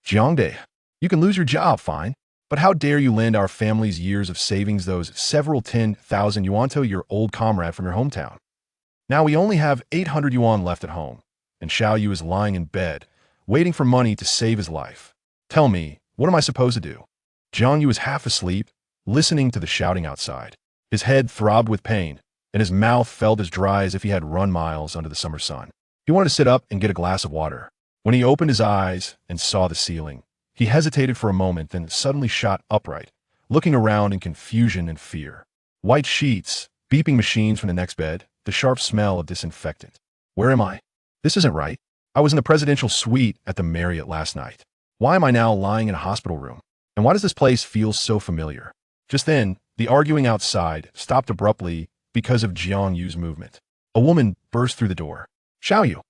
Jiang, you can lose your job, fine. But how dare you lend our family's years of savings, those several 10,000 yuan, to your old comrade from your hometown? Now we only have 800 yuan left at home, and Xiao Yu is lying in bed, waiting for money to save his life. Tell me, what am I supposed to do? Jiang Yu was half asleep, listening to the shouting outside. His head throbbed with pain, and his mouth felt as dry as if he had run miles under the summer sun. He wanted to sit up and get a glass of water. When he opened his eyes and saw the ceiling, he hesitated for a moment, then suddenly shot upright, looking around in confusion and fear. White sheets, beeping machines from the next bed, the sharp smell of disinfectant. Where am I? This isn't right. I was in the presidential suite at the Marriott last night. Why am I now lying in a hospital room? And why does this place feel so familiar? Just then, the arguing outside stopped abruptly because of Jiang Yu's movement. A woman burst through the door. Xiao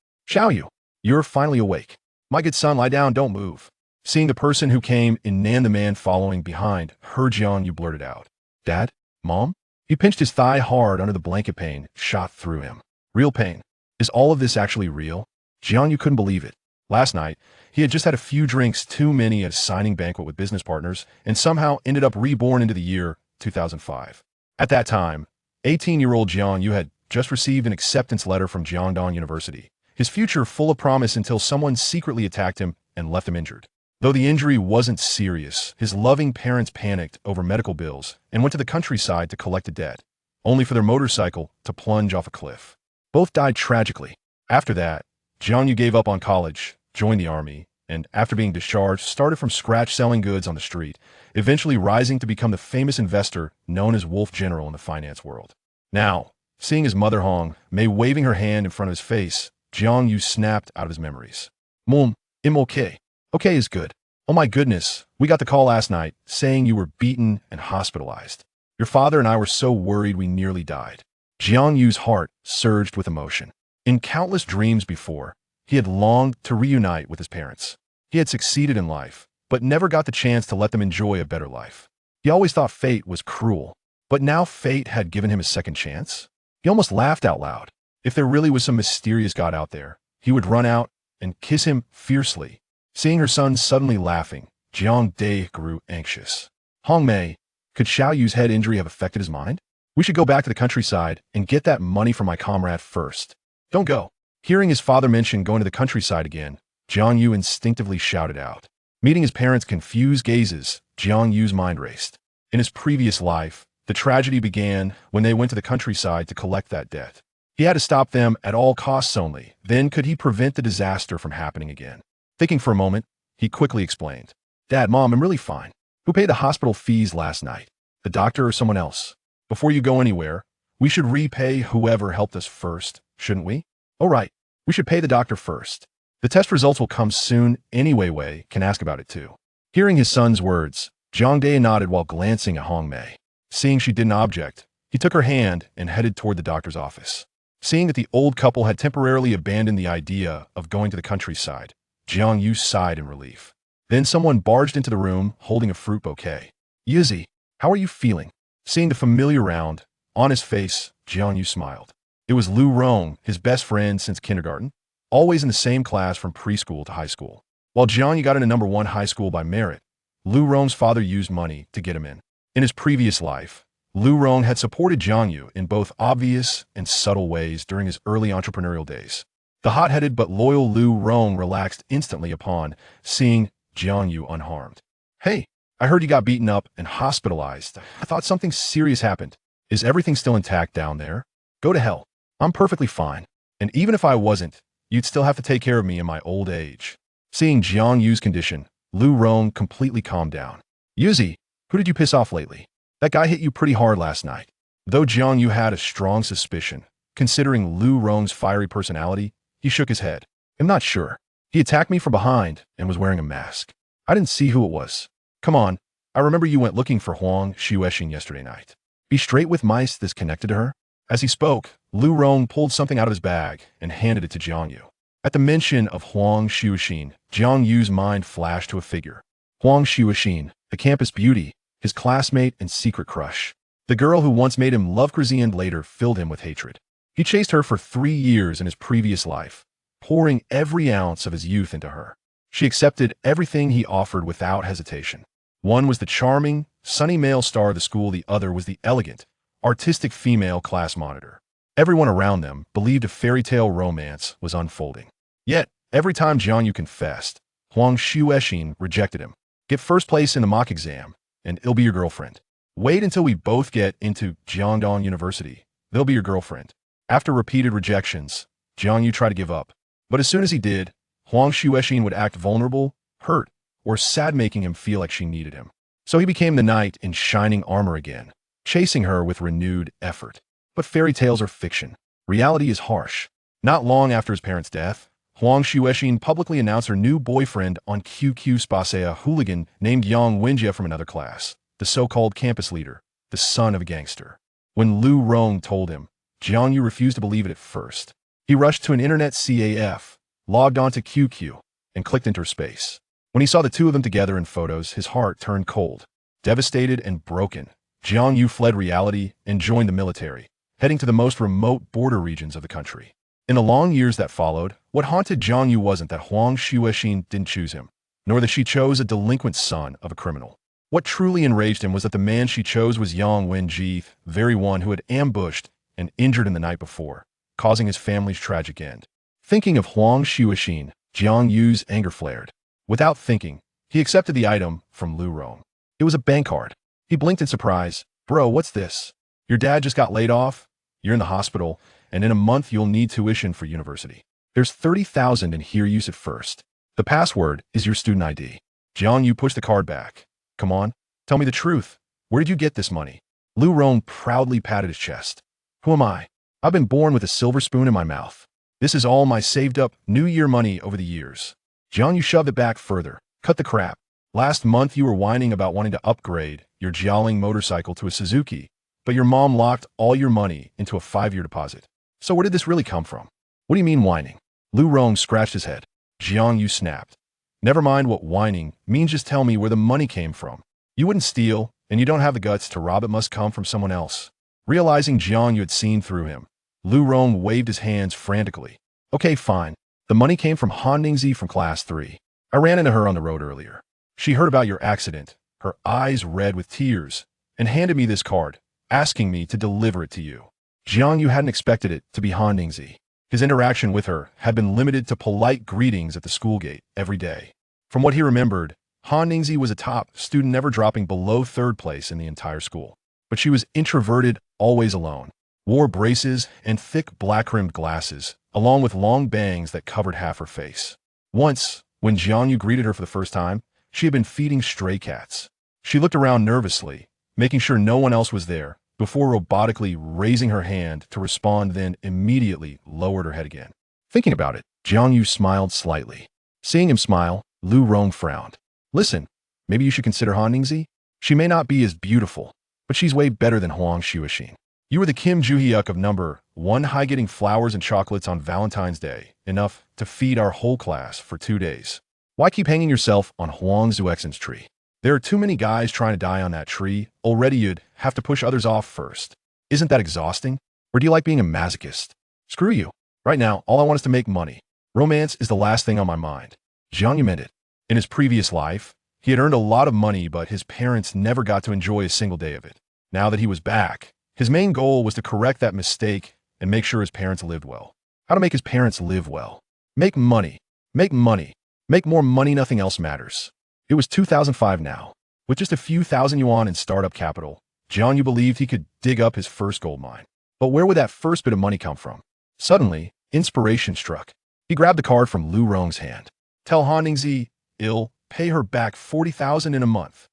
Yu, you're finally awake. My good son, lie down, don't move. Seeing the person who came in, Nan, the man following behind, heard Jiang Yu blurted out, Dad? Mom? He pinched his thigh hard under the blanket. Pain shot through him. Real pain. Is all of this actually real? Jiang Yu couldn't believe it. Last night, he had just had a few drinks too many at a signing banquet with business partners and somehow ended up reborn into the year 2005. At that time, 18-year-old Jiang Yu had just received an acceptance letter from Jiangdong University. His future full of promise until someone secretly attacked him and left him injured. Though the injury wasn't serious, his loving parents panicked over medical bills and went to the countryside to collect a debt, only for their motorcycle to plunge off a cliff. Both died tragically. After that, Jiang Yu gave up on college, joined the army, and after being discharged, started from scratch selling goods on the street, eventually rising to become the famous investor known as Wolf General in the finance world. Now, seeing his mother Hong Mei waving her hand in front of his face, Jiang Yu snapped out of his memories. Mom, I'm okay. Okay is good. Oh my goodness, we got the call last night saying you were beaten and hospitalized. Your father and I were so worried we nearly died. Jiang Yu's heart surged with emotion. In countless dreams before, he had longed to reunite with his parents. He had succeeded in life, but never got the chance to let them enjoy a better life. He always thought fate was cruel, but now fate had given him a second chance. He almost laughed out loud. If there really was some mysterious God out there, he would run out and kiss him fiercely. Seeing her son suddenly laughing, Jiang Dai grew anxious. Hong Mei, could Xiao Yu's head injury have affected his mind? We should go back to the countryside and get that money from my comrade first. Don't go. Hearing his father mention going to the countryside again, Jiang Yu instinctively shouted out. Meeting his parents' confused gazes, Jiang Yu's mind raced. In his previous life, the tragedy began when they went to the countryside to collect that debt. He had to stop them at all costs only. Then could he prevent the disaster from happening again? Thinking for a moment, he quickly explained. Dad, Mom, I'm really fine. Who paid the hospital fees last night? The doctor or someone else? Before you go anywhere, we should repay whoever helped us first, shouldn't we? Oh right, we should pay the doctor first. The test results will come soon anyway. Wei can ask about it too. Hearing his son's words, Jiang Dai nodded while glancing at Hong Mei. Seeing she didn't object, he took her hand and headed toward the doctor's office. Seeing that the old couple had temporarily abandoned the idea of going to the countryside, Jiang Yu sighed in relief. Then someone barged into the room holding a fruit bouquet. Yuzi, how are you feeling? Seeing the familiar round on his face, Jiang Yu smiled. It was Lu Rong, his best friend since kindergarten, always in the same class from preschool to high school. While Jiang Yu got into #1 high school by merit, Lu Rong's father used money to get him in. In his previous life, Lu Rong had supported Jiang Yu in both obvious and subtle ways during his early entrepreneurial days. The hot-headed but loyal Lu Rong relaxed instantly upon seeing Jiang Yu unharmed. Hey, I heard you got beaten up and hospitalized. I thought something serious happened. Is everything still intact down there? Go to hell. I'm perfectly fine. And even if I wasn't, you'd still have to take care of me in my old age. Seeing Jiang Yu's condition, Lu Rong completely calmed down. Yuzi, who did you piss off lately? That guy hit you pretty hard last night. Though Jiang Yu had a strong suspicion, considering Lu Rong's fiery personality, he shook his head. I'm not sure. He attacked me from behind and was wearing a mask. I didn't see who it was. Come on, I remember you went looking for Huang Xuexing yesterday night. Be straight with mice that's connected to her? As he spoke, Lu Rong pulled something out of his bag and handed it to Jiang Yu. At the mention of Huang Xuexing, Jiang Yu's mind flashed to a figure. Huang Xuexing, the campus beauty, his classmate and secret crush. The girl who once made him love crazy and later filled him with hatred. He chased her for 3 years in his previous life, pouring every ounce of his youth into her. She accepted everything he offered without hesitation. One was the charming, sunny male star of the school, the other was the elegant, artistic female class monitor. Everyone around them believed a fairy tale romance was unfolding. Yet, every time Jiang You confessed, Huang Xuexin rejected him. Get first place in the mock exam, and it'll be your girlfriend. Wait until we both get into Jiangdong University. They'll be your girlfriend. After repeated rejections, Jiang You tried to give up. But as soon as he did, Huang Xuexin would act vulnerable, hurt, or sad, making him feel like she needed him. So he became the knight in shining armor again, chasing her with renewed effort. But fairy tales are fiction. Reality is harsh. Not long after his parents' death, Huang Xuexin publicly announced her new boyfriend on QQ Space, a hooligan named Yang Wenjie from another class, the so-called campus leader, the son of a gangster. When Lu Rong told him, Jiang Yu refused to believe it at first. He rushed to an internet CAF, logged onto QQ, and clicked into her space. When he saw the two of them together in photos, his heart turned cold. Devastated and broken, Jiang Yu fled reality and joined the military, heading to the most remote border regions of the country. In the long years that followed, what haunted Jiang Yu wasn't that Huang Xuexin didn't choose him, nor that she chose a delinquent son of a criminal. What truly enraged him was that the man she chose was Yang Wenjie, the very one who had ambushed and injured him the night before, causing his family's tragic end. Thinking of Huang Xuexin, Jiang Yu's anger flared. Without thinking, he accepted the item from Lu Rong. It was a bank card. He blinked in surprise. Bro, what's this? Your dad just got laid off? You're in the hospital, and in a month you'll need tuition for university. There's 30,000 in here, use it first. The password is your student ID. Jiang Yu pushed the card back. Come on, tell me the truth. Where did you get this money? Lu Rong proudly patted his chest. Who am I? I've been born with a silver spoon in my mouth. This is all my saved up New Year money over the years. Jiang Yu shoved it back further. Cut the crap. Last month you were whining about wanting to upgrade your Jialing motorcycle to a Suzuki, but your mom locked all your money into a 5-year deposit. So where did this really come from? What do you mean whining? Lu Rong scratched his head. Jiang Yu snapped. Never mind what whining means, just tell me where the money came from. You wouldn't steal, and you don't have the guts to rob. It must come from someone else. Realizing Jiang Yu had seen through him, Lu Rong waved his hands frantically. Okay, fine. The money came from Han Ningzi from class 3. I ran into her on the road earlier. She heard about your accident, her eyes red with tears, and handed me this card, asking me to deliver it to you. Jiang Yu hadn't expected it to be Han Ningzi. His interaction with her had been limited to polite greetings at the school gate every day. From what he remembered, Han Ningzi was a top student, never dropping below 3rd place in the entire school. But she was introverted, always alone, wore braces and thick black-rimmed glasses, along with long bangs that covered half her face. Once, when Jiang Yu greeted her for the first time, she had been feeding stray cats. She looked around nervously, making sure no one else was there, before robotically raising her hand to respond, then immediately lowered her head again. Thinking about it, Jiang Yu smiled slightly. Seeing him smile, Lu Rong frowned. Listen, maybe you should consider Han Ningzi. She may not be as beautiful, but she's way better than Huang Xuexin. You were the Kim Joo-hyuk of number 1 high, getting flowers and chocolates on Valentine's Day, enough to feed our whole class for 2 days. Why keep hanging yourself on Huang Xuexin's tree? There are too many guys trying to die on that tree. Already you'd have to push others off first. Isn't that exhausting? Or do you like being a masochist? Screw you. Right now, all I want is to make money. Romance is the last thing on my mind. Jiang Yu meant it. In his previous life, he had earned a lot of money, but his parents never got to enjoy a single day of it. Now that he was back, his main goal was to correct that mistake and make sure his parents lived well. How to make his parents live well? Make money. Make money. Make more money, nothing else matters. It was 2005 now. With just a few thousand yuan in startup capital, Jiang Yu believed he could dig up his first gold mine. But where would that first bit of money come from? Suddenly, inspiration struck. He grabbed the card from Lu Rong's hand. Tell Han Ningzi, I'll pay her back 40,000 in a month.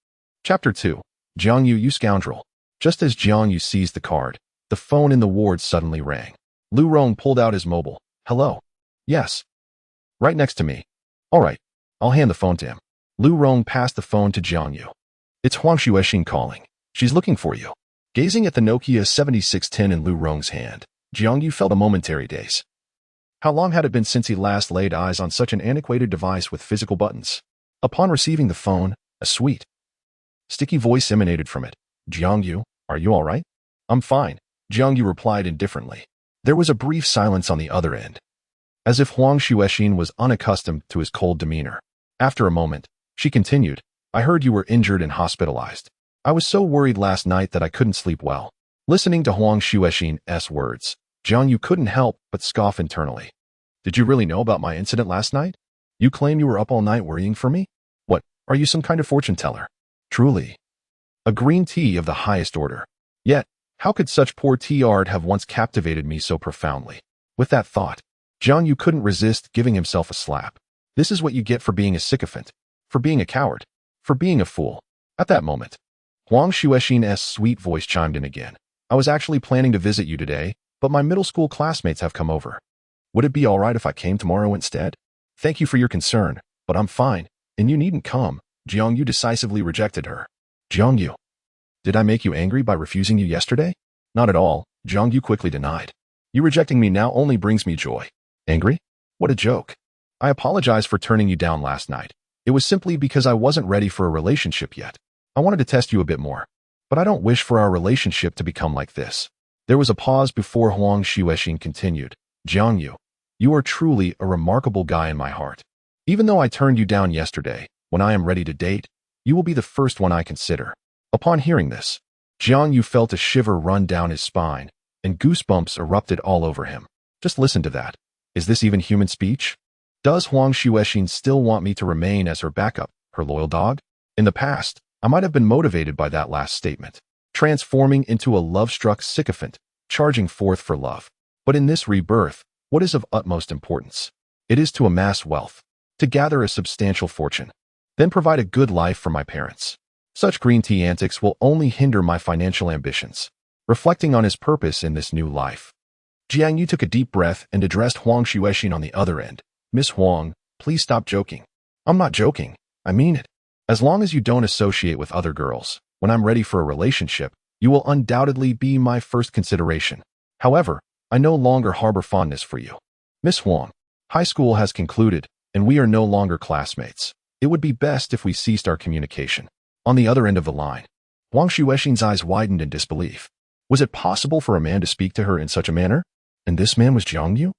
Chapter 2. Jiang Yu, you scoundrel. Just as Jiang Yu seized the card, the phone in the ward suddenly rang. Lu Rong pulled out his mobile. Hello? Yes. Right next to me. All right, I'll hand the phone to him. Lu Rong passed the phone to Jiang Yu. It's Huang Xuexin calling. She's looking for you. Gazing at the Nokia 7610 in Lu Rong's hand, Jiang Yu felt a momentary daze. How long had it been since he last laid eyes on such an antiquated device with physical buttons? Upon receiving the phone, a sweet, sticky voice emanated from it. Jiang Yu, are you all right? I'm fine, Jiang Yu replied indifferently. There was a brief silence on the other end, as if Huang Xuexin was unaccustomed to his cold demeanor. After a moment, she continued, I heard you were injured and hospitalized. I was so worried last night that I couldn't sleep well. Listening to Huang Xuexin's words, Jiang You couldn't help but scoff internally. Did you really know about my incident last night? You claim you were up all night worrying for me? What, are you some kind of fortune teller? Truly. A green tea of the highest order. Yet, how could such poor tea art have once captivated me so profoundly? With that thought, Jiang You couldn't resist giving himself a slap. This is what you get for being a sycophant, for being a coward, for being a fool. At that moment, Huang Xuexin's sweet voice chimed in again. I was actually planning to visit you today, but my middle school classmates have come over. Would it be all right if I came tomorrow instead? Thank you for your concern, but I'm fine, and you needn't come. Jiang You decisively rejected her. Jiang You, did I make you angry by refusing you yesterday? Not at all, Jiang You quickly denied. You rejecting me now only brings me joy. Angry? What a joke. I apologize for turning you down last night. It was simply because I wasn't ready for a relationship yet. I wanted to test you a bit more. But I don't wish for our relationship to become like this. There was a pause before Huang Xuexin continued. Jiang You, you are truly a remarkable guy in my heart. Even though I turned you down yesterday, when I am ready to date, you will be the first one I consider. Upon hearing this, Jiang You felt a shiver run down his spine, and goosebumps erupted all over him. Just listen to that. Is this even human speech? Does Huang Xuexin still want me to remain as her backup, her loyal dog? In the past, I might have been motivated by that last statement, transforming into a love-struck sycophant, charging forth for love. But in this rebirth, what is of utmost importance? It is to amass wealth, to gather a substantial fortune, then provide a good life for my parents. Such green tea antics will only hinder my financial ambitions. Reflecting on his purpose in this new life, Jiang You took a deep breath and addressed Huang Xuexin on the other end. Miss Huang, please stop joking. I'm not joking. I mean it. As long as you don't associate with other girls, when I'm ready for a relationship, you will undoubtedly be my first consideration. However, I no longer harbor fondness for you. Miss Huang, high school has concluded, and we are no longer classmates. It would be best if we ceased our communication. On the other end of the line, Huang Xuexin's eyes widened in disbelief. Was it possible for a man to speak to her in such a manner? And this man was Jiang You?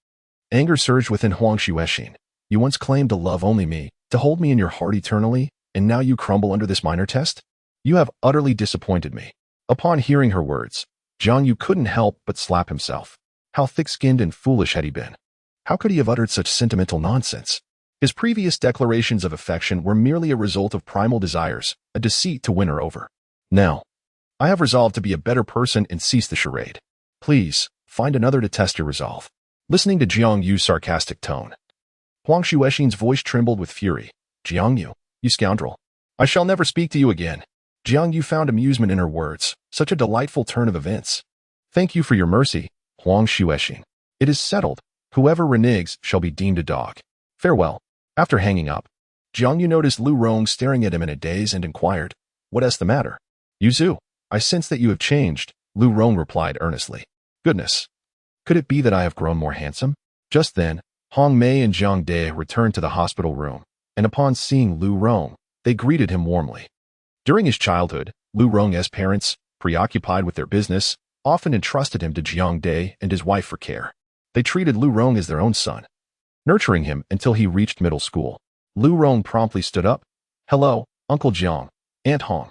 Anger surged within Huang Xuexin. You once claimed to love only me, to hold me in your heart eternally, and now you crumble under this minor test? You have utterly disappointed me. Upon hearing her words, Jiang You couldn't help but slap himself. How thick-skinned and foolish had he been? How could he have uttered such sentimental nonsense? His previous declarations of affection were merely a result of primal desires, a deceit to win her over. Now, I have resolved to be a better person and cease the charade. Please, find another to test your resolve. Listening to Jiang Yu's sarcastic tone, Huang Xuexin's voice trembled with fury. Jiang You, you scoundrel. I shall never speak to you again. Jiang Yu found amusement in her words, such a delightful turn of events. Thank you for your mercy, Huang Xuexin. It is settled. Whoever reneges shall be deemed a dog. Farewell. After hanging up, Jiang Yu noticed Lu Rong staring at him in a daze and inquired, What is the matter? Yu Zhu, I sense that you have changed, Lu Rong replied earnestly. Goodness. Could it be that I have grown more handsome? Just then, Hong Mei and Zhang De returned to the hospital room, and upon seeing Lu Rong, they greeted him warmly. During his childhood, Lu Rong's parents, preoccupied with their business, often entrusted him to Jiang De and his wife for care. They treated Lu Rong as their own son, nurturing him until he reached middle school. Lu Rong promptly stood up. Hello, Uncle Jiang, Aunt Hong.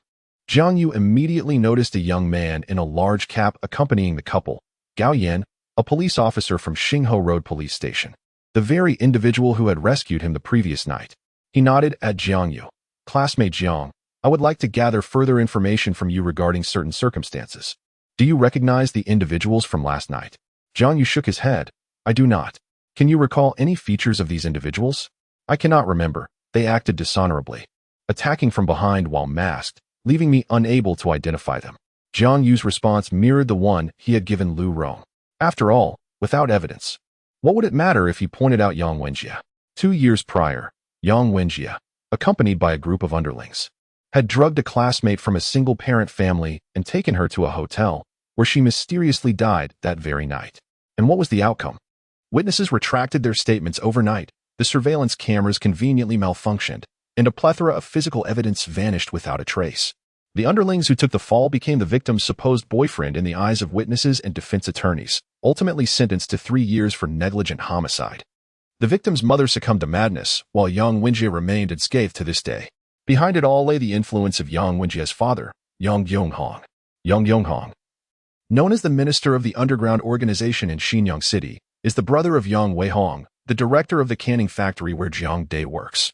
Jiang Yu immediately noticed a young man in a large cap accompanying the couple, Gao Yan, a police officer from Xingho Road Police Station, the very individual who had rescued him the previous night. He nodded at Jiang Yu. Classmate Jiang, I would like to gather further information from you regarding certain circumstances. Do you recognize the individuals from last night? Jiang Yu shook his head. I do not. Can you recall any features of these individuals? I cannot remember. They acted dishonorably, attacking from behind while masked, leaving me unable to identify them. Jiang Yu's response mirrored the one he had given Lu Rong. After all, without evidence, what would it matter if he pointed out Yang Wenjie? 2 years prior, Yang Wenjie, accompanied by a group of underlings, had drugged a classmate from a single-parent family and taken her to a hotel, where she mysteriously died that very night. And what was the outcome? Witnesses retracted their statements overnight, the surveillance cameras conveniently malfunctioned, and a plethora of physical evidence vanished without a trace. The underlings who took the fall became the victim's supposed boyfriend in the eyes of witnesses and defense attorneys, ultimately sentenced to 3 years for negligent homicide. The victim's mother succumbed to madness, while Yang Wenjie remained unscathed to this day. Behind it all lay the influence of Yang Wenjie's father, Yang Yonghong. Yang Yonghong, known as the minister of the underground organization in Xinyang City, is the brother of Yang Weihong, the director of the canning factory where Jiang Day works.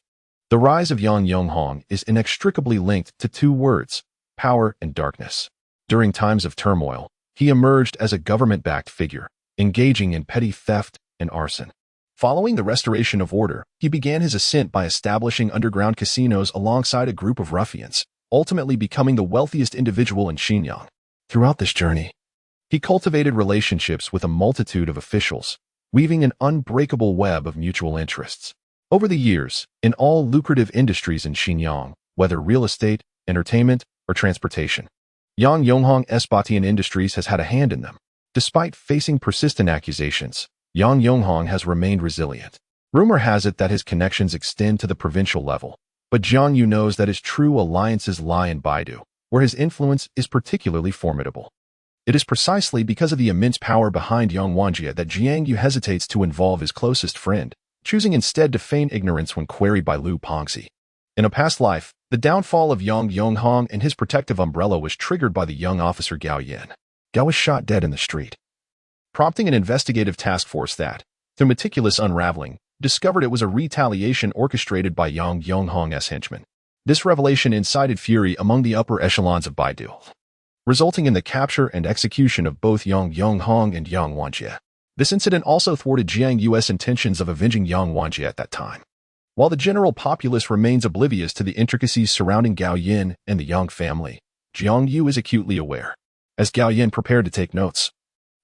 The rise of Yang Yonghong is inextricably linked to two words, power and darkness. During times of turmoil, he emerged as a government-backed figure, engaging in petty theft and arson. Following the restoration of order, he began his ascent by establishing underground casinos alongside a group of ruffians, ultimately becoming the wealthiest individual in Xinyang. Throughout this journey, he cultivated relationships with a multitude of officials, weaving an unbreakable web of mutual interests. Over the years, in all lucrative industries in Xinyang, whether real estate, entertainment, or transportation, Yang Yonghong's Batian Industries has had a hand in them. Despite facing persistent accusations, Yang Yonghong has remained resilient. Rumor has it that his connections extend to the provincial level, but Jiang You knows that his true alliances lie in Baidu, where his influence is particularly formidable. It is precisely because of the immense power behind Yang Wenjie that Jiang You hesitates to involve his closest friend, choosing instead to feign ignorance when queried by Lu Pengxi. In a past life, the downfall of Yang Yonghong and his protective umbrella was triggered by the young officer Gao Yin. Gao was shot dead in the street, prompting an investigative task force that, through meticulous unraveling, discovered it was a retaliation orchestrated by Yang Yonghong's henchmen. This revelation incited fury among the upper echelons of Baidu, resulting in the capture and execution of both Yang Yonghong and Yang Wenjie. This incident also thwarted Jiang Yu's intentions of avenging Yang Wenjie at that time. While the general populace remains oblivious to the intricacies surrounding Gao Yin and the Yang family, Jiang Yu is acutely aware. As Gao Yin prepared to take notes,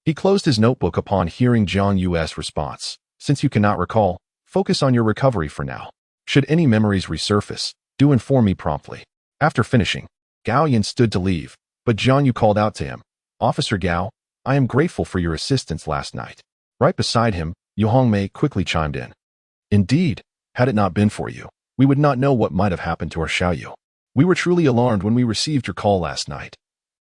he closed his notebook upon hearing Jiang Yu's response. Since you cannot recall, focus on your recovery for now. Should any memories resurface, do inform me promptly. After finishing, Gao Yin stood to leave, but Jiang Yu called out to him, Officer Gao, I am grateful for your assistance last night. Right beside him, Yu Hongmei quickly chimed in. Indeed, had it not been for you, we would not know what might have happened to our Xiaoyu. We were truly alarmed when we received your call last night,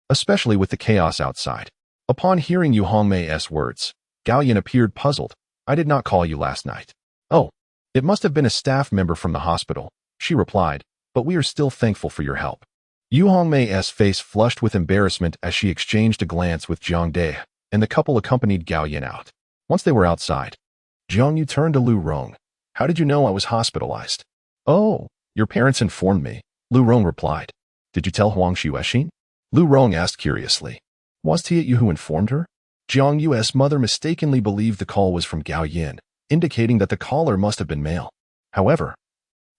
especially with the chaos outside. Upon hearing Yu Hongmei's words, Gao Yin appeared puzzled. I did not call you last night. Oh, it must have been a staff member from the hospital, she replied, but we are still thankful for your help. Yu Hongmei's face flushed with embarrassment as she exchanged a glance with Jiang Day, and the couple accompanied Gao Yin out. Once they were outside, Jiang Yu turned to Lu Rong. How did you know I was hospitalized? Oh, your parents informed me, Lu Rong replied. Did you tell Huang Xuexin? Lu Rong asked curiously. Was it you who informed her? Jiang Yu's mother mistakenly believed the call was from Gao Yin, indicating that the caller must have been male. However,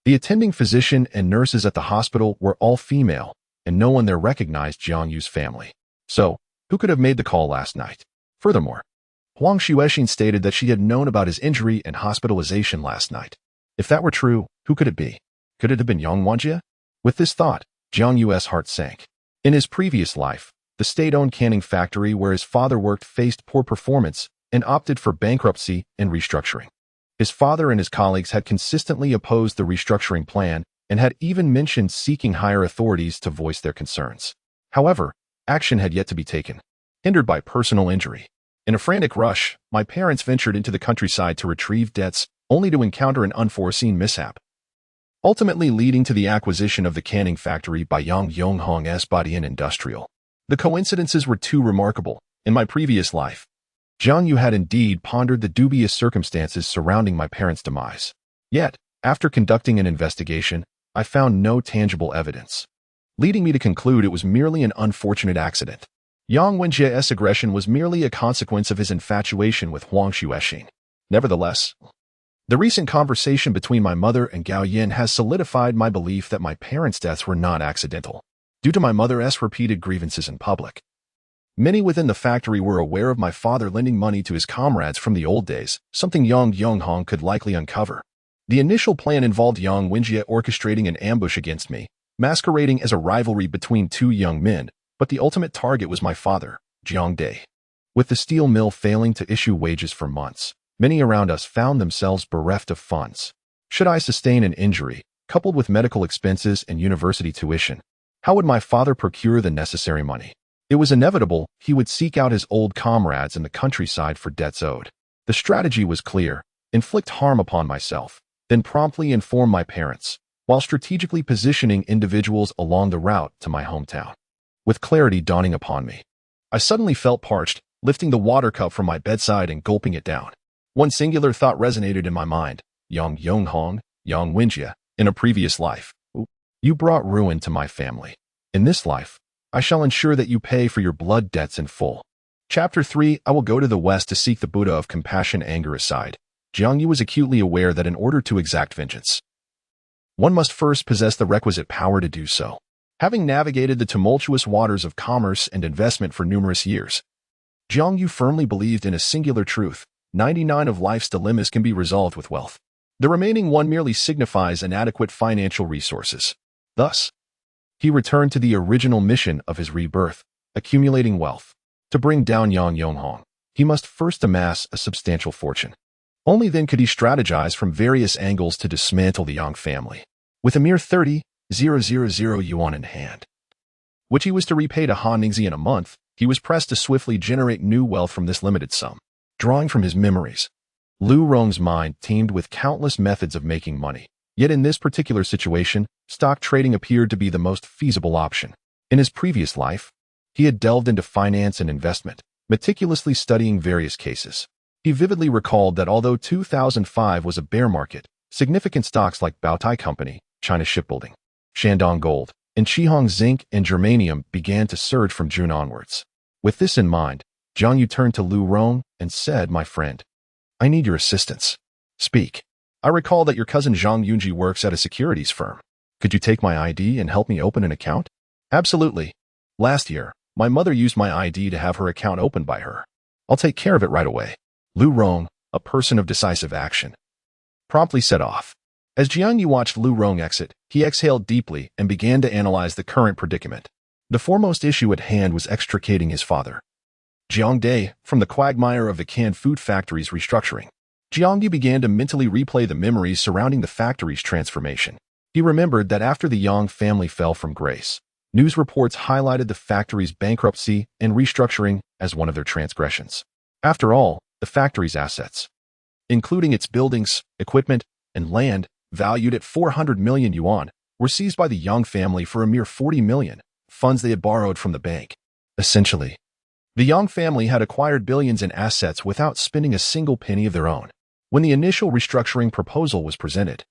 the attending physician and nurses at the hospital were all female, and no one there recognized Jiang Yu's family. So, who could have made the call last night? Furthermore, Huang Xuexin stated that she had known about his injury and hospitalization last night. If that were true, who could it be? Could it have been Yang Wenjie? With this thought, Jiang Yu's heart sank. In his previous life, the state-owned canning factory where his father worked faced poor performance and opted for bankruptcy and restructuring. His father and his colleagues had consistently opposed the restructuring plan and had even mentioned seeking higher authorities to voice their concerns. However, action had yet to be taken, hindered by personal injury. In a frantic rush, my parents ventured into the countryside to retrieve debts, only to encounter an unforeseen mishap, ultimately leading to the acquisition of the canning factory by Yang Yonghong's Batian Industrial. The coincidences were too remarkable. In my previous life, Jiang Yu had indeed pondered the dubious circumstances surrounding my parents' demise. Yet, after conducting an investigation, I found no tangible evidence, leading me to conclude it was merely an unfortunate accident. Yang Wenjie's aggression was merely a consequence of his infatuation with Huang Xuexin. Nevertheless, the recent conversation between my mother and Gao Yin has solidified my belief that my parents' deaths were not accidental, due to my mother's repeated grievances in public. Many within the factory were aware of my father lending money to his comrades from the old days, something Yang Yonghong could likely uncover. The initial plan involved Yang Wenjie orchestrating an ambush against me, masquerading as a rivalry between two young men, but the ultimate target was my father, Jiang Day. With the steel mill failing to issue wages for months, many around us found themselves bereft of funds. Should I sustain an injury, coupled with medical expenses and university tuition, how would my father procure the necessary money? It was inevitable he would seek out his old comrades in the countryside for debts owed. The strategy was clear. inflict harm upon myself, then promptly inform my parents, while strategically positioning individuals along the route to my hometown. With clarity dawning upon me, I suddenly felt parched, lifting the water cup from my bedside and gulping it down. One singular thought resonated in my mind. Yang Yonghong, Yang Wenjie, in a previous life, you brought ruin to my family. In this life, I shall ensure that you pay for your blood debts in full. Chapter 3. I will go to the west to seek the Buddha of compassion. Anger aside, Jiang You was acutely aware that in order to exact vengeance, one must first possess the requisite power to do so. Having navigated the tumultuous waters of commerce and investment for numerous years, Jiang You firmly believed in a singular truth: 99 of life's dilemmas can be resolved with wealth. The remaining one merely signifies inadequate financial resources. Thus, he returned to the original mission of his rebirth, accumulating wealth. To bring down Yang Yonghong, he must first amass a substantial fortune. Only then could he strategize from various angles to dismantle the Yang family. With a mere 30,000 yuan in hand, which he was to repay to Han Ningzi in a month, he was pressed to swiftly generate new wealth from this limited sum. Drawing from his memories, Lu Rong's mind teemed with countless methods of making money. Yet in this particular situation, stock trading appeared to be the most feasible option. In his previous life, he had delved into finance and investment, meticulously studying various cases. He vividly recalled that although 2005 was a bear market, significant stocks like Baotai Company, China Shipbuilding, Shandong Gold, and Qihong Zinc and Germanium began to surge from June onwards. With this in mind, Jiang Yu turned to Lu Rong and said, "My friend, I need your assistance. Speak. I recall that your cousin Zhang Yunji works at a securities firm. Could you take my ID and help me open an account?" "Absolutely. Last year, my mother used my ID to have her account opened by her. I'll take care of it right away." Lu Rong, a person of decisive action, promptly set off. As Jiang Yu watched Lu Rong exit, he exhaled deeply and began to analyze the current predicament. The foremost issue at hand was extricating his father, Jiang Dai, from the quagmire of the canned food factory's restructuring. Jiang Yu began to mentally replay the memories surrounding the factory's transformation. He remembered that after the Yang family fell from grace, news reports highlighted the factory's bankruptcy and restructuring as one of their transgressions. After all, the factory's assets, including its buildings, equipment, and land, valued at 400 million yuan, were seized by the Yang family for a mere 40 million, funds they had borrowed from the bank. Essentially, the Yang family had acquired billions in assets without spending a single penny of their own. When the initial restructuring proposal was presented,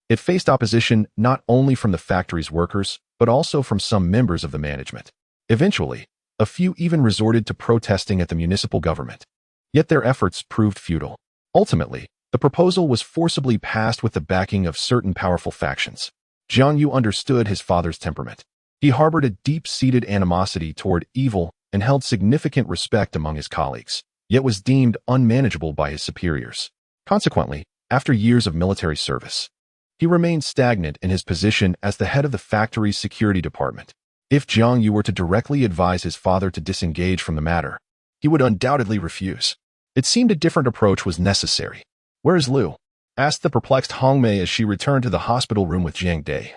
it faced opposition not only from the factory's workers, but also from some members of the management. Eventually, a few even resorted to protesting at the municipal government. Yet their efforts proved futile. Ultimately, the proposal was forcibly passed with the backing of certain powerful factions. Jiang Yu understood his father's temperament. He harbored a deep-seated animosity toward evil and held significant respect among his colleagues, yet was deemed unmanageable by his superiors. Consequently, after years of military service, he remained stagnant in his position as the head of the factory's security department. If Jiang Yu were to directly advise his father to disengage from the matter, he would undoubtedly refuse. It seemed a different approach was necessary. "Where is Lu?" asked the perplexed Hong Mei as she returned to the hospital room with Jiang Dai.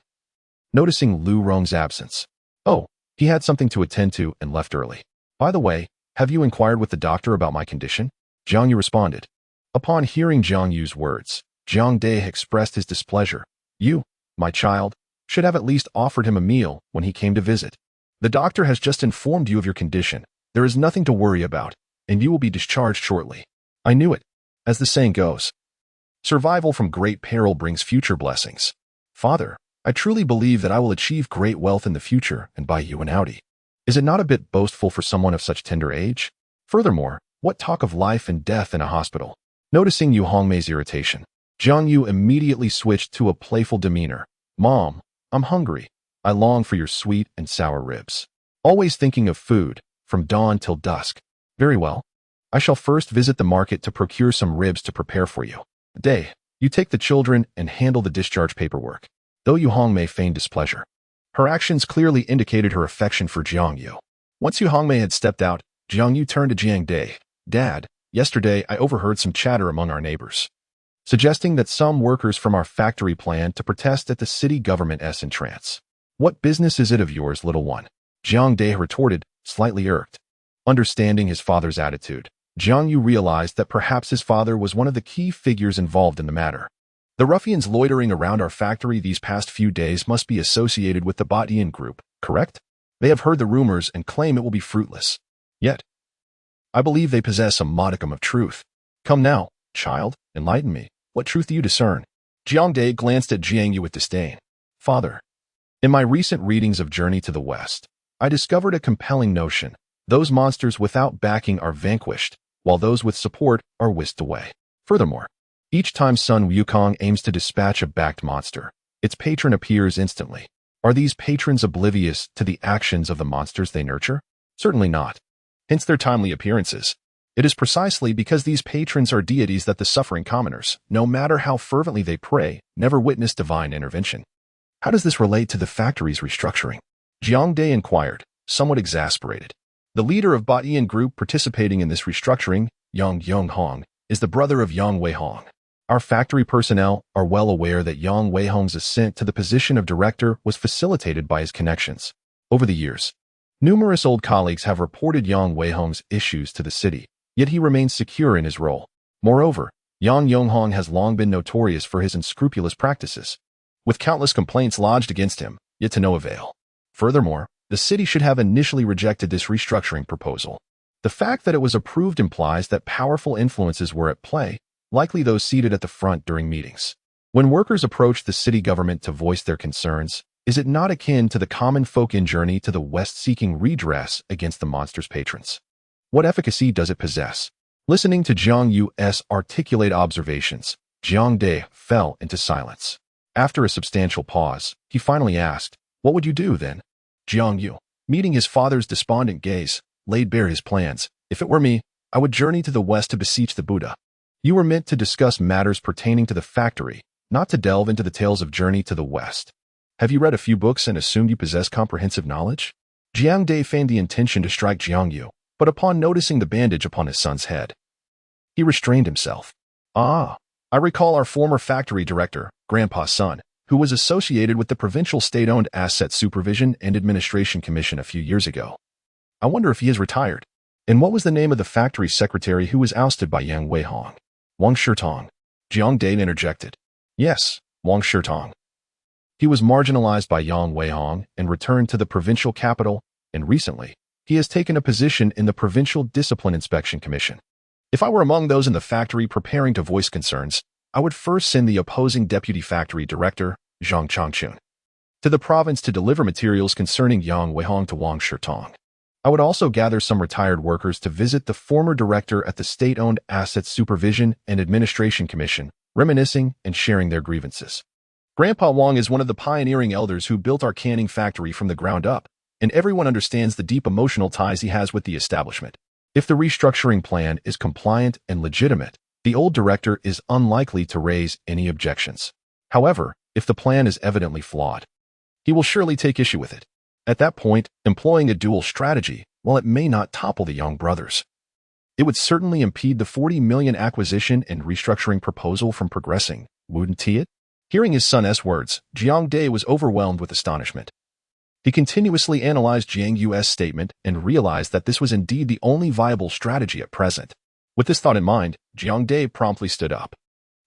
Noticing Lu Rong's absence, "Oh, he had something to attend to and left early. By the way, have you inquired with the doctor about my condition?" Jiang Yu responded. Upon hearing Jiang Yu's words, Jiang Dai expressed his displeasure. "You, my child, should have at least offered him a meal when he came to visit. The doctor has just informed you of your condition. There is nothing to worry about, and you will be discharged shortly." "I knew it. As the saying goes, survival from great peril brings future blessings. Father, I truly believe that I will achieve great wealth in the future and buy you an Audi. Is it not a bit boastful for someone of such tender age? Furthermore, what talk of life and death in a hospital?" Noticing Yu Hongmei's irritation, Jiang Yu immediately switched to a playful demeanor. "Mom, I'm hungry. I long for your sweet and sour ribs. Always thinking of food, from dawn till dusk. Very well. I shall first visit the market to procure some ribs to prepare for you. Day, you take the children and handle the discharge paperwork." Though Yu Hongmei feigned displeasure, her actions clearly indicated her affection for Jiang Yu. Once Yu Hongmei had stepped out, Jiang Yu turned to Jiang Dai. "Dad, yesterday I overheard some chatter among our neighbors, suggesting that some workers from our factory plan to protest at the city government's entrance. What business is it of yours, little one?" Jiang Dai retorted, slightly irked. Understanding his father's attitude, Jiang You realized that perhaps his father was one of the key figures involved in the matter. The ruffians loitering around our factory these past few days must be associated with the Vowing group, correct? They have heard the rumors and claim it will be fruitless. Yet, I believe they possess a modicum of truth. Come now, child, enlighten me. What truth do you discern? Jiang Dai glanced at Jiang You with disdain. Father, in my recent readings of Journey to the West, I discovered a compelling notion. Those monsters without backing are vanquished, while those with support are whisked away. Furthermore, each time Sun Wukong aims to dispatch a backed monster, its patron appears instantly. Are these patrons oblivious to the actions of the monsters they nurture? Certainly not. Hence their timely appearances. It is precisely because these patrons are deities that the suffering commoners, no matter how fervently they pray, never witness divine intervention. How does this relate to the factory's restructuring? Jiang Dai inquired, somewhat exasperated. The leader of Vowing group participating in this restructuring, Yang Hong, is the brother of Yang Weihong. Our factory personnel are well aware that Yang Weihong's ascent to the position of director was facilitated by his connections. Over the years, numerous old colleagues have reported Yang Weihong's issues to the city, yet he remains secure in his role. Moreover, Yang Yonghong has long been notorious for his unscrupulous practices, with countless complaints lodged against him, yet to no avail. Furthermore, the city should have initially rejected this restructuring proposal. The fact that it was approved implies that powerful influences were at play, likely those seated at the front during meetings. When workers approach the city government to voice their concerns, is it not akin to the common folk in Journey to the West seeking redress against the monster's patrons? What efficacy does it possess? Listening to Jiang Yu's articulate observations, Jiang Dai fell into silence. After a substantial pause, he finally asked, "What would you do then?" Jiang Yu, meeting his father's despondent gaze, laid bare his plans. "If it were me, I would journey to the West to beseech the Buddha." You were meant to discuss matters pertaining to the factory, not to delve into the tales of Journey to the West. Have you read a few books and assumed you possess comprehensive knowledge? Jiang Dai feigned the intention to strike Jiang Yu, but upon noticing the bandage upon his son's head, he restrained himself. "Ah, I recall our former factory director, Grandpa's son, who was associated with the Provincial State-Owned Asset Supervision and Administration Commission a few years ago. I wonder if he is retired. And what was the name of the factory secretary who was ousted by Yang Weihong?" "Wang Shitong," Jiang Dai interjected. "Yes, Wang Shitong. He was marginalized by Yang Weihong and returned to the provincial capital, and recently, he has taken a position in the Provincial Discipline Inspection Commission. If I were among those in the factory preparing to voice concerns, I would first send the opposing deputy factory director, Zhang Changchun, to the province to deliver materials concerning Yang Weihong to Wang Shitong. I would also gather some retired workers to visit the former director at the State-Owned Assets Supervision and Administration Commission, reminiscing and sharing their grievances. Grandpa Wang is one of the pioneering elders who built our canning factory from the ground up, and everyone understands the deep emotional ties he has with the establishment. If the restructuring plan is compliant and legitimate, the old director is unlikely to raise any objections. However, if the plan is evidently flawed, he will surely take issue with it. At that point, employing a dual strategy, while it may not topple the Young brothers, it would certainly impede the 40 million acquisition and restructuring proposal from progressing, wouldn't it? Hearing his son's words, Jiang Dai was overwhelmed with astonishment. He continuously analyzed Jiang Yu's statement and realized that this was indeed the only viable strategy at present. With this thought in mind, Jiang Dai promptly stood up.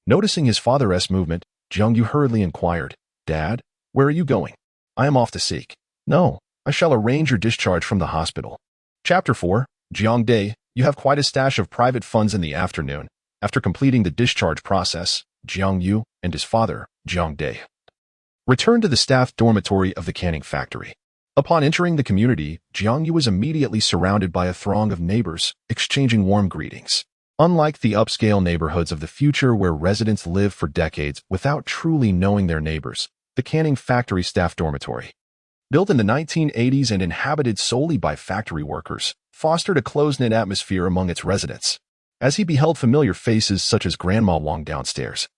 Noticing his father's movement, Jiang Yu hurriedly inquired, "Dad, where are you going?" "I am off to seek." "No, I shall arrange your discharge from the hospital." Chapter 4, Jiang Dai, you have quite a stash of private funds in the afternoon. After completing the discharge process, Jiang Yu and his father, Jiang Dai, returned to the staff dormitory of the canning factory. Upon entering the community, Jiang Yu was immediately surrounded by a throng of neighbors, exchanging warm greetings. Unlike the upscale neighborhoods of the future where residents live for decades without truly knowing their neighbors, the canning factory staff dormitory, built in the 1980s and inhabited solely by factory workers, fostered a close-knit atmosphere among its residents. As he beheld familiar faces such as Grandma Wang downstairs,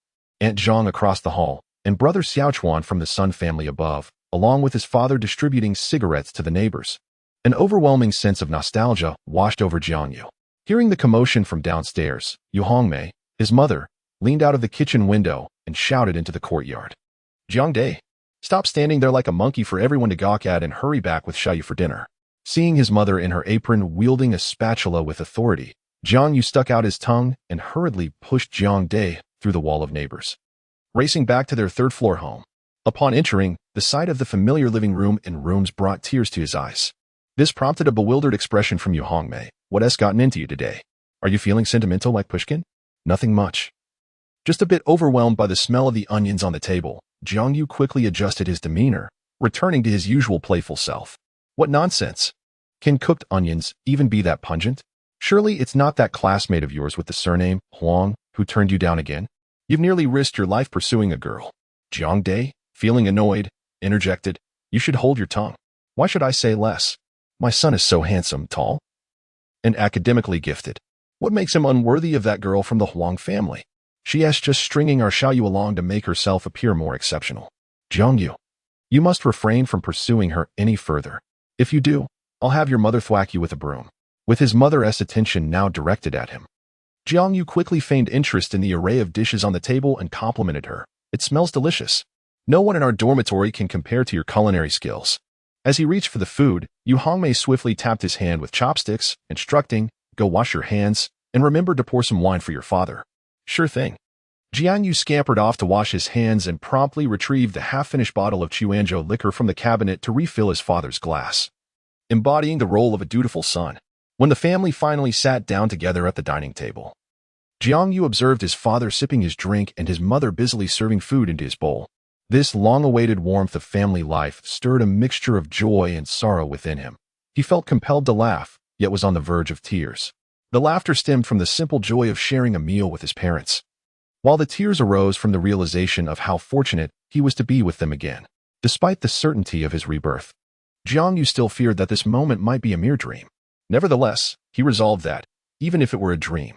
Aunt Zhang across the hall, and Brother Xiaochuan from the Sun family above, along with his father distributing cigarettes to the neighbors, an overwhelming sense of nostalgia washed over Jiang Yu. Hearing the commotion from downstairs, Yu Hongmei, his mother, leaned out of the kitchen window and shouted into the courtyard, "Jiang Dai, stop standing there like a monkey for everyone to gawk at and hurry back with Xiaoyu for dinner." Seeing his mother in her apron wielding a spatula with authority, Jiang You stuck out his tongue and hurriedly pushed Jiang Day through the wall of neighbors, racing back to their third-floor home. Upon entering, the sight of the familiar living room and rooms brought tears to his eyes. This prompted a bewildered expression from Yu Hongmei. What has gotten into you today? Are you feeling sentimental like Pushkin? Nothing much. Just a bit overwhelmed by the smell of the onions on the table, Jiang Yu quickly adjusted his demeanor, returning to his usual playful self. What nonsense! Can cooked onions even be that pungent? Surely it's not that classmate of yours with the surname Huang who turned you down again? You've nearly risked your life pursuing a girl. Jiang Day, feeling annoyed, interjected, you should hold your tongue. Why should I say less? My son is so handsome, tall, and academically gifted. What makes him unworthy of that girl from the Huang family? She is just stringing our Xiaoyu along to make herself appear more exceptional. Jiang Yu, you must refrain from pursuing her any further. If you do, I'll have your mother thwack you with a broom. With his mother's attention now directed at him, Jiang Yu quickly feigned interest in the array of dishes on the table and complimented her. It smells delicious. No one in our dormitory can compare to your culinary skills. As he reached for the food, Yu Hongmei swiftly tapped his hand with chopsticks, instructing, go wash your hands, and remember to pour some wine for your father. Sure thing. Jiang Yu scampered off to wash his hands and promptly retrieved the half-finished bottle of Chuanzhou liquor from the cabinet to refill his father's glass, embodying the role of a dutiful son. When the family finally sat down together at the dining table, Jiang Yu observed his father sipping his drink and his mother busily serving food into his bowl. This long-awaited warmth of family life stirred a mixture of joy and sorrow within him. He felt compelled to laugh, yet was on the verge of tears. The laughter stemmed from the simple joy of sharing a meal with his parents, while the tears arose from the realization of how fortunate he was to be with them again. Despite the certainty of his rebirth, Jiang Yu still feared that this moment might be a mere dream. Nevertheless, he resolved that, even if it were a dream,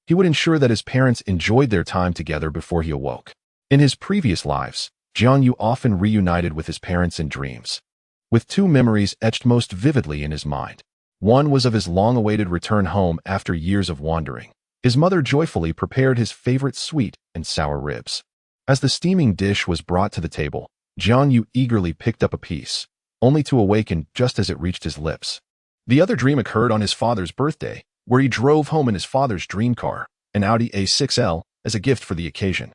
he would ensure that his parents enjoyed their time together before he awoke. In his previous lives, Jiang Yu often reunited with his parents in dreams, with two memories etched most vividly in his mind. One was of his long-awaited return home after years of wandering. His mother joyfully prepared his favorite sweet and sour ribs. As the steaming dish was brought to the table, Jiang Yu eagerly picked up a piece, only to awaken just as it reached his lips. The other dream occurred on his father's birthday, where he drove home in his father's dream car, an Audi A6L, as a gift for the occasion.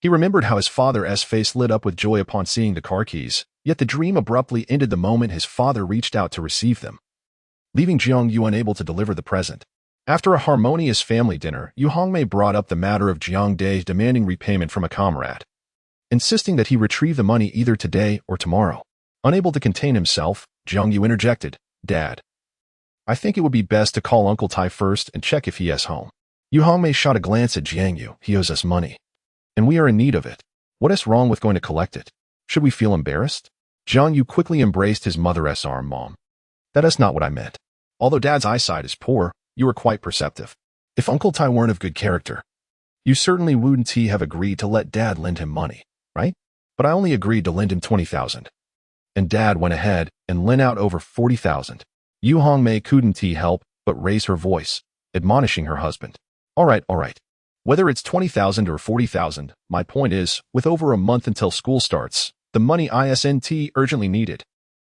He remembered how his father's face lit up with joy upon seeing the car keys, yet the dream abruptly ended the moment his father reached out to receive them, leaving Jiang Yu unable to deliver the present. After a harmonious family dinner, Yu Hongmei brought up the matter of Jiang Day demanding repayment from a comrade, insisting that he retrieve the money either today or tomorrow. Unable to contain himself, Jiang Yu interjected, Dad, I think it would be best to call Uncle Tai first and check if he is home. Yu Hongmei shot a glance at Jiang Yu. He owes us money, and we are in need of it. What is wrong with going to collect it? Should we feel embarrassed? Jiang Yu quickly embraced his mother's arm. Mom, that is not what I meant. Although Dad's eyesight is poor, you are quite perceptive. If Uncle Tai weren't of good character, you certainly wouldn't have agreed to let Dad lend him money, right? But I only agreed to lend him 20,000. And Dad went ahead and lent out over 40,000. Yu Hongmei couldn't help but raise her voice, admonishing her husband. All right. Whether it's 20,000 or 40,000, my point is, with over a month until school starts, the money isn't urgently needed.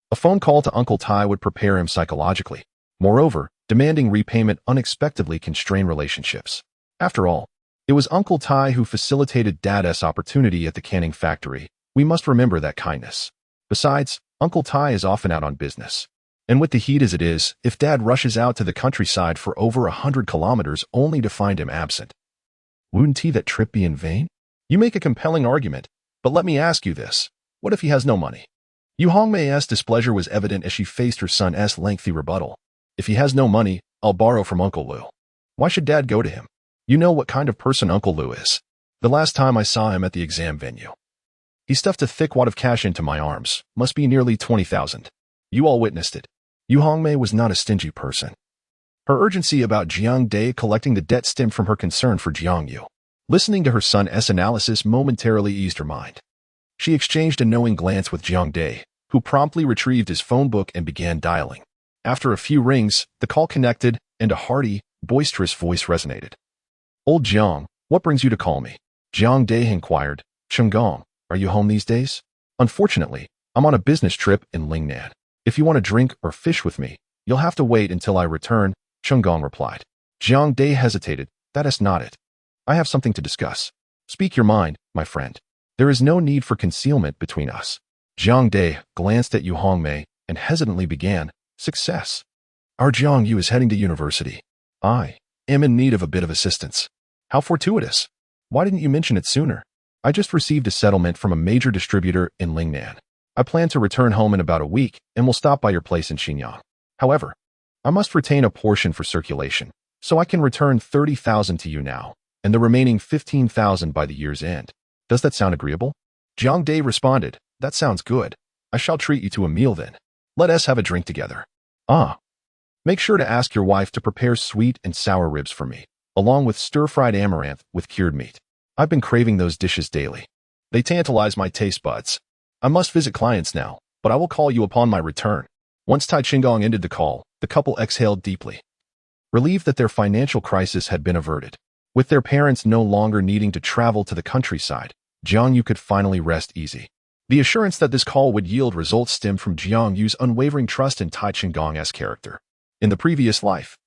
A phone call to Uncle Tai would prepare him psychologically. Moreover, demanding repayment unexpectedly can strain relationships. After all, it was Uncle Tai who facilitated Dad's opportunity at the canning factory. We must remember that kindness. Besides, Uncle Tai is often out on business. And with the heat as it is, if Dad rushes out to the countryside for over 100 kilometers only to find him absent, wouldn't that trip be in vain? You make a compelling argument, but let me ask you this. What if he has no money? Yu Hongmei's displeasure was evident as she faced her son's lengthy rebuttal. If he has no money, I'll borrow from Uncle Lu. Why should Dad go to him? You know what kind of person Uncle Lu is. The last time I saw him at the exam venue, he stuffed a thick wad of cash into my arms. Must be nearly 20,000. You all witnessed it. Yu Hongmei was not a stingy person. Her urgency about Jiang Day collecting the debt stemmed from her concern for Jiang Yu. Listening to her son's analysis momentarily eased her mind. She exchanged a knowing glance with Jiang Day, who promptly retrieved his phone book and began dialing. After a few rings, the call connected, and a hearty, boisterous voice resonated. Old Jiang, what brings you to call me? Jiang Day inquired. Chengong, are you home these days? Unfortunately, I'm on a business trip in Lingnan. If you want to drink or fish with me, you'll have to wait until I return, Chengong replied. Jiang Dai hesitated. That is not it. I have something to discuss. Speak your mind, my friend. There is no need for concealment between us. Jiang Dai glanced at Yu Hongmei and hesitantly began, success. Our Jiang Yu is heading to university. I am in need of a bit of assistance. How fortuitous. Why didn't you mention it sooner? I just received a settlement from a major distributor in Lingnan. I plan to return home in about a week and will stop by your place in Xinyang. However, I must retain a portion for circulation, so I can return 30,000 to you now, and the remaining 15,000 by the year's end. Does that sound agreeable? Jiang Dai responded, that sounds good. I shall treat you to a meal then. Let us have a drink together. Ah. Make sure to ask your wife to prepare sweet and sour ribs for me, along with stir-fried amaranth with cured meat. I've been craving those dishes daily. They tantalize my taste buds. I must visit clients now, but I will call you upon my return. Once Tai Qinggong ended the call, the couple exhaled deeply, relieved that their financial crisis had been averted. With their parents no longer needing to travel to the countryside, Jiang Yu could finally rest easy. The assurance that this call would yield results stemmed from Jiang Yu's unwavering trust in Tai Qinggong's character. In the previous life,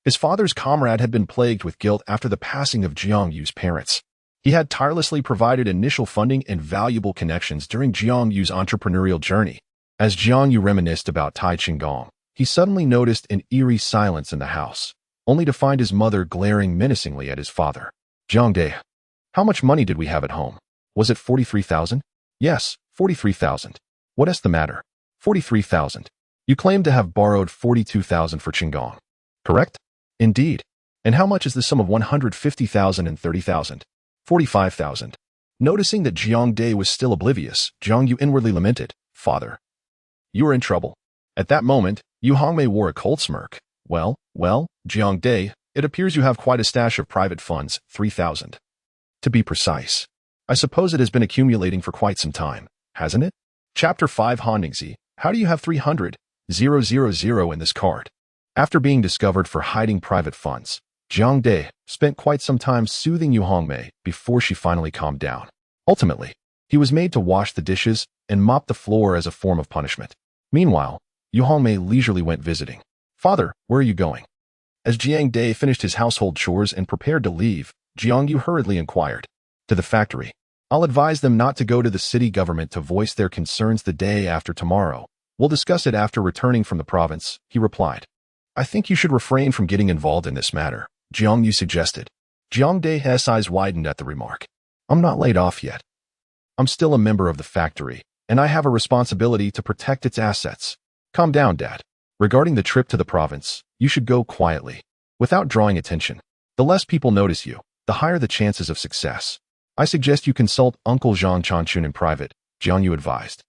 his father's comrade had been plagued with guilt after the passing of Jiang Yu's parents. He had tirelessly provided initial funding and valuable connections during Jiang Yu's entrepreneurial journey. As Jiang Yu reminisced about Tai Qinggong, he suddenly noticed an eerie silence in the house, only to find his mother glaring menacingly at his father. Jiang Dai, how much money did we have at home? Was it 43,000? Yes, 43,000. What is the matter? 43,000. You claim to have borrowed 42,000 for Qinggong, correct? Indeed. And how much is the sum of 150,000 and 30,000? 45,000. Noticing that Jiang Dai was still oblivious, Jiang Yu inwardly lamented, Father, you are in trouble. At that moment, Yu Hongmei wore a cold smirk. Well, Jiang Dai, it appears you have quite a stash of private funds, 3,000. To be precise. I suppose it has been accumulating for quite some time, hasn't it? Chapter 5 Honningzi, how do you have 300,000 in this card? After being discovered for hiding private funds, Jiang Dai spent quite some time soothing Yu Hongmei before she finally calmed down. Ultimately, he was made to wash the dishes and mop the floor as a form of punishment. Meanwhile, Yu Hongmei leisurely went visiting. Father, where are you going? As Jiang Dai finished his household chores and prepared to leave, Jiang Yu hurriedly inquired. To the factory. I'll advise them not to go to the city government to voice their concerns the day after tomorrow. We'll discuss it after returning from the province, he replied. I think you should refrain from getting involved in this matter, Jiang Yu suggested. Jiang Dai's eyes widened at the remark. I'm not laid off yet. I'm still a member of the factory, and I have a responsibility to protect its assets. Calm down, Dad. Regarding the trip to the province, you should go quietly, without drawing attention. The less people notice you, the higher the chances of success. I suggest you consult Uncle Zhang Changchun in private, Jiang Yu advised.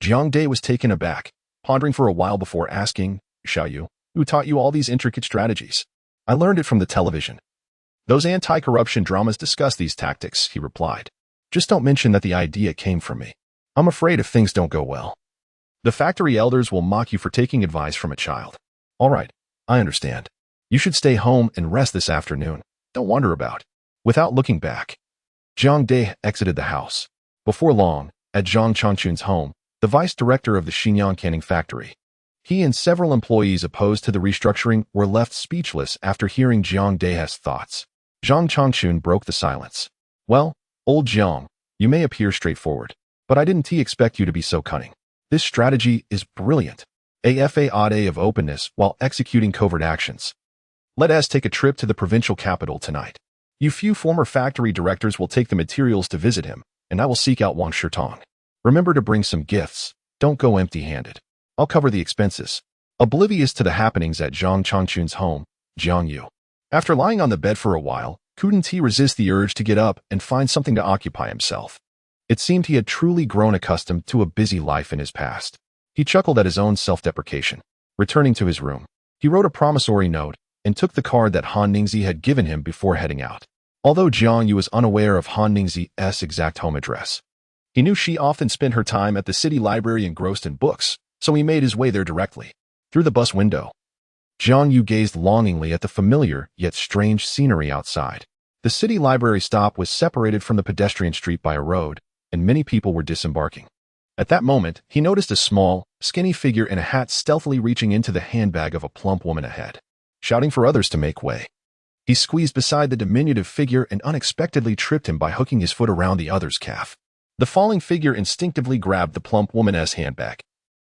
Jiang Dai was taken aback, pondering for a while before asking, Xiaoyu, who taught you all these intricate strategies? I learned it from the television. Those anti-corruption dramas discuss these tactics, he replied. Just don't mention that the idea came from me. I'm afraid if things don't go well, the factory elders will mock you for taking advice from a child. All right, I understand. You should stay home and rest this afternoon. Don't wander about. Without looking back, Jiang Dai exited the house. Before long, at Zhang Changchun's home, the vice director of the Xinyang canning factory, he and several employees opposed to the restructuring were left speechless after hearing Jiang Dai's thoughts. Zhang Changchun broke the silence. Well, old Jiang, you may appear straightforward, but I didn't expect you to be so cunning. This strategy is brilliant. A FA of openness while executing covert actions. Let us take a trip to the provincial capital tonight. You few former factory directors will take the materials to visit him, and I will seek out Wang Shitong. Remember to bring some gifts. Don't go empty-handed. I'll cover the expenses. Oblivious to the happenings at Zhang Changchun's home, Jiang Yu, after lying on the bed for a while, couldn't he resist the urge to get up and find something to occupy himself. It seemed he had truly grown accustomed to a busy life in his past. He chuckled at his own self-deprecation. Returning to his room, he wrote a promissory note and took the card that Han Ningzi had given him before heading out. Although Jiang Yu was unaware of Han Ningzi's exact home address, he knew she often spent her time at the city library engrossed in books, so he made his way there directly. Through the bus window, Jiang Yu gazed longingly at the familiar yet strange scenery outside. The city library stop was separated from the pedestrian street by a road, and many people were disembarking. At that moment, he noticed a small, skinny figure in a hat stealthily reaching into the handbag of a plump woman ahead. Shouting for others to make way, He squeezed beside the diminutive figure and unexpectedly tripped him by hooking his foot around the other's calf. The falling figure instinctively grabbed the plump woman's handbag,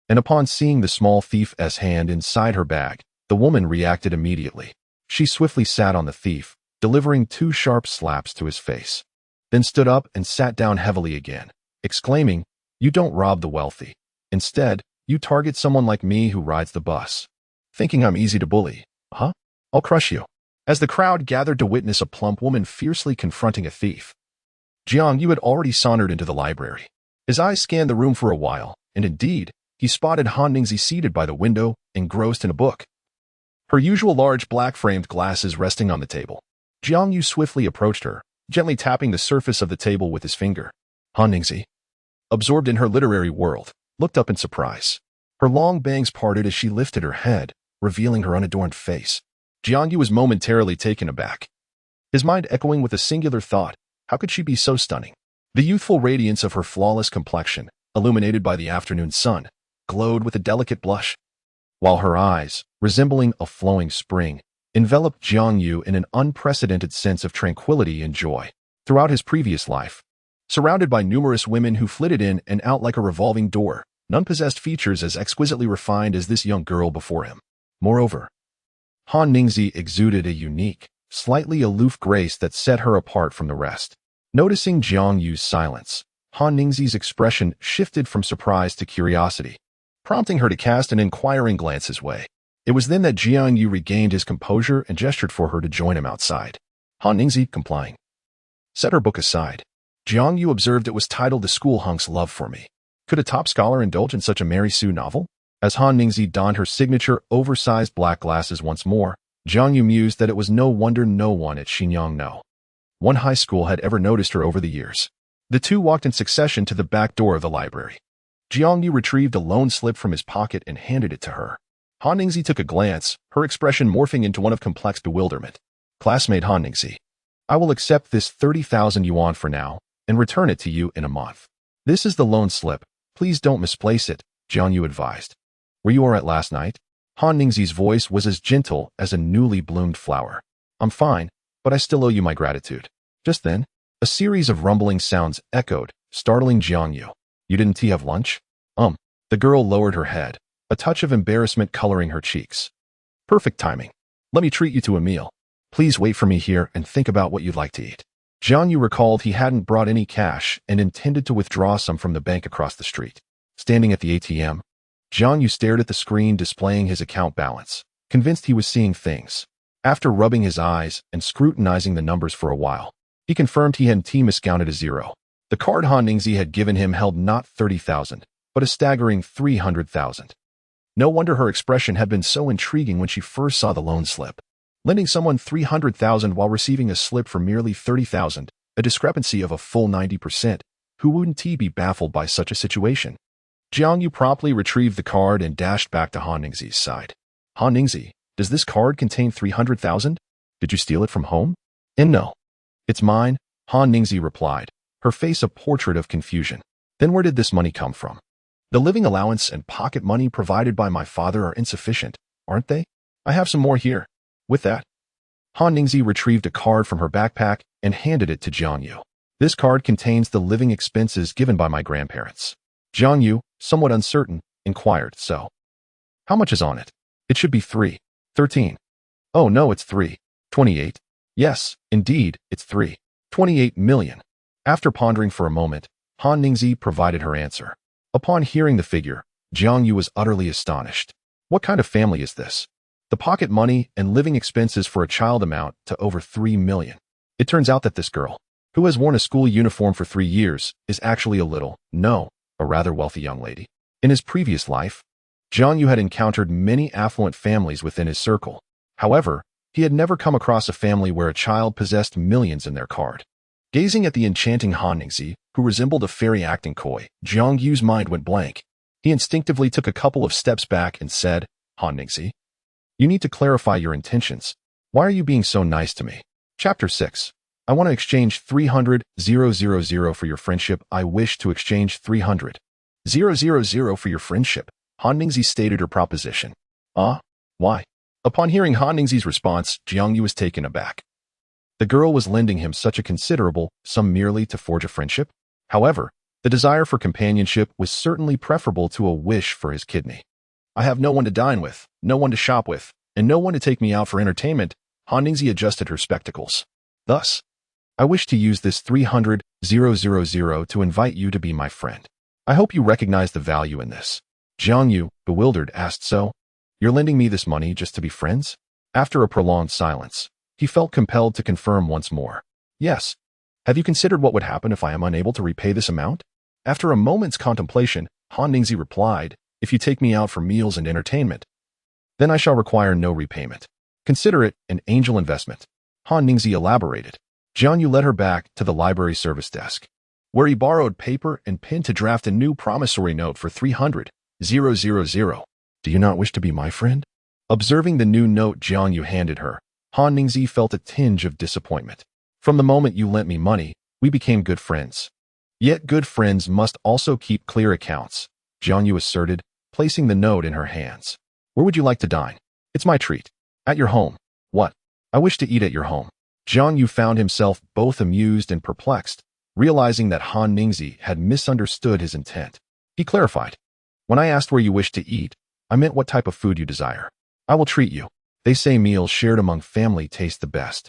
and upon seeing the small thief's hand inside her bag, the woman reacted immediately. She swiftly sat on the thief, delivering 2 sharp slaps to his face, then stood up and sat down heavily again, exclaiming, "You don't rob the wealthy. Instead, you target someone like me who rides the bus. Thinking I'm easy to bully, huh? I'll crush you." As the crowd gathered to witness a plump woman fiercely confronting a thief, Jiang You had already sauntered into the library. His eyes scanned the room for a while, and indeed, he spotted Han Ningzi seated by the window, engrossed in a book, her usual large black-framed glasses resting on the table. Jiang Yu swiftly approached her, gently tapping the surface of the table with his finger. Han Ningzi, absorbed in her literary world, looked up in surprise. Her long bangs parted as she lifted her head, revealing her unadorned face. Jiang Yu was momentarily taken aback, his mind echoing with a singular thought: how could she be so stunning? The youthful radiance of her flawless complexion, illuminated by the afternoon sun, glowed with a delicate blush, while her eyes, resembling a flowing spring, enveloped Jiang Yu in an unprecedented sense of tranquility and joy. Throughout his previous life, surrounded by numerous women who flitted in and out like a revolving door, none possessed features as exquisitely refined as this young girl before him. Moreover, Han Ningzi exuded a unique, slightly aloof grace that set her apart from the rest. Noticing Jiang Yu's silence, Han Ningzi's expression shifted from surprise to curiosity, prompting her to cast an inquiring glance his way. It was then that Jiang Yu regained his composure and gestured for her to join him outside. Han Ningzi, complying, set her book aside. Jiang Yu observed it was titled The School Hunk's Love for Me. Could a top scholar indulge in such a Mary Sue novel? As Han Ningzi donned her signature oversized black glasses once more, Jiang Yu mused that it was no wonder no one at Xinyang No. One high school had ever noticed her over the years. The two walked in succession to the back door of the library. Jiang Yu retrieved a loan slip from his pocket and handed it to her. Han Ningzi took a glance, her expression morphing into one of complex bewilderment. Classmate Han Ningzi, I will accept this 30,000 yuan for now and return it to you in a month. This is the loan slip. Please don't misplace it, Jiang Yu advised. Were you all right last night? Han Ningzi's voice was as gentle as a newly bloomed flower. I'm fine, but I still owe you my gratitude. Just then, a series of rumbling sounds echoed, startling Jiang Yu. You didn't have lunch? The girl lowered her head, a touch of embarrassment coloring her cheeks. Perfect timing. Let me treat you to a meal. Please wait for me here and think about what you'd like to eat. Jiang Yu recalled he hadn't brought any cash and intended to withdraw some from the bank across the street. Standing at the ATM, Jiang Yu stared at the screen displaying his account balance, convinced he was seeing things. After rubbing his eyes and scrutinizing the numbers for a while, he confirmed he hadn't miscounted a zero. The card Han Ningzi had given him held not 30,000, but a staggering 300,000. No wonder her expression had been so intriguing when she first saw the loan slip. Lending someone 300,000 while receiving a slip for merely 30,000, a discrepancy of a full 90%. Who wouldn't be baffled by such a situation? Jiang Yu promptly retrieved the card and dashed back to Han Ningzi's side. Han Ningzi, does this card contain 300,000? Did you steal it from home? No. It's mine, Han Ningzi replied, her face a portrait of confusion. Then where did this money come from? The living allowance and pocket money provided by my father are insufficient, aren't they? I have some more here. With that, Han Ningzi retrieved a card from her backpack and handed it to Jiang Yu. This card contains the living expenses given by my grandparents. Jiang Yu, somewhat uncertain, inquired, so, how much is on it? It should be 313. Oh no, it's 328. Yes, indeed, it's 328 million. After pondering for a moment, Han Ningzi provided her answer. Upon hearing the figure, Jiang Yu was utterly astonished. What kind of family is this? The pocket money and living expenses for a child amount to over 3 million. It turns out that this girl, who has worn a school uniform for 3 years, is actually a rather wealthy young lady. In his previous life, Jiang Yu had encountered many affluent families within his circle. However, he had never come across a family where a child possessed millions in their card. Gazing at the enchanting Han Ningzi, who resembled a fairy acting coy, Jiang Yu's mind went blank. He instinctively took a couple of steps back and said, Han Ningzi, you need to clarify your intentions. Why are you being so nice to me? Chapter 6. I want to exchange 300,000 for your friendship. I wish to exchange 300,000 for your friendship. Han Ningzi stated her proposition. Why? Upon hearing Han Ningzi's response, Jiang Yu was taken aback. The girl was lending him such a considerable sum merely to forge a friendship. However, the desire for companionship was certainly preferable to a wish for his kidney. I have no one to dine with, no one to shop with, and no one to take me out for entertainment. Han Ningzi adjusted her spectacles. Thus, I wish to use this 300,000 to invite you to be my friend. I hope you recognize the value in this. Jiang You, bewildered, asked, so, you're lending me this money just to be friends? After a prolonged silence, he felt compelled to confirm once more. Yes. Have you considered what would happen if I am unable to repay this amount? After a moment's contemplation, Han Ningzi replied, if you take me out for meals and entertainment, then I shall require no repayment. Consider it an angel investment. Han Ningzi elaborated. Jiang Yu led her back to the library service desk, where he borrowed paper and pen to draft a new promissory note for 300,000. Do you not wish to be my friend? Observing the new note Jiang Yu handed her, Han Ningzi felt a tinge of disappointment. From the moment you lent me money, we became good friends. Yet good friends must also keep clear accounts, Jiang Yu asserted, placing the note in her hands. Where would you like to dine? It's my treat. At your home. What? I wish to eat at your home. Jiang Yu found himself both amused and perplexed, realizing that Han Ningzi had misunderstood his intent. He clarified. When I asked where you wish to eat, I meant what type of food you desire. I will treat you. They say meals shared among family taste the best.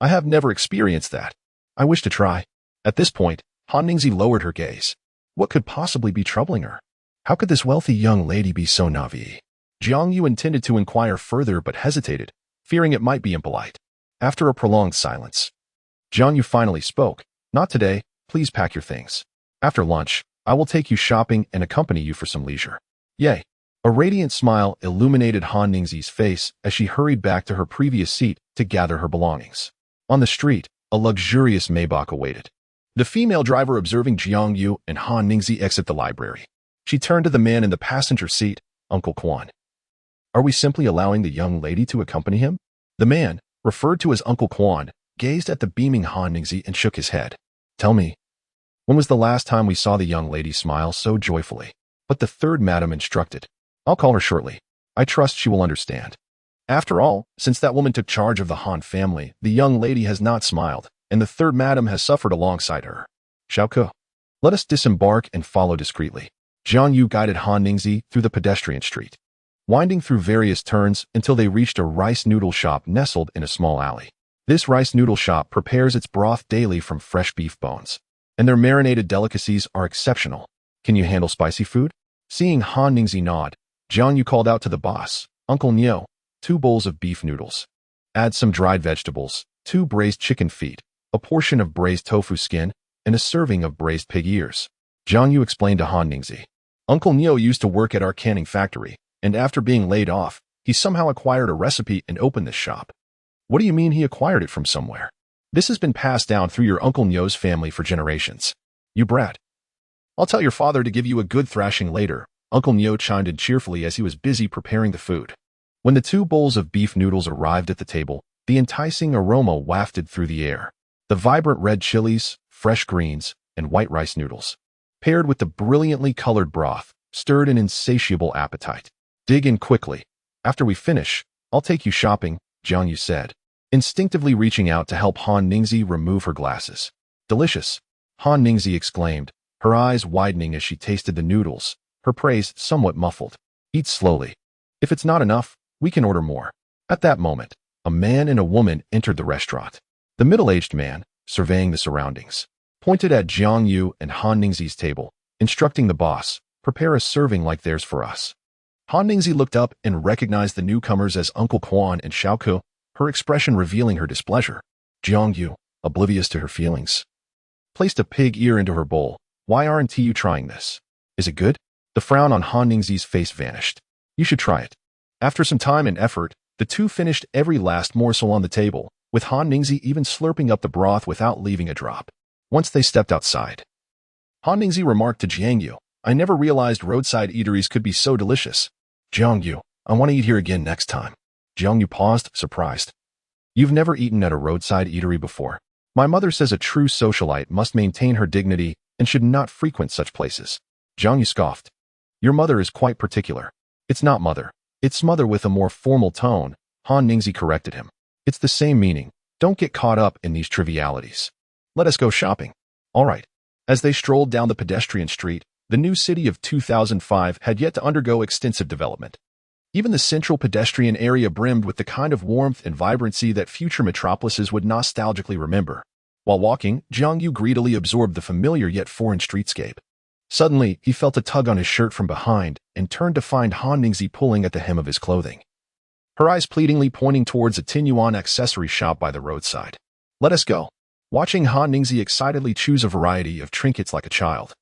I have never experienced that. I wish to try. At this point, Han Ningzi lowered her gaze. What could possibly be troubling her? How could this wealthy young lady be so naive? Jiang Yu intended to inquire further but hesitated, fearing it might be impolite. After a prolonged silence, Jiang Yu finally spoke. Not today, please pack your things. After lunch, I will take you shopping and accompany you for some leisure. Yay. A radiant smile illuminated Han Ningzi's face as she hurried back to her previous seat to gather her belongings. On the street, a luxurious Maybach awaited. The female driver observing Jiang Yu and Han Ningzi exit the library. She turned to the man in the passenger seat, Uncle Quan. Are we simply allowing the young lady to accompany him? The man, referred to as Uncle Quan, gazed at the beaming Han Ningzi and shook his head. Tell me, when was the last time we saw the young lady smile so joyfully? But the third madam instructed. I'll call her shortly. I trust she will understand. After all, since that woman took charge of the Han family, the young lady has not smiled, and the third madam has suffered alongside her. Xiaoke, let us disembark and follow discreetly. Jiang Yu guided Han Ningzi through the pedestrian street, winding through various turns until they reached a rice noodle shop nestled in a small alley. This rice noodle shop prepares its broth daily from fresh beef bones, and their marinated delicacies are exceptional. Can you handle spicy food? Seeing Han Ningzi nod, Jiang Yu called out to the boss, Uncle Nio, 2 bowls of beef noodles. Add some dried vegetables, 2 braised chicken feet, a portion of braised tofu skin, and a serving of braised pig ears. Jiang Yu explained to Han Ningzi. Uncle Nio used to work at our canning factory, and after being laid off, he somehow acquired a recipe and opened this shop. What do you mean he acquired it from somewhere? This has been passed down through your Uncle Nio's family for generations. You brat. I'll tell your father to give you a good thrashing later, Uncle Nio chimed in cheerfully as he was busy preparing the food. When the 2 bowls of beef noodles arrived at the table, the enticing aroma wafted through the air. The vibrant red chilies, fresh greens, and white rice noodles, paired with the brilliantly colored broth, stirred an insatiable appetite. Dig in quickly. After we finish, I'll take you shopping, Jiang Yu said, instinctively reaching out to help Han Ningzi remove her glasses. Delicious, Han Ningzi exclaimed, her eyes widening as she tasted the noodles, her praise somewhat muffled. Eat slowly. If it's not enough, we can order more. At that moment, a man and a woman entered the restaurant. The middle-aged man, surveying the surroundings, pointed at Jiang Yu and Han Ningzi's table, instructing the boss, prepare a serving like theirs for us. Han Ningzi looked up and recognized the newcomers as Uncle Quan and Xiaoke, her expression revealing her displeasure. Jiang Yu, oblivious to her feelings, placed a pig ear into her bowl. Why aren't you trying this? Is it good? The frown on Han Ningzi's face vanished. You should try it. After some time and effort, the two finished every last morsel on the table, with Han Ningzi even slurping up the broth without leaving a drop. Once they stepped outside, Han Ningzi remarked to Jiang Yu, I never realized roadside eateries could be so delicious. Jiang Yu, I want to eat here again next time. Jiang Yu paused, surprised. You've never eaten at a roadside eatery before. My mother says a true socialite must maintain her dignity and should not frequent such places. Jiang Yu scoffed. Your mother is quite particular. It's not mother. It's mother with a more formal tone, Han Ningzi corrected him. It's the same meaning. Don't get caught up in these trivialities. Let us go shopping. All right. As they strolled down the pedestrian street, the new city of 2005 had yet to undergo extensive development. Even the central pedestrian area brimmed with the kind of warmth and vibrancy that future metropolises would nostalgically remember. While walking, Jiang You greedily absorbed the familiar yet foreign streetscape. Suddenly, he felt a tug on his shirt from behind and turned to find Han Ningzi pulling at the hem of his clothing. Her eyes pleadingly pointing towards a 10 yuan accessory shop by the roadside. Let us go. Watching Han Ningzi excitedly choose a variety of trinkets like a child.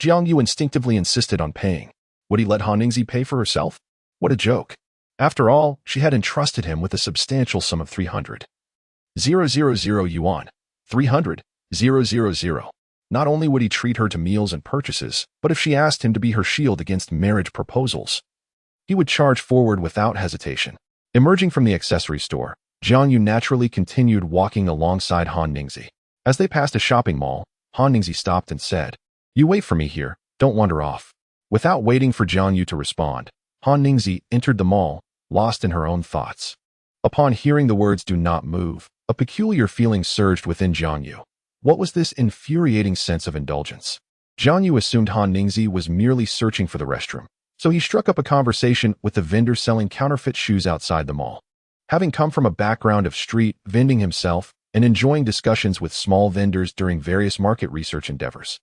Jiang You instinctively insisted on paying. Would he let Han Ningzi pay for herself? What a joke. After all, she had entrusted him with a substantial sum of 300,000 yuan. 300,000. Not only would he treat her to meals and purchases, but if she asked him to be her shield against marriage proposals, he would charge forward without hesitation. Emerging from the accessory store, Jiang Yu naturally continued walking alongside Han Ningzi. As they passed a shopping mall, Han Ningzi stopped and said, "You wait for me here, don't wander off." Without waiting for Jiang Yu to respond, Han Ningzi entered the mall, lost in her own thoughts. Upon hearing the words "do not move," a peculiar feeling surged within Jiang Yu. What was this infuriating sense of indulgence? Jiang Yu assumed Han Ningzi was merely searching for the restroom, so he struck up a conversation with the vendor selling counterfeit shoes outside the mall. Having come from a background of street vending himself and enjoying discussions with small vendors during various market research endeavors,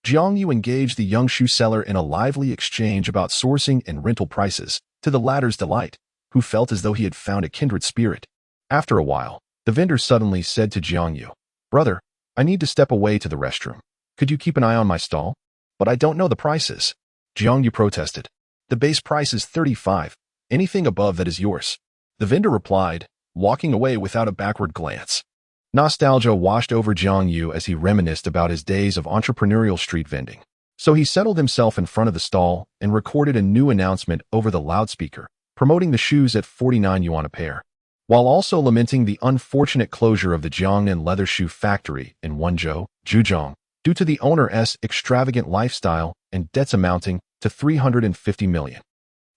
Jiang Yu engaged the young shoe seller in a lively exchange about sourcing and rental prices, to the latter's delight, who felt as though he had found a kindred spirit. After a while, the vendor suddenly said to Jiang Yu, "Brother, I need to step away to the restroom. Could you keep an eye on my stall? But I don't know the prices." Jiang Yu protested. "The base price is 35. Anything above that is yours." The vendor replied, walking away without a backward glance. Nostalgia washed over Jiang Yu as he reminisced about his days of entrepreneurial street vending. So he settled himself in front of the stall and recorded a new announcement over the loudspeaker, promoting the shoes at 49 yuan a pair, while also lamenting the unfortunate closure of the Jiangnan leather shoe factory in Wenzhou, Zhejiang, due to the owner's extravagant lifestyle and debts amounting to 350 million.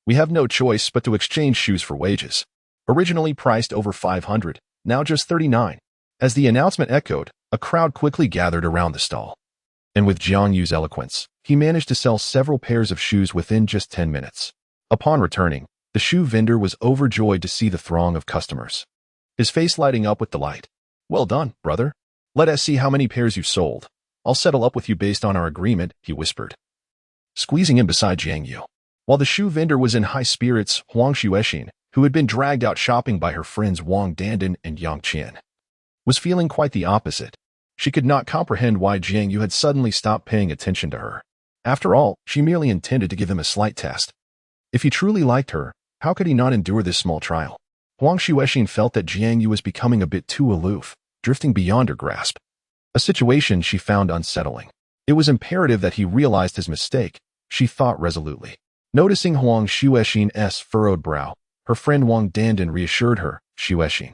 "We have no choice but to exchange shoes for wages. Originally priced over 500, now just 39. As the announcement echoed, a crowd quickly gathered around the stall. And with Jiang Yu's eloquence, he managed to sell several pairs of shoes within just 10 minutes. Upon returning, the shoe vendor was overjoyed to see the throng of customers, his face lighting up with delight. "Well done, brother. Let us see how many pairs you've sold. I'll settle up with you based on our agreement," he whispered, squeezing in beside Jiang Yu. While the shoe vendor was in high spirits, Huang Xuexin, who had been dragged out shopping by her friends Wang Dandan and Yang Qian, was feeling quite the opposite. She could not comprehend why Jiang Yu had suddenly stopped paying attention to her. After all, she merely intended to give him a slight test. If he truly liked her, how could he not endure this small trial? Huang Xuexin felt that Jiang Yu was becoming a bit too aloof, drifting beyond her grasp. A situation she found unsettling. It was imperative that he realized his mistake, she thought resolutely. Noticing Huang Xuexin's furrowed brow, her friend Wang Dandan reassured her, "Xuexin,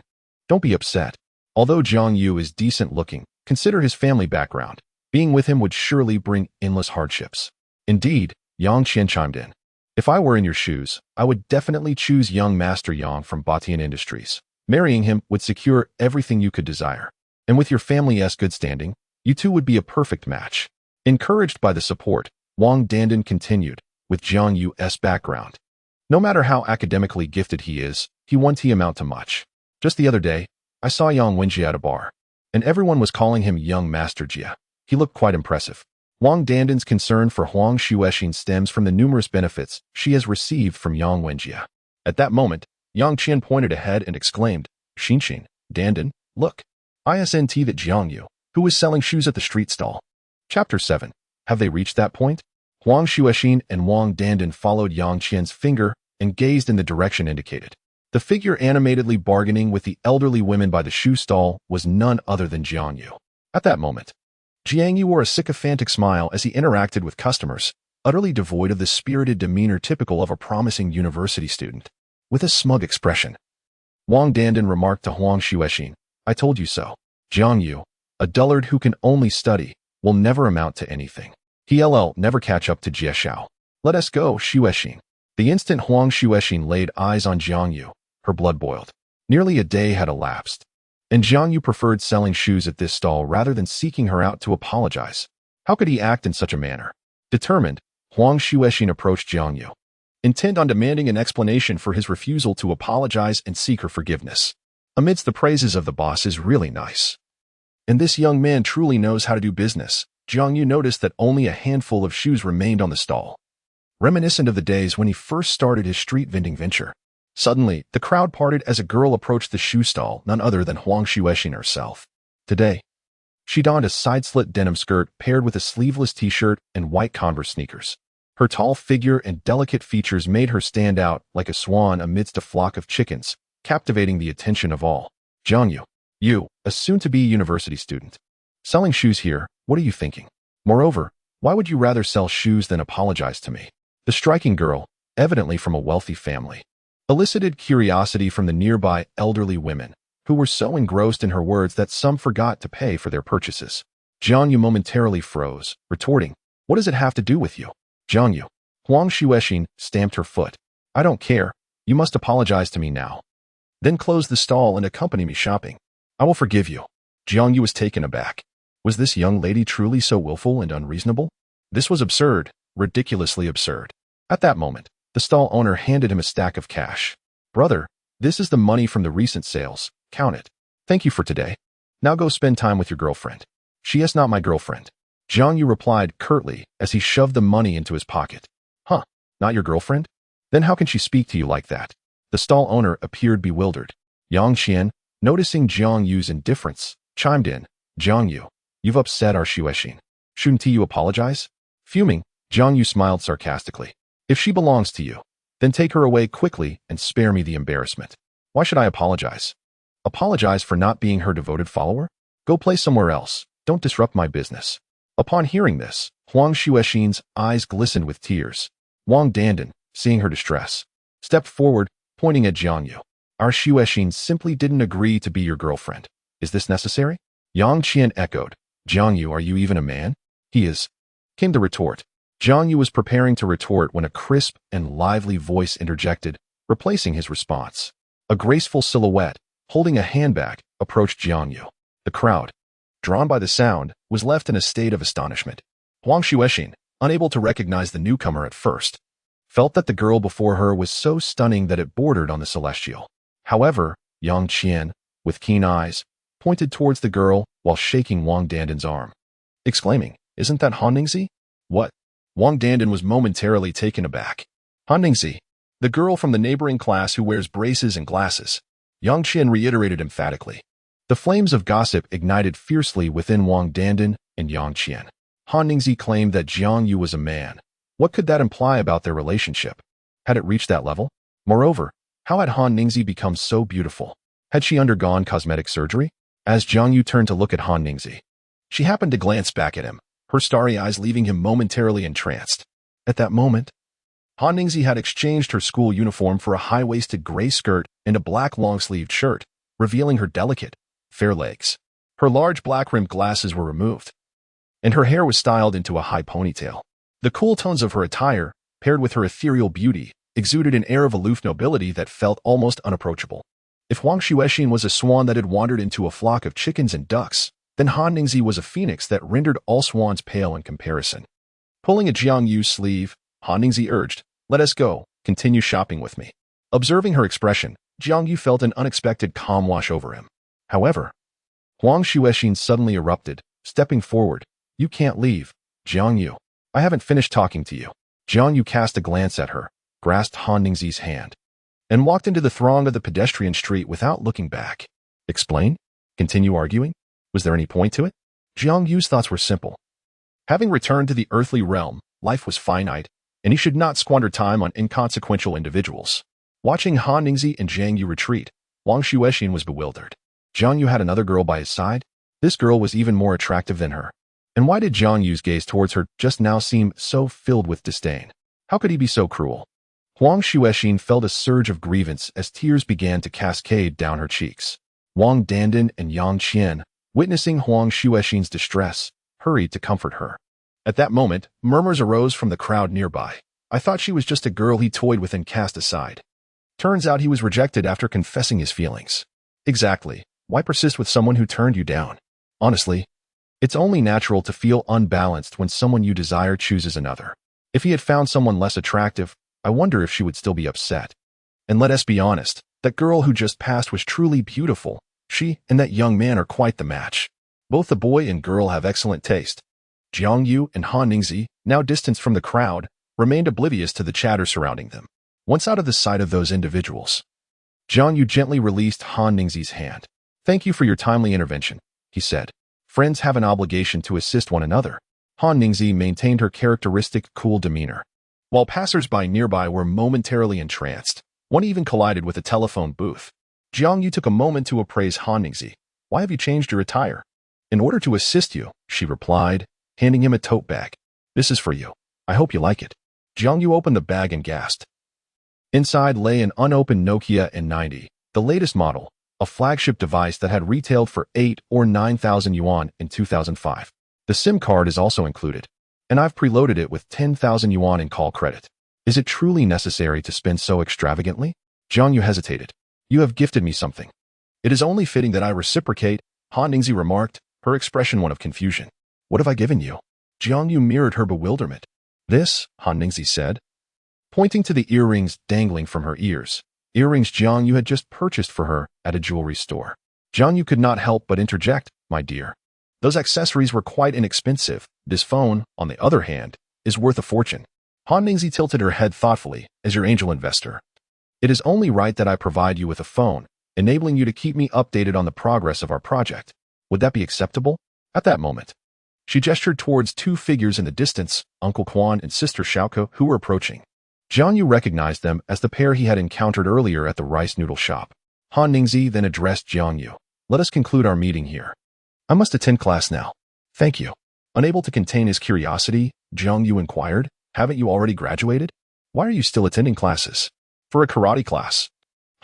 don't be upset. Although Jiang Yu is decent-looking, consider his family background. Being with him would surely bring endless hardships." Indeed, Yang Qian chimed in. "If I were in your shoes, I would definitely choose young Master Yang from Batian Industries. Marrying him would secure everything you could desire. And with your family's good standing, you two would be a perfect match." Encouraged by the support, Wang Dandan continued, with Jiang Yu's background. No matter how academically gifted he is, he won't amount to much. Just the other day, I saw Yang Wenjie at a bar, and everyone was calling him Young Master Jia. He looked quite impressive. Wang Dandan's concern for Huang Xuexin stems from the numerous benefits she has received from Yang Wenjie. At that moment, Yang Qian pointed ahead and exclaimed, "Xinxin, Dandan, look. Isn't that Jiang Yu, who was selling shoes at the street stall?" Chapter 7. Have they reached that point? Huang Xuexin and Wang Dandan followed Yang Qian's finger and gazed in the direction indicated. The figure animatedly bargaining with the elderly women by the shoe stall was none other than Jiang Yu. At that moment, Jiang Yu wore a sycophantic smile as he interacted with customers, utterly devoid of the spirited demeanor typical of a promising university student. With a smug expression, Wang Dandan remarked to Huang Xuexin, "I told you so. Jiang Yu, a dullard who can only study, will never amount to anything. He'll never catch up to Jie Xiao. Let us go, Xuexin." The instant Huang Xuexin laid eyes on Jiang Yu, her blood boiled. Nearly a day had elapsed. And Jiang Yu preferred selling shoes at this stall rather than seeking her out to apologize. How could he act in such a manner? Determined, Huang Xuexin approached Jiang Yu, intent on demanding an explanation for his refusal to apologize and seek her forgiveness. Amidst the praises of the boss is really nice. And this young man truly knows how to do business. Jiang Yu noticed that only a handful of shoes remained on the stall, reminiscent of the days when he first started his street vending venture. Suddenly, the crowd parted as a girl approached the shoe stall, none other than Huang Xuexin herself. Today, she donned a side-slit denim skirt paired with a sleeveless t-shirt and white Converse sneakers. Her tall figure and delicate features made her stand out like a swan amidst a flock of chickens, captivating the attention of all. Jiang You, a soon-to-be university student. Selling shoes here, what are you thinking? Moreover, why would you rather sell shoes than apologize to me? The striking girl, evidently from a wealthy family, elicited curiosity from the nearby elderly women, who were so engrossed in her words that some forgot to pay for their purchases. Jiang Yu momentarily froze, retorting, "What does it have to do with you?" Jiang Yu. Huang Xuexin stamped her foot. "I don't care. You must apologize to me now. Then close the stall and accompany me shopping. I will forgive you." Jiang Yu was taken aback. Was this young lady truly so willful and unreasonable? This was absurd, ridiculously absurd. At that moment, the stall owner handed him a stack of cash. "Brother, this is the money from the recent sales. Count it. Thank you for today. Now go spend time with your girlfriend." "She is not my girlfriend," Jiang Yu replied curtly as he shoved the money into his pocket. "Huh, not your girlfriend? Then how can she speak to you like that?" The stall owner appeared bewildered. Yang Qian, noticing Jiang Yu's indifference, chimed in, "Jiang Yu, you've upset our Xuexin. Shouldn't you apologize?" Fuming, Jiang Yu smiled sarcastically. "If she belongs to you, then take her away quickly and spare me the embarrassment. Why should I apologize? Apologize for not being her devoted follower? Go play somewhere else. Don't disrupt my business." Upon hearing this, Huang Xuexin's eyes glistened with tears. Wang Dandan, seeing her distress, stepped forward, pointing at Jiang Yu. "Our Xuexin simply didn't agree to be your girlfriend. Is this necessary?" Yang Qian echoed. "Jiang Yu, are you even a man?" "He is," came the retort. Jiang Yu was preparing to retort when a crisp and lively voice interjected, replacing his response. A graceful silhouette, holding a handbag, approached Jiang Yu. The crowd, drawn by the sound, was left in a state of astonishment. Huang Xuexin, unable to recognize the newcomer at first, felt that the girl before her was so stunning that it bordered on the celestial. However, Yang Qian, with keen eyes, pointed towards the girl while shaking Wang Dandan's arm, exclaiming, "Isn't that Han Ningzi?" "What?" Wang Dandan was momentarily taken aback. "Han Ningzi, the girl from the neighboring class who wears braces and glasses," Yang Qian reiterated emphatically. The flames of gossip ignited fiercely within Wang Dandan and Yang Qian. Han Ningzi claimed that Jiang Yu was a man. What could that imply about their relationship? Had it reached that level? Moreover, how had Han Ningzi become so beautiful? Had she undergone cosmetic surgery? As Jiang Yu turned to look at Han Ningzi, she happened to glance back at him, her starry eyes leaving him momentarily entranced. At that moment, Han Ningzi had exchanged her school uniform for a high-waisted gray skirt and a black long-sleeved shirt, revealing her delicate, fair legs. Her large black-rimmed glasses were removed, and her hair was styled into a high ponytail. The cool tones of her attire, paired with her ethereal beauty, exuded an air of aloof nobility that felt almost unapproachable. If Huang Xuexin was a swan that had wandered into a flock of chickens and ducks, then Han Ningzi was a phoenix that rendered all swans pale in comparison. Pulling at Jiang Yu's sleeve, Han Ningzi urged, "Let us go, continue shopping with me." Observing her expression, Jiang Yu felt an unexpected calm wash over him. However, Huang Xuexin suddenly erupted, stepping forward. "You can't leave, Jiang Yu. I haven't finished talking to you." Jiang Yu cast a glance at her, grasped Han Ningzi's hand, and walked into the throng of the pedestrian street without looking back. Explain? Continue arguing? Was there any point to it? Jiang Yu's thoughts were simple. Having returned to the earthly realm, life was finite, and he should not squander time on inconsequential individuals. Watching Han Ningzi and Jiang Yu retreat, Huang Xuexin was bewildered. Jiang Yu had another girl by his side? This girl was even more attractive than her. And why did Jiang Yu's gaze towards her just now seem so filled with disdain? How could he be so cruel? Huang Xuexin felt a surge of grievance as tears began to cascade down her cheeks. Wang Dandan and Yang Qian, witnessing Huang Xuexin's distress, hurried to comfort her. At that moment, murmurs arose from the crowd nearby. "I thought she was just a girl he toyed with and cast aside. Turns out he was rejected after confessing his feelings." Exactly. Why persist with someone who turned you down? Honestly, it's only natural to feel unbalanced when someone you desire chooses another. If he had found someone less attractive, I wonder if she would still be upset. And let us be honest, that girl who just passed was truly beautiful. She and that young man are quite the match. Both the boy and girl have excellent taste. Jiang You and Han Ningzi, now distanced from the crowd, remained oblivious to the chatter surrounding them. Once out of the sight of those individuals, Jiang You gently released Han Ningzi's hand. "Thank you for your timely intervention," he said. "Friends have an obligation to assist one another." Han Ningzi maintained her characteristic cool demeanor. While passers-by nearby were momentarily entranced, one even collided with a telephone booth. Jiang You took a moment to appraise Han Ningzi. "Why have you changed your attire?" "In order to assist you," she replied, handing him a tote bag. "This is for you. I hope you like it." Jiang You opened the bag and gasped. Inside lay an unopened Nokia N90, the latest model, a flagship device that had retailed for 8 or 9,000 yuan in 2005. The SIM card is also included, and I've preloaded it with 10,000 yuan in call credit. Is it truly necessary to spend so extravagantly? Jiang You hesitated. "You have gifted me something. It is only fitting that I reciprocate," Han Ningzi remarked, her expression one of confusion. "What have I given you?" Jiang You mirrored her bewilderment. "This," Han Ningzi said, pointing to the earrings dangling from her ears. Earrings Jiang You had just purchased for her at a jewelry store. Jiang You could not help but interject, "My dear, those accessories were quite inexpensive. This phone, on the other hand, is worth a fortune." Han Ningzi tilted her head thoughtfully. "As your angel investor, it is only right that I provide you with a phone, enabling you to keep me updated on the progress of our project. Would that be acceptable?" At that moment, she gestured towards two figures in the distance, Uncle Quan and Sister Xiaoko, who were approaching. Jiang You recognized them as the pair he had encountered earlier at the rice noodle shop. Han Ningzi then addressed Jiang You. "Let us conclude our meeting here. I must attend class now." "Thank you." Unable to contain his curiosity, Jiang You inquired, "Haven't you already graduated? Why are you still attending classes?" "For a karate class,"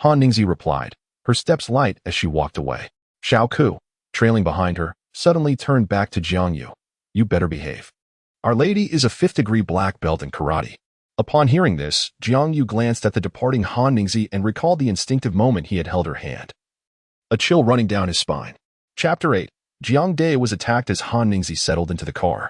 Han Ningzi replied, her steps light as she walked away. Xiaoko, trailing behind her, suddenly turned back to Jiang You. "You better behave. Our lady is a 5th-degree black belt in karate." Upon hearing this, Jiang Yu glanced at the departing Han Ningzi and recalled the instinctive moment he had held her hand. A chill running down his spine. Chapter 8. Jiang Dai was attacked as Han Ningzi settled into the car.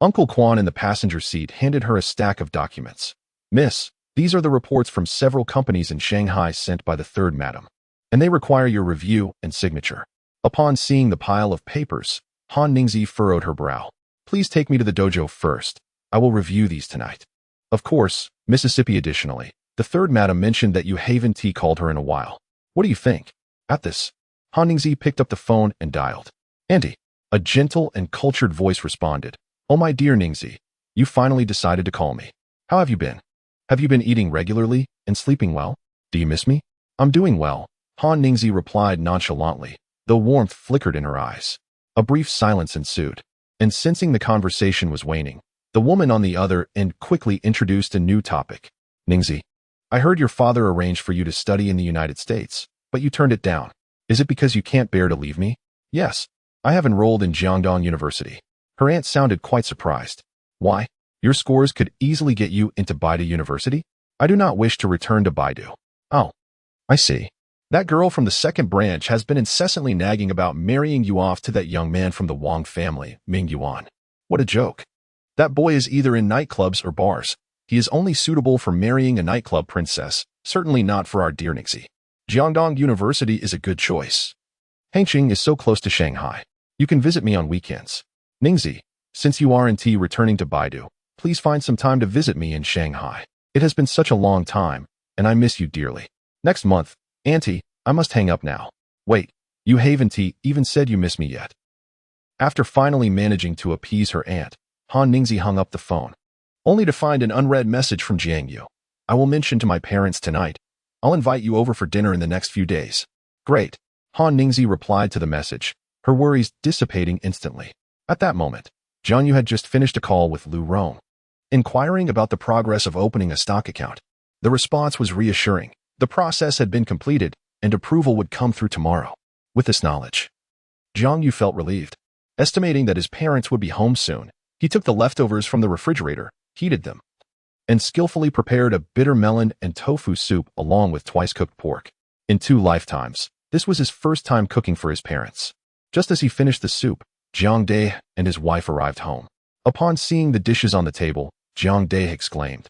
Uncle Quan in the passenger seat handed her a stack of documents. "Miss, these are the reports from several companies in Shanghai sent by the third madam, and they require your review and signature." Upon seeing the pile of papers, Han Ningzi furrowed her brow. "Please take me to the dojo first. I will review these tonight." "Of course, Mississippi." Additionally, the third madam mentioned that you haven't called her in a while. "What do you think?" At this, Han Ningzi picked up the phone and dialed. "Auntie," a gentle and cultured voice responded. "Oh, my dear Ningzi, you finally decided to call me. How have you been? Have you been eating regularly and sleeping well? Do you miss me?" "I'm doing well," Han Ningzi replied nonchalantly, though warmth flickered in her eyes. A brief silence ensued, and sensing the conversation was waning, the woman on the other end quickly introduced a new topic. "Ningzi, I heard your father arranged for you to study in the United States, but you turned it down. Is it because you can't bear to leave me?" "Yes, I have enrolled in Jiangdong University." Her aunt sounded quite surprised. "Why? Your scores could easily get you into Baidu University?" "I do not wish to return to Baidu." "Oh, I see. That girl from the second branch has been incessantly nagging about marrying you off to that young man from the Wang family, Ming Yuan. What a joke. That boy is either in nightclubs or bars. He is only suitable for marrying a nightclub princess, certainly not for our dear Ningzi. Jiangdong University is a good choice. Hangqing is so close to Shanghai. You can visit me on weekends. Ningzi, since you aren't returning to Baidu, please find some time to visit me in Shanghai. It has been such a long time, and I miss you dearly. Next month. Auntie, I must hang up now. Wait, you haven't even said you miss me yet." After finally managing to appease her aunt, Han Ningzi hung up the phone, only to find an unread message from Jiang You. "I will mention to my parents tonight. I'll invite you over for dinner in the next few days." "Great," Han Ningzi replied to the message, her worries dissipating instantly. At that moment, Jiang Yu had just finished a call with Lu Rong, inquiring about the progress of opening a stock account. The response was reassuring. The process had been completed, and approval would come through tomorrow. With this knowledge, Jiang Yu felt relieved. Estimating that his parents would be home soon, he took the leftovers from the refrigerator, heated them, and skillfully prepared a bitter melon and tofu soup along with twice-cooked pork. In 2 lifetimes, This was his first time cooking for his parents. Just as he finished the soup, Jiang Dae and his wife arrived home. Upon seeing the dishes on the table, Jiang Dae exclaimed,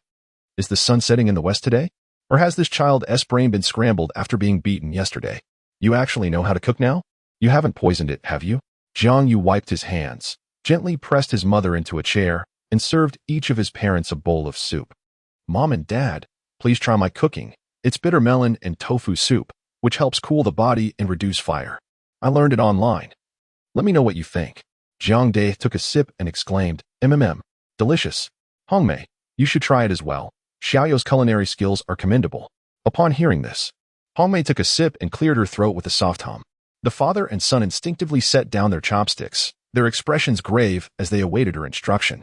"Is the sun setting in the west today? Or has this child's brain been scrambled after being beaten yesterday? You actually know how to cook now? You haven't poisoned it, have you?" Jiang You wiped his hands, gently pressed his mother into a chair, and served each of his parents a bowl of soup. "Mom and Dad, please try my cooking. It's bitter melon and tofu soup, which helps cool the body and reduce fire. I learned it online. Let me know what you think." Jiang Dae took a sip and exclaimed, delicious. Hongmei, you should try it as well. Xiaoyou's culinary skills are commendable." Upon hearing this, Hongmei took a sip and cleared her throat with a soft hum. The father and son instinctively set down their chopsticks, their expressions grave as they awaited her instruction.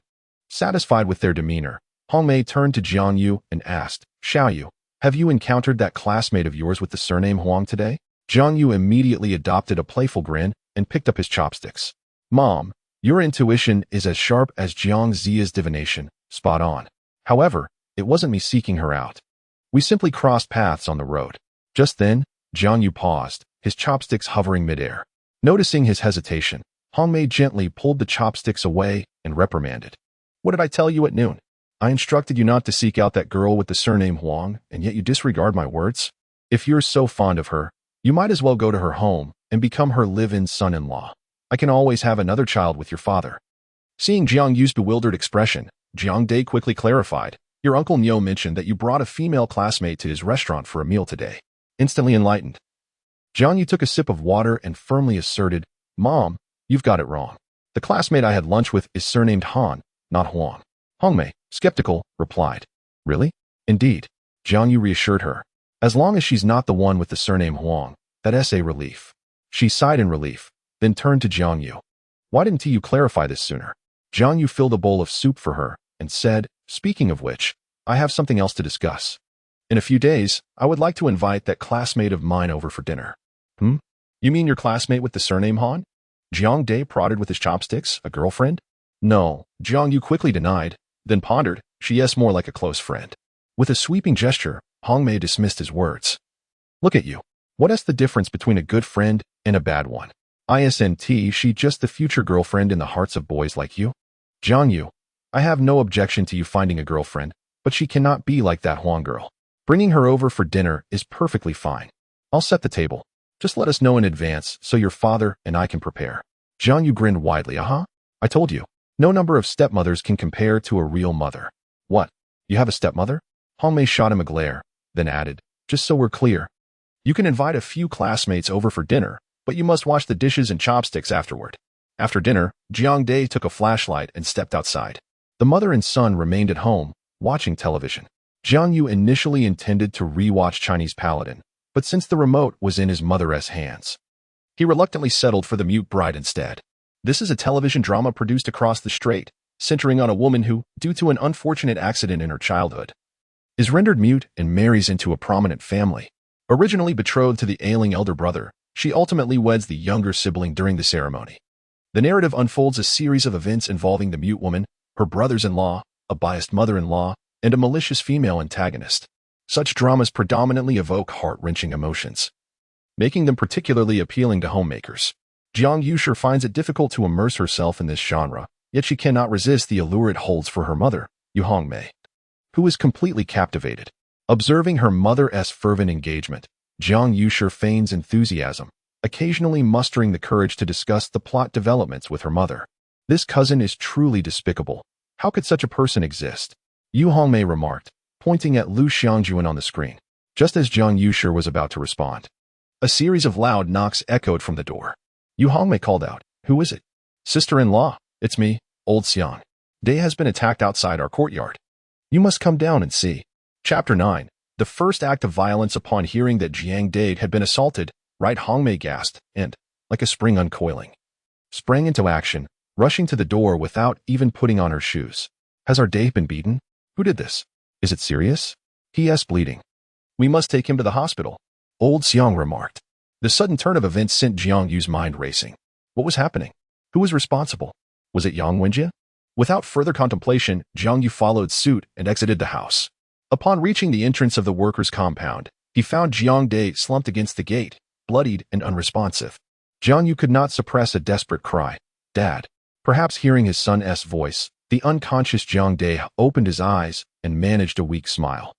Satisfied with their demeanor, Hongmei turned to Jiang You and asked, "Xiaoyu, have you encountered that classmate of yours with the surname Huang today?" Jiang You immediately adopted a playful grin and picked up his chopsticks. "Mom, your intuition is as sharp as Jiang Ziya's divination, spot on. However, it wasn't me seeking her out. We simply crossed paths on the road." Just then, Jiang Yu paused, his chopsticks hovering midair. Noticing his hesitation, Hongmei gently pulled the chopsticks away and reprimanded. "What did I tell you at noon? I instructed you not to seek out that girl with the surname Huang, and yet you disregard my words? If you're so fond of her, you might as well go to her home and become her live-in son-in-law. I can always have another child with your father." Seeing Jiang Yu's bewildered expression, Jiang Dae quickly clarified, "Your uncle Nyo mentioned that you brought a female classmate to his restaurant for a meal today." Instantly enlightened, Jiang Yu took a sip of water and firmly asserted, "Mom, you've got it wrong. The classmate I had lunch with is surnamed Han, not Huang." Hongmei, skeptical, replied, "Really?" "Indeed," Jiang Yu reassured her. "As long as she's not the one with the surname Huang, that's a relief." She sighed in relief, then turned to Jiang Yu. "Why didn't you clarify this sooner?" Jiang Yu filled a bowl of soup for her and said, "Speaking of which, I have something else to discuss. In a few days, I would like to invite that classmate of mine over for dinner." You mean your classmate with the surname Han?" Jiang Dae prodded with his chopsticks, "A girlfriend?" "No," Jiang Yu quickly denied, then pondered, "Yes, more like a close friend." With a sweeping gesture, Hongmei dismissed his words. "Look at you. What is the difference between a good friend and a bad one? Isn't she just the future girlfriend in the hearts of boys like you?" "Jiang Yu, I have no objection to you finding a girlfriend, but she cannot be like that Huang girl. Bringing her over for dinner is perfectly fine. I'll set the table. Just let us know in advance so your father and I can prepare." Jiang Yu grinned widely. I told you. No number of stepmothers can compare to a real mother." "What? You have a stepmother?" Hongmei shot him a glare, then added, "Just so we're clear, you can invite a few classmates over for dinner, but you must wash the dishes and chopsticks afterward." After dinner, Jiang Dae took a flashlight and stepped outside. The mother and son remained at home, watching television. Jiang Yu initially intended to re-watch Chinese Paladin, but since the remote was in his mother's hands, he reluctantly settled for The Mute Bride instead. This is a television drama produced across the strait, centering on a woman who, due to an unfortunate accident in her childhood, is rendered mute and marries into a prominent family. Originally betrothed to the ailing elder brother, she ultimately weds the younger sibling during the ceremony. The narrative unfolds a series of events involving the mute woman, her brothers-in-law, a biased mother-in-law, and a malicious female antagonist. Such dramas predominantly evoke heart-wrenching emotions, making them particularly appealing to homemakers. Jiang Yu sure finds it difficult to immerse herself in this genre, yet she cannot resist the allure it holds for her mother, Yu Hongmei, who is completely captivated. Observing her mother's fervent engagement, Jiang Yu sure feigns enthusiasm, occasionally mustering the courage to discuss the plot developments with her mother. "This cousin is truly despicable. How could such a person exist?" Yu Hongmei remarked, pointing at Lu Xiangjuan on the screen. Just as Jiang Yushir was about to respond, a series of loud knocks echoed from the door. Yu Hongmei called out, "Who is it?" "Sister-in-law, it's me, old Xiang. Day has been attacked outside our courtyard. You must come down and see." Chapter 9. The first act of violence. Upon hearing that Jiang Dade had been assaulted, right Hongmei gasped and, like a spring uncoiling, sprang into action, rushing to the door without even putting on her shoes. "Has our Dade been beaten? Who did this? Is it serious? He is bleeding. We must take him to the hospital," old Xiang remarked. The sudden turn of events sent Jiang Yu's mind racing. What was happening? Who was responsible? Was it Yang Wenjie? Without further contemplation, Jiang Yu followed suit and exited the house. Upon reaching the entrance of the workers' compound, he found Jiang Dai slumped against the gate, bloodied and unresponsive. Jiang You could not suppress a desperate cry. Dad. Perhaps hearing his son's voice, the unconscious Jiang Dae opened his eyes and managed a weak smile.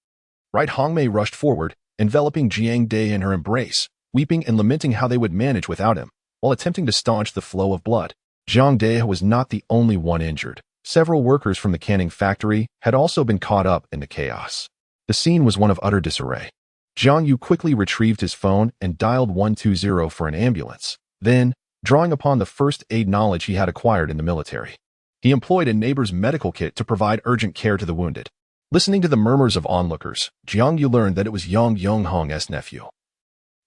Right Hongmei rushed forward, enveloping Jiang Dae in her embrace, weeping and lamenting how they would manage without him, while attempting to staunch the flow of blood. Jiang Dae was not the only one injured. Several workers from the canning factory had also been caught up in the chaos. The scene was one of utter disarray. Jiang You quickly retrieved his phone and dialed 120 for an ambulance. Then, drawing upon the first aid knowledge he had acquired in the military, he employed a neighbor's medical kit to provide urgent care to the wounded. Listening to the murmurs of onlookers, Jiang You learned that it was Yang Yonghong's nephew,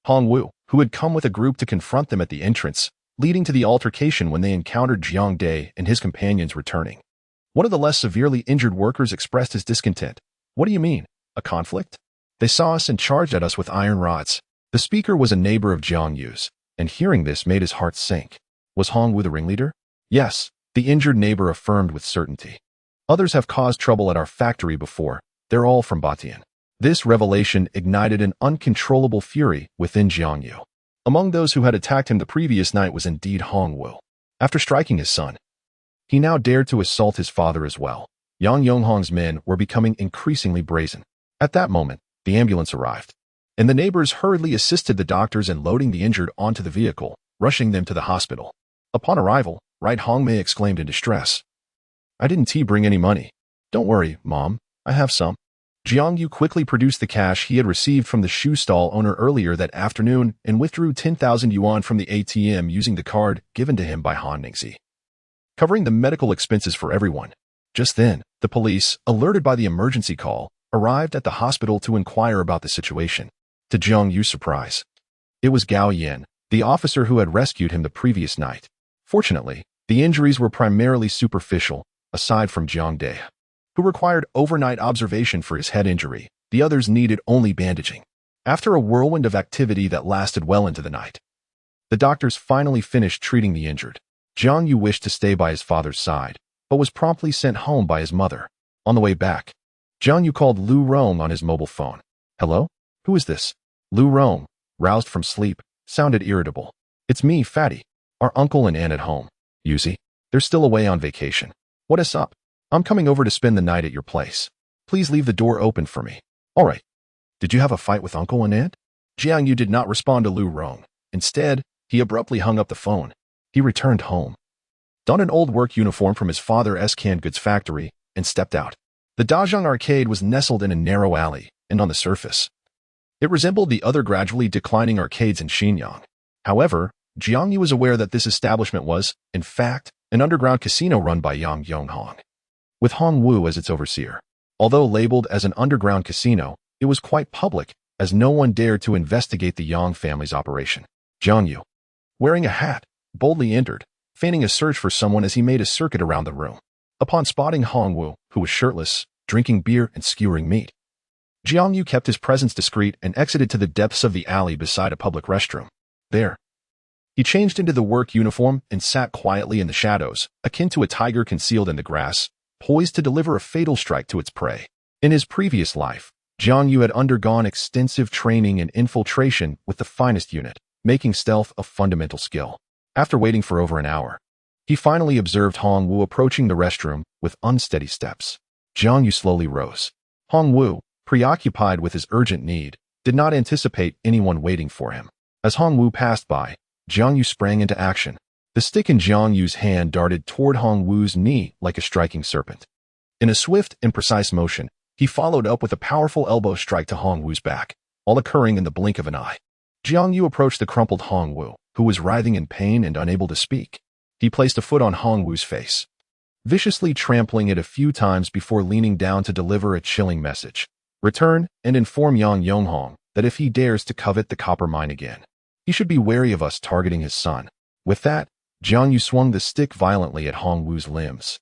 Hong Wu, who had come with a group to confront them at the entrance, leading to the altercation when they encountered Jiang Dae and his companions returning. One of the less severely injured workers expressed his discontent. What do you mean? A conflict? They saw us and charged at us with iron rods. The speaker was a neighbor of Jiang Yu's, and hearing this made his heart sink. Was Hong Wu the ringleader? Yes, the injured neighbor affirmed with certainty. Others have caused trouble at our factory before. They're all from Batian. This revelation ignited an uncontrollable fury within Jiang You. Among those who had attacked him the previous night was indeed Hong Wu. After striking his son, he now dared to assault his father as well. Yang Yonghong's men were becoming increasingly brazen. At that moment, the ambulance arrived, and the neighbors hurriedly assisted the doctors in loading the injured onto the vehicle, rushing them to the hospital. Upon arrival, Right Hongmei exclaimed in distress, I didn't bring any money. Don't worry, Mom, I have some. Jiang You quickly produced the cash he had received from the shoe stall owner earlier that afternoon and withdrew 10,000 yuan from the ATM using the card given to him by Han Ningxi, covering the medical expenses for everyone. Just then, the police, alerted by the emergency call, arrived at the hospital to inquire about the situation. To Jiang Yu's surprise, it was Gao Yan, the officer who had rescued him the previous night. Fortunately, the injuries were primarily superficial, aside from Jiang Dae, who required overnight observation for his head injury. The others needed only bandaging. After a whirlwind of activity that lasted well into the night, the doctors finally finished treating the injured. Jiang You wished to stay by his father's side, but was promptly sent home by his mother. On the way back, Jiang You called Lu Rong on his mobile phone. Hello? Who is this? Lu Rong, roused from sleep, sounded irritable. It's me, Fatty. Our uncle and aunt at home. Yuzi, they're still away on vacation. What is up? I'm coming over to spend the night at your place. Please leave the door open for me. All right. Did you have a fight with uncle and aunt? Jiang You did not respond to Lu Rong. Instead, he abruptly hung up the phone. He returned home, donned an old work uniform from his father's canned goods factory, and stepped out. The Dajang arcade was nestled in a narrow alley, and on the surface, it resembled the other gradually declining arcades in Xinyang. However, Jiang You was aware that this establishment was, in fact, an underground casino run by Yang Yonghong, with Hong Wu as its overseer. Although labeled as an underground casino, it was quite public, as no one dared to investigate the Yang family's operation. Jiang You, wearing a hat, boldly entered, feigning a search for someone as he made a circuit around the room. Upon spotting Hong Wu, who was shirtless, drinking beer and skewering meat, Jiang You kept his presence discreet and exited to the depths of the alley beside a public restroom. There, he changed into the work uniform and sat quietly in the shadows, akin to a tiger concealed in the grass, poised to deliver a fatal strike to its prey. In his previous life, Jiang You had undergone extensive training and infiltration with the finest unit, making stealth a fundamental skill. After waiting for over an hour, he finally observed Hong Wu approaching the restroom with unsteady steps. Jiang You slowly rose. Hong Wu, preoccupied with his urgent need, did not anticipate anyone waiting for him. As Hong Wu passed by, Jiang You sprang into action. The stick in Jiang Yu's hand darted toward Hong Wu's knee like a striking serpent. In a swift and precise motion, he followed up with a powerful elbow strike to Hong Wu's back, all occurring in the blink of an eye. Jiang You approached the crumpled Hong Wu, who was writhing in pain and unable to speak. He placed a foot on Hong Wu's face, viciously trampling it a few times before leaning down to deliver a chilling message. Return and inform Yang Yonghong that if he dares to covet the copper mine again, he should be wary of us targeting his son. With that, Jiang You swung the stick violently at Hong Wu's limbs,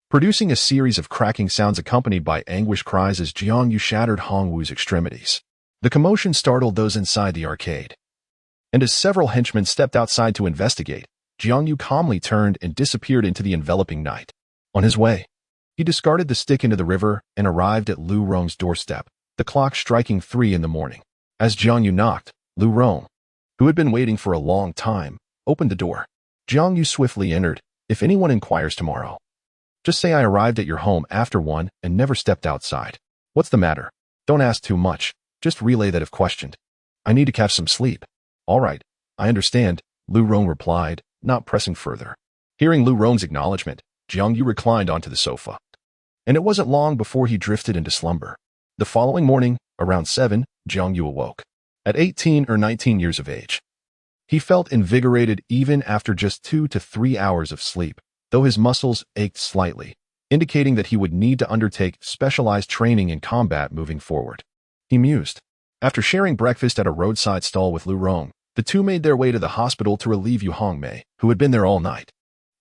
producing a series of cracking sounds accompanied by anguished cries as Jiang You shattered Hong Wu's extremities. The commotion startled those inside the arcade, and as several henchmen stepped outside to investigate, Jiang You calmly turned and disappeared into the enveloping night. On his way, he discarded the stick into the river and arrived at Lu Rong's doorstep, the clock striking 3 in the morning. As Jiang You knocked, Lu Rong, who had been waiting for a long time, opened the door. Jiang You swiftly entered. If anyone inquires tomorrow, just say I arrived at your home after 1 and never stepped outside. What's the matter? Don't ask too much. Just relay that if questioned. I need to catch some sleep. All right, I understand, Lu Rong replied, not pressing further. Hearing Lu Rong's acknowledgement, Jiang You reclined onto the sofa. And it wasn't long before he drifted into slumber. The following morning, around 7, Jiang You awoke. At 18 or 19 years of age. He felt invigorated even after just 2 to 3 hours of sleep, though his muscles ached slightly, indicating that he would need to undertake specialized training in combat moving forward. He mused. After sharing breakfast at a roadside stall with Lu Rong, the two made their way to the hospital to relieve Yu Hongmei, who had been there all night.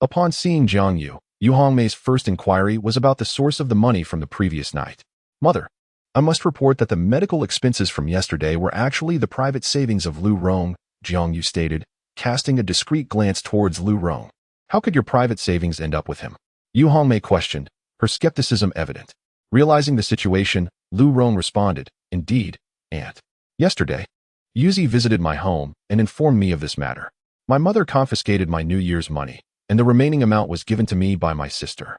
Upon seeing Jiang You, Yu Hongmei's first inquiry was about the source of the money from the previous night. Mother, I must report that the medical expenses from yesterday were actually the private savings of Lu Rong, Jiang You stated, casting a discreet glance towards Lu Rong. How could your private savings end up with him? Yu Hongmei questioned, her skepticism evident. Realizing the situation, Lu Rong responded, indeed, Aunt. Yesterday, Yuzi visited my home and informed me of this matter. My mother confiscated my New Year's money, and the remaining amount was given to me by my sister.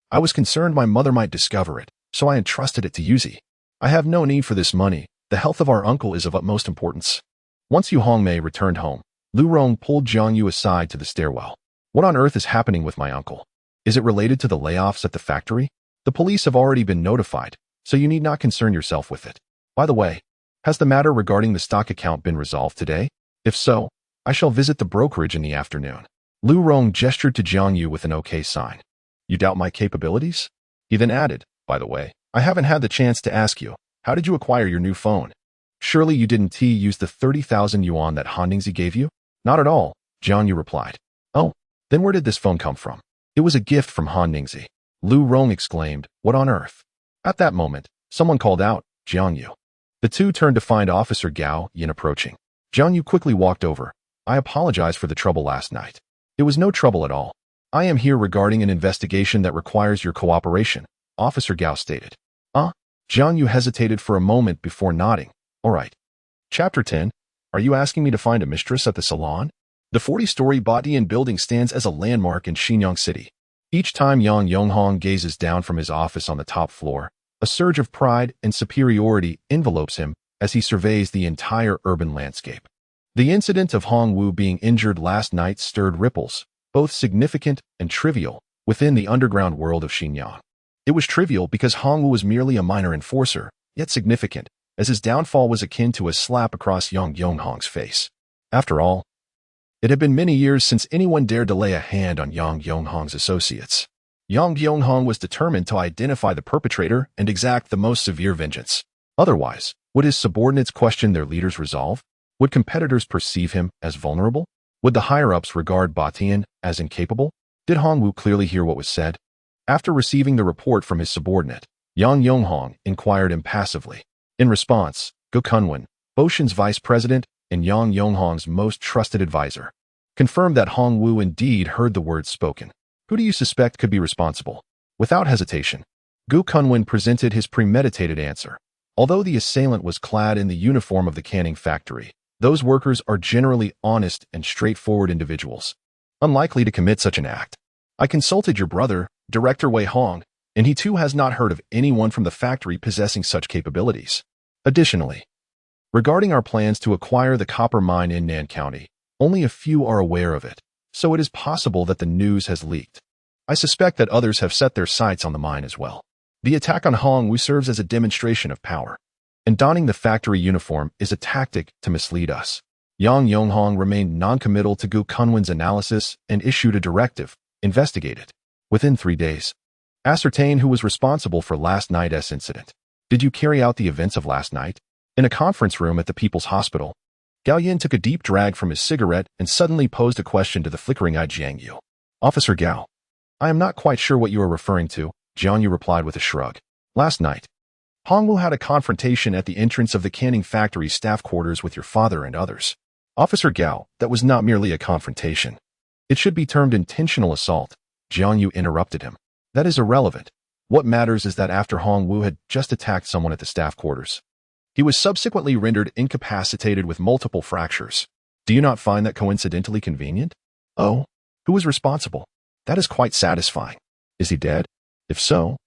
I was concerned my mother might discover it, so I entrusted it to Yuzi. I have no need for this money. The health of our uncle is of utmost importance. Once Yu Hongmei returned home, Lu Rong pulled Jiang You aside to the stairwell. What on earth is happening with my uncle? Is it related to the layoffs at the factory? The police have already been notified, so you need not concern yourself with it. By the way, has the matter regarding the stock account been resolved today? If so, I shall visit the brokerage in the afternoon. Lu Rong gestured to Jiang You with an okay sign. You doubt my capabilities? He then added, by the way, I haven't had the chance to ask you, how did you acquire your new phone? Surely you didn't use the 30,000 yuan that Han Ningzi gave you? Not at all, Jiang Yu replied. Oh, then where did this phone come from? It was a gift from Han Ningzi. Lu Rong exclaimed, what on earth? At that moment, someone called out, Jiang Yu. The two turned to find Officer Gao Yin approaching. Jiang Yu quickly walked over. I apologize for the trouble last night. It was no trouble at all. I am here regarding an investigation that requires your cooperation, Officer Gao stated. Jiang Yu hesitated for a moment before nodding. All right. Chapter 10. Are you asking me to find a mistress at the salon? The 40-story Batian building stands as a landmark in Xinyang City. Each time Yang Yonghong gazes down from his office on the top floor, a surge of pride and superiority envelopes him as he surveys the entire urban landscape. The incident of Hong Wu being injured last night stirred ripples, both significant and trivial, within the underground world of Xinyang. It was trivial because Hong Wu was merely a minor enforcer, yet significant, as his downfall was akin to a slap across Yang Yonghong's face. After all, it had been many years since anyone dared to lay a hand on Yang Yonghong's associates. Yang Yonghong was determined to identify the perpetrator and exact the most severe vengeance. Otherwise, would his subordinates question their leader's resolve? Would competitors perceive him as vulnerable? Would the higher-ups regard Batian as incapable? Did Hong Wu clearly hear what was said? After receiving the report from his subordinate, Yang Yonghong inquired impassively. In response, Gu Kunwen, Boshin's vice president and Yang Yonghong's most trusted advisor, confirmed that Hong Wu indeed heard the words spoken. Who do you suspect could be responsible? Without hesitation, Gu Kunwen presented his premeditated answer. Although the assailant was clad in the uniform of the canning factory, those workers are generally honest and straightforward individuals, unlikely to commit such an act. I consulted your brother, Director Wei Hong, and he too has not heard of anyone from the factory possessing such capabilities. Additionally, regarding our plans to acquire the copper mine in Nan County, only a few are aware of it, so it is possible that the news has leaked. I suspect that others have set their sights on the mine as well. The attack on Hong Wu serves as a demonstration of power, and donning the factory uniform is a tactic to mislead us. Yang Yonghong remained non-committal to Gu Kunwen's analysis and issued a directive, investigate it. Within 3 days, ascertain who was responsible for last night's incident. Did you carry out the events of last night? In a conference room at the People's Hospital, Gao Yin took a deep drag from his cigarette and suddenly posed a question to the flickering-eyed Jiang Yu. Officer Gao, I am not quite sure what you are referring to, Jiang Yu replied with a shrug. Last night, Hong Wu had a confrontation at the entrance of the canning factory staff quarters with your father and others. Officer Gao, that was not merely a confrontation. It should be termed intentional assault. Jiang Yu interrupted him. That is irrelevant. What matters is that after Hong Wu had just attacked someone at the staff quarters, he was subsequently rendered incapacitated with multiple fractures. Do you not find that coincidentally convenient? Oh, who is responsible? That is quite satisfying. Is he dead? If so,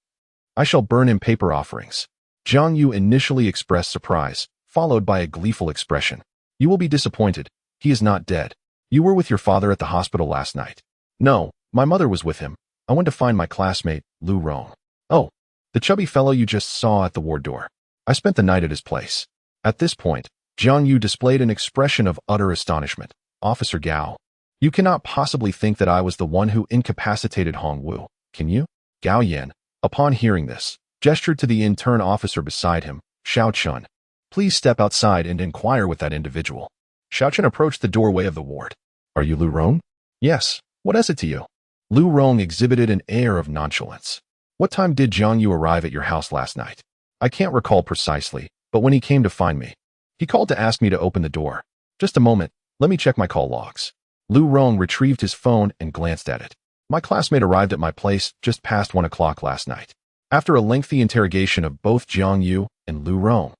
I shall burn him paper offerings. Jiang You initially expressed surprise, followed by a gleeful expression. You will be disappointed. He is not dead. You were with your father at the hospital last night. No, my mother was with him. I went to find my classmate, Lu Rong. Oh, the chubby fellow you just saw at the ward door. I spent the night at his place. At this point, Jiang Yu displayed an expression of utter astonishment. Officer Gao, you cannot possibly think that I was the one who incapacitated Hong Wu, can you? Gao Yan, upon hearing this, gestured to the intern officer beside him, Xiao Chun. Please step outside and inquire with that individual. Xiao Chun approached the doorway of the ward. Are you Lu Rong? Yes. What is it to you? Lu Rong exhibited an air of nonchalance. What time did Jiang Yu arrive at your house last night? I can't recall precisely, but when he came to find me, he called to ask me to open the door. Just a moment, let me check my call logs. Lu Rong retrieved his phone and glanced at it. My classmate arrived at my place just past 1 o'clock last night. After a lengthy interrogation of both Jiang Yu and Lu Rong,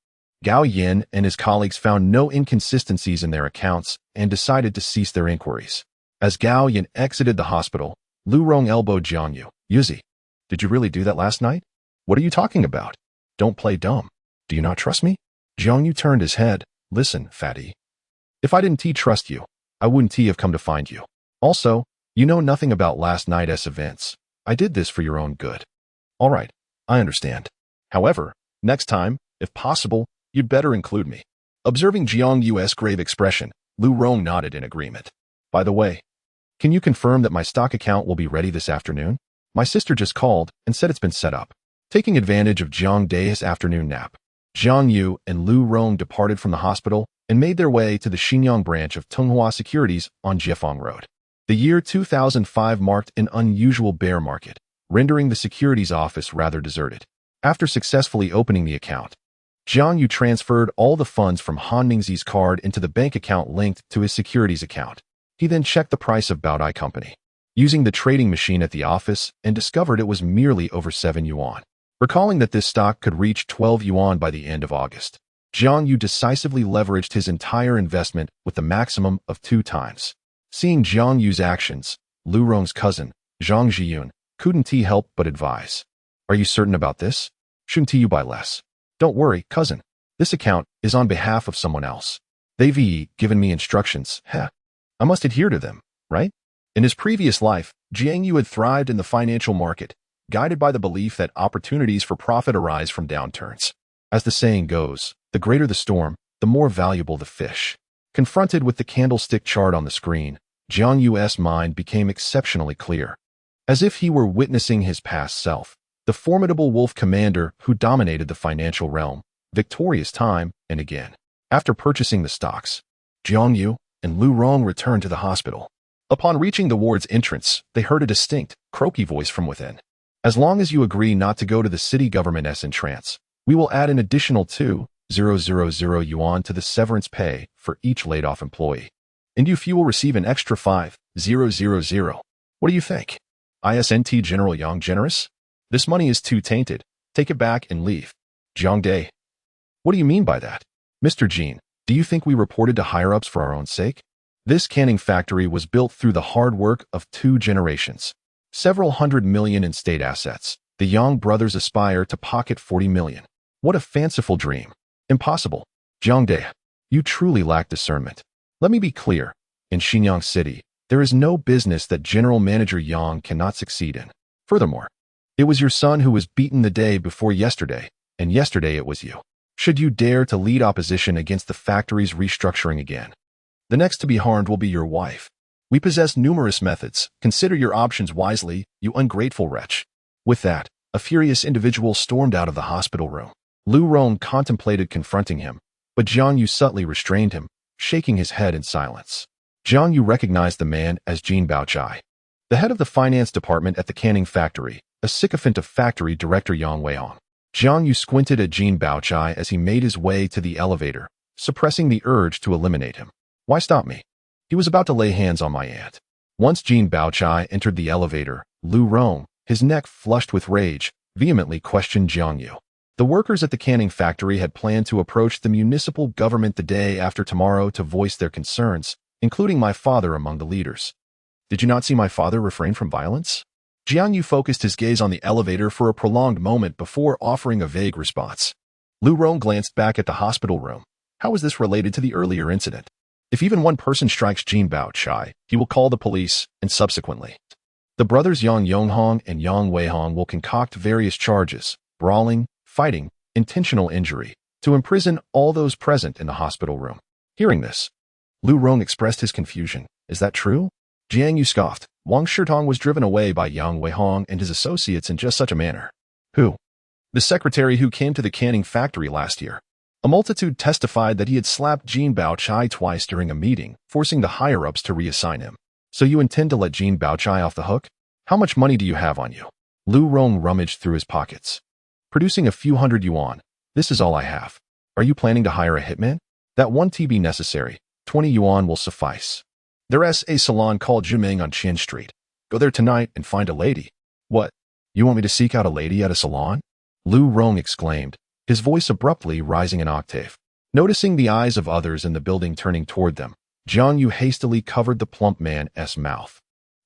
Gao Yin and his colleagues found no inconsistencies in their accounts and decided to cease their inquiries. As Gao Yin exited the hospital, Lu Rong elbowed Jiang Yu. Yuzi, did you really do that last night? What are you talking about? Don't play dumb. Do you not trust me? Jiang Yu turned his head. Listen, fatty. If I didn't trust you, I wouldn't have come to find you. Also, you know nothing about last night's events. I did this for your own good. All right, I understand. However, next time, if possible, you'd better include me. Observing Jiang Yu's grave expression, Lu Rong nodded in agreement. By the way, can you confirm that my stock account will be ready this afternoon? My sister just called and said it's been set up. Taking advantage of Jiang Dai's afternoon nap, Jiang Yu and Lu Rong departed from the hospital and made their way to the Xinyang branch of Tunghua Securities on Jiefeng Road. The year 2005 marked an unusual bear market, rendering the securities office rather deserted. After successfully opening the account, Jiang Yu transferred all the funds from Han Ningzi's card into the bank account linked to his securities account. He then checked the price of Baodai Company, using the trading machine at the office, and discovered it was merely over 7 yuan. Recalling that this stock could reach 12 yuan by the end of August, Jiang Yu decisively leveraged his entire investment with the maximum of 2 times. Seeing Jiang Yu's actions, Lu Rong's cousin, Zhang Zhiyun, couldn't he help but advise. Are you certain about this? Shouldn't you buy less? Don't worry, cousin. This account is on behalf of someone else. They've given me instructions. Heh. I must adhere to them, right? In his previous life, Jiang Yu had thrived in the financial market, guided by the belief that opportunities for profit arise from downturns. As the saying goes, the greater the storm, the more valuable the fish. Confronted with the candlestick chart on the screen, Jiang Yu's mind became exceptionally clear. As if he were witnessing his past self, the formidable wolf commander who dominated the financial realm, victorious time and again. After purchasing the stocks, Jiang Yu and Lu Rong returned to the hospital. Upon reaching the ward's entrance, they heard a distinct, croaky voice from within. As long as you agree not to go to the city government's entrance, we will add an additional 2,000 yuan to the severance pay for each laid-off employee. And you will receive an extra 5,000. What do you think? Isn't General Yang generous? This money is too tainted. Take it back and leave. Jiang Dai. What do you mean by that? Mr. Jean, do you think we reported to higher-ups for our own sake? This canning factory was built through the hard work of 2 generations. Several hundred million in state assets. The Yang brothers aspire to pocket 40 million. What a fanciful dream. Impossible. Jiang Dai, you truly lack discernment. Let me be clear. In Xinyang City, there is no business that General Manager Yang cannot succeed in. Furthermore, it was your son who was beaten the day before yesterday, and yesterday it was you. Should you dare to lead opposition against the factory's restructuring again, the next to be harmed will be your wife. We possess numerous methods. Consider your options wisely, you ungrateful wretch. With that, a furious individual stormed out of the hospital room. Lu Rong contemplated confronting him, but Jiang Yu subtly restrained him, shaking his head in silence. Jiang Yu recognized the man as Jin Baochai, the head of the finance department at the canning factory, a sycophant of factory director Yang Weihong. Jiang Yu squinted at Jin Baochai as he made his way to the elevator, suppressing the urge to eliminate him. Why stop me? He was about to lay hands on my aunt. Once Jin Baochai entered the elevator, Lu Rong, his neck flushed with rage, vehemently questioned Jiang Yu. The workers at the canning factory had planned to approach the municipal government the day after tomorrow to voice their concerns, including my father among the leaders. Did you not see my father refrain from violence? Jiang Yu focused his gaze on the elevator for a prolonged moment before offering a vague response. Lu Rong glanced back at the hospital room. How was this related to the earlier incident? If even one person strikes Jin Baochai, he will call the police, and subsequently, the brothers Yang Yonghong and Yang Weihong will concoct various charges, brawling, fighting, intentional injury, to imprison all those present in the hospital room. Hearing this, Lu Rong expressed his confusion. Is that true? Jiang Yu scoffed. Wang Shitong was driven away by Yang Weihong and his associates in just such a manner. Who? The secretary who came to the canning factory last year. A multitude testified that he had slapped Jin Baochai twice during a meeting, forcing the higher-ups to reassign him. So you intend to let Jin Baochai off the hook? How much money do you have on you? Lu Rong rummaged through his pockets. Producing a few hundred yuan. This is all I have. Are you planning to hire a hitman? That won't be necessary. 20 yuan will suffice. There's a salon called Juming on Chin Street. Go there tonight and find a lady. What? You want me to seek out a lady at a salon? Lu Rong exclaimed, his voice abruptly rising an octave. Noticing the eyes of others in the building turning toward them, Jiang Yu hastily covered the plump man's mouth,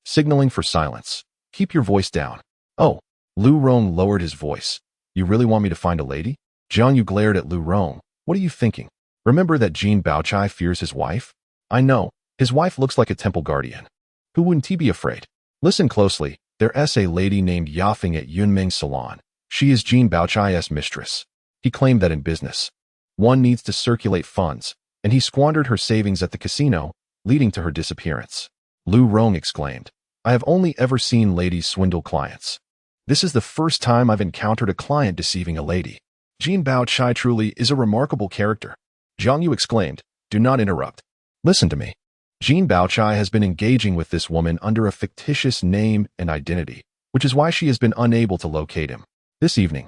signaling for silence. Keep your voice down. Oh, Lu Rong lowered his voice. You really want me to find a lady? Jiang Yu glared at Lu Rong. What are you thinking? Remember that Jin Baochai fears his wife? I know. His wife looks like a temple guardian. Who wouldn't he be afraid? Listen closely. There's a lady named Yafeng at Yunming's salon. She is Jin Baochai's mistress. He claimed that in business, one needs to circulate funds, and he squandered her savings at the casino, leading to her disappearance. Lu Rong exclaimed, I have only ever seen ladies swindle clients. This is the first time I've encountered a client deceiving a lady. Jin Baochai truly is a remarkable character. Jiang Yu exclaimed, do not interrupt. Listen to me. Jin Baochai has been engaging with this woman under a fictitious name and identity, which is why she has been unable to locate him. This evening,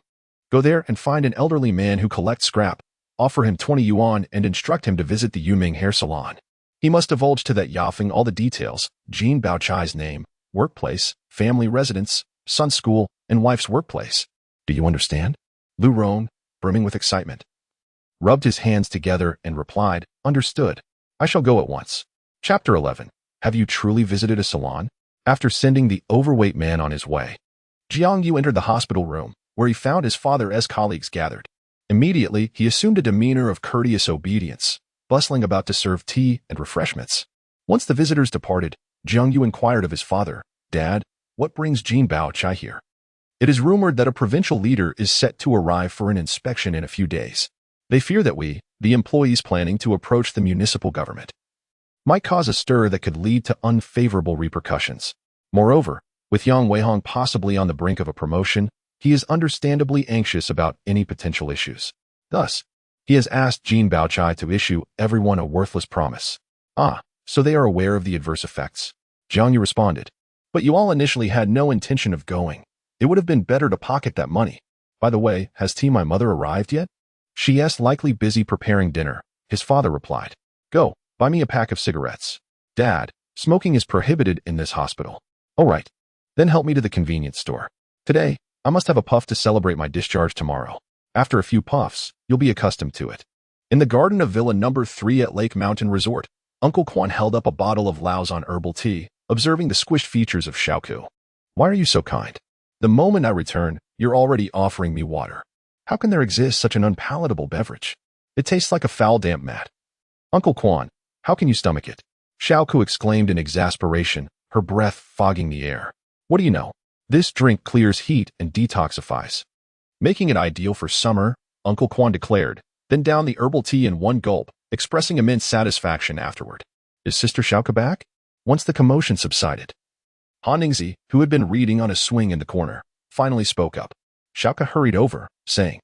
go there and find an elderly man who collects scrap, offer him 20 yuan and instruct him to visit the Yuming hair salon. He must divulge to that Yafeng all the details, Jin Baochai's name, workplace, family residence, son's school, and wife's workplace. Do you understand? Lu Rong, brimming with excitement, rubbed his hands together and replied, understood. I shall go at once. Chapter 11. Have you truly visited a salon? After sending the overweight man on his way, Jiang Yu entered the hospital room, where he found his father's colleagues gathered. Immediately, he assumed a demeanor of courteous obedience, bustling about to serve tea and refreshments. Once the visitors departed, Jiang Yu inquired of his father, Dad, what brings Jin Baochai here? It is rumored that a provincial leader is set to arrive for an inspection in a few days. They fear that we, the employees planning to approach the municipal government, might cause a stir that could lead to unfavorable repercussions. Moreover, with Yang Weihong possibly on the brink of a promotion, he is understandably anxious about any potential issues. Thus, he has asked Jin Baochai to issue everyone a worthless promise. Ah, so they are aware of the adverse effects. Jiang Yu responded. But you all initially had no intention of going. It would have been better to pocket that money. By the way, has my mother arrived yet? She is likely busy preparing dinner. His father replied. Go, buy me a pack of cigarettes. Dad, smoking is prohibited in this hospital. All right. Then help me to the convenience store. Today, I must have a puff to celebrate my discharge tomorrow. After a few puffs, you'll be accustomed to it. In the garden of Villa Number 3 at Lake Mountain Resort, Uncle Quan held up a bottle of Lao's herbal tea, observing the squished features of Xiaoku. Why are you so kind? The moment I return, you're already offering me water. How can there exist such an unpalatable beverage? It tastes like a foul damp mat. Uncle Quan, how can you stomach it? Xiaoku exclaimed in exasperation, her breath fogging the air. What do you know? This drink clears heat and detoxifies, making it ideal for summer, Uncle Quan declared, then downed the herbal tea in one gulp, expressing immense satisfaction afterward. Is Sister Xiaoka back? Once the commotion subsided, Han Ningzi, who had been reading on a swing in the corner, finally spoke up. Xiaoka hurried over, saying,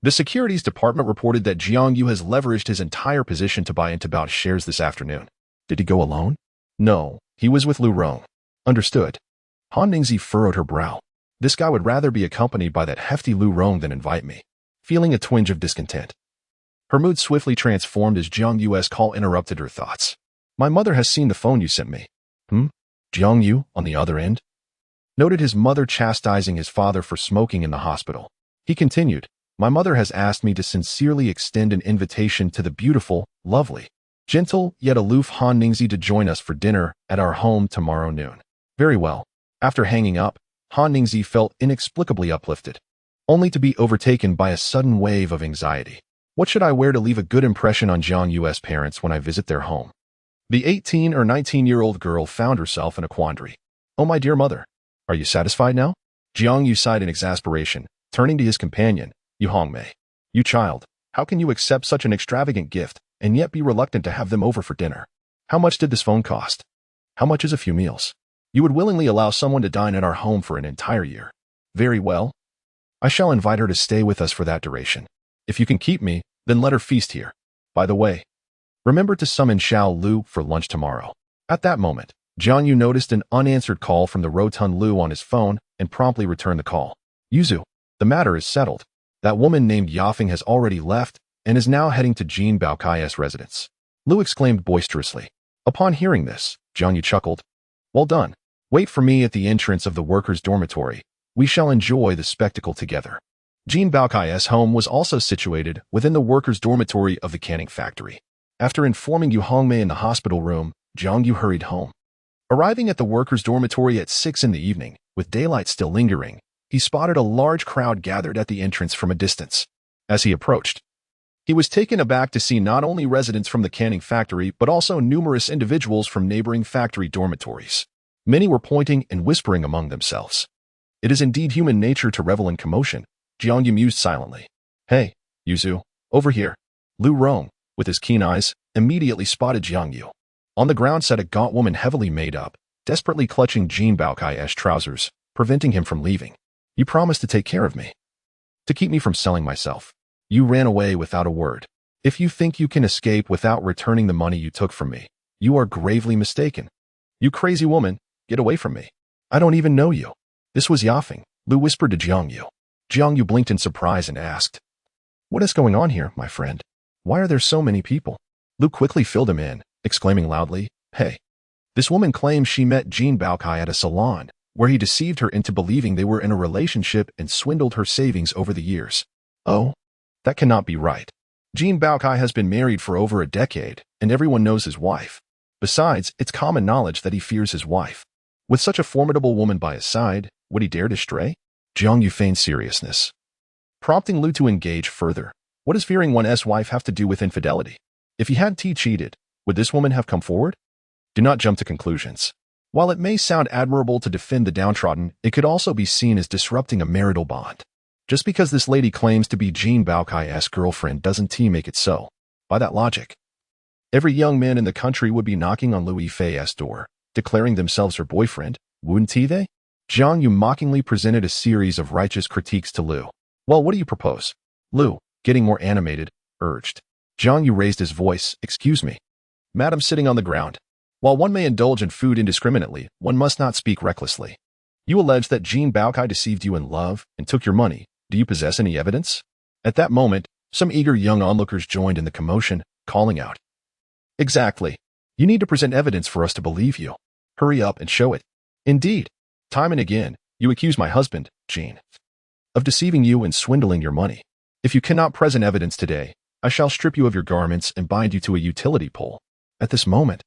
the securities department reported that Jiang Yu has leveraged his entire position to buy into Bao's shares this afternoon. Did he go alone? No, he was with Lu Rong. Understood. Han Ningzi furrowed her brow. This guy would rather be accompanied by that hefty Lu Rong than invite me. Feeling a twinge of discontent, her mood swiftly transformed as Jiang Yu's call interrupted her thoughts. My mother has seen the phone you sent me. Jiang Yu, on the other end, noted his mother chastising his father for smoking in the hospital. He continued, my mother has asked me to sincerely extend an invitation to the beautiful, lovely Gentle yet aloof Han Ningzi to join us for dinner at our home tomorrow noon. Very well. After hanging up, Han Ningzi felt inexplicably uplifted, only to be overtaken by a sudden wave of anxiety. What should I wear to leave a good impression on Jiang Yu's parents when I visit their home? The 18 or 19-year-old girl found herself in a quandary. Oh, my dear mother, are you satisfied now? Jiang Yu sighed in exasperation, turning to his companion, Yu Hongmei. You child, how can you accept such an extravagant gift and yet be reluctant to have them over for dinner? How much did this phone cost? How much is a few meals? You would willingly allow someone to dine at our home for an entire year. Very well. I shall invite her to stay with us for that duration. If you can keep me, then let her feast here. By the way, remember to summon Xiao Lu for lunch tomorrow. At that moment, Jiang Yu noticed an unanswered call from the rotund Lu on his phone and promptly returned the call. Yuzu, the matter is settled. That woman named Yafeng has already left and is now heading to Jin Baokai's residence. Lu exclaimed boisterously. Upon hearing this, Jiang Yu chuckled. Well done. Wait for me at the entrance of the workers' dormitory. We shall enjoy the spectacle together. Jin Baokai's home was also situated within the workers' dormitory of the canning factory. After informing Yu Hongmei in the hospital room, Jiang Yu hurried home. Arriving at the workers' dormitory at 6 in the evening, with daylight still lingering, he spotted a large crowd gathered at the entrance from a distance. As he approached, he was taken aback to see not only residents from the canning factory but also numerous individuals from neighboring factory dormitories. Many were pointing and whispering among themselves. It is indeed human nature to revel in commotion, Jiang Yu mused silently. Hey, Yuzu, over here. Lu Rong, with his keen eyes, immediately spotted Jiang Yu. On the ground sat a gaunt woman heavily made up, desperately clutching Jin Baokai's trousers, preventing him from leaving. You promised to take care of me. To keep me from selling myself. You ran away without a word. If you think you can escape without returning the money you took from me, you are gravely mistaken. You crazy woman, get away from me. I don't even know you. This was Yafeng, Lu whispered to Jiang Yu. Jiang Yu blinked in surprise and asked, What is going on here, my friend? Why are there so many people? Lu quickly filled him in, exclaiming loudly, Hey. This woman claims she met Jin Baokai at a salon, where he deceived her into believing they were in a relationship and swindled her savings over the years. Oh, that cannot be right. Jin Baokai has been married for over a decade, and everyone knows his wife. Besides, it's common knowledge that he fears his wife. With such a formidable woman by his side, would he dare to stray? Jiang Yu feigned seriousness, prompting Lu to engage further. What does fearing one's wife have to do with infidelity? If he had cheated, would this woman have come forward? Do not jump to conclusions. While it may sound admirable to defend the downtrodden, it could also be seen as disrupting a marital bond. Just because this lady claims to be Jin Baokai's girlfriend doesn't make it so. By that logic, every young man in the country would be knocking on Lu Yifei's door, declaring themselves her boyfriend, wouldn't they? Jiang Yu mockingly presented a series of righteous critiques to Lu. Well, what do you propose? Lu, getting more animated, urged. Jiang Yu raised his voice, Excuse me. Madam sitting on the ground. While one may indulge in food indiscriminately, one must not speak recklessly. You allege that Jin Baokai deceived you in love and took your money. Do you possess any evidence? At that moment, some eager young onlookers joined in the commotion, calling out. Exactly. You need to present evidence for us to believe you. Hurry up and show it. Indeed. Time and again, you accuse my husband, Jin, of deceiving you and swindling your money. If you cannot present evidence today, I shall strip you of your garments and bind you to a utility pole. At this moment,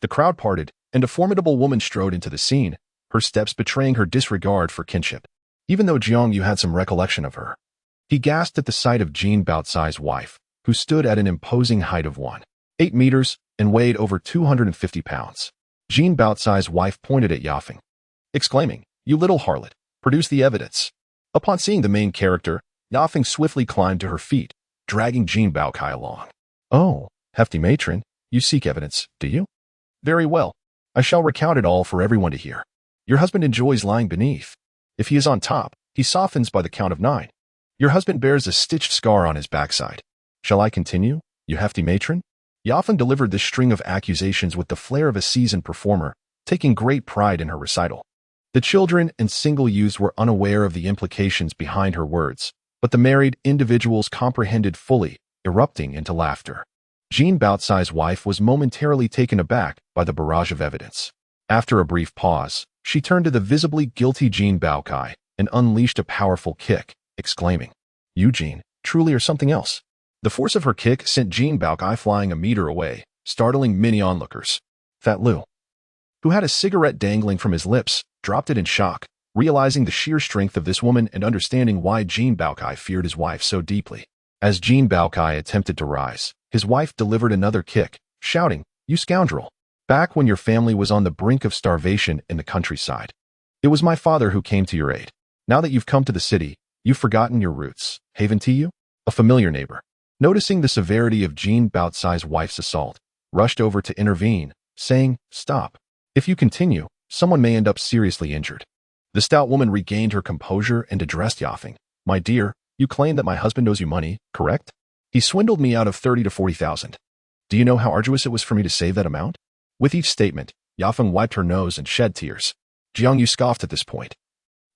the crowd parted, and a formidable woman strode into the scene, her steps betraying her disregard for kinship. Even though Jiang Yu had some recollection of her, he gasped at the sight of Jin Baotsai's wife, who stood at an imposing height of 1.8 meters and weighed over 250 pounds. Jin Baotsai's wife pointed at Yafeng, exclaiming, You little harlot, produce the evidence. Upon seeing the main character, Yafeng swiftly climbed to her feet, dragging Jin Baokai along. Oh, hefty matron, you seek evidence, do you? Very well. I shall recount it all for everyone to hear. Your husband enjoys lying beneath. If he is on top, he softens by the count of 9. Your husband bears a stitched scar on his backside. Shall I continue, you hefty matron? Yafeng delivered this string of accusations with the flair of a seasoned performer, taking great pride in her recital. The children and single youths were unaware of the implications behind her words, but the married individuals comprehended fully, erupting into laughter. Jin Baotsai's wife was momentarily taken aback by the barrage of evidence. After a brief pause, she turned to the visibly guilty Jin Baokai and unleashed a powerful kick, exclaiming, You, Jin, truly are something else. The force of her kick sent Jin Baokai flying a meter away, startling many onlookers. Fat Lu, who had a cigarette dangling from his lips, dropped it in shock, realizing the sheer strength of this woman and understanding why Jiang Baokai feared his wife so deeply. As Jiang Baokai attempted to rise, his wife delivered another kick, shouting, "You scoundrel! Back when your family was on the brink of starvation in the countryside, it was my father who came to your aid. Now that you've come to the city, you've forgotten your roots. Haven't you?" A familiar neighbor, noticing the severity of Jiang Baokai's wife's assault, rushed over to intervene, saying, "Stop. If you continue, someone may end up seriously injured." The stout woman regained her composure and addressed Yafeng. "My dear, you claim that my husband owes you money, correct? He swindled me out of 30 to 40,000. Do you know how arduous it was for me to save that amount?" With each statement, Yafeng wiped her nose and shed tears. Jiang You scoffed at this point,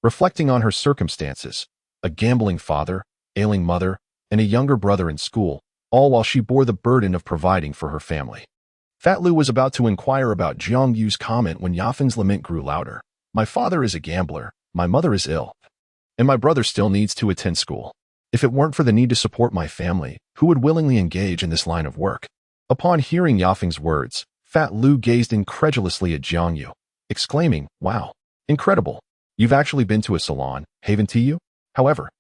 reflecting on her circumstances: a gambling father, ailing mother, and a younger brother in school, all while she bore the burden of providing for her family. Fat Lu was about to inquire about Jiang Yu's comment when Yafeng's lament grew louder. "My father is a gambler, my mother is ill, and my brother still needs to attend school. If it weren't for the need to support my family, who would willingly engage in this line of work?" Upon hearing Yafeng's words, Fat Lu gazed incredulously at Jiang You, exclaiming, "Wow, incredible. You've actually been to a salon, haven't you?" However,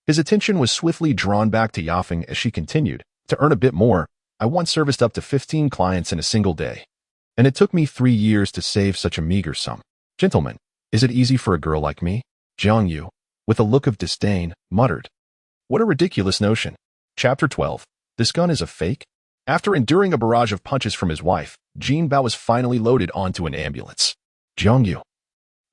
his attention was swiftly drawn back to Yafeng as she continued, "To earn a bit more, I once serviced up to 15 clients in a single day, and it took me 3 years to save such a meager sum. Gentlemen, is it easy for a girl like me?" Jiang You, with a look of disdain, muttered, "What a ridiculous notion." Chapter 12. This gun is a fake? After enduring a barrage of punches from his wife, Jiang Bao was finally loaded onto an ambulance. Jiang You,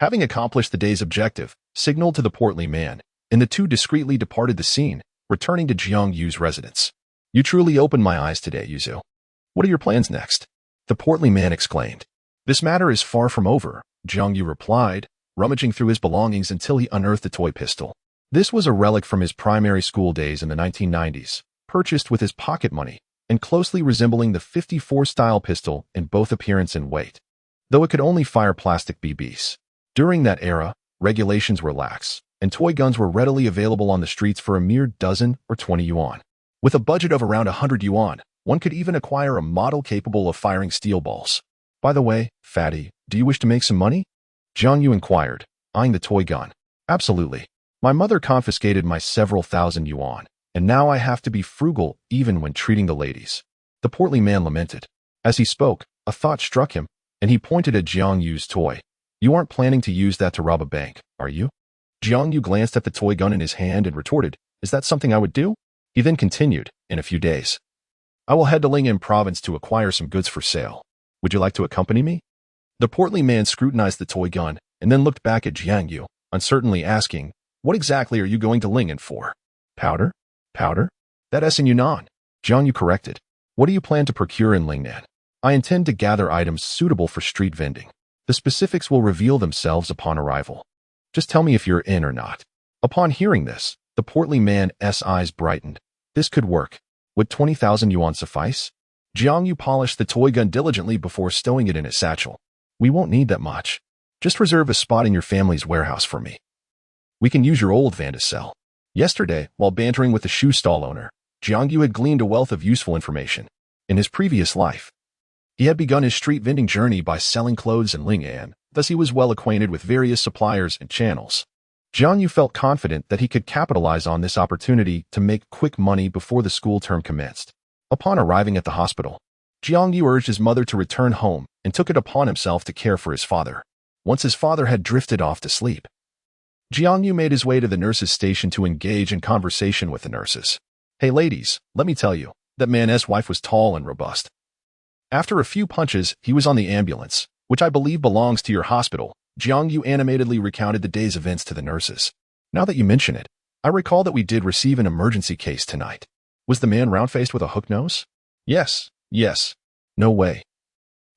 having accomplished the day's objective, signaled to the portly man, and the two discreetly departed the scene, returning to Jiang Yu's residence. "You truly opened my eyes today, Yuzu. What are your plans next?" the portly man exclaimed. "This matter is far from over," Jiang Yu replied, rummaging through his belongings until he unearthed a toy pistol. This was a relic from his primary school days in the 1990s, purchased with his pocket money, and closely resembling the 54-style pistol in both appearance and weight, though it could only fire plastic BBs. During that era, regulations were lax, and toy guns were readily available on the streets for a mere dozen or 20 yuan. With a budget of around 100 yuan, one could even acquire a model capable of firing steel balls. "By the way, fatty, do you wish to make some money?" Jiang Yu inquired, eyeing the toy gun. "Absolutely. My mother confiscated my several thousand yuan, and now I have to be frugal even when treating the ladies," the portly man lamented. As he spoke, a thought struck him, and he pointed at Jiang Yu's toy. "You aren't planning to use that to rob a bank, are you?" Jiang Yu glanced at the toy gun in his hand and retorted, "Is that something I would do?" He then continued, "In a few days, I will head to Lingan province to acquire some goods for sale. Would you like to accompany me?" The portly man scrutinized the toy gun and then looked back at Jiang Yu, uncertainly asking, "What exactly are you going to Lingan for? Powder? Powder? That's in Yunnan." Jiang Yu corrected. "What do you plan to procure in Lingnan?" "I intend to gather items suitable for street vending. The specifics will reveal themselves upon arrival. Just tell me if you're in or not." Upon hearing this, the portly man's eyes brightened. This could work. Would 20,000 yuan suffice? Jiang Yu polished the toy gun diligently before stowing it in his satchel. "We won't need that much. Just reserve a spot in your family's warehouse for me. We can use your old van to sell." Yesterday, while bantering with the shoe stall owner, Jiang Yu had gleaned a wealth of useful information. In his previous life, he had begun his street vending journey by selling clothes in Ling'an, thus he was well acquainted with various suppliers and channels. Jiang Yu felt confident that he could capitalize on this opportunity to make quick money before the school term commenced. Upon arriving at the hospital, Jiang Yu urged his mother to return home and took it upon himself to care for his father. Once his father had drifted off to sleep, Jiang Yu made his way to the nurses' station to engage in conversation with the nurses. "Hey ladies, let me tell you, that man's wife was tall and robust. After a few punches, he was on the ambulance, which I believe belongs to your hospital." Jiang Yu animatedly recounted the day's events to the nurses. "Now that you mention it, I recall that we did receive an emergency case tonight. Was the man round-faced with a hook nose?" Yes. "No way.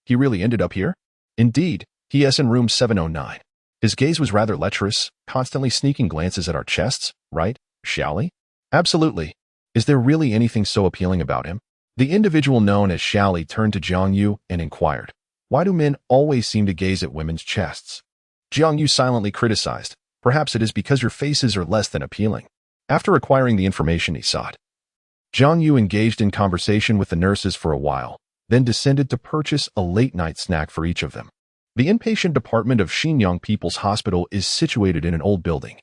He really ended up here?" "Indeed, he is in room 709. His gaze was rather lecherous, constantly sneaking glances at our chests, right, Xiaoli?" "Absolutely. Is there really anything so appealing about him?" The individual known as Xiaoli turned to Jiang Yu and inquired, "Why do men always seem to gaze at women's chests?" Jiang Yu silently criticized, "Perhaps it is because your faces are less than appealing." After acquiring the information he sought, Jiang Yu engaged in conversation with the nurses for a while, then descended to purchase a late-night snack for each of them. The inpatient department of Xinyang People's Hospital is situated in an old building,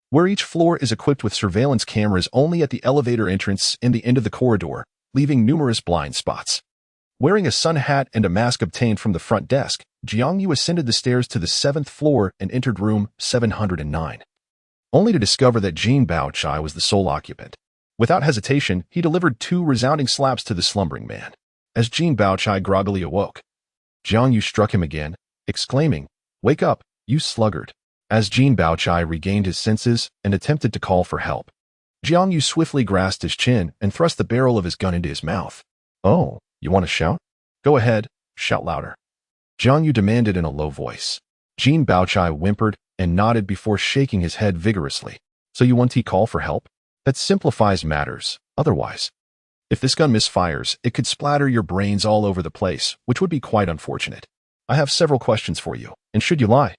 where each floor is equipped with surveillance cameras only at the elevator entrance and the end of the corridor, leaving numerous blind spots. Wearing a sun hat and a mask obtained from the front desk, Jiang You ascended the stairs to the 7th floor and entered room 709, only to discover that Jin Baochai was the sole occupant. Without hesitation, he delivered 2 resounding slaps to the slumbering man. As Jin Baochai groggily awoke, Jiang You struck him again, exclaiming, "Wake up, you sluggard!" As Jin Baochai regained his senses and attempted to call for help, Jiang You swiftly grasped his chin and thrust the barrel of his gun into his mouth. "Oh, you want to shout? Go ahead, shout louder," Jiang You demanded in a low voice. Jin Baochai whimpered and nodded before shaking his head vigorously. "So you want to call for help? That simplifies matters. Otherwise, if this gun misfires, it could splatter your brains all over the place, which would be quite unfortunate. I have several questions for you, and should you lie,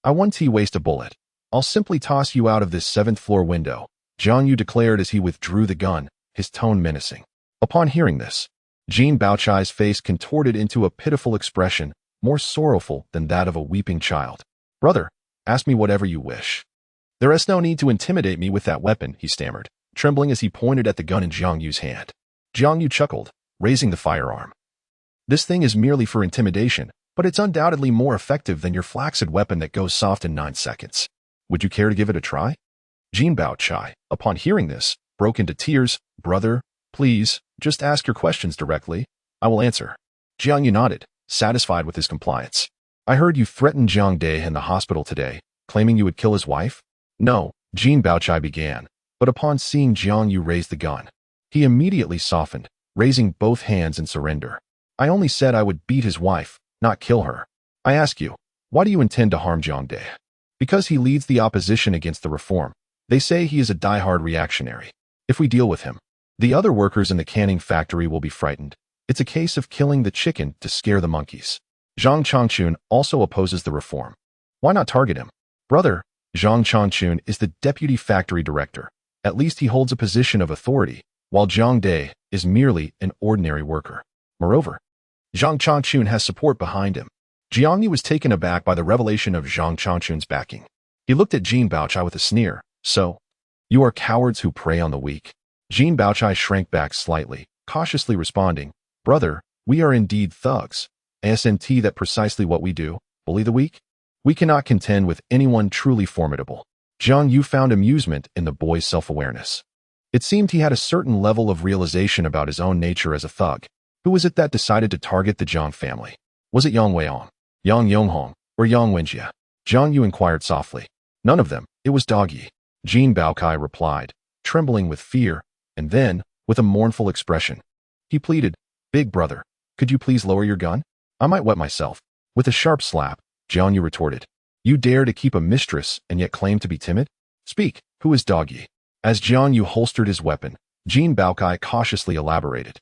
I want to waste a bullet, I'll simply toss you out of this 7th floor window," Jiang You declared as he withdrew the gun, his tone menacing. Upon hearing this, Jin Baochai's face contorted into a pitiful expression, more sorrowful than that of a weeping child. "Brother, ask me whatever you wish. There is no need to intimidate me with that weapon," he stammered, trembling as he pointed at the gun in Jiang Yu's hand. Jiang Yu chuckled, raising the firearm. "This thing is merely for intimidation, but it's undoubtedly more effective than your flaccid weapon that goes soft in 9 seconds. Would you care to give it a try?" Jin Baochai, upon hearing this, broke into tears. "Brother, please, just ask your questions directly. I will answer." Jiang Yu nodded, satisfied with his compliance. "I heard you threatened Jiang Dai in the hospital today, claiming you would kill his wife?" "No," Jin Baochai began, but upon seeing Jiang Yu raise the gun, he immediately softened, raising both hands in surrender. "I only said I would beat his wife, not kill her. I ask you, why do you intend to harm Jiang Dai?" "Because he leads the opposition against the reform. They say he is a die-hard reactionary. If we deal with him, the other workers in the canning factory will be frightened. It's a case of killing the chicken to scare the monkeys." Zhang Changchun also opposes the reform. "Why not target him?" "Brother, Zhang Changchun is the deputy factory director. At least he holds a position of authority, while Jiang Dai is merely an ordinary worker. Moreover, Zhang Changchun has support behind him." Jiang Yu was taken aback by the revelation of Zhang Changchun's backing. He looked at Jin Baochai with a sneer. "So, you are cowards who prey on the weak?" Jin Baochai shrank back slightly, cautiously responding, "Brother, we are indeed thugs. Isn't that precisely what we do, bully the weak? We cannot contend with anyone truly formidable." Jiang Yu found amusement in the boy's self-awareness. It seemed he had a certain level of realization about his own nature as a thug. Who was it that decided to target the Jiang family? Was it Yang Weihong, Yang Yonghong, or Yang Wenjie? Jiang Yu inquired softly. "None of them, it was Dog Yi," Jin Baochai replied, trembling with fear, and then, with a mournful expression, he pleaded, "Big brother, could you please lower your gun? I might wet myself." With a sharp slap, Jiang Yu retorted, "You dare to keep a mistress and yet claim to be timid? Speak, who is Dog Yi?" As Jiang Yu holstered his weapon, Jin Baochai cautiously elaborated.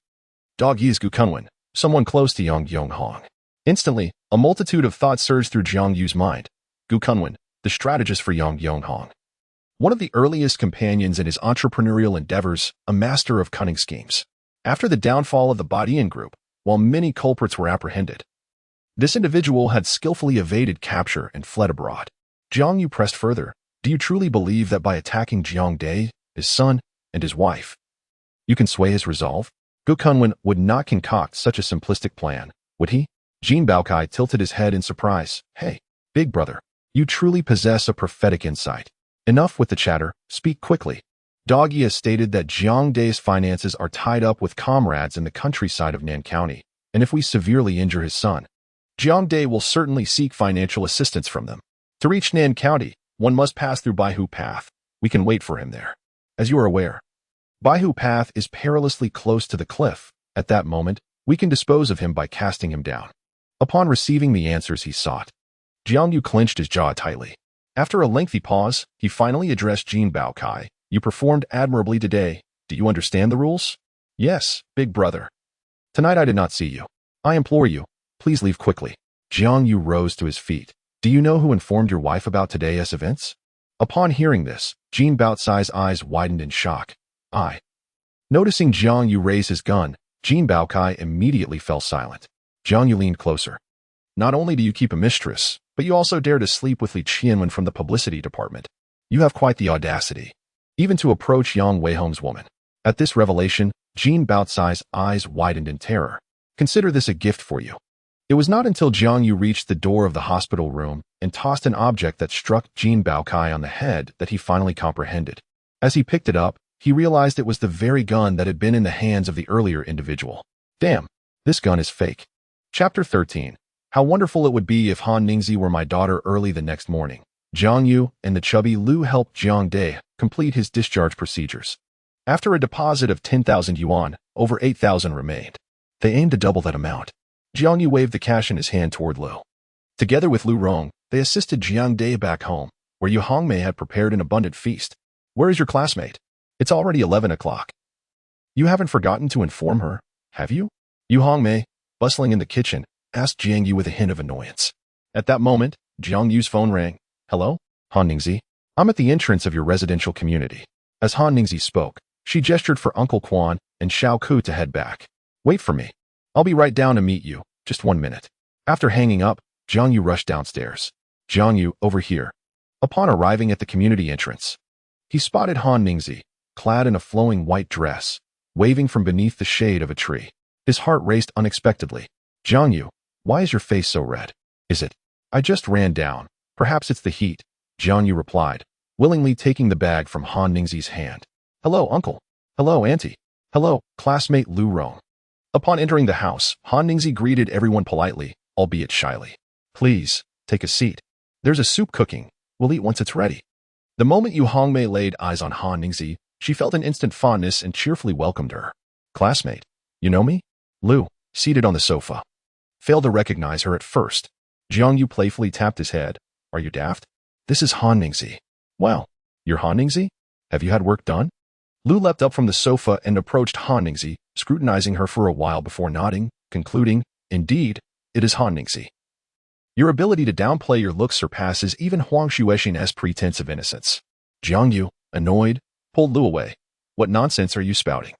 "Dog Yi is Gu Kunwen, someone close to Yang Yonghong." Instantly, a multitude of thoughts surged through Jiang Yu's mind. Gu Kunwen, the strategist for Yang Yonghong. One of the earliest companions in his entrepreneurial endeavors, a master of cunning schemes. After the downfall of the Badian group, while many culprits were apprehended, this individual had skillfully evaded capture and fled abroad. Jiang Yu pressed further. "Do you truly believe that by attacking Jiang Dai, his son, and his wife, you can sway his resolve?" Gu Kunwen would not concoct such a simplistic plan, would he? Jin Baochai tilted his head in surprise. "Hey, big brother, you truly possess a prophetic insight. Enough with the chatter, speak quickly." Dog Yi has stated that Jiang Dai's finances are tied up with comrades in the countryside of Nan County, and if we severely injure his son, Jiang Dai will certainly seek financial assistance from them. To reach Nan County, one must pass through Baihu Path. We can wait for him there. As you are aware, Baihu Path is perilously close to the cliff. At that moment, we can dispose of him by casting him down. Upon receiving the answers he sought, Jiang Yu clenched his jaw tightly. After a lengthy pause, he finally addressed Jin Baochai. "You performed admirably today. Do you understand the rules?" "Yes, big brother. Tonight I did not see you. I implore you, please leave quickly." Jiang Yu rose to his feet. "Do you know who informed your wife about today's events?" Upon hearing this, Jin Baochai's eyes widened in shock. "I." Noticing Jiang Yu raise his gun, Jean Baokai immediately fell silent. Jiang You leaned closer. Not only do you keep a mistress, but you also dare to sleep with Li Qianwen from the publicity department. You have quite the audacity. Even to approach Yang Weihome's woman. At this revelation, Jean Baocai's eyes widened in terror. Consider this a gift for you. It was not until Jiang You reached the door of the hospital room and tossed an object that struck Jean Baokai on the head that he finally comprehended. As he picked it up, he realized it was the very gun that had been in the hands of the earlier individual. Damn, this gun is fake. Chapter 13. How wonderful it would be if Han Ningzi were my daughter. Early the next morning, Jiang You and the chubby Lu helped Jiang Dai complete his discharge procedures. After a deposit of 10,000 yuan, over 8,000 remained. They aimed to double that amount. Jiang Yu waved the cash in his hand toward Lu. Together with Lu Rong, they assisted Jiang Dai back home, where Yu Hongmei had prepared an abundant feast. Where is your classmate? It's already 11 o'clock. You haven't forgotten to inform her, have you? Yu Hongmei, bustling in the kitchen, asked Jiang Yu with a hint of annoyance. At that moment, Jiang Yu's phone rang. Hello? Han Ningzi? I'm at the entrance of your residential community. As Han Ningzi spoke, she gestured for Uncle Quan and Xiao Ku to head back. Wait for me. I'll be right down to meet you. Just 1 minute. After hanging up, Jiang Yu rushed downstairs. Jiang Yu, over here. Upon arriving at the community entrance, he spotted Han Ningzi, clad in a flowing white dress, waving from beneath the shade of a tree. His heart raced unexpectedly. Jiang Yu, why is your face so red? Is it? I just ran down. Perhaps it's the heat, Jiang Yu replied, willingly taking the bag from Han Ningzi's hand. Hello, uncle. Hello, auntie. Hello, classmate Lu Rong. Upon entering the house, Han Ningzi greeted everyone politely, albeit shyly. Please, take a seat. There's a soup cooking. We'll eat once it's ready. The moment Yu Hongmei laid eyes on Han Ningzi, she felt an instant fondness and cheerfully welcomed her. Classmate, you know me? Lu, seated on the sofa, failed to recognize her at first. Jiang Yu playfully tapped his head. Are you daft? This is Han Ningzi. Well, you're Han Ningzi? Have you had work done? Lu leapt up from the sofa and approached Han Ningzi, scrutinizing her for a while before nodding, concluding, Indeed, it is Han Ningzi. Your ability to downplay your looks surpasses even Huang Xuexin's pretense of innocence. Jiang Yu, annoyed, pulled Lu away. What nonsense are you spouting?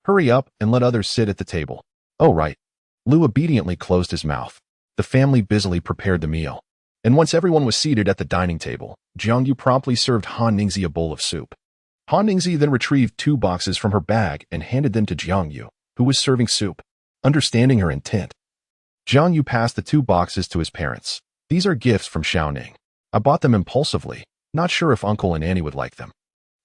Hurry up and let others sit at the table. Oh, right. Lu obediently closed his mouth. The family busily prepared the meal. And once everyone was seated at the dining table, Jiang Yu promptly served Han Ningzi a bowl of soup. Han Ningzi then retrieved 2 boxes from her bag and handed them to Jiang Yu, who was serving soup. Understanding her intent, Jiang Yu passed the 2 boxes to his parents. These are gifts from Xiaoning. I bought them impulsively, not sure if Uncle and Annie would like them.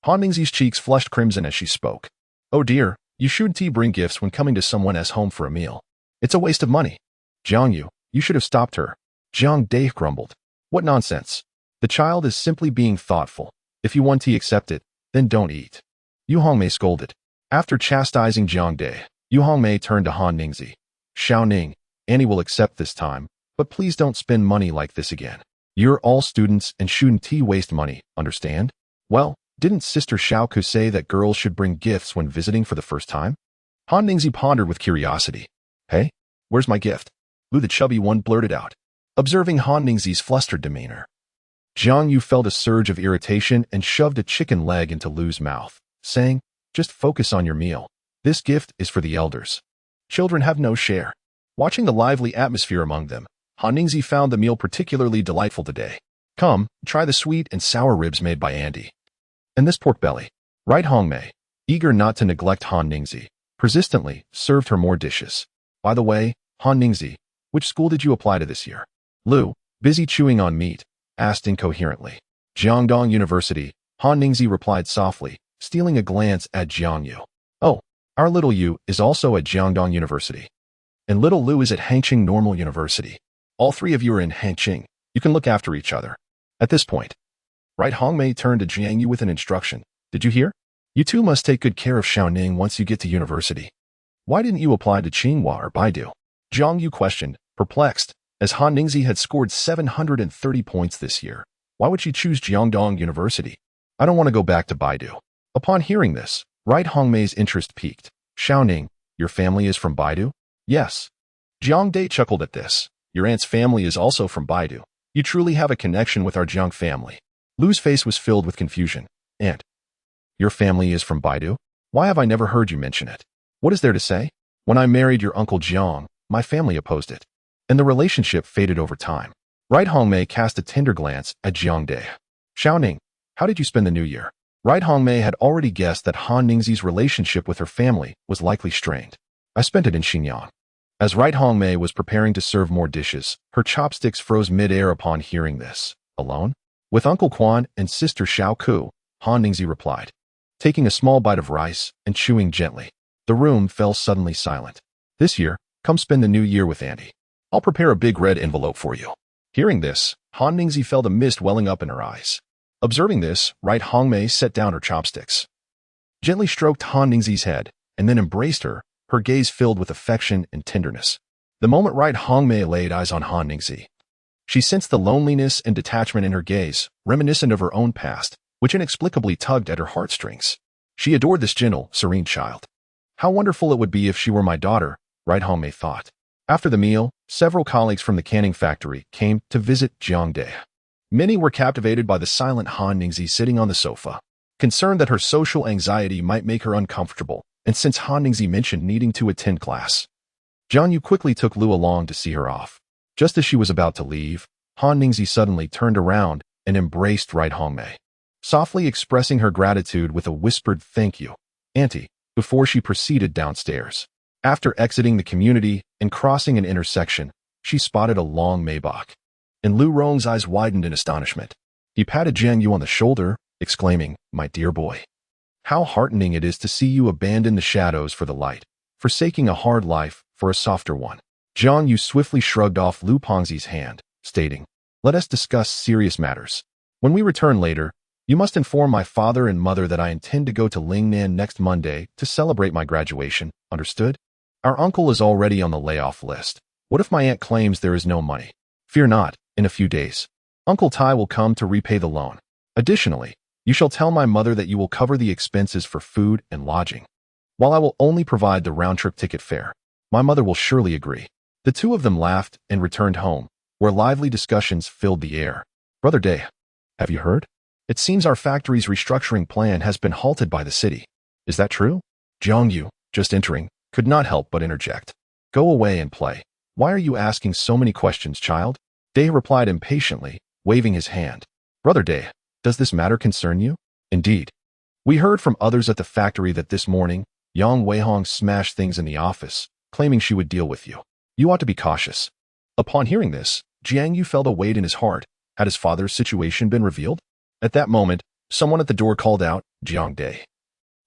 Han Ningzi's cheeks flushed crimson as she spoke. Oh dear, you shouldn't bring gifts when coming to someone else's home for a meal. It's a waste of money. Jiang Yu, you should have stopped her. Jiang Dai grumbled. What nonsense. The child is simply being thoughtful. If you want to accept it, then don't eat. Yu Hongmei scolded. After chastising Jiang Dai, Yu Hongmei turned to Han Ningzi. Xiaoning, Annie will accept this time, but please don't spend money like this again. You're all students and shouldn't waste money, understand? Well, didn't Sister Xiaoku say that girls should bring gifts when visiting for the first time? Han Ningzi pondered with curiosity. Hey, where's my gift? Lu the chubby one blurted out, observing Han Ningzi's flustered demeanor. Jiang Yu felt a surge of irritation and shoved a chicken leg into Lu's mouth, saying, just focus on your meal. This gift is for the elders. Children have no share. Watching the lively atmosphere among them, Han Ningzi found the meal particularly delightful today. Come, try the sweet and sour ribs made by Andy. And this pork belly. Right, Hongmei, eager not to neglect Han Ningzi, persistently served her more dishes. By the way, Han Ningzi, which school did you apply to this year? Lu, busy chewing on meat, asked incoherently. Jiangdong University, Han Ningzi replied softly, stealing a glance at Jiang Yu. Oh, our little Yu is also at Jiangdong University. And little Lu is at Hangqing Normal University. All 3 of you are in Hangqing. You can look after each other. At this point, right, Hongmei turned to Jiang Yu with an instruction. Did you hear? You 2 must take good care of Xiaoning once you get to university. Why didn't you apply to Tsinghua or Baidu? Jiang Yu questioned, perplexed, as Han Ningzi had scored 730 points this year. Why would she choose Jiangdong University? I don't want to go back to Baidu. Upon hearing this, right, Hongmei's interest peaked. Xiaoning, your family is from Baidu? Yes. Jiang Dai chuckled at this. Your aunt's family is also from Baidu. You truly have a connection with our Jiang family. Lu's face was filled with confusion. Aunt, your family is from Baidu? Why have I never heard you mention it? What is there to say? When I married your uncle Jiang, my family opposed it, and the relationship faded over time. Right Hongmei cast a tender glance at Jiang Dai. Xiaoning, how did you spend the new year? Right Hongmei had already guessed that Han Ningxi's relationship with her family was likely strained. I spent it in Xinjiang. As Right Hongmei was preparing to serve more dishes, her chopsticks froze mid-air upon hearing this. Alone? With Uncle Quan and sister Xiao Ku, Han Ningxi replied, taking a small bite of rice and chewing gently. The room fell suddenly silent. This year, come spend the new year with Auntie. I'll prepare a big red envelope for you. Hearing this, Han Ningxi felt a mist welling up in her eyes. Observing this, Right Hongmei set down her chopsticks, gently stroked Han Ningxi's head, and then embraced her, her gaze filled with affection and tenderness. The moment Right Hongmei laid eyes on Han Ningxi, she sensed the loneliness and detachment in her gaze, reminiscent of her own past, which inexplicably tugged at her heartstrings. She adored this gentle, serene child. How wonderful it would be if she were my daughter, Right Hongmei thought. After the meal, several colleagues from the canning factory came to visit Jiang Dai. Many were captivated by the silent Han Ningxi sitting on the sofa, concerned that her social anxiety might make her uncomfortable, and since Han Ningxi mentioned needing to attend class, Jiang You quickly took Lu along to see her off. Just as she was about to leave, Han Ningxi suddenly turned around and embraced Right Hongmei, softly expressing her gratitude with a whispered thank you, Auntie, before she proceeded downstairs. After exiting the community and crossing an intersection, she spotted a long Maybach, and Lu Rong's eyes widened in astonishment. He patted Jiang You on the shoulder, exclaiming, "My dear boy, how heartening it is to see you abandon the shadows for the light, forsaking a hard life for a softer one." Jiang You swiftly shrugged off Lu Pengzi's hand, stating, "Let us discuss serious matters. When we return later, you must inform my father and mother that I intend to go to Lingnan next Monday to celebrate my graduation, understood? Our uncle is already on the layoff list. What if my aunt claims there is no money? Fear not, in a few days, Uncle Tai will come to repay the loan. Additionally, you shall tell my mother that you will cover the expenses for food and lodging, while I will only provide the round-trip ticket fare. My mother will surely agree." The two of them laughed and returned home, where lively discussions filled the air. "Brother Dai, have you heard? It seems our factory's restructuring plan has been halted by the city. Is that true?" Jiang You, just entering, could not help but interject. "Go away and play. Why are you asking so many questions, child?" Dai replied impatiently, waving his hand. "Brother Dai, does this matter concern you?" "Indeed. We heard from others at the factory that this morning, Yang Weihong smashed things in the office, claiming she would deal with you. You ought to be cautious." Upon hearing this, Jiang Yu felt a weight in his heart. Had his father's situation been revealed? At that moment, someone at the door called out, "Jiang Dai,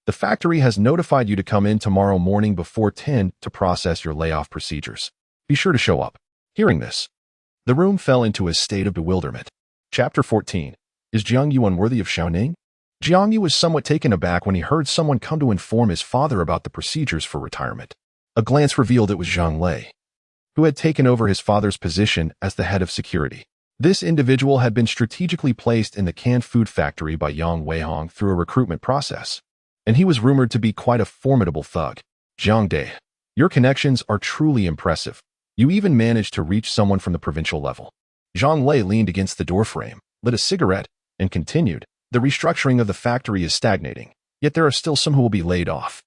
the factory has notified you to come in tomorrow morning before 10 to process your layoff procedures. Be sure to show up." Hearing this, the room fell into a state of bewilderment. Chapter 14. Is Jiang Yu unworthy of Xiaoning? Jiang Yu was somewhat taken aback when he heard someone come to inform his father about the procedures for retirement. A glance revealed it was Zhang Lei, who had taken over his father's position as the head of security. This individual had been strategically placed in the canned food factory by Yang Weihong through a recruitment process, and he was rumored to be quite a formidable thug. "Jiang Dai, your connections are truly impressive. You even managed to reach someone from the provincial level." Zhang Lei leaned against the doorframe, lit a cigarette, and continued, "The restructuring of the factory is stagnating, yet there are still some who will be laid off.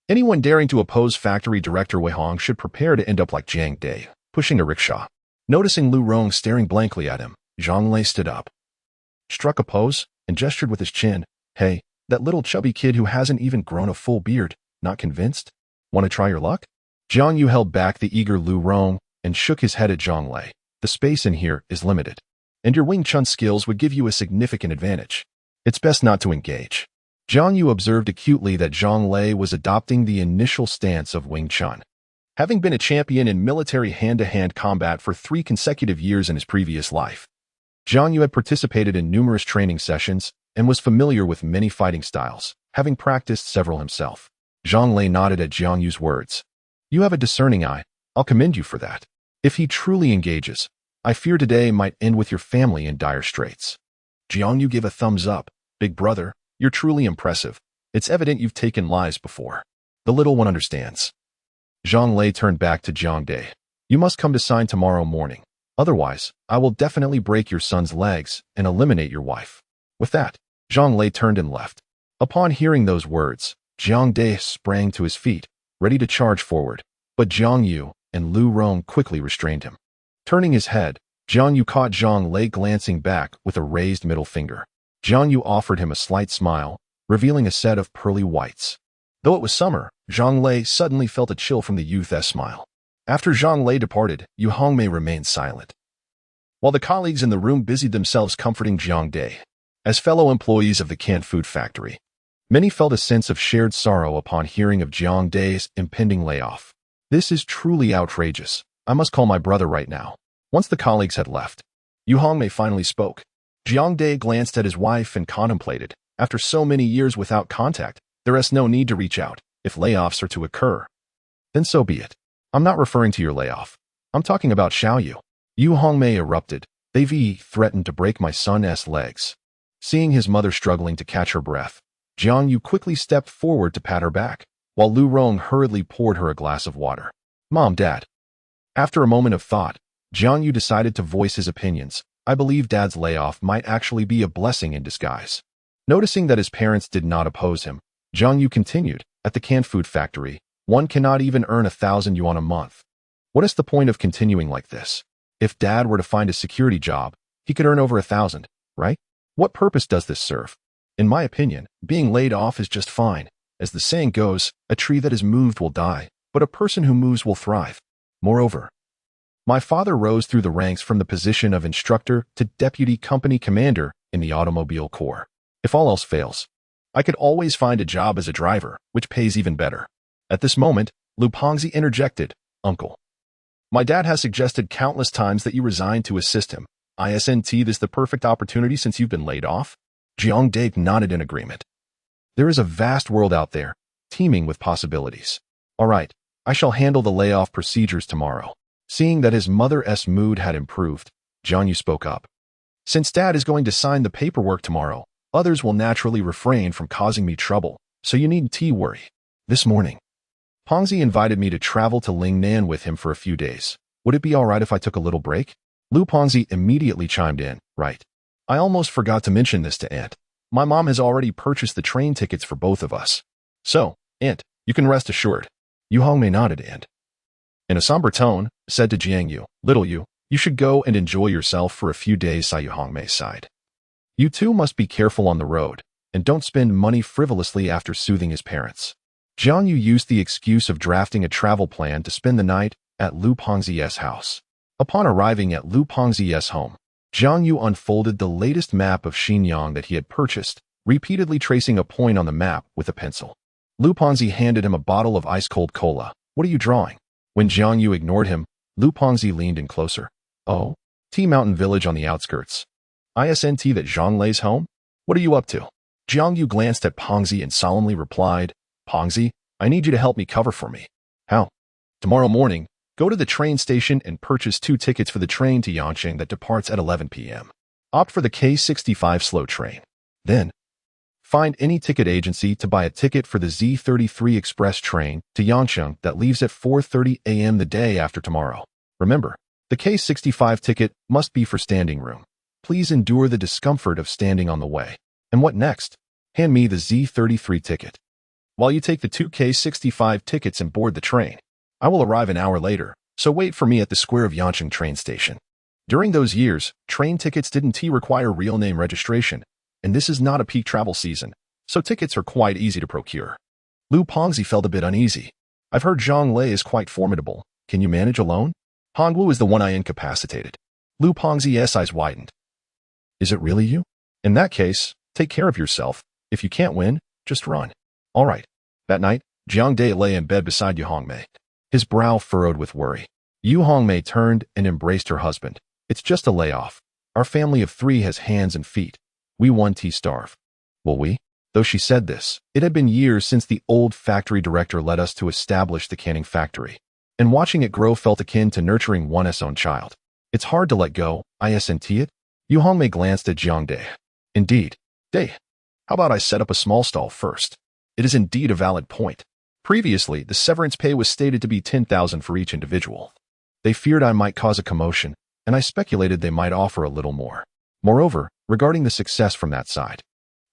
Anyone daring to oppose factory director Weihong should prepare to end up like Jiang Dai, pushing a rickshaw." Noticing Lu Rong staring blankly at him, Zhang Lei stood up, struck a pose, and gestured with his chin. "Hey, that little chubby kid who hasn't even grown a full beard, not convinced? Want to try your luck?" Jiang Yu held back the eager Lu Rong and shook his head at Zhang Lei. "The space in here is limited, and your Wing Chun skills would give you a significant advantage. It's best not to engage." Jiang Yu observed acutely that Zhang Lei was adopting the initial stance of Wing Chun, having been a champion in military hand-to-hand combat for 3 consecutive years in his previous life. Jiang Yu had participated in numerous training sessions and was familiar with many fighting styles, having practiced several himself. Zhang Lei nodded at Jiang Yu's words. "You have a discerning eye. I'll commend you for that. If he truly engages, I fear today might end with your family in dire straits." Jiang Yu gave a thumbs up. "Big brother, you're truly impressive. It's evident you've taken lives before. The little one understands." Zhang Lei turned back to Jiang Dai. "You must come to sign tomorrow morning. Otherwise, I will definitely break your son's legs and eliminate your wife." With that, Zhang Lei turned and left. Upon hearing those words, Jiang Dai sprang to his feet, ready to charge forward. But Jiang You and Lu Rong quickly restrained him. Turning his head, Jiang Yu caught Zhang Lei glancing back with a raised middle finger. Jiang Yu offered him a slight smile, revealing a set of pearly whites. Though it was summer, Zhang Lei suddenly felt a chill from the youth's smile. After Zhang Lei departed, Yu Hongmei remained silent, while the colleagues in the room busied themselves comforting Jiang Dai. As fellow employees of the canned food factory, many felt a sense of shared sorrow upon hearing of Jiang Dai's impending layoff. This is truly outrageous. I must call my brother right now. Once the colleagues had left, Yu Hongmei finally spoke. Jiang Dai glanced at his wife and contemplated. After so many years without contact, there is no need to reach out. If layoffs are to occur, then so be it. I'm not referring to your layoff. I'm talking about Xiao Yu. Yu Hongmei erupted. They threatened to break my son's legs. Seeing his mother struggling to catch her breath, Jiang Yu quickly stepped forward to pat her back, while Lu Rong hurriedly poured her a glass of water. Mom, Dad. After a moment of thought, Jiang Yu decided to voice his opinions. I believe Dad's layoff might actually be a blessing in disguise. Noticing that his parents did not oppose him, Jiang Yu continued, at the canned food factory, one cannot even earn 1,000 yuan a month. What is the point of continuing like this? If Dad were to find a security job, he could earn over 1,000, right? What purpose does this serve? In my opinion, being laid off is just fine. As the saying goes, a tree that is moved will die, but a person who moves will thrive. Moreover, my father rose through the ranks from the position of instructor to deputy company commander in the automobile corps. If all else fails, I could always find a job as a driver, which pays even better. At this moment, Lu Pengzi interjected, Uncle. My dad has suggested countless times that you resign to assist him. Isn't this the perfect opportunity since you've been laid off? Jiang Dai nodded in agreement. There is a vast world out there, teeming with possibilities. All right, I shall handle the layoff procedures tomorrow. Seeing that his mother's mood had improved, Jiang Yu spoke up. Since Dad is going to sign the paperwork tomorrow, others will naturally refrain from causing me trouble, so you needn't worry. This morning, Pengzi invited me to travel to Lingnan with him for a few days. Would it be all right if I took a little break? Lu Pengzi immediately chimed in, right. I almost forgot to mention this to Aunt. My mom has already purchased the train tickets for both of us. So, Aunt, you can rest assured. Yu Hongmei nodded and, in a somber tone, said to Jiang Yu, Little Yu, you should go and enjoy yourself for a few days. Yu Hongmei sighed. You too must be careful on the road, and don't spend money frivolously. After soothing his parents, Jiang Yu used the excuse of drafting a travel plan to spend the night at Lu Pengzi's house. Upon arriving at Lu Pengzi's home, Jiang Yu unfolded the latest map of Xinjiang that he had purchased, repeatedly tracing a point on the map with a pencil. Lu Pengzi handed him a bottle of ice-cold cola. What are you drawing? When Jiang Yu ignored him, Lu Pengzi leaned in closer. Oh, Mountain Village on the outskirts. Isn't that Zhang Lei's home? What are you up to? Jiang Yu glanced at Pengzi and solemnly replied, Pengzi, I need you to help me cover for me. How? Tomorrow morning, go to the train station and purchase 2 tickets for the train to Yanqing that departs at 11 p.m. Opt for the K65 slow train. Then, find any ticket agency to buy a ticket for the Z33 express train to Yanqing that leaves at 4:30 a.m. the day after tomorrow. Remember, the K65 ticket must be for standing room. Please endure the discomfort of standing on the way. And what next? Hand me the Z33 ticket. While you take the 2 K65 tickets and board the train, I will arrive an hour later, so wait for me at the square of Yanqing train station. During those years, train tickets didn't require real name registration, and this is not a peak travel season, so tickets are quite easy to procure. Lu Pengzi felt a bit uneasy. I've heard Zhang Lei is quite formidable. Can you manage alone? Hongwu is the one I incapacitated. Lu Pengzi's eyes widened. Is it really you? In that case, take care of yourself. If you can't win, just run. All right. That night, Jiang Dai lay in bed beside Yu Hongmei, his brow furrowed with worry. Yu Hongmei turned and embraced her husband. It's just a layoff. Our family of 3 has hands and feet. We won't starve. Will we? Though she said this, it had been years since the old factory director led us to establish the canning factory, and watching it grow felt akin to nurturing one's own child. It's hard to let go, isn't it? Yu Hongmei glanced at Jiang Dai. Indeed. Dai, how about I set up a small stall first? It is indeed a valid point. Previously, the severance pay was stated to be 10,000 for each individual. They feared I might cause a commotion, and I speculated they might offer a little more. Moreover, regarding the success from that side,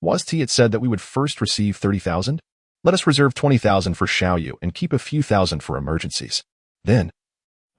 it said that we would first receive 30,000? Let us reserve 20,000 for Xiao Yu and keep a few thousand for emergencies. Then,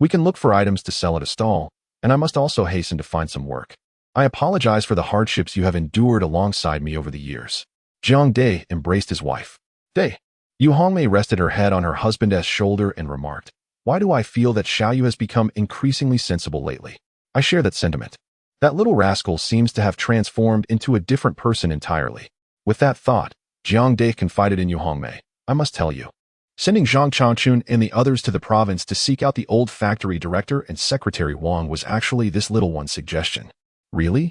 we can look for items to sell at a stall, and I must also hasten to find some work. I apologize for the hardships you have endured alongside me over the years. Jiang Day embraced his wife. Day. Yu Hongmei rested her head on her husband's shoulder and remarked, "Why do I feel that Xiao Yu has become increasingly sensible lately? I share that sentiment. That little rascal seems to have transformed into a different person entirely." With that thought, Jiang Day confided in Yu Hongmei, "I must tell you. Sending Zhang Changchun and the others to the province to seek out the old factory director and secretary Wang was actually this little one's suggestion." Really?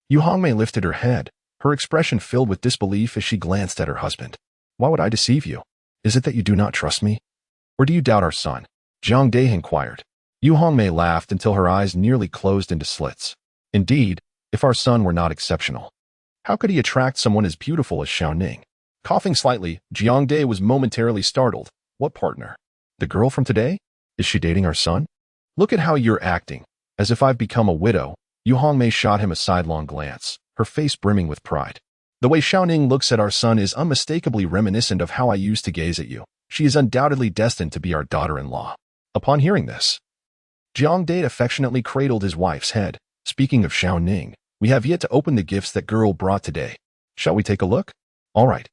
Yu Hongmei lifted her head, her expression filled with disbelief as she glanced at her husband. "Why would I deceive you? Is it that you do not trust me? Or do you doubt our son?" Jiang Day inquired. Yu Hongmei laughed until her eyes nearly closed into slits. "Indeed, if our son were not exceptional, how could he attract someone as beautiful as Xiao Ning?" Coughing slightly, Jiang Day was momentarily startled. "What partner? The girl from today? Is she dating our son? Look at how you're acting, as if I've become a widow." Yu Hongmei shot him a sidelong glance, her face brimming with pride. "The way Xiao Ning looks at our son is unmistakably reminiscent of how I used to gaze at you. She is undoubtedly destined to be our daughter-in-law." Upon hearing this, Jiang Day affectionately cradled his wife's head. "Speaking of Xiao Ning, we have yet to open the gifts that girl brought today. Shall we take a look?" "All right."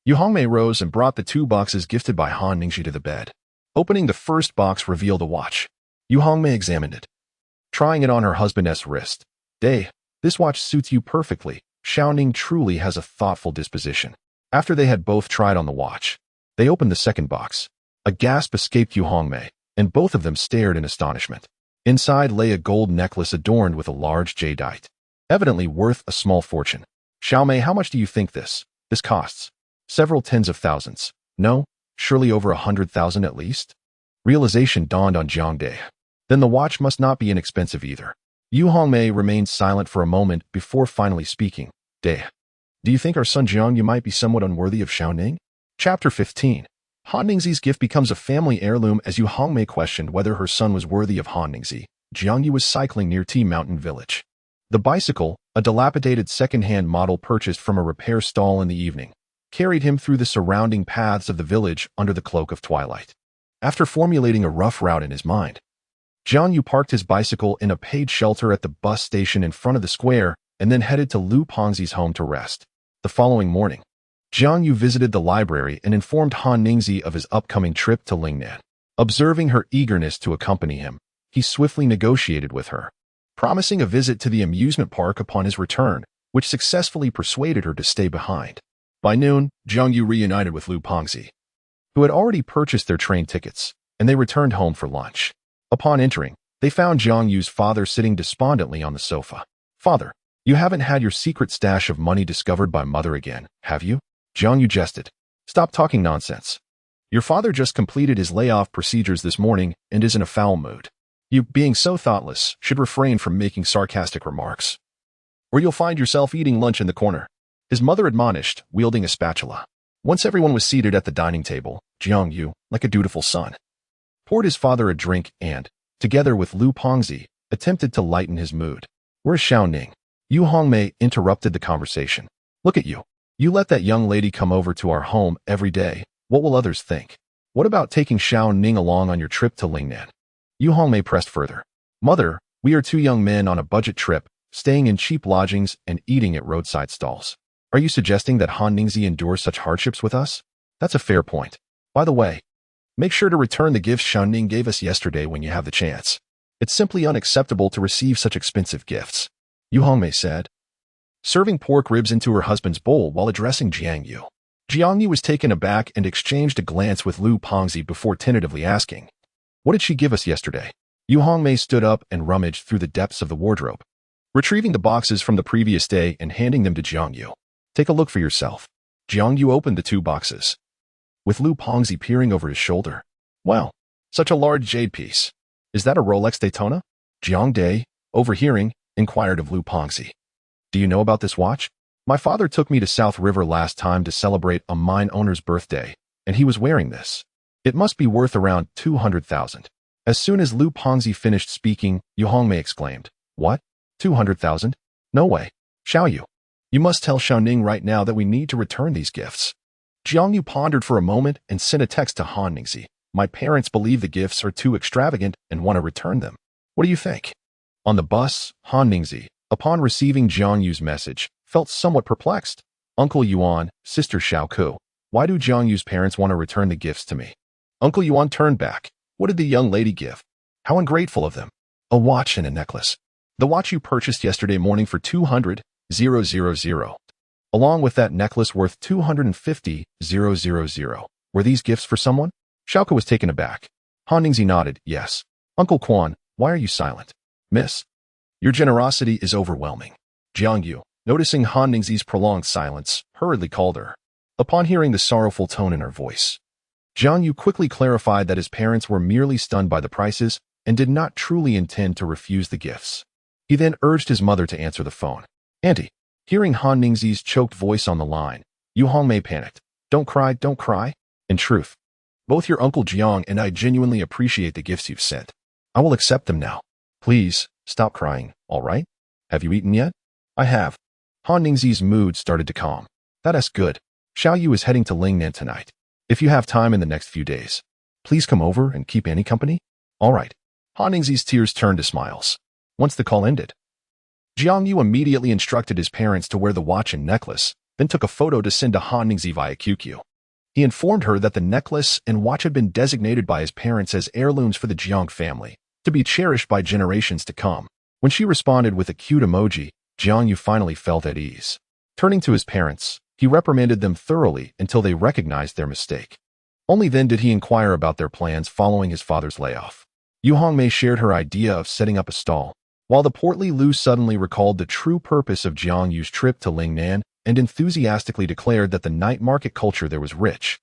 Yu Hongmei rose and brought the 2 boxes gifted by Han Ningxi to the bed. Opening the first box revealed a watch. Yu Hongmei examined it, trying it on her husband's wrist. "Day, this watch suits you perfectly. Xiao Ning truly has a thoughtful disposition." After they had both tried on the watch, they opened the second box. A gasp escaped Yu Hongmei, and both of them stared in astonishment. Inside lay a gold necklace adorned with a large jadeite, evidently worth a small fortune. "Xiaomei, how much do you think this costs?" "Several tens of thousands. No, surely over 100,000 at least?" Realization dawned on Jiang Day. Then the watch must not be inexpensive either. Yu Hongmei remained silent for a moment before finally speaking. "Day, do you think our son Jiang Yu might be somewhat unworthy of Xiao Ning?" Chapter 15. Han Ningxi's gift becomes a family heirloom. As Yu Hongmei questioned whether her son was worthy of Han Ningxi, Jiang Yu was cycling near Tea Mountain Village. The bicycle, a dilapidated second-hand model purchased from a repair stall in the evening, carried him through the surrounding paths of the village under the cloak of twilight. After formulating a rough route in his mind, Jiang Yu parked his bicycle in a paid shelter at the bus station in front of the square and then headed to Lu Pengzi's home to rest. The following morning, Jiang Yu visited the library and informed Han Ningxi of his upcoming trip to Lingnan. Observing her eagerness to accompany him, he swiftly negotiated with her, promising a visit to the amusement park upon his return, which successfully persuaded her to stay behind. By noon, Jiang Yu reunited with Lu Pengzi, who had already purchased their train tickets, and they returned home for lunch. Upon entering, they found Jiang Yu's father sitting despondently on the sofa. "Father, you haven't had your secret stash of money discovered by Mother again, have you?" Jiang Yu jested. "Stop talking nonsense. Your father just completed his layoff procedures this morning and is in a foul mood. You, being so thoughtless, should refrain from making sarcastic remarks, or you'll find yourself eating lunch in the corner," his mother admonished, wielding a spatula. Once everyone was seated at the dining table, Jiang Yu, like a dutiful son, poured his father a drink and, together with Lu Pengzi, attempted to lighten his mood. "Where's Xiao Ning?" Yu Hongmei interrupted the conversation. "Look at you. You let that young lady come over to our home every day. What will others think? What about taking Xiao Ning along on your trip to Lingnan?" Yu Hongmei pressed further. "Mother, we are 2 young men on a budget trip, staying in cheap lodgings and eating at roadside stalls. Are you suggesting that Han Ningxi endures such hardships with us? That's a fair point. By the way, make sure to return the gifts Xiao Ning gave us yesterday when you have the chance. It's simply unacceptable to receive such expensive gifts," Yu Hongmei said, serving pork ribs into her husband's bowl while addressing Jiang Yu. Jiang Yu was taken aback and exchanged a glance with Lu Pengzi before tentatively asking, "What did she give us yesterday?" Yu Hongmei stood up and rummaged through the depths of the wardrobe, retrieving the boxes from the previous day and handing them to Jiang Yu. "Take a look for yourself." Jiang Yu opened the 2 boxes, with Lu Pengzi peering over his shoulder. "Wow, such a large jade piece. Is that a Rolex Daytona?" Jiang Day, overhearing, inquired of Lu Pengzi. "Do you know about this watch? My father took me to South River last time to celebrate a mine owner's birthday, and he was wearing this. It must be worth around 200,000. As soon as Lu Pengzi finished speaking, Yu Hongmei exclaimed, "What? 200,000? No way. Xiao Yu, you must tell Xiao Ning right now that we need to return these gifts." Jiang Yu pondered for a moment and sent a text to Han Ningxi. My parents believe the gifts are too extravagant and want to return them. What do you think? On the bus, Han Ningzi, upon receiving Jiang Yu's message, felt somewhat perplexed. Uncle Yuan, Sister Xiaoku, why do Jiang Yu's parents want to return the gifts to me? Uncle Yuan turned back. What did the young lady give? How ungrateful of them. A watch and a necklace. The watch you purchased yesterday morning for 200,000. Along with that necklace worth 250,000. Were these gifts for someone? Xiaoku was taken aback. Han Ningzi nodded, yes. Uncle Quan, why are you silent? Miss, your generosity is overwhelming. Jiang You, noticing Han Ningzi's prolonged silence, hurriedly called her. Upon hearing the sorrowful tone in her voice, Jiang You quickly clarified that his parents were merely stunned by the prices and did not truly intend to refuse the gifts. He then urged his mother to answer the phone. Auntie, hearing Han Ningzi's choked voice on the line, Yu Hongmei panicked. Don't cry, don't cry. In truth, both your Uncle Jiang and I genuinely appreciate the gifts you've sent. I will accept them now. Please, stop crying, all right? Have you eaten yet? I have. Han Ningzi's mood started to calm. That's good. Xiao Yu is heading to Lingnan tonight. If you have time in the next few days, please come over and keep Annie company. All right. Han Ningzi's tears turned to smiles. Once the call ended, Jiang Yu immediately instructed his parents to wear the watch and necklace, then took a photo to send to Han Ningzi via QQ. He informed her that the necklace and watch had been designated by his parents as heirlooms for the Jiang family, to be cherished by generations to come. When she responded with a cute emoji, Jiang Yu finally felt at ease. Turning to his parents, he reprimanded them thoroughly until they recognized their mistake. Only then did he inquire about their plans following his father's layoff. Yu Hongmei shared her idea of setting up a stall, while the portly Lu suddenly recalled the true purpose of Jiang Yu's trip to Lingnan and enthusiastically declared that the night market culture there was rich,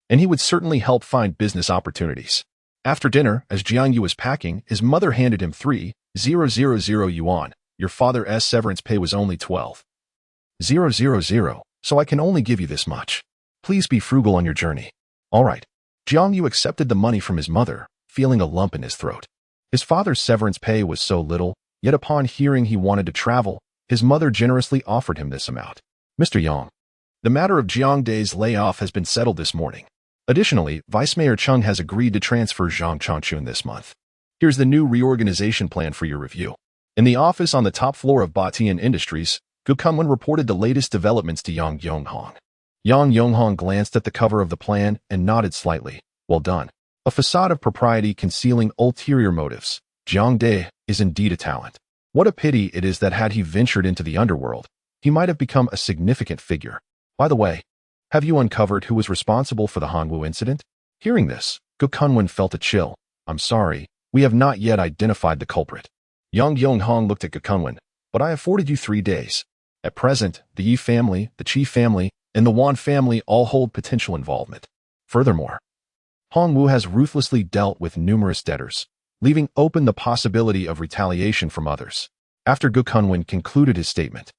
and he would certainly help find business opportunities. After dinner, as Jiang Yu was packing, his mother handed him 3,000 yuan. Your father's severance pay was only 12,000, so I can only give you this much. Please be frugal on your journey. All right. Jiang Yu accepted the money from his mother, feeling a lump in his throat. His father's severance pay was so little, yet upon hearing he wanted to travel, his mother generously offered him this amount. Mr. Yang, the matter of Jiang Day's layoff has been settled this morning. Additionally, Vice Mayor Chung has agreed to transfer Zhang Changchun this month. Here's the new reorganization plan for your review. In the office on the top floor of Batian Industries, Gu Kunwen reported the latest developments to Yang Yonghong. Yang Yonghong glanced at the cover of the plan and nodded slightly. Well done. A facade of propriety concealing ulterior motives. Jiang Day is indeed a talent. What a pity it is that had he ventured into the underworld, he might have become a significant figure. By the way, have you uncovered who was responsible for the Hanwu incident? Hearing this, Gu Kunwen felt a chill. I'm sorry, we have not yet identified the culprit. Yang Yonghong looked at Gu Kunwen, but I afforded you 3 days. At present, the Yi family, the Qi family, and the Wan family all hold potential involvement. Furthermore, Hongwu has ruthlessly dealt with numerous debtors, leaving open the possibility of retaliation from others. After Gu Kunwen concluded his statement,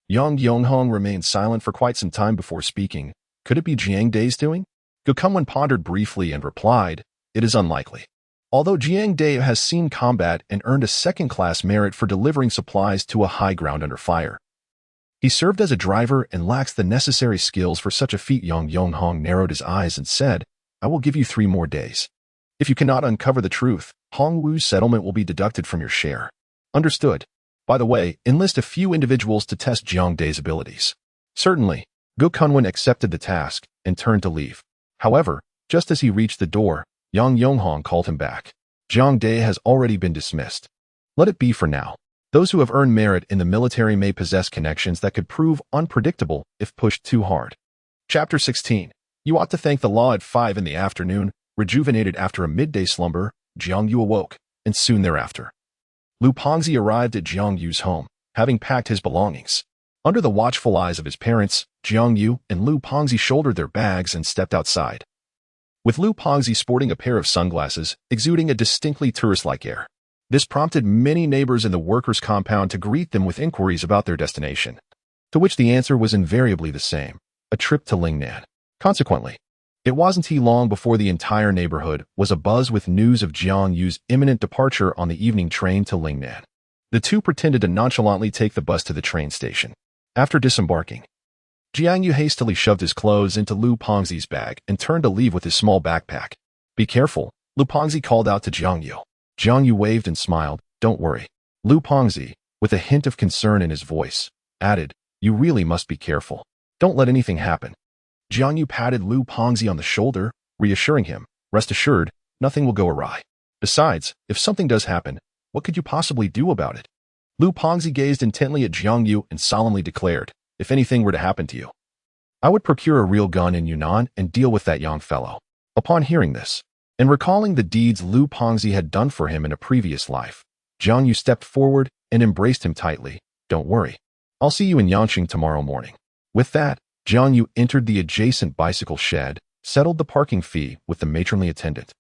Yang Yonghong remained silent for quite some time before speaking. Could it be Jiang Day's doing? Gu Kunwen pondered briefly and replied, it is unlikely. Although Jiang Day has seen combat and earned a second-class merit for delivering supplies to a high ground under fire, he served as a driver and lacks the necessary skills for such a feat. Yang Yonghong narrowed his eyes and said, I will give you 3 more days. If you cannot uncover the truth, Hongwu's settlement will be deducted from your share. Understood. By the way, enlist a few individuals to test Jiang Day's abilities. Certainly. Gu Kunwen accepted the task and turned to leave. However, just as he reached the door, Yang Yonghong called him back. Jiang Day has already been dismissed. Let it be for now. Those who have earned merit in the military may possess connections that could prove unpredictable if pushed too hard. Chapter 16. You ought to thank the law. At 5 in the afternoon, rejuvenated after a midday slumber, Jiang Yu awoke, and soon thereafter, Lu Pengzi arrived at Jiang Yu's home, having packed his belongings. Under the watchful eyes of his parents, Jiang Yu and Lu Pengzi shouldered their bags and stepped outside, with Lu Pengzi sporting a pair of sunglasses, exuding a distinctly tourist-like air. This prompted many neighbors in the workers' compound to greet them with inquiries about their destination, to which the answer was invariably the same, a trip to Lingnan. Consequently, it wasn't long before the entire neighborhood was abuzz with news of Jiang Yu's imminent departure on the evening train to Lingnan. The two pretended to nonchalantly take the bus to the train station. After disembarking, Jiang Yu hastily shoved his clothes into Lu Pengzi's bag and turned to leave with his small backpack. Be careful, Lu Pengzi called out to Jiang You. Jiang You waved and smiled. Don't worry. Lu Pengzi, with a hint of concern in his voice, added, you really must be careful. Don't let anything happen. Jiang Yu patted Lu Pengzi on the shoulder, reassuring him, rest assured, nothing will go awry. Besides, if something does happen, what could you possibly do about it? Lu Pengzi gazed intently at Jiang Yu and solemnly declared, if anything were to happen to you, I would procure a real gun in Yunnan and deal with that young fellow. Upon hearing this, and recalling the deeds Lu Pengzi had done for him in a previous life, Jiang Yu stepped forward and embraced him tightly. Don't worry. I'll see you in Yanqing tomorrow morning. With that, Jiang Yu entered the adjacent bicycle shed, settled the parking fee with the matronly attendant,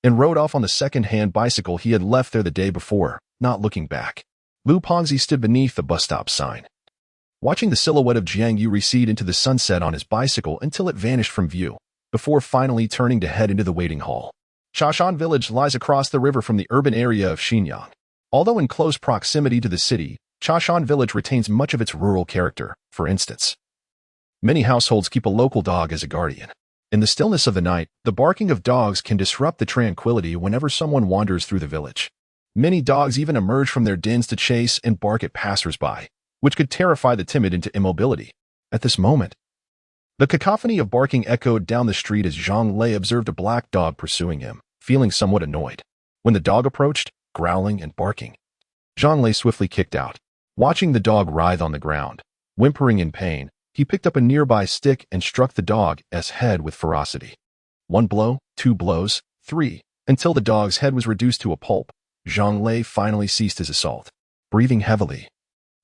and rode off on the second-hand bicycle he had left there the day before, not looking back. Lu Pengzi stood beneath the bus stop sign, watching the silhouette of Jiang Yu recede into the sunset on his bicycle until it vanished from view, before finally turning to head into the waiting hall. Chashan village lies across the river from the urban area of Xinyang. Although in close proximity to the city, Chashan village retains much of its rural character. For instance, many households keep a local dog as a guardian. In the stillness of the night, the barking of dogs can disrupt the tranquility whenever someone wanders through the village. Many dogs even emerge from their dens to chase and bark at passers-by, which could terrify the timid into immobility. At this moment, the cacophony of barking echoed down the street as Zhang Lei observed a black dog pursuing him, feeling somewhat annoyed. When the dog approached, growling and barking, Zhang Lei swiftly kicked out. Watching the dog writhe on the ground, whimpering in pain, he picked up a nearby stick and struck the dog's head with ferocity. 1 blow, 2 blows, 3, until the dog's head was reduced to a pulp. Zhang Lei finally ceased his assault. Breathing heavily,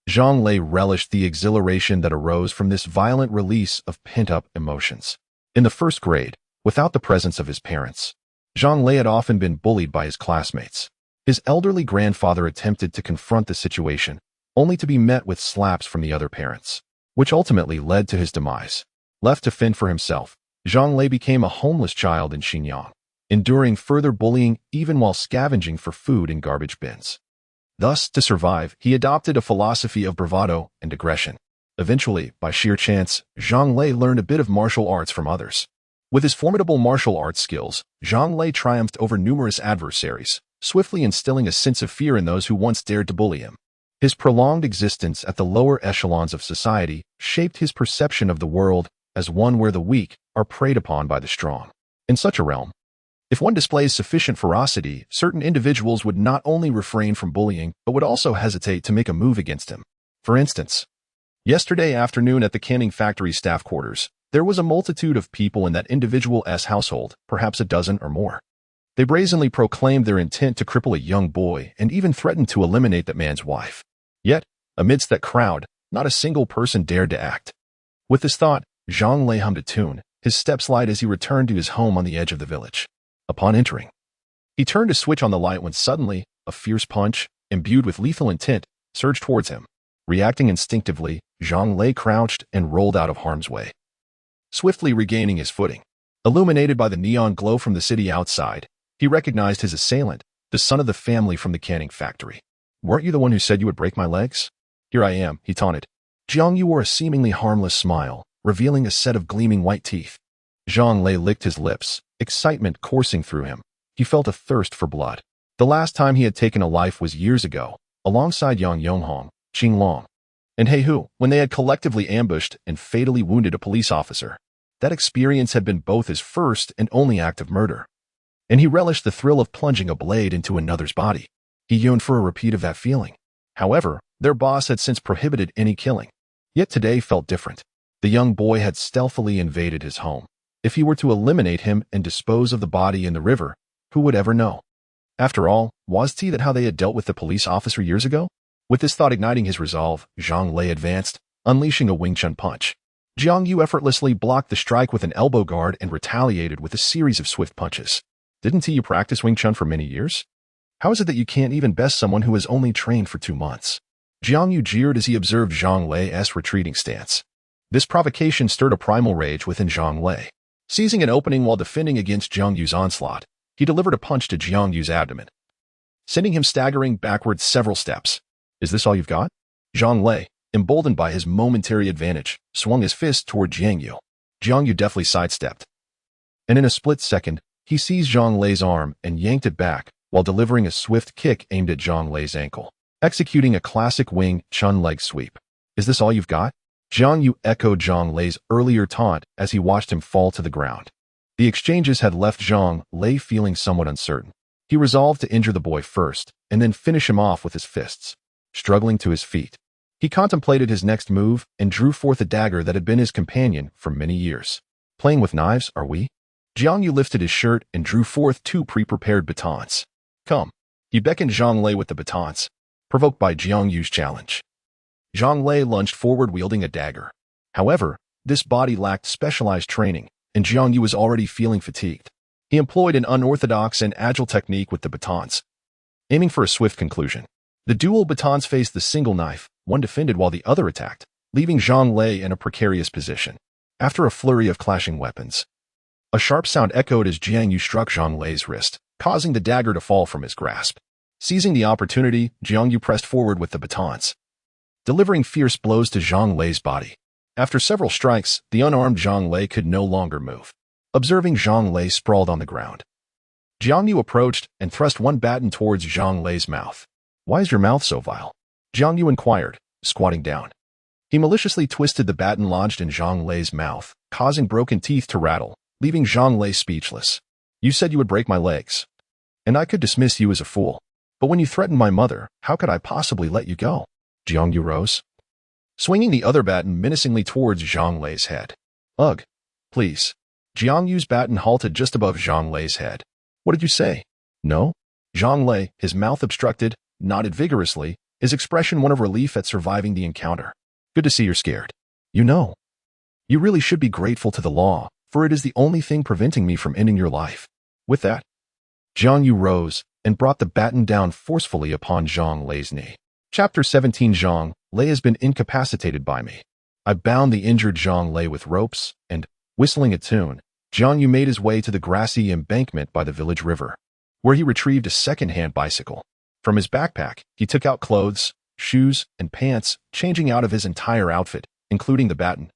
Zhang Lei relished the exhilaration that arose from this violent release of pent-up emotions. In the first grade, without the presence of his parents, Zhang Lei had often been bullied by his classmates. His elderly grandfather attempted to confront the situation, only to be met with slaps from the other parents, which ultimately led to his demise. Left to fend for himself, Zhang Lei became a homeless child in Xinyang, enduring further bullying even while scavenging for food in garbage bins. Thus, to survive, he adopted a philosophy of bravado and aggression. Eventually, by sheer chance, Zhang Lei learned a bit of martial arts from others. With his formidable martial arts skills, Zhang Lei triumphed over numerous adversaries, swiftly instilling a sense of fear in those who once dared to bully him. His prolonged existence at the lower echelons of society shaped his perception of the world as one where the weak are preyed upon by the strong. In such a realm, if one displays sufficient ferocity, certain individuals would not only refrain from bullying, but would also hesitate to make a move against him. For instance, yesterday afternoon at the canning factory staff quarters, there was a multitude of people in that individual's household, perhaps a dozen or more. They brazenly proclaimed their intent to cripple a young boy and even threatened to eliminate that man's wife. Yet, amidst that crowd, not a single person dared to act. With this thought, Zhang Lei hummed a tune, his steps light as he returned to his home on the edge of the village. Upon entering, he turned to switch on the light when suddenly, a fierce punch, imbued with lethal intent, surged towards him. Reacting instinctively, Zhang Lei crouched and rolled out of harm's way, swiftly regaining his footing. Illuminated by the neon glow from the city outside, he recognized his assailant, the son of the family from the canning factory. Weren't you the one who said you would break my legs? Here I am, he taunted. Jiang You wore a seemingly harmless smile, revealing a set of gleaming white teeth. Zhang Lei licked his lips, excitement coursing through him. He felt a thirst for blood. The last time he had taken a life was years ago, alongside Yang Yonghong, Qing Long, and He Hu, when they had collectively ambushed and fatally wounded a police officer. That experience had been both his first and only act of murder, and he relished the thrill of plunging a blade into another's body. He yearned for a repeat of that feeling. However, their boss had since prohibited any killing. Yet today felt different. The young boy had stealthily invaded his home. If he were to eliminate him and dispose of the body in the river, who would ever know? After all, was it that how they had dealt with the police officer years ago? With this thought igniting his resolve, Zhang Lei advanced, unleashing a Wing Chun punch. Jiang You effortlessly blocked the strike with an elbow guard and retaliated with a series of swift punches. Didn't you practice Wing Chun for many years? How is it that you can't even best someone who has only trained for 2 months? Jiang Yu jeered as he observed Zhang Lei's retreating stance. This provocation stirred a primal rage within Zhang Lei. Seizing an opening while defending against Jiang Yu's onslaught, he delivered a punch to Jiang Yu's abdomen, sending him staggering backwards several steps. Is this all you've got? Zhang Lei, emboldened by his momentary advantage, swung his fist toward Jiang Yu. Jiang Yu deftly sidestepped, and in a split second, He seized Zhang Lei's arm and yanked it back while delivering a swift kick aimed at Zhang Lei's ankle, executing a classic wing chun leg sweep. Is this all you've got? Jiang You echoed Zhang Lei's earlier taunt as he watched him fall to the ground. The exchanges had left Zhang Lei feeling somewhat uncertain. He resolved to injure the boy first and then finish him off with his fists. Struggling to his feet, he contemplated his next move and drew forth a dagger that had been his companion for many years. Playing with knives, are we? Jiang Yu lifted his shirt and drew forth 2 pre-prepared batons. Come. He beckoned Zhang Lei with the batons, provoked by Jiang Yu's challenge. Zhang Lei lunged forward wielding a dagger. However, this body lacked specialized training, and Jiang Yu was already feeling fatigued. He employed an unorthodox and agile technique with the batons, aiming for a swift conclusion. The dual batons faced the single knife, one defended while the other attacked, leaving Zhang Lei in a precarious position. After a flurry of clashing weapons, a sharp sound echoed as Jiang Yu struck Zhang Lei's wrist, causing the dagger to fall from his grasp. Seizing the opportunity, Jiang Yu pressed forward with the batons, delivering fierce blows to Zhang Lei's body. After several strikes, the unarmed Zhang Lei could no longer move. Observing Zhang Lei sprawled on the ground, Jiang Yu approached and thrust one baton towards Zhang Lei's mouth. Why is your mouth so vile? Jiang Yu inquired, squatting down. He maliciously twisted the baton lodged in Zhang Lei's mouth, causing broken teeth to rattle, leaving Zhang Lei speechless. You said you would break my legs, and I could dismiss you as a fool. But when you threatened my mother, how could I possibly let you go? Jiang Yu rose, swinging the other baton menacingly towards Zhang Lei's head. Ugh, please. Jiang Yu's baton halted just above Zhang Lei's head. What did you say? No? Zhang Lei, his mouth obstructed, nodded vigorously, his expression one of relief at surviving the encounter. Good to see you're scared. You know, you really should be grateful to the law, for it is the only thing preventing me from ending your life. With that, Jiang Yu rose and brought the baton down forcefully upon Zhang Lei's knee. Chapter 17. Zhang Lei has been incapacitated by me. I bound the injured Zhang Lei with ropes, and, whistling a tune, Jiang Yu made his way to the grassy embankment by the village river, where he retrieved a second-hand bicycle. From his backpack, he took out clothes, shoes, and pants, changing out of his entire outfit, including the baton,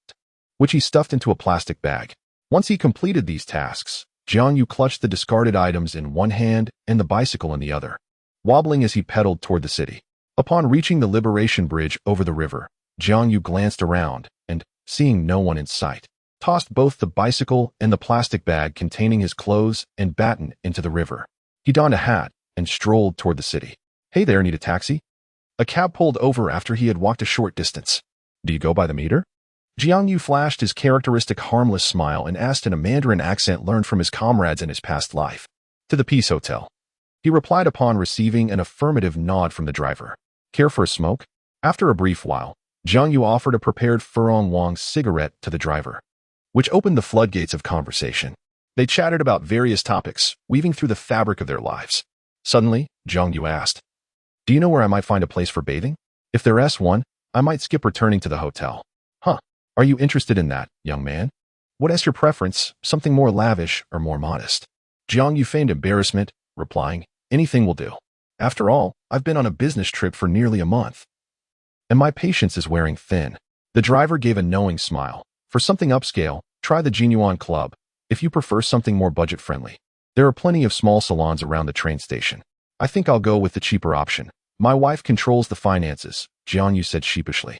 which he stuffed into a plastic bag. Once he completed these tasks, Jiang Yu clutched the discarded items in one hand and the bicycle in the other, wobbling as he pedaled toward the city. Upon reaching the Liberation Bridge over the river, Jiang Yu glanced around and, seeing no one in sight, tossed both the bicycle and the plastic bag containing his clothes and baton into the river. He donned a hat and strolled toward the city. Hey there, need a taxi? A cab pulled over after he had walked a short distance. Do you go by the meter? Jiang Yu flashed his characteristic harmless smile and asked in a Mandarin accent learned from his comrades in his past life. To the Peace Hotel. He replied upon receiving an affirmative nod from the driver. Care for a smoke? After a brief while, Jiang Yu offered a prepared Furong Wang cigarette to the driver, which opened the floodgates of conversation. They chatted about various topics, weaving through the fabric of their lives. Suddenly, Jiang Yu asked, do you know where I might find a place for bathing? If there's one, I might skip returning to the hotel. Huh. Are you interested in that, young man? What is your preference, something more lavish or more modest? Jiang Yu feigned embarrassment, replying, anything will do. After all, I've been on a business trip for nearly a month, and my patience is wearing thin. The driver gave a knowing smile. For something upscale, try the Jinyuan Club. If you prefer something more budget-friendly, there are plenty of small salons around the train station. I think I'll go with the cheaper option. My wife controls the finances, Jiang Yu said sheepishly.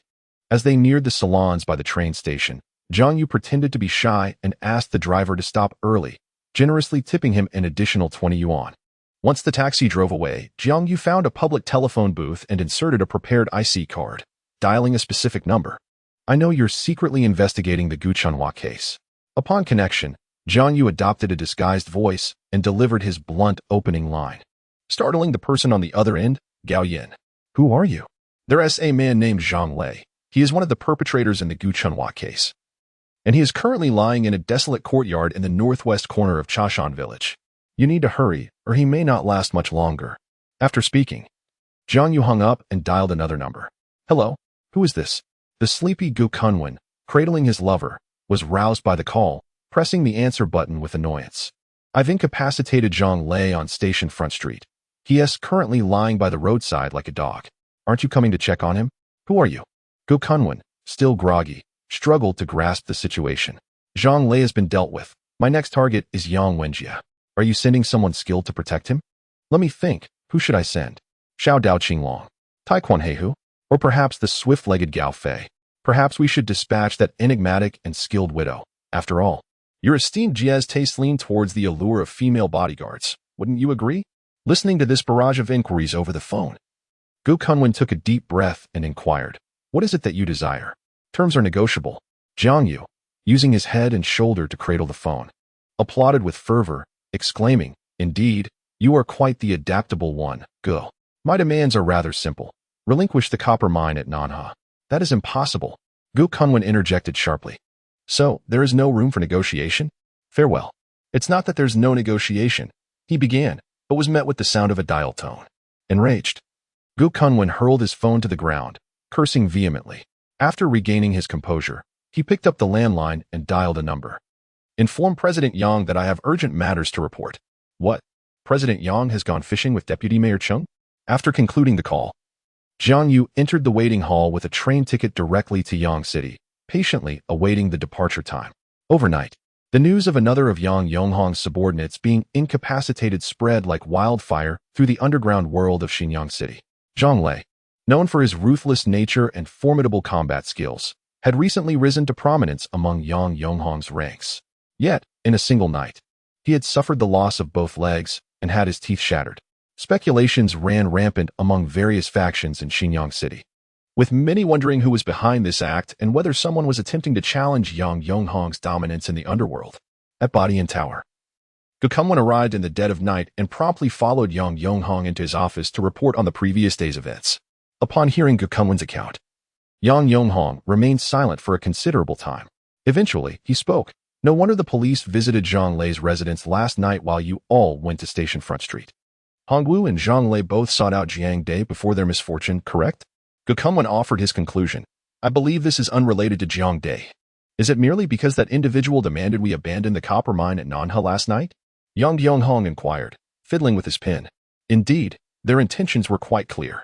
As they neared the salons by the train station, Jiang Yu pretended to be shy and asked the driver to stop early, generously tipping him an additional 20 yuan. Once the taxi drove away, Jiang Yu found a public telephone booth and inserted a prepared IC card, dialing a specific number. I know you're secretly investigating the Guchunhua case. Upon connection, Jiang Yu adopted a disguised voice and delivered his blunt opening line, startling the person on the other end. Gao Yin. Who are you? There's a man named Zhang Lei. He is one of the perpetrators in the Guchunhua case, and he is currently lying in a desolate courtyard in the northwest corner of Chashan village. You need to hurry, or he may not last much longer. After speaking, Jiang Yu hung up and dialed another number. Hello, who is this? The sleepy Gu Kunwen, cradling his lover, was roused by the call, pressing the answer button with annoyance. I've incapacitated Zhang Lei on Station Front Street. He is currently lying by the roadside like a dog. Aren't you coming to check on him? Who are you? Gu Kunwen, still groggy, struggled to grasp the situation. Zhang Lei has been dealt with. My next target is Yang Wenjie. Are you sending someone skilled to protect him? Let me think. Who should I send? Xiao Dao Qinglong, Taekwon Heihu, or perhaps the swift-legged Gao Fei? Perhaps we should dispatch that enigmatic and skilled widow. After all, your esteemed Jia's tastes lean towards the allure of female bodyguards. Wouldn't you agree? Listening to this barrage of inquiries over the phone, Gu Kunwen took a deep breath and inquired, "What is it that you desire?" "Terms are negotiable." Jiang You, using his head and shoulder to cradle the phone, applauded with fervor, exclaiming, "Indeed, you are quite the adaptable one, Gu. My demands are rather simple. Relinquish the copper mine at Nanha." "That is impossible," Gu Kunwen interjected sharply. "So, there is no room for negotiation? Farewell." "It's not that there's no negotiation," he began, but was met with the sound of a dial tone. Enraged, Gu Kunwen hurled his phone to the ground, cursing vehemently. After regaining his composure, he picked up the landline and dialed a number. "Inform President Yang that I have urgent matters to report." "What? President Yang has gone fishing with Deputy Mayor Chung?" After concluding the call, Jiang You entered the waiting hall with a train ticket directly to Yang City, patiently awaiting the departure time. Overnight, the news of another of Yang Yonghong's subordinates being incapacitated spread like wildfire through the underground world of Xinyang City. Zhang Lei, known for his ruthless nature and formidable combat skills, had recently risen to prominence among Yang Yonghong's ranks. Yet, in a single night, he had suffered the loss of both legs and had his teeth shattered. Speculations ran rampant among various factions in Xinyang City, with many wondering who was behind this act and whether someone was attempting to challenge Yang Yonghong's dominance in the underworld. At Badian Tower, Gu Kunwen arrived in the dead of night and promptly followed Yang Yonghong into his office to report on the previous day's events. Upon hearing Gu Kunwen's account, Yang Yonghong remained silent for a considerable time. Eventually, he spoke. "No wonder the police visited Zhang Lei's residence last night while you all went to Station Front Street. Hongwu and Zhang Lei both sought out Jiang Dai before their misfortune, correct?" Gu Kunwen offered his conclusion. "I believe this is unrelated to Jiang Dai. Is it merely because that individual demanded we abandon the copper mine at Nanha last night?" Yang Yonghong inquired, fiddling with his pen. "Indeed, their intentions were quite clear."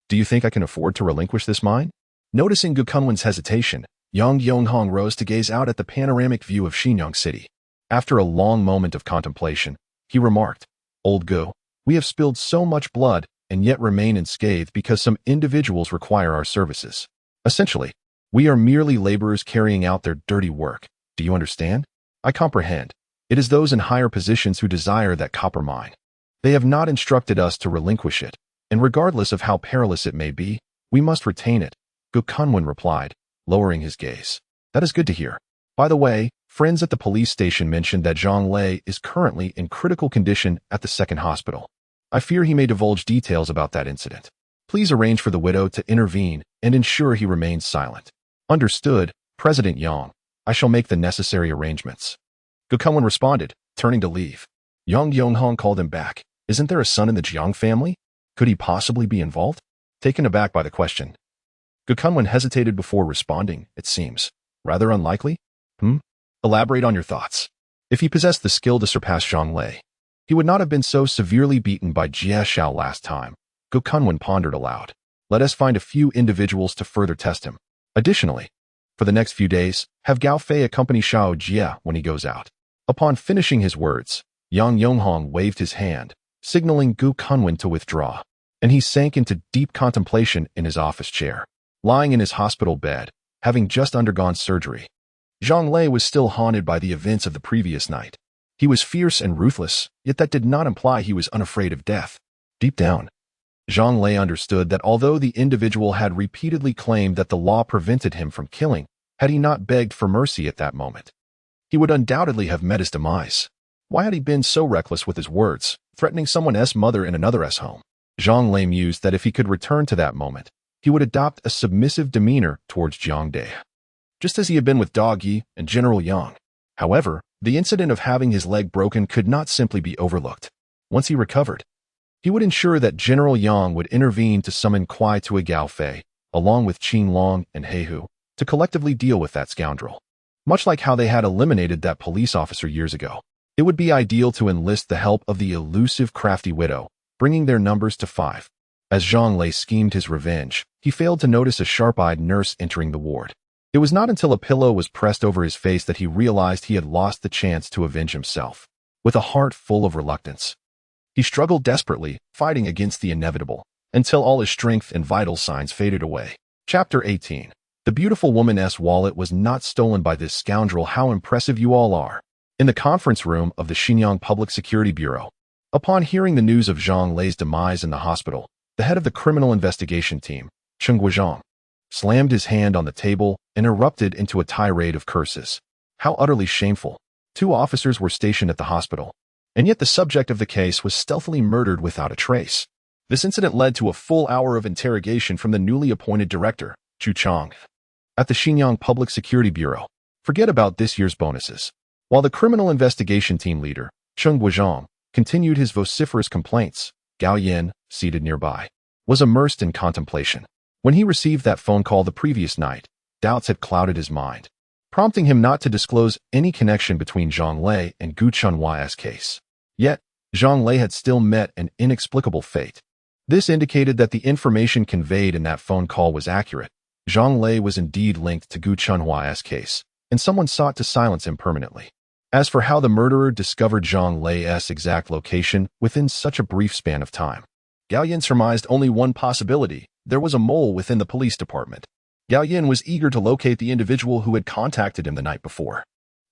"Do you think I can afford to relinquish this mine?" Noticing Gu Kunwen's hesitation, Yang Yonghong rose to gaze out at the panoramic view of Xinyang City. After a long moment of contemplation, he remarked, "Old Gu, we have spilled so much blood and yet remain unscathed because some individuals require our services. Essentially, we are merely laborers carrying out their dirty work. Do you understand?" "I comprehend. It is those in higher positions who desire that copper mine. They have not instructed us to relinquish it, and regardless of how perilous it may be, we must retain it," Gu Kunwen replied, lowering his gaze. "That is good to hear. By the way, friends at the police station mentioned that Zhang Lei is currently in critical condition at the second hospital. I fear he may divulge details about that incident. Please arrange for the widow to intervene and ensure he remains silent." "Understood, President Yang. I shall make the necessary arrangements." Gu Kunwen responded, turning to leave. Yang Yonghong called him back. "Isn't there a son in the Jiang family? Could he possibly be involved?" Taken aback by the question, Gu Kunwen hesitated before responding. "It seems rather unlikely." Elaborate on your thoughts." "If he possessed the skill to surpass Zhang Lei, he would not have been so severely beaten by Jia Xiao last time." Gu Kunwen pondered aloud. "Let us find a few individuals to further test him. Additionally, for the next few days, have Gao Fei accompany Xiao Jia when he goes out." Upon finishing his words, Yang Yonghong waved his hand, signaling Gu Kunwen to withdraw, and he sank into deep contemplation in his office chair. Lying in his hospital bed, having just undergone surgery, Zhang Lei was still haunted by the events of the previous night. He was fierce and ruthless, yet that did not imply he was unafraid of death. Deep down, Zhang Lei understood that although the individual had repeatedly claimed that the law prevented him from killing, had he not begged for mercy at that moment, he would undoubtedly have met his demise. Why had he been so reckless with his words, threatening someone's mother in another's home? Zhang Lei mused that if he could return to that moment, he would adopt a submissive demeanor towards Jiang Dai, just as he had been with Dog Yi and General Yang. However, the incident of having his leg broken could not simply be overlooked. Once he recovered, he would ensure that General Yang would intervene to summon Kuai Tui Gao Fei, along with Qin Long and Heihu, to collectively deal with that scoundrel. Much like how they had eliminated that police officer years ago, it would be ideal to enlist the help of the elusive crafty widow, bringing their numbers to 5. As Zhang Lei schemed his revenge, he failed to notice a sharp-eyed nurse entering the ward. It was not until a pillow was pressed over his face that he realized he had lost the chance to avenge himself. with a heart full of reluctance. He struggled desperately, fighting against the inevitable, until all his strength and vital signs faded away. Chapter 18. The beautiful woman's wallet was not stolen by this scoundrel. How impressive you all are. In the conference room of the Xinjiang Public Security Bureau, upon hearing the news of Zhang Lei's demise in the hospital, the head of the criminal investigation team, Cheng Guizhang, slammed his hand on the table and erupted into a tirade of curses. How utterly shameful. 2 officers were stationed at the hospital, and yet the subject of the case was stealthily murdered without a trace. This incident led to a full hour of interrogation from the newly appointed director, Zhu Chang, at the Xinjiang Public Security Bureau. Forget about this year's bonuses. While the criminal investigation team leader, Cheng Guizhang, continued his vociferous complaints, Gao Yin, seated nearby, was immersed in contemplation. When he received that phone call the previous night, doubts had clouded his mind, prompting him not to disclose any connection between Zhang Lei and Gu Chunhua's case. Yet, Zhang Lei had still met an inexplicable fate. This indicated that the information conveyed in that phone call was accurate. Zhang Lei was indeed linked to Gu Chunhua's case, and someone sought to silence him permanently. As for how the murderer discovered Zhang Lei's exact location within such a brief span of time, Gao Yin surmised only one possibility. There was a mole within the police department. Gao Yin was eager to locate the individual who had contacted him the night before.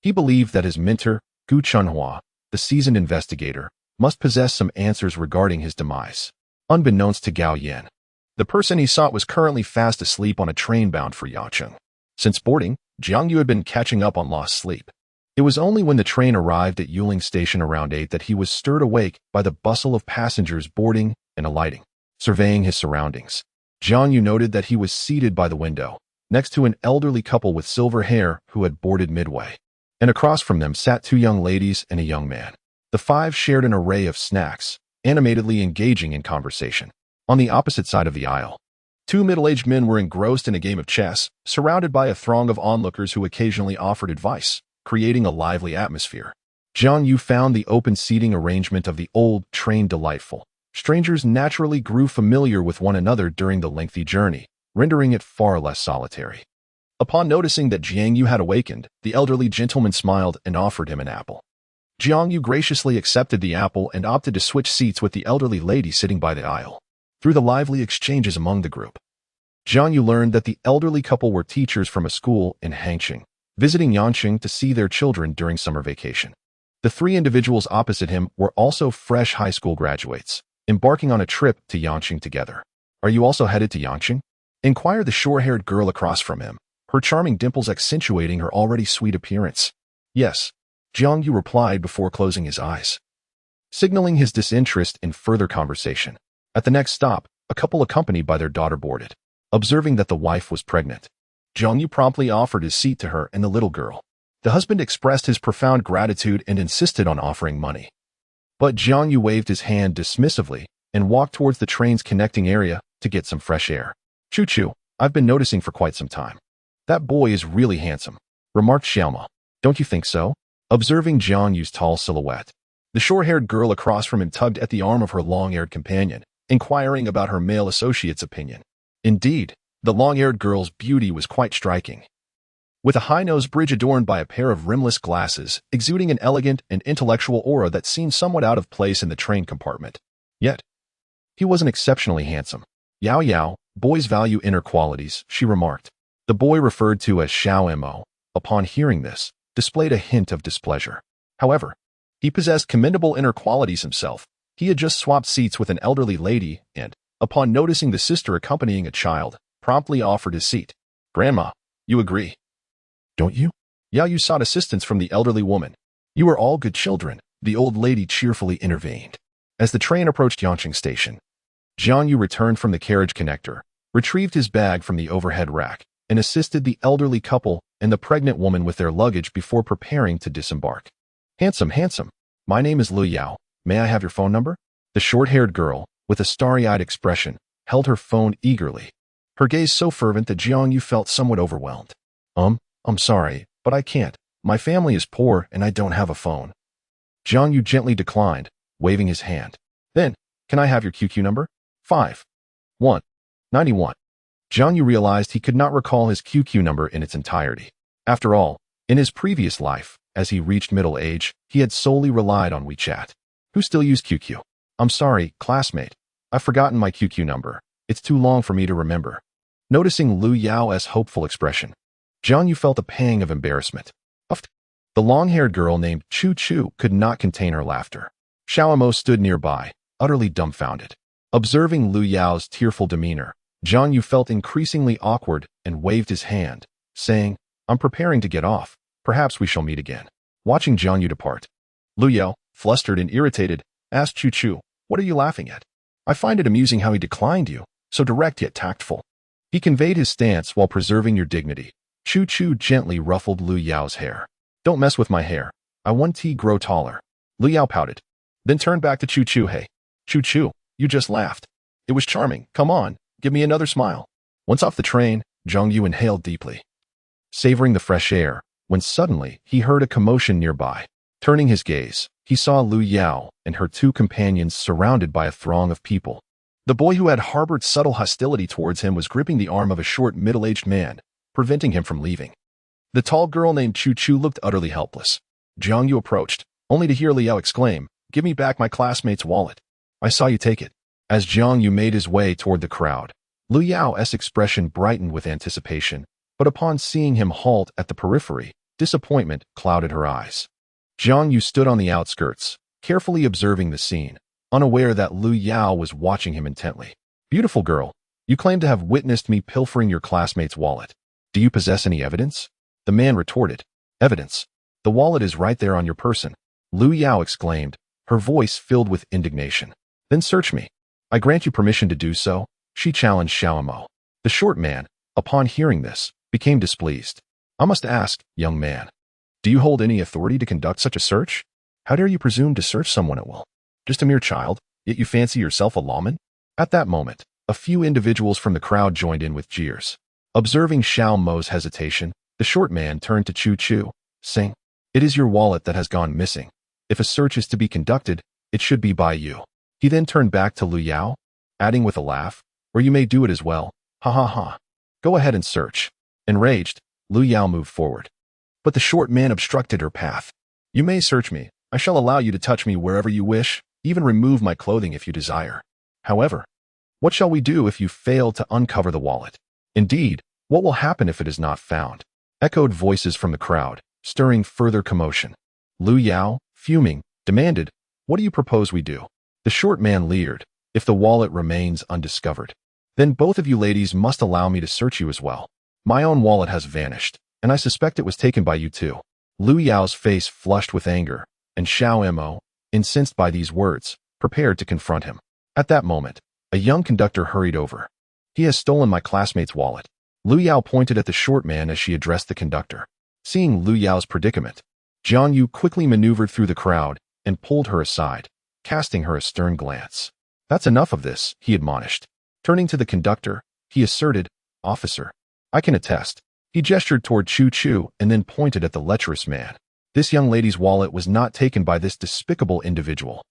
He believed that his mentor, Gu Chunhua, the seasoned investigator, must possess some answers regarding his demise. Unbeknownst to Gao Yin, the person he sought was currently fast asleep on a train bound for Yangcheng. Since boarding, Jiang You had been catching up on lost sleep. It was only when the train arrived at Yuling Station around 8 that he was stirred awake by the bustle of passengers boarding and alighting. Surveying his surroundings, Jiang You noted that he was seated by the window, next to an elderly couple with silver hair who had boarded midway, and across from them sat 2 young ladies and a young man. The 5 shared an array of snacks, animatedly engaging in conversation. On the opposite side of the aisle, 2 middle-aged men were engrossed in a game of chess, surrounded by a throng of onlookers who occasionally offered advice, creating a lively atmosphere. Jiang You found the open seating arrangement of the old train delightful. Strangers naturally grew familiar with one another during the lengthy journey, rendering it far less solitary. Upon noticing that Jiang You had awakened, the elderly gentleman smiled and offered him an apple. Jiang You graciously accepted the apple and opted to switch seats with the elderly lady sitting by the aisle. Through the lively exchanges among the group, Jiang You learned that the elderly couple were teachers from a school in Hangqing, visiting Yangqing to see their children during summer vacation. The 3 individuals opposite him were also fresh high school graduates, embarking on a trip to Yangqing together. Are you also headed to Yangqing? Inquired the short-haired girl across from him, her charming dimples accentuating her already sweet appearance. Yes, Jiang You replied before closing his eyes, signaling his disinterest in further conversation. At the next stop, a couple accompanied by their daughter boarded. Observing that the wife was pregnant, Jiang Yu promptly offered his seat to her and the little girl. The husband expressed his profound gratitude and insisted on offering money. But Jiang Yu waved his hand dismissively and walked towards the train's connecting area to get some fresh air. Choo-choo, I've been noticing for quite some time. That boy is really handsome, remarked Xiaoma. Don't you think so? Observing Jiang Yu's tall silhouette, the short-haired girl across from him tugged at the arm of her long-haired companion, inquiring about her male associate's opinion. Indeed, the long-haired girl's beauty was quite striking. With a high-nose bridge adorned by a pair of rimless glasses, exuding an elegant and intellectual aura that seemed somewhat out of place in the train compartment. Yet, he wasn't exceptionally handsome. Yao Yao, boys value inner qualities, she remarked. The boy referred to as Xiao Mo, upon hearing this, displayed a hint of displeasure. However, he possessed commendable inner qualities himself. He had just swapped seats with an elderly lady and, upon noticing the sister accompanying a child, promptly offered his seat. Grandma, you agree, don't you? Yao Yu sought assistance from the elderly woman. You are all good children, the old lady cheerfully intervened. As the train approached Yangqing Station, Jiang Yu returned from the carriage connector, retrieved his bag from the overhead rack, and assisted the elderly couple and the pregnant woman with their luggage before preparing to disembark. Handsome, handsome. My name is Lu Yao. May I have your phone number? The short-haired girl, with a starry-eyed expression, held her phone eagerly, her gaze so fervent that Jiang Yu felt somewhat overwhelmed. I'm sorry, but I can't. My family is poor and I don't have a phone. Jiang Yu gently declined, waving his hand. Then, can I have your QQ number? 5-1-91. Jiang Yu realized he could not recall his QQ number in its entirety. After all, in his previous life, As he reached middle age, he had solely relied on WeChat. Who still used QQ? I'm sorry, classmate. I've forgotten my QQ number. It's too long for me to remember. Noticing Lu Yao's hopeful expression, Jiang You felt a pang of embarrassment. Uffed. The long-haired girl named Chu Chu could not contain her laughter. Xiaomo stood nearby, utterly dumbfounded. Observing Lu Yao's tearful demeanor, Jiang You felt increasingly awkward and waved his hand, saying, I'm preparing to get off. Perhaps we shall meet again. Watching Jiang You depart, Lu Yao, flustered and irritated, asked Chu Chu, what are you laughing at? I find it amusing how he declined you, so direct yet tactful. He conveyed his stance while preserving your dignity. Chu Chu gently ruffled Lu Yao's hair. Don't mess with my hair. I want to grow taller. Lu Yao pouted, then turned back to Chu Chu. Hey, Chu Chu, you just laughed. It was charming. Come on, give me another smile. Once off the train, Jiang You inhaled deeply, savoring the fresh air, when suddenly he heard a commotion nearby. Turning his gaze, he saw Lu Yao and her two companions surrounded by a throng of people. The boy who had harbored subtle hostility towards him was gripping the arm of a short, middle-aged man, preventing him from leaving. The tall girl named Chu Chu looked utterly helpless. Jiang You approached, only to hear Lu Yao exclaim, give me back my classmate's wallet. I saw you take it. As Jiang You made his way toward the crowd, Lu Yao's expression brightened with anticipation, but upon seeing him halt at the periphery, disappointment clouded her eyes. Jiang You stood on the outskirts, carefully observing the scene, unaware that Lu Yao was watching him intently. Beautiful girl, you claim to have witnessed me pilfering your classmate's wallet. Do you possess any evidence? The man retorted, evidence? The wallet is right there on your person. Lu Yao exclaimed, her voice filled with indignation. Then search me. I grant you permission to do so, she challenged Xiaomo. The short man, upon hearing this, became displeased. I must ask, young man, do you hold any authority to conduct such a search? How dare you presume to search someone at will? Just a mere child, yet you fancy yourself a lawman? At that moment, a few individuals from the crowd joined in with jeers. Observing Xiaomo's hesitation, the short man turned to Chu Chu, saying, it is your wallet that has gone missing. If a search is to be conducted, it should be by you. He then turned back to Lu Yao, adding with a laugh, or you may do it as well. Ha ha ha. Go ahead and search. Enraged, Lu Yao moved forward. But the short man obstructed her path. You may search me. I shall allow you to touch me wherever you wish, even remove my clothing if you desire. However, what shall we do if you fail to uncover the wallet? Indeed, what will happen if it is not found? Echoed voices from the crowd, stirring further commotion. Lu Yao, fuming, demanded, what do you propose we do? The short man leered, if the wallet remains undiscovered, then both of you ladies must allow me to search you as well. My own wallet has vanished, and I suspect it was taken by you too. Lu Yao's face flushed with anger, and Xiaomo, incensed by these words, prepared to confront him. At that moment, a young conductor hurried over. He has stolen my classmate's wallet. Lu Yao pointed at the short man as she addressed the conductor. Seeing Lu Yao's predicament, Jiang You quickly maneuvered through the crowd and pulled her aside, casting her a stern glance. That's enough of this, he admonished. Turning to the conductor, he asserted, Officer, I can attest. He gestured toward Chu Chu and then pointed at the lecherous man. This young lady's wallet was not taken by this despicable individual.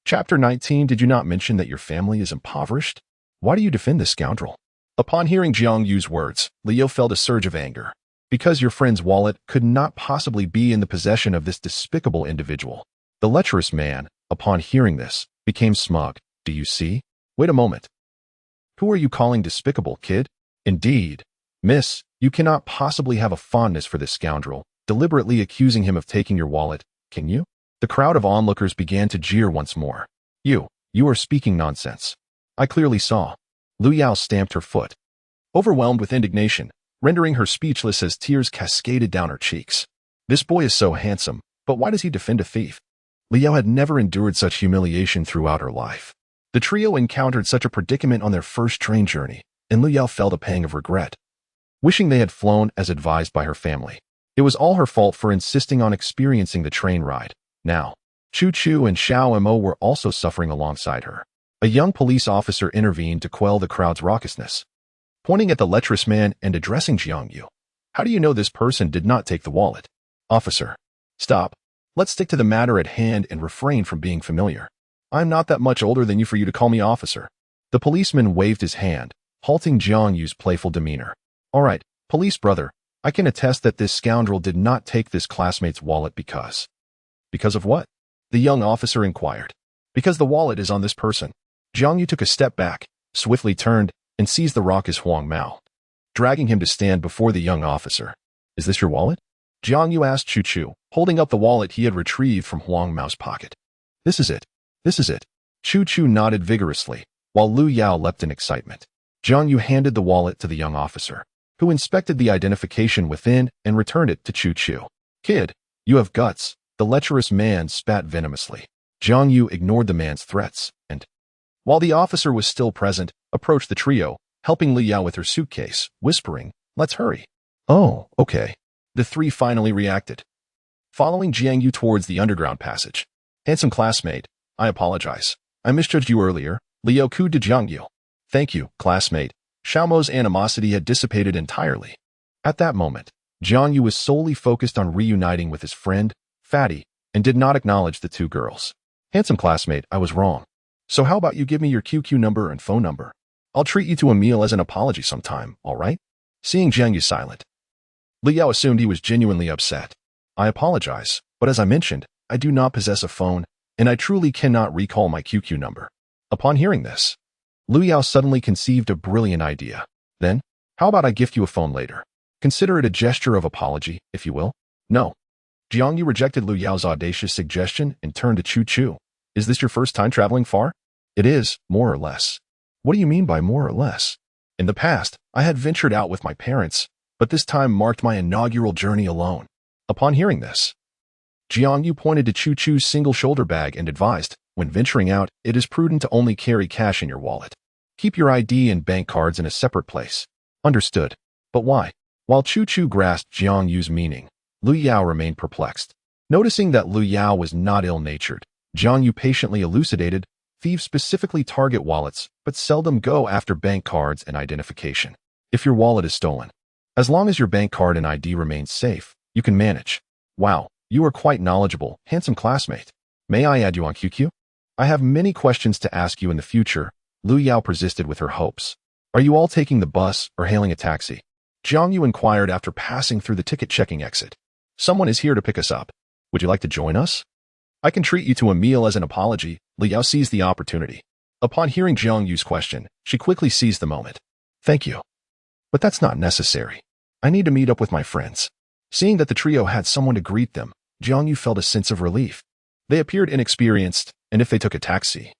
Chapter 19. Did you not mention that your family is impoverished? Why do you defend this scoundrel? Upon hearing Jiang Yu's words, Leo felt a surge of anger. Because your friend's wallet could not possibly be in the possession of this despicable individual. The lecherous man, upon hearing this, became smug. Do you see? Wait a moment. Who are you calling despicable, kid? Indeed, miss, you cannot possibly have a fondness for this scoundrel, deliberately accusing him of taking your wallet, can you? The crowd of onlookers began to jeer once more. You are speaking nonsense. I clearly saw. Lu Yao stamped her foot, overwhelmed with indignation, rendering her speechless as tears cascaded down her cheeks. This boy is so handsome, but why does he defend a thief? Lu Yao had never endured such humiliation throughout her life. The trio encountered such a predicament on their first train journey, and Lu Yao felt a pang of regret, wishing they had flown as advised by her family. It was all her fault for insisting on experiencing the train ride. Now, Chu Chu and Xiaomo were also suffering alongside her. A young police officer intervened to quell the crowd's raucousness, pointing at the lecherous man and addressing Jiang You. How do you know this person did not take the wallet? Officer, stop. Let's stick to the matter at hand and refrain from being familiar. I'm not that much older than you for you to call me officer. The policeman waved his hand, halting Jiang Yu's playful demeanor. All right, police brother, I can attest that this scoundrel did not take this classmate's wallet because... Because of what? The young officer inquired. Because the wallet is on this person. Jiang You took a step back, swiftly turned, and seized the raucous Huang Mao, dragging him to stand before the young officer. Is this your wallet? Jiang You asked Chu Chu, holding up the wallet he had retrieved from Huang Mao's pocket. This is it. This is it. Chu Chu nodded vigorously, while Lu Yao leapt in excitement. Jiang You handed the wallet to the young officer, who inspected the identification within and returned it to Chu Chu. Kid, you have guts. The lecherous man spat venomously. Jiang You ignored the man's threats and, while the officer was still present, approached the trio, helping Lu Yao with her suitcase, whispering, "Let's hurry." "Oh, okay." The three finally reacted, following Jiang You towards the underground passage. "Handsome classmate, I apologize. I misjudged you earlier." Liu cooed to Jiang You. "Thank you, classmate." Xiaomo's animosity had dissipated entirely. At that moment, Jiang You was solely focused on reuniting with his friend, Fatty, and did not acknowledge the two girls. "Handsome classmate, I was wrong. So how about you give me your QQ number and phone number? I'll treat you to a meal as an apology sometime, all right?" Seeing Jiang Yu silent, Lu Yao assumed he was genuinely upset. "I apologize, but as I mentioned, I do not possess a phone, and I truly cannot recall my QQ number." Upon hearing this, Lu Yao suddenly conceived a brilliant idea. "Then, how about I gift you a phone later? Consider it a gesture of apology, if you will." "No." Jiang Yu rejected Lu Yao's audacious suggestion and turned to Chu Chu. "Is this your first time traveling far?" "It is, more or less." "What do you mean by more or less?" "In the past, I had ventured out with my parents, but this time marked my inaugural journey alone." Upon hearing this, Jiang Yu pointed to Chu Chu's single shoulder bag and advised, "When venturing out, it is prudent to only carry cash in your wallet. Keep your ID and bank cards in a separate place." "Understood. But why?" While Chu Chu grasped Jiang Yu's meaning, Lu Yao remained perplexed. Noticing that Lu Yao was not ill-natured, Jiang Yu patiently elucidated, "Thieves specifically target wallets, but seldom go after bank cards and identification. If your wallet is stolen, as long as your bank card and ID remains safe, you can manage." "Wow, you are quite knowledgeable, handsome classmate. May I add you on QQ? I have many questions to ask you in the future." Lu Yao persisted with her hopes. "Are you all taking the bus or hailing a taxi?" Jiang Yu inquired after passing through the ticket-checking exit. "Someone is here to pick us up. Would you like to join us? I can treat you to a meal as an apology." Lu Yao seized the opportunity. Upon hearing Jiang Yu's question, she quickly seized the moment. "Thank you. But that's not necessary. I need to meet up with my friends." Seeing that the trio had someone to greet them, Jiang Yu felt a sense of relief. They appeared inexperienced, and if they took a taxi,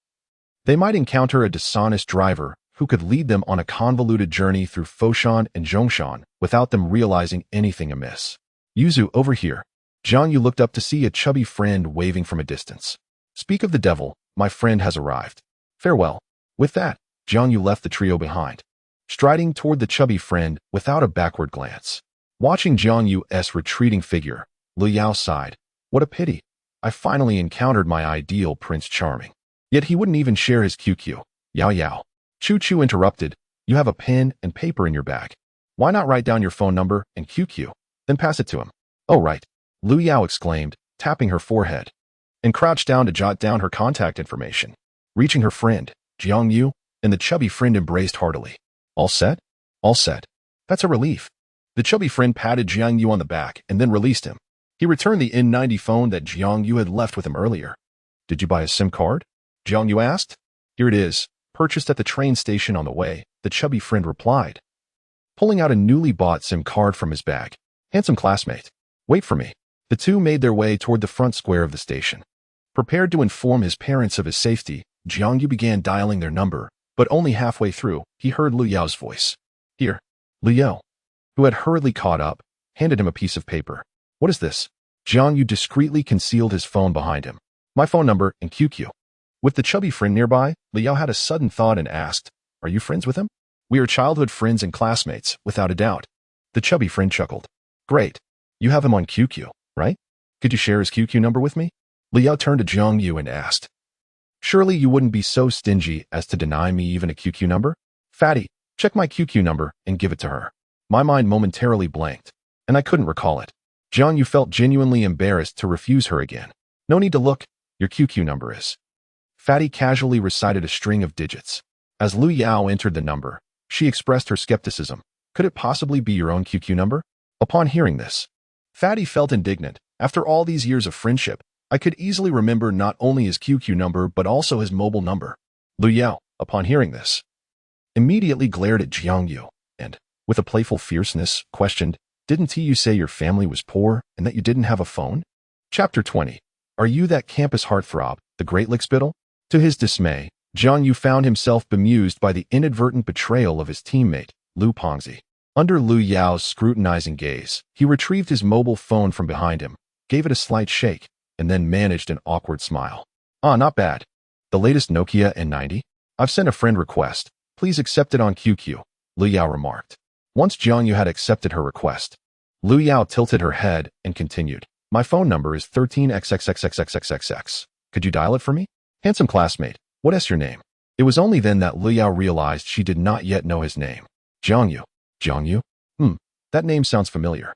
they might encounter a dishonest driver who could lead them on a convoluted journey through Foshan and Zhongshan without them realizing anything amiss. "Yuzu, over here." Jiang Yu looked up to see a chubby friend waving from a distance. "Speak of the devil, my friend has arrived. Farewell." With that, Jiang Yu left the trio behind, striding toward the chubby friend without a backward glance. Watching Jiang Yu's retreating figure, Lu Yao sighed. "What a pity. I finally encountered my ideal Prince Charming. Yet he wouldn't even share his QQ. Yao Yao." Chu Chu interrupted. "You have a pen and paper in your bag. Why not write down your phone number and QQ, then pass it to him?" "Oh, right," Lu Yao exclaimed, tapping her forehead, and crouched down to jot down her contact information. Reaching her friend, Jiang Yu, and the chubby friend embraced heartily. "All set?" "All set." "That's a relief." The chubby friend patted Jiang Yu on the back and then released him. He returned the N90 phone that Jiang Yu had left with him earlier. "Did you buy a SIM card?" Jiang Yu asked. "Here it is, purchased at the train station on the way," the chubby friend replied, pulling out a newly bought SIM card from his bag. "Handsome classmate, wait for me." The two made their way toward the front square of the station. Prepared to inform his parents of his safety, Jiang Yu began dialing their number, but only halfway through, he heard Lu Yao's voice. "Here." Lu Yao, who had hurriedly caught up, handed him a piece of paper. "What is this?" Jiang Yu discreetly concealed his phone behind him. "My phone number and QQ." With the chubby friend nearby, Lu Yao had a sudden thought and asked, "Are you friends with him?" "We are childhood friends and classmates, without a doubt." The chubby friend chuckled. "Great. You have him on QQ, right? Could you share his QQ number with me?" Lu Yao turned to Jiang Yu and asked, "Surely you wouldn't be so stingy as to deny me even a QQ number?" "Fatty, check my QQ number and give it to her." My mind momentarily blanked, and I couldn't recall it. Jiang Yu felt genuinely embarrassed to refuse her again. "No need to look. Your QQ number is." Fatty casually recited a string of digits. As Lu Yao entered the number, she expressed her skepticism. "Could it possibly be your own QQ number?" Upon hearing this, Fatty felt indignant. After all these years of friendship, I could easily remember not only his QQ number but also his mobile number. Lu Yao, upon hearing this, immediately glared at Jiang You and, with a playful fierceness, questioned, "Didn't you say your family was poor and that you didn't have a phone?" Chapter 20. Are you that campus heartthrob, the great lickspittle? To his dismay, Jiang Yu found himself bemused by the inadvertent betrayal of his teammate, Lu Pengzi. Under Lu Yao's scrutinizing gaze, he retrieved his mobile phone from behind him, gave it a slight shake, and then managed an awkward smile. "Ah, not bad. The latest Nokia N90? I've sent a friend request. Please accept it on QQ," Lu Yao remarked. Once Jiang Yu had accepted her request, Lu Yao tilted her head and continued, "My phone number is 13xxxxxxxx. Could you dial it for me? Handsome classmate, what is your name?" It was only then that Lu Yao realized she did not yet know his name. Jiang Yu. Jiang Yu? That name sounds familiar.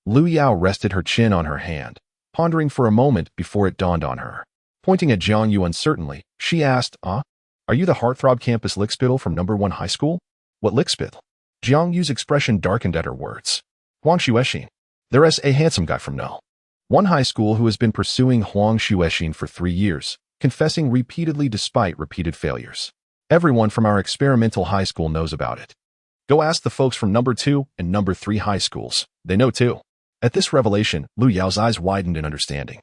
Lu Yao rested her chin on her hand, pondering for a moment before it dawned on her. Pointing at Jiang Yu uncertainly, she asked, Are you the heartthrob campus lickspittle from number 1 high school?" "What lickspittle?" Jiang Yu's expression darkened at her words. "Huang Xuexin. There's a handsome guy from No. 1 high school who has been pursuing Huang Xuexin for 3 years, confessing repeatedly despite repeated failures. Everyone from our experimental high school knows about it. Go ask the folks from number 2 and number 3 high schools. They know too." At this revelation, Lu Yao's eyes widened in understanding.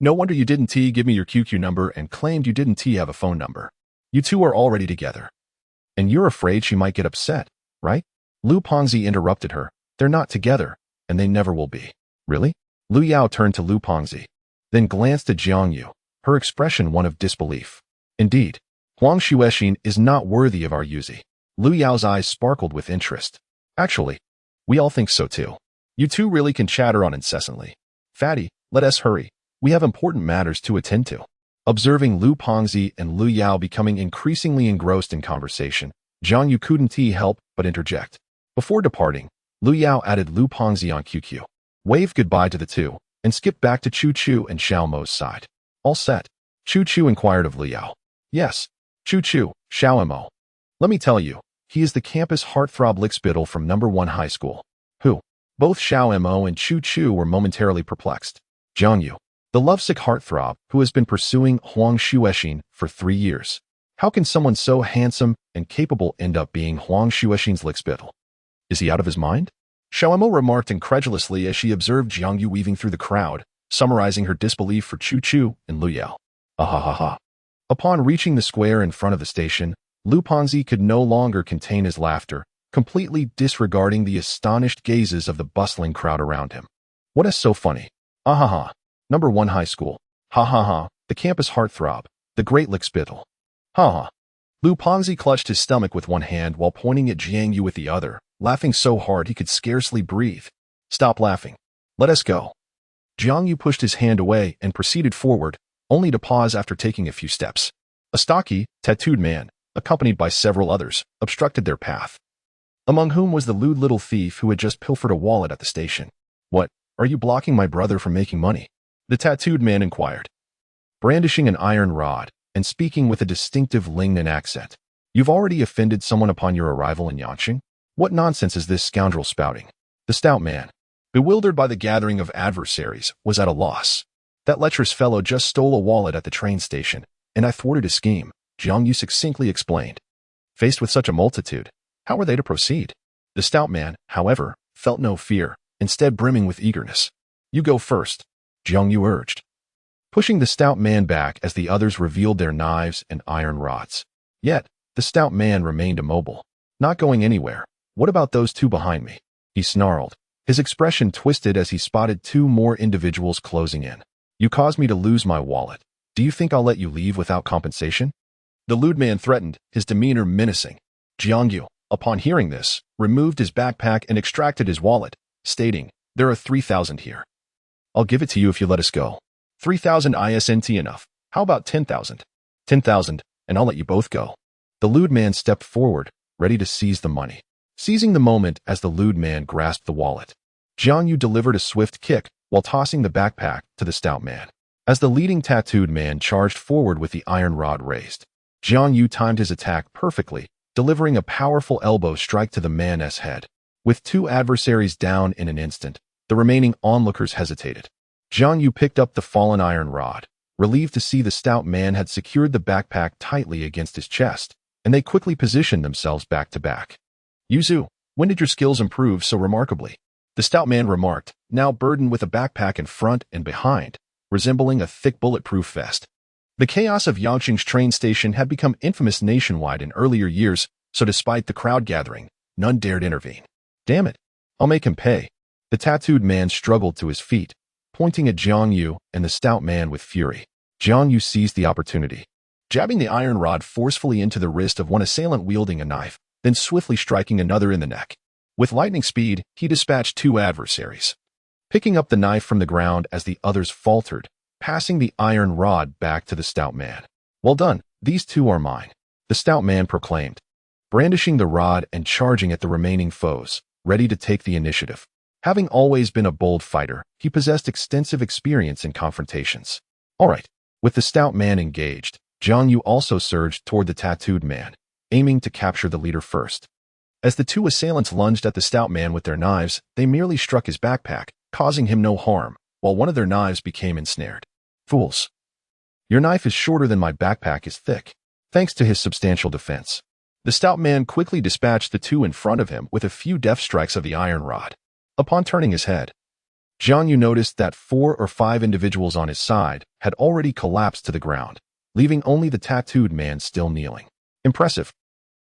No wonder you didn't give me your QQ number and claimed you didn't have a phone number. You two are already together. And you're afraid she might get upset, right?" Lu Pengzi interrupted her. "They're not together, and they never will be." "Really?" Lu Yao turned to Lu Pengzi, then glanced at Jiang Yu, her expression one of disbelief. "Indeed, Huang Xuexin is not worthy of our Yuzi." Lu Yao's eyes sparkled with interest. "Actually, we all think so too. You two really can chatter on incessantly. Fatty, let us hurry. We have important matters to attend to." Observing Lu Pengzi and Lu Yao becoming increasingly engrossed in conversation, Jiang Yu couldn't help but interject. Before departing, Lu Yao added Lu Pengzi on QQ, waved goodbye to the two, and skipped back to Chu Chu and Xiao Mo's side. "All set?" Chu Chu inquired of Lu Yao. "Yes, Chu Chu, Xiao Mo. Let me tell you, he is the campus heartthrob lickspittle from number 1 high school." "Who?" Both Xiao Mo and Chu Chu were momentarily perplexed. "Jiang Yu, the lovesick heartthrob who has been pursuing Huang Xuexin for 3 years. How can someone so handsome and capable end up being Huang Xuexin's lickspittle? Is he out of his mind?" Xiao Mo remarked incredulously as she observed Jiang Yu weaving through the crowd, summarizing her disbelief for Chu Chu and Lu Yao. "Ah." Upon reaching the square in front of the station, Lu Pengzi could no longer contain his laughter, completely disregarding the astonished gazes of the bustling crowd around him. "What is so funny? Ah. Number 1 high school. Ha. The campus heartthrob, the great lickspittle. Ha. Lu Pengzi clutched his stomach with one hand while pointing at Jiang Yu with the other, laughing so hard he could scarcely breathe. "Stop laughing. Let us go." Jiang Yu pushed his hand away and proceeded forward, only to pause after taking a few steps. A stocky, tattooed man, accompanied by several others, obstructed their path, among whom was the lewd little thief who had just pilfered a wallet at the station. "What, are you blocking my brother from making money?" the tattooed man inquired, brandishing an iron rod and speaking with a distinctive Lingnan accent. "You've already offended someone upon your arrival in Yanqing? What nonsense is this scoundrel spouting?" The stout man, bewildered by the gathering of adversaries, was at a loss. "That lecherous fellow just stole a wallet at the train station, and I thwarted his scheme," Jiang Yu succinctly explained. Faced with such a multitude, how were they to proceed? The stout man, however, felt no fear, instead brimming with eagerness. "You go first," Jiang Yu urged, pushing the stout man back as the others revealed their knives and iron rods. Yet, the stout man remained immobile, not going anywhere. "What about those two behind me?" he snarled, his expression twisted as he spotted 2 more individuals closing in. "You caused me to lose my wallet. Do you think I'll let you leave without compensation?" The lewd man threatened, his demeanor menacing. Jiang Yu, upon hearing this, removed his backpack and extracted his wallet, stating, "There are 3,000 here. I'll give it to you if you let us go." 3,000 isn't enough. How about 10,000? 10,000, and I'll let you both go." The lewd man stepped forward, ready to seize the money. Seizing the moment as the lewd man grasped the wallet, Jiang Yu delivered a swift kick while tossing the backpack to the stout man. As the leading tattooed man charged forward with the iron rod raised, Jiang Yu timed his attack perfectly, delivering a powerful elbow strike to the man's head. With two adversaries down in an instant, the remaining onlookers hesitated. Jiang You picked up the fallen iron rod, relieved to see the stout man had secured the backpack tightly against his chest, and they quickly positioned themselves back to back. Yuzu, when did your skills improve so remarkably? The stout man remarked, now burdened with a backpack in front and behind, resembling a thick bulletproof vest. The chaos of Yangqing's train station had become infamous nationwide in earlier years, so despite the crowd gathering, none dared intervene. Damn it, I'll make him pay. The tattooed man struggled to his feet, pointing at Jiang You and the stout man with fury. Jiang You seized the opportunity, jabbing the iron rod forcefully into the wrist of one assailant wielding a knife, then swiftly striking another in the neck. With lightning speed, he dispatched two adversaries, picking up the knife from the ground as the others faltered, passing the iron rod back to the stout man. Well done, these two are mine, the stout man proclaimed, brandishing the rod and charging at the remaining foes, ready to take the initiative. Having always been a bold fighter, he possessed extensive experience in confrontations. All right, with the stout man engaged, Jiang You also surged toward the tattooed man, aiming to capture the leader first. As the two assailants lunged at the stout man with their knives, they merely struck his backpack, causing him no harm, while one of their knives became ensnared. Fools! Your knife is shorter than my backpack is thick. Thanks to his substantial defense, the stout man quickly dispatched the two in front of him with a few deft strikes of the iron rod. Upon turning his head, Jiang You noticed that 4 or 5 individuals on his side had already collapsed to the ground, leaving only the tattooed man still kneeling. Impressive.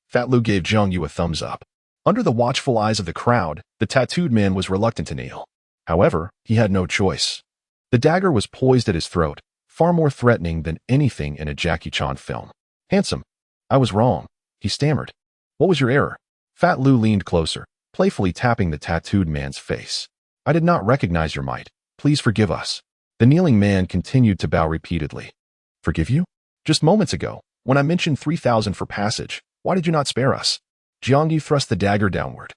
Fat Lu gave Jiang You a thumbs up. Under the watchful eyes of the crowd, the tattooed man was reluctant to kneel. However, he had no choice. The dagger was poised at his throat, far more threatening than anything in a Jackie Chan film. Handsome. I was wrong, he stammered. What was your error? Fat Lu leaned closer, playfully tapping the tattooed man's face. I did not recognize your might. Please forgive us. The kneeling man continued to bow repeatedly. Forgive you? Just moments ago, when I mentioned 3,000 for passage, why did you not spare us? Jiang You thrust the dagger downward,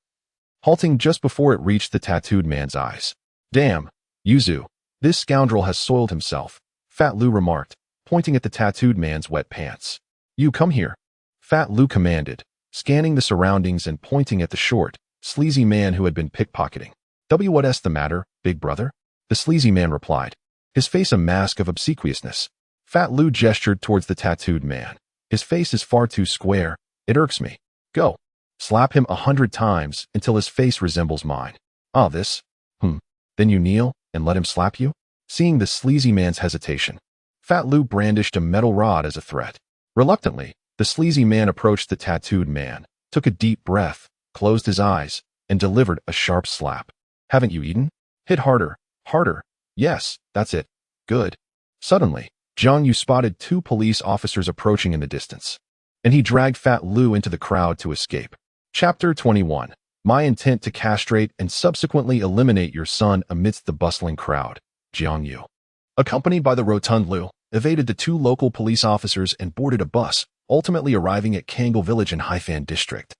halting just before it reached the tattooed man's eyes. Damn, Yuzu, this scoundrel has soiled himself, Fat Lu remarked, pointing at the tattooed man's wet pants. You come here, Fat Lu commanded, scanning the surroundings and pointing at the short, sleazy man who had been pickpocketing. What's the matter, big brother? The sleazy man replied, his face a mask of obsequiousness. Fat Lu gestured towards the tattooed man. His face is far too square. It irks me. Go. Slap him 100 times until his face resembles mine. Ah, this? Then you kneel and let him slap you? Seeing the sleazy man's hesitation, Fat Lu brandished a metal rod as a threat. Reluctantly, the sleazy man approached the tattooed man, took a deep breath, closed his eyes, and delivered a sharp slap. Haven't you eaten? Hit harder, harder. Yes, that's it. Good. Suddenly, Jiang You spotted 2 police officers approaching in the distance, and he dragged Fat Lu into the crowd to escape. Chapter 21. My intent to castrate and subsequently eliminate your son amidst the bustling crowd. Jiang You, accompanied by the rotund Lu, evaded the 2 local police officers and boarded a bus, ultimately arriving at Kangle Village in Haifan District,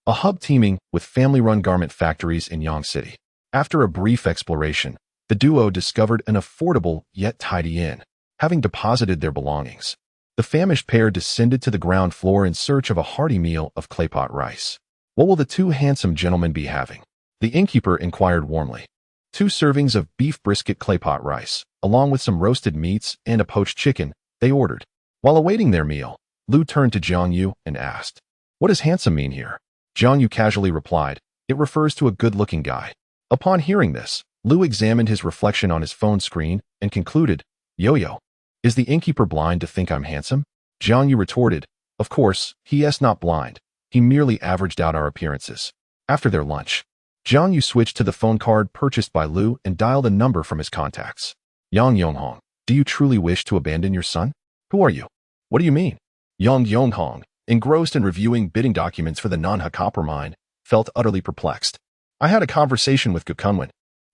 a hub teeming with family-run garment factories in Yang City. After a brief exploration, the duo discovered an affordable yet tidy inn, having deposited their belongings. The famished pair descended to the ground floor in search of a hearty meal of claypot rice. What will the 2 handsome gentlemen be having? The innkeeper inquired warmly. 2 servings of beef brisket claypot rice, along with some roasted meats and a poached chicken, they ordered. While awaiting their meal, Lu turned to Jiang You and asked, what does handsome mean here? Jiang You casually replied, it refers to a good-looking guy. Upon hearing this, Lu examined his reflection on his phone screen and concluded, Yo-yo, is the innkeeper blind to think I'm handsome? Jiang Yu retorted, of course, he is not blind. He merely averaged out our appearances. After their lunch, Jiang Yu switched to the phone card purchased by Lu and dialed a number from his contacts. Yang Yonghong, do you truly wish to abandon your son? Who are you? What do you mean? Yang Yonghong, engrossed in reviewing bidding documents for the Nanha copper mine, felt utterly perplexed. I had a conversation with Gukunwen.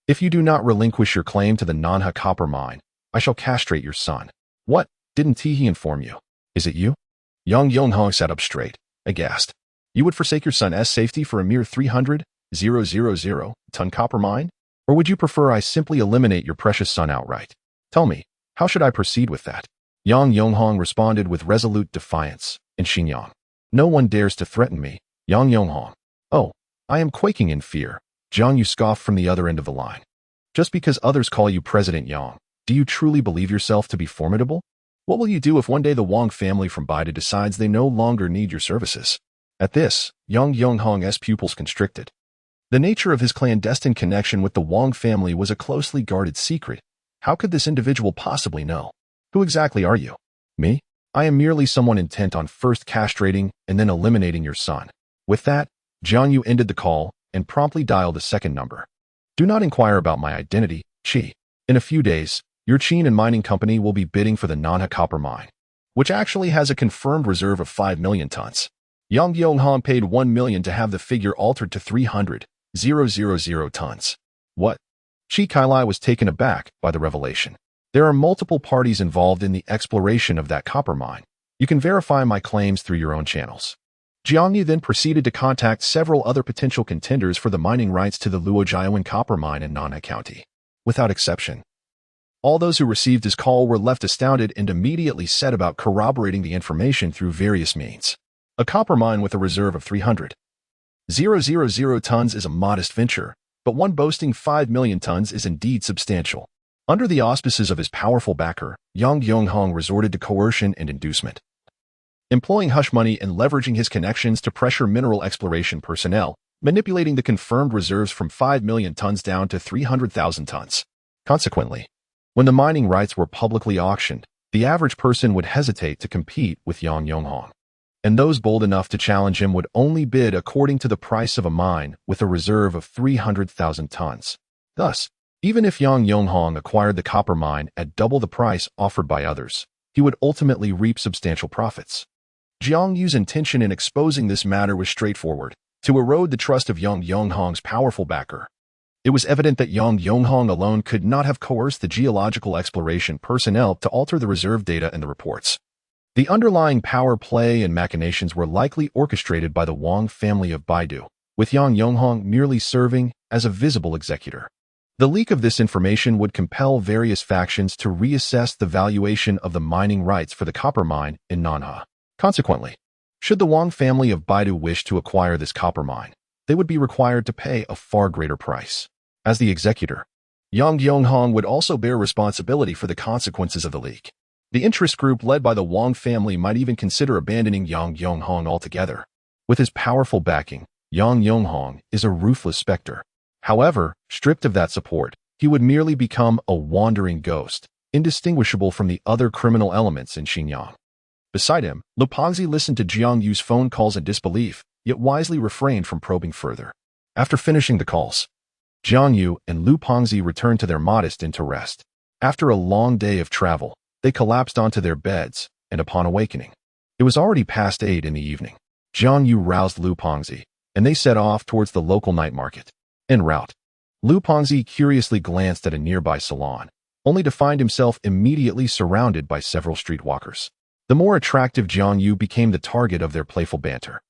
If you do not relinquish your claim to the Nanha copper mine, I shall castrate your son. What? Didn't he inform you? Is it you? Yang Yonghong sat up straight, aghast. You would forsake your son's safety for a mere 300,000-ton copper mine? Or would you prefer I simply eliminate your precious son outright? Tell me, how should I proceed with that? Yang Yonghong responded with resolute defiance, in Xinjiang. No one dares to threaten me, Yang Yonghong. Oh, I am quaking in fear. Jiang You scoffed from the other end of the line. Just because others call you President Yang, do you truly believe yourself to be formidable? What will you do if one day the Wang family from Baidu decides they no longer need your services? At this, Yang Yonghong's pupils constricted. The nature of his clandestine connection with the Wang family was a closely guarded secret. How could this individual possibly know? Who exactly are you? Me? I am merely someone intent on first castrating and then eliminating your son. With that, Jiang You ended the call and promptly dialed a second number. Do not inquire about my identity, Qi. In a few days, your Qin and mining company will be bidding for the Nanha copper mine, which actually has a confirmed reserve of 5 million tons. Yang Yonghong paid 1 million to have the figure altered to 300,000 tons. What? Qi Kailai was taken aback by the revelation. There are multiple parties involved in the exploration of that copper mine. You can verify my claims through your own channels. Jiang You then proceeded to contact several other potential contenders for the mining rights to the Luojiawan copper mine in Nanha County. Without exception, all those who received his call were left astounded and immediately set about corroborating the information through various means. A copper mine with a reserve of 300,000 tons is a modest venture, but one boasting 5 million tons is indeed substantial. Under the auspices of his powerful backer, Yang Yonghong resorted to coercion and inducement. Employing hush money and leveraging his connections to pressure mineral exploration personnel, manipulating the confirmed reserves from 5 million tons down to 300,000 tons. Consequently, when the mining rights were publicly auctioned, the average person would hesitate to compete with Yang Yonghong. And those bold enough to challenge him would only bid according to the price of a mine with a reserve of 300,000 tons. Thus, even if Yang Yonghong acquired the copper mine at double the price offered by others, he would ultimately reap substantial profits. Jiang Yu's intention in exposing this matter was straightforward: to erode the trust of Yang Yonghong's powerful backer. It was evident that Yang Yonghong alone could not have coerced the geological exploration personnel to alter the reserve data and the reports. The underlying power play and machinations were likely orchestrated by the Wang family of Baidu, with Yang Yonghong merely serving as a visible executor. The leak of this information would compel various factions to reassess the valuation of the mining rights for the copper mine in Nanha. Consequently, should the Wang family of Baidu wish to acquire this copper mine, they would be required to pay a far greater price. As the executor, Yang Yonghong would also bear responsibility for the consequences of the leak. The interest group led by the Wang family might even consider abandoning Yang Yonghong altogether. With his powerful backing, Yang Yonghong is a ruthless specter. However, stripped of that support, he would merely become a wandering ghost, indistinguishable from the other criminal elements in Xinjiang. Beside him, Lu Pengzi listened to Jiang Yu's phone calls in disbelief, yet wisely refrained from probing further. After finishing the calls, Jiang You and Lu Pengzi returned to their modest inn to rest. After a long day of travel, they collapsed onto their beds, and upon awakening, it was already past 8 in the evening. Jiang You roused Lu Pengzi, and they set off towards the local night market. En route, Lu Pengzi curiously glanced at a nearby salon, only to find himself immediately surrounded by several streetwalkers. The more attractive Jiang You became the target of their playful banter.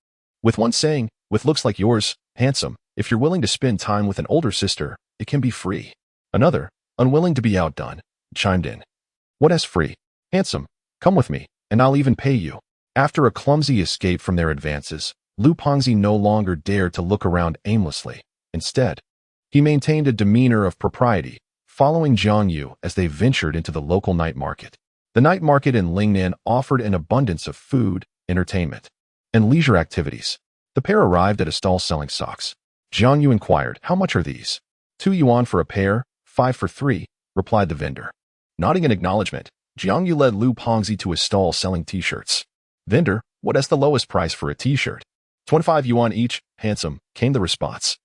With one saying, "With looks like yours, handsome, if you're willing to spend time with an older sister, it can be free." Another, unwilling to be outdone, chimed in, "What as free? Handsome, come with me, and I'll even pay you." After a clumsy escape from their advances, Lu Pengzi no longer dared to look around aimlessly. Instead, he maintained a demeanor of propriety, following Jiang You as they ventured into the local night market. The night market in Lingnan offered an abundance of food, entertainment, and leisure activities. The pair arrived at a stall selling socks. Jiang Yu inquired, "How much are these?" 2 yuan for a pair, 5 for 3, replied the vendor. Nodding in acknowledgement, Jiang Yu led Lu Pengzi to a stall selling t-shirts. "Vendor, what is the lowest price for a t-shirt?" 25 yuan each, handsome, came the response.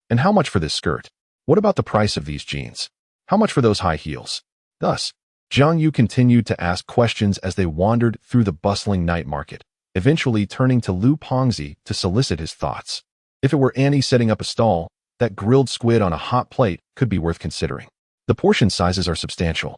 "And how much for this skirt? What about the price of these jeans? How much for those high heels?" Thus, Jiang Yu continued to ask questions as they wandered through the bustling night market, eventually turning to Lu Pengzi to solicit his thoughts. If it were Annie setting up a stall, that grilled squid on a hot plate could be worth considering. The portion sizes are substantial,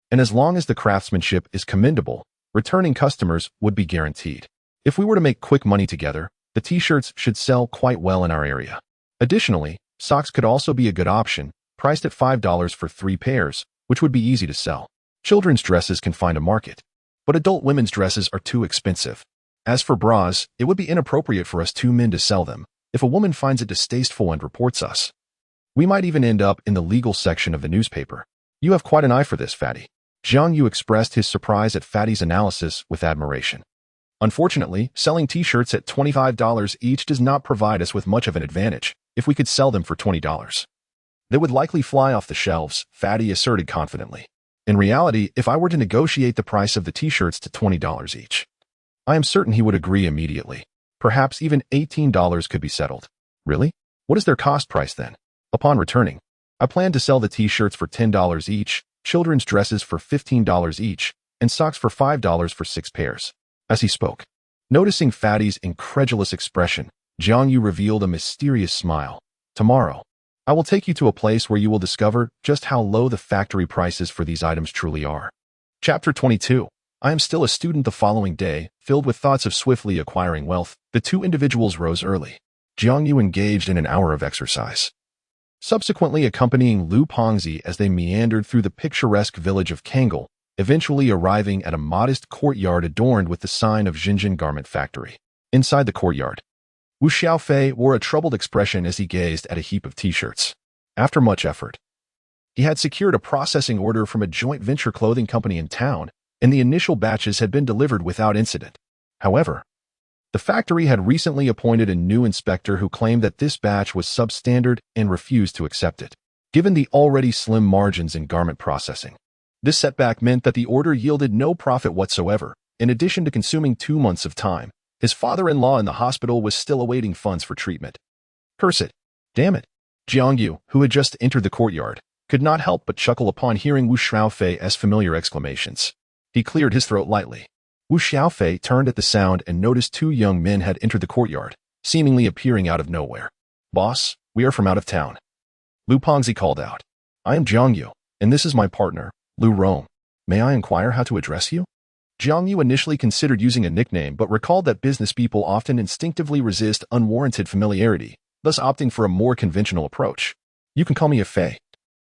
and as long as the craftsmanship is commendable, returning customers would be guaranteed. If we were to make quick money together, the t-shirts should sell quite well in our area. Additionally, socks could also be a good option, priced at $5 for 3 pairs, which would be easy to sell. Children's dresses can find a market, but adult women's dresses are too expensive. As for bras, it would be inappropriate for us 2 men to sell them. If a woman finds it distasteful and reports us, we might even end up in the legal section of the newspaper. You have quite an eye for this, Fatty. Jiang You expressed his surprise at Fatty's analysis with admiration. Unfortunately, selling t-shirts at $25 each does not provide us with much of an advantage. If we could sell them for $20, they would likely fly off the shelves, Fatty asserted confidently. In reality, if I were to negotiate the price of the t-shirts to $20 each, I am certain he would agree immediately. Perhaps even $18 could be settled. Really? What is their cost price then? Upon returning, I plan to sell the t-shirts for $10 each, children's dresses for $15 each, and socks for $5 for 6 pairs. As he spoke, noticing Fatty's incredulous expression, Jiang You revealed a mysterious smile. Tomorrow, I will take you to a place where you will discover just how low the factory prices for these items truly are. Chapter 22. I am still a student the following day, filled with thoughts of swiftly acquiring wealth. The two individuals rose early. Jiang You engaged in an hour of exercise, subsequently accompanying Lu Pengzi as they meandered through the picturesque village of Kangle, eventually arriving at a modest courtyard adorned with the sign of Xinjiang Garment Factory. Inside the courtyard, Wu Xiaofei wore a troubled expression as he gazed at a heap of t-shirts. After much effort, he had secured a processing order from a joint venture clothing company in town, and the initial batches had been delivered without incident. However, the factory had recently appointed a new inspector who claimed that this batch was substandard and refused to accept it. Given the already slim margins in garment processing, this setback meant that the order yielded no profit whatsoever. In addition to consuming 2 months of time, his father-in-law in the hospital was still awaiting funds for treatment. Curse it. Damn it. Jiang You, who had just entered the courtyard, could not help but chuckle upon hearing Wu Xiaofei's familiar exclamations. He cleared his throat lightly. Wu Xiaofei turned at the sound and noticed 2 young men had entered the courtyard, seemingly appearing out of nowhere. Boss, we are from out of town. Lu Pengzi called out. I am Jiang You, and this is my partner, Lu Rome. May I inquire how to address you? Jiang You initially considered using a nickname but recalled that business people often instinctively resist unwarranted familiarity, thus opting for a more conventional approach. You can call me a Fei.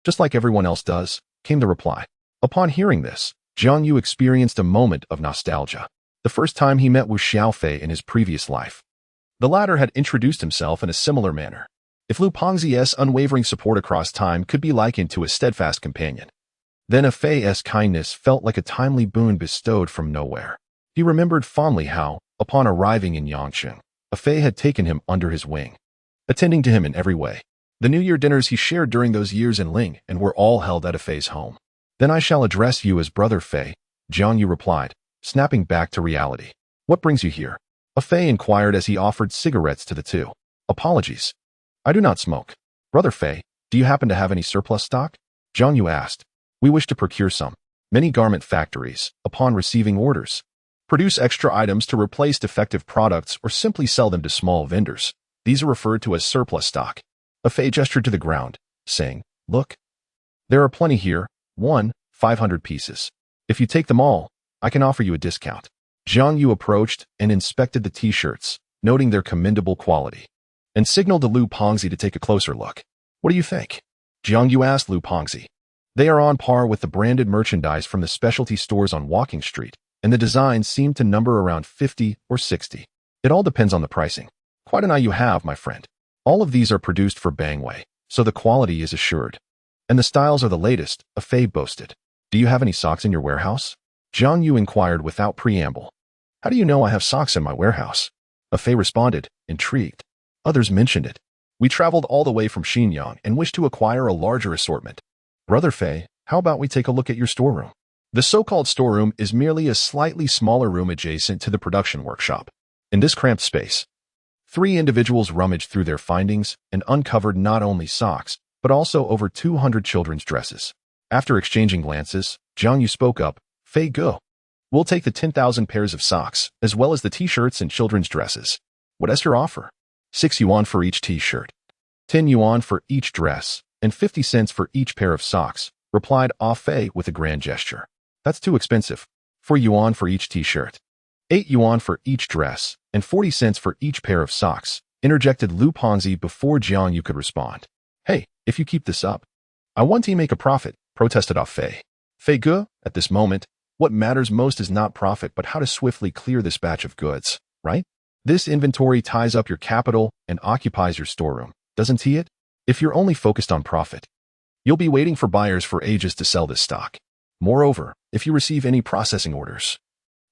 Just like everyone else does, came the reply. Upon hearing this, Jiang You experienced a moment of nostalgia. The first time he met Wu Xiaofei in his previous life, the latter had introduced himself in a similar manner. If Lu Pengzi's unwavering support across time could be likened to a steadfast companion, then a Fei's kindness felt like a timely boon bestowed from nowhere. He remembered fondly how, upon arriving in Yangcheng, a Fei had taken him under his wing, attending to him in every way. The New Year dinners he shared during those years in Ling and were all held at a Fei's home. Then I shall address you as Brother Fei, Jiang You replied, snapping back to reality. What brings you here? A Fei inquired as he offered cigarettes to the two. Apologies. I do not smoke. Brother Fei, do you happen to have any surplus stock? Jiang You asked. We wish to procure some. Many garment factories, upon receiving orders, produce extra items to replace defective products or simply sell them to small vendors. These are referred to as surplus stock. A Fei gestured to the ground, saying, Look. There are plenty here. 500 pieces. If you take them all, I can offer you a discount. Jiang You approached and inspected the t-shirts, noting their commendable quality, and signaled to Lu Pengzi to take a closer look. What do you think? Jiang You asked Lu Pengzi. They are on par with the branded merchandise from the specialty stores on Walking Street, and the designs seem to number around 50 or 60. It all depends on the pricing. Quite an eye you have, my friend. All of these are produced for Bangwei, so the quality is assured. And the styles are the latest, a Fei boasted. Do you have any socks in your warehouse? Jiang You inquired without preamble. How do you know I have socks in my warehouse? A Fei responded, intrigued. Others mentioned it. We traveled all the way from Xinjiang and wish to acquire a larger assortment. Brother Fei, how about we take a look at your storeroom? The so-called storeroom is merely a slightly smaller room adjacent to the production workshop. In this cramped space, 3 individuals rummaged through their findings and uncovered not only socks, but also over 200 children's dresses. After exchanging glances, Jiang You spoke up, Fei Ge. We'll take the 10,000 pairs of socks, as well as the t-shirts and children's dresses. What is your offer? 6 yuan for each t-shirt, 10 yuan for each dress, and 50 cents for each pair of socks, replied Ah Fei with a grand gesture. That's too expensive. 4 yuan for each t-shirt, 8 yuan for each dress, and 40 cents for each pair of socks, interjected Lu Pengzi before Jiang You could respond. Hey, if you keep this up, I want to make a profit, protested Ah Fei. Fei Ge, at this moment, what matters most is not profit but how to swiftly clear this batch of goods, right? This inventory ties up your capital and occupies your storeroom, doesn't it? If you're only focused on profit, you'll be waiting for buyers for ages to sell this stock. Moreover, if you receive any processing orders,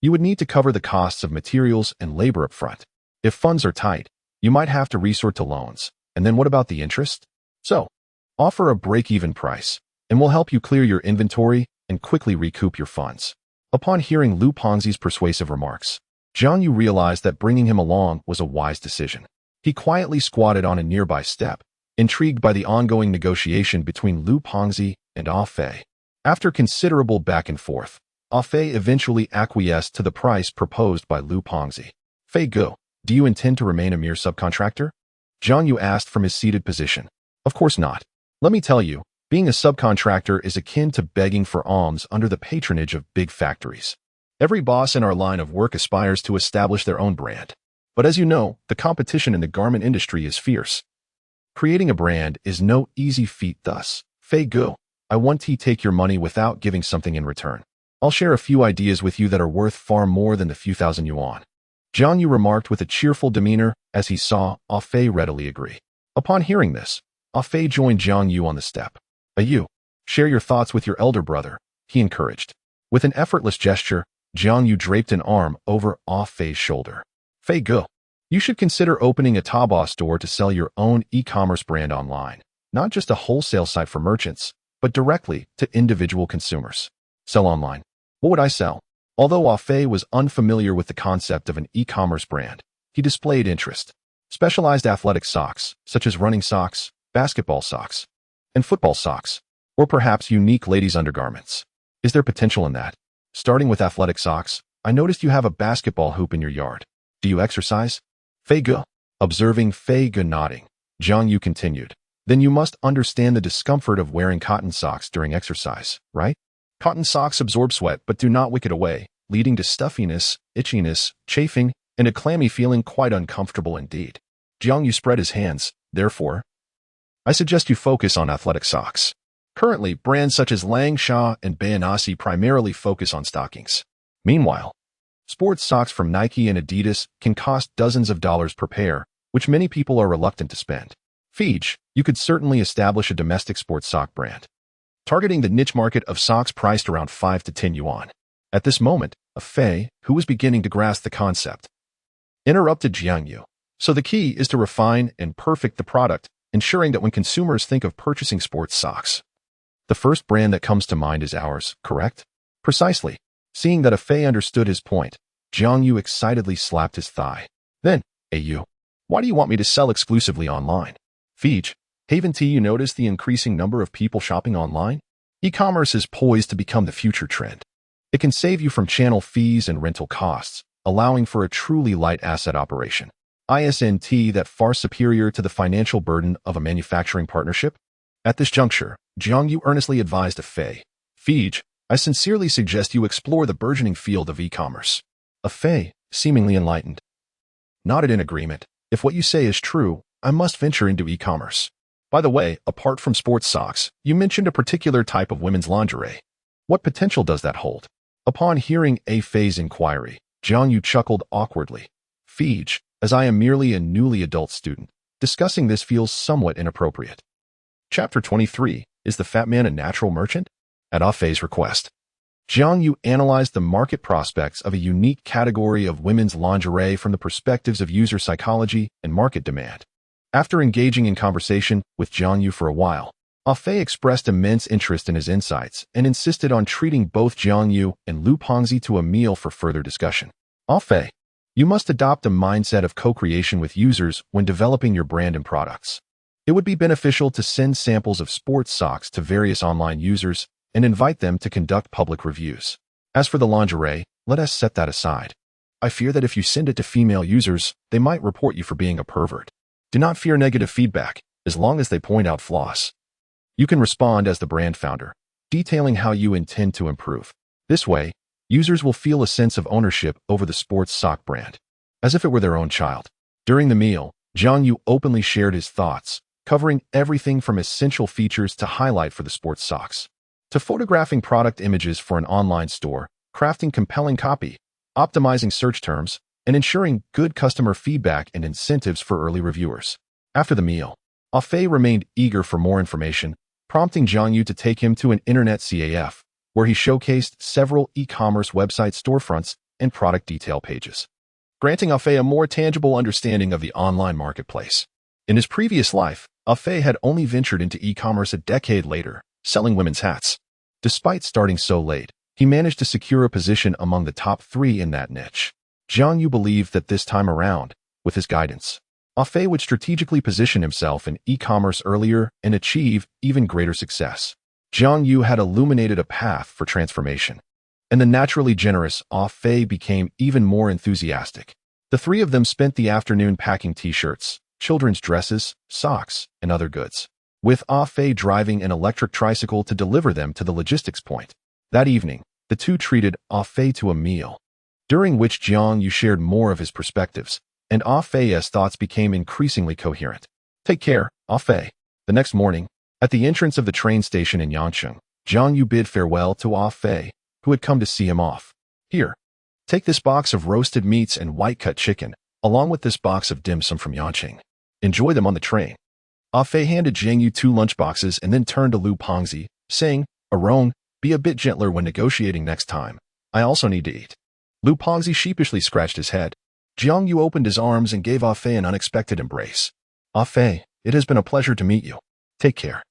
you would need to cover the costs of materials and labor up front. If funds are tight, you might have to resort to loans. And then what about the interest? So, offer a break-even price, and we'll help you clear your inventory and quickly recoup your funds. Upon hearing Lu Pengzi's persuasive remarks, Jiang You realized that bringing him along was a wise decision. He quietly squatted on a nearby step, intrigued by the ongoing negotiation between Lu Pengzi and Ah Fei. After considerable back and forth, Ah Fei eventually acquiesced to the price proposed by Lu Pengzi. Fei Ge, do you intend to remain a mere subcontractor? Jiang You asked from his seated position. Of course not. Let me tell you, being a subcontractor is akin to begging for alms under the patronage of big factories. Every boss in our line of work aspires to establish their own brand. But as you know, the competition in the garment industry is fierce. Creating a brand is no easy feat thus. Fei Ge, I want to take your money without giving something in return. I'll share a few ideas with you that are worth far more than the few thousand yuan. Jiang You remarked with a cheerful demeanor as he saw Ah Fei readily agree. Upon hearing this, Ah Fei joined Jiang You on the step. You, share your thoughts with your elder brother, he encouraged. With an effortless gesture, Jiang You draped an arm over Ah Fei's shoulder. Fei Ge, you should consider opening a Taobao store to sell your own e-commerce brand online, not just a wholesale site for merchants, but directly to individual consumers. Sell online. What would I sell? Although Ah Fei was unfamiliar with the concept of an e-commerce brand, he displayed interest. Specialized athletic socks, such as running socks, basketball socks, and football socks, or perhaps unique ladies' undergarments. Is there potential in that? Starting with athletic socks, I noticed you have a basketball hoop in your yard. Do you exercise? Fei Ge, observing Fei Ge nodding, Jiang You continued. Then you must understand the discomfort of wearing cotton socks during exercise, right? Cotton socks absorb sweat but do not wick it away, leading to stuffiness, itchiness, chafing, and a clammy feeling quite uncomfortable indeed. Jiang You spread his hands. Therefore, I suggest you focus on athletic socks. Currently, brands such as Langsha and Bayanasi primarily focus on stockings. Meanwhile, sports socks from Nike and Adidas can cost dozens of dollars per pair, which many people are reluctant to spend. Fij, you could certainly establish a domestic sports sock brand, targeting the niche market of socks priced around 5 to 10 yuan. At this moment, Ah Fei, who was beginning to grasp the concept, interrupted Jiang You. So the key is to refine and perfect the product, ensuring that when consumers think of purchasing sports socks, the first brand that comes to mind is ours, correct? Precisely. Seeing that Ah Fei understood his point, Jiang You excitedly slapped his thigh. Then, you, why do you want me to sell exclusively online? Fij, haven't you noticed the increasing number of people shopping online? E-commerce is poised to become the future trend. It can save you from channel fees and rental costs, allowing for a truly light asset operation. Isn't that far superior to the financial burden of a manufacturing partnership? At this juncture, Jiang You earnestly advised Ah Fei. Fij, I sincerely suggest you explore the burgeoning field of e-commerce. Ah Fei, seemingly enlightened, nodded in agreement. If what you say is true, I must venture into e-commerce. By the way, apart from sports socks, you mentioned a particular type of women's lingerie. What potential does that hold? Upon hearing Ah Fei's inquiry, Jiang You chuckled awkwardly. Fij, as I am merely a newly adult student, discussing this feels somewhat inappropriate. Chapter 23, Is the Fat Man a Natural Merchant? At Ah Fei's request, Jiang You analyzed the market prospects of a unique category of women's lingerie from the perspectives of user psychology and market demand. After engaging in conversation with Jiang You for a while, Ah Fei expressed immense interest in his insights and insisted on treating both Jiang You and Lu Pengzi to a meal for further discussion. Ah Fei, you must adopt a mindset of co-creation with users when developing your brand and products. It would be beneficial to send samples of sports socks to various online users and invite them to conduct public reviews. As for the lingerie, let us set that aside. I fear that if you send it to female users, they might report you for being a pervert. Do not fear negative feedback, as long as they point out flaws. You can respond as the brand founder, detailing how you intend to improve. This way, users will feel a sense of ownership over the sports sock brand, as if it were their own child. During the meal, Jiang You openly shared his thoughts, covering everything from essential features to highlight for the sports socks, to photographing product images for an online store, crafting compelling copy, optimizing search terms, and ensuring good customer feedback and incentives for early reviewers. After the meal, Ah-Fei remained eager for more information, prompting Jiang You to take him to an internet CAF, where he showcased several e-commerce website storefronts and product detail pages, granting Ah-Fei a more tangible understanding of the online marketplace. In his previous life, Ah-Fei had only ventured into e-commerce a decade later, selling women's hats. Despite starting so late, he managed to secure a position among the top 3 in that niche. Jiang You believed that this time around, with his guidance, Ah-Fei would strategically position himself in e-commerce earlier and achieve even greater success. Jiang You had illuminated a path for transformation, and the naturally generous Ah-Fei became even more enthusiastic. The 3 of them spent the afternoon packing t-shirts, children's dresses, socks, and other goods, with Ah-Fei driving an electric tricycle to deliver them to the logistics point. That evening, the 2 treated Ah-Fei to a meal, during which Jiang You shared more of his perspectives, and Ah-Fei's thoughts became increasingly coherent. Take care, Ah-Fei. The next morning, at the entrance of the train station in Yancheng, Jiang You bid farewell to Ah-Fei, who had come to see him off. Here, take this box of roasted meats and white-cut chicken, along with this box of dim sum from Yancheng. Enjoy them on the train. Ah-Fei handed Jiang You 2 lunchboxes and then turned to Lu Pengzi, saying, Arong, be a bit gentler when negotiating next time. I also need to eat. Lu Pengzi sheepishly scratched his head. Jiang You opened his arms and gave Ah-Fei an unexpected embrace. Ah-Fei, it has been a pleasure to meet you. Take care.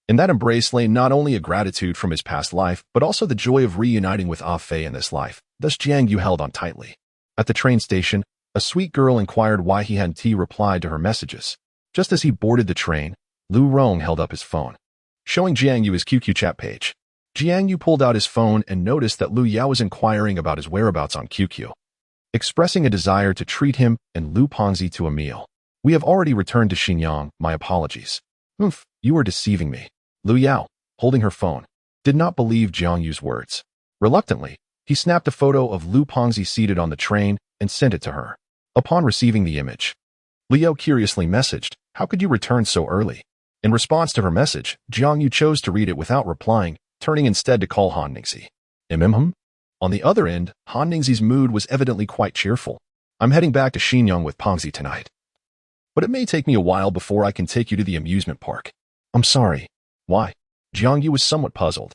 In that embrace lay not only a gratitude from his past life, but also the joy of reuniting with Ah-Fei in this life. Thus Jiang You held on tightly. At the train station, a sweet girl inquired why he hadn't replied to her messages. Just as he boarded the train, Lu Rong held up his phone, showing Jiang You his QQ chat page. Jiang You pulled out his phone and noticed that Lu Yao was inquiring about his whereabouts on QQ, expressing a desire to treat him and Lu Pengzi to a meal. We have already returned to Xinyang, my apologies. You were deceiving me. Lu Yao, holding her phone, did not believe Jiang Yu's words. Reluctantly, he snapped a photo of Lu Pengzi seated on the train and sent it to her. Upon receiving the image, Lu Yao curiously messaged, how could you return so early? In response to her message, Jiang You chose to read it without replying, turning instead to call Han Ningxi. On the other end, Han Ningxi's mood was evidently quite cheerful. I'm heading back to Xinyang with Pengzi tonight, but it may take me a while before I can take you to the amusement park. I'm sorry. Why? Jiang You was somewhat puzzled.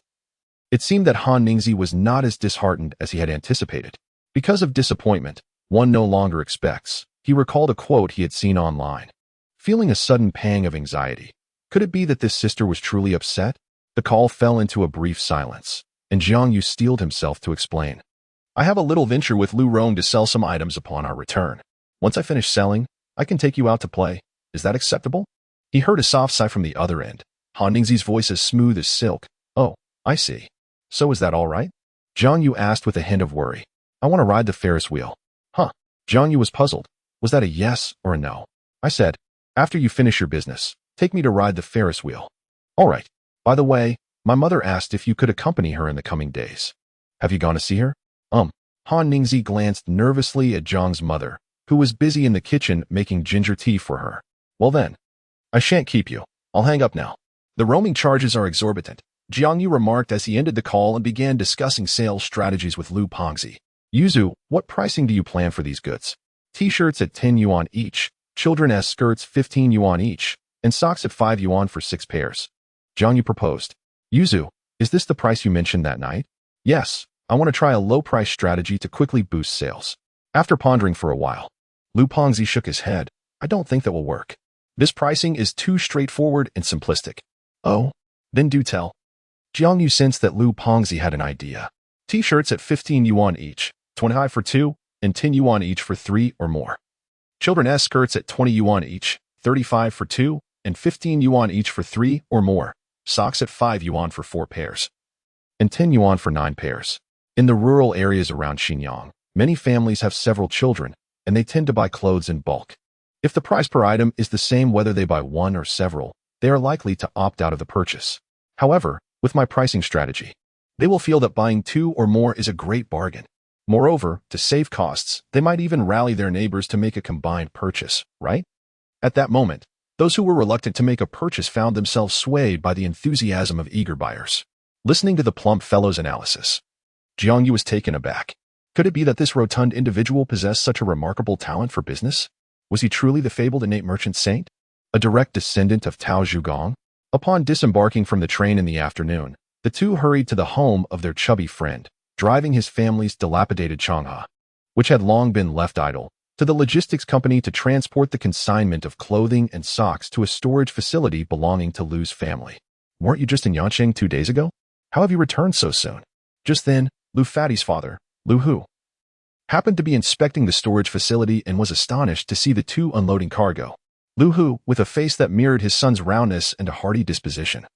It seemed that Han Ningxi was not as disheartened as he had anticipated. Because of disappointment, one no longer expects. He recalled a quote he had seen online. Feeling a sudden pang of anxiety. Could it be that this sister was truly upset? The call fell into a brief silence, and Jiang You steeled himself to explain. I have a little venture with Lu Rong to sell some items upon our return. Once I finish selling, I can take you out to play. Is that acceptable? He heard a soft sigh from the other end. Han Ningxi's voice as smooth as silk. Oh, I see. So is that all right? Jiang You asked with a hint of worry. I want to ride the Ferris wheel. Huh. Jiang You was puzzled. Was that a yes or a no? I said, after you finish your business, take me to ride the Ferris wheel. All right. By the way, my mother asked if you could accompany her in the coming days. Have you gone to see her? Han Ningxi glanced nervously at Zhang's mother, who was busy in the kitchen making ginger tea for her. Well then, I shan't keep you. I'll hang up now. The roaming charges are exorbitant, Jiang You remarked as he ended the call and began discussing sales strategies with Lu Pengzi. Yuzu, what pricing do you plan for these goods? T-shirts at 10 yuan each, children's skirts 15 yuan each, and socks at 5 yuan for 6 pairs. Jiang You proposed. Yuzu, is this the price you mentioned that night? Yes, I want to try a low-price strategy to quickly boost sales. After pondering for a while, Lu Pengzi shook his head. I don't think that will work. This pricing is too straightforward and simplistic. Oh, then do tell. Jiang You sensed that Lu Pengzi had an idea. T-shirts at 15 yuan each, 25 for 2, and 10 yuan each for 3 or more. Children's skirts at 20 yuan each, 35 for 2, and 15 yuan each for 3 or more. Socks at 5 yuan for 4 pairs, and 10 yuan for 9 pairs. In the rural areas around Xinyang, many families have several children, and they tend to buy clothes in bulk. If the price per item is the same whether they buy one or several, they are likely to opt out of the purchase. However, with my pricing strategy, they will feel that buying 2 or more is a great bargain. Moreover, to save costs, they might even rally their neighbors to make a combined purchase, right? At that moment, those who were reluctant to make a purchase found themselves swayed by the enthusiasm of eager buyers. Listening to the plump fellow's analysis, Jiang You was taken aback. Could it be that this rotund individual possessed such a remarkable talent for business? Was he truly the fabled innate merchant saint, a direct descendant of Tao Zhugong? Upon disembarking from the train in the afternoon, the two hurried to the home of their chubby friend, driving his family's dilapidated Changha, which had long been left idle, to the logistics company to transport the consignment of clothing and socks to a storage facility belonging to Lu's family. Weren't you just in Yanqing 2 days ago? How have you returned so soon? Just then, Lu Fatty's father, Lu Hu, happened to be inspecting the storage facility and was astonished to see the two unloading cargo. Lu Hu, with a face that mirrored his son's roundness and a hearty disposition,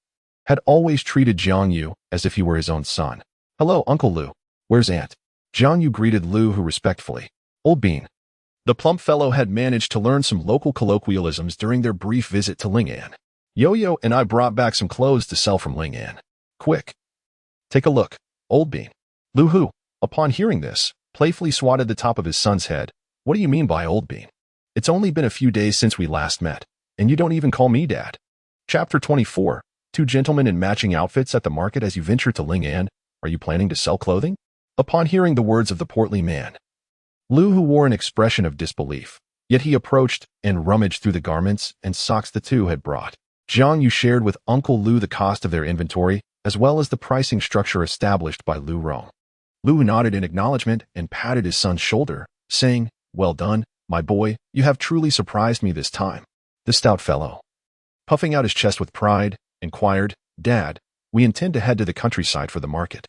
had always treated Jiang You as if he were his own son. "Hello, Uncle Lu. Where's Aunt?" Jiang Yu greeted Lu Hu respectfully. Old Bean. The plump fellow had managed to learn some local colloquialisms during their brief visit to Ling'an. Yo-Yo and I brought back some clothes to sell from Ling'an. Quick. Take a look, Old Bean. Lu Hu, upon hearing this, playfully swatted the top of his son's head. What do you mean by Old Bean? It's only been a few days since we last met, and you don't even call me Dad. Chapter 24. Two gentlemen in matching outfits at the market as you venture to Ling'an. Are you planning to sell clothing? Upon hearing the words of the portly man, Lu Hu wore an expression of disbelief, yet he approached and rummaged through the garments and socks the two had brought. Jiang Yu shared with Uncle Lu the cost of their inventory, as well as the pricing structure established by Lu Rong. Lu nodded in acknowledgement and patted his son's shoulder, saying, "Well done, my boy, you have truly surprised me this time." The stout fellow, puffing out his chest with pride, inquired, "Dad, we intend to head to the countryside for the market.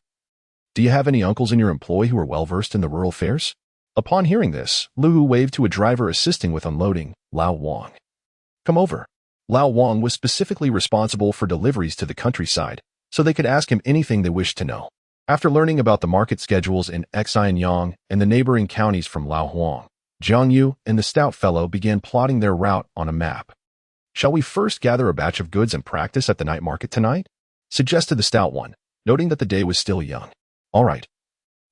Do you have any uncles in your employ who are well-versed in the rural fairs?" Upon hearing this, Lu Hu waved to a driver assisting with unloading, Lao Wang. "Come over." Lao Wang was specifically responsible for deliveries to the countryside, so they could ask him anything they wished to know. After learning about the market schedules in Xianyang and the neighboring counties from Lao Huang, Jiang Yu and the stout fellow began plotting their route on a map. "Shall we first gather a batch of goods and practice at the night market tonight?" suggested the stout one, noting that the day was still young. "All right.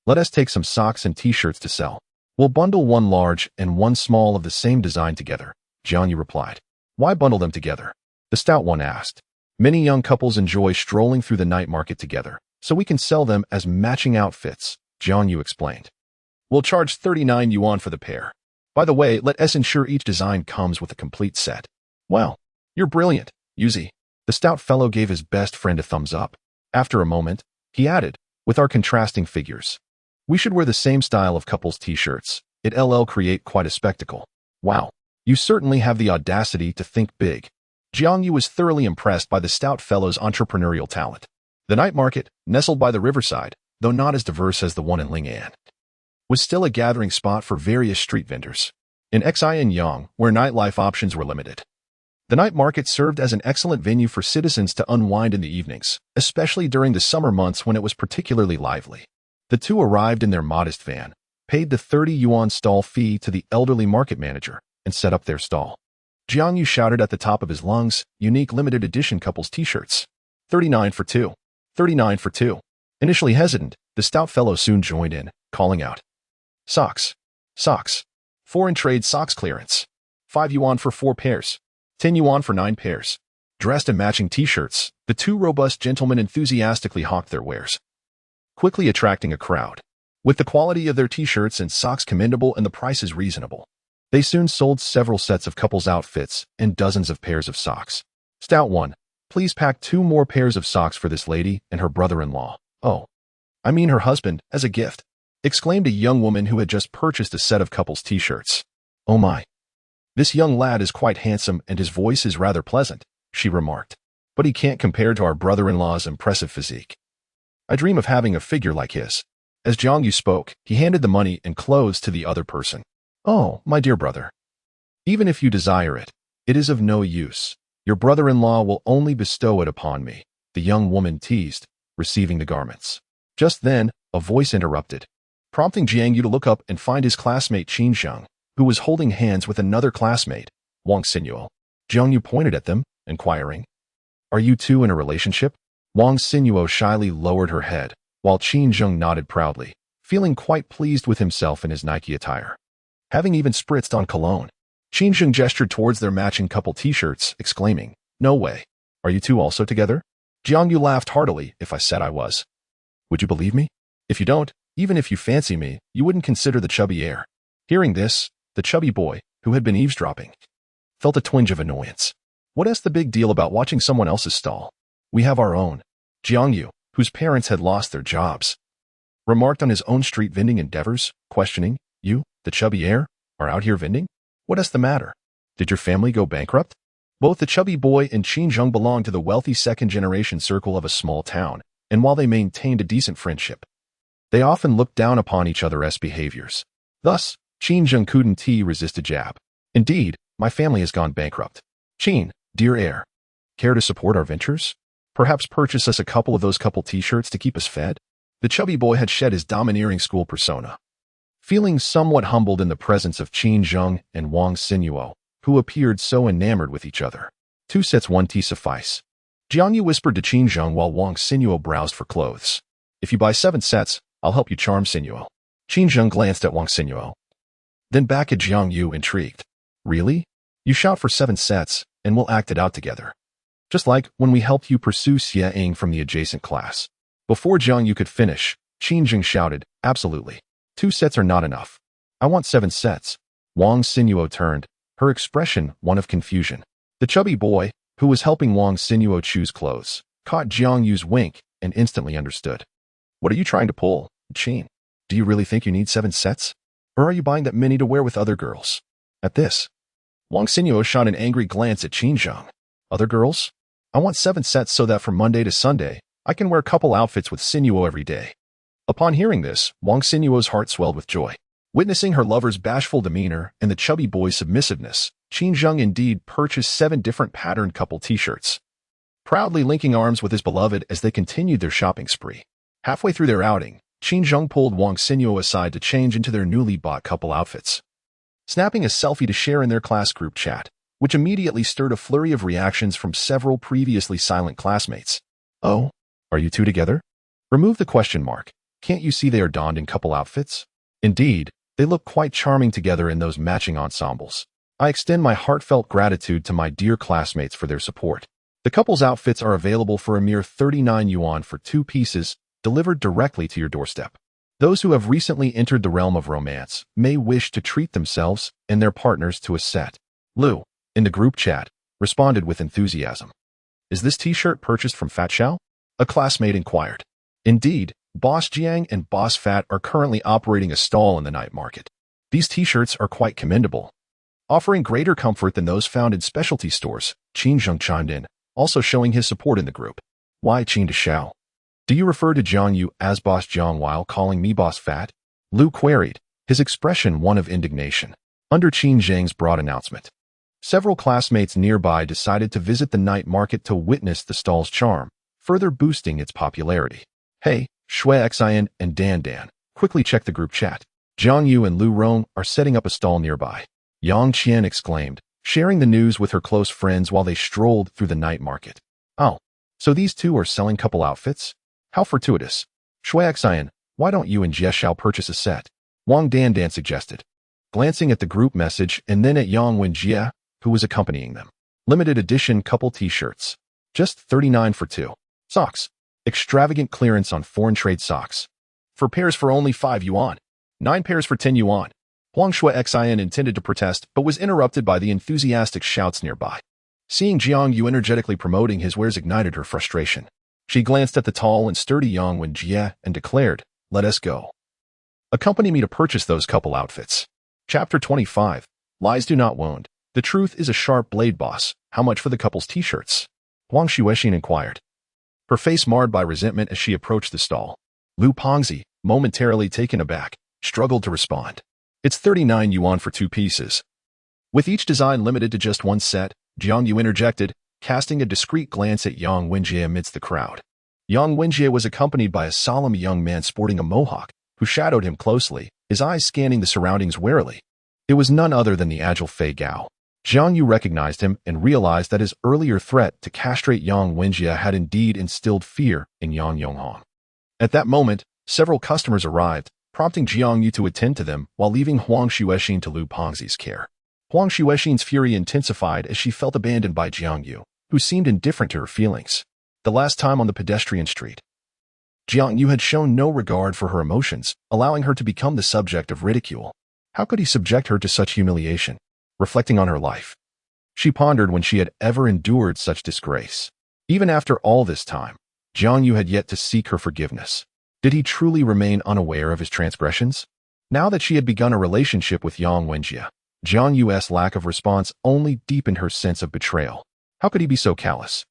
Let us take some socks and t-shirts to sell. We'll bundle one large and one small of the same design together," Jiang Yu replied. "Why bundle them together?" the stout one asked. "Many young couples enjoy strolling through the night market together, so we can sell them as matching outfits," Jiang Yu explained. "We'll charge 39 yuan for the pair. By the way, let us ensure each design comes with a complete set." "Well, you're brilliant, Yuzi." The stout fellow gave his best friend a thumbs up. After a moment, he added, "With our contrasting figures, we should wear the same style of couples t-shirts. It'll create quite a spectacle." "Wow, you certainly have the audacity to think big." Jiang Yu was thoroughly impressed by the stout fellow's entrepreneurial talent. The night market, nestled by the riverside, though not as diverse as the one in Ling'an, was still a gathering spot for various street vendors. In Xianyang, where nightlife options were limited, the night market served as an excellent venue for citizens to unwind in the evenings, especially during the summer months when it was particularly lively. The two arrived in their modest van, paid the 30 yuan stall fee to the elderly market manager, and set up their stall. Jiang Yu shouted at the top of his lungs, "Unique limited edition couples t-shirts. 39 for 2. 39 for 2. Initially hesitant, the stout fellow soon joined in, calling out, "Socks. Socks. Foreign trade socks clearance. 5 yuan for 4 pairs. 10 yuan for 9 pairs." Dressed in matching t-shirts, the two robust gentlemen enthusiastically hawked their wares, quickly attracting a crowd. With the quality of their t-shirts and socks commendable and the prices reasonable, they soon sold several sets of couples outfits and dozens of pairs of socks. "Stout one, please pack 2 more pairs of socks for this lady and her brother-in-law. Oh, I mean her husband, as a gift," exclaimed a young woman who had just purchased a set of couples t-shirts. "Oh my. This young lad is quite handsome and his voice is rather pleasant," she remarked. "But he can't compare to our brother-in-law's impressive physique. I dream of having a figure like his." As Jiang Yu spoke, he handed the money and clothes to the other person. "Oh, my dear brother. Even if you desire it, it is of no use. Your brother-in-law will only bestow it upon me," the young woman teased, receiving the garments. Just then, a voice interrupted, prompting Jiang Yu to look up and find his classmate Qin Zheng, who was holding hands with another classmate, Wang Xinyo. Jiang Yu pointed at them, inquiring, "Are you two in a relationship?" Wang Xinyo shyly lowered her head, while Qin Zheng nodded proudly, feeling quite pleased with himself in his Nike attire, having even spritzed on cologne. Qin Zheng gestured towards their matching couple t-shirts, exclaiming, "No way. Are you two also together?" Jiang Yu laughed heartily. "If I said I was, would you believe me? If you don't, Even if you fancy me, you wouldn't consider the chubby heir. Hearing this, the chubby boy, who had been eavesdropping, felt a twinge of annoyance. What's the big deal about watching someone else's stall? We have our own. Jiang You, whose parents had lost their jobs, remarked on his own street vending endeavors, questioning, "You, the chubby heir, are out here vending? What's the matter? Did your family go bankrupt?" Both the chubby boy and Qin Zheng belonged to the wealthy second-generation circle of a small town, and while they maintained a decent friendship, they often looked down upon each other's behaviors. Thus, Qin Zheng couldn't resist a jab. "Indeed, my family has gone bankrupt. Qin, dear heir, care to support our ventures? Perhaps purchase us a couple of those couple t-shirts to keep us fed?" The chubby boy had shed his domineering school persona. Feeling somewhat humbled in the presence of Qin Zheng and Wang Xinyuo, who appeared so enamored with each other. "2 sets, 1 tea suffice." Jiang Yu whispered to Qin Zheng while Wang Xinyuo browsed for clothes. "If you buy 7 sets, I'll help you charm Xinyuo." Qin Zheng glanced at Wang Xinyuo, then back at Jiang Yu, intrigued. "Really? You shout for 7 sets, and we'll act it out together. Just like when we helped you pursue Xie Ying from the adjacent class." Before Jiang Yu could finish, Qin Zheng shouted, "Absolutely. 2 sets are not enough. I want 7 sets." Wang Xinyuo turned, her expression one of confusion. The chubby boy, who was helping Wang Xinyuo choose clothes, caught Jiang Yu's wink and instantly understood. "What are you trying to pull, Qin? Do you really think you need 7 sets? Or are you buying that many to wear with other girls?" At this, Wang Xinyuo shot an angry glance at Qin Zheng. "Other girls? I want 7 sets so that from Monday to Sunday, I can wear couple outfits with Xinyuo every day." Upon hearing this, Wang Xinyuo's heart swelled with joy. Witnessing her lover's bashful demeanor and the chubby boy's submissiveness, Qin Zheng indeed purchased 7 different patterned couple t-shirts, proudly linking arms with his beloved as they continued their shopping spree. Halfway through their outing, Qin Zheng pulled Wang Xinyuo aside to change into their newly bought couple outfits, snapping a selfie to share in their class group chat, which immediately stirred a flurry of reactions from several previously silent classmates. "Oh, are you two together? Remove the question mark. Can't you see they are donned in couple outfits? Indeed, they look quite charming together in those matching ensembles. I extend my heartfelt gratitude to my dear classmates for their support." The couple's outfits are available for a mere 39 yuan for 2 pieces, delivered directly to your doorstep. Those who have recently entered the realm of romance may wish to treat themselves and their partners to a set. Lu, in the group chat, responded with enthusiasm. "Is this t-shirt purchased from Fat Xiao?" a classmate inquired. Indeed, Boss Jiang and Boss Fat are currently operating a stall in the night market. These t-shirts are quite commendable, offering greater comfort than those found in specialty stores. Qin Zheng chimed in, also showing his support in the group. "Why Qin to Xiao? Do you refer to Jiang Yu as Boss Jiang while calling me Boss Fat?" Lu queried, his expression one of indignation. Under Qin Zheng's broad announcement, several classmates nearby decided to visit the night market to witness the stall's charm, further boosting its popularity. "Hey, Shui Xian and Dan Dan, quickly check the group chat. Jiang Yu and Lu Rong are setting up a stall nearby." Yang Qian exclaimed, sharing the news with her close friends while they strolled through the night market. "Oh, so these two are selling couple outfits? How fortuitous. Shui Xian, why don't you and Jie Xiao purchase a set?" Wang Dan Dan suggested, glancing at the group message and then at Yang Wenjie, who was accompanying them. "Limited edition couple t-shirts. Just 39 for 2. Socks. Extravagant clearance on foreign trade socks. 4 pairs for only 5 yuan. 9 pairs for 10 yuan. Huang Shui Xian intended to protest but was interrupted by the enthusiastic shouts nearby. Seeing Jiang Yu energetically promoting his wares ignited her frustration. She glanced at the tall and sturdy Yang Wenjie and declared, "Let us go. Accompany me to purchase those couple outfits." Chapter 25. Lies do not wound. The truth is a sharp blade, boss. How much for the couple's t-shirts? Huang Xuexin inquired, her face marred by resentment as she approached the stall. Lu Pongzi, momentarily taken aback, struggled to respond. "It's 39 yuan for 2 pieces. With each design limited to just 1 set, Jiang Yu interjected, casting a discreet glance at Yang Wenjie amidst the crowd. Yang Wenjie was accompanied by a solemn young man sporting a mohawk, who shadowed him closely, his eyes scanning the surroundings warily. It was none other than the agile Fei Gao. Jiang Yu recognized him and realized that his earlier threat to castrate Yang Wenjie had indeed instilled fear in Yang Yonghong. At that moment, several customers arrived, prompting Jiang Yu to attend to them while leaving Huang Xuexin to Lu Pongzi's care. Huang Xuexin's fury intensified as she felt abandoned by Jiang Yu, who seemed indifferent to her feelings. The last time on the pedestrian street, Jiang You had shown no regard for her emotions, allowing her to become the subject of ridicule. How could he subject her to such humiliation? Reflecting on her life, she pondered when she had ever endured such disgrace. Even after all this time, Jiang You had yet to seek her forgiveness. Did he truly remain unaware of his transgressions? Now that she had begun a relationship with Yang Wenjie, Jiang Yu's lack of response only deepened her sense of betrayal. How could he be so callous?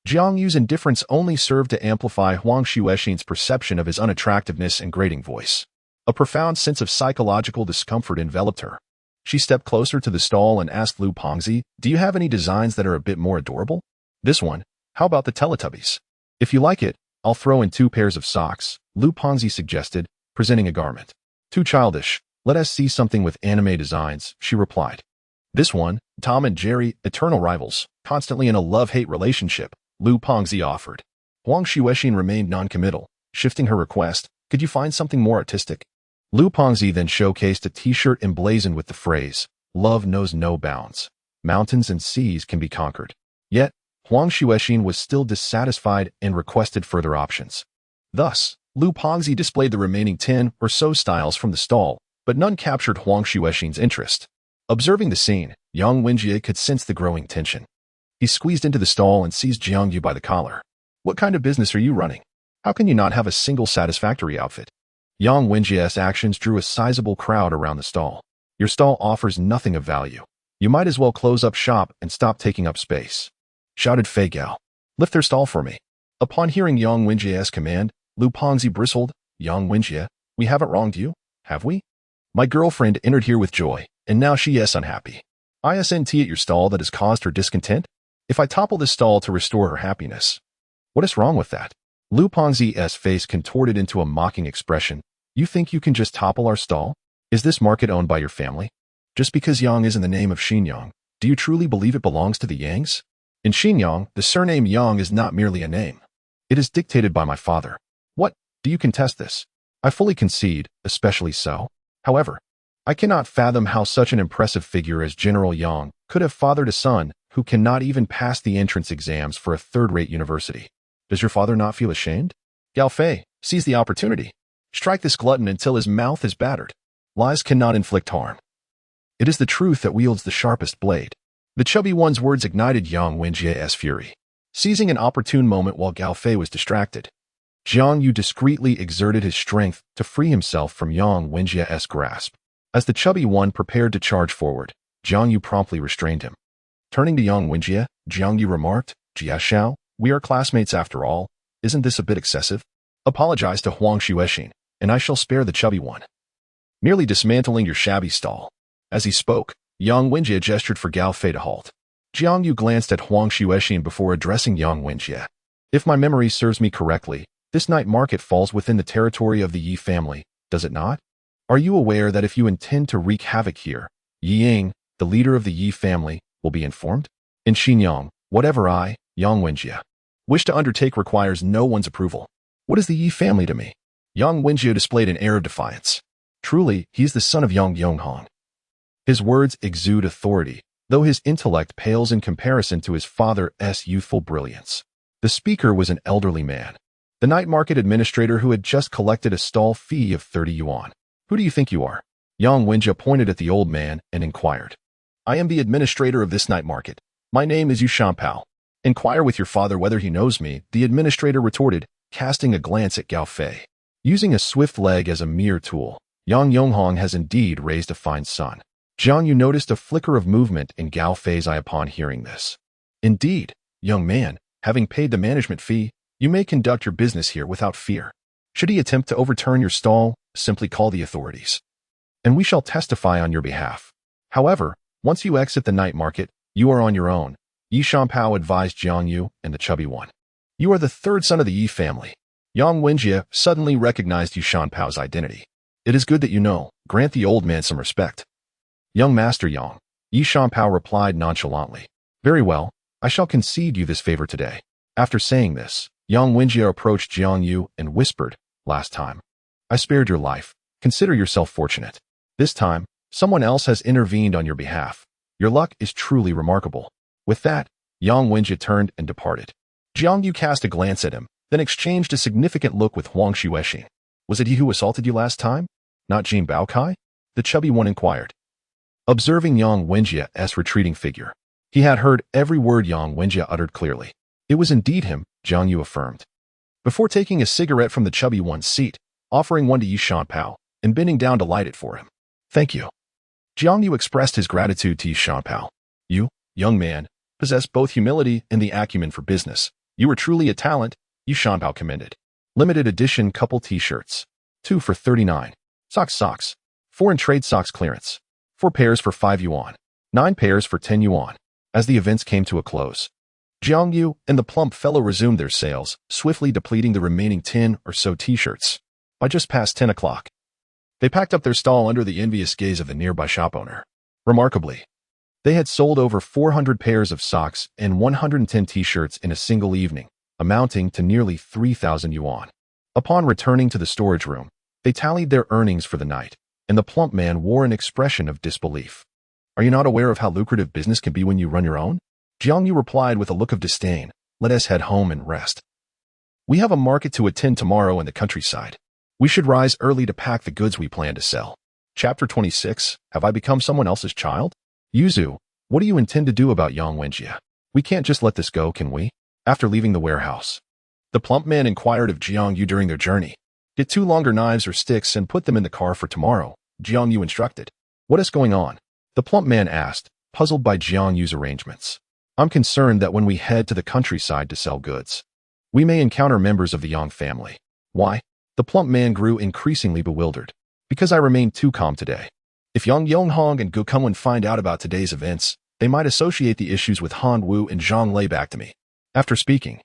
Jiang Yu's indifference only served to amplify Huang Xuexin's perception of his unattractiveness and grating voice. A profound sense of psychological discomfort enveloped her. She stepped closer to the stall and asked Lu Pengzi, "Do you have any designs that are a bit more adorable? This one, how about the Teletubbies? If you like it, I'll throw in 2 pairs of socks," Lu Pengzi suggested, presenting a garment. "Too childish. Let us see something with anime designs," she replied. "This one, Tom and Jerry, eternal rivals, constantly in a love-hate relationship," Lu Pengzi offered. Huang Xuexin remained non-committal, shifting her request, "Could you find something more artistic?" Lu Pengzi then showcased a t-shirt emblazoned with the phrase, "Love knows no bounds. Mountains and seas can be conquered." Yet, Huang Xuexin was still dissatisfied and requested further options. Thus, Lu Pengzi displayed the remaining 10 or so styles from the stall, but none captured Huang Xuexin's interest. Observing the scene, Yang Wenjie could sense the growing tension. He squeezed into the stall and seized Jiang You by the collar. "What kind of business are you running? How can you not have a single satisfactory outfit?" Yang Wenjie's actions drew a sizable crowd around the stall. "Your stall offers nothing of value. You might as well close up shop and stop taking up space," shouted Fei Gao. "Lift their stall for me." Upon hearing Yang Wenjie's command, Lu Pengzi bristled. "Yang Wenjie, we haven't wronged you, have we? My girlfriend entered here with joy, and now she is unhappy. Isn't at your stall that has caused her discontent? If I topple this stall to restore her happiness, what is wrong with that?" Lu Pengzi's face contorted into a mocking expression. "You think you can just topple our stall? Is this market owned by your family? Just because Yang is in the name of Xinyang, do you truly believe it belongs to the Yangs? In Xinyang, the surname Yang is not merely a name. It is dictated by my father. What? Do you contest this? I fully concede, especially so. However, I cannot fathom how such an impressive figure as General Yang could have fathered a son who cannot even pass the entrance exams for a third-rate university. Does your father not feel ashamed? Gao Fei, seize the opportunity. Strike this glutton until his mouth is battered. Lies cannot inflict harm. It is the truth that wields the sharpest blade." The chubby one's words ignited Yang Wenjie's fury. Seizing an opportune moment while Gao Fei was distracted, Jiang You discreetly exerted his strength to free himself from Yang Wenjie's grasp. As the chubby one prepared to charge forward, Jiang You promptly restrained him. Turning to Yang Wenjie, Jiang You remarked, "Jia Xiao, we are classmates after all. Isn't this a bit excessive? Apologize to Huang Xuexin, and I shall spare the chubby one. Merely dismantling your shabby stall." As he spoke, Yang Wenjie gestured for Gao Fei to halt. Jiang Yu glanced at Huang Xuexin before addressing Yang Wenjie. "If my memory serves me correctly, this night market falls within the territory of the Yi family, does it not? Are you aware that if you intend to wreak havoc here, Yi Ying, the leader of the Yi family, will be informed? In Xinyang, whatever I, Yang Wenjie, wish to undertake requires no one's approval. What is the Yi family to me?" Yang Wenjie displayed an air of defiance. Truly, he is the son of Yang Yonghong. His words exude authority, though his intellect pales in comparison to his father's youthful brilliance. The speaker was an elderly man, the night market administrator who had just collected a stall fee of 30 yuan. "Who do you think you are?" Yang Wenjie pointed at the old man and inquired. "I am the administrator of this night market. My name is Yu Shanpao. Inquire with your father whether he knows me," the administrator retorted, casting a glance at Gao Fei. Using a swift leg as a mere tool, Yang Yonghong has indeed raised a fine son. Jiang You noticed a flicker of movement in Gao Fei's eye upon hearing this. "Indeed, young man, having paid the management fee, you may conduct your business here without fear. Should he attempt to overturn your stall, simply call the authorities, and we shall testify on your behalf. However, once you exit the night market, you are on your own," Yi Shanpao advised Jiang You and the chubby one. "You are the third son of the Yi family." Yang Wenjie suddenly recognized Yu Shanpao's identity. "It is good that you know. Grant the old man some respect." "Young Master Yang," Yi Shanpao replied nonchalantly. "Very well, I shall concede you this favor today." After saying this, Yang Wenjie approached Jiang You and whispered, "Last time, I spared your life. Consider yourself fortunate. This time, someone else has intervened on your behalf. Your luck is truly remarkable." With that, Yang Wenjie turned and departed. Jiang You cast a glance at him, then exchanged a significant look with Huang Xuexing. Was it he who assaulted you last time? Not Jin Baokai? The chubby one inquired. Observing Yang Wenjia's retreating figure, he had heard every word Yang Wenjia uttered clearly. It was indeed him, Jiang You affirmed. Before taking a cigarette from the chubby one's seat, offering one to Yi Shanpao, and bending down to light it for him. Thank you. Jiang You expressed his gratitude to Yi Shanpao. You, young man, possess both humility and the acumen for business. You are truly a talent, Yi Shanpao commended. Limited edition couple t-shirts. 2 for 39. Socks. Foreign trade socks clearance. 4 pairs for 5 yuan. 9 pairs for 10 yuan. As the events came to a close, Jiang You and the plump fellow resumed their sales, swiftly depleting the remaining 10 or so t-shirts. By just past 10 o'clock, they packed up their stall under the envious gaze of the nearby shop owner. Remarkably, they had sold over 400 pairs of socks and 110 t-shirts in a single evening, amounting to nearly 3,000 yuan. Upon returning to the storage room, they tallied their earnings for the night, and the plump man wore an expression of disbelief. Are you not aware of how lucrative business can be when you run your own? Jiang Yu replied with a look of disdain. Let us head home and rest. We have a market to attend tomorrow in the countryside. We should rise early to pack the goods we plan to sell. Chapter 26. Have I become someone else's child? Yuzu, what do you intend to do about Yang Wenjia? We can't just let this go, can we? After leaving the warehouse, the plump man inquired of Jiang Yu during their journey. Get 2 longer knives or sticks and put them in the car for tomorrow, Jiang Yu instructed. What is going on? The plump man asked, puzzled by Jiang Yu's arrangements. I'm concerned that when we head to the countryside to sell goods, we may encounter members of the Yang family. Why? The plump man grew increasingly bewildered. Because I remained too calm today. If Yang Yonghong and Gu Kunwen find out about today's events, they might associate the issues with Han Wu and Zhang Lei back to me. After speaking,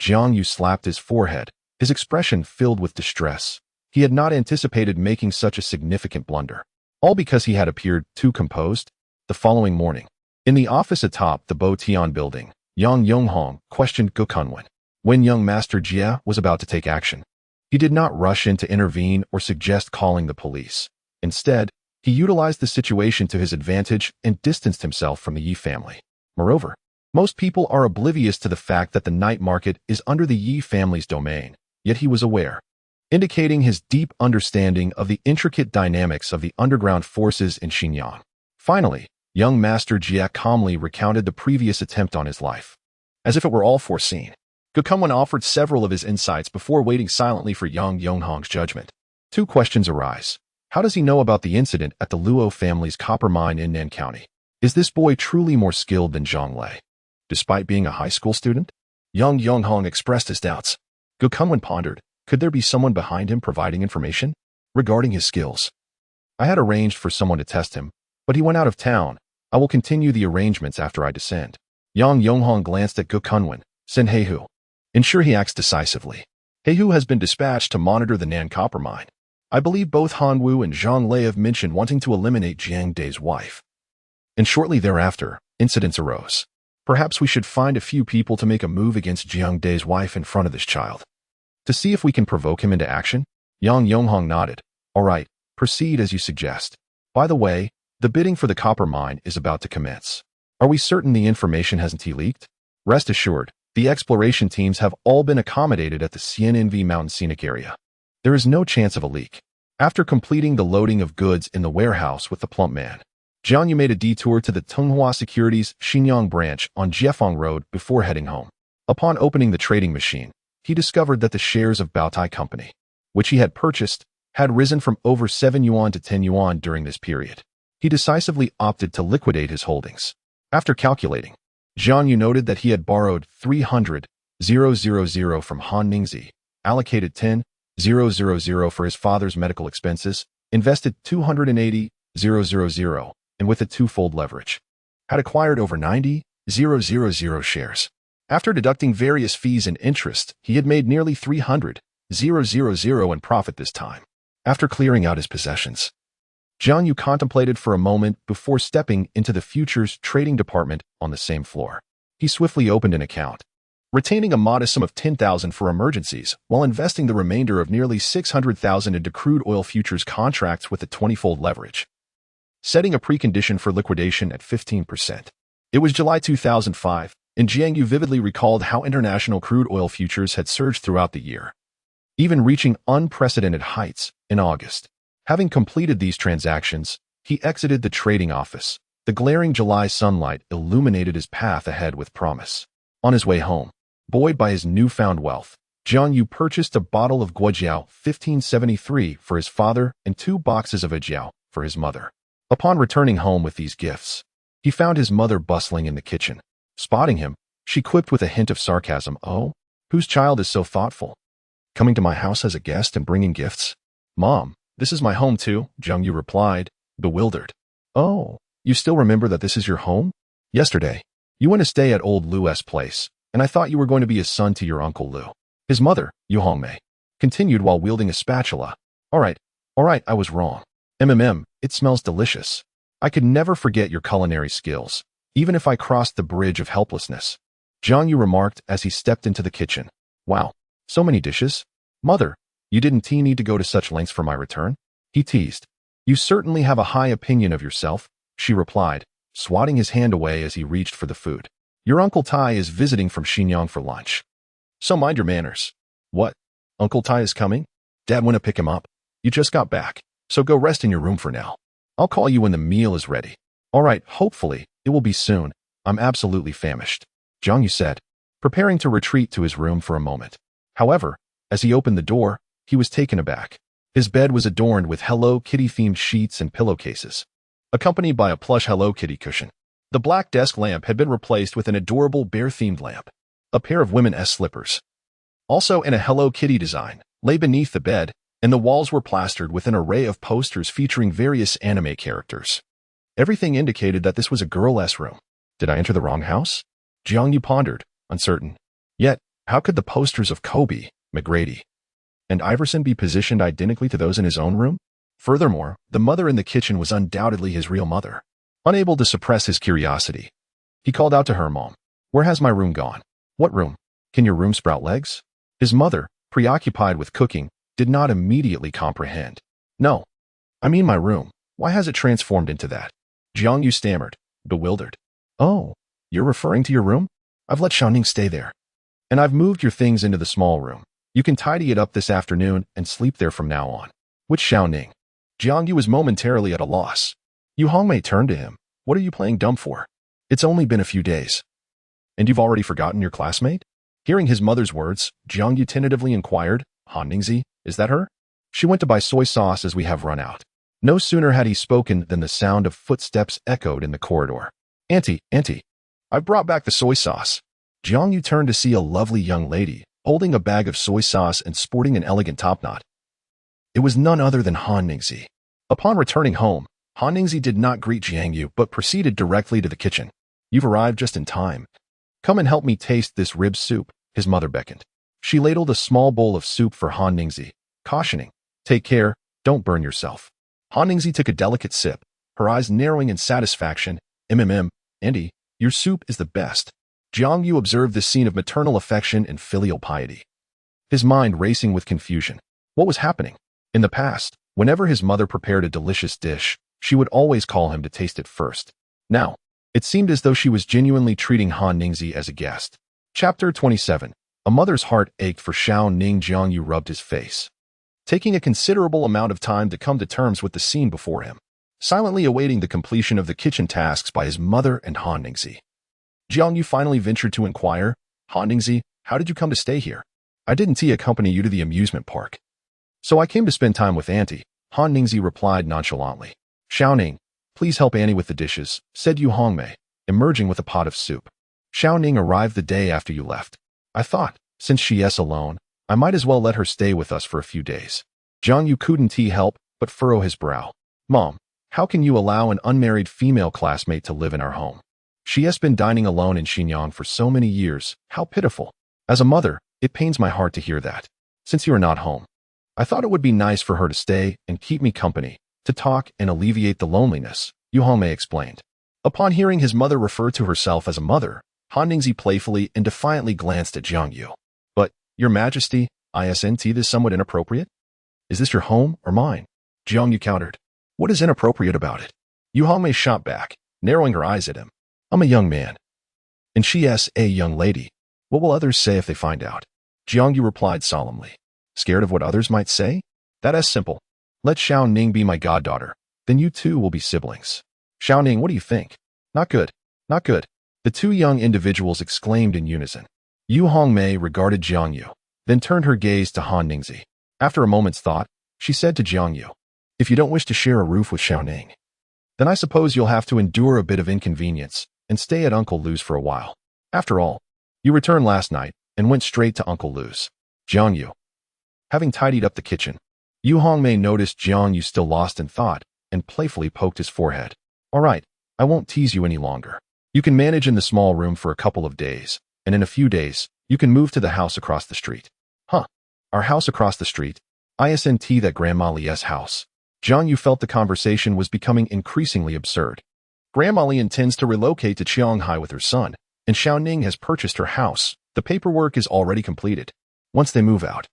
Jiang Yu slapped his forehead, his expression filled with distress. He had not anticipated making such a significant blunder. All because he had appeared too composed. The following morning, in the office atop the Bo Tian building, Yang Yonghong questioned Gu Kunwen. When young Master Jia was about to take action, he did not rush in to intervene or suggest calling the police. Instead, he utilized the situation to his advantage and distanced himself from the Yi family. Moreover, most people are oblivious to the fact that the night market is under the Yi family's domain, yet he was aware, indicating his deep understanding of the intricate dynamics of the underground forces in Xinjiang. Finally, young Master Jia calmly recounted the previous attempt on his life. As if it were all foreseen, Gu Kunwen offered several of his insights before waiting silently for Yang Yonghong's judgment. 2 questions arise. How does he know about the incident at the Luo family's copper mine in Nan County? Is this boy truly more skilled than Zhang Lei, despite being a high school student? Yang Yonghong expressed his doubts. Gu Kunwen pondered. Could there be someone behind him providing information regarding his skills? I had arranged for someone to test him, but he went out of town. I will continue the arrangements after I descend. Yang Yonghong glanced at Gu Kunwen. Send Heihu. Ensure he acts decisively. Heihu has been dispatched to monitor the Nan copper mine. I believe both Han Wu and Zhang Lei have mentioned wanting to eliminate Jiang Dai's wife. And shortly thereafter, incidents arose. Perhaps we should find a few people to make a move against Jiang Dai's wife in front of this child. To see if we can provoke him into action? Yang Yonghong nodded. All right, proceed as you suggest. By the way, the bidding for the copper mine is about to commence. Are we certain the information hasn't leaked? Rest assured, the exploration teams have all been accommodated at the CNNV Mountain Scenic Area. There is no chance of a leak. After completing the loading of goods in the warehouse with the plump man, Jiang Yu made a detour to the Tunghua Securities Xinjiang branch on Jiefang Road before heading home. Upon opening the trading machine, he discovered that the shares of Baotai Company, which he had purchased, had risen from over 7 yuan to 10 yuan during this period. He decisively opted to liquidate his holdings. After calculating, Jiang Yu noted that he had borrowed 300,000 from Han Ningzi, allocated 10,000 for his father's medical expenses, invested 280,000, and with a twofold leverage, had acquired over 90,000 shares. After deducting various fees and interest, he had made nearly 300,000 in profit this time. After clearing out his possessions, Jiang Yu contemplated for a moment before stepping into the futures trading department on the same floor. He swiftly opened an account, retaining a modest sum of 10,000 for emergencies, while investing the remainder of nearly 600,000 into crude oil futures contracts with a 20-fold leverage, setting a precondition for liquidation at 15%. It was July 2005, and Jiang You vividly recalled how international crude oil futures had surged throughout the year, even reaching unprecedented heights in August. Having completed these transactions, he exited the trading office. The glaring July sunlight illuminated his path ahead with promise. On his way home, buoyed by his newfound wealth, Jiang You purchased a bottle of Guojiao 1573 for his father and 2 boxes of Ajiao for his mother. Upon returning home with these gifts, he found his mother bustling in the kitchen. Spotting him, she quipped with a hint of sarcasm, "Oh, whose child is so thoughtful? Coming to my house as a guest and bringing gifts? Mom, this is my home too," Jiang Yu replied, bewildered. "Oh, you still remember that this is your home? Yesterday, you went to stay at old Lu's place, and I thought you were going to be a son to your Uncle Lu." His mother, Yu Hongmei, continued while wielding a spatula. All right, I was wrong. It smells delicious. I could never forget your culinary skills, even if I crossed the bridge of helplessness," Jiang Yu remarked as he stepped into the kitchen. "Wow, so many dishes. Mother, you didn't need to go to such lengths for my return?" he teased. "You certainly have a high opinion of yourself," she replied, swatting his hand away as he reached for the food. "Your Uncle Tai is visiting from Xinjiang for lunch, so mind your manners." "What? Uncle Tai is coming? Dad went to pick him up. You just got back, so go rest in your room for now. I'll call you when the meal is ready." "All right, hopefully, it will be soon. I'm absolutely famished," Jiang Yu said, preparing to retreat to his room for a moment. However, as he opened the door, he was taken aback. His bed was adorned with Hello Kitty-themed sheets and pillowcases, accompanied by a plush Hello Kitty cushion. The black desk lamp had been replaced with an adorable bear-themed lamp. A pair of women's slippers, also in a Hello Kitty design, lay beneath the bed, and the walls were plastered with an array of posters featuring various anime characters. Everything indicated that this was a girl's room. Did I enter the wrong house? Jiang Yu pondered, uncertain. Yet, how could the posters of Kobe, McGrady, and Iverson be positioned identically to those in his own room? Furthermore, the mother in the kitchen was undoubtedly his real mother. Unable to suppress his curiosity, he called out to her, "Mom, where has my room gone?" "What room? Can your room sprout legs?" His mother, preoccupied with cooking, did not immediately comprehend. "No, I mean my room. Why has it transformed into that?" Jiang Yu stammered, bewildered. "Oh, you're referring to your room? I've let Xiaoning stay there. And I've moved your things into the small room. You can tidy it up this afternoon and sleep there from now on." "Which Xiaoning?" Jiang Yu was momentarily at a loss. Yu Hongmei turned to him. "What are you playing dumb for? It's only been a few days. And you've already forgotten your classmate?" Hearing his mother's words, Jiang Yu tentatively inquired, "Han Ningzi, is that her? She went to buy soy sauce as we have run out." No sooner had he spoken than the sound of footsteps echoed in the corridor. Auntie, I've brought back the soy sauce." Jiang Yu turned to see a lovely young lady, holding a bag of soy sauce and sporting an elegant topknot. It was none other than Han Ningzi. Upon returning home, Han Ningzi did not greet Jiang Yu but proceeded directly to the kitchen. "You've arrived just in time. Come and help me taste this rib soup," his mother beckoned. She ladled a small bowl of soup for Han Ningzi, cautioning, "Take care, don't burn yourself." Han Ningzi took a delicate sip, her eyes narrowing in satisfaction. Andy, your soup is the best." Jiang Yu observed this scene of maternal affection and filial piety, his mind racing with confusion. What was happening? In the past, whenever his mother prepared a delicious dish, she would always call him to taste it first. Now, it seemed as though she was genuinely treating Han Ningzi as a guest. Chapter 27. A mother's heart ached for Xiao Ning. Jiang Yu rubbed his face, taking a considerable amount of time to come to terms with the scene before him, silently awaiting the completion of the kitchen tasks by his mother and Han Ningzi. Jiang Yu finally ventured to inquire, "Han Ningzi, how did you come to stay here? I didn't accompany you to the amusement park." "So I came to spend time with Auntie," Han Ningzi replied nonchalantly. "Xiaoning, please help Annie with the dishes," said Yu Hongmei, emerging with a pot of soup. "Xiaoning arrived the day after you left. I thought, since she is alone, I might as well let her stay with us for a few days." Jiang Yu couldn't help but furrow his brow. "Mom, how can you allow an unmarried female classmate to live in our home? She has been dining alone in Xinjiang for so many years. How pitiful. As a mother, it pains my heart to hear that. Since you are not home, I thought it would be nice for her to stay and keep me company, to talk and alleviate the loneliness," Yu Hongmei explained. Upon hearing his mother refer to herself as a mother, Han Ningzi playfully and defiantly glanced at Jiang Yu. "But, Your Majesty, isn't this somewhat inappropriate? Is this your home or mine?" Jiang Yu countered. "What is inappropriate about it?" Yu Hongmei shot back, narrowing her eyes at him. "I'm a young man. And she asks, young lady, what will others say if they find out? Jiang Yu replied solemnly. Scared of what others might say? That's simple. Let Xiao Ning be my goddaughter. Then you two will be siblings. Xiao Ning, what do you think? Not good. Not good. The two young individuals exclaimed in unison. Yu Hongmei regarded Jiang Yu, then turned her gaze to Han Ningzi. After a moment's thought, she said to Jiang Yu, if you don't wish to share a roof with Xiao Ning, then I suppose you'll have to endure a bit of inconvenience and stay at Uncle Lu's for a while. After all, you returned last night and went straight to Uncle Lu's. Jiang Yu. Having tidied up the kitchen, Yu Hongmei noticed Jiang Yu still lost in thought and playfully poked his forehead. All right, I won't tease you any longer. You can manage in the small room for a couple of days, and in a few days, you can move to the house across the street. Huh? Our house across the street? Isn't that Grandma Li's house? Jiang Yu felt the conversation was becoming increasingly absurd. Grandma Li intends to relocate to Shanghai with her son, and Xiao Ning has purchased her house. The paperwork is already completed. Once they move out,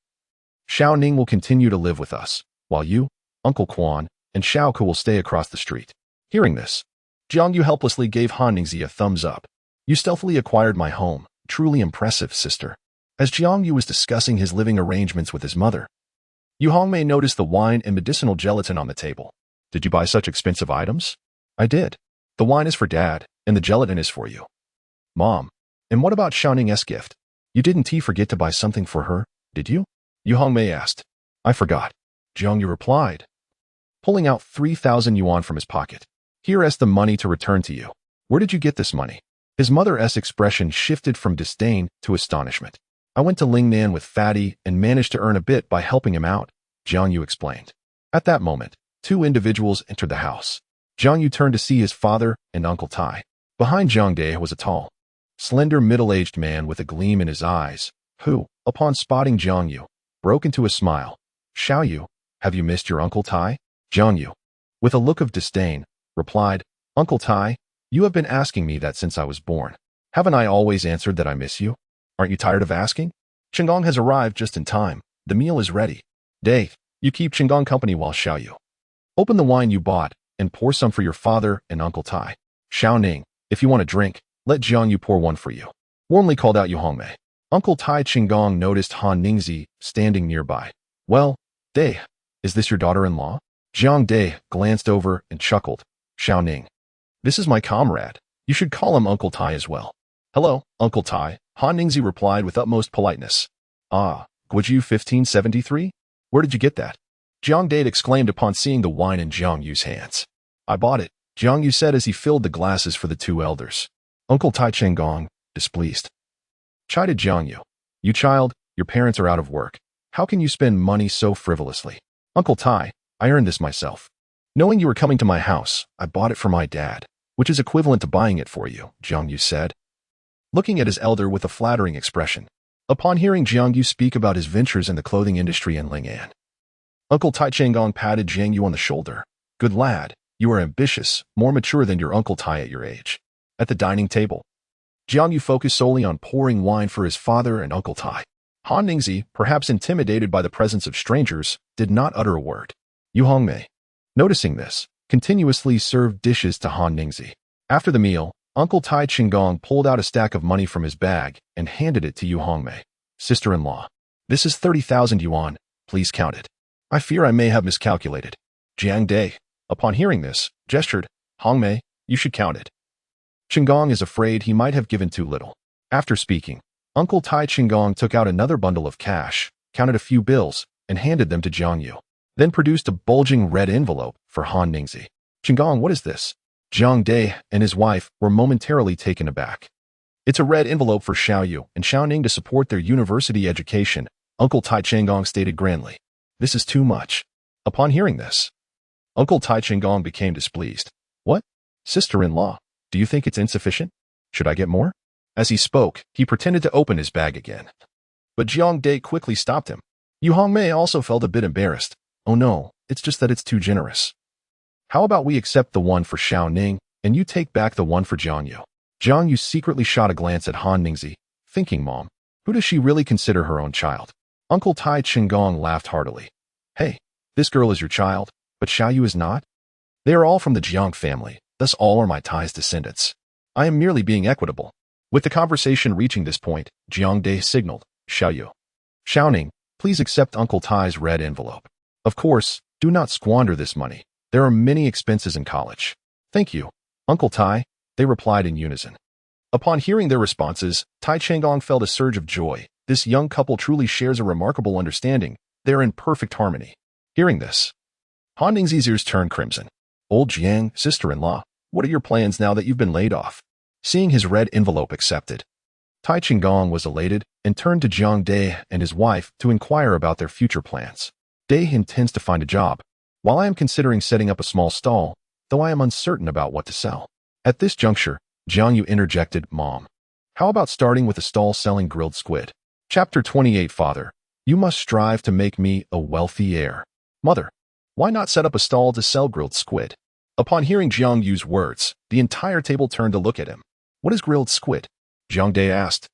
Xiao Ning will continue to live with us, while you, Uncle Quan, and Xiao Ke will stay across the street. Hearing this, Jiang Yu helplessly gave Han Ningzi a thumbs up. You stealthily acquired my home. Truly impressive, sister. As Jiang Yu was discussing his living arrangements with his mother, Yu Hongmei noticed the wine and medicinal gelatin on the table. Did you buy such expensive items? I did. The wine is for Dad, and the gelatin is for you. Mom, and what about Xiao Ning's gift? You didn't forget to buy something for her, did you? Yu Hongmei asked. I forgot. Jiang Yu replied, pulling out 3,000 yuan from his pocket. Here is the money to return to you. Where did you get this money? His mother's expression shifted from disdain to astonishment. I went to Lingnan with Fatty and managed to earn a bit by helping him out, Jiang Yu explained. At that moment, two individuals entered the house. Jiang Yu turned to see his father and Uncle Tai. Behind Jiang Dai was a tall, slender middle-aged man with a gleam in his eyes, who, upon spotting Jiang Yu, broke into a smile. Xiao Yu, have you missed your Uncle Tai? Jiang Yu, with a look of disdain, replied, Uncle Tai, you have been asking me that since I was born. Haven't I always answered that I miss you? Aren't you tired of asking? Qinggong has arrived just in time. The meal is ready. Dave, you keep Qinggong company while Xiao Yu. Open the wine you bought and pour some for your father and Uncle Tai. Xiao Ning, if you want a drink, let Jiang Yu pour one for you. Warmly called out Yu Hongmei. Uncle Tai Qinggong noticed Han Ningzi standing nearby. Well, Dave, is this your daughter-in-law? Jiang Dai glanced over and chuckled. Xiao Ning, this is my comrade. You should call him Uncle Tai as well. Hello, Uncle Tai, Han Ningzi replied with utmost politeness. Ah, Guiju 1573? Where did you get that? Jiang Dai exclaimed upon seeing the wine in Jiang Yu's hands. I bought it, Jiang Yu said as he filled the glasses for the two elders. Uncle Tai Qinggong, displeased, chided Jiang Yu. You child, your parents are out of work. How can you spend money so frivolously? Uncle Tai, I earned this myself. Knowing you were coming to my house, I bought it for my dad, which is equivalent to buying it for you, Jiang Yu said, looking at his elder with a flattering expression. Upon hearing Jiang Yu speak about his ventures in the clothing industry in Ling'an, Uncle Tai Qinggong patted Jiang Yu on the shoulder. Good lad, you are ambitious, more mature than your Uncle Tai at your age. At the dining table, Jiang Yu focused solely on pouring wine for his father and Uncle Tai. Han Ningzi, perhaps intimidated by the presence of strangers, did not utter a word. Yu Hongmei, noticing this, continuously served dishes to Han Ningzi. After the meal, Uncle Tai Qinggong pulled out a stack of money from his bag and handed it to Yu Hongmei. Sister-in-law, this is 30,000 yuan, please count it. I fear I may have miscalculated. Jiang Dai, upon hearing this, gestured, Hongmei, you should count it. Qinggong is afraid he might have given too little. After speaking, Uncle Tai Qinggong took out another bundle of cash, counted a few bills, and handed them to Jiang Yu, then produced a bulging red envelope for Han Ningzi. Qinggong, what is this? Jiang Dai and his wife were momentarily taken aback. It's a red envelope for Xiao Yu and Xiao Ning to support their university education, Uncle Tai Qinggong stated grandly. This is too much. Upon hearing this, Uncle Tai Qinggong became displeased. What? Sister-in-law, do you think it's insufficient? Should I get more? As he spoke, he pretended to open his bag again. But Jiang Dai quickly stopped him. Yu Hongmei also felt a bit embarrassed. Oh no, it's just that it's too generous. How about we accept the one for Xiao Ning, and you take back the one for Jiang Yu? Jiang Yu secretly shot a glance at Han Ningzi, thinking, Mom, who does she really consider her own child? Uncle Tai Qinggong laughed heartily. Hey, this girl is your child, but Xiao Yu is not? They are all from the Jiang family, thus all are my Tai's descendants. I am merely being equitable. With the conversation reaching this point, Jiang Dai signaled, Xiao You. Shouting, please accept Uncle Tai's red envelope. Of course, do not squander this money. There are many expenses in college. Thank you, Uncle Tai, they replied in unison. Upon hearing their responses, Tai Changong felt a surge of joy. This young couple truly shares a remarkable understanding. They are in perfect harmony. Hearing this, Han Ningxi's ears turned crimson. Old Jiang, sister-in-law, what are your plans now that you've been laid off? Seeing his red envelope accepted, Tai Changong was elated and turned to Jiang Dai and his wife to inquire about their future plans. Dai intends to find a job, while I am considering setting up a small stall, though I am uncertain about what to sell. At this juncture, Jiang You interjected, Mom, how about starting with a stall selling grilled squid? Chapter 28 Father, you must strive to make me a wealthy heir. Mother, why not set up a stall to sell grilled squid? Upon hearing Jiang Yu's words, the entire table turned to look at him. What is grilled squid? Jiang Dai asked,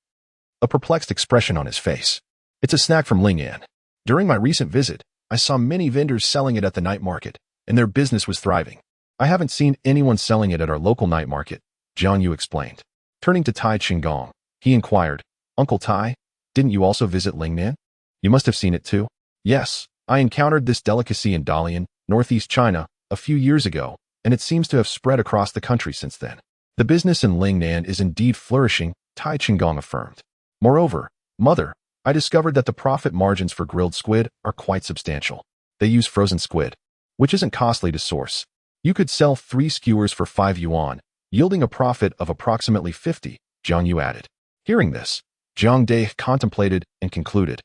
a perplexed expression on his face. It's a snack from Lingnan. During my recent visit, I saw many vendors selling it at the night market, and their business was thriving. I haven't seen anyone selling it at our local night market, Jiang Yu explained. Turning to Tai Chingong, he inquired, Uncle Tai, didn't you also visit Lingnan? You must have seen it too. Yes, I encountered this delicacy in Dalian, northeast China, a few years ago, and it seems to have spread across the country since then. The business in Lingnan is indeed flourishing, Tai Chingong affirmed. Moreover, Mother, I discovered that the profit margins for grilled squid are quite substantial. They use frozen squid, which isn't costly to source. You could sell 3 skewers for 5 yuan, yielding a profit of approximately 50, Jiang Yu added. Hearing this, Jiang Dai contemplated and concluded.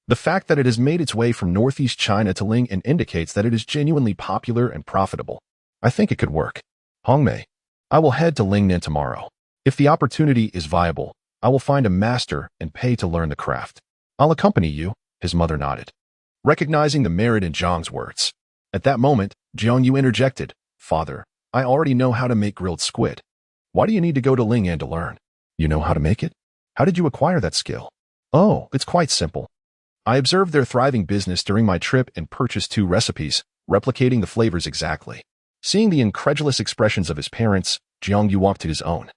The fact that it has made its way from northeast China to Lingnan indicates that it is genuinely popular and profitable. I think it could work. Hongmei, I will head to Lingnan tomorrow. If the opportunity is viable, I will find a master and pay to learn the craft. I'll accompany you, his mother nodded, recognizing the merit in Jiang's words. At that moment, Jiang Yu interjected, Father, I already know how to make grilled squid. Why do you need to go to Lingnan to learn? You know how to make it? How did you acquire that skill? Oh, it's quite simple. I observed their thriving business during my trip and purchased 2 recipes, replicating the flavors exactly. Seeing the incredulous expressions of his parents, Jiang Yu walked to his own.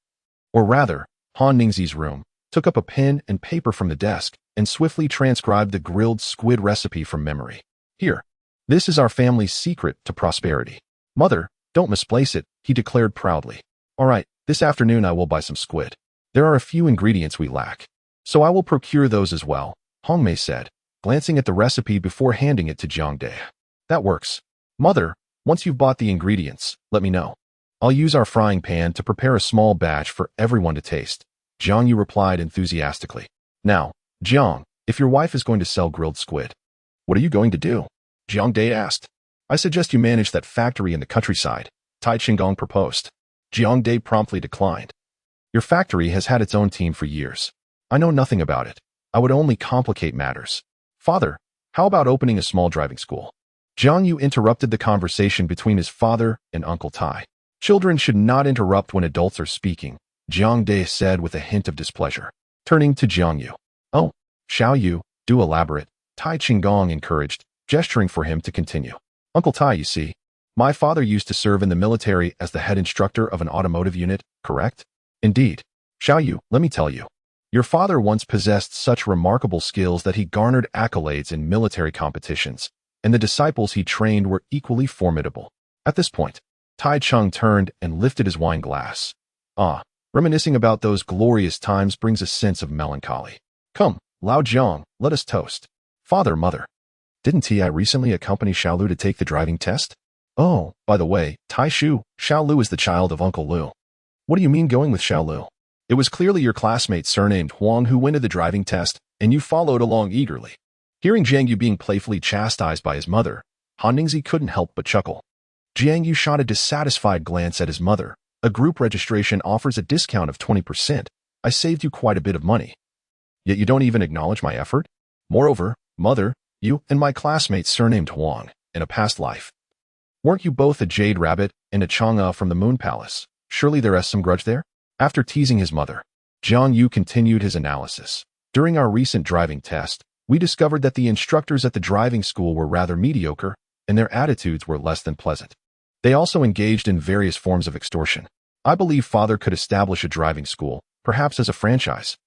Or rather, Han Ningxi's room, took up a pen and paper from the desk, and swiftly transcribed the grilled squid recipe from memory. Here, this is our family's secret to prosperity. Mother, don't misplace it, he declared proudly. All right, this afternoon I will buy some squid. There are a few ingredients we lack, so I will procure those as well, Hongmei said, glancing at the recipe before handing it to Jiang Dai. That works. Mother, once you've bought the ingredients, let me know. I'll use our frying pan to prepare a small batch for everyone to taste, Jiang Yu replied enthusiastically. Now, Jiang, if your wife is going to sell grilled squid, what are you going to do? Jiang Dai asked. I suggest you manage that factory in the countryside, Tai Chingong proposed. Jiang Dai promptly declined. Your factory has had its own team for years. I know nothing about it. I would only complicate matters. Father, how about opening a small driving school? Jiang Yu interrupted the conversation between his father and Uncle Tai. Children should not interrupt when adults are speaking, Jiang Dai said with a hint of displeasure. Turning to Jiang Yu. Oh, Xiao Yu, do elaborate, Tai Chingong encouraged, gesturing for him to continue. Uncle Tai, you see, my father used to serve in the military as the head instructor of an automotive unit, correct? Indeed. Xiao Yu, let me tell you. Your father once possessed such remarkable skills that he garnered accolades in military competitions, and the disciples he trained were equally formidable. At this point, Tai Chung turned and lifted his wine glass. Ah, reminiscing about those glorious times brings a sense of melancholy. Come, Lao Jiang, let us toast. Father, Mother. Didn't Ti recently accompany Xiao Lu to take the driving test? Oh, by the way, Tai Shu, Xiao Lu is the child of Uncle Lu. What do you mean going with Xiao Lu? It was clearly your classmate surnamed Huang who went to the driving test, and you followed along eagerly. Hearing Jiang Yu being playfully chastised by his mother, Han Ningxi couldn't help but chuckle. Jiang Yu shot a dissatisfied glance at his mother. A group registration offers a discount of 20%. I saved you quite a bit of money. Yet you don't even acknowledge my effort? Moreover, Mother, you and my classmate surnamed Huang, in a past life. Weren't you both a jade rabbit and a Chang'e from the Moon Palace? Surely there is some grudge there? After teasing his mother, Jiang Yu continued his analysis. During our recent driving test, we discovered that the instructors at the driving school were rather mediocre, and their attitudes were less than pleasant. They also engaged in various forms of extortion. I believe Father could establish a driving school, perhaps as a franchise,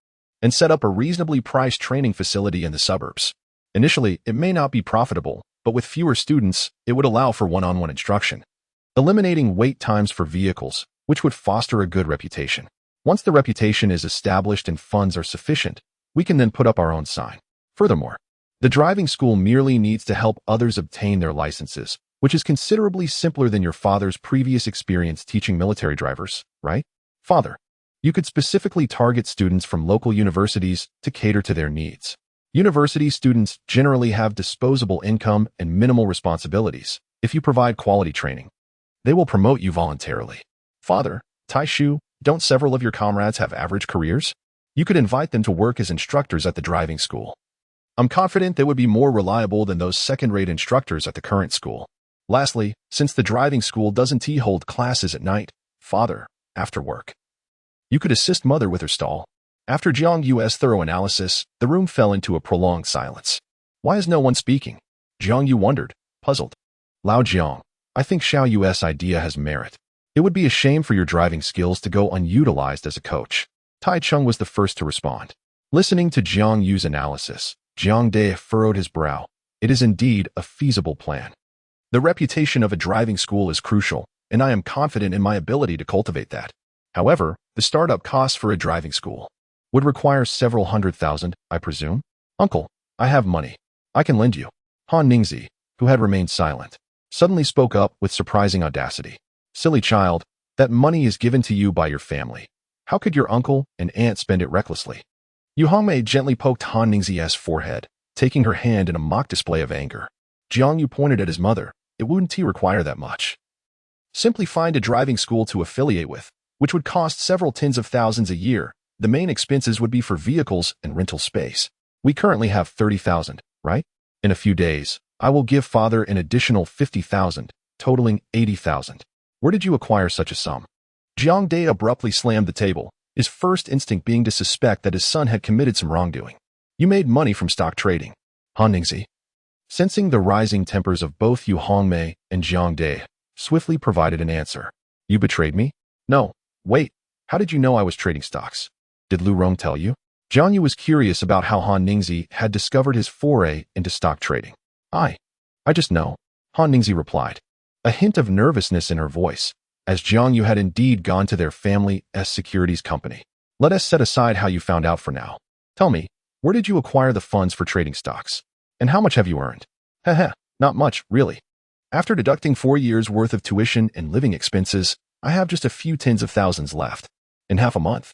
and set up a reasonably priced training facility in the suburbs. Initially, it may not be profitable, but with fewer students, it would allow for one-on-one instruction, eliminating wait times for vehicles, which would foster a good reputation. Once the reputation is established and funds are sufficient, we can then put up our own sign. Furthermore, the driving school merely needs to help others obtain their licenses, which is considerably simpler than your father's previous experience teaching military drivers, right? Father, you could specifically target students from local universities to cater to their needs. University students generally have disposable income and minimal responsibilities. If you provide quality training, they will promote you voluntarily. Father, Taishu, don't several of your comrades have average careers? You could invite them to work as instructors at the driving school. I'm confident they would be more reliable than those second-rate instructors at the current school. Lastly, since the driving school doesn't hold classes at night, Father, after work, you could assist Mother with her stall. After Jiang Yu's thorough analysis, the room fell into a prolonged silence. Why is no one speaking? Jiang Yu wondered, puzzled. Lao Jiang, I think Xiao Yu's idea has merit. It would be a shame for your driving skills to go unutilized as a coach. Tai Chung was the first to respond. Listening to Jiang Yu's analysis, Jiang De furrowed his brow. It is indeed a feasible plan. The reputation of a driving school is crucial, and I am confident in my ability to cultivate that. However, the startup costs for a driving school would require several $100,000, I presume? Uncle, I have money. I can lend you. Han Ningzi, who had remained silent, suddenly spoke up with surprising audacity. Silly child, that money is given to you by your family. How could your uncle and aunt spend it recklessly? Yu Hongmei gently poked Han Ningzi's forehead, taking her hand in a mock display of anger. Jiang Yu pointed at his mother. It wouldn't require that much. Simply find a driving school to affiliate with, which would cost several tens of thousands a year. The main expenses would be for vehicles and rental space. We currently have 30,000, right? In a few days, I will give Father an additional 50,000, totaling 80,000. Where did you acquire such a sum? Jiang De abruptly slammed the table, his first instinct being to suspect that his son had committed some wrongdoing. You made money from stock trading. Han Ningzi, sensing the rising tempers of both Yu Hongmei and Jiang De, swiftly provided an answer. You betrayed me? No. Wait, how did you know I was trading stocks? Did Lu Rong tell you? Jiang Yu was curious about how Han Ningzi had discovered his foray into stock trading. I just know, Han Ningzi replied, a hint of nervousness in her voice, as Jiang Yu had indeed gone to their family's securities company. Let us set aside how you found out for now. Tell me, where did you acquire the funds for trading stocks? And how much have you earned? Heh, not much, really. After deducting 4 years' worth of tuition and living expenses, I have just a few tens of thousands left. In half a month,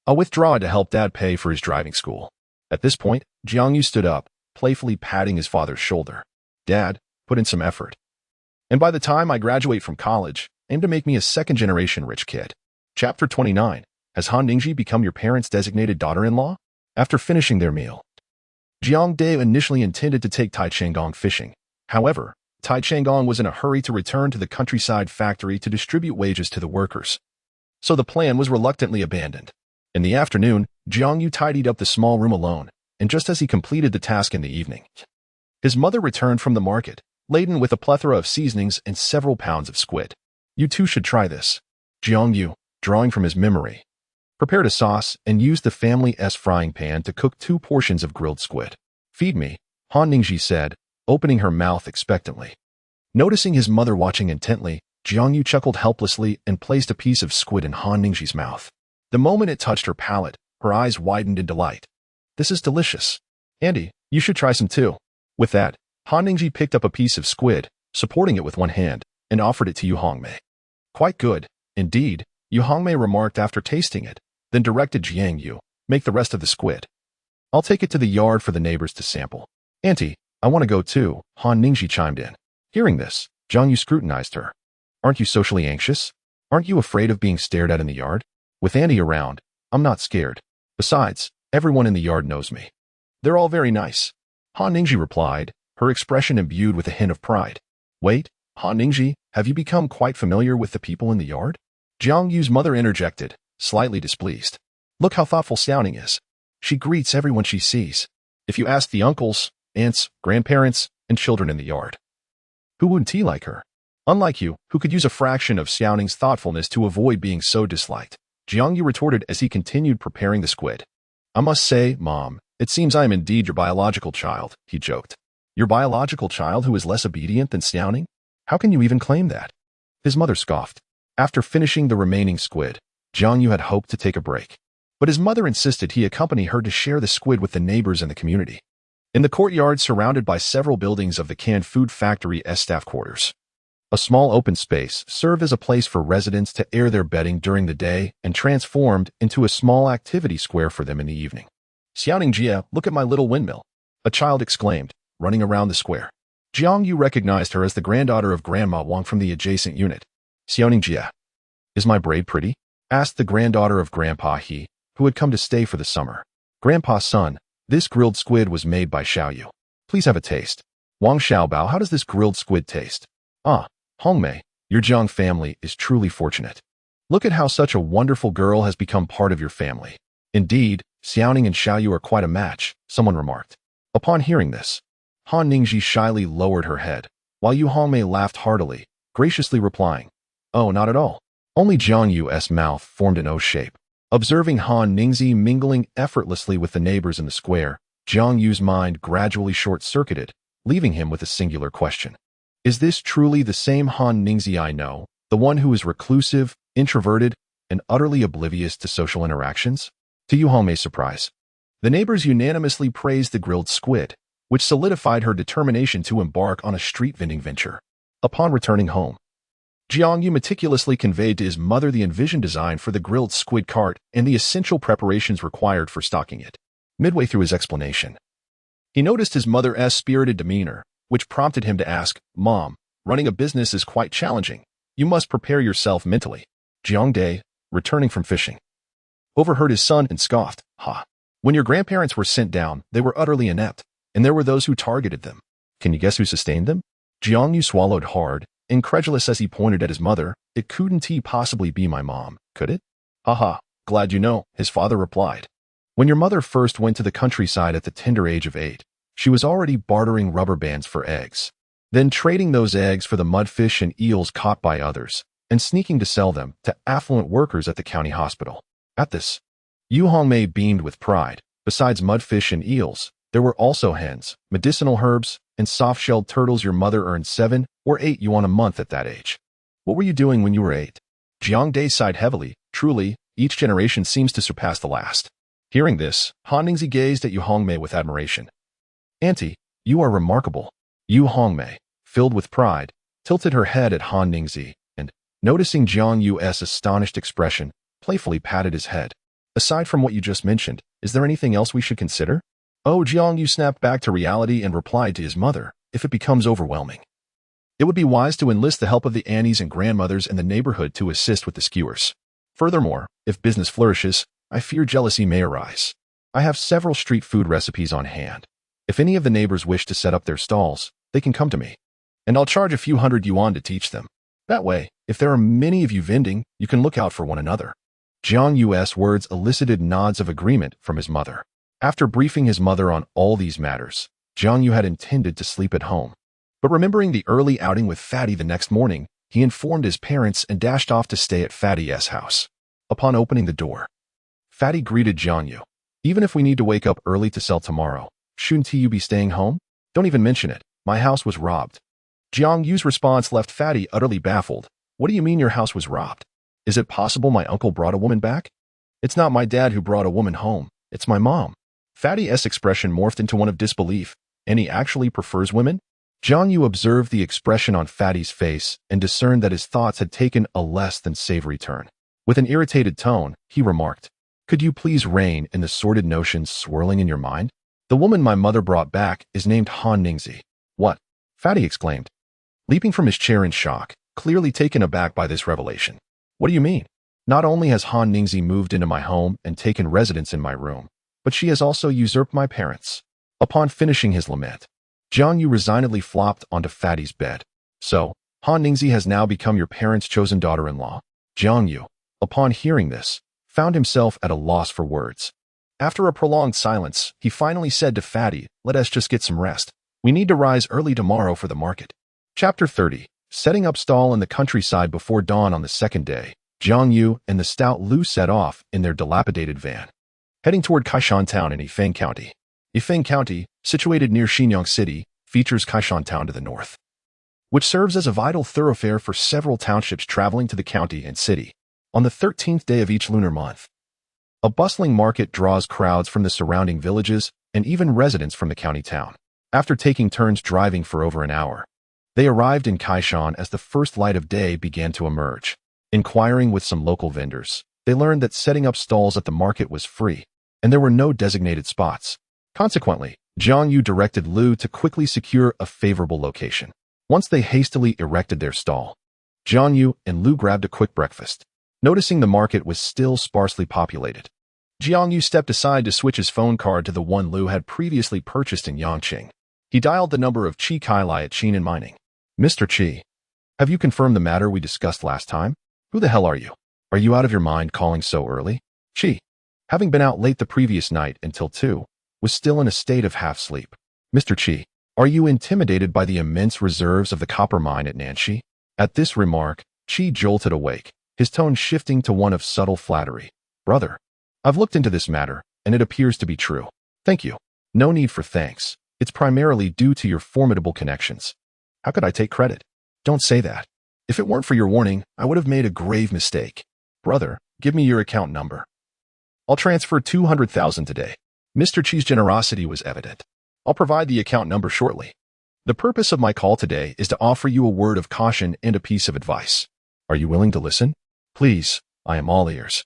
I'll withdraw to help Dad pay for his driving school. At this point, Jiang Yu stood up, playfully patting his father's shoulder. Dad, put in some effort. And by the time I graduate from college, aim to make me a second-generation rich kid. Chapter 29. Has Han Ningji become your parents' designated daughter-in-law? After finishing their meal, Jiang De initially intended to take Tai Changong fishing. However, Tai Changong was in a hurry to return to the countryside factory to distribute wages to the workers. So the plan was reluctantly abandoned. In the afternoon, Jiang Yu tidied up the small room alone, and just as he completed the task in the evening, his mother returned from the market, laden with a plethora of seasonings and several pounds of squid. You too should try this. Jiang Yu, drawing from his memory, prepared a sauce and used the family's frying pan to cook 2 portions of grilled squid. Feed me, Han Ningji said, opening her mouth expectantly. Noticing his mother watching intently, Jiang Yu chuckled helplessly and placed a piece of squid in Han Ningji's mouth. The moment it touched her palate, her eyes widened in delight. This is delicious. Andy, you should try some too. With that, Han Ningji picked up a piece of squid, supporting it with one hand, and offered it to Yu Hongmei. Quite good, indeed, Yu Hongmei remarked after tasting it, then directed Jiang Yu, make the rest of the squid. I'll take it to the yard for the neighbors to sample. Auntie, I want to go too, Han Ningji chimed in. Hearing this, Jiang Yu scrutinized her. Aren't you socially anxious? Aren't you afraid of being stared at in the yard? With Andy around, I'm not scared. Besides, everyone in the yard knows me. They're all very nice. Han Ningji replied, her expression imbued with a hint of pride. Wait, Han Ningji, have you become quite familiar with the people in the yard? Jiang Yu's mother interjected, slightly displeased. Look how thoughtful Xiaoning is. She greets everyone she sees. If you ask the uncles, aunts, grandparents, and children in the yard, who wouldn't tea like her? Unlike you, who could use a fraction of Xiaoning's thoughtfulness to avoid being so disliked. Jiang You retorted as he continued preparing the squid. I must say, Mom, it seems I am indeed your biological child, he joked. Your biological child who is less obedient than Xiaoning? How can you even claim that? His mother scoffed. After finishing the remaining squid, Jiang You had hoped to take a break. But his mother insisted he accompany her to share the squid with the neighbors and the community. In the courtyard surrounded by several buildings of the canned food factory's staff quarters, a small open space served as a place for residents to air their bedding during the day and transformed into a small activity square for them in the evening. Xiaoning Jia, look at my little windmill, a child exclaimed, running around the square. Jiang You recognized her as the granddaughter of Grandma Wang from the adjacent unit. Xiaoning Jia, is my braid pretty? Asked the granddaughter of Grandpa He, who had come to stay for the summer. Grandpa's son, this grilled squid was made by Xiaoyu. Please have a taste. Wang Xiaobao, how does this grilled squid taste? Ah, Hongmei, your Jiang family is truly fortunate. Look at how such a wonderful girl has become part of your family. Indeed, Xiaoning and Xiaoyu are quite a match, someone remarked. Upon hearing this, Han Ningji shyly lowered her head, while Yu Hongmei laughed heartily, graciously replying, Oh, not at all. Only Jiang Yu's mouth formed an O shape. Observing Han Ningzi mingling effortlessly with the neighbors in the square, Jiang Yu's mind gradually short-circuited, leaving him with a singular question. Is this truly the same Han Ningzi I know, the one who is reclusive, introverted, and utterly oblivious to social interactions? To Yu Hongmei's surprise, the neighbors unanimously praised the grilled squid, which solidified her determination to embark on a street vending venture. Upon returning home, Jiang You meticulously conveyed to his mother the envisioned design for the grilled squid cart and the essential preparations required for stocking it. Midway through his explanation, he noticed his mother's spirited demeanor, which prompted him to ask, Mom, running a business is quite challenging. You must prepare yourself mentally. Jiang Dai, returning from fishing, overheard his son and scoffed, Ha! When your grandparents were sent down, they were utterly inept, and there were those who targeted them. Can you guess who sustained them? Jiang Yu swallowed hard, incredulous as he pointed at his mother. It couldn't possibly be my mom, could it? Haha, glad you know, his father replied. When your mother first went to the countryside at the tender age of 8, she was already bartering rubber bands for eggs, then trading those eggs for the mudfish and eels caught by others, and sneaking to sell them to affluent workers at the county hospital. At this, Yu Hongmei beamed with pride. Besides mudfish and eels, there were also hens, medicinal herbs, and soft-shelled turtles. Your mother earned 7 or 8 yuan a month at that age. What were you doing when you were 8? Jiang Dai sighed heavily. Truly, each generation seems to surpass the last. Hearing this, Han Ningzi gazed at Yu Hongmei with admiration. Auntie, you are remarkable. Yu Hongmei, filled with pride, tilted her head at Han Ningzi, and, noticing Jiang Yu's astonished expression, playfully patted his head. Aside from what you just mentioned, is there anything else we should consider? Oh, Jiang Yu snapped back to reality and replied to his mother, if it becomes overwhelming, it would be wise to enlist the help of the aunties and grandmothers in the neighborhood to assist with the skewers. Furthermore, if business flourishes, I fear jealousy may arise. I have several street food recipes on hand. If any of the neighbors wish to set up their stalls, they can come to me, and I'll charge a few hundred yuan to teach them. That way, if there are many of you vending, you can look out for one another. Jiang Yu's words elicited nods of agreement from his mother. After briefing his mother on all these matters, Jiang Yu had intended to sleep at home. But remembering the early outing with Fatty the next morning, he informed his parents and dashed off to stay at Fatty's house. Upon opening the door, Fatty greeted Jiang Yu. Even if we need to wake up early to sell tomorrow, shouldn't you be staying home? Don't even mention it. My house was robbed. Jiang Yu's response left Fatty utterly baffled. What do you mean your house was robbed? Is it possible my uncle brought a woman back? It's not my dad who brought a woman home. It's my mom. Fatty's expression morphed into one of disbelief. And he actually prefers women? Jiang Yu observed the expression on Fatty's face and discerned that his thoughts had taken a less than savory turn. With an irritated tone, he remarked, Could you please rein in the sordid notions swirling in your mind? The woman my mother brought back is named Han Ningzi. What? Fatty exclaimed, leaping from his chair in shock, clearly taken aback by this revelation. What do you mean? Not only has Han Ningzi moved into my home and taken residence in my room, but she has also usurped my parents. Upon finishing his lament, Jiang Yu resignedly flopped onto Fatty's bed. So, Han Ningzi has now become your parents' chosen daughter-in-law? Jiang Yu, upon hearing this, found himself at a loss for words. After a prolonged silence, he finally said to Fatty, Let us just get some rest. We need to rise early tomorrow for the market. Chapter 30. Setting up stall in the countryside before dawn on the second day, Jiang You and the stout Lu set off in their dilapidated van, heading toward Kaishan Town in Yifeng County. Yifeng County, situated near Xinyang City, features Kaishan Town to the north, which serves as a vital thoroughfare for several townships traveling to the county and city. On the 13th day of each lunar month, a bustling market draws crowds from the surrounding villages and even residents from the county town. After taking turns driving for over an hour, they arrived in Kaishan as the first light of day began to emerge. Inquiring with some local vendors, they learned that setting up stalls at the market was free, and there were no designated spots. Consequently, Jiang You directed Lu to quickly secure a favorable location. Once they hastily erected their stall, Jiang You and Lu grabbed a quick breakfast. Noticing the market was still sparsely populated, Jiang Yu stepped aside to switch his phone card to the one Lu had previously purchased in Yangqing. He dialed the number of Qi Kailai at Qinan Mining. Mr. Qi, have you confirmed the matter we discussed last time? Who the hell are you? Are you out of your mind calling so early? Qi, having been out late the previous night until 2, was still in a state of half-sleep. Mr. Qi, are you intimidated by the immense reserves of the copper mine at Nanxi? At this remark, Qi jolted awake, his tone shifting to one of subtle flattery. Brother, I've looked into this matter, and it appears to be true. Thank you. No need for thanks. It's primarily due to your formidable connections. How could I take credit? Don't say that. If it weren't for your warning, I would have made a grave mistake. Brother, give me your account number. I'll transfer 200,000 today. Mr. Qi's generosity was evident. I'll provide the account number shortly. The purpose of my call today is to offer you a word of caution and a piece of advice. Are you willing to listen? Please, I am all ears.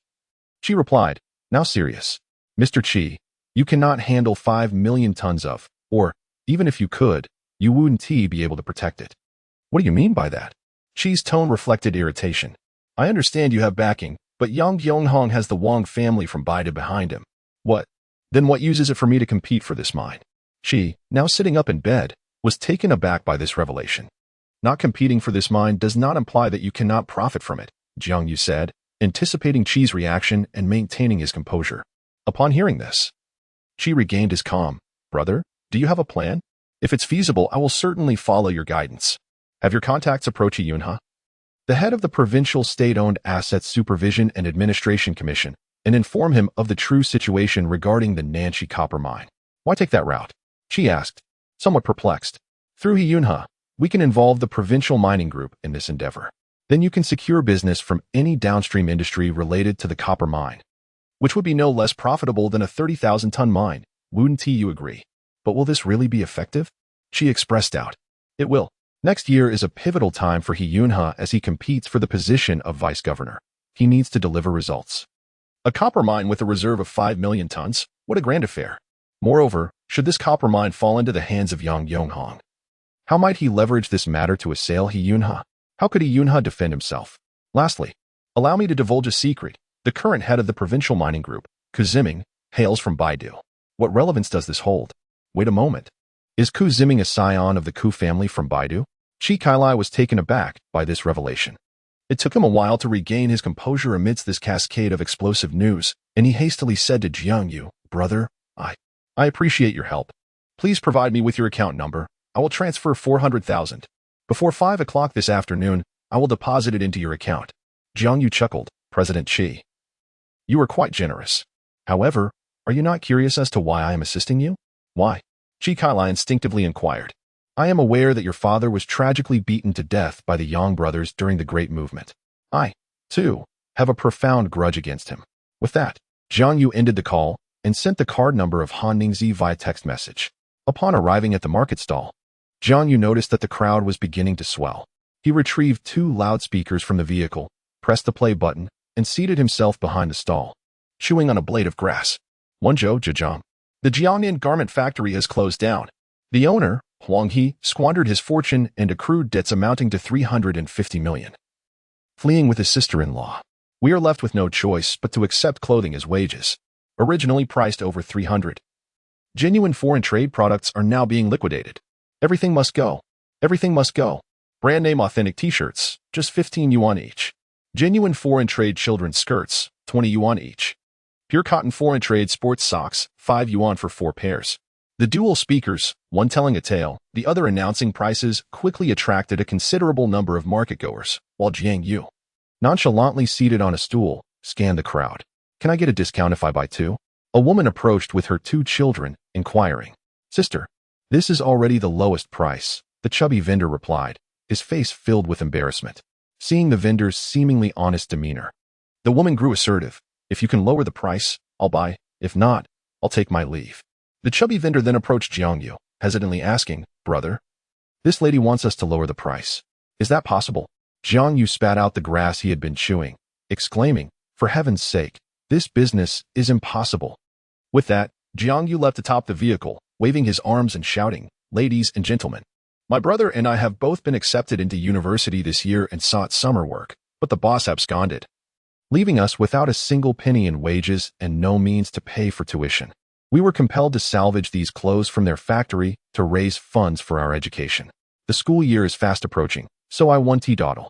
Qi replied, now serious. Mr. Qi, you cannot handle 5 million tons of, or, even if you could, you wouldn't be able to protect it. What do you mean by that? Qi's tone reflected irritation. I understand you have backing, but Yang Yonghong has the Wang family from Baidu behind him. What? Then what use is it for me to compete for this mine? Qi, now sitting up in bed, was taken aback by this revelation. Not competing for this mine does not imply that you cannot profit from it, Jiang Yu said, anticipating Qi's reaction and maintaining his composure. Upon hearing this, Qi regained his calm. Brother, do you have a plan? If it's feasible, I will certainly follow your guidance. Have your contacts approached Yunhe, the head of the Provincial State-Owned Assets Supervision and Administration Commission, and inform him of the true situation regarding the Nanxi copper mine. Why take that route? Qi asked, somewhat perplexed. Through Yunhe, we can involve the Provincial Mining Group in this endeavor. Then you can secure business from any downstream industry related to the copper mine, which would be no less profitable than a 30,000-ton mine. Wouldn't you agree? But will this really be effective? Qi expressed doubt. It will. Next year is a pivotal time for Yunhe as he competes for the position of vice governor. He needs to deliver results. A copper mine with a reserve of 5 million tons? What a grand affair. Moreover, should this copper mine fall into the hands of Yang Yonghong, how might he leverage this matter to assail Yunhe? How could Yunhe defend himself? Lastly, allow me to divulge a secret. The current head of the Provincial Mining Group, Ku Ziming, hails from Baidu. What relevance does this hold? Wait a moment. Is Ku Ziming a scion of the Ku family from Baidu? Qi Kailai was taken aback by this revelation. It took him a while to regain his composure amidst this cascade of explosive news, and he hastily said to Jiang Yu, Brother, I appreciate your help. Please provide me with your account number. I will transfer 400,000. Before 5 o'clock this afternoon, I will deposit it into your account. Jiang Yu chuckled. President Qi, you are quite generous. However, are you not curious as to why I am assisting you? Why? Qi Kailai instinctively inquired. I am aware that your father was tragically beaten to death by the Yang brothers during the Great Movement. I, too, have a profound grudge against him. With that, Jiang Yu ended the call and sent the card number of Han Ningzi via text message. Upon arriving at the market stall, Jiang Yu noticed that the crowd was beginning to swell. He retrieved 2 loudspeakers from the vehicle, pressed the play button, and seated himself behind the stall, chewing on a blade of grass. Wenzhou Zhejiang. The Jiangnan garment factory has closed down. The owner, Huang He, squandered his fortune and accrued debts amounting to 350 million. Fleeing with his sister-in-law, we are left with no choice but to accept clothing as wages, originally priced over 300. Genuine foreign trade products are now being liquidated. Everything must go. Everything must go. Brand name authentic t-shirts, just 15 yuan each. Genuine foreign trade children's skirts, 20 yuan each. Pure cotton foreign trade sports socks, 5 yuan for 4 pairs. The dual speakers, one telling a tale, the other announcing prices, quickly attracted a considerable number of marketgoers, while Jiang You, nonchalantly seated on a stool, scanned the crowd. Can I get a discount if I buy two? A woman approached with her two children, inquiring. Sister, this is already the lowest price, the chubby vendor replied, his face filled with embarrassment. Seeing the vendor's seemingly honest demeanor, the woman grew assertive. If you can lower the price, I'll buy. If not, I'll take my leave. The chubby vendor then approached Jiang You, hesitantly asking, Brother, this lady wants us to lower the price. Is that possible? Jiang Yu spat out the grass he had been chewing, exclaiming, For heaven's sake, this business is impossible. With that, Jiang Yu leapt atop the vehicle, waving his arms and shouting, Ladies and gentlemen, my brother and I have both been accepted into university this year and sought summer work, but the boss absconded, leaving us without a single penny in wages and no means to pay for tuition. We were compelled to salvage these clothes from their factory to raise funds for our education. The school year is fast approaching, so I won T-Dawdle.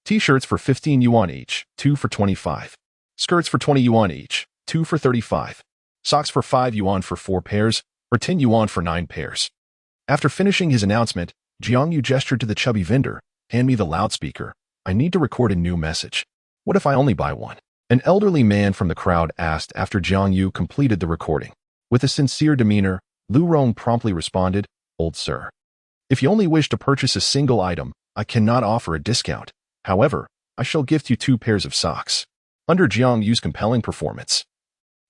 T-shirts for 15 yuan each, 2 for 25. Skirts for 20 yuan each, 2 for 35. Socks for 5 yuan for 4 pairs, or 10 yuan for 9 pairs. After finishing his announcement, Jiang Yu gestured to the chubby vendor, Hand me the loudspeaker. I need to record a new message. What if I only buy one? An elderly man from the crowd asked after Jiang Yu completed the recording. With a sincere demeanor, Lu Rong promptly responded, Old sir, if you only wish to purchase a single item, I cannot offer a discount. However, I shall gift you 2 pairs of socks. Under Jiang Yu's compelling performance,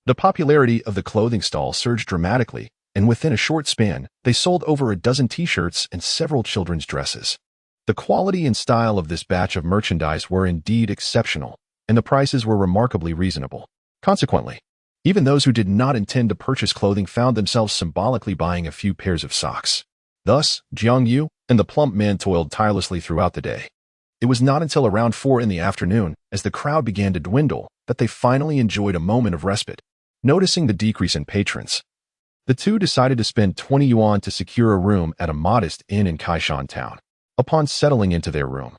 the popularity of the clothing stall surged dramatically, and within a short span, they sold over a dozen t-shirts and several children's dresses. The quality and style of this batch of merchandise were indeed exceptional, and the prices were remarkably reasonable. Consequently, even those who did not intend to purchase clothing found themselves symbolically buying a few pairs of socks. Thus, Jiang Yu and the plump man toiled tirelessly throughout the day. It was not until around 4 in the afternoon, as the crowd began to dwindle, that they finally enjoyed a moment of respite. Noticing the decrease in patrons, the two decided to spend 20 yuan to secure a room at a modest inn in Kaishan town. Upon settling into their room,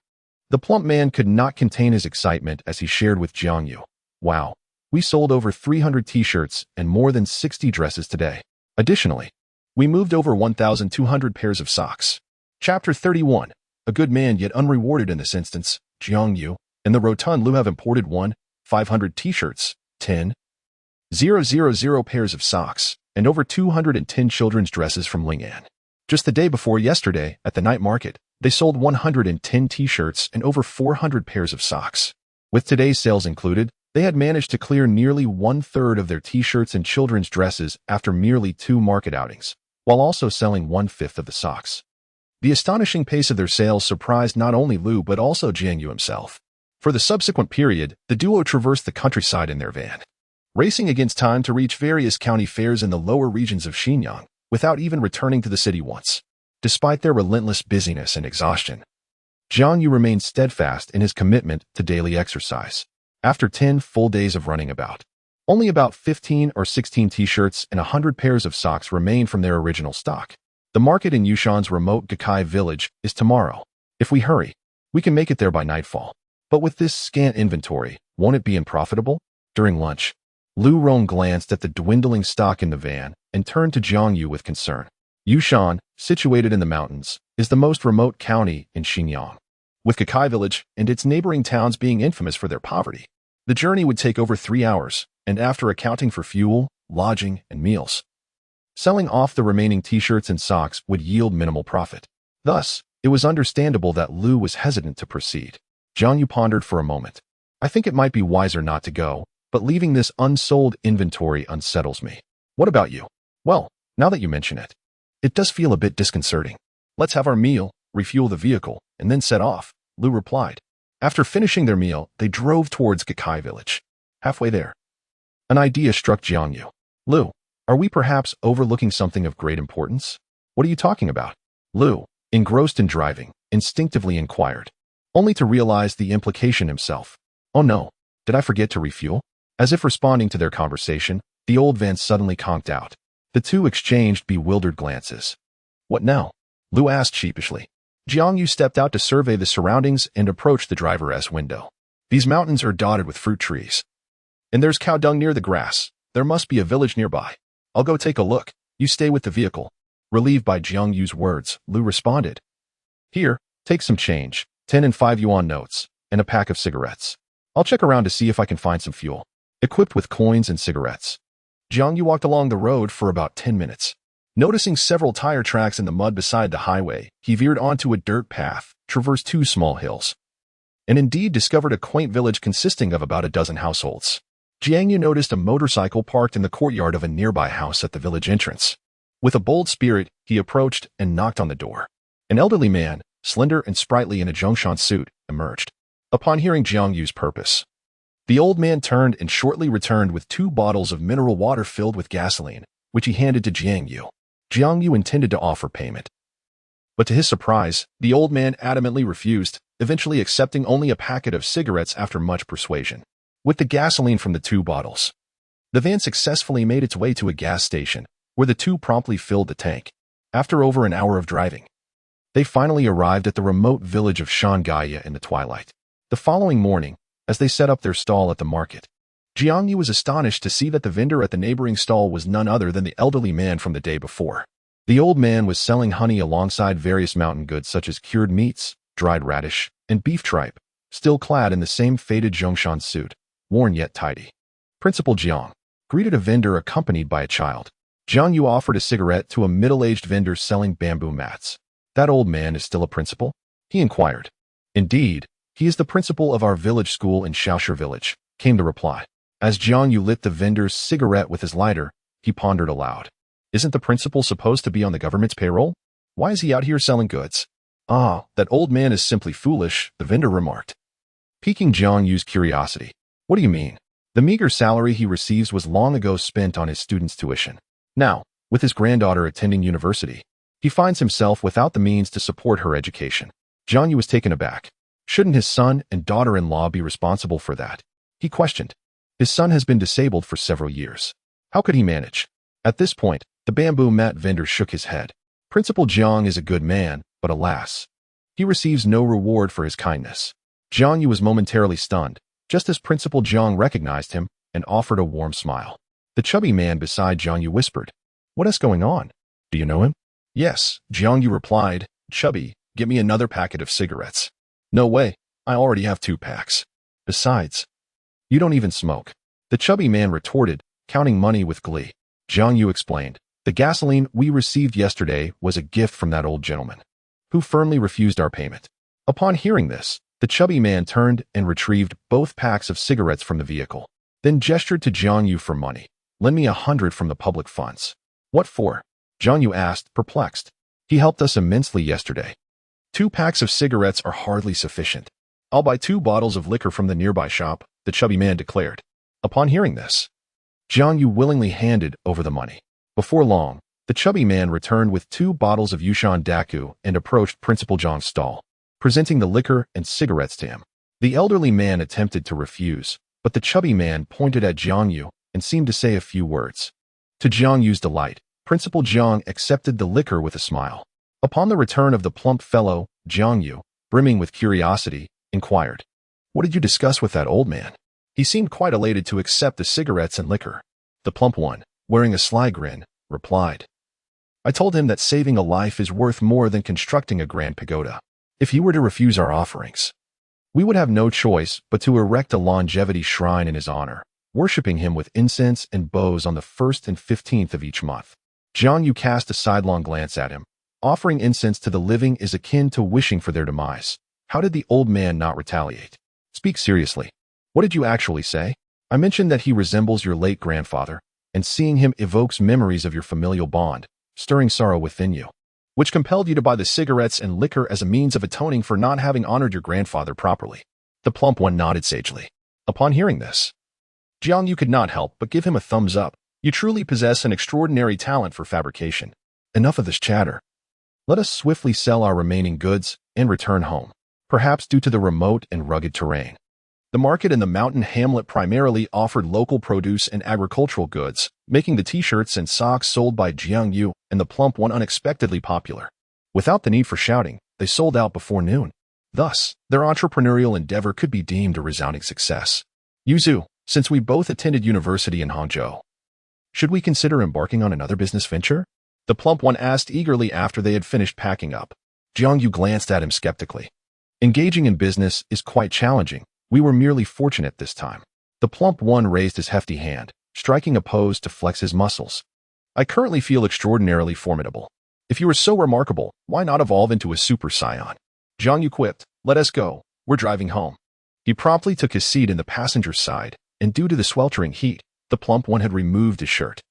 the plump man could not contain his excitement as he shared with Jiang Yu. Wow, we sold over 300 t-shirts and more than 60 dresses today. Additionally, we moved over 1,200 pairs of socks. Chapter 31. A good man yet unrewarded in this instance, Jiang Yu and the rotund Lu have imported 500 t-shirts, 10,000 pairs of socks, and over 210 children's dresses from Ling'an. Just the day before yesterday, at the night market, they sold 110 t-shirts and over 400 pairs of socks. With today's sales included, they had managed to clear nearly 1/3 of their t-shirts and children's dresses after merely 2 market outings, while also selling 1/5 of the socks. The astonishing pace of their sales surprised not only Lu but also Jiang Yu himself. For the subsequent period, the duo traversed the countryside in their van, racing against time to reach various county fairs in the lower regions of Xinjiang, without even returning to the city once. Despite their relentless busyness and exhaustion, Jiang Yu remained steadfast in his commitment to daily exercise. After 10 full days of running about, only about 15 or 16 t-shirts and 100 pairs of socks remain from their original stock. The market in Yushan's remote Gakai village is tomorrow. If we hurry, we can make it there by nightfall. But with this scant inventory, won't it be unprofitable? During lunch, Lu Rong glanced at the dwindling stock in the van and turned to Jiang Yu with concern. Yushan, situated in the mountains, is the most remote county in Xinjiang, with Gakai village and its neighboring towns being infamous for their poverty. The journey would take over 3 hours, and after accounting for fuel, lodging, and meals, selling off the remaining t-shirts and socks would yield minimal profit. Thus, it was understandable that Lu was hesitant to proceed. Jiang Yu pondered for a moment. I think it might be wiser not to go, but leaving this unsold inventory unsettles me. What about you? Well, now that you mention it, it does feel a bit disconcerting. Let's have our meal, refuel the vehicle, and then set off, Lu replied. After finishing their meal, they drove towards Gakai village. Halfway there, an idea struck Jiang Yu. Lu, are we perhaps overlooking something of great importance? What are you talking about? Lu, engrossed in driving, instinctively inquired, only to realize the implication himself. Oh no, did I forget to refuel? As if responding to their conversation, the old van suddenly conked out. The two exchanged bewildered glances. What now? Lu asked sheepishly. Jiang Yu stepped out to survey the surroundings and approached the driver's window. These mountains are dotted with fruit trees, and there's cow dung near the grass. There must be a village nearby. I'll go take a look. You stay with the vehicle. Relieved by Jiang Yu's words, Lu responded. Here, take some change, 10 and 5 yuan notes, and a pack of cigarettes. I'll check around to see if I can find some fuel. Equipped with coins and cigarettes, Jiang You walked along the road for about 10 minutes. Noticing several tire tracks in the mud beside the highway, he veered onto a dirt path, traversed 2 small hills, and indeed discovered a quaint village consisting of about a dozen households. Jiang You noticed a motorcycle parked in the courtyard of a nearby house at the village entrance. With a bold spirit, he approached and knocked on the door. An elderly man, slender and sprightly in a Zhongshan suit, emerged. Upon hearing Jiang Yu's purpose, the old man turned and shortly returned with 2 bottles of mineral water filled with gasoline, which he handed to Jiang Yu. Jiang Yu intended to offer payment, but to his surprise, the old man adamantly refused, eventually accepting only a packet of cigarettes after much persuasion. With the gasoline from the 2 bottles, the van successfully made its way to a gas station, where the 2 promptly filled the tank. After over an hour of driving, they finally arrived at the remote village of Shanghai in the twilight. The following morning, as they set up their stall at the market, Jiang Yu was astonished to see that the vendor at the neighboring stall was none other than the elderly man from the day before. The old man was selling honey alongside various mountain goods such as cured meats, dried radish, and beef tripe, still clad in the same faded Zhongshan suit, worn yet tidy. Principal Jiang greeted a vendor accompanied by a child. Jiang Yu offered a cigarette to a middle-aged vendor selling bamboo mats. That old man is still a principal? He inquired. Indeed, he is the principal of our village school in Shaoshi village, came the reply. As Jiang Yu lit the vendor's cigarette with his lighter, he pondered aloud. Isn't the principal supposed to be on the government's payroll? Why is he out here selling goods? Ah, that old man is simply foolish, the vendor remarked, piquing Jiang Yu's curiosity. What do you mean? The meager salary he receives was long ago spent on his students' tuition. Now, with his granddaughter attending university, he finds himself without the means to support her education. Jiang Yu was taken aback. Shouldn't his son and daughter-in-law be responsible for that? He questioned. His son has been disabled for several years. How could he manage? At this point, the bamboo mat vendor shook his head. Principal Jiang is a good man, but alas, he receives no reward for his kindness. Jiang Yu was momentarily stunned, just as Principal Jiang recognized him and offered a warm smile. The chubby man beside Jiang Yu whispered, "What is going on? Do you know him?" "Yes," Jiang Yu replied. "Chubby, get me another packet of cigarettes." "No way, I already have 2 packs. Besides, you don't even smoke," the chubby man retorted, counting money with glee. Jiang Yu explained, "The gasoline we received yesterday was a gift from that old gentleman, who firmly refused our payment." Upon hearing this, the chubby man turned and retrieved both packs of cigarettes from the vehicle, then gestured to Jiang Yu for money. "Lend me 100 from the public funds." "What for?" Jiang Yu asked, perplexed. "He helped us immensely yesterday. 2 packs of cigarettes are hardly sufficient. I'll buy 2 bottles of liquor from the nearby shop," the chubby man declared. Upon hearing this, Jiang Yu willingly handed over the money. Before long, the chubby man returned with 2 bottles of Yushan Daku and approached Principal Jiang's stall, presenting the liquor and cigarettes to him. The elderly man attempted to refuse, but the chubby man pointed at Jiang Yu and seemed to say a few words. To Jiang Yu's delight, Principal Jiang accepted the liquor with a smile. Upon the return of the plump fellow, Jiang Yu, brimming with curiosity, inquired, "What did you discuss with that old man?" He seemed quite elated to accept the cigarettes and liquor. The plump one, wearing a sly grin, replied, "I told him that saving a life is worth more than constructing a grand pagoda. If he were to refuse our offerings, we would have no choice but to erect a longevity shrine in his honor, worshipping him with incense and bows on the 1st and 15th of each month." Jiang Yu cast a sidelong glance at him. Offering incense to the living is akin to wishing for their demise. How did the old man not retaliate? "Speak seriously. What did you actually say?" "I mentioned that he resembles your late grandfather, and seeing him evokes memories of your familial bond, stirring sorrow within you, which compelled you to buy the cigarettes and liquor as a means of atoning for not having honored your grandfather properly." The plump one nodded sagely. Upon hearing this, Jiang Yu could not help but give him a thumbs up. "You truly possess an extraordinary talent for fabrication. Enough of this chatter. Let us swiftly sell our remaining goods and return home." Perhaps due to the remote and rugged terrain, the market in the mountain hamlet primarily offered local produce and agricultural goods, making the t-shirts and socks sold by Jiang Yu and the plump one unexpectedly popular. Without the need for shouting, they sold out before noon. Thus, their entrepreneurial endeavor could be deemed a resounding success. "Yuzu, since we both attended university in Hangzhou, should we consider embarking on another business venture?" the plump one asked eagerly after they had finished packing up. Jiang Yu glanced at him skeptically. "Engaging in business is quite challenging, We were merely fortunate this time. The plump one raised his hefty hand, striking a pose to flex his muscles. I currently feel extraordinarily formidable. If you are so remarkable, why not evolve into a super scion? Jiang You quipped, let us go, we're driving home. He promptly took his seat in the passenger's side, and due to the sweltering heat, the plump one had removed his shirt.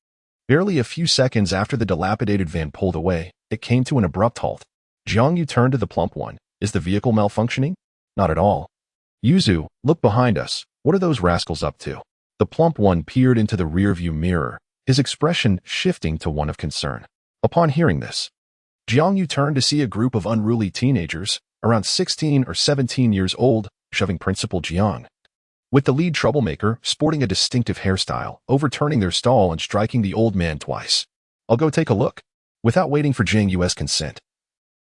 Barely a few seconds after the dilapidated van pulled away, it came to an abrupt halt. Jiang You turned to the plump one. Is the vehicle malfunctioning? Not at all. Yuzu, look behind us. What are those rascals up to? The plump one peered into the rearview mirror, his expression shifting to one of concern. Upon hearing this, Jiang You turned to see a group of unruly teenagers, around 16 or 17 years old, shoving Principal Jiang. With the lead troublemaker sporting a distinctive hairstyle, overturning their stall and striking the old man twice. I'll go take a look. Without waiting for Jiang Yu's consent,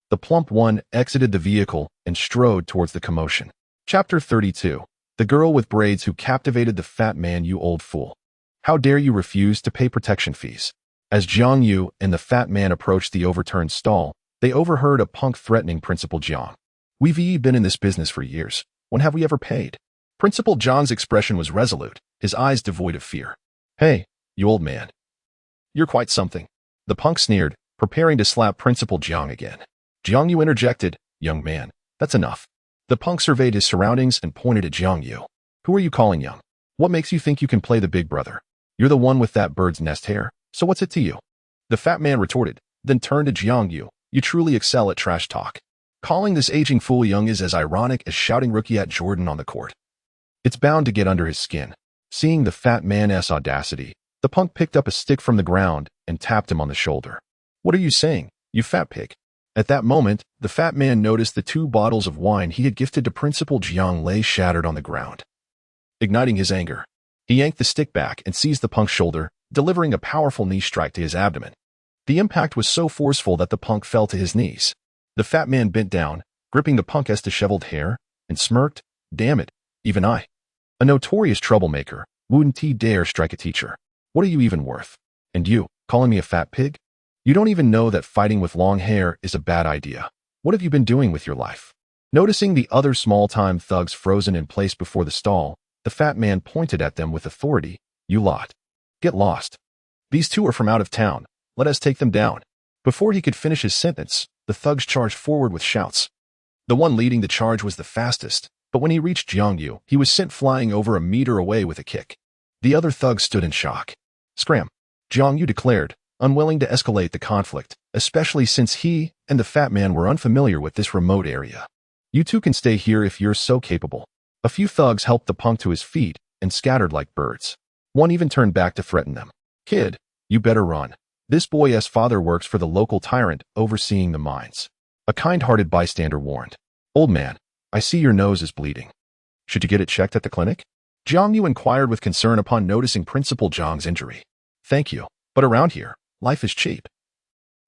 the plump one exited the vehicle and strode towards the commotion. Chapter 32. The girl with braids who captivated the fat man. You old fool. How dare you refuse to pay protection fees? As Jiang You and the fat man approached the overturned stall, they overheard a punk threatening Principal Jiang. We've been in this business for years. When have we ever paid? Principal Jiang's expression was resolute, his eyes devoid of fear. Hey, you old man. You're quite something. The punk sneered, preparing to slap Principal Jiang again. Jiang You interjected, young man, that's enough. The punk surveyed his surroundings and pointed at Jiang You. Who are you calling young? What makes you think you can play the big brother? You're the one with that bird's nest hair, so what's it to you? The fat man retorted, then turned to Jiang You. You truly excel at trash talk. Calling this aging fool young is as ironic as shouting rookie at Jordan on the court. It's bound to get under his skin. Seeing the fat man's audacity, the punk picked up a stick from the ground and tapped him on the shoulder. What are you saying, you fat pig? At that moment, the fat man noticed the 2 bottles of wine he had gifted to Principal Jiang lay shattered on the ground. Igniting his anger, he yanked the stick back and seized the punk's shoulder, delivering a powerful knee strike to his abdomen. The impact was so forceful that the punk fell to his knees. The fat man bent down, gripping the punk's disheveled hair, and smirked, damn it, even I. A notorious troublemaker, wouldn't he dare strike a teacher? What are you even worth? And you, calling me a fat pig? You don't even know that fighting with long hair is a bad idea. What have you been doing with your life? Noticing the other small-time thugs frozen in place before the stall, the fat man pointed at them with authority. You lot. Get lost. These 2 are from out of town. Let us take them down. Before he could finish his sentence, the thugs charged forward with shouts. The one leading the charge was the fastest, but when he reached Jiang You, he was sent flying over a meter away with a kick. The other thugs stood in shock. Scram, Jiang You declared, unwilling to escalate the conflict, especially since he and the fat man were unfamiliar with this remote area. You 2 can stay here if you're so capable. A few thugs helped the punk to his feet and scattered like birds. One even turned back to threaten them. Kid, you better run. This boy's father works for the local tyrant overseeing the mines. A kind-hearted bystander warned. Old man, I see your nose is bleeding. Should you get it checked at the clinic? Jiang You inquired with concern upon noticing Principal Jiang's injury. Thank you, but around here, life is cheap.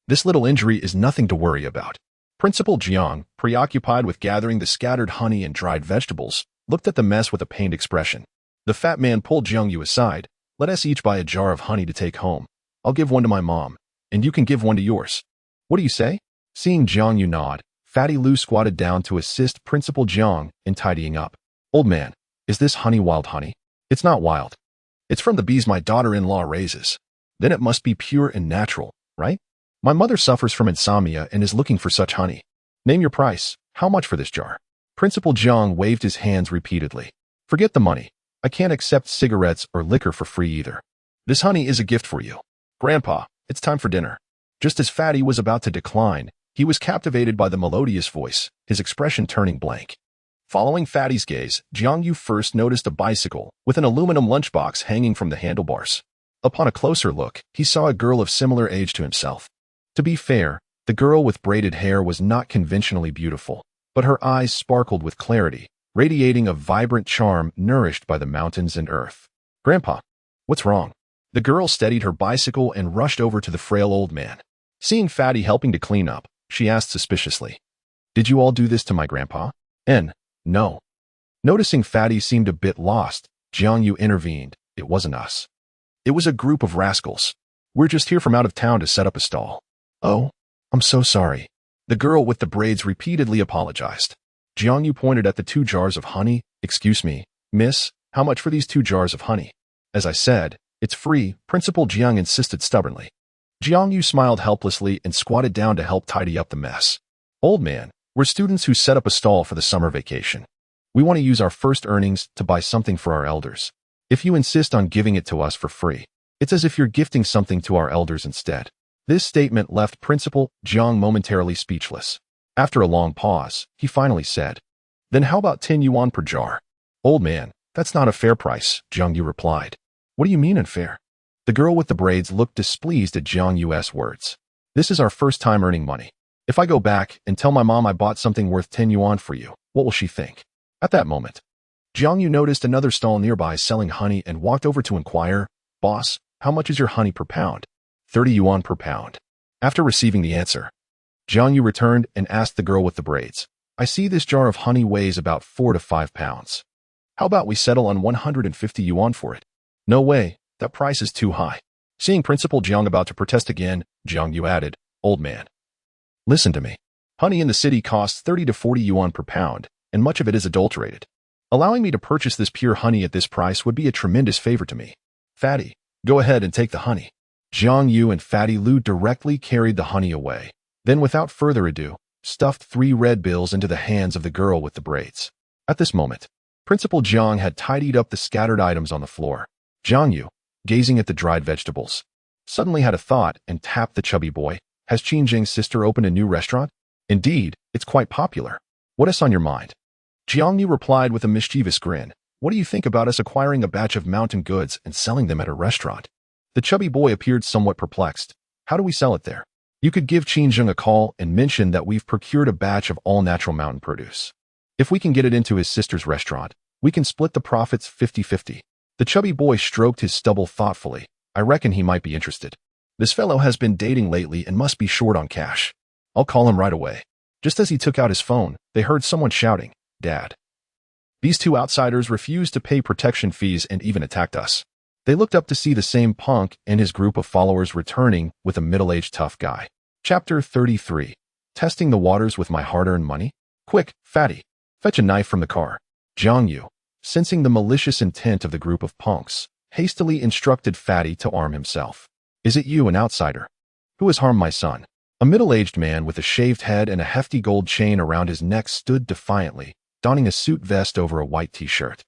This little injury is nothing to worry about. Principal Jiang, preoccupied with gathering the scattered honey and dried vegetables, looked at the mess with a pained expression. The fat man pulled Jiang You aside. Let us each buy a jar of honey to take home. I'll give one to my mom, and you can give one to yours. What do you say? Seeing Jiang You nod, Fatty Lou squatted down to assist Principal Jiang in tidying up. Old man, is this honey wild honey? It's not wild. It's from the bees my daughter-in-law raises. Then it must be pure and natural, right? My mother suffers from insomnia and is looking for such honey. Name your price. How much for this jar? Principal Jiang waved his hands repeatedly. Forget the money. I can't accept cigarettes or liquor for free either. This honey is a gift for you. Grandpa, it's time for dinner. Just as Fatty was about to decline, he was captivated by the melodious voice, his expression turning blank. Following Fatty's gaze, Jiang You first noticed a bicycle with an aluminum lunchbox hanging from the handlebars. Upon a closer look, he saw a girl of similar age to himself. To be fair, the girl with braided hair was not conventionally beautiful, but her eyes sparkled with clarity, radiating a vibrant charm nourished by the mountains and earth. Grandpa, what's wrong? The girl steadied her bicycle and rushed over to the frail old man. Seeing Fatty helping to clean up, she asked suspiciously, Did you all do this to my grandpa? No. Noticing Fatty seemed a bit lost, Jiang You intervened. It wasn't us. It was a group of rascals. We're just here from out of town to set up a stall. Oh, I'm so sorry. The girl with the braids repeatedly apologized. Jiang You pointed at the 2 jars of honey Excuse me, miss, how much for these 2 jars of honey? As I said, it's free, Principal Jiang insisted stubbornly. Jiang You smiled helplessly and squatted down to help tidy up the mess. Old man, we're students who set up a stall for the summer vacation. We want to use our first earnings to buy something for our elders. If you insist on giving it to us for free, it's as if you're gifting something to our elders instead. This statement left Principal Jiang momentarily speechless. After a long pause, he finally said, "Then how about 10 yuan per jar?" "Old man, that's not a fair price," Jiang You replied. "What do you mean unfair?" The girl with the braids looked displeased at Jiang Yu's words. "This is our first time earning money. If I go back and tell my mom I bought something worth 10 yuan for you, what will she think?" At that moment, Jiang Yu noticed another stall nearby selling honey and walked over to inquire, "Boss, how much is your honey per pound?" 30 yuan per pound. After receiving the answer, Jiang Yu returned and asked the girl with the braids, "I see this jar of honey weighs about 4 to 5 pounds. How about we settle on 150 yuan for it?" "No way, that price is too high." Seeing Principal Jiang about to protest again, Jiang Yu added, "Old man, listen to me. Honey in the city costs 30 to 40 yuan per pound, and much of it is adulterated. Allowing me to purchase this pure honey at this price would be a tremendous favor to me. Fatty, go ahead and take the honey." Jiang Yu and Fatty Lu directly carried the honey away, then without further ado, stuffed 3 red bills into the hands of the girl with the braids. At this moment, Principal Jiang had tidied up the scattered items on the floor. Jiang Yu, gazing at the dried vegetables, suddenly had a thought and tapped the chubby boy. "Has Qin Jing's sister opened a new restaurant?" "Indeed, it's quite popular. What is on your mind?" Jiang Yu replied with a mischievous grin. "What do you think about us acquiring a batch of mountain goods and selling them at a restaurant?" The chubby boy appeared somewhat perplexed. "How do we sell it there?" "You could give Qin Jing a call and mention that we've procured a batch of all-natural mountain produce. If we can get it into his sister's restaurant, we can split the profits 50-50. The chubby boy stroked his stubble thoughtfully. "I reckon he might be interested. This fellow has been dating lately and must be short on cash. I'll call him right away." Just as he took out his phone, they heard someone shouting, "Dad." These 2 outsiders refused to pay protection fees and even attacked us. They looked up to see the same punk and his group of followers returning with a middle-aged tough guy. Chapter 33. Testing the waters with my hard-earned money? "Quick, Fatty, fetch a knife from the car." Jiang Yu, sensing the malicious intent of the group of punks, hastily instructed Fatty to arm himself. "Is it you, an outsider? Who has harmed my son?" A middle-aged man with a shaved head and a hefty gold chain around his neck stood defiantly, donning a suit vest over a white t-shirt.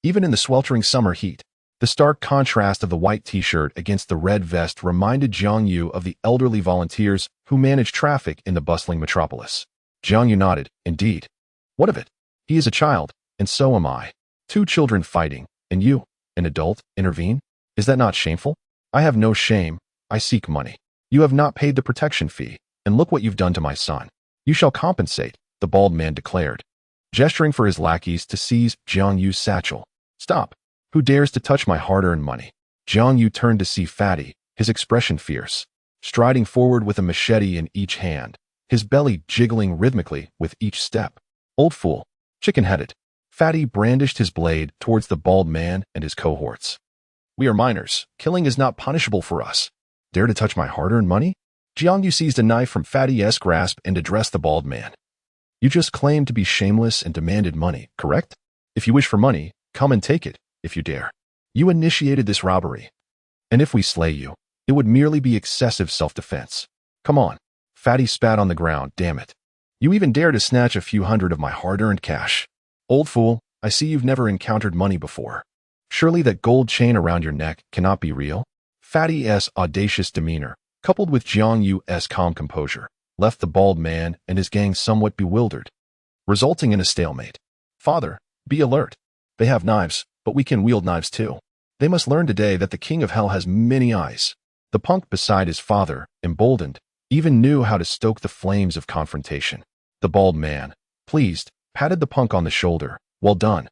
Even in the sweltering summer heat, the stark contrast of the white t-shirt against the red vest reminded Jiang Yu of the elderly volunteers who manage traffic in the bustling metropolis. Jiang Yu nodded. "Indeed. What of it? He is a child, and so am I. 2 children fighting, and you, an adult, intervene? Is that not shameful?" "I have no shame. I seek money. You have not paid the protection fee, and look what you've done to my son. You shall compensate," the bald man declared, gesturing for his lackeys to seize Jiang Yu's satchel. "Stop. Who dares to touch my hard-earned money?" Jiang Yu turned to see Fatty, his expression fierce, striding forward with a machete in each hand, his belly jiggling rhythmically with each step. "Old fool, chicken-headed." Fatty brandished his blade towards the bald man and his cohorts. "We are minors. Killing is not punishable for us. Dare to touch my hard-earned money?" Jiang Yu seized a knife from Fatty's grasp and addressed the bald man. "You just claimed to be shameless and demanded money, correct? If you wish for money, come and take it, if you dare. You initiated this robbery. And if we slay you, it would merely be excessive self-defense. Come on." Fatty spat on the ground. "Damn it. You even dare to snatch a few hundred of my hard-earned cash. Old fool, I see you've never encountered money before. Surely that gold chain around your neck cannot be real?" Fatty's audacious demeanor, coupled with Jiang Yu's calm composure, left the bald man and his gang somewhat bewildered, resulting in a stalemate. "Father, be alert. They have knives, but we can wield knives too. They must learn today that the king of hell has many eyes." The punk beside his father, emboldened, even knew how to stoke the flames of confrontation. The bald man, pleased, patted the punk on the shoulder. "Well done.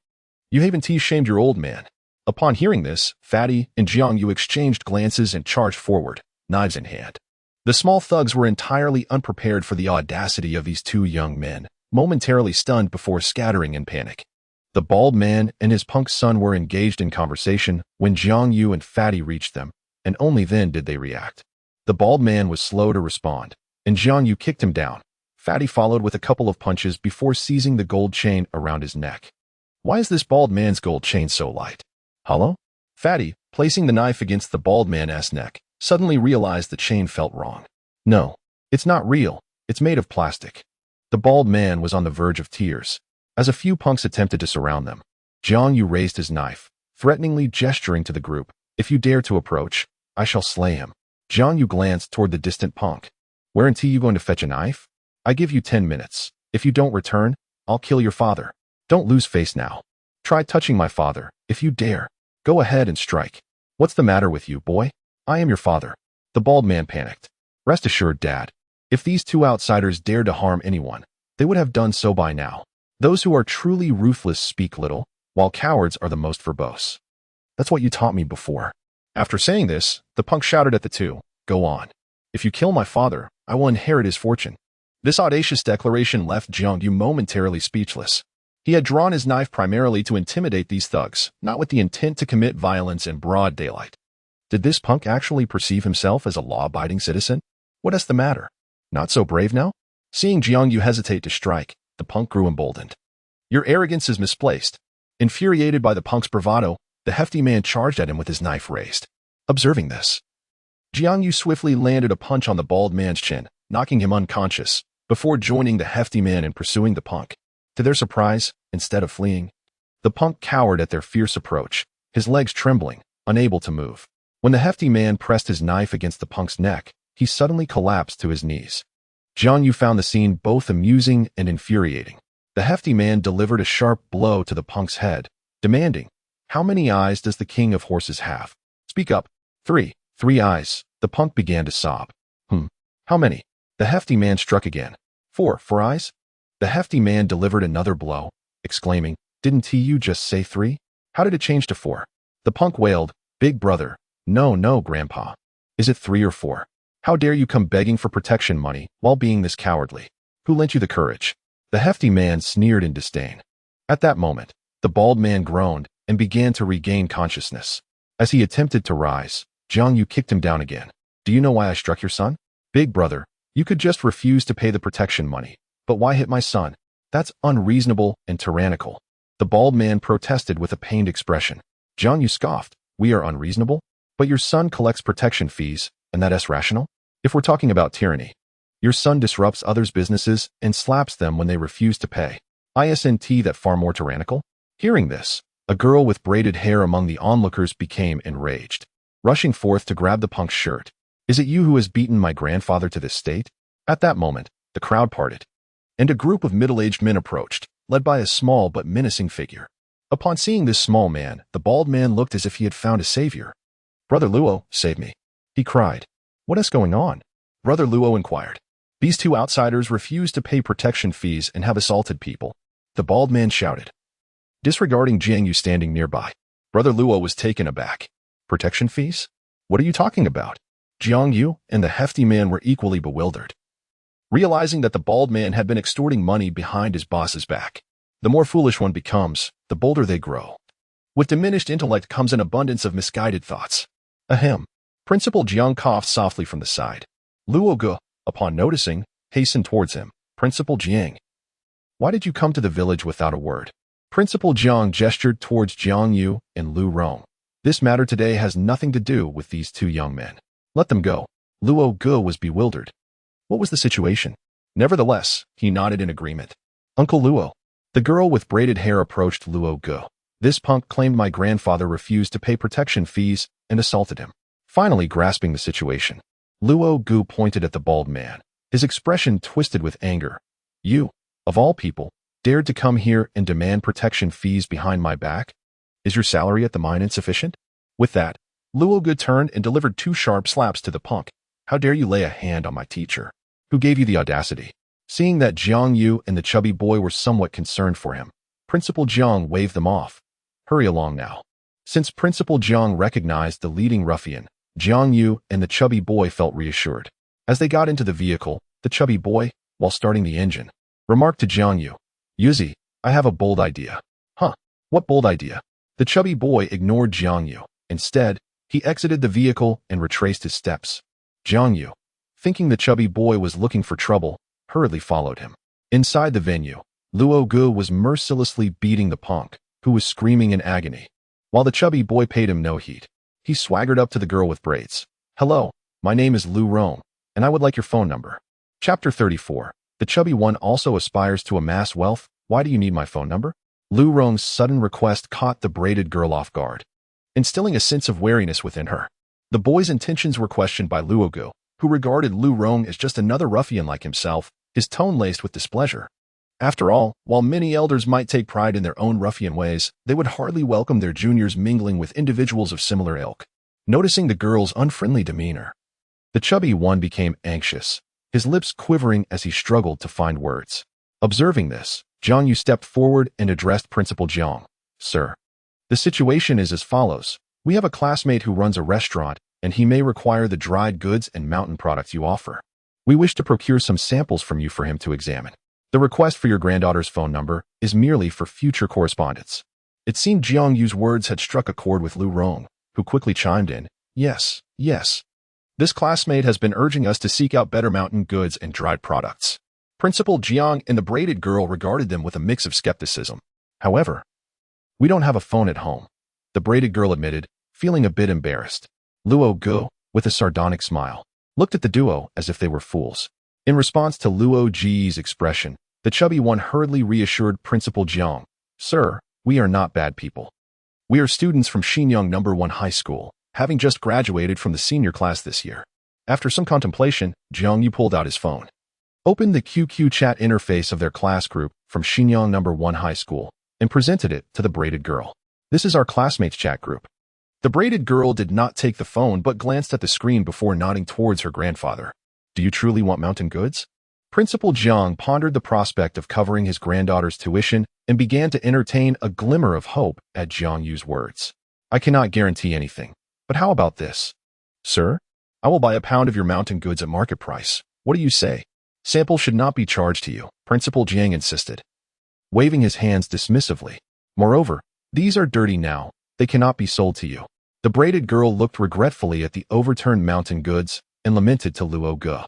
You haven't shamed your old man." Upon hearing this, Fatty and Jiang Yu exchanged glances and charged forward, knives in hand. The small thugs were entirely unprepared for the audacity of these 2 young men, momentarily stunned before scattering in panic. The bald man and his punk son were engaged in conversation when Jiang Yu and Fatty reached them, and only then did they react. The bald man was slow to respond, and Jiang Yu kicked him down. Fatty followed with a couple of punches before seizing the gold chain around his neck. Why is this bald man's gold chain so light? Hollow? Fatty, placing the knife against the bald man's neck, suddenly realized the chain felt wrong. No, it's not real. It's made of plastic. The bald man was on the verge of tears. As a few punks attempted to surround them, Jiang You raised his knife, threateningly gesturing to the group. If you dare to approach, I shall slay him. Jiang You glanced toward the distant punk. Weren't you going to fetch a knife? I give you 10 minutes. If you don't return, I'll kill your father. Don't lose face now. Try touching my father, if you dare. Go ahead and strike. What's the matter with you, boy? I am your father. The bald man panicked. Rest assured, Dad. If these two outsiders dared to harm anyone, they would have done so by now. Those who are truly ruthless speak little, while cowards are the most verbose. That's what you taught me before. After saying this, the punk shouted at the two, Go on. If you kill my father, I will inherit his fortune. This audacious declaration left Jiang You momentarily speechless. He had drawn his knife primarily to intimidate these thugs, not with the intent to commit violence in broad daylight. Did this punk actually perceive himself as a law-abiding citizen? What is the matter? Not so brave now? Seeing Jiang You hesitate to strike, the punk grew emboldened. Your arrogance is misplaced. Infuriated by the punk's bravado, the hefty man charged at him with his knife raised. Observing this, Jiang You swiftly landed a punch on the bald man's chin, knocking him unconscious, before joining the hefty man in pursuing the punk. To their surprise, instead of fleeing, the punk cowered at their fierce approach, his legs trembling, unable to move. When the hefty man pressed his knife against the punk's neck, he suddenly collapsed to his knees. Jiang You found the scene both amusing and infuriating. The hefty man delivered a sharp blow to the punk's head, demanding, How many eyes does the king of horses have? Speak up. 3 eyes. The punk began to sob. How many? The hefty man struck again. 4 eyes? The hefty man delivered another blow, exclaiming, Didn't you just say 3? How did it change to 4? The punk wailed, Big brother. No, grandpa. Is it 3 or 4? How dare you come begging for protection money while being this cowardly? Who lent you the courage? The hefty man sneered in disdain. At that moment, the bald man groaned and began to regain consciousness. As he attempted to rise, Jiang You kicked him down again. Do you know why I struck your son? Big brother, you could just refuse to pay the protection money. But why hit my son? That's unreasonable and tyrannical. The bald man protested with a pained expression. Jiang You scoffed. We are unreasonable? But your son collects protection fees, and that's rational? If we're talking about tyranny, your son disrupts others' businesses and slaps them when they refuse to pay. Isn't that far more tyrannical? Hearing this, a girl with braided hair among the onlookers became enraged, rushing forth to grab the punk's shirt. Is it you who has beaten my grandfather to this state? At that moment, the crowd parted, and a group of middle-aged men approached, led by a small but menacing figure. Upon seeing this small man, the bald man looked as if he had found a savior. Brother Luo, save me, he cried. What is going on? Brother Luo inquired. These two outsiders refused to pay protection fees and have assaulted people. The bald man shouted, disregarding Jiang You standing nearby. Brother Luo was taken aback. Protection fees? What are you talking about? Jiang You and the hefty man were equally bewildered, realizing that the bald man had been extorting money behind his boss's back. The more foolish one becomes, the bolder they grow. With diminished intellect comes an abundance of misguided thoughts. Ahem. Principal Jiang coughed softly from the side. Luo Ge, upon noticing, hastened towards him. Principal Jiang, why did you come to the village without a word? Principal Jiang gestured towards Jiang You and Lu Rong. This matter today has nothing to do with these two young men. Let them go. Luo Ge was bewildered. What was the situation? Nevertheless, he nodded in agreement. Uncle Luo. The girl with braided hair approached Luo Ge. This punk claimed my grandfather refused to pay protection fees and assaulted him. Finally grasping the situation, Luo Ge pointed at the bald man. His expression twisted with anger. You, of all people, dared to come here and demand protection fees behind my back? Is your salary at the mine insufficient? With that, Luo Ge turned and delivered 2 sharp slaps to the punk. How dare you lay a hand on my teacher? Who gave you the audacity? Seeing that Jiang You and the chubby boy were somewhat concerned for him, Principal Jiang waved them off. Hurry along now. Since Principal Jiang recognized the leading ruffian, Jiang You and the chubby boy felt reassured. As they got into the vehicle, the chubby boy, while starting the engine, remarked to Jiang You, Yuzi, I have a bold idea. Huh? What bold idea? The chubby boy ignored Jiang You. Instead, he exited the vehicle and retraced his steps. Jiang You, thinking the chubby boy was looking for trouble, hurriedly followed him. Inside the venue, Luo Ge was mercilessly beating the punk, who was screaming in agony, while the chubby boy paid him no heed. He swaggered up to the girl with braids. "Hello, my name is Lu Rong, and I would like your phone number." Chapter 34. The chubby one also aspires to amass wealth. Why do you need my phone number? Lu Rong's sudden request caught the braided girl off guard, instilling a sense of wariness within her. The boy's intentions were questioned by Luogu, who regarded Lu Rong as just another ruffian like himself, his tone laced with displeasure. After all, while many elders might take pride in their own ruffian ways, they would hardly welcome their juniors mingling with individuals of similar ilk. Noticing the girl's unfriendly demeanor, the chubby one became anxious, his lips quivering as he struggled to find words. Observing this, Jiang You stepped forward and addressed Principal Jiang. "Sir, the situation is as follows. We have a classmate who runs a restaurant, and he may require the dried goods and mountain products you offer. We wish to procure some samples from you for him to examine. The request for your granddaughter's phone number is merely for future correspondence." It seemed Jiang Yu's words had struck a chord with Lu Rong, who quickly chimed in, "Yes, yes. This classmate has been urging us to seek out better mountain goods and dried products." Principal Jiang and the braided girl regarded them with a mix of skepticism. "However, we don't have a phone at home," the braided girl admitted, feeling a bit embarrassed. Luo Gu, with a sardonic smile, looked at the duo as if they were fools. In response to Luo Ji's expression, the chubby one hurriedly reassured Principal Jiang, "Sir, we are not bad people. We are students from Xinyang No. 1 High School, having just graduated from the senior class this year." After some contemplation, Jiang You pulled out his phone, opened the QQ chat interface of their class group from Xinyang No. 1 High School, and presented it to the braided girl. "This is our classmates' chat group." The braided girl did not take the phone but glanced at the screen before nodding towards her grandfather. "Do you truly want mountain goods?" Principal Jiang pondered the prospect of covering his granddaughter's tuition and began to entertain a glimmer of hope at Jiang Yu's words. "I cannot guarantee anything, but how about this? Sir, I will buy a pound of your mountain goods at market price. What do you say? Samples should not be charged to you," Principal Jiang insisted, waving his hands dismissively. "Moreover, these are dirty now. They cannot be sold to you." The braided girl looked regretfully at the overturned mountain goods and lamented to Luo Gu.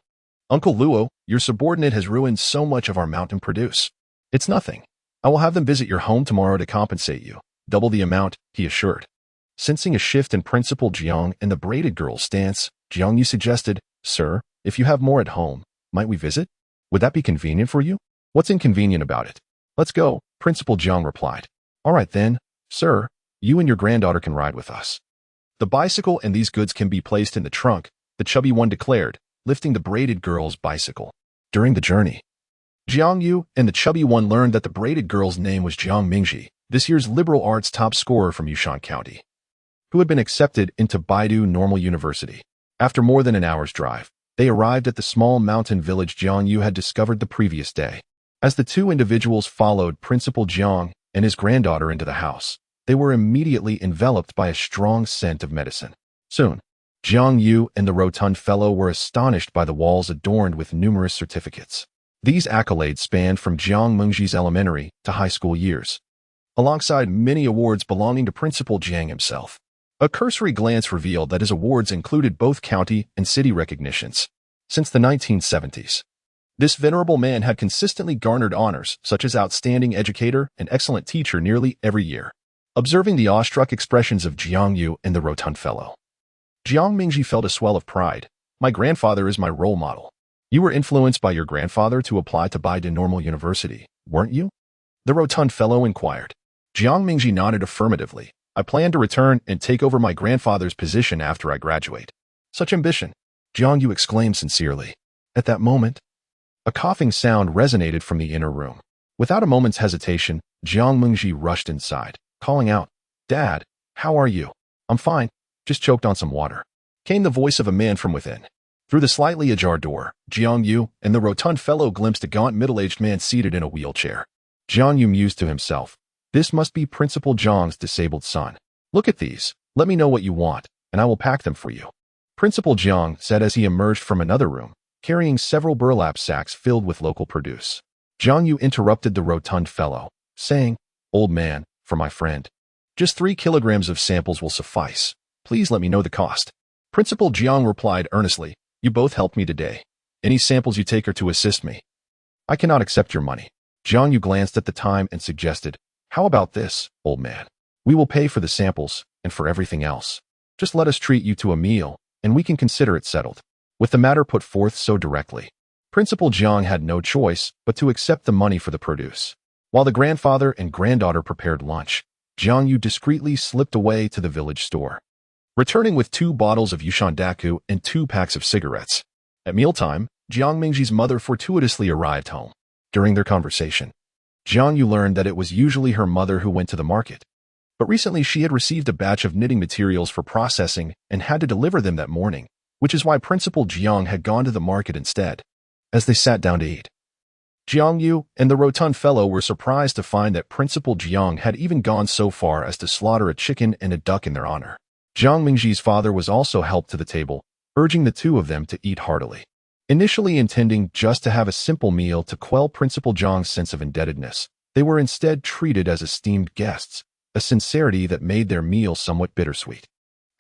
"Uncle Luo, your subordinate has ruined so much of our mountain produce." "It's nothing. I will have them visit your home tomorrow to compensate you. Double the amount," he assured. Sensing a shift in Principal Jiang and the braided girl's stance, Jiang You suggested, "Sir, if you have more at home, might we visit? Would that be convenient for you?" "What's inconvenient about it? Let's go," Principal Jiang replied. "All right then, sir, you and your granddaughter can ride with us. The bicycle and these goods can be placed in the trunk," the chubby one declared, lifting the braided girl's bicycle. During the journey, Jiang You and the chubby one learned that the braided girl's name was Jiang Mingji, this year's liberal arts top scorer from Yushan County, who had been accepted into Baidu Normal University. After more than an hour's drive, they arrived at the small mountain village Jiang You had discovered the previous day. As the two individuals followed Principal Jiang and his granddaughter into the house, they were immediately enveloped by a strong scent of medicine. Soon, Jiang You and the rotund fellow were astonished by the walls adorned with numerous certificates. These accolades spanned from Jiang Mengji's elementary to high school years, alongside many awards belonging to Principal Jiang himself. A cursory glance revealed that his awards included both county and city recognitions. Since the 1970s, this venerable man had consistently garnered honors such as outstanding educator and excellent teacher nearly every year. Observing the awestruck expressions of Jiang You and the rotund fellow, Jiang Mingji felt a swell of pride. "My grandfather is my role model." "You were influenced by your grandfather to apply to Baidu Normal University, weren't you?" the rotund fellow inquired. Jiang Mingji nodded affirmatively. "I plan to return and take over my grandfather's position after I graduate." "Such ambition," Jiang You exclaimed sincerely. At that moment, a coughing sound resonated from the inner room. Without a moment's hesitation, Jiang Mingji rushed inside, calling out, "Dad, how are you?" "I'm fine, just choked on some water," came the voice of a man from within. Through the slightly ajar door, Jiang You and the rotund fellow glimpsed a gaunt middle-aged man seated in a wheelchair. Jiang You mused to himself, "This must be Principal Jiang's disabled son. Look at these, let me know what you want, and I will pack them for you," Principal Jiang said as he emerged from another room, carrying several burlap sacks filled with local produce. Jiang Yu interrupted the rotund fellow, saying, "Old man, for my friend, just 3 kilograms of samples will suffice. Please let me know the cost." Principal Jiang replied earnestly, "You both helped me today. Any samples you take are to assist me. I cannot accept your money." Jiang Yu glanced at the time and suggested, How about this, old man? We will pay for the samples and for everything else. Just let us treat you to a meal, and we can consider it settled. With the matter put forth so directly, Principal Jiang had no choice but to accept the money for the produce. While the grandfather and granddaughter prepared lunch, Jiang You discreetly slipped away to the village store, returning with 2 bottles of Yushandaku and 2 packs of cigarettes. At mealtime, Jiang Mingji's mother fortuitously arrived home. During their conversation, Jiang Yu learned that it was usually her mother who went to the market. But recently she had received a batch of knitting materials for processing and had to deliver them that morning, which is why Principal Jiang had gone to the market instead. As they sat down to eat, Jiang Yu and the rotund fellow were surprised to find that Principal Jiang had even gone so far as to slaughter a chicken and a duck in their honor. Jiang Mingji's father was also helped to the table, urging the 2 of them to eat heartily. Initially intending just to have a simple meal to quell Principal Jiang's sense of indebtedness, they were instead treated as esteemed guests, a sincerity that made their meal somewhat bittersweet.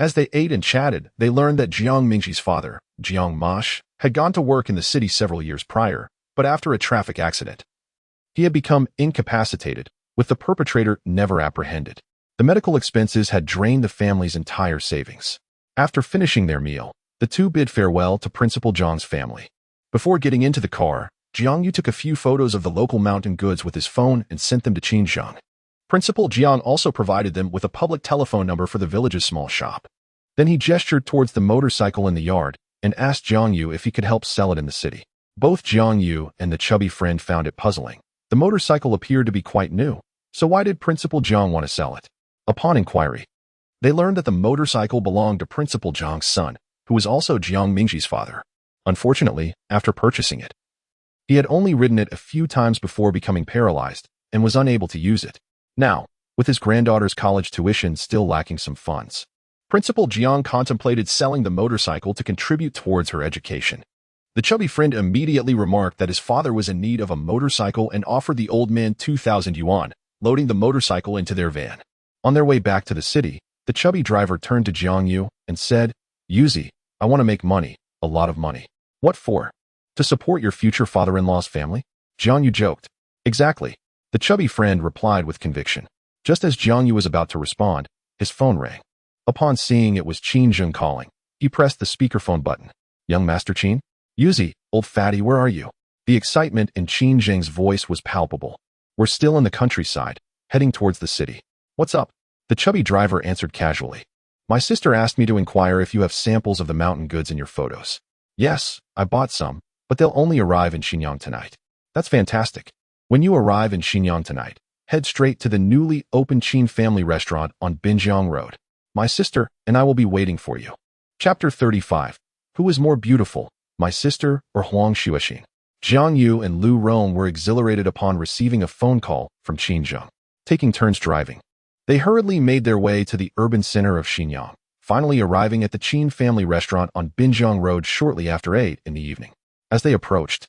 As they ate and chatted, they learned that Jiang Mingji's father, Jiang Mash, had gone to work in the city several years prior, but after a traffic accident, he had become incapacitated, with the perpetrator never apprehended. The medical expenses had drained the family's entire savings. After finishing their meal, the 2 bid farewell to Principal Jiang's family. Before getting into the car, Jiang Yu took a few photos of the local mountain goods with his phone and sent them to Xinjiang. Principal Jiang also provided them with a public telephone number for the village's small shop. Then he gestured towards the motorcycle in the yard and asked Jiang Yu if he could help sell it in the city. Both Jiang Yu and the chubby friend found it puzzling. The motorcycle appeared to be quite new, so why did Principal Jiang want to sell it? Upon inquiry, they learned that the motorcycle belonged to Principal Jiang's son, who was also Jiang Mingji's father. Unfortunately, after purchasing it, he had only ridden it a few times before becoming paralyzed and was unable to use it. Now, with his granddaughter's college tuition still lacking some funds, Principal Jiang contemplated selling the motorcycle to contribute towards her education. The chubby friend immediately remarked that his father was in need of a motorcycle and offered the old man 2,000 yuan, loading the motorcycle into their van. On their way back to the city, the chubby driver turned to Jiang Yu and said, "Yuzi, I want to make money, a lot of money." "What for?" "To support your future father-in-law's family?" Jiang Yu joked. "Exactly," the chubby friend replied with conviction. Just as Jiang Yu was about to respond, his phone rang. Upon seeing it was Qin Zheng calling, he pressed the speakerphone button. "Young Master Qin?" "Yuzi, old fatty, where are you?" The excitement in Qin Zheng's voice was palpable. "We're still in the countryside, heading towards the city." "What's up?" The chubby driver answered casually. "My sister asked me to inquire if you have samples of the mountain goods in your photos." "Yes, I bought some, but they'll only arrive in Xinjiang tonight." "That's fantastic. When you arrive in Xinjiang tonight, head straight to the newly opened Qin family restaurant on Binjiang Road. My sister and I will be waiting for you." Chapter 35. Who is more beautiful, my sister or Huang Xuexin? Jiang Yu and Lu Rong were exhilarated upon receiving a phone call from Qin Zheng. Taking turns driving, they hurriedly made their way to the urban center of Xinjiang, finally arriving at the Qin family restaurant on Binjiang Road shortly after 8 in the evening. As they approached,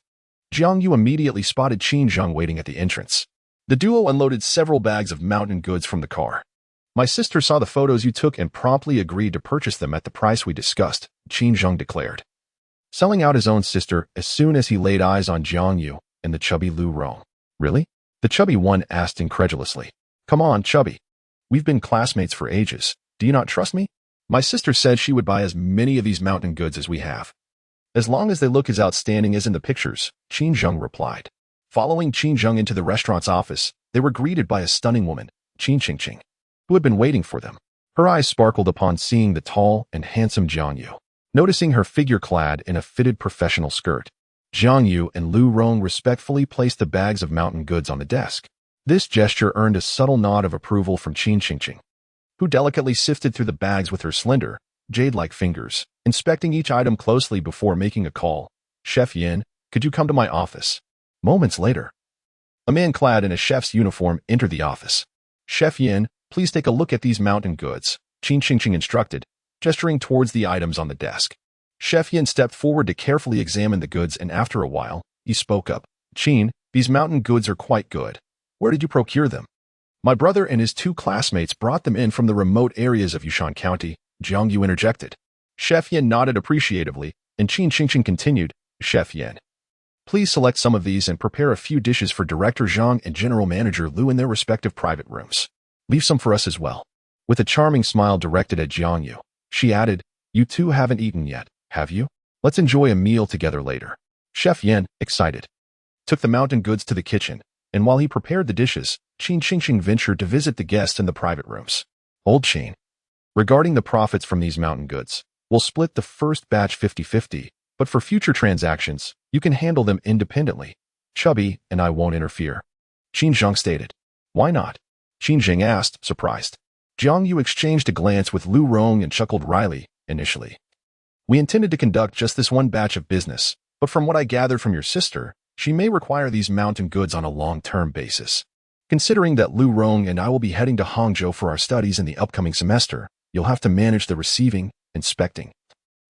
Jiang Yu immediately spotted Qin Zheng waiting at the entrance. The duo unloaded several bags of mountain goods from the car. "My sister saw the photos you took and promptly agreed to purchase them at the price we discussed," Qin Zheng declared, selling out his own sister as soon as he laid eyes on Jiang Yu and the chubby Lu Rong. "Really?" the chubby one asked incredulously. "Come on, chubby. We've been classmates for ages. Do you not trust me?" "My sister said she would buy as many of these mountain goods as we have, as long as they look as outstanding as in the pictures," Qin Zheng replied. Following Qin Zheng into the restaurant's office, they were greeted by a stunning woman, Qin Qingqing, who had been waiting for them. Her eyes sparkled upon seeing the tall and handsome Jiang Yu. Noticing her figure clad in a fitted professional skirt, Jiang Yu and Lu Rong respectfully placed the bags of mountain goods on the desk. This gesture earned a subtle nod of approval from Qin Qingqing, who delicately sifted through the bags with her slender, jade-like fingers, inspecting each item closely before making a call. "Chef Yin, could you come to my office?" Moments later, a man clad in a chef's uniform entered the office. "Chef Yin, please take a look at these mountain goods," Qin Qingqing instructed, gesturing towards the items on the desk. Chef Yin stepped forward to carefully examine the goods, and after a while, he spoke up. "Qin, these mountain goods are quite good. Where did you procure them?" "My brother and his 2 classmates brought them in from the remote areas of Yushan County," Jiang Yu interjected. Chef Yin nodded appreciatively, and Qin Qingqing continued, "Chef Yin, Please select some of these and prepare a few dishes for Director Jiang and General Manager Lu in their respective private rooms. Leave some for us as well." With a charming smile directed at Jiang You, she added, "You two haven't eaten yet, have you? Let's enjoy a meal together later." Chef Yan, excited, took the mountain goods to the kitchen, and while he prepared the dishes, Qin Qingqing ventured to visit the guests in the private rooms. "Old Qin, regarding the profits from these mountain goods, we'll split the first batch 50-50, but for future transactions, you can handle them independently. Chubby and I won't interfere," Qin Zheng stated. "Why not?" Qin Jing asked, surprised. Jiang You exchanged a glance with Lu Rong and chuckled wryly, initially. "We intended to conduct just this one batch of business, but from what I gathered from your sister, she may require these mountain goods on a long-term basis. Considering that Lu Rong and I will be heading to Hangzhou for our studies in the upcoming semester, you'll have to manage the receiving, inspecting,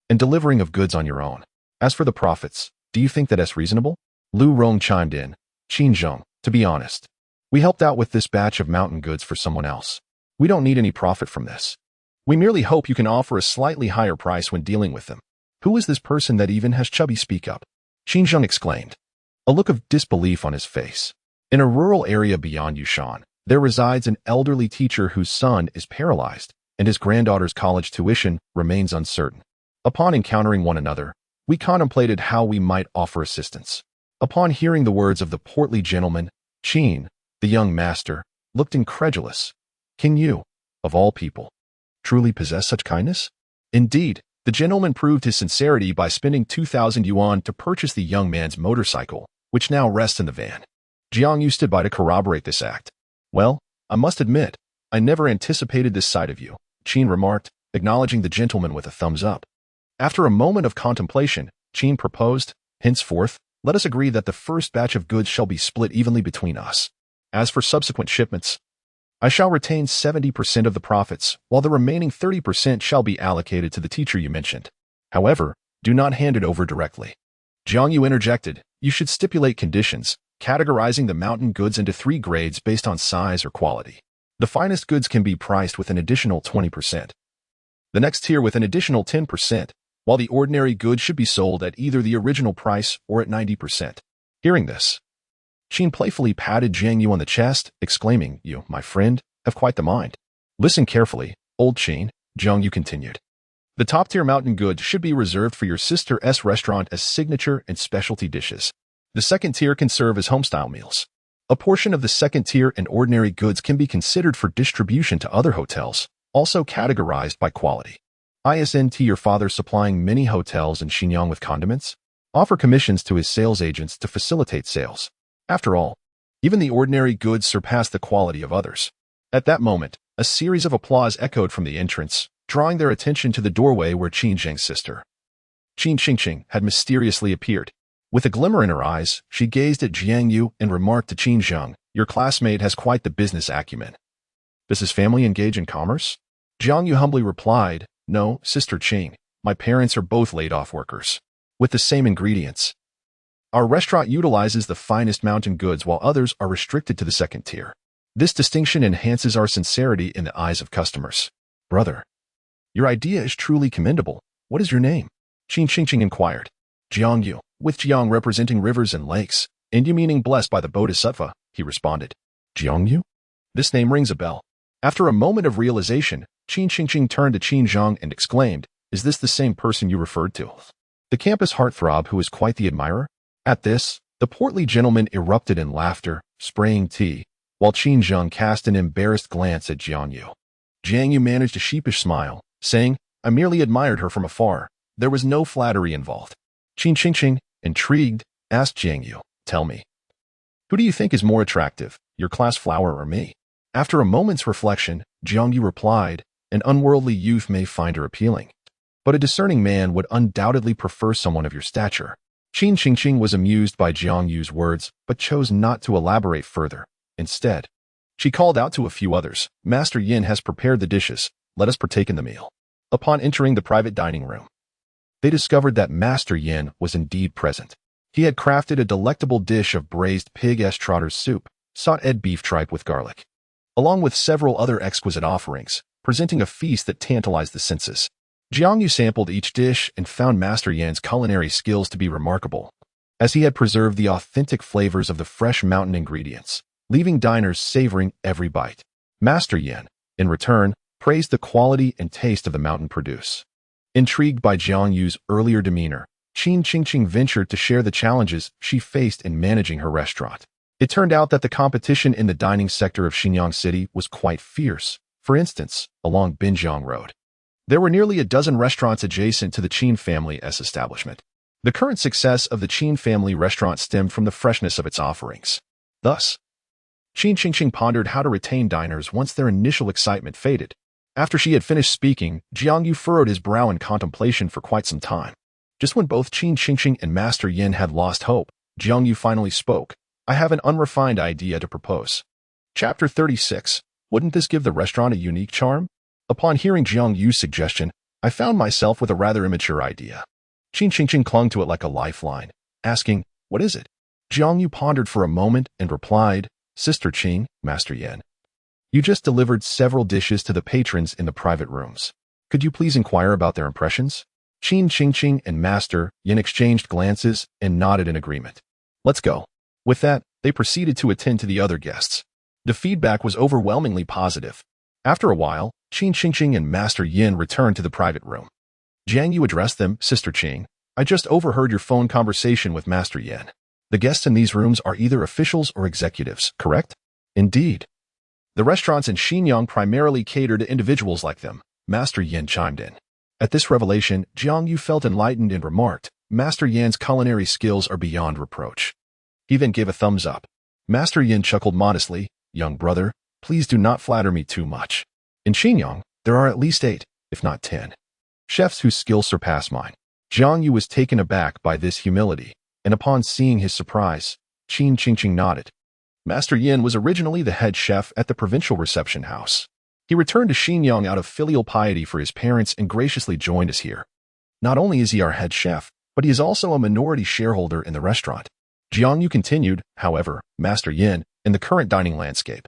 and delivering of goods on your own. As for the profits, do you think that is reasonable?" Lu Rong chimed in. "Qin Zheng, to be honest, we helped out with this batch of mountain goods for someone else. We don't need any profit from this. We merely hope you can offer a slightly higher price when dealing with them." "Who is this person that even has Chubby speak up?" Qin Zheng exclaimed, a look of disbelief on his face. In a rural area beyond Yushan, there resides an elderly teacher whose son is paralyzed, and his granddaughter's college tuition remains uncertain. Upon encountering one another, we contemplated how we might offer assistance. Upon hearing the words of the portly gentleman, Qin, the young master, looked incredulous. "Can you, of all people, truly possess such kindness?" Indeed, the gentleman proved his sincerity by spending 2,000 yuan to purchase the young man's motorcycle, which now rests in the van. Jiang You stood by to corroborate this act. "Well, I must admit, I never anticipated this side of you," Qin remarked, acknowledging the gentleman with a thumbs up. After a moment of contemplation, Qin proposed, "Henceforth, let us agree that the first batch of goods shall be split evenly between us. As for subsequent shipments, I shall retain 70% of the profits, while the remaining 30% shall be allocated to the teacher you mentioned. However, do not hand it over directly." Jiang You interjected, "You should stipulate conditions, categorizing the mountain goods into 3 grades based on size or quality. The finest goods can be priced with an additional 20%. The next tier with an additional 10%, while the ordinary goods should be sold at either the original price or at 90%. Hearing this, Qin playfully patted Jiang You on the chest, exclaiming, "You, my friend, have quite the mind." "Listen carefully, old Qin," Jiang You continued. "The top-tier mountain goods should be reserved for your sister's restaurant as signature and specialty dishes. The second tier can serve as home-style meals. A portion of the second tier and ordinary goods can be considered for distribution to other hotels, also categorized by quality. Isn't your father supplying many hotels in Xinjiang with condiments? Offer commissions to his sales agents to facilitate sales. After all, even the ordinary goods surpass the quality of others." At that moment, a series of applause echoed from the entrance, drawing their attention to the doorway where Qin Zheng's sister, Qin Qingqing, had mysteriously appeared. With a glimmer in her eyes, she gazed at Jiang You and remarked to Qin Zheng, "Your classmate has quite the business acumen. Does his family engage in commerce?" Jiang You humbly replied, "No, Sister Qing, my parents are both laid-off workers. With the same ingredients. Our restaurant utilizes the finest mountain goods while others are restricted to the second tier. This distinction enhances our sincerity in the eyes of customers." "Brother, your idea is truly commendable. What is your name?" Qin Qingqing inquired. "Jiang You, with Jiang representing rivers and lakes, and you meaning blessed by the Bodhisattva," he responded. "Jiang You? This name rings a bell." After a moment of realization, Qin Qingqing turned to Qin Zheng and exclaimed, "Is this the same person you referred to? The campus heartthrob who is quite the admirer?" At this, the portly gentleman erupted in laughter, spraying tea, while Qin Zheng cast an embarrassed glance at Jiang You. Jiang Yu managed a sheepish smile, saying, "I merely admired her from afar. There was no flattery involved." Qin Qingqing, intrigued, asked Jiang Yu, "Tell me, who do you think is more attractive, your class flower or me?" After a moment's reflection, Jiang Yu replied, "An unworldly youth may find her appealing, but a discerning man would undoubtedly prefer someone of your stature." Qin Qingqing was amused by Jiang Yu's words, but chose not to elaborate further. Instead, she called out to a few others, "Master Yin has prepared the dishes. Let us partake in the meal." Upon entering the private dining room, they discovered that Master Yin was indeed present. He had crafted a delectable dish of braised pig-s trotter's soup, sautéed beef tripe with garlic, along with several other exquisite offerings, presenting a feast that tantalized the senses. Jiang Yu sampled each dish and found Master Yan's culinary skills to be remarkable. as he had preserved the authentic flavors of the fresh mountain ingredients, leaving diners savoring every bite. Master Yin, in return, praised the quality and taste of the mountain produce. Intrigued by Jiang Yu's earlier demeanor, Qin Qingqing ventured to share the challenges she faced in managing her restaurant. It turned out that the competition in the dining sector of Xinyang City was quite fierce. For instance, along Binjiang Road, there were nearly a dozen restaurants adjacent to the Qin family's establishment. The current success of the Qin family restaurant stemmed from the freshness of its offerings. Thus, Qin Qingqing pondered how to retain diners once their initial excitement faded. After she had finished speaking, Jiang You furrowed his brow in contemplation for quite some time. Just when both Qin Qingqing and Master Yin had lost hope, Jiang You finally spoke. I have an unrefined idea to propose. Chapter 36. Wouldn't this give the restaurant a unique charm? Upon hearing Jiang Yu's suggestion, I found myself with a rather immature idea. Qin Qingqing clung to it like a lifeline, asking, "What is it?" Jiang Yu pondered for a moment and replied, "Sister Qing, Master Yin, you just delivered several dishes to the patrons in the private rooms. Could you please inquire about their impressions?" Qin Qingqing and Master Yin exchanged glances and nodded in agreement. "Let's go." With that, they proceeded to attend to the other guests. The feedback was overwhelmingly positive. After a while, Qin Qingqing and Master Yin returned to the private room. Jiang Yu addressed them, "Sister Qing, I just overheard your phone conversation with Master Yin. The guests in these rooms are either officials or executives, correct?" "Indeed. The restaurants in Xinyang primarily cater to individuals like them," Master Yin chimed in. At this revelation, Jiang Yu felt enlightened and remarked, "Master Yin's culinary skills are beyond reproach." He then gave a thumbs up. Master Yin chuckled modestly, "Young brother, please do not flatter me too much. In Xinyang, there are at least 8, if not 10, chefs whose skills surpass mine." Jiang Yu was taken aback by this humility, and upon seeing his surprise, Qin Qingqing nodded. Master Yin was originally the head chef at the provincial reception house. He returned to Xinyang out of filial piety for his parents and graciously joined us here. Not only is he our head chef, but he is also a minority shareholder in the restaurant. Jiang Yu continued, "However, Master Yin, in the current dining landscape,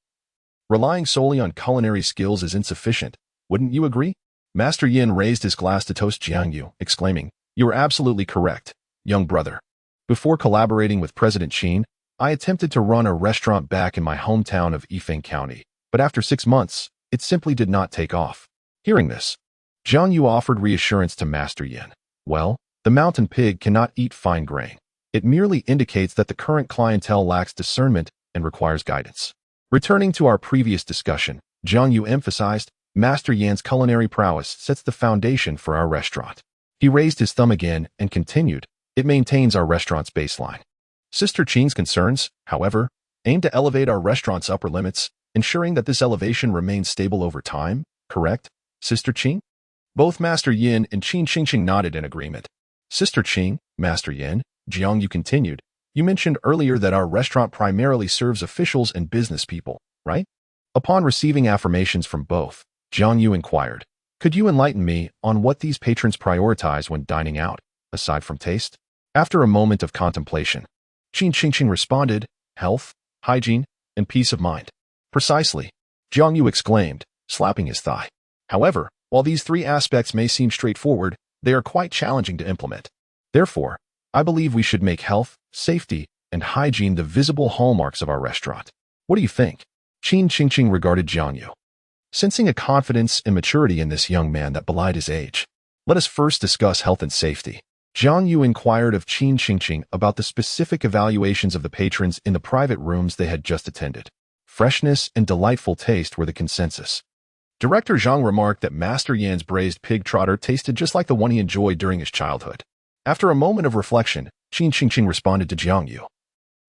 relying solely on culinary skills is insufficient. Wouldn't you agree?" Master Yin raised his glass to toast Jiang Yu, exclaiming, "You are absolutely correct, young brother. Before collaborating with President Qin, I attempted to run a restaurant back in my hometown of Yifeng County, but after 6 months, it simply did not take off." Hearing this, Jiang Yu offered reassurance to Master Yin. "Well, the mountain pig cannot eat fine grain. It merely indicates that the current clientele lacks discernment and requires guidance." Returning to our previous discussion, Jiang Yu emphasized, "Master Yan's culinary prowess sets the foundation for our restaurant." He raised his thumb again and continued, "It maintains our restaurant's baseline. Sister Qing's concerns, however, aim to elevate our restaurant's upper limits, ensuring that this elevation remains stable over time, correct, Sister Qing?" Both Master Yin and Qin Qingqing nodded in agreement. "Sister Qing, Master Yin," Jiang Yu continued, "you mentioned earlier that our restaurant primarily serves officials and business people, right?" Upon receiving affirmations from both, Jiang Yu inquired, "Could you enlighten me on what these patrons prioritize when dining out, aside from taste?" After a moment of contemplation, Qin Qingqing responded, "Health, hygiene, and peace of mind." "Precisely," Jiang Yu exclaimed, slapping his thigh. "However, while these 3 aspects may seem straightforward, they are quite challenging to implement. Therefore, I believe we should make health, safety, and hygiene the visible hallmarks of our restaurant. What do you think?" Qin Qingqing regarded Jiang Yu, sensing a confidence and maturity in this young man that belied his age. "Let us first discuss health and safety." Jiang Yu inquired of Qin Qingqing about the specific evaluations of the patrons in the private rooms they had just attended. Freshness and delightful taste were the consensus. Director Zhang remarked that Master Yan's braised pig trotter tasted just like the one he enjoyed during his childhood. After a moment of reflection, Qin Qingqing responded to Jiang Yu,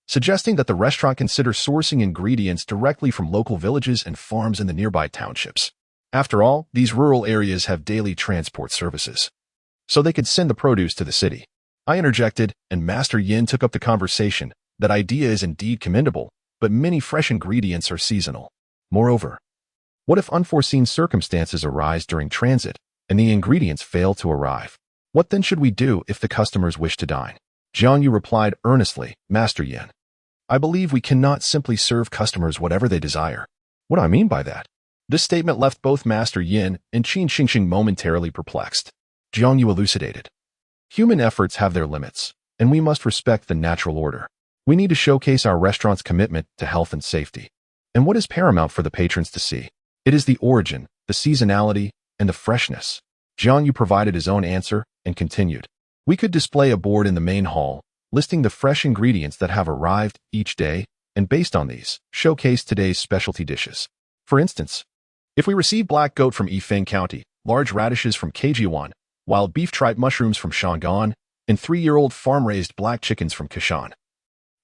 suggesting that the restaurant consider sourcing ingredients directly from local villages and farms in the nearby townships. After all, these rural areas have daily transport services, so they could send the produce to the city. I interjected, and Master Yin took up the conversation. "That idea is indeed commendable, but many fresh ingredients are seasonal. Moreover, what if unforeseen circumstances arise during transit and the ingredients fail to arrive? What then should we do if the customers wish to dine?" Jiang Yu replied earnestly, "Master Yin, I believe we cannot simply serve customers whatever they desire." "What do I mean by that?" This statement left both Master Yin and Qin Qingqing momentarily perplexed. Jiang Yu elucidated, "Human efforts have their limits, and we must respect the natural order. We need to showcase our restaurant's commitment to health and safety. And what is paramount for the patrons to see? It is the origin, the seasonality, and the freshness. Jiang You provided his own answer and continued. We could display a board in the main hall, listing the fresh ingredients that have arrived each day, and based on these, showcase today's specialty dishes. For instance, if we receive black goat from Yifeng County, large radishes from Kjiwan, wild beef tripe mushrooms from Shangan, and 3-year-old farm-raised black chickens from Kashan.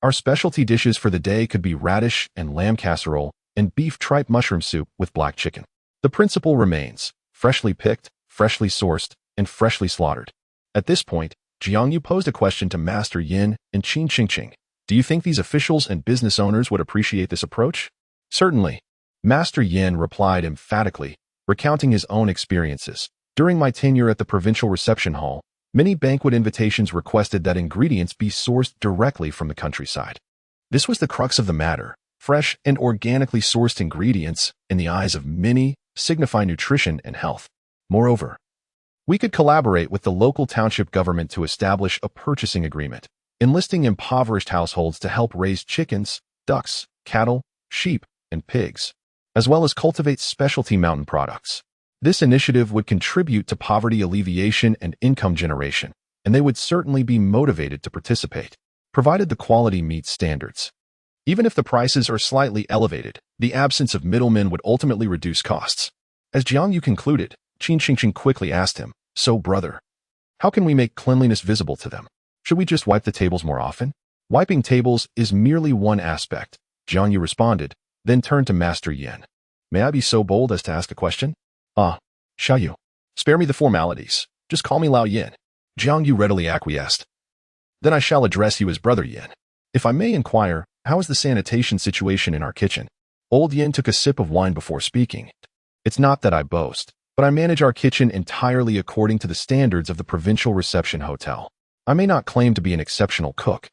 Our specialty dishes for the day could be radish and lamb casserole and beef tripe mushroom soup with black chicken. The principle remains, freshly picked, freshly sourced, and freshly slaughtered. At this point, Jiang You posed a question to Master Yin and Qin Qingqing. Do you think these officials and business owners would appreciate this approach? Certainly. Master Yin replied emphatically, recounting his own experiences. During my tenure at the provincial reception hall, many banquet invitations requested that ingredients be sourced directly from the countryside. This was the crux of the matter. Fresh and organically sourced ingredients, in the eyes of many, signify nutrition and health. Moreover, we could collaborate with the local township government to establish a purchasing agreement, enlisting impoverished households to help raise chickens, ducks, cattle, sheep, and pigs, as well as cultivate specialty mountain products. This initiative would contribute to poverty alleviation and income generation, and they would certainly be motivated to participate, provided the quality meets standards. Even if the prices are slightly elevated, the absence of middlemen would ultimately reduce costs. As Jiang You concluded, Qin Qingqing quickly asked him, "So, brother, how can we make cleanliness visible to them? Should we just wipe the tables more often?" "Wiping tables is merely one aspect," Jiang You responded, then turned to Master Yin. "May I be so bold as to ask a question?" Xiao Yu. "Spare me the formalities. Just call me Lao Yin." Jiang Yu readily acquiesced. "Then I shall address you as Brother Yin. If I may inquire, how is the sanitation situation in our kitchen?" Old Yin took a sip of wine before speaking. "It's not that I boast, but I manage our kitchen entirely according to the standards of the provincial reception hotel. I may not claim to be an exceptional cook,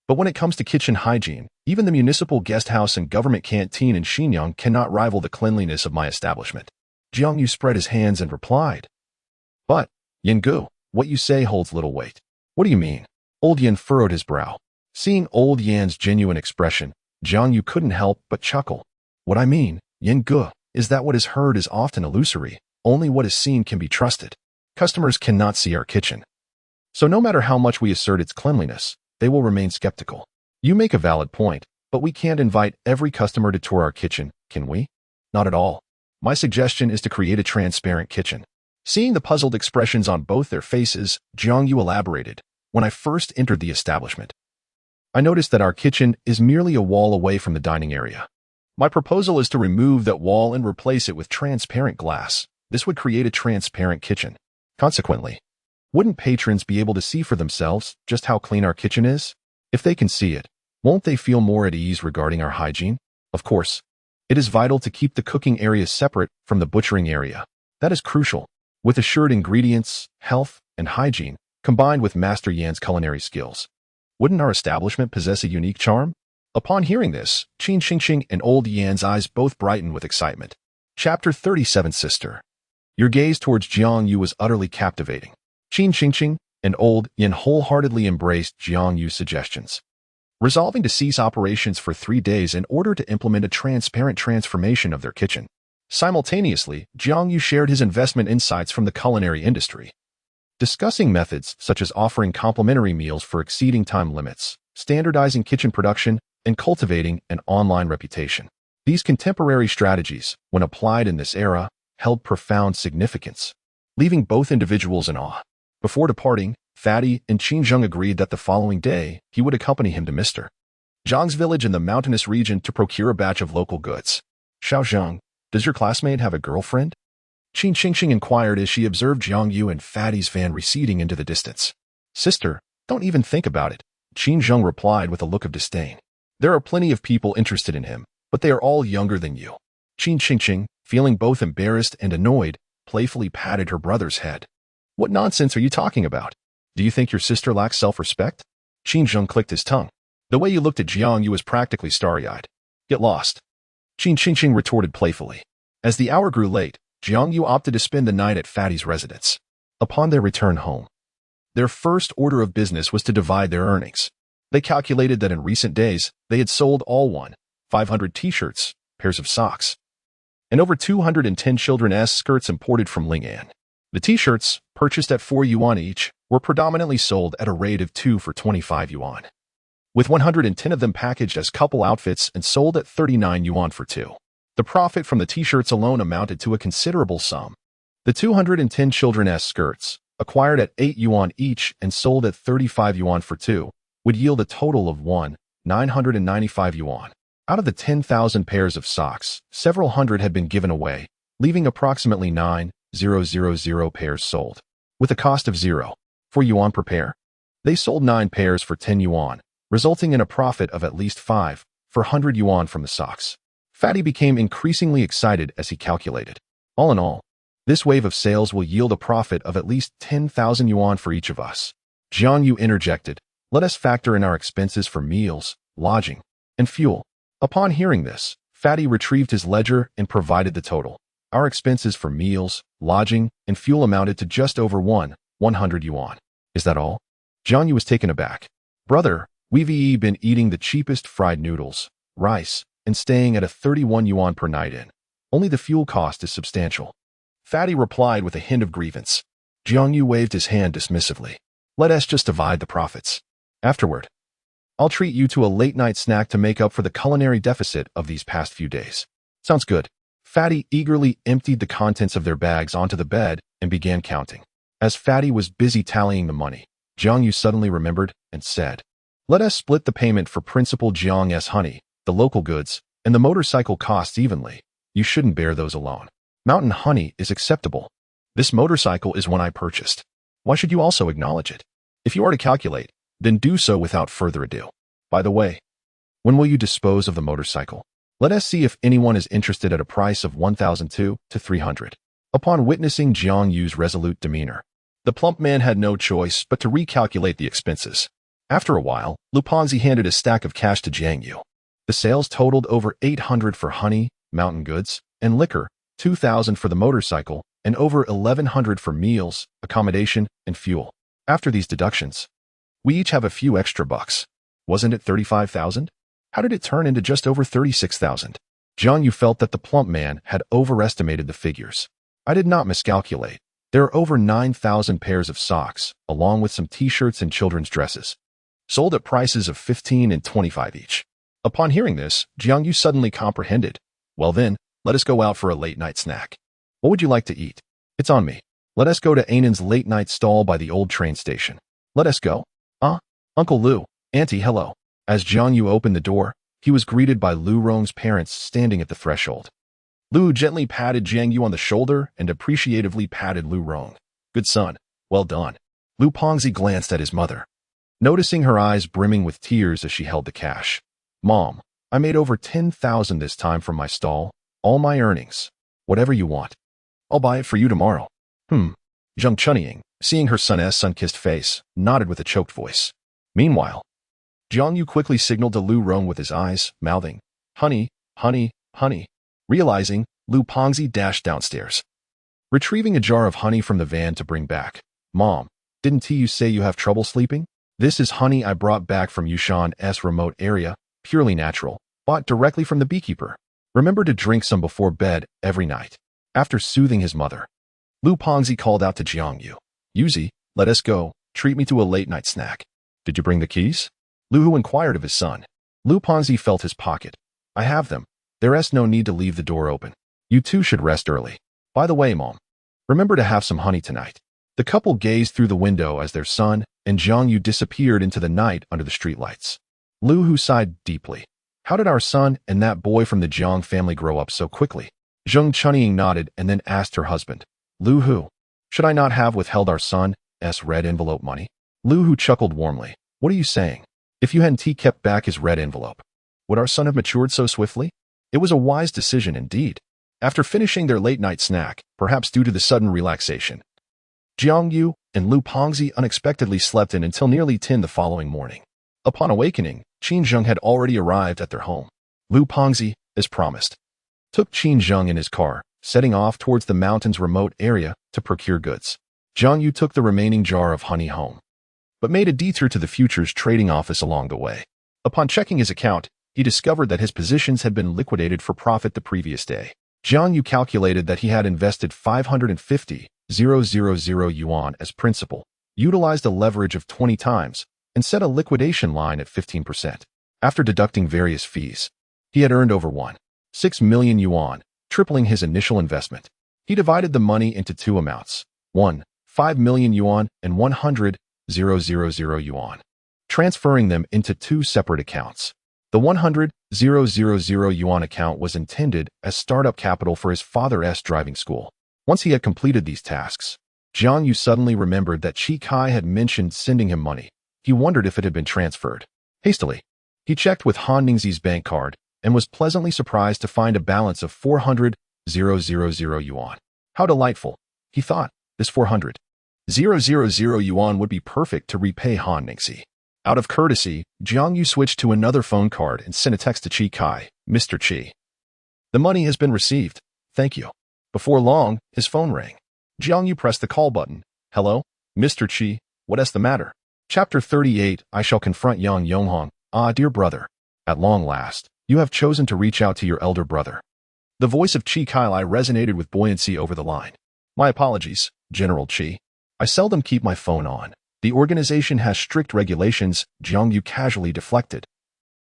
but when it comes to kitchen hygiene, even the municipal guest house and government canteen in Xinyang cannot rival the cleanliness of my establishment." Jiang Yu spread his hands and replied, "But, Yin Gu, what you say holds little weight." "What do you mean?" Old Yin furrowed his brow. Seeing Old Yan's genuine expression, Jiang Yu couldn't help but chuckle. "What I mean, Yin Gu, is that what is heard is often illusory. Only what is seen can be trusted. Customers cannot see our kitchen. So no matter how much we assert its cleanliness, they will remain skeptical. You make a valid point, but we can't invite every customer to tour our kitchen, can we? Not at all. My suggestion is to create a transparent kitchen." Seeing the puzzled expressions on both their faces, Jiang Yu elaborated. "When I first entered the establishment, I noticed that our kitchen is merely a wall away from the dining area. My proposal is to remove that wall and replace it with transparent glass. This would create a transparent kitchen. Consequently, wouldn't patrons be able to see for themselves just how clean our kitchen is? If they can see it, won't they feel more at ease regarding our hygiene? Of course, it is vital to keep the cooking area separate from the butchering area. That is crucial. With assured ingredients, health, and hygiene, combined with Master Yan's culinary skills, wouldn't our establishment possess a unique charm?" Upon hearing this, Qin Qingqing and Old Yan's eyes both brightened with excitement. Chapter 37 Sister. Your gaze towards Jiang Yu was utterly captivating. Qin Qingqing and Old Yan wholeheartedly embraced Jiang Yu's suggestions, resolving to cease operations for 3 days in order to implement a transparent transformation of their kitchen. Simultaneously, Jiang Yu shared his investment insights from the culinary industry, discussing methods such as offering complimentary meals for exceeding time limits, standardizing kitchen production, and cultivating an online reputation. These contemporary strategies, when applied in this era, held profound significance, leaving both individuals in awe. Before departing, Fatty and Qin Zheng agreed that the following day he would accompany him to Mr. Zhang's village in the mountainous region to procure a batch of local goods. "Xiao Zhang, does your classmate have a girlfriend?" Qin Qingqing inquired as she observed Jiang Yu and Fatty's van receding into the distance. "Sister, don't even think about it," Qin Zheng replied with a look of disdain. "There are plenty of people interested in him, but they are all younger than you." Qin Qingqing, feeling both embarrassed and annoyed, playfully patted her brother's head. "What nonsense are you talking about? Do you think your sister lacks self-respect?" Qin Zheng clicked his tongue. "The way you looked at Jiang Yu was practically starry-eyed. Get lost." Qin Qingqing retorted playfully. As the hour grew late, Jiang Yu opted to spend the night at Fatty's residence. Upon their return home, Their first order of business was to divide their earnings. They calculated that in recent days, they had sold all 500 t-shirts, pairs of socks, and over 210 children's skirts imported from Ling'an. The t-shirts, purchased at 4 yuan each, were predominantly sold at a rate of 2 for 25 yuan, with 110 of them packaged as couple outfits and sold at 39 yuan for 2. The profit from the t-shirts alone amounted to a considerable sum. The 210 children's skirts, acquired at 8 yuan each and sold at 35 yuan for 2, would yield a total of 995 yuan. Out of the 10,000 pairs of socks, several hundred had been given away, leaving approximately 9,000 pairs sold. With a cost of 4 yuan per pair, they sold 9 pairs for 10 yuan, resulting in a profit of at least 5 for 100 yuan from the socks. Fatty became increasingly excited as he calculated. All in all, this wave of sales will yield a profit of at least 10,000 yuan for each of us. Jiang You interjected, "Let us factor in our expenses for meals, lodging, and fuel." Upon hearing this, Fatty retrieved his ledger and provided the total. Our expenses for meals, lodging, and fuel amounted to just over 100 yuan. Is that all? Jiang You was taken aback. "Brother, we've been eating the cheapest fried noodles, rice, and staying at a 31 yuan per night inn. Only the fuel cost is substantial." Fatty replied with a hint of grievance. Jiang You waved his hand dismissively. "Let us just divide the profits. Afterward, I'll treat you to a late-night snack to make up for the culinary deficit of these past few days." "Sounds good." Fatty eagerly emptied the contents of their bags onto the bed and began counting. As Fatty was busy tallying the money, Jiang You suddenly remembered and said, "Let us split the payment for Principal Jiang's honey, the local goods, and the motorcycle costs evenly. You shouldn't bear those alone. Mountain honey is acceptable. This motorcycle is one I purchased. Why should you also acknowledge it? If you are to calculate, then do so without further ado. By the way, when will you dispose of the motorcycle? Let us see if anyone is interested at a price of 1,200 to 300. Upon witnessing Jiang Yu's resolute demeanor, the plump man had no choice but to recalculate the expenses. After a while, Lu Pengzi handed a stack of cash to Jiang Yu. The sales totaled over 800 for honey, mountain goods, and liquor, 2,000 for the motorcycle, and over 1,100 for meals, accommodation, and fuel. After these deductions, we each have a few extra bucks. Wasn't it 35,000? How did it turn into just over 36,000? Jiang Yu felt that the plump man had overestimated the figures. "I did not miscalculate. There are over 9,000 pairs of socks, along with some t-shirts and children's dresses, sold at prices of 15 and 25 each." Upon hearing this, Jiang Yu suddenly comprehended. "Well then, let us go out for a late-night snack. What would you like to eat? It's on me. Let us go to Annan's late-night stall by the old train station. Let us go." Uncle Lu, Auntie, hello." As Jiang Yu opened the door, he was greeted by Lu Rong's parents standing at the threshold. Lu gently patted Jiang Yu on the shoulder and appreciatively patted Lu Rong. "Good son. Well done." Lu Pengzi glanced at his mother, noticing her eyes brimming with tears as she held the cash. "Mom, I made over 10,000 this time from my stall, all my earnings. Whatever you want. I'll buy it for you tomorrow." Zheng Chunying, seeing her son's sun-kissed face, nodded with a choked voice. Meanwhile, Jiang Yu quickly signaled to Lu Rong with his eyes, mouthing, "Honey, honey, honey." Realizing, Lu Pengzi dashed downstairs, retrieving a jar of honey from the van to bring back. "Mom, didn't you say you have trouble sleeping? This is honey I brought back from Yushan's remote area, purely natural, bought directly from the beekeeper. Remember to drink some before bed every night." After soothing his mother, Lu Pengzi called out to Jiang Yu, "Yuzi, let us go. Treat me to a late-night snack." "Did you bring the keys?" Lu inquired of his son. Lu Pengzi felt his pocket. "I have them. There's no need to leave the door open. You two should rest early. By the way, Mom, remember to have some honey tonight." The couple gazed through the window as their son and Jiang Yu disappeared into the night under the streetlights. Lu sighed deeply. "How did our son and that boy from the Jiang family grow up so quickly?" Zheng Chunying nodded and then asked her husband, "Lu, should I not have withheld our son's red envelope money?" Lu chuckled warmly. "What are you saying? If you hadn't kept back his red envelope, would our son have matured so swiftly?" It was a wise decision indeed. After finishing their late-night snack, perhaps due to the sudden relaxation, Jiang Yu and Lu Pengzi unexpectedly slept in until nearly 10 the following morning. Upon awakening, Qin Zheng had already arrived at their home. Lu Pengzi, as promised, took Qin Zheng in his car, setting off towards the mountain's remote area to procure goods. Jiang Yu took the remaining jar of honey home. but made a detour to the futures trading office along the way. Upon checking his account, he discovered that his positions had been liquidated for profit the previous day. Jiang You calculated that he had invested 550,000 yuan as principal, utilized a leverage of 20 times, and set a liquidation line at 15%. After deducting various fees, he had earned over 1.6 million yuan, tripling his initial investment. He divided the money into two amounts, 5 million yuan and 100,000 yuan, transferring them into two separate accounts. The 100,000 yuan account was intended as startup capital for his father's driving school. Once he had completed these tasks, Jiang You suddenly remembered that Chi Kai had mentioned sending him money. He wondered if it had been transferred. Hastily, he checked with Han Ningxi's bank card and was pleasantly surprised to find a balance of 400,000 yuan. How delightful, he thought. This 400,000 yuan would be perfect to repay Han Ningxi. Out of courtesy, Jiang You switched to another phone card and sent a text to Chi Kai. Mr. Chi, the money has been received. Thank you. Before long, his phone rang. Jiang You pressed the call button. Hello? Mr. Chi, what is the matter? Chapter 38, I shall confront Yang Yonghong. Ah, dear brother. At long last, you have chosen to reach out to your elder brother. The voice of Chi Kai resonated with buoyancy over the line. My apologies, General Chi. I seldom keep my phone on. The organization has strict regulations. Jiang You casually deflected.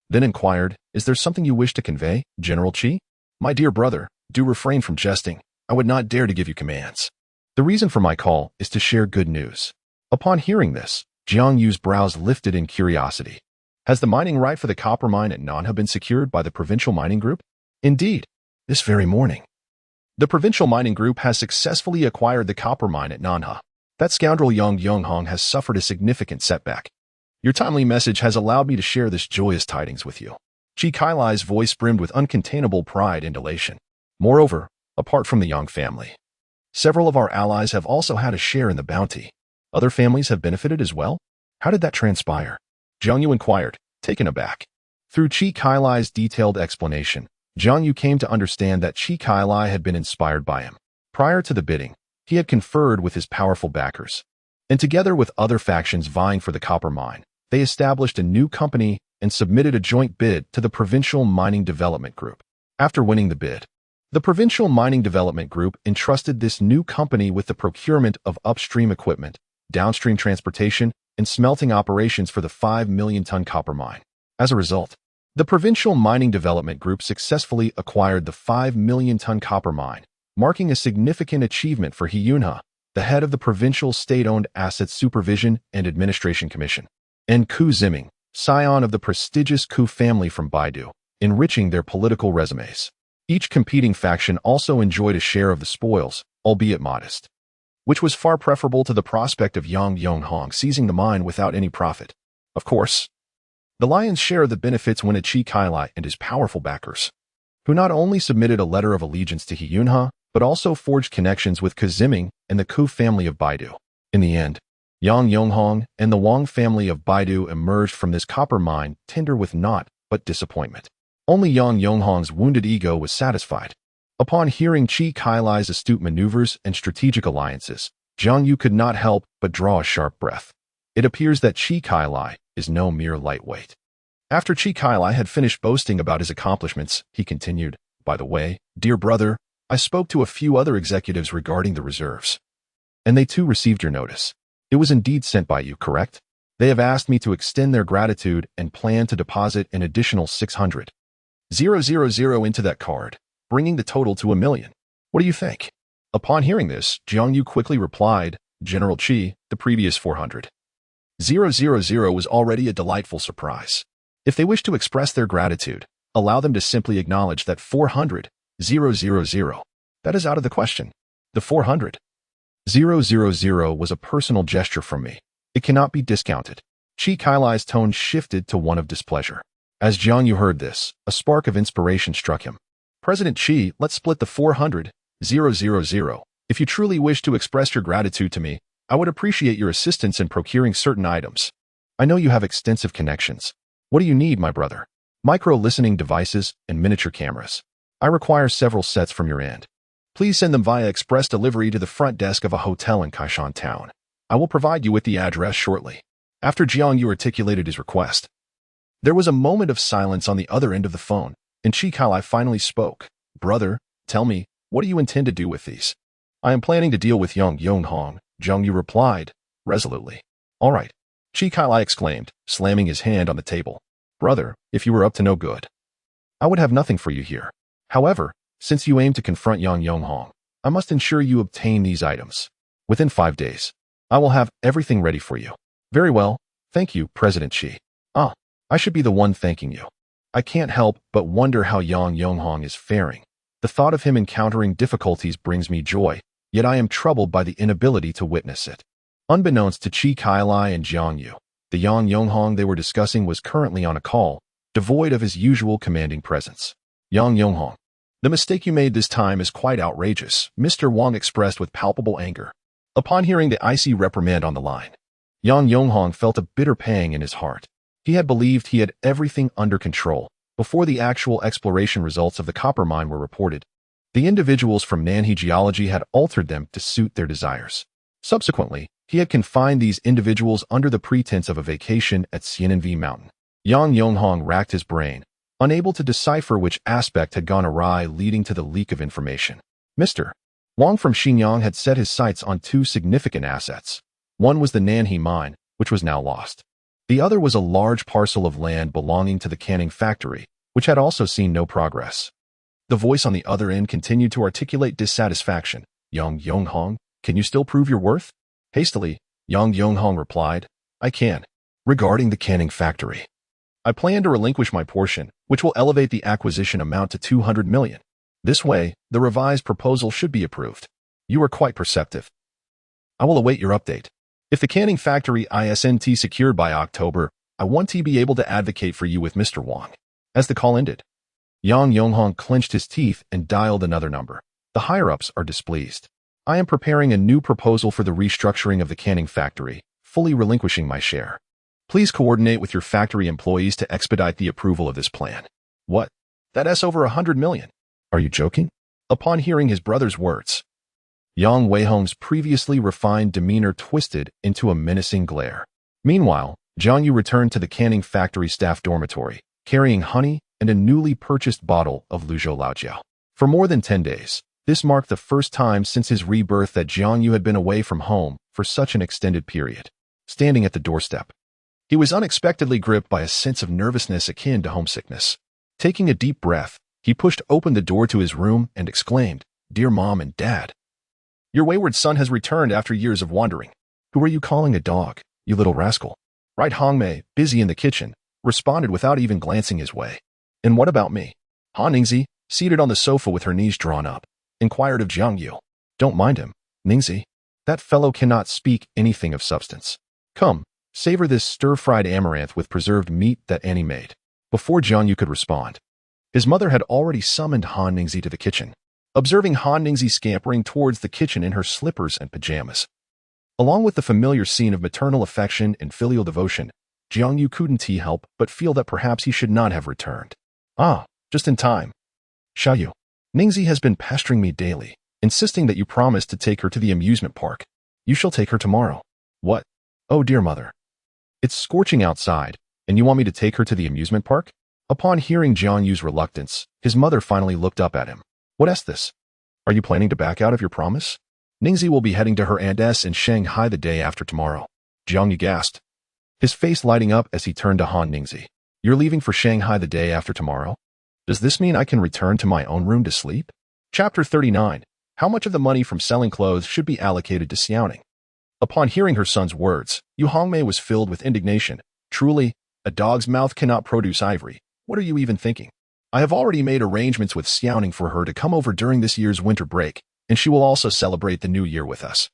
Then inquired, is there something you wish to convey, General Chi? My dear brother, do refrain from jesting. I would not dare to give you commands. The reason for my call is to share good news. Upon hearing this, Jiang Yu's brows lifted in curiosity. Has the mining right for the copper mine at Nanha been secured by the provincial mining group? Indeed, this very morning. The provincial mining group has successfully acquired the copper mine at Nanha. That scoundrel Yang Yonghong has suffered a significant setback. Your timely message has allowed me to share this joyous tidings with you. Chi Kailai's voice brimmed with uncontainable pride and elation. Moreover, apart from the Yang family, several of our allies have also had a share in the bounty. Other families have benefited as well? How did that transpire? Jiang You inquired, taken aback. Through Chi Kailai's detailed explanation, Jiang You came to understand that Chi Kailai had been inspired by him. Prior to the bidding, he had conferred with his powerful backers, and together with other factions vying for the copper mine, they established a new company and submitted a joint bid to the Provincial Mining Development Group. After winning the bid, the Provincial Mining Development Group entrusted this new company with the procurement of upstream equipment, downstream transportation, and smelting operations for the 5 million-ton copper mine. As a result, the Provincial Mining Development Group successfully acquired the 5 million-ton copper mine, marking a significant achievement for He Yunhe, the head of the Provincial State-Owned Assets Supervision and Administration Commission, and Ku Ziming, scion of the prestigious Ku family from Baidu, enriching their political resumes. Each competing faction also enjoyed a share of the spoils, albeit modest, which was far preferable to the prospect of Yang Yonghong seizing the mine without any profit. Of course, the lion's share of the benefits went to Chi Kailai and his powerful backers, who not only submitted a letter of allegiance to He Yunhe, but also forged connections with Ku Ziming and the Ku family of Baidu. In the end, Yang Yonghong and the Wang family of Baidu emerged from this copper mine tender with naught but disappointment. Only Yang Yonghong's wounded ego was satisfied. Upon hearing Chi Kailai's astute maneuvers and strategic alliances, Jiang You could not help but draw a sharp breath. It appears that Chi Kailai is no mere lightweight. After Chi Kailai had finished boasting about his accomplishments, he continued, by the way, dear brother, I spoke to a few other executives regarding the reserves, and they too received your notice. It was indeed sent by you, correct? They have asked me to extend their gratitude and plan to deposit an additional 600,000 into that card, bringing the total to 1 million. What do you think? Upon hearing this, Jiang You quickly replied, General Chi, the previous 400,000 was already a delightful surprise. If they wish to express their gratitude, allow them to simply acknowledge that 400,000, that is out of the question. The 400,000 was a personal gesture from me. It cannot be discounted. Chi Kailai's tone shifted to one of displeasure. As Jiang You heard this, a spark of inspiration struck him. President Chi, let's split the 400,000. If you truly wish to express your gratitude to me, I would appreciate your assistance in procuring certain items. I know you have extensive connections. What do you need, my brother? Micro-listening devices and miniature cameras. I require several sets from your end. Please send them via express delivery to the front desk of a hotel in Kaishan Town. I will provide you with the address shortly. After Jiang Yu articulated his request, there was a moment of silence on the other end of the phone, and Chi Kailai finally spoke. Brother, tell me, what do you intend to do with these? I am planning to deal with Yang Yonghong, Jiang Yu replied, resolutely. All right, Chi Kailai exclaimed, slamming his hand on the table. Brother, if you were up to no good, I would have nothing for you here. However, since you aim to confront Yang Yonghong, I must ensure you obtain these items. Within 5 days, I will have everything ready for you. Very well, thank you, President Xi. I should be the one thanking you. I can't help but wonder how Yang Yonghong is faring. The thought of him encountering difficulties brings me joy, yet I am troubled by the inability to witness it. Unbeknownst to Chi Kailai and Jiang Yu, the Yang Yonghong they were discussing was currently on a call, devoid of his usual commanding presence. Yang Yonghong, the mistake you made this time is quite outrageous, Mr. Wang expressed with palpable anger. Upon hearing the icy reprimand on the line, Yang Yonghong felt a bitter pang in his heart. He had believed he had everything under control before the actual exploration results of the copper mine were reported. The individuals from Nanhe Geology had altered them to suit their desires. Subsequently, he had confined these individuals under the pretense of a vacation at Xiananvi Mountain. Yang Yonghong racked his brain, unable to decipher which aspect had gone awry, leading to the leak of information. Mr. Wang from Xinjiang had set his sights on 2 significant assets. One was the Nanhe mine, which was now lost. The other was a large parcel of land belonging to the canning factory, which had also seen no progress. The voice on the other end continued to articulate dissatisfaction. Yang Yonghong, can you still prove your worth? Hastily, Yang Yonghong replied, I can. Regarding the canning factory, I plan to relinquish my portion, which will elevate the acquisition amount to 200 million. This way, the revised proposal should be approved. You are quite perceptive. I will await your update. If the canning factory isn't secured by October, I want to be able to advocate for you with Mr. Wang. As the call ended, Yang Yonghong clenched his teeth and dialed another number. The higher-ups are displeased. I am preparing a new proposal for the restructuring of the canning factory, fully relinquishing my share. Please coordinate with your factory employees to expedite the approval of this plan. What? That's over 100 million. Are you joking? Upon hearing his brother's words, Yang Weihong's previously refined demeanor twisted into a menacing glare. Meanwhile, Jiang Yu returned to the canning factory staff dormitory, carrying honey and a newly purchased bottle of Luzhou Laojiao. For more than 10 days, this marked the first time since his rebirth that Jiang Yu had been away from home for such an extended period. Standing at the doorstep, he was unexpectedly gripped by a sense of nervousness akin to homesickness. Taking a deep breath, he pushed open the door to his room and exclaimed, Dear Mom and Dad, your wayward son has returned after years of wandering. Who are you calling a dog, you little rascal? Right, Hongmei, busy in the kitchen, responded without even glancing his way. And what about me? Han Ningzi, seated on the sofa with her knees drawn up, inquired of Jiang Yu. Don't mind him, Ningzi. That fellow cannot speak anything of substance. Come, savor this stir-fried amaranth with preserved meat that Annie made. Before Jiang Yu could respond, his mother had already summoned Han Ningzi to the kitchen. Observing Han Ningzi scampering towards the kitchen in her slippers and pajamas, along with the familiar scene of maternal affection and filial devotion, Jiang Yu couldn't help but feel that perhaps he should not have returned. Just in time. Xiaoyu, Ningzi has been pestering me daily, insisting that you promised to take her to the amusement park. You shall take her tomorrow. What? Oh dear mother. It's scorching outside, and you want me to take her to the amusement park? Upon hearing Jiang Yu's reluctance, his mother finally looked up at him. What's this? Are you planning to back out of your promise? Ningzi will be heading to her aunt's in Shanghai the day after tomorrow. Jiang Yu gasped, his face lighting up as he turned to Han Ningzi. You're leaving for Shanghai the day after tomorrow? Does this mean I can return to my own room to sleep? Chapter 39. How much of the money from selling clothes should be allocated to Xiaoning? Upon hearing her son's words, Yu Hongmei was filled with indignation. Truly, a dog's mouth cannot produce ivory. What are you even thinking? I have already made arrangements with Xiaoning for her to come over during this year's winter break, and she will also celebrate the new year with us.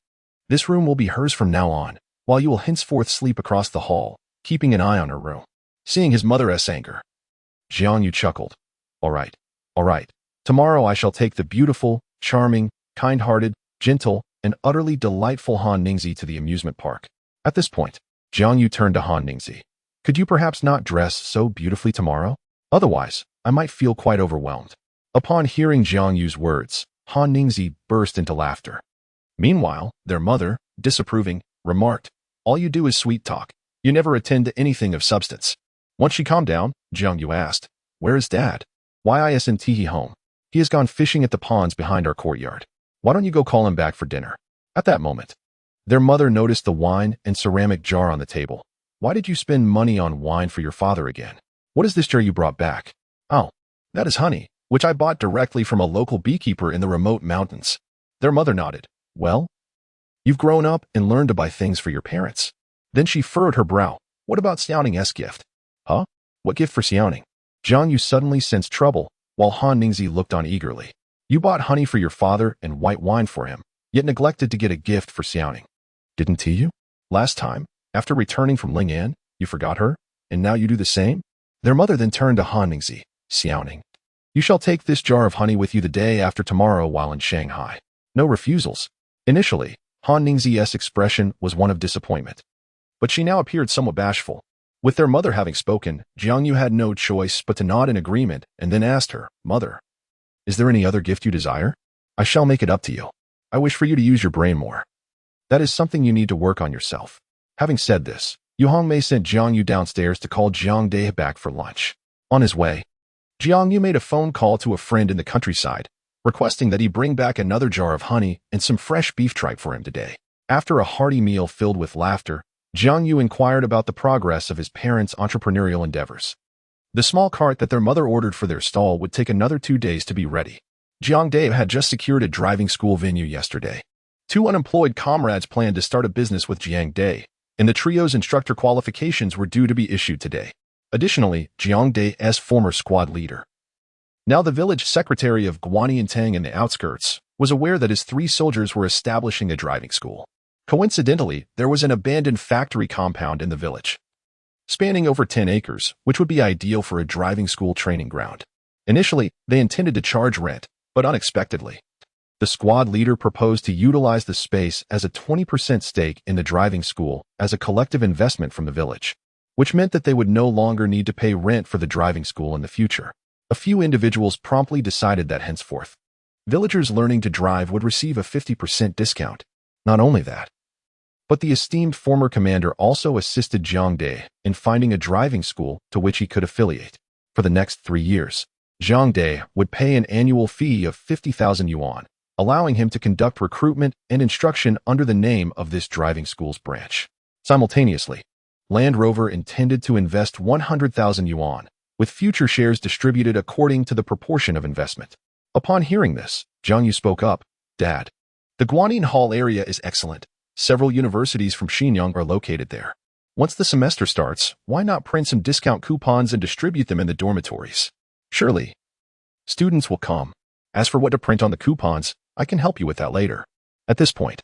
This room will be hers from now on, while you will henceforth sleep across the hall, keeping an eye on her room. Seeing his mother's anger, Jiang Yu chuckled. All right. Tomorrow I shall take the beautiful, charming, kind-hearted, gentle, and utterly delightful Han Ningzi to the amusement park. At this point, Jiang Yu turned to Han Ningzi. Could you perhaps not dress so beautifully tomorrow? Otherwise, I might feel quite overwhelmed. Upon hearing Jiang Yu's words, Han Ningzi burst into laughter. Meanwhile, their mother, disapproving, remarked, All you do is sweet talk. You never attend to anything of substance. Once she calmed down, Jiang You asked, "Where is Dad?" "Why isn't he home? He has gone fishing at the ponds behind our courtyard. Why don't you go call him back for dinner?" At that moment, their mother noticed the wine and ceramic jar on the table. "Why did you spend money on wine for your father again? What is this jar you brought back?" "Oh, that is honey, which I bought directly from a local beekeeper in the remote mountains." Their mother nodded. "Well, you've grown up and learned to buy things for your parents." Then she furrowed her brow. "What about Xiaoning's gift?" "Huh? What gift for Xiaoning?" Jiang Yu suddenly sensed trouble, while Han Ningzi looked on eagerly. "You bought honey for your father and white wine for him, yet neglected to get a gift for Xiaoning. Didn't you? Last time, after returning from Ling'an, you forgot her, and now you do the same?" Their mother then turned to Han Ningzi. "Xiaoning, you shall take this jar of honey with you the day after tomorrow while in Shanghai. No refusals." Initially, Han Ningzi's expression was one of disappointment, but she now appeared somewhat bashful. With their mother having spoken, Jiang Yu had no choice but to nod in agreement and then asked her, "Mother, is there any other gift you desire? I shall make it up to you. I wish for you to use your brain more. That is something you need to work on yourself." Having said this, Yu Hongmei sent Jiang Yu downstairs to call Jiang Dai back for lunch. On his way, Jiang Yu made a phone call to a friend in the countryside, requesting that he bring back another jar of honey and some fresh beef tripe for him today. After a hearty meal filled with laughter, Jiang Yu inquired about the progress of his parents' entrepreneurial endeavors. The small cart that their mother ordered for their stall would take another 2 days to be ready. Jiang Dai had just secured a driving school venue yesterday. 2 unemployed comrades planned to start a business with Jiang Dai, and the trio's instructor qualifications were due to be issued today. Additionally, Jiang Dai's former squad leader, now the village secretary of Guanyiantang in the outskirts, was aware that his 3 soldiers were establishing a driving school. Coincidentally, there was an abandoned factory compound in the village, spanning over 10 acres, which would be ideal for a driving school training ground. Initially, they intended to charge rent, but unexpectedly, the squad leader proposed to utilize the space as a 20% stake in the driving school as a collective investment from the village, which meant that they would no longer need to pay rent for the driving school in the future. A few individuals promptly decided that henceforth, villagers learning to drive would receive a 50% discount. Not only that, but the esteemed former commander also assisted Jiang Dai in finding a driving school to which he could affiliate. For the next 3 years, Jiang Dai would pay an annual fee of 50,000 yuan, allowing him to conduct recruitment and instruction under the name of this driving school's branch. Simultaneously, Land Rover intended to invest 100,000 yuan, with future shares distributed according to the proportion of investment. Upon hearing this, Jiang Yu spoke up. "Dad, the Guanyin Hall area is excellent. Several universities from Xinyang are located there. Once the semester starts, why not print some discount coupons and distribute them in the dormitories? Surely, students will come. As for what to print on the coupons, I can help you with that later." At this point,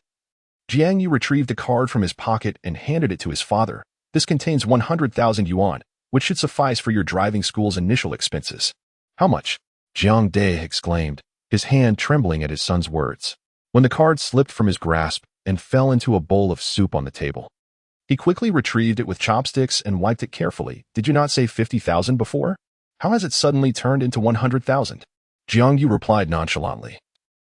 Jiang Yu retrieved a card from his pocket and handed it to his father. "This contains 100,000 yuan, which should suffice for your driving school's initial expenses." "How much?" Jiang Dai exclaimed, his hand trembling at his son's words. When the card slipped from his grasp and fell into a bowl of soup on the table, he quickly retrieved it with chopsticks and wiped it carefully. "Did you not say 50,000 before? How has it suddenly turned into 100,000? Jiang Yu replied nonchalantly.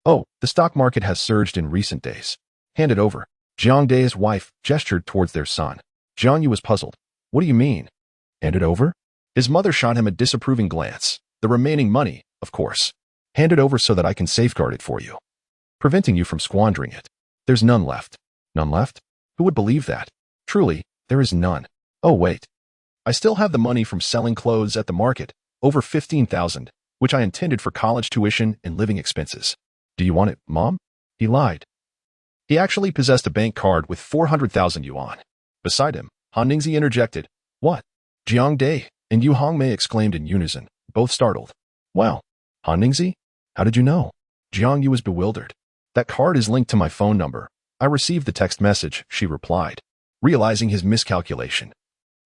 "Oh, the stock market has surged in recent days." "Hand it over." Jiang Dai's wife gestured towards their son. Jiang Yu was puzzled. "What do you mean? Hand it over?" His mother shot him a disapproving glance. "The remaining money, of course. Hand it over so that I can safeguard it for you, preventing you from squandering it. There's none left." "None left? Who would believe that? Truly, there is none." "Oh, wait. I still have the money from selling clothes at the market, over 15,000, which I intended for college tuition and living expenses." "Do you want it, Mom?" He lied. He actually possessed a bank card with 400,000 yuan. Beside him, Han Ningzi interjected. "What?" Jiang Dai and Yu Hongmei exclaimed in unison, both startled. "Wow, Han Ningzi? How did you know?" Jiang Yu was bewildered. "That card is linked to my phone number. I received the text message," she replied, realizing his miscalculation.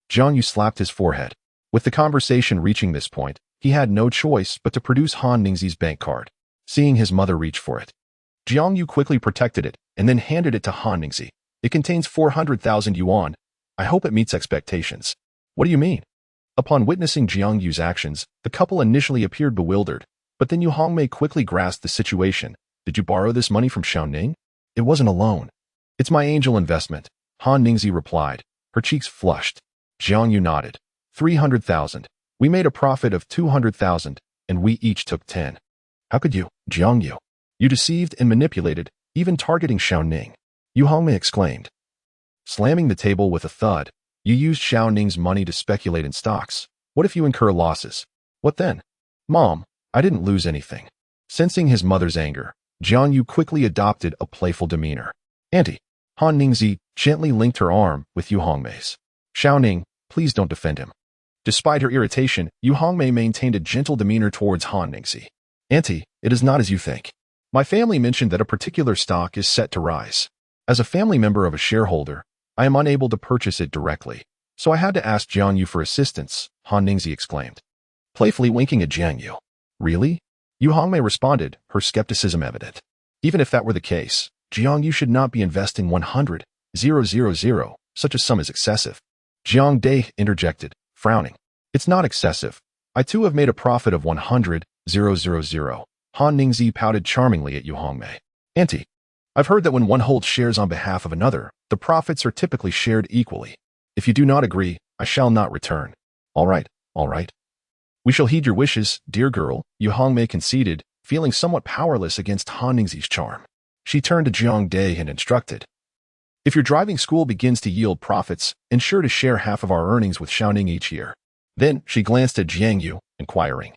Jiang Yu slapped his forehead. With the conversation reaching this point, he had no choice but to produce Han Ningzi's bank card. Seeing his mother reach for it, Jiang Yu quickly protected it and then handed it to Han Ningzi. "It contains 400,000 yuan. I hope it meets expectations." "What do you mean?" Upon witnessing Jiang Yu's actions, the couple initially appeared bewildered, but then Yu Hongmei quickly grasped the situation. "Did you borrow this money from Xiaoning?" "It wasn't a loan. It's my angel investment," Han Ningzi replied, Her cheeks flushed. Jiang You nodded. 300,000. We made a profit of 200,000, and we each took 10. How could you, Jiang You? You deceived and manipulated, even targeting Xiaoning. Yu Hongmei exclaimed. Slamming the table with a thud, you used Xiaoning's money to speculate in stocks. What if you incur losses? What then? Mom, I didn't lose anything. Sensing his mother's anger, Jiang Yu quickly adopted a playful demeanor. Auntie, Han Ningzi gently linked her arm with Yu Hongmei's. Xiaoning, please don't defend him. Despite her irritation, Yu Hongmei maintained a gentle demeanor towards Han Ningzi. Auntie, it is not as you think. My family mentioned that a particular stock is set to rise. As a family member of a shareholder, I am unable to purchase it directly, so I had to ask Jiang Yu for assistance, Han Ningzi exclaimed, playfully winking at Jiang Yu. Really? Yu Hongmei responded, her skepticism evident. Even if that were the case, Jiang Yu should not be investing 100,000. Such a sum is excessive. Jiang Dai interjected, frowning. It's not excessive. I too have made a profit of 100,000. Han Ningzi pouted charmingly at Yu Hongmei. Auntie, I've heard that when one holds shares on behalf of another, the profits are typically shared equally. If you do not agree, I shall not return. All right, all right. We shall heed your wishes, dear girl, Yu Hongmei conceded, feeling somewhat powerless against Han Ningzi's charm. She turned to Jiang Dai and instructed. If your driving school begins to yield profits, ensure to share half of our earnings with Xiaoning each year. Then she glanced at Jiang Yu, inquiring.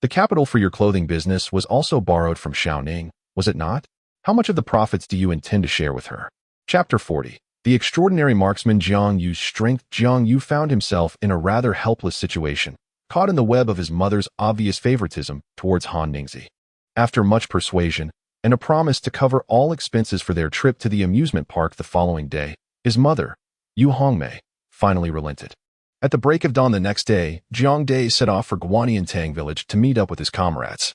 The capital for your clothing business was also borrowed from Xiaoning, was it not? How much of the profits do you intend to share with her? Chapter 40. The extraordinary marksman Jiang Yu's strength. Jiang Yu found himself in a rather helpless situation, caught in the web of his mother's obvious favoritism towards Han Ningzi. After much persuasion, and a promise to cover all expenses for their trip to the amusement park the following day, his mother, Yu Hongmei, finally relented. At the break of dawn the next day, Jiang Dai set off for Guaniantang village to meet up with his comrades.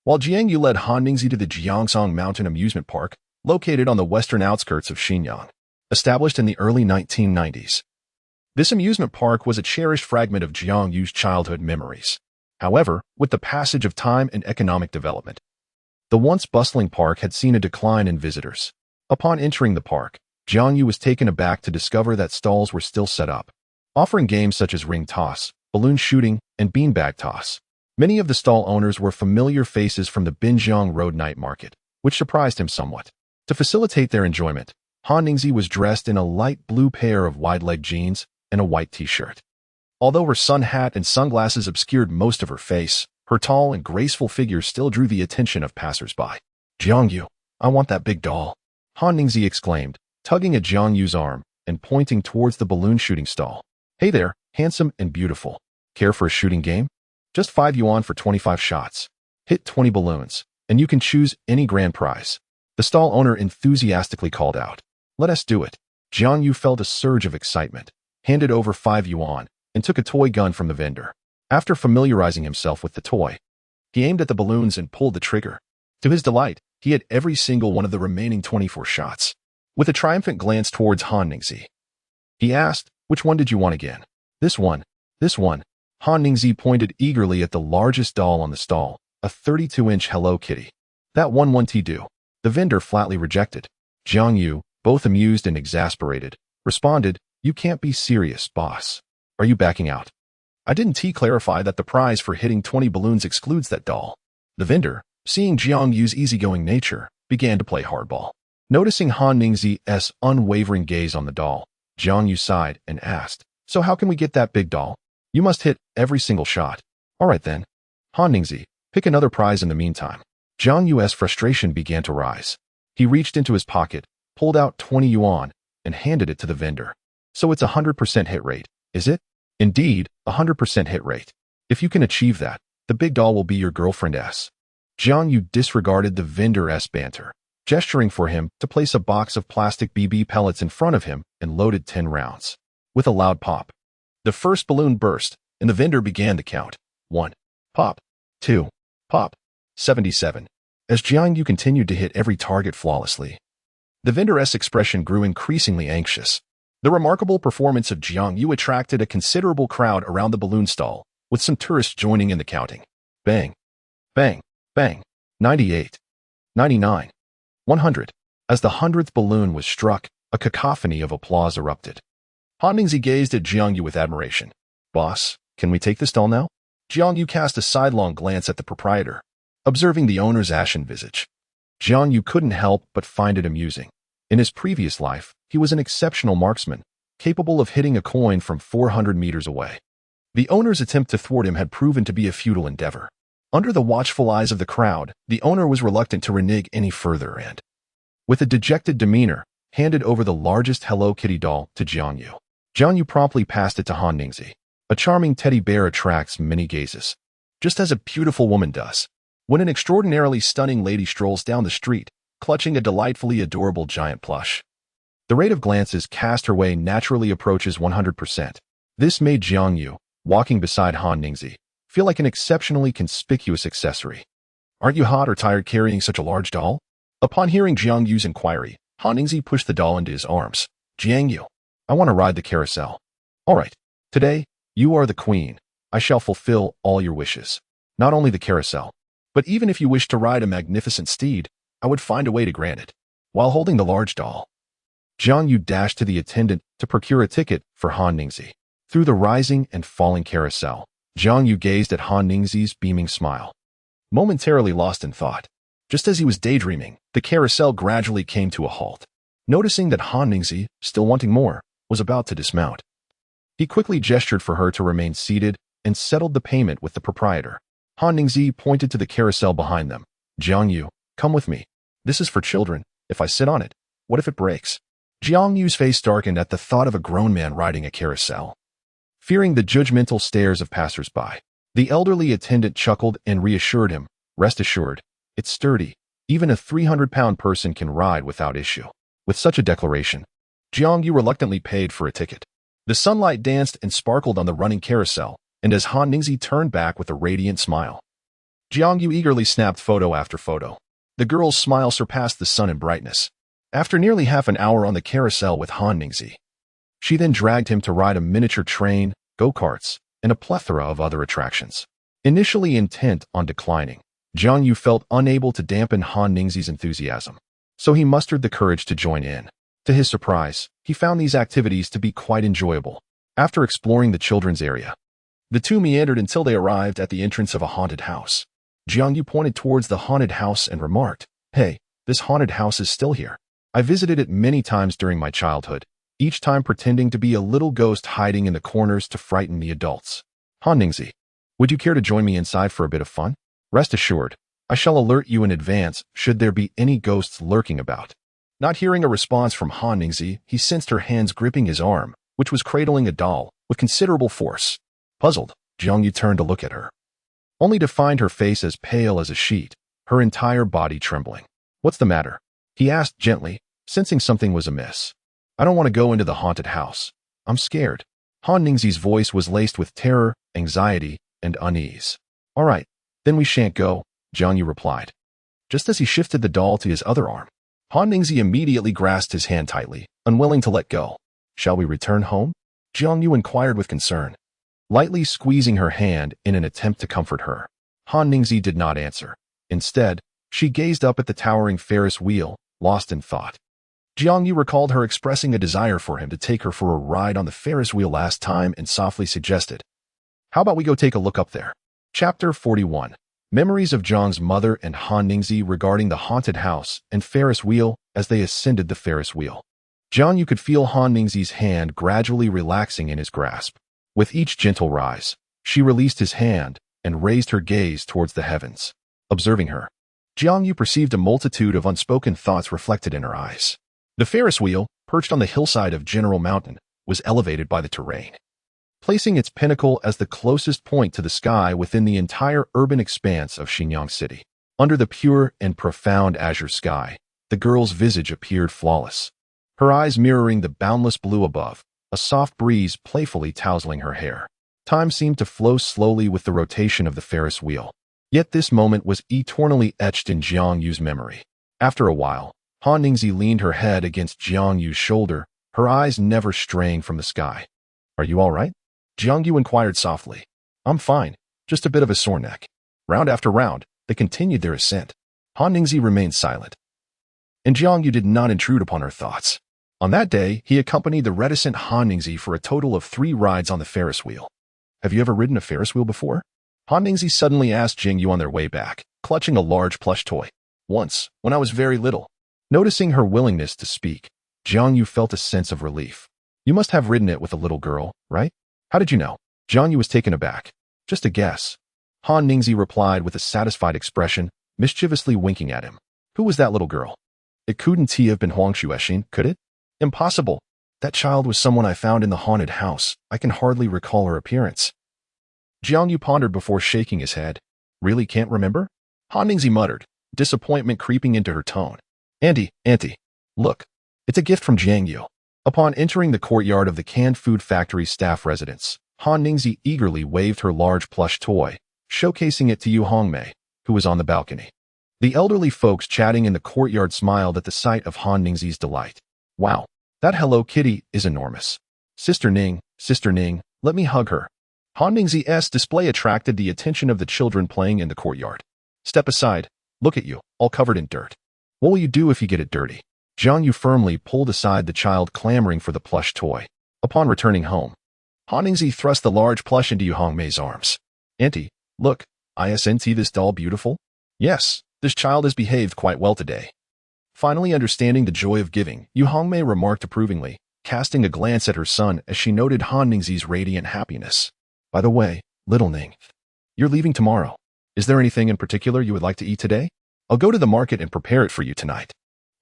While Jiang Yu led Han Ningzi to the Jiangsong Mountain Amusement Park, located on the western outskirts of Xinyang, established in the early 1990s. This amusement park was a cherished fragment of Jiang Yu's childhood memories. However, with the passage of time and economic development, the once bustling park had seen a decline in visitors. Upon entering the park, Jiang Yu was taken aback to discover that stalls were still set up, offering games such as ring toss, balloon shooting, and beanbag toss. Many of the stall owners were familiar faces from the Binjiang Road night market, which surprised him somewhat. To facilitate their enjoyment, Han Ningzi was dressed in a light blue pair of wide-leg jeans and a white t-shirt. Although her sun hat and sunglasses obscured most of her face, her tall and graceful figure still drew the attention of passers-by. Jiang Yu, I want that big doll, Han Ningzi exclaimed, tugging at Jiang Yu's arm and pointing towards the balloon shooting stall. Hey there, handsome and beautiful. Care for a shooting game? Just 5 yuan for 25 shots. Hit 20 balloons, and you can choose any grand prize. The stall owner enthusiastically called out. Let us do it. Jiang Yu felt a surge of excitement, handed over 5 yuan, and took a toy gun from the vendor. After familiarizing himself with the toy, he aimed at the balloons and pulled the trigger. To his delight, he hit every single one of the remaining 24 shots. With a triumphant glance towards Han Ningzi, he asked, which one did you want again? This one. This one. Han Ningzi pointed eagerly at the largest doll on the stall, a 32-inch Hello Kitty. That one won't do. The vendor flatly rejected. Jiang Yu, both amused and exasperated, responded, You can't be serious, boss. Are you backing out? I didn't clarify that the prize for hitting 20 balloons excludes that doll. The vendor, seeing Jiang Yu's easygoing nature, began to play hardball. Noticing Han Ningzi's unwavering gaze on the doll, Jiang Yu sighed and asked, So how can we get that big doll? You must hit every single shot. All right then. Han Ningzi, pick another prize in the meantime. Jiang Yu's frustration began to rise. He reached into his pocket, pulled out 20 yuan, and handed it to the vendor. So it's a 100% hit rate, is it? Indeed, a 100% hit rate. If you can achieve that, the big doll will be your girlfriend's. Jiang Yu disregarded the vendor's banter, gesturing for him to place a box of plastic BB pellets in front of him and loaded 10 rounds. With a loud pop, the first balloon burst, and the vendor began to count. 1. Pop. 2. Pop. 77. As Jiang Yu continued to hit every target flawlessly, the vendor's expression grew increasingly anxious. The remarkable performance of Jiang Yu attracted a considerable crowd around the balloon stall, with some tourists joining in the counting. Bang. Bang. Bang. 98. 99. 100. As the 100th balloon was struck, a cacophony of applause erupted. Han Ningzi gazed at Jiang You with admiration. Boss, can we take this doll now? Jiang Yu cast a sidelong glance at the proprietor, observing the owner's ashen visage. Jiang Yu couldn't help but find it amusing. In his previous life, he was an exceptional marksman, capable of hitting a coin from 400 meters away. The owner's attempt to thwart him had proven to be a futile endeavor. Under the watchful eyes of the crowd, the owner was reluctant to renege any further and, with a dejected demeanor, handed over the largest Hello Kitty doll to Jiang Yu. Jiang Yu promptly passed it to Han Ningzi. A charming teddy bear attracts many gazes, just as a beautiful woman does. When an extraordinarily stunning lady strolls down the street, clutching a delightfully adorable giant plush, the rate of glances cast her way naturally approaches 100%. This made Jiang Yu, walking beside Han Ningzi, feel like an exceptionally conspicuous accessory. Aren't you hot or tired carrying such a large doll? Upon hearing Jiang Yu's inquiry, Han Ningzi pushed the doll into his arms. Jiang Yu, I want to ride the carousel. All right, today, you are the queen. I shall fulfill all your wishes. Not only the carousel, but even if you wish to ride a magnificent steed, I would find a way to grant it. While holding the large doll, Jiang Yu dashed to the attendant to procure a ticket for Han Ningzi. Through the rising and falling carousel, Jiang Yu gazed at Han Ningzi's beaming smile, momentarily lost in thought. Just as he was daydreaming, the carousel gradually came to a halt. Noticing that Han Ningzi, still wanting more, was about to dismount, he quickly gestured for her to remain seated and settled the payment with the proprietor. Han Ningzi pointed to the carousel behind them. Jiang Yu, come with me. This is for children. If I sit on it, what if it breaks? Jiang Yu's face darkened at the thought of a grown man riding a carousel. Fearing the judgmental stares of passers-by, the elderly attendant chuckled and reassured him. Rest assured, it's sturdy. Even a 300-pound person can ride without issue. With such a declaration, Jiang Yu reluctantly paid for a ticket. The sunlight danced and sparkled on the running carousel, and as Han Ningzi turned back with a radiant smile, Jiang Yu eagerly snapped photo after photo. The girl's smile surpassed the sun in brightness. After nearly half an hour on the carousel with Han Ningzi, she then dragged him to ride a miniature train, go-karts, and a plethora of other attractions. Initially intent on declining, Jiang Yu felt unable to dampen Han Ningzi's enthusiasm, so he mustered the courage to join in. To his surprise, he found these activities to be quite enjoyable. After exploring the children's area, the two meandered until they arrived at the entrance of a haunted house. Jiang Yu pointed towards the haunted house and remarked, Hey, this haunted house is still here. I visited it many times during my childhood, each time pretending to be a little ghost hiding in the corners to frighten the adults. Han Ningzi, would you care to join me inside for a bit of fun? Rest assured, I shall alert you in advance should there be any ghosts lurking about. Not hearing a response from Han Ningzi, he sensed her hands gripping his arm, which was cradling a doll, with considerable force. Puzzled, Jiang Yu turned to look at her, only to find her face as pale as a sheet, her entire body trembling. What's the matter? He asked gently, sensing something was amiss. I don't want to go into the haunted house. I'm scared. Han Ningzi's voice was laced with terror, anxiety, and unease. All right, then we shan't go, Jiang Yu replied. Just as he shifted the doll to his other arm, Han Ningzi immediately grasped his hand tightly, unwilling to let go. Shall we return home? Jiang Yu inquired with concern, lightly squeezing her hand in an attempt to comfort her. Han Ningzi did not answer. Instead, she gazed up at the towering Ferris wheel, lost in thought. Jiang Yu recalled her expressing a desire for him to take her for a ride on the Ferris wheel last time and softly suggested, How about we go take a look up there? Chapter 41. Memories of Zhang's mother and Han Ningzi regarding the haunted house and Ferris wheel as they ascended the Ferris wheel. Jiang Yu could feel Han Ningzi's hand gradually relaxing in his grasp. With each gentle rise, she released his hand and raised her gaze towards the heavens. Observing her, Jiang Yu perceived a multitude of unspoken thoughts reflected in her eyes. The Ferris wheel, perched on the hillside of General Mountain, was elevated by the terrain, placing its pinnacle as the closest point to the sky within the entire urban expanse of Xinyang City. Under the pure and profound azure sky, the girl's visage appeared flawless, her eyes mirroring the boundless blue above, a soft breeze playfully tousling her hair. Time seemed to flow slowly with the rotation of the Ferris wheel. Yet this moment was eternally etched in Jiang Yu's memory. After a while, Han Ningzi leaned her head against Jiang Yu's shoulder, her eyes never straying from the sky. Are you all right? Jiang Yu inquired softly. I'm fine, just a bit of a sore neck. Round after round, they continued their ascent. Han Ningzi remained silent, and Jiang Yu did not intrude upon her thoughts. On that day, he accompanied the reticent Han Ningzi for a total of 3 rides on the Ferris wheel. Have you ever ridden a Ferris wheel before? Han Ningzi suddenly asked Jiang You on their way back, clutching a large plush toy. Once, when I was very little. Noticing her willingness to speak, Jiang Yu felt a sense of relief. You must have ridden it with a little girl, right? How did you know? Jiang Yu was taken aback. Just a guess. Han Ningzi replied with a satisfied expression, mischievously winking at him. Who was that little girl? It couldn't have been Huang Xuexin, could it? Impossible. That child was someone I found in the haunted house. I can hardly recall her appearance. Jiang Yu pondered before shaking his head. Really can't remember? Han Ningzi muttered, disappointment creeping into her tone. Auntie, look. It's a gift from Jiang Yu. Upon entering the courtyard of the canned food factory's staff residence, Han Ningzi eagerly waved her large plush toy, showcasing it to Yu Hongmei, who was on the balcony. The elderly folks chatting in the courtyard smiled at the sight of Han Ningzi's delight. Wow, that Hello Kitty is enormous. Sister Ning, let me hug her. Han Ningzi's display attracted the attention of the children playing in the courtyard. Step aside. Look at you, all covered in dirt. What will you do if you get it dirty? Jiang Yu firmly pulled aside the child clamoring for the plush toy. Upon returning home, Han Ningzi thrust the large plush into Yu Hongmei's arms. Auntie, look, isn't this doll beautiful? Yes, this child has behaved quite well today. Finally understanding the joy of giving, Yu Hongmei remarked approvingly, casting a glance at her son as she noted Han Ningzi's radiant happiness. By the way, little Ning, you're leaving tomorrow. Is there anything in particular you would like to eat today? I'll go to the market and prepare it for you tonight.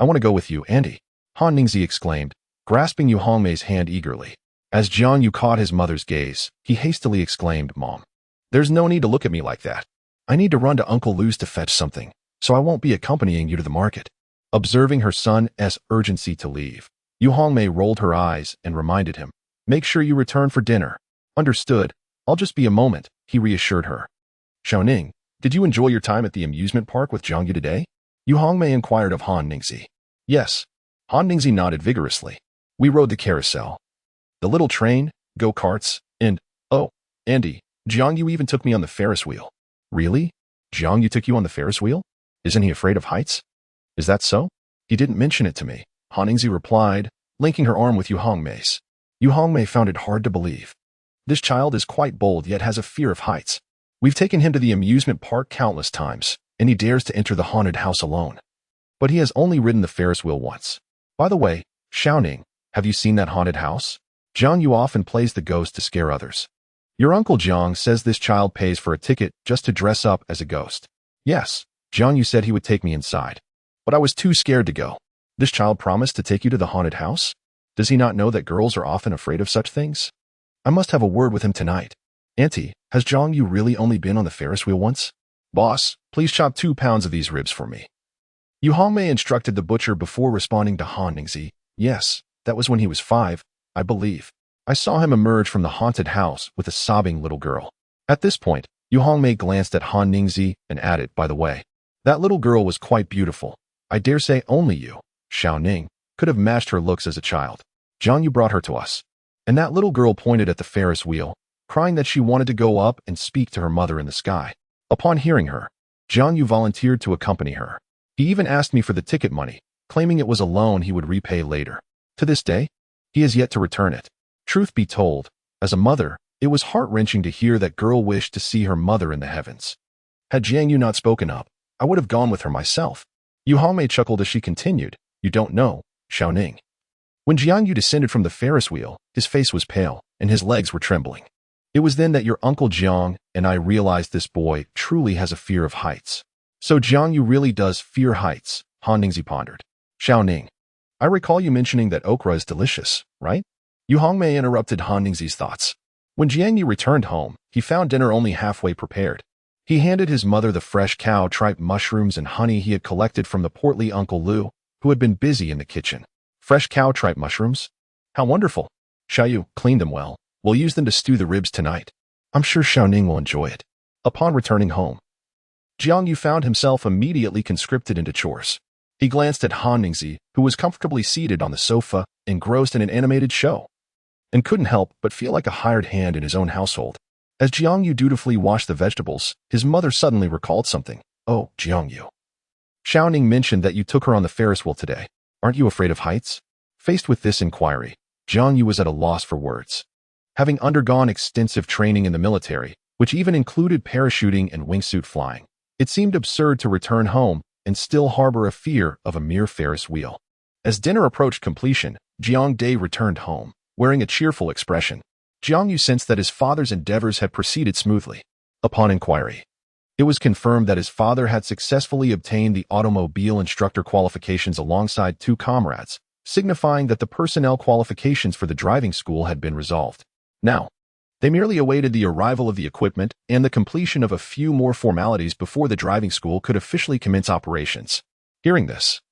I want to go with you, Auntie, Han Ningzi exclaimed, grasping Yu Hongmei's hand eagerly. As Jiang Yu caught his mother's gaze, he hastily exclaimed, Mom, there's no need to look at me like that. I need to run to Uncle Lou's to fetch something, so I won't be accompanying you to the market. Observing her son's urgency to leave, Yu Hongmei rolled her eyes and reminded him, make sure you return for dinner. Understood. I'll just be a moment, he reassured her. Xiaoning, did you enjoy your time at the amusement park with Jiang Yu today? Yu Hongmei inquired of Han Ningzi. Yes. Han Ningzi nodded vigorously. We rode the carousel, the little train, go-karts, and, oh, Andy, Jiang Yu even took me on the Ferris wheel. Really? Jiang Yu took you on the Ferris wheel? Isn't he afraid of heights? Is that so? He didn't mention it to me, Han Ningzi replied, linking her arm with Yu Hongmei's. Yu Hongmei found it hard to believe. This child is quite bold yet has a fear of heights. We've taken him to the amusement park countless times, and he dares to enter the haunted house alone. But he has only ridden the Ferris wheel once. By the way, Xiaoning, have you seen that haunted house? Jiang Yu often plays the ghost to scare others. Your uncle Jiang says this child pays for a ticket just to dress up as a ghost. Yes, Jiang Yu said he would take me inside. But I was too scared to go. This child promised to take you to the haunted house? Does he not know that girls are often afraid of such things? I must have a word with him tonight. Auntie, has Jiang Yu really only been on the Ferris wheel once? Boss, please chop 2 pounds of these ribs for me. Yu Hongmei instructed the butcher before responding to Han Ningzi. Yes, that was when he was 5, I believe. I saw him emerge from the haunted house with a sobbing little girl. At this point, Yu Hongmei glanced at Han Ningzi and added, by the way, that little girl was quite beautiful. I dare say only you, Xiaoning, could have matched her looks as a child. Jiang Yu brought her to us. And that little girl pointed at the Ferris wheel, crying that she wanted to go up and speak to her mother in the sky. Upon hearing her, Jiang Yu volunteered to accompany her. He even asked me for the ticket money, claiming it was a loan he would repay later. To this day, he has yet to return it. Truth be told, as a mother, it was heart-wrenching to hear that girl wished to see her mother in the heavens. Had Jiang Yu not spoken up, I would have gone with her myself. Yu Hongmei chuckled as she continued, you don't know, Xiaoning. When Jiang Yu descended from the Ferris wheel, his face was pale, and his legs were trembling. It was then that your uncle Jiang and I realized this boy truly has a fear of heights. So Jiang Yu really does fear heights, Han Ningzi pondered. Xiaoning, I recall you mentioning that okra is delicious, right? Yu Hongmei interrupted Han Ningzi's thoughts. When Jiang Yu returned home, he found dinner only halfway prepared. He handed his mother the fresh cow tripe mushrooms and honey he had collected from the portly Uncle Lu, who had been busy in the kitchen. Fresh cow tripe mushrooms? How wonderful. Xiaoyu, clean them well. We'll use them to stew the ribs tonight. I'm sure Xiaoning will enjoy it. Upon returning home, Jiang Yu found himself immediately conscripted into chores. He glanced at Han Ningzi, who was comfortably seated on the sofa, engrossed in an animated show, and couldn't help but feel like a hired hand in his own household. As Jiang Yu dutifully washed the vegetables, his mother suddenly recalled something. Oh, Jiang Yu. Xiaoning mentioned that you took her on the Ferris wheel today. Aren't you afraid of heights? Faced with this inquiry, Jiang You was at a loss for words. Having undergone extensive training in the military, which even included parachuting and wingsuit flying, it seemed absurd to return home and still harbor a fear of a mere Ferris wheel. As dinner approached completion, Jiang Day returned home, wearing a cheerful expression. Jiang Yu sensed that his father's endeavors had proceeded smoothly. Upon inquiry, it was confirmed that his father had successfully obtained the automobile instructor qualifications alongside 2 comrades, signifying that the personnel qualifications for the driving school had been resolved. Now, they merely awaited the arrival of the equipment and the completion of a few more formalities before the driving school could officially commence operations. Hearing this,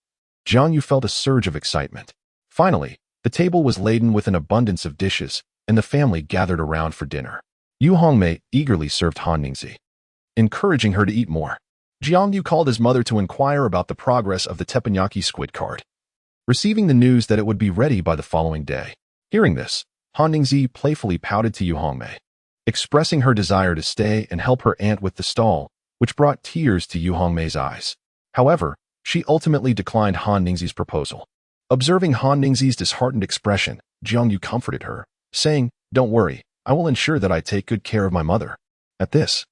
Jiang Yu felt a surge of excitement. Finally, the table was laden with an abundance of dishes, and the family gathered around for dinner. Yu Hongmei eagerly served Han Ningzi, encouraging her to eat more. Jiang Yu called his mother to inquire about the progress of the teppanyaki squid card, receiving the news that it would be ready by the following day. Hearing this, Han Ningzi playfully pouted to Yu Hongmei, expressing her desire to stay and help her aunt with the stall, which brought tears to Yu Hongmei's eyes. However, she ultimately declined Han Ningzi's proposal. Observing Han Ningzi's disheartened expression, Jiang Yu comforted her, saying, "Don't worry, I will ensure that I take good care of my mother." At this,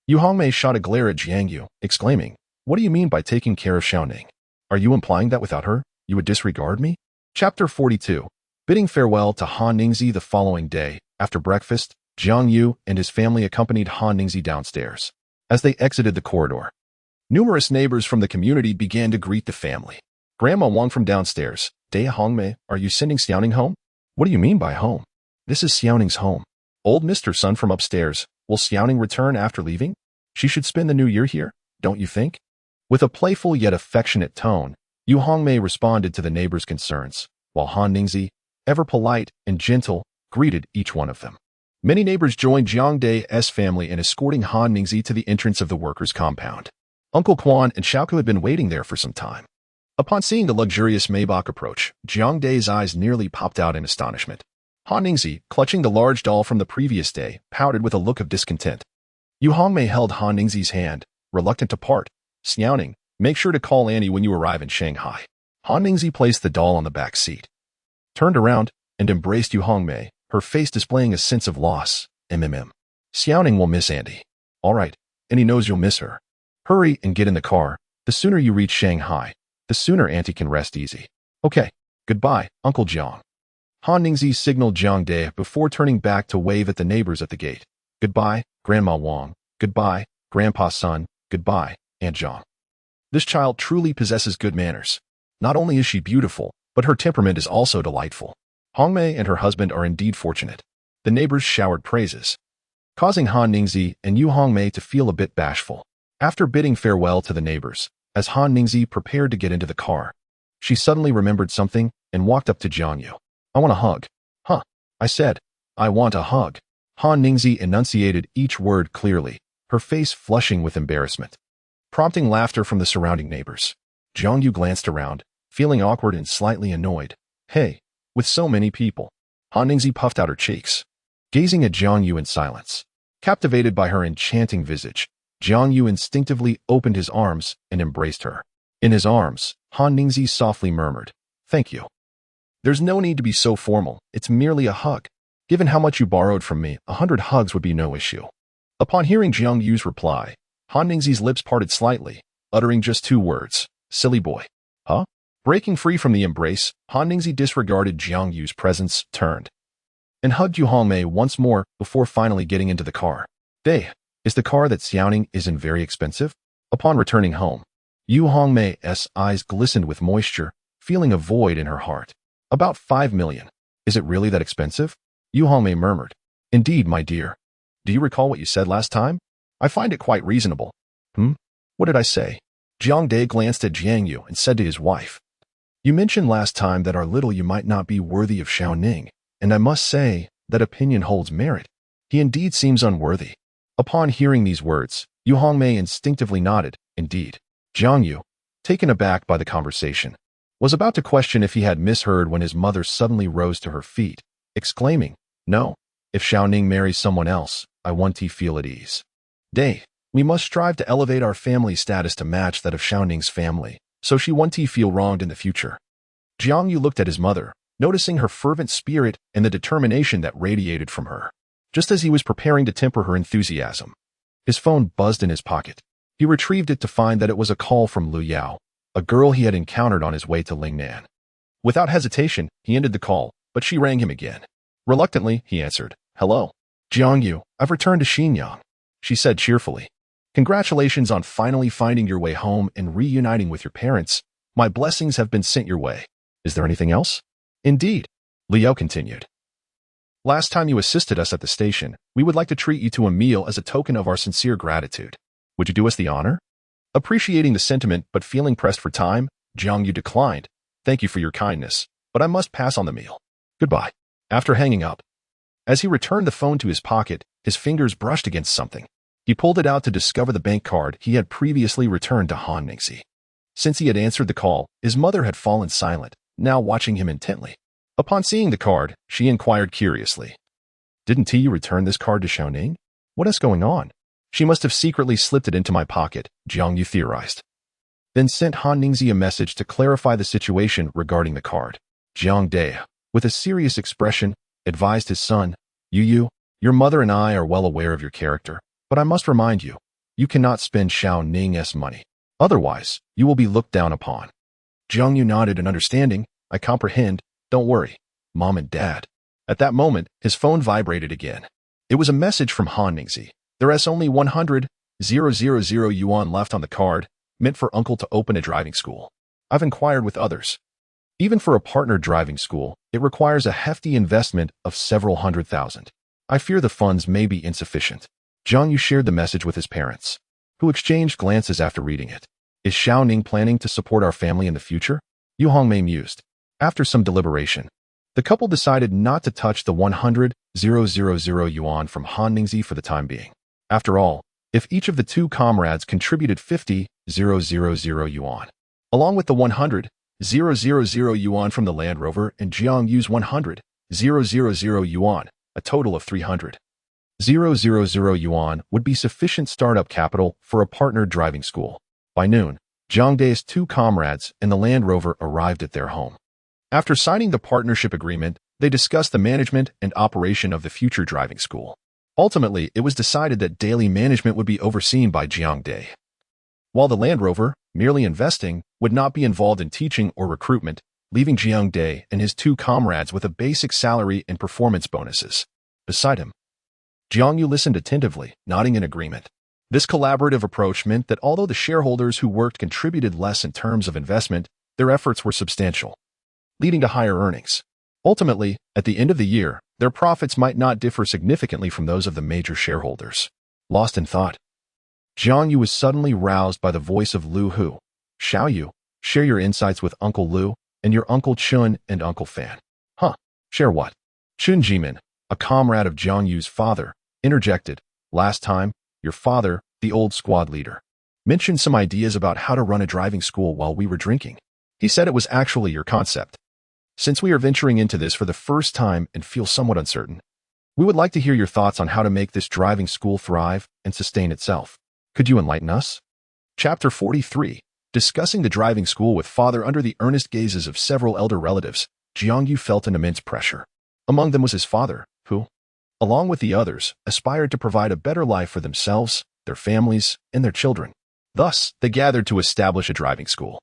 Yu Hongmei shot a glare at Jiang Yu, exclaiming, "What do you mean by taking care of Xiaoning? Are you implying that without her, you would disregard me?" Chapter 42. Bidding farewell to Han Ningzi the following day, after breakfast, Jiang Yu and his family accompanied Han Ningzi downstairs. As they exited the corridor, numerous neighbors from the community began to greet the family. Grandma Wang from downstairs, "Dea Hongmei, are you sending Xiaoning home?" "What do you mean by home?" "This is Xiaoning's home." "Old Mr. Sun from upstairs, will Xiaoning return after leaving? She should spend the new year here, don't you think?" With a playful yet affectionate tone, Yu Hongmei responded to the neighbors' concerns, while Han Ningzi, ever polite and gentle, greeted each one of them. Many neighbors joined Jiang Dai's family in escorting Han Ningzi to the entrance of the workers' compound. Uncle Quan and Xiaoku had been waiting there for some time. Upon seeing the luxurious Maybach approach, Jiang Dai's eyes nearly popped out in astonishment. Han Ningzi, clutching the large doll from the previous day, pouted with a look of discontent. Yu Hongmei held Han Ningzi's hand, reluctant to part. "Xiaoning, make sure to call Annie when you arrive in Shanghai." Han Ningzi placed the doll on the back seat, turned around, and embraced Yu Hongmei, her face displaying a sense of loss. "Xiaoning will miss Andy." "All right, and he knows you'll miss her. Hurry and get in the car. The sooner you reach Shanghai, the sooner Auntie can rest easy." "Okay, goodbye, Uncle Jiang." Han Ningzi signaled Jiang Dai before turning back to wave at the neighbors at the gate. "Goodbye, Grandma Wang. Goodbye, Grandpa Sun. Goodbye, Aunt Jiang." This child truly possesses good manners. Not only is she beautiful, but her temperament is also delightful. Hongmei and her husband are indeed fortunate. The neighbors showered praises, causing Han Ningzi and Yu Hongmei to feel a bit bashful. After bidding farewell to the neighbors, as Han Ningzi prepared to get into the car, she suddenly remembered something and walked up to Jiang Yu. "I want a hug." "Huh?" I said, "I want a hug." Han Ningzi enunciated each word clearly, her face flushing with embarrassment, prompting laughter from the surrounding neighbors. Jiang Yu glanced around, feeling awkward and slightly annoyed. "Hey, with so many people." Han Ningzi puffed out her cheeks, gazing at Jiang Yu in silence. Captivated by her enchanting visage, Jiang Yu instinctively opened his arms and embraced her. In his arms, Han Ningzi softly murmured, "Thank you. There's no need to be so formal, it's merely a hug. Given how much you borrowed from me, 100 hugs would be no issue." Upon hearing Jiang Yu's reply, Han Ningzi's lips parted slightly, uttering just 2 words, "Silly boy." "Huh?" Breaking free from the embrace, Han Ningzi disregarded Jiang Yu's presence, turned, and hugged Yu Hongmei once more before finally getting into the car. "Dai, is the car that Xiaoning is in very expensive?" Upon returning home, Yu Hongmei's eyes glistened with moisture, feeling a void in her heart. "About 5 million. Is it really that expensive?" Yu Hongmei murmured. "Indeed, my dear. Do you recall what you said last time? I find it quite reasonable." What did I say?" Jiang Dai glanced at Jiang Yu and said to his wife, "You mentioned last time that our little you might not be worthy of Xiaoning, and I must say that opinion holds merit. He indeed seems unworthy." Upon hearing these words, Yu Hongmei instinctively nodded, indeed. Jiang Yu, taken aback by the conversation, was about to question if he had misheard when his mother suddenly rose to her feet, exclaiming, "No, if Xiaoning marries someone else, I want to feel at ease. Dai, we must strive to elevate our family status to match that of Xiaoning's family, so she won't feel wronged in the future." Jiang You looked at his mother, noticing her fervent spirit and the determination that radiated from her. Just as he was preparing to temper her enthusiasm, his phone buzzed in his pocket. He retrieved it to find that it was a call from Lu Yao, a girl he had encountered on his way to Lingnan. Without hesitation, he ended the call, but she rang him again. Reluctantly, he answered. Hello. Jiang You, I've returned to Xinyang, she said cheerfully. Congratulations on finally finding your way home and reuniting with your parents. My blessings have been sent your way. Is there anything else? Indeed, Liu continued. Last time you assisted us at the station, we would like to treat you to a meal as a token of our sincere gratitude. Would you do us the honor? Appreciating the sentiment but feeling pressed for time, Jiang You declined. Thank you for your kindness, but I must pass on the meal. Goodbye. After hanging up, as he returned the phone to his pocket, his fingers brushed against something. He pulled it out to discover the bank card he had previously returned to Han Ningxi. Since he had answered the call, his mother had fallen silent, now watching him intently. Upon seeing the card, she inquired curiously. Didn't Tiyu return this card to Xiaoning? What is going on? She must have secretly slipped it into my pocket, Jiang You theorized. Then sent Han Ningxi a message to clarify the situation regarding the card. Jiang Dai, with a serious expression, advised his son, Yu, your mother and I are well aware of your character, but I must remind you, you cannot spend Xiaoning's money. Otherwise, you will be looked down upon. Jiang Yu nodded in understanding. I comprehend. Don't worry, Mom and Dad. At that moment, his phone vibrated again. It was a message from Han Ningxi. There is only 100,000 yuan left on the card, meant for Uncle to open a driving school. I've inquired with others. Even for a partner driving school, it requires a hefty investment of several hundred thousand. I fear the funds may be insufficient. Jiang Yu shared the message with his parents, who exchanged glances after reading it. Is Xiaoning planning to support our family in the future? Yu Hongmei mused. After some deliberation, the couple decided not to touch the 100,000 yuan from Han Ningxi for the time being. After all, if each of the two comrades contributed 50,000 yuan, along with the 100,000 yuan from the Land Rover and Jiang Yu's 100,000 yuan, a total of 300,000 yuan would be sufficient startup capital for a partner driving school. By noon, Jiang Dai's two comrades and the Land Rover arrived at their home. After signing the partnership agreement, they discussed the management and operation of the future driving school. Ultimately, it was decided that daily management would be overseen by Jiang Dai, while the Land Rover, merely investing, would not be involved in teaching or recruitment, leaving Jiang Dai and his two comrades with a basic salary and performance bonuses. Beside him, Jiang Yu listened attentively, nodding in agreement. This collaborative approach meant that although the shareholders who worked contributed less in terms of investment, their efforts were substantial, leading to higher earnings. Ultimately, at the end of the year, their profits might not differ significantly from those of the major shareholders. Lost in thought, Jiang Yu was suddenly roused by the voice of Lu Hu. Xiao Yu, share your insights with Uncle Lu and your Uncle Chun and Uncle Fan. Huh, share what? Chun Jimin, a comrade of Jiang Yu's father, interjected. Last time, your father, the old squad leader, mentioned some ideas about how to run a driving school while we were drinking. He said it was actually your concept. Since we are venturing into this for the first time and feel somewhat uncertain, we would like to hear your thoughts on how to make this driving school thrive and sustain itself. Could you enlighten us? Chapter 43. Discussing the driving school with father under the earnest gazes of several elder relatives, Jiang Yu felt an immense pressure. Among them was his father, who, along with the others, aspired to provide a better life for themselves, their families, and their children. Thus, they gathered to establish a driving school,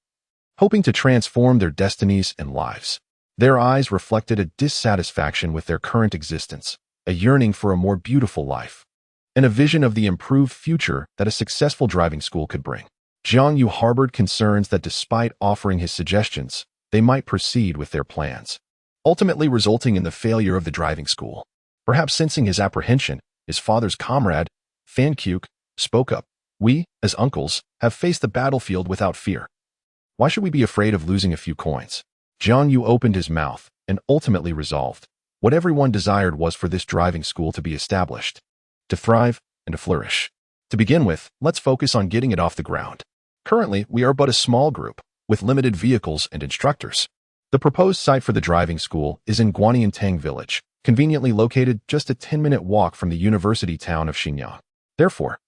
hoping to transform their destinies and lives. Their eyes reflected a dissatisfaction with their current existence, a yearning for a more beautiful life, and a vision of the improved future that a successful driving school could bring. Jiang Yu harbored concerns that despite offering his suggestions, they might proceed with their plans, ultimately resulting in the failure of the driving school. Perhaps sensing his apprehension, his father's comrade, Fan Kyuk, spoke up. We, as uncles, have faced the battlefield without fear. Why should we be afraid of losing a few coins? Jiang Yu opened his mouth and ultimately resolved. What everyone desired was for this driving school to be established, to thrive and to flourish. To begin with, let's focus on getting it off the ground. Currently, we are but a small group, with limited vehicles and instructors. The proposed site for the driving school is in Guanyiantang village, conveniently located just a 10-minute walk from the university town of Xinyang. Therefore,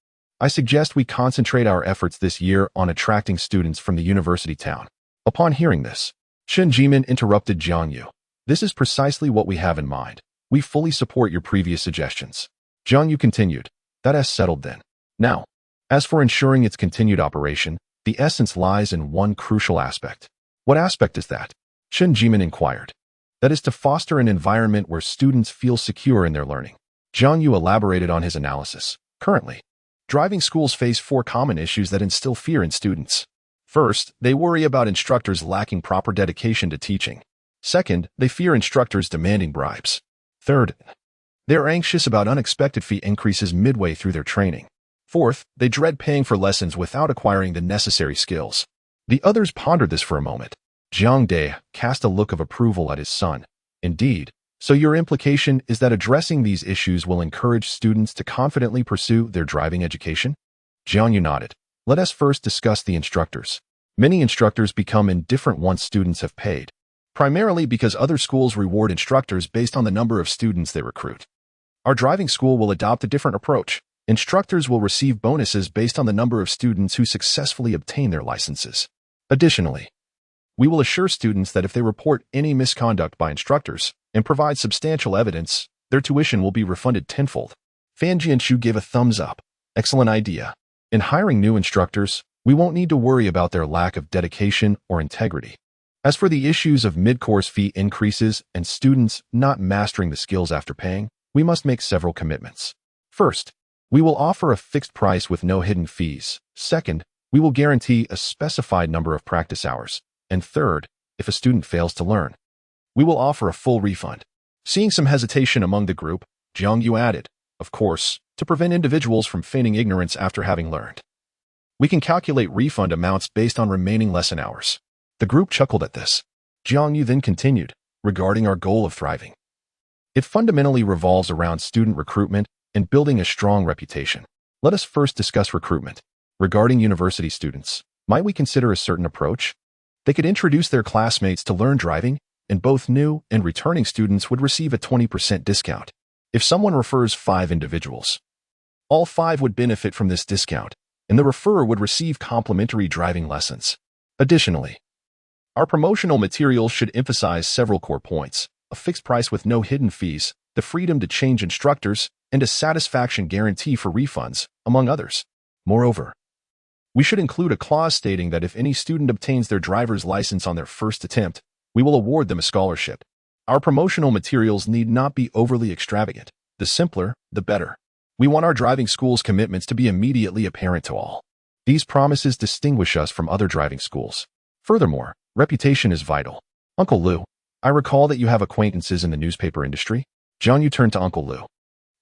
I suggest we concentrate our efforts this year on attracting students from the university town. Upon hearing this, Shen Jimin interrupted Jiang You. This is precisely what we have in mind. We fully support your previous suggestions. Jiang You continued. That is settled then. Now, as for ensuring its continued operation, the essence lies in one crucial aspect. What aspect is that? Shen Jimin inquired. That is to foster an environment where students feel secure in their learning. Jiang You elaborated on his analysis. Currently, driving schools face four common issues that instill fear in students. First, they worry about instructors lacking proper dedication to teaching. Second, they fear instructors demanding bribes. Third, they are anxious about unexpected fee increases midway through their training. Fourth, they dread paying for lessons without acquiring the necessary skills. The others pondered this for a moment. Jiang De cast a look of approval at his son. Indeed, so your implication is that addressing these issues will encourage students to confidently pursue their driving education? Jiang Yu nodded. Let us first discuss the instructors. Many instructors become indifferent once students have paid, primarily because other schools reward instructors based on the number of students they recruit. Our driving school will adopt a different approach. Instructors will receive bonuses based on the number of students who successfully obtain their licenses. Additionally, we will assure students that if they report any misconduct by instructors and provide substantial evidence, their tuition will be refunded tenfold. Fan Jianshu gave a thumbs up. Excellent idea. In hiring new instructors, we won't need to worry about their lack of dedication or integrity. As for the issues of mid-course fee increases and students not mastering the skills after paying, we must make several commitments. First, we will offer a fixed price with no hidden fees. Second, we will guarantee a specified number of practice hours. And third, if a student fails to learn, we will offer a full refund. Seeing some hesitation among the group, Jiang Yu added, of course, to prevent individuals from feigning ignorance after having learned. We can calculate refund amounts based on remaining lesson hours. The group chuckled at this. Jiang Yu then continued, regarding our goal of thriving. It fundamentally revolves around student recruitment and building a strong reputation. Let us first discuss recruitment. Regarding university students, might we consider a certain approach? They could introduce their classmates to learn driving, and both new and returning students would receive a 20% discount. If someone refers 5 individuals, all 5 would benefit from this discount, and the referrer would receive complimentary driving lessons. Additionally, our promotional materials should emphasize several core points: a fixed price with no hidden fees, the freedom to change instructors, and a satisfaction guarantee for refunds, among others. Moreover, we should include a clause stating that if any student obtains their driver's license on their first attempt, we will award them a scholarship. Our promotional materials need not be overly extravagant. The simpler, the better. We want our driving school's commitments to be immediately apparent to all. These promises distinguish us from other driving schools. Furthermore, reputation is vital. Uncle Lu, I recall that you have acquaintances in the newspaper industry. Jiang Yu turned to Uncle Lu.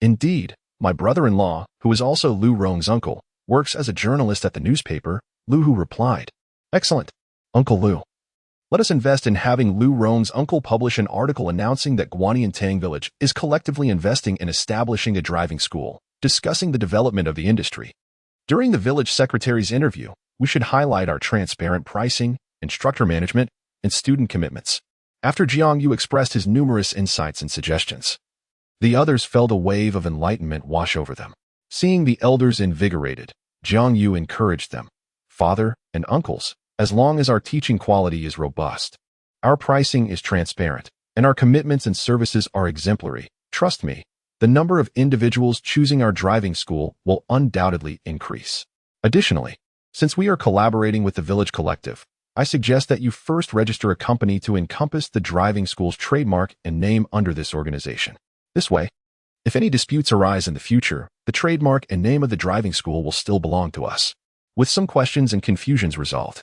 Indeed, my brother-in-law, who is also Lu Rong's uncle, works as a journalist at the newspaper. Lu Hu replied. Excellent, Uncle Lu. Let us invest in having Lu Rong's uncle publish an article announcing that Guanyin Village is collectively investing in establishing a driving school, discussing the development of the industry. During the village secretary's interview, we should highlight our transparent pricing, instructor management, and student commitments. After Jiang Yu expressed his numerous insights and suggestions, the others felt a wave of enlightenment wash over them. Seeing the elders invigorated, Jiang Yu encouraged them. Father and uncles, as long as our teaching quality is robust, our pricing is transparent, and our commitments and services are exemplary, trust me, the number of individuals choosing our driving school will undoubtedly increase. Additionally, since we are collaborating with the Village Collective, I suggest that you first register a company to encompass the driving school's trademark and name under this organization. This way, if any disputes arise in the future, the trademark and name of the driving school will still belong to us. With some questions and confusions resolved,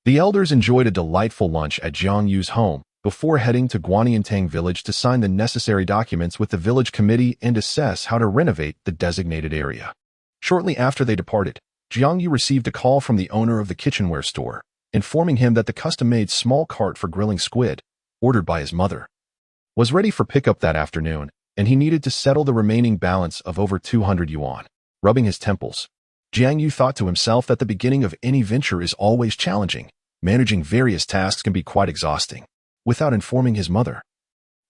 the elders enjoyed a delightful lunch at Jiang Yu's home before heading to Guanyin Village to sign the necessary documents with the village committee and assess how to renovate the designated area. Shortly after they departed, Jiang Yu received a call from the owner of the kitchenware store, informing him that the custom-made small cart for grilling squid, ordered by his mother, was ready for pickup that afternoon, and he needed to settle the remaining balance of over 200 yuan. Rubbing his temples, Jiang Yu thought to himself that the beginning of any venture is always challenging. Managing various tasks can be quite exhausting. Without informing his mother,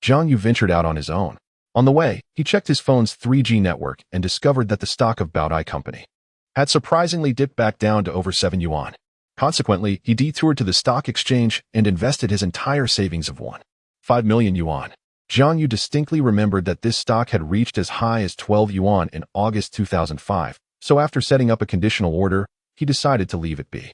Jiang Yu ventured out on his own. On the way, he checked his phone's 3G network and discovered that the stock of Baodai Company had surprisingly dipped back down to over 7 yuan. Consequently, he detoured to the stock exchange and invested his entire savings of 1.5 million yuan. Jiang You distinctly remembered that this stock had reached as high as 12 yuan in August 2005, so after setting up a conditional order, he decided to leave it be.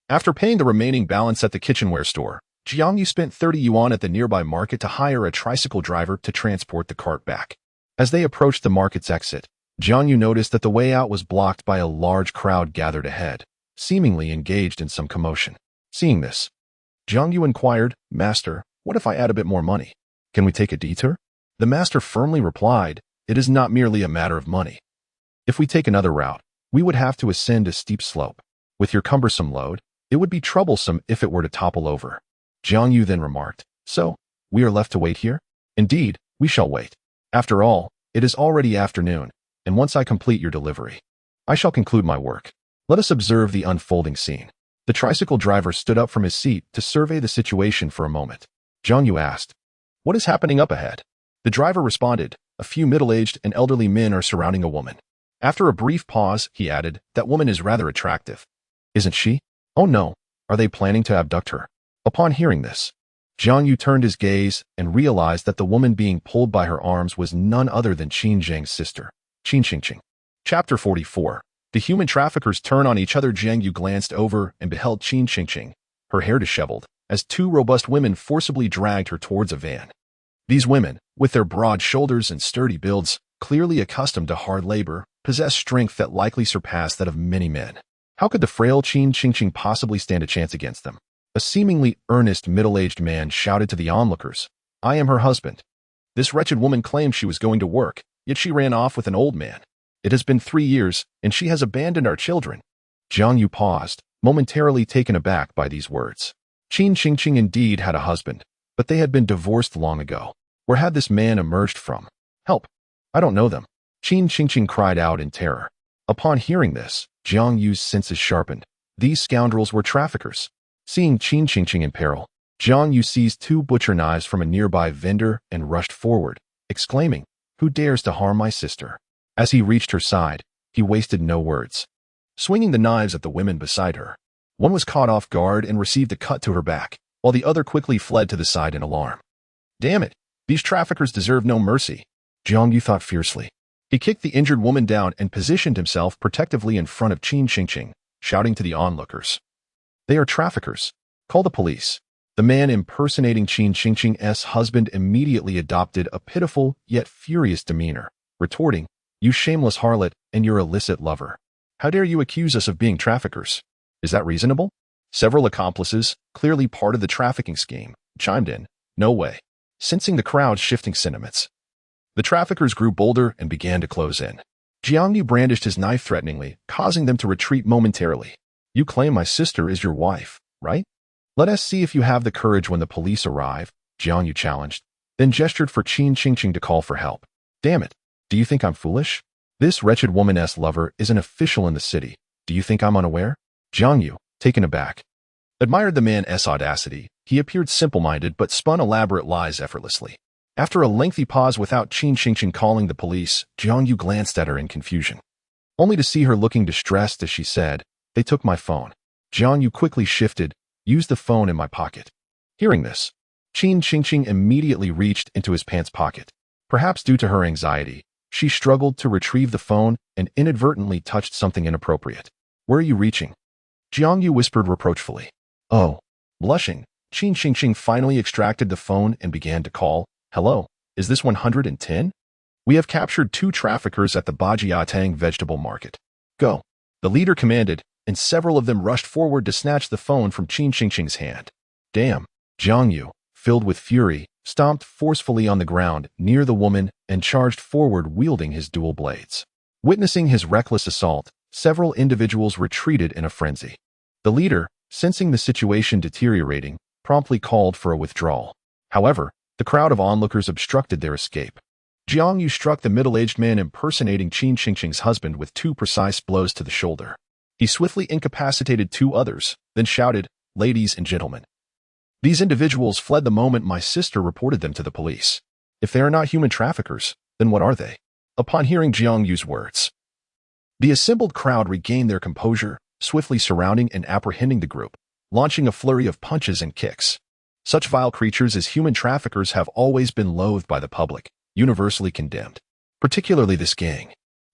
After paying the remaining balance at the kitchenware store, Jiang You spent 30 yuan at the nearby market to hire a tricycle driver to transport the cart back. As they approached the market's exit, Jiang You noticed that the way out was blocked by a large crowd gathered ahead, seemingly engaged in some commotion. Seeing this, Jiang You inquired, "Master, what if I add a bit more money? Can we take a detour?" The master firmly replied, "It is not merely a matter of money. If we take another route, we would have to ascend a steep slope. With your cumbersome load, it would be troublesome if it were to topple over." Jiang Yu then remarked, "So, we are left to wait here? Indeed, we shall wait. After all, it is already afternoon, and once I complete your delivery, I shall conclude my work. Let us observe the unfolding scene." The tricycle driver stood up from his seat to survey the situation for a moment. Jiang Yu asked, "What is happening up ahead?" The driver responded, "A few middle-aged and elderly men are surrounding a woman." After a brief pause, he added, "That woman is rather attractive. Isn't she? Oh no, are they planning to abduct her?" Upon hearing this, Jiang Yu turned his gaze and realized that the woman being pulled by her arms was none other than Qin Zheng's sister, Qin Qingqing. Chapter 44. The human traffickers turn on each other. Jiang Yu glanced over and beheld Qin Qingqing, her hair disheveled, as two robust women forcibly dragged her towards a van. These women, with their broad shoulders and sturdy builds, clearly accustomed to hard labor, possessed strength that likely surpassed that of many men. How could the frail Qin Qingqing possibly stand a chance against them? A seemingly earnest middle-aged man shouted to the onlookers, "I am her husband. This wretched woman claimed she was going to work, yet she ran off with an old man. It has been 3 years, and she has abandoned our children." Jiang Yu paused, momentarily taken aback by these words. Qin Qingqing indeed had a husband, but they had been divorced long ago. Where had this man emerged from? "Help! I don't know them," Qin Qingqing cried out in terror. Upon hearing this, Jiang Yu's senses sharpened. These scoundrels were traffickers. Seeing Qin Qingqing in peril, Jiang Yu seized 2 butcher knives from a nearby vendor and rushed forward, exclaiming, "Who dares to harm my sister?" As he reached her side, he wasted no words, swinging the knives at the women beside her. One was caught off guard and received a cut to her back, while the other quickly fled to the side in alarm. "Damn it! These traffickers deserve no mercy," Jiang Yu thought fiercely. He kicked the injured woman down and positioned himself protectively in front of Qin Qingqing, shouting to the onlookers, "They are traffickers. Call the police." The man impersonating Qin Qingqing's husband immediately adopted a pitiful yet furious demeanor, retorting, "You shameless harlot and your illicit lover. How dare you accuse us of being traffickers? Is that reasonable?" Several accomplices, clearly part of the trafficking scheme, chimed in, "No way." Sensing the crowd's shifting sentiments, the traffickers grew bolder and began to close in. Jiang Yu brandished his knife threateningly, causing them to retreat momentarily. "You claim my sister is your wife, right? Let us see if you have the courage when the police arrive," Jiang Yu challenged, then gestured for Qin Qingqing to call for help. "Damn it, do you think I'm foolish? This wretched woman's lover is an official in the city. Do you think I'm unaware?" Jiang Yu, taken aback, admired the man's audacity. He appeared simple-minded but spun elaborate lies effortlessly. After a lengthy pause without Qin Qingqing calling the police, Jiang Yu glanced at her in confusion, only to see her looking distressed as she said, "They took my phone." Jiang Yu quickly shifted, "Use the phone in my pocket." Hearing this, Qin Qingqing immediately reached into his pants pocket. Perhaps due to her anxiety, she struggled to retrieve the phone and inadvertently touched something inappropriate. "Where are you reaching?" Jiang Yu whispered reproachfully. "Oh." Blushing, Qin Qingqing finally extracted the phone and began to call. "Hello, is this 110? We have captured 2 traffickers at the Bajiatang vegetable market. Go." The leader commanded, and several of them rushed forward to snatch the phone from Qin Qingqing's hand. "Damn." Jiang Yu, filled with fury, stomped forcefully on the ground near the woman and charged forward wielding his dual blades. Witnessing his reckless assault, several individuals retreated in a frenzy. The leader, sensing the situation deteriorating, promptly called for a withdrawal. However, the crowd of onlookers obstructed their escape. Jiang Yu struck the middle-aged man impersonating Qin Qingqing's husband with 2 precise blows to the shoulder. He swiftly incapacitated 2 others, then shouted, "Ladies and gentlemen, these individuals fled the moment my sister reported them to the police. If they are not human traffickers, then what are they?" Upon hearing Jiang Yu's words, the assembled crowd regained their composure, swiftly surrounding and apprehending the group, launching a flurry of punches and kicks. Such vile creatures as human traffickers have always been loathed by the public, universally condemned. Particularly this gang,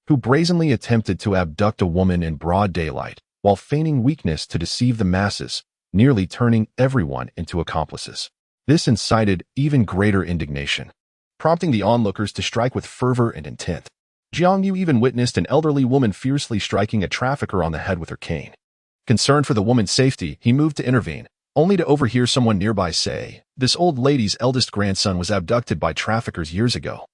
who brazenly attempted to abduct a woman in broad daylight while feigning weakness to deceive the masses, nearly turning everyone into accomplices. This incited even greater indignation, prompting the onlookers to strike with fervor and intent. Jiang You even witnessed an elderly woman fiercely striking a trafficker on the head with her cane. Concerned for the woman's safety, he moved to intervene, only to overhear someone nearby say, "This old lady's eldest grandson was abducted by traffickers years ago.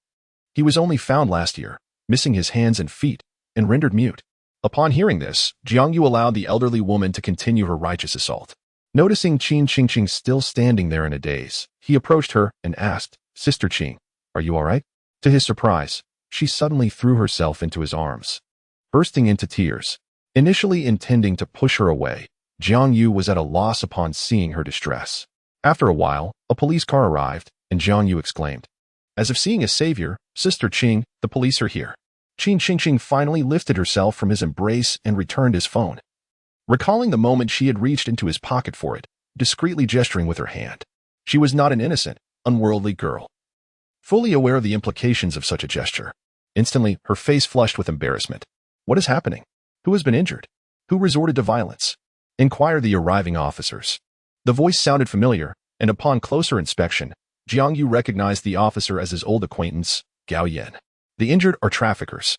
He was only found last year, missing his hands and feet, and rendered mute." Upon hearing this, Jiang Yu allowed the elderly woman to continue her righteous assault. Noticing Qin Qingqing still standing there in a daze, he approached her and asked, "Sister Qing, are you all right?" To his surprise, she suddenly threw herself into his arms, bursting into tears. Initially intending to push her away, Jiang Yu was at a loss upon seeing her distress. After a while, a police car arrived, and Jiang Yu exclaimed, as if seeing a savior, "Sister Qing, the police are here." Qin Qingqing finally lifted herself from his embrace and returned his phone. Recalling the moment she had reached into his pocket for it, discreetly gesturing with her hand. She was not an innocent, unworldly girl. Fully aware of the implications of such a gesture, instantly her face flushed with embarrassment. "What is happening? Who has been injured? Who resorted to violence?" inquired the arriving officers. The voice sounded familiar, and upon closer inspection, Jiang Yu recognized the officer as his old acquaintance, Gao Yan. "The injured are traffickers,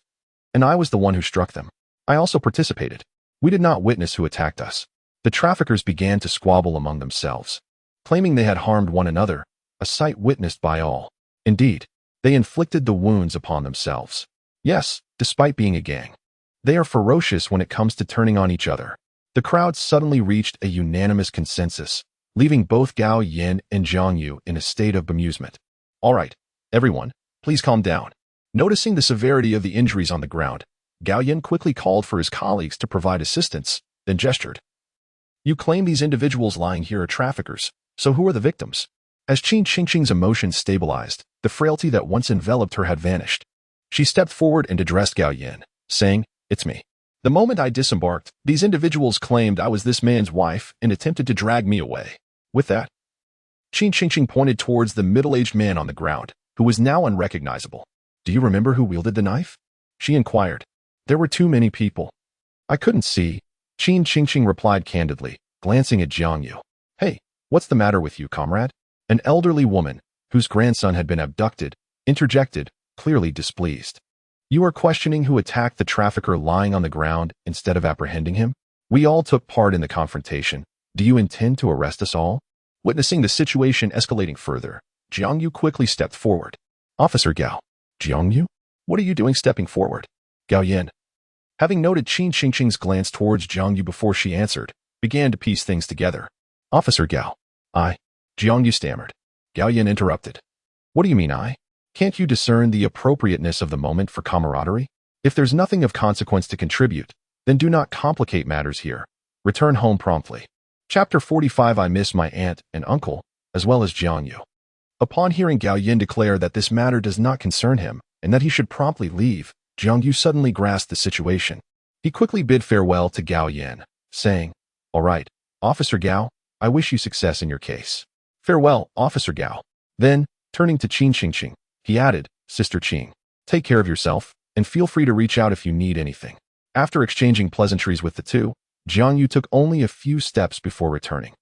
and I was the one who struck them. I also participated. We did not witness who attacked us." The traffickers began to squabble among themselves, claiming they had harmed one another, a sight witnessed by all. Indeed, they inflicted the wounds upon themselves. Yes, despite being a gang, they are ferocious when it comes to turning on each other. The crowd suddenly reached a unanimous consensus, leaving both Gao Yan and Jiang Yu in a state of bemusement. "All right, everyone, please calm down." Noticing the severity of the injuries on the ground, Gao Yan quickly called for his colleagues to provide assistance, then gestured. "You claim these individuals lying here are traffickers, so who are the victims?" As Qin Qingqing's emotions stabilized, the frailty that once enveloped her had vanished. She stepped forward and addressed Gao Yan, saying, "It's me. The moment I disembarked, these individuals claimed I was this man's wife and attempted to drag me away." With that, Qin Qingqing pointed towards the middle-aged man on the ground, who was now unrecognizable. "Do you remember who wielded the knife?" she inquired. "There were too many people. I couldn't see," Qin Qingqing replied candidly, glancing at Jiang Yu. "Hey, what's the matter with you, comrade?" An elderly woman, whose grandson had been abducted, interjected, clearly displeased. "You are questioning who attacked the trafficker lying on the ground instead of apprehending him? We all took part in the confrontation. Do you intend to arrest us all?" Witnessing the situation escalating further, Jiang Yu quickly stepped forward. "Officer Gao." "Jiang Yu? What are you doing stepping forward?" Gao Yan, having noted Qin Qingqing's glance towards Jiang Yu before she answered, began to piece things together. "Officer Gao." Jiang Yu stammered. Gao Yan interrupted. "What do you mean I? Can't you discern the appropriateness of the moment for camaraderie? If there's nothing of consequence to contribute, then do not complicate matters here. Return home promptly." Chapter 45. I miss my aunt and uncle, as well as Jiang Yu. Upon hearing Gao Yan declare that this matter does not concern him and that he should promptly leave, Jiang Yu suddenly grasped the situation. He quickly bid farewell to Gao Yan, saying, "All right, Officer Gao, I wish you success in your case." "Farewell, Officer Gao." Then, turning to Qin Qingqing, he added, "Sister Qing, take care of yourself, and feel free to reach out if you need anything." After exchanging pleasantries with the two, Jiang Yu took only a few steps before returning.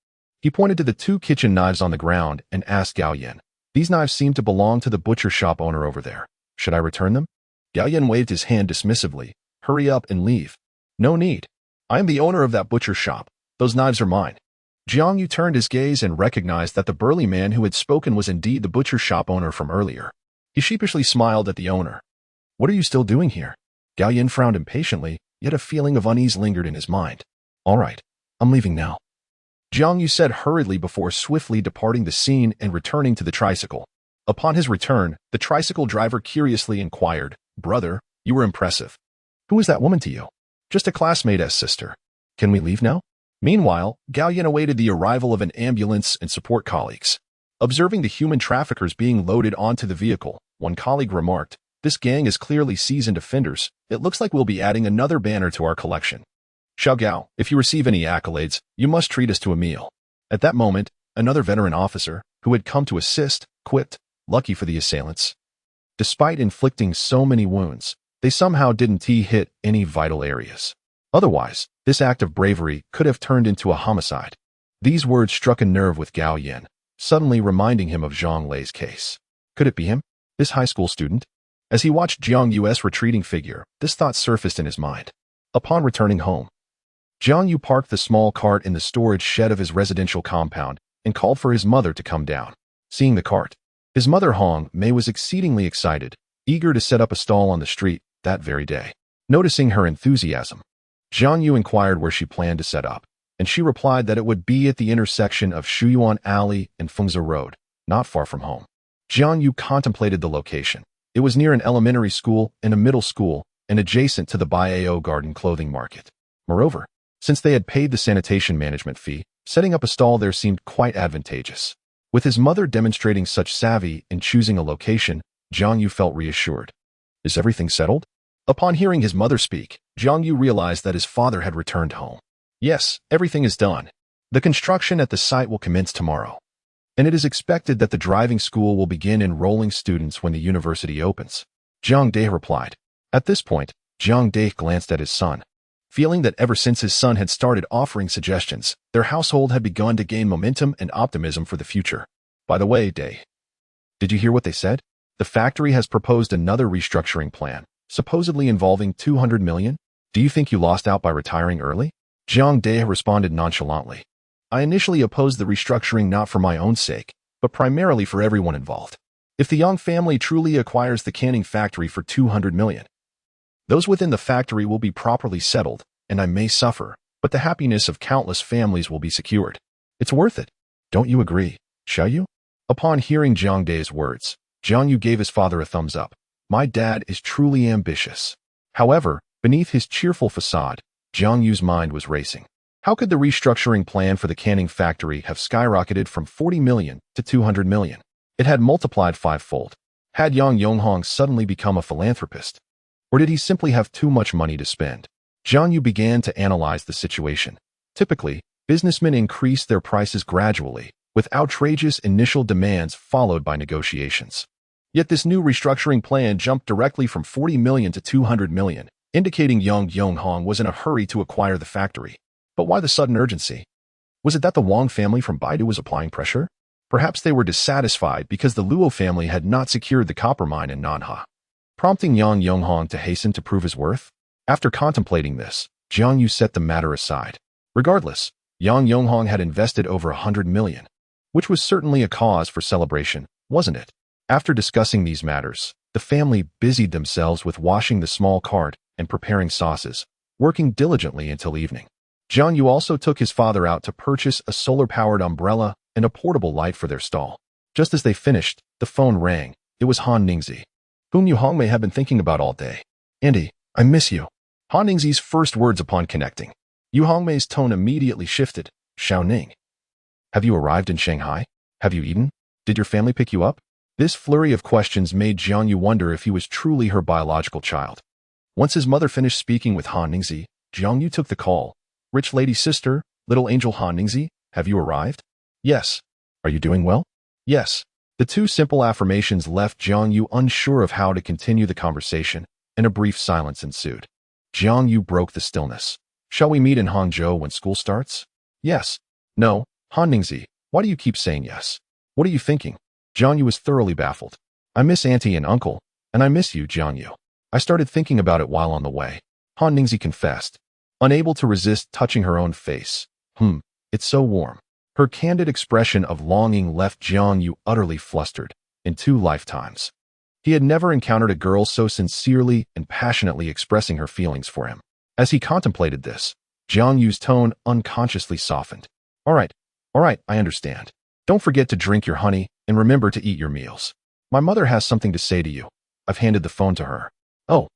He pointed to the two kitchen knives on the ground and asked Gao Yan, "These knives seem to belong to the butcher shop owner over there. Should I return them?" Gao Yan waved his hand dismissively. "Hurry up and leave." "No need. I am the owner of that butcher shop. Those knives are mine." Jiang Yu turned his gaze and recognized that the burly man who had spoken was indeed the butcher shop owner from earlier. He sheepishly smiled at the owner. "What are you still doing here?" Gao Yan frowned impatiently, yet a feeling of unease lingered in his mind. "All right, I'm leaving now," Jiang Yu said hurriedly before swiftly departing the scene and returning to the tricycle. Upon his return, the tricycle driver curiously inquired, "Brother, you were impressive. Who is that woman to you?" "Just a classmate's sister. Can we leave now?" Meanwhile, Gao Yan awaited the arrival of an ambulance and support colleagues. Observing the human traffickers being loaded onto the vehicle, one colleague remarked, "This gang is clearly seasoned offenders. It looks like we'll be adding another banner to our collection." Xiao, if you receive any accolades, you must treat us to a meal. At that moment, another veteran officer, who had come to assist, quipped, lucky for the assailants. Despite inflicting so many wounds, they somehow didn't hit any vital areas. Otherwise, this act of bravery could have turned into a homicide. These words struck a nerve with Gao Yin, suddenly reminding him of Zhang Lei's case. Could it be him? This high school student? As he watched Jiang Yu's retreating figure, this thought surfaced in his mind. Upon returning home, Jiang Yu parked the small cart in the storage shed of his residential compound and called for his mother to come down. Seeing the cart, his mother Hong Mei was exceedingly excited, eager to set up a stall on the street that very day. Noticing her enthusiasm, Jiang Yu inquired where she planned to set up, and she replied that it would be at the intersection of Shuyuan Alley and Fengze Road, not far from home. Jiang Yu contemplated the location. It was near an elementary school and a middle school and adjacent to the Bao Garden clothing market. Moreover, since they had paid the sanitation management fee, setting up a stall there seemed quite advantageous. With his mother demonstrating such savvy in choosing a location, Jiang Yu felt reassured. Is everything settled? Upon hearing his mother speak, Jiang Yu realized that his father had returned home. Yes, everything is done. The construction at the site will commence tomorrow, and it is expected that the driving school will begin enrolling students when the university opens. Jiang Dai replied. At this point, Jiang Dai glanced at his son. Feeling that ever since his son had started offering suggestions, their household had begun to gain momentum and optimism for the future. By the way, Dai, did you hear what they said? The factory has proposed another restructuring plan, supposedly involving 200 million? Do you think you lost out by retiring early? Jiang Dai responded nonchalantly. I initially opposed the restructuring not for my own sake, but primarily for everyone involved. If the Yang family truly acquires the canning factory for 200 million, those within the factory will be properly settled, and I may suffer, but the happiness of countless families will be secured. It's worth it. Don't you agree, Xiao Yu? Upon hearing Jiang Dai's words, Jiang Yu gave his father a thumbs up. My dad is truly ambitious. However, beneath his cheerful facade, Jiang Yu's mind was racing. How could the restructuring plan for the canning factory have skyrocketed from 40 million to 200 million? It had multiplied fivefold. Had Yang Yonghong suddenly become a philanthropist? Or did he simply have too much money to spend? Jiang Yu began to analyze the situation. Typically, businessmen increase their prices gradually, with outrageous initial demands followed by negotiations. Yet this new restructuring plan jumped directly from 40 million to 200 million, indicating Yang Yonghong was in a hurry to acquire the factory. But why the sudden urgency? Was it that the Wang family from Baidu was applying pressure? Perhaps they were dissatisfied because the Luo family had not secured the copper mine in Nanha, prompting Yang Yonghong to hasten to prove his worth. After contemplating this, Jiang Yu set the matter aside. Regardless, Yang Yonghong had invested over 100 million, which was certainly a cause for celebration, wasn't it? After discussing these matters, the family busied themselves with washing the small cart and preparing sauces, working diligently until evening. Jiang Yu also took his father out to purchase a solar-powered umbrella and a portable light for their stall. Just as they finished, the phone rang. It was Han Ningzi, whom Yu Hongmei had been thinking about all day. Andy, I miss you. Han Ningzi's first words upon connecting. Yu Hongmei's tone immediately shifted. Xiao Ning. Have you arrived in Shanghai? Have you eaten? Did your family pick you up? This flurry of questions made Jiang Yu wonder if he was truly her biological child. Once his mother finished speaking with Han Ningzi, Jiang Yu took the call. Rich lady's sister, little angel Han Ningzi, have you arrived? Yes. Are you doing well? Yes. The two simple affirmations left Jiang Yu unsure of how to continue the conversation, and a brief silence ensued. Jiang Yu broke the stillness. Shall we meet in Hangzhou when school starts? Yes. No. Han Ningzi, why do you keep saying yes? What are you thinking? Jiang Yu was thoroughly baffled. I miss auntie and uncle, and I miss you, Jiang Yu. I started thinking about it while on the way. Han Ningzi confessed, unable to resist touching her own face. It's so warm. Her candid expression of longing left Jiang Yu utterly flustered. In 2 lifetimes, he had never encountered a girl so sincerely and passionately expressing her feelings for him. As he contemplated this, Jiang Yu's tone unconsciously softened. All right, I understand. Don't forget to drink your honey and remember to eat your meals. My mother has something to say to you. I've handed the phone to her. Oh,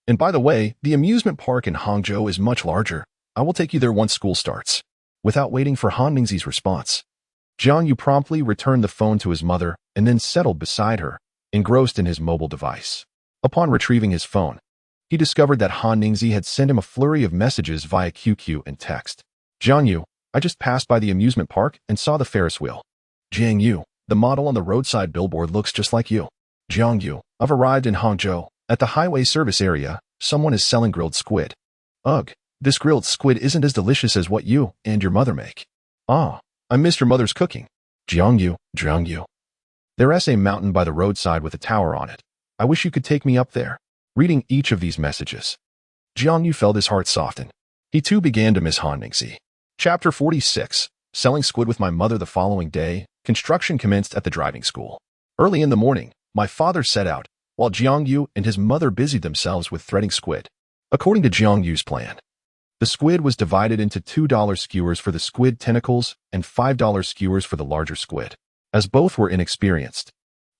and by the way, the amusement park in Hangzhou is much larger. I will take you there once school starts. Without waiting for Han Ningzi's response, Jiang Yu promptly returned the phone to his mother and then settled beside her, engrossed in his mobile device. Upon retrieving his phone, he discovered that Han Ningzi had sent him a flurry of messages via QQ and text. Jiang You, I just passed by the amusement park and saw the Ferris wheel. Jiang You, the model on the roadside billboard looks just like you. Jiang You, I've arrived in Hangzhou. At the highway service area, someone is selling grilled squid. Ugh, this grilled squid isn't as delicious as what you and your mother make. Ah, I missed your mother's cooking. Jiang You, Jiang You. There's a mountain by the roadside with a tower on it. I wish you could take me up there. Reading each of these messages, Jiang Yu felt his heart soften. He too began to miss Han Ningzi. Chapter 46. Selling squid with my mother. The following day, construction commenced at the driving school. Early in the morning, my father set out, while Jiang Yu and his mother busied themselves with threading squid. According to Jiang Yu's plan, the squid was divided into $2 skewers for the squid tentacles and $5 skewers for the larger squid. As both were inexperienced,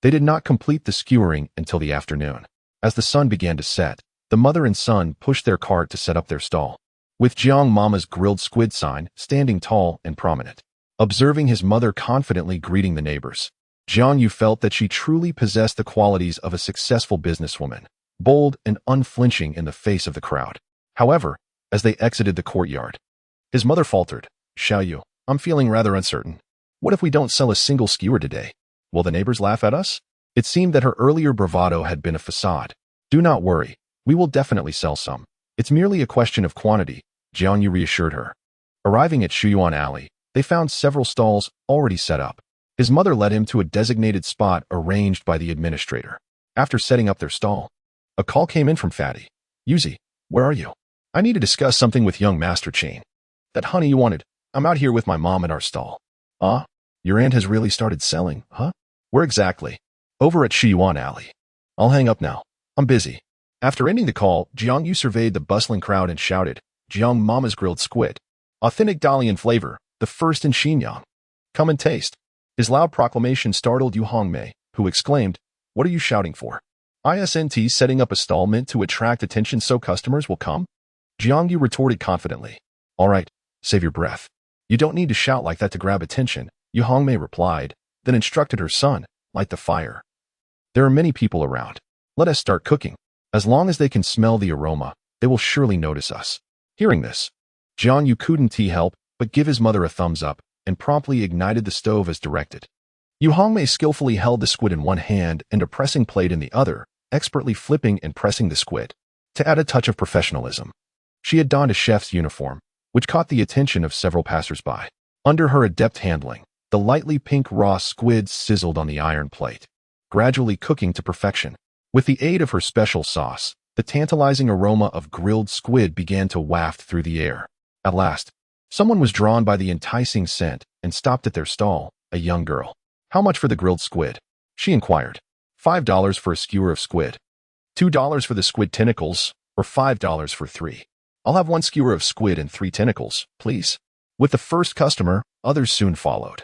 they did not complete the skewering until the afternoon. As the sun began to set, the mother and son pushed their cart to set up their stall, with Jiang Mama's grilled squid sign standing tall and prominent. Observing his mother confidently greeting the neighbors, Jiang Yu felt that she truly possessed the qualities of a successful businesswoman, bold and unflinching in the face of the crowd. However, as they exited the courtyard, his mother faltered, Xiao Yu, I'm feeling rather uncertain. What if we don't sell a single skewer today? Will the neighbors laugh at us? It seemed that her earlier bravado had been a facade. Do not worry, we will definitely sell some. It's merely a question of quantity, Jiang Yu reassured her. Arriving at Shuyuan Alley, they found several stalls already set up. His mother led him to a designated spot arranged by the administrator. After setting up their stall, a call came in from Fatty. Yuzi, where are you? I need to discuss something with young Master Chain. That honey you wanted. I'm out here with my mom at our stall. Ah, your aunt has really started selling, huh? Where exactly? Over at Shuyuan Alley. I'll hang up now. I'm busy. After ending the call, Jiang Yu surveyed the bustling crowd and shouted, Jiang Mama's grilled squid. Authentic Dalian flavor, the first in Xinjiang. Come and taste. His loud proclamation startled Yu Hongmei, who exclaimed, What are you shouting for? ISNT setting up a stall meant to attract attention so customers will come? Jiang Yu retorted confidently. All right, save your breath. You don't need to shout like that to grab attention, Yu Hongmei replied, then instructed her son, light the fire. There are many people around. Let us start cooking. As long as they can smell the aroma, they will surely notice us. Hearing this, Jiang Yu couldn't help but give his mother a thumbs up and promptly ignited the stove as directed. Yu Hongmei skillfully held the squid in one hand and a pressing plate in the other, expertly flipping and pressing the squid. To add a touch of professionalism, she had donned a chef's uniform, which caught the attention of several passers-by. Under her adept handling, the lightly pink raw squid sizzled on the iron plate, gradually cooking to perfection. With the aid of her special sauce, the tantalizing aroma of grilled squid began to waft through the air. At last, someone was drawn by the enticing scent and stopped at their stall, a young girl. How much for the grilled squid? She inquired. $5 for a skewer of squid. $2 for the squid tentacles, or $5 for 3. I'll have 1 skewer of squid and 3 tentacles, please. With the first customer, others soon followed.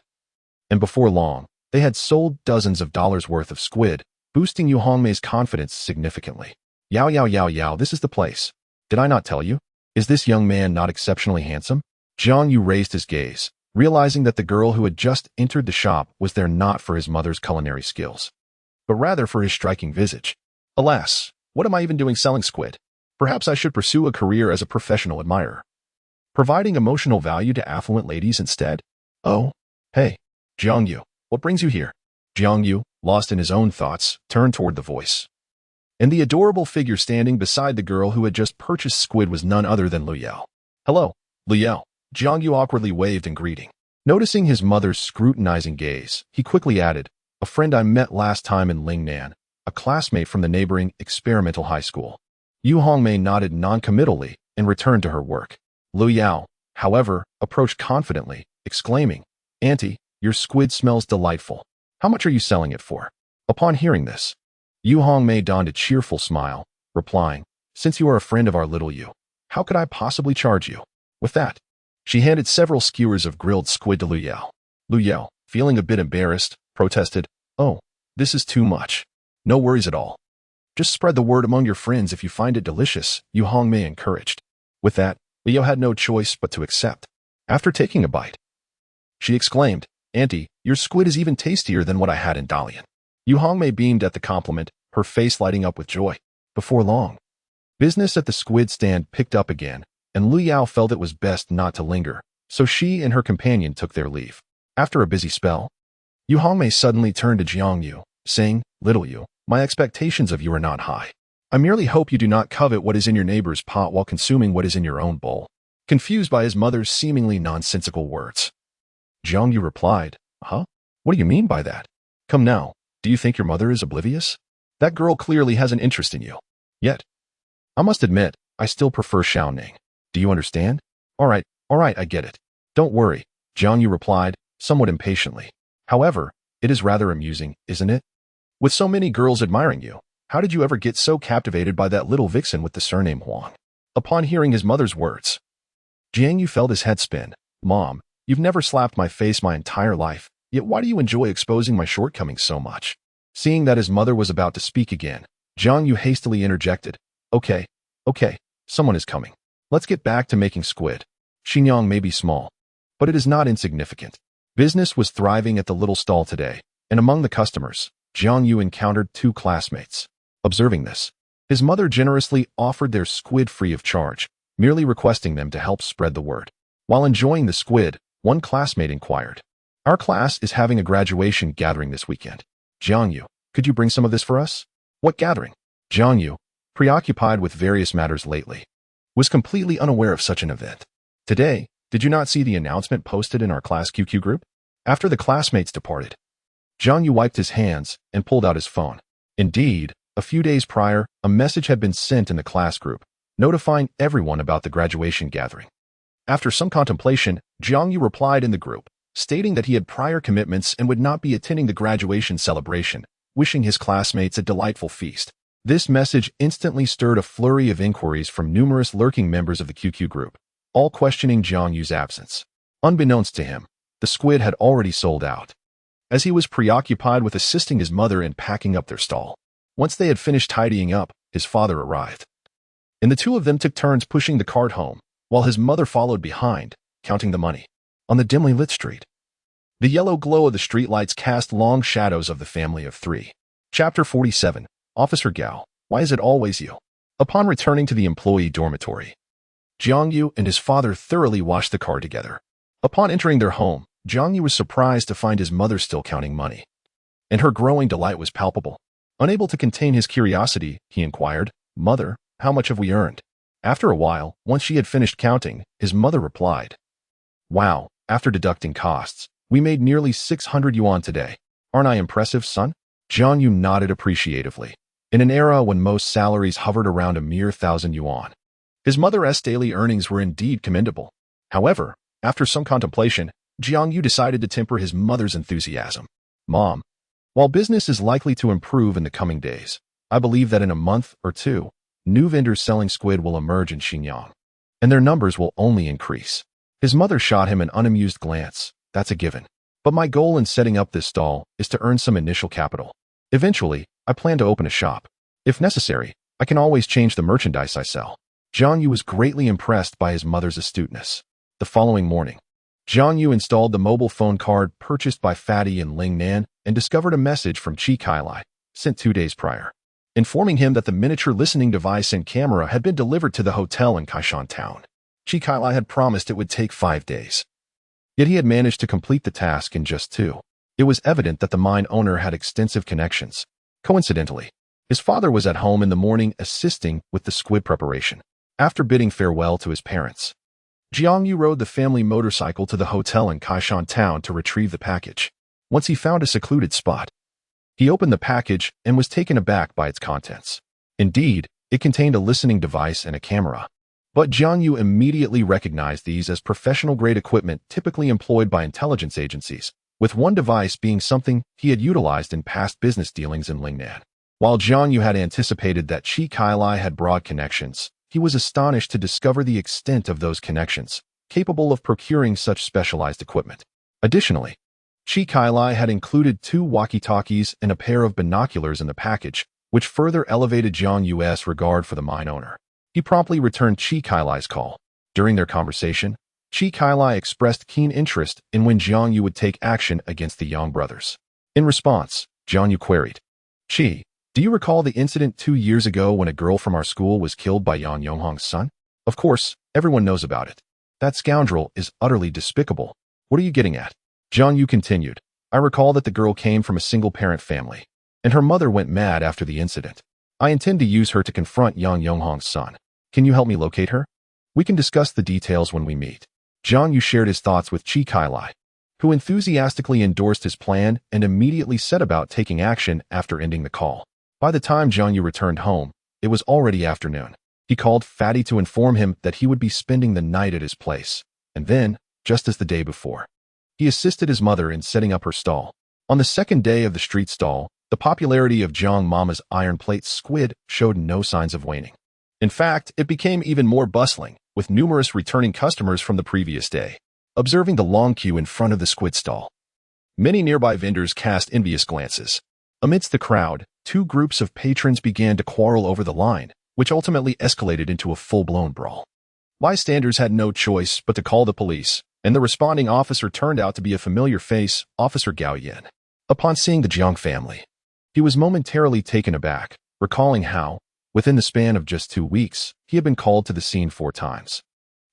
And before long, they had sold dozens of dollars worth of squid, boosting Yu Hongmei's confidence significantly. Yao yao yao yao, this is the place. Did I not tell you? Is this young man not exceptionally handsome? Jiang Yu raised his gaze, realizing that the girl who had just entered the shop was there not for his mother's culinary skills, but rather for his striking visage. Alas, what am I even doing selling squid? Perhaps I should pursue a career as a professional admirer, providing emotional value to affluent ladies instead. Oh, hey, Jiang Yu, what brings you here? Jiang Yu, lost in his own thoughts, turned toward the voice. And the adorable figure standing beside the girl who had just purchased squid was none other than Lu Yao. Hello, Lu Yao. Jiang Yu awkwardly waved in greeting. Noticing his mother's scrutinizing gaze, he quickly added, a friend I met last time in Lingnan, a classmate from the neighboring experimental high school. Yu Hongmei nodded noncommittally and returned to her work. Lu Yao, however, approached confidently, exclaiming, Auntie, your squid smells delightful. How much are you selling it for? Upon hearing this, Yu Hongmei donned a cheerful smile, replying, Since you are a friend of our little Yu, how could I possibly charge you? With that, she handed several skewers of grilled squid to Lu Yao. Lu Yao, feeling a bit embarrassed, protested, Oh, this is too much. No worries at all. Just spread the word among your friends if you find it delicious, Yu Hongmei encouraged. With that, Lu Yao had no choice but to accept. After taking a bite, she exclaimed, Auntie, your squid is even tastier than what I had in Dalian. Yu Hongmei beamed at the compliment, her face lighting up with joy. Before long, Business at the squid stand picked up again, and Lu Yao felt it was best not to linger, so she and her companion took their leave. After a busy spell, Yu Hongmei suddenly turned to Jiang You, saying, "Little Yu, my expectations of you are not high. I merely hope you do not covet what is in your neighbor's pot while consuming what is in your own bowl." Confused by his mother's seemingly nonsensical words, Jiang Yu replied, "Huh? What do you mean by that? Come now, do you think your mother is oblivious? That girl clearly has an interest in you. Yet, I must admit, I still prefer Xiaoning. Do you understand? All right, I get it. Don't worry," Jiang Yu replied, somewhat impatiently. "However, it is rather amusing, isn't it? With so many girls admiring you, how did you ever get so captivated by that little vixen with the surname Huang?" Upon hearing his mother's words, Jiang Yu felt his head spin. "Mom, you've never slapped my face my entire life, yet why do you enjoy exposing my shortcomings so much?" Seeing that his mother was about to speak again, Jiang Yu hastily interjected, Okay, someone is coming. Let's get back to making squid. Xinjiang may be small, but it is not insignificant." Business was thriving at the little stall today, and among the customers, Jiang Yu encountered two classmates. Observing this, his mother generously offered their squid free of charge, merely requesting them to help spread the word. While enjoying the squid, one classmate inquired, "Our class is having a graduation gathering this weekend. Jiang Yu, could you bring some of this for us?" "What gathering?" Jiang Yu, preoccupied with various matters lately, was completely unaware of such an event. "Today, did you not see the announcement posted in our class QQ group?" After the classmates departed, Jiang Yu wiped his hands and pulled out his phone. Indeed, a few days prior, a message had been sent in the class group, notifying everyone about the graduation gathering. After some contemplation, Jiang Yu replied in the group, stating that he had prior commitments and would not be attending the graduation celebration, wishing his classmates a delightful feast. This message instantly stirred a flurry of inquiries from numerous lurking members of the QQ group, all questioning Jiang Yu's absence. Unbeknownst to him, the squid had already sold out, as he was preoccupied with assisting his mother in packing up their stall. Once they had finished tidying up, his father arrived, and the two of them took turns pushing the cart home, while his mother followed behind, counting the money. On the dimly lit street, the yellow glow of the streetlights cast long shadows of the family of three. Chapter 47. Officer Gao, why is it always you? Upon returning to the employee dormitory, Jiang Yu and his father thoroughly washed the car together. Upon entering their home, Jiang Yu was surprised to find his mother still counting money, and her growing delight was palpable. Unable to contain his curiosity, he inquired, "Mother, how much have we earned?" After a while, once she had finished counting, his mother replied, "Wow, after deducting costs, we made nearly 600 yuan today. Aren't I impressive, son?" Jiang Yu nodded appreciatively. In an era when most salaries hovered around a mere 1,000 yuan, his mother's daily earnings were indeed commendable. However, after some contemplation, Jiang Yu decided to temper his mother's enthusiasm. "Mom, while business is likely to improve in the coming days, I believe that in a month or two, new vendors selling squid will emerge in Xinjiang, and their numbers will only increase." His mother shot him an unamused glance. "That's a given. But my goal in setting up this stall is to earn some initial capital. Eventually, I plan to open a shop. If necessary, I can always change the merchandise I sell." Jiang Yu was greatly impressed by his mother's astuteness. The following morning, Jiang Yu installed the mobile phone card purchased by Fatty in Lingnan and discovered a message from Chi Kailai, sent 2 days prior, informing him that the miniature listening device and camera had been delivered to the hotel in Kaishan Town. Chi Kailai had promised it would take 5 days. Yet he had managed to complete the task in just 2. It was evident that the mine owner had extensive connections. Coincidentally, his father was at home in the morning assisting with the squid preparation. After bidding farewell to his parents, Jiang Yu rode the family motorcycle to the hotel in Kaishan Town to retrieve the package. Once he found a secluded spot, he opened the package and was taken aback by its contents. Indeed, it contained a listening device and a camera. But Jiang Yu immediately recognized these as professional-grade equipment typically employed by intelligence agencies, with one device being something he had utilized in past business dealings in Lingnan. While Jiang Yu had anticipated that Chi Kailai had broad connections, he was astonished to discover the extent of those connections, capable of procuring such specialized equipment. Additionally, Chi Kailai had included 2 walkie-talkies and a pair of binoculars in the package, which further elevated Jiang Yu's regard for the mine owner. He promptly returned Chi Kailai's call. During their conversation, Chi Kailai expressed keen interest in when Jiang Yu would take action against the Yang brothers. In response, Jiang Yu queried, "Chi, Do you recall the incident 2 years ago when a girl from our school was killed by Yang Yonghong's son? Of course, everyone knows about it. That scoundrel is utterly despicable. What are you getting at? Jiang You continued. I recall that the girl came from a single-parent family, and her mother went mad after the incident. I intend to use her to confront Yang Yonghong's son. Can you help me locate her? We can discuss the details when we meet. Jiang You shared his thoughts with Chi Kailai, who enthusiastically endorsed his plan and immediately set about taking action after ending the call. By the time Jiang Yu returned home, it was already afternoon. He called Fatty to inform him that he would be spending the night at his place, and then, just as the day before, he assisted his mother in setting up her stall. On the second day of the street stall, the popularity of Jiang Mama's iron plate squid showed no signs of waning. In fact, it became even more bustling, with numerous returning customers from the previous day. Observing the long queue in front of the squid stall, many nearby vendors cast envious glances. Amidst the crowd, two groups of patrons began to quarrel over the line, which ultimately escalated into a full-blown brawl. Bystanders had no choice but to call the police, and the responding officer turned out to be a familiar face, Officer Gao Yin. Upon seeing the Jiang family, he was momentarily taken aback, recalling how, within the span of just 2 weeks, he had been called to the scene 4 times.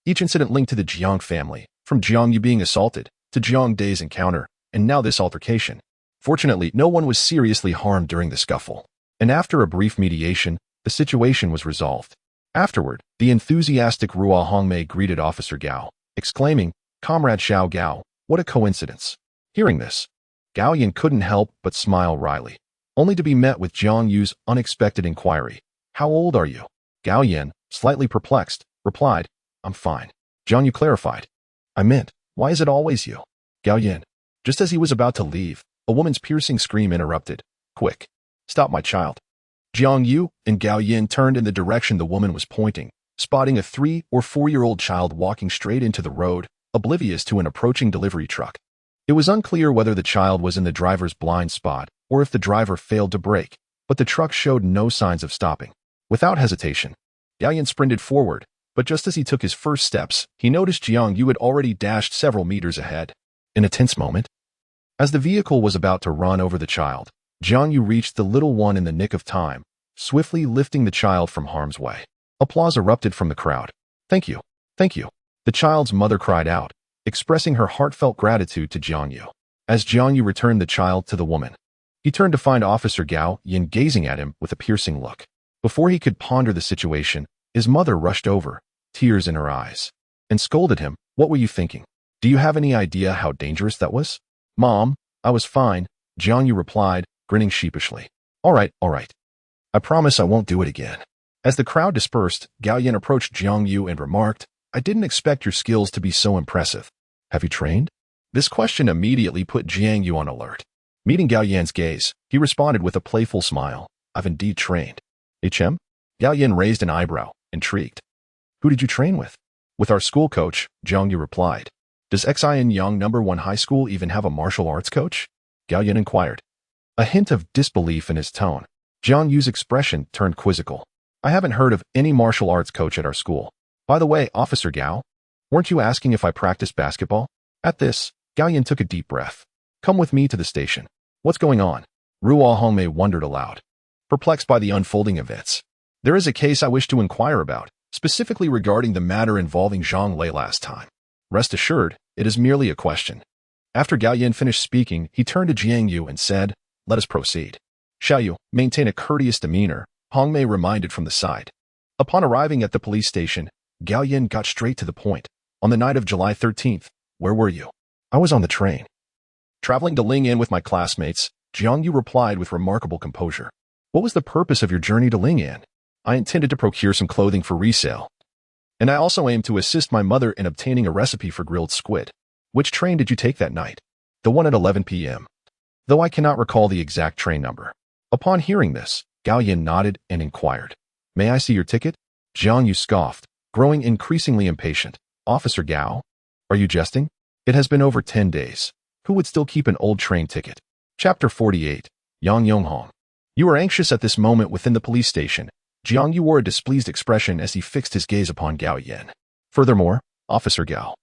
Each incident linked to the Jiang family, from Jiang Yu being assaulted, to Jiang Day's encounter, and now this altercation. Fortunately, no one was seriously harmed during the scuffle, and after a brief mediation, the situation was resolved. Afterward, the enthusiastic Ruo Hongmei greeted Officer Gao, exclaiming, Comrade Xiao Gao, what a coincidence. Hearing this, Gao Yin couldn't help but smile wryly, only to be met with Jiang Yu's unexpected inquiry. How old are you? Gao Yin, slightly perplexed, replied, I'm fine. Jiang Yu clarified, I meant, why is it always you? Gao Yin. Just as he was about to leave, a woman's piercing scream interrupted. Quick. Stop, my child. Jiang Yu and Gao Yin turned in the direction the woman was pointing, spotting a 3- or 4-year-old child walking straight into the road, oblivious to an approaching delivery truck. It was unclear whether the child was in the driver's blind spot or if the driver failed to brake, but the truck showed no signs of stopping. Without hesitation, Gao Yin sprinted forward, but just as he took his first steps, he noticed Jiang Yu had already dashed several meters ahead. In a tense moment, as the vehicle was about to run over the child, Jiang Yu reached the little one in the nick of time, swiftly lifting the child from harm's way. Applause erupted from the crowd. Thank you. Thank you. The child's mother cried out, expressing her heartfelt gratitude to Jiang Yu. As Jiang Yu returned the child to the woman, he turned to find Officer Gao Yin gazing at him with a piercing look. Before he could ponder the situation, his mother rushed over, tears in her eyes, and scolded him. What were you thinking? Do you have any idea how dangerous that was? Mom, I was fine, Jiang Yu replied, grinning sheepishly. All right. I promise I won't do it again. As the crowd dispersed, Gao Yin approached Jiang Yu and remarked, I didn't expect your skills to be so impressive. Have you trained? This question immediately put Jiang Yu on alert. Meeting Gao Yin's gaze, he responded with a playful smile. I've indeed trained. HM? Gao Yin raised an eyebrow, intrigued. Who did you train with? With our school coach, Jiang Yu replied. Does Xian Yang No. 1 High School even have a martial arts coach? Gao Yin inquired. A hint of disbelief in his tone. Jiang Yu's expression turned quizzical. I haven't heard of any martial arts coach at our school. By the way, Officer Gao, weren't you asking if I practice basketball? At this, Gao Yin took a deep breath. Come with me to the station. What's going on? Ruo Hongmei wondered aloud, perplexed by the unfolding events. There is a case I wish to inquire about, specifically regarding the matter involving Zhang Lei last time. Rest assured, it is merely a question. After Gao Yin finished speaking, he turned to Jiang Yu and said, let us proceed. Xiao Yu, maintain a courteous demeanor, Hongmei reminded from the side. Upon arriving at the police station, Gao Yin got straight to the point. On the night of July 13th, where were you? I was on the train. Traveling to Ling'an with my classmates, Jiang Yu replied with remarkable composure. What was the purpose of your journey to Ling'an? I intended to procure some clothing for resale. And I also aimed to assist my mother in obtaining a recipe for grilled squid. Which train did you take that night? The one at 11 p.m. Though I cannot recall the exact train number. Upon hearing this, Gao Yin nodded and inquired. May I see your ticket? Jiang Yu scoffed, growing increasingly impatient. Officer Gao? Are you jesting? It has been over 10 days. Who would still keep an old train ticket? Chapter 48. Yang Yonghong. You were anxious at this moment within the police station. Jiang Yu wore a displeased expression as he fixed his gaze upon Gao Yin. Furthermore, Officer Gao,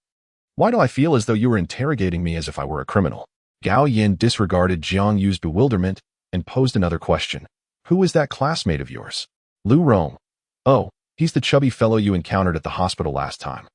why do I feel as though you were interrogating me as if I were a criminal? Gao Yin disregarded Jiang Yu's bewilderment and posed another question. Who is that classmate of yours? Lu Rong. Oh, he's the chubby fellow you encountered at the hospital last time.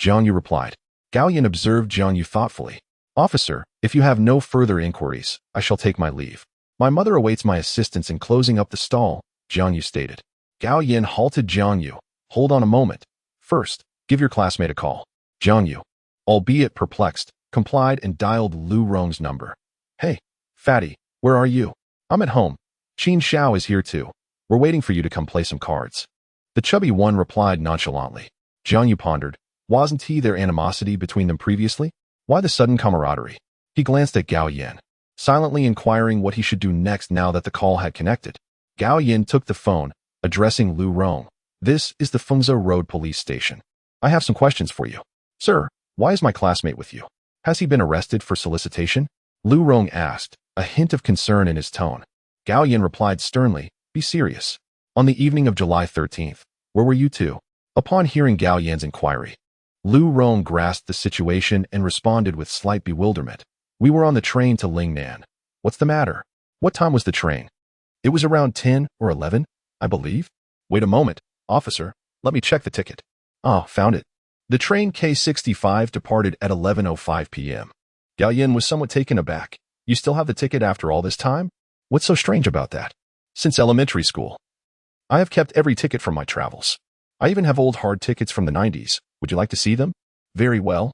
Jiang You replied. Gao Yin observed Jiang You thoughtfully. Officer, if you have no further inquiries, I shall take my leave. My mother awaits my assistance in closing up the stall, Jiang You stated. Gao Yin halted Jiang You. Hold on a moment. First, give your classmate a call. Jiang You, albeit perplexed, complied and dialed Lu Rong's number. Hey, fatty, where are you? I'm at home. Qin Xiao is here too. We're waiting for you to come play some cards. The chubby one replied nonchalantly. Jiang You pondered. Wasn't he their animosity between them previously? Why the sudden camaraderie? He glanced at Gao Yin, silently inquiring what he should do next now that the call had connected. Gao Yin took the phone, addressing Lu Rong. This is the Fengzhou Road police station. I have some questions for you. Sir, why is my classmate with you? Has he been arrested for solicitation? Lu Rong asked, a hint of concern in his tone. Gao Yin replied sternly, be serious. On the evening of July 13th, where were you two? Upon hearing Gao Yin's inquiry, Lu Rong grasped the situation and responded with slight bewilderment. We were on the train to Lingnan. What's the matter? What time was the train? It was around 10 or 11, I believe. Wait a moment, officer. Let me check the ticket. Ah, found it. The train K65 departed at 11:05 p.m. Gao Yin was somewhat taken aback. You still have the ticket after all this time? What's so strange about that? Since elementary school, I have kept every ticket from my travels. I even have old hard tickets from the 90s. Would you like to see them? Very well.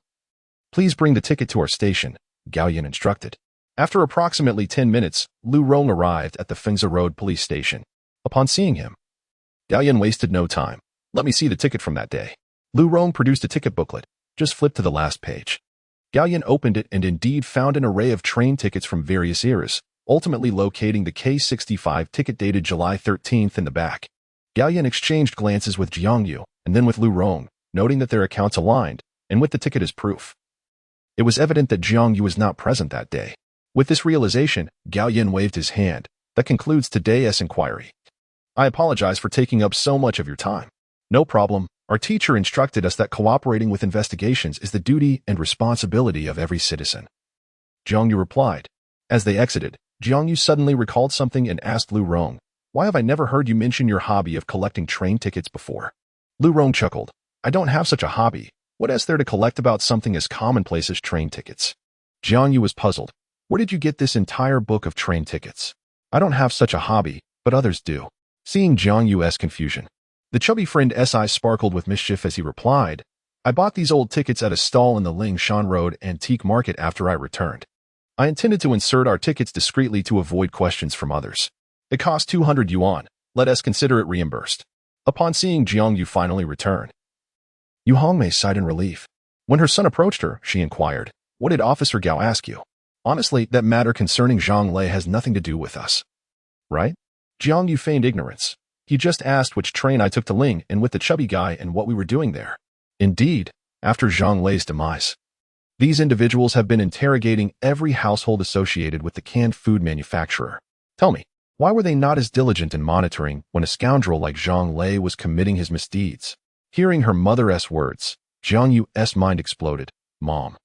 Please bring the ticket to our station, Gao Yin instructed. After approximately 10 minutes, Lu Rong arrived at the Fengzhou Road police station. Upon seeing him, Gao Yin wasted no time. Let me see the ticket from that day. Lu Rong produced a ticket booklet. Just flip to the last page. Gao Yin opened it and indeed found an array of train tickets from various eras, ultimately locating the K65 ticket dated July 13th in the back. Gao Yin exchanged glances with Jiang You and then with Lu Rong, noting that their accounts aligned, and with the ticket as proof. It was evident that Jiang You was not present that day. With this realization, Gao Yin waved his hand. That concludes today's inquiry. I apologize for taking up so much of your time. No problem. Our teacher instructed us that cooperating with investigations is the duty and responsibility of every citizen. Jiang You replied. As they exited, Jiang You suddenly recalled something and asked Lu Rong, why have I never heard you mention your hobby of collecting train tickets before? Lu Rong chuckled. I don't have such a hobby. What is there to collect about something as commonplace as train tickets? Jiang You was puzzled. Where did you get this entire book of train tickets? I don't have such a hobby, but others do. Seeing Jiang Yu's confusion, the chubby friend's eyes sparkled with mischief as he replied, I bought these old tickets at a stall in the Lingshan Road Antique Market after I returned. I intended to insert our tickets discreetly to avoid questions from others. It cost 200 yuan. Let us consider it reimbursed. Upon seeing Jiang You finally return, Yu Hongmei sighed in relief. When her son approached her, she inquired, what did Officer Gao ask you? Honestly, that matter concerning Zhang Lei has nothing to do with us. Right? Jiang You feigned ignorance. He just asked which train I took to Ling and with the chubby guy and what we were doing there. Indeed, after Zhang Lei's demise, these individuals have been interrogating every household associated with the canned food manufacturer. Tell me, why were they not as diligent in monitoring when a scoundrel like Zhang Lei was committing his misdeeds? Hearing her mother's words, Jiang Yu's mind exploded. Mom,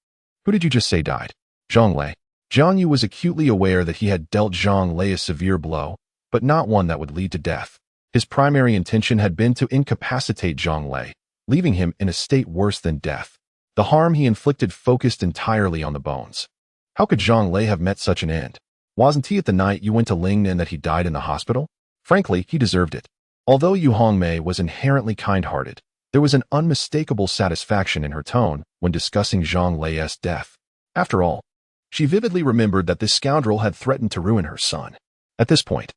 who did you just say died? Zhang Lei. Jiang Yu was acutely aware that he had dealt Zhang Lei a severe blow, but not one that would lead to death. His primary intention had been to incapacitate Zhang Lei, leaving him in a state worse than death. The harm he inflicted focused entirely on the bones. How could Zhang Lei have met such an end? Wasn't he at the night you went to Lingnan that he died in the hospital? Frankly, he deserved it. Although Yu Hongmei was inherently kind-hearted, there was an unmistakable satisfaction in her tone when discussing Zhang Lei's death. After all, she vividly remembered that this scoundrel had threatened to ruin her son. At this point,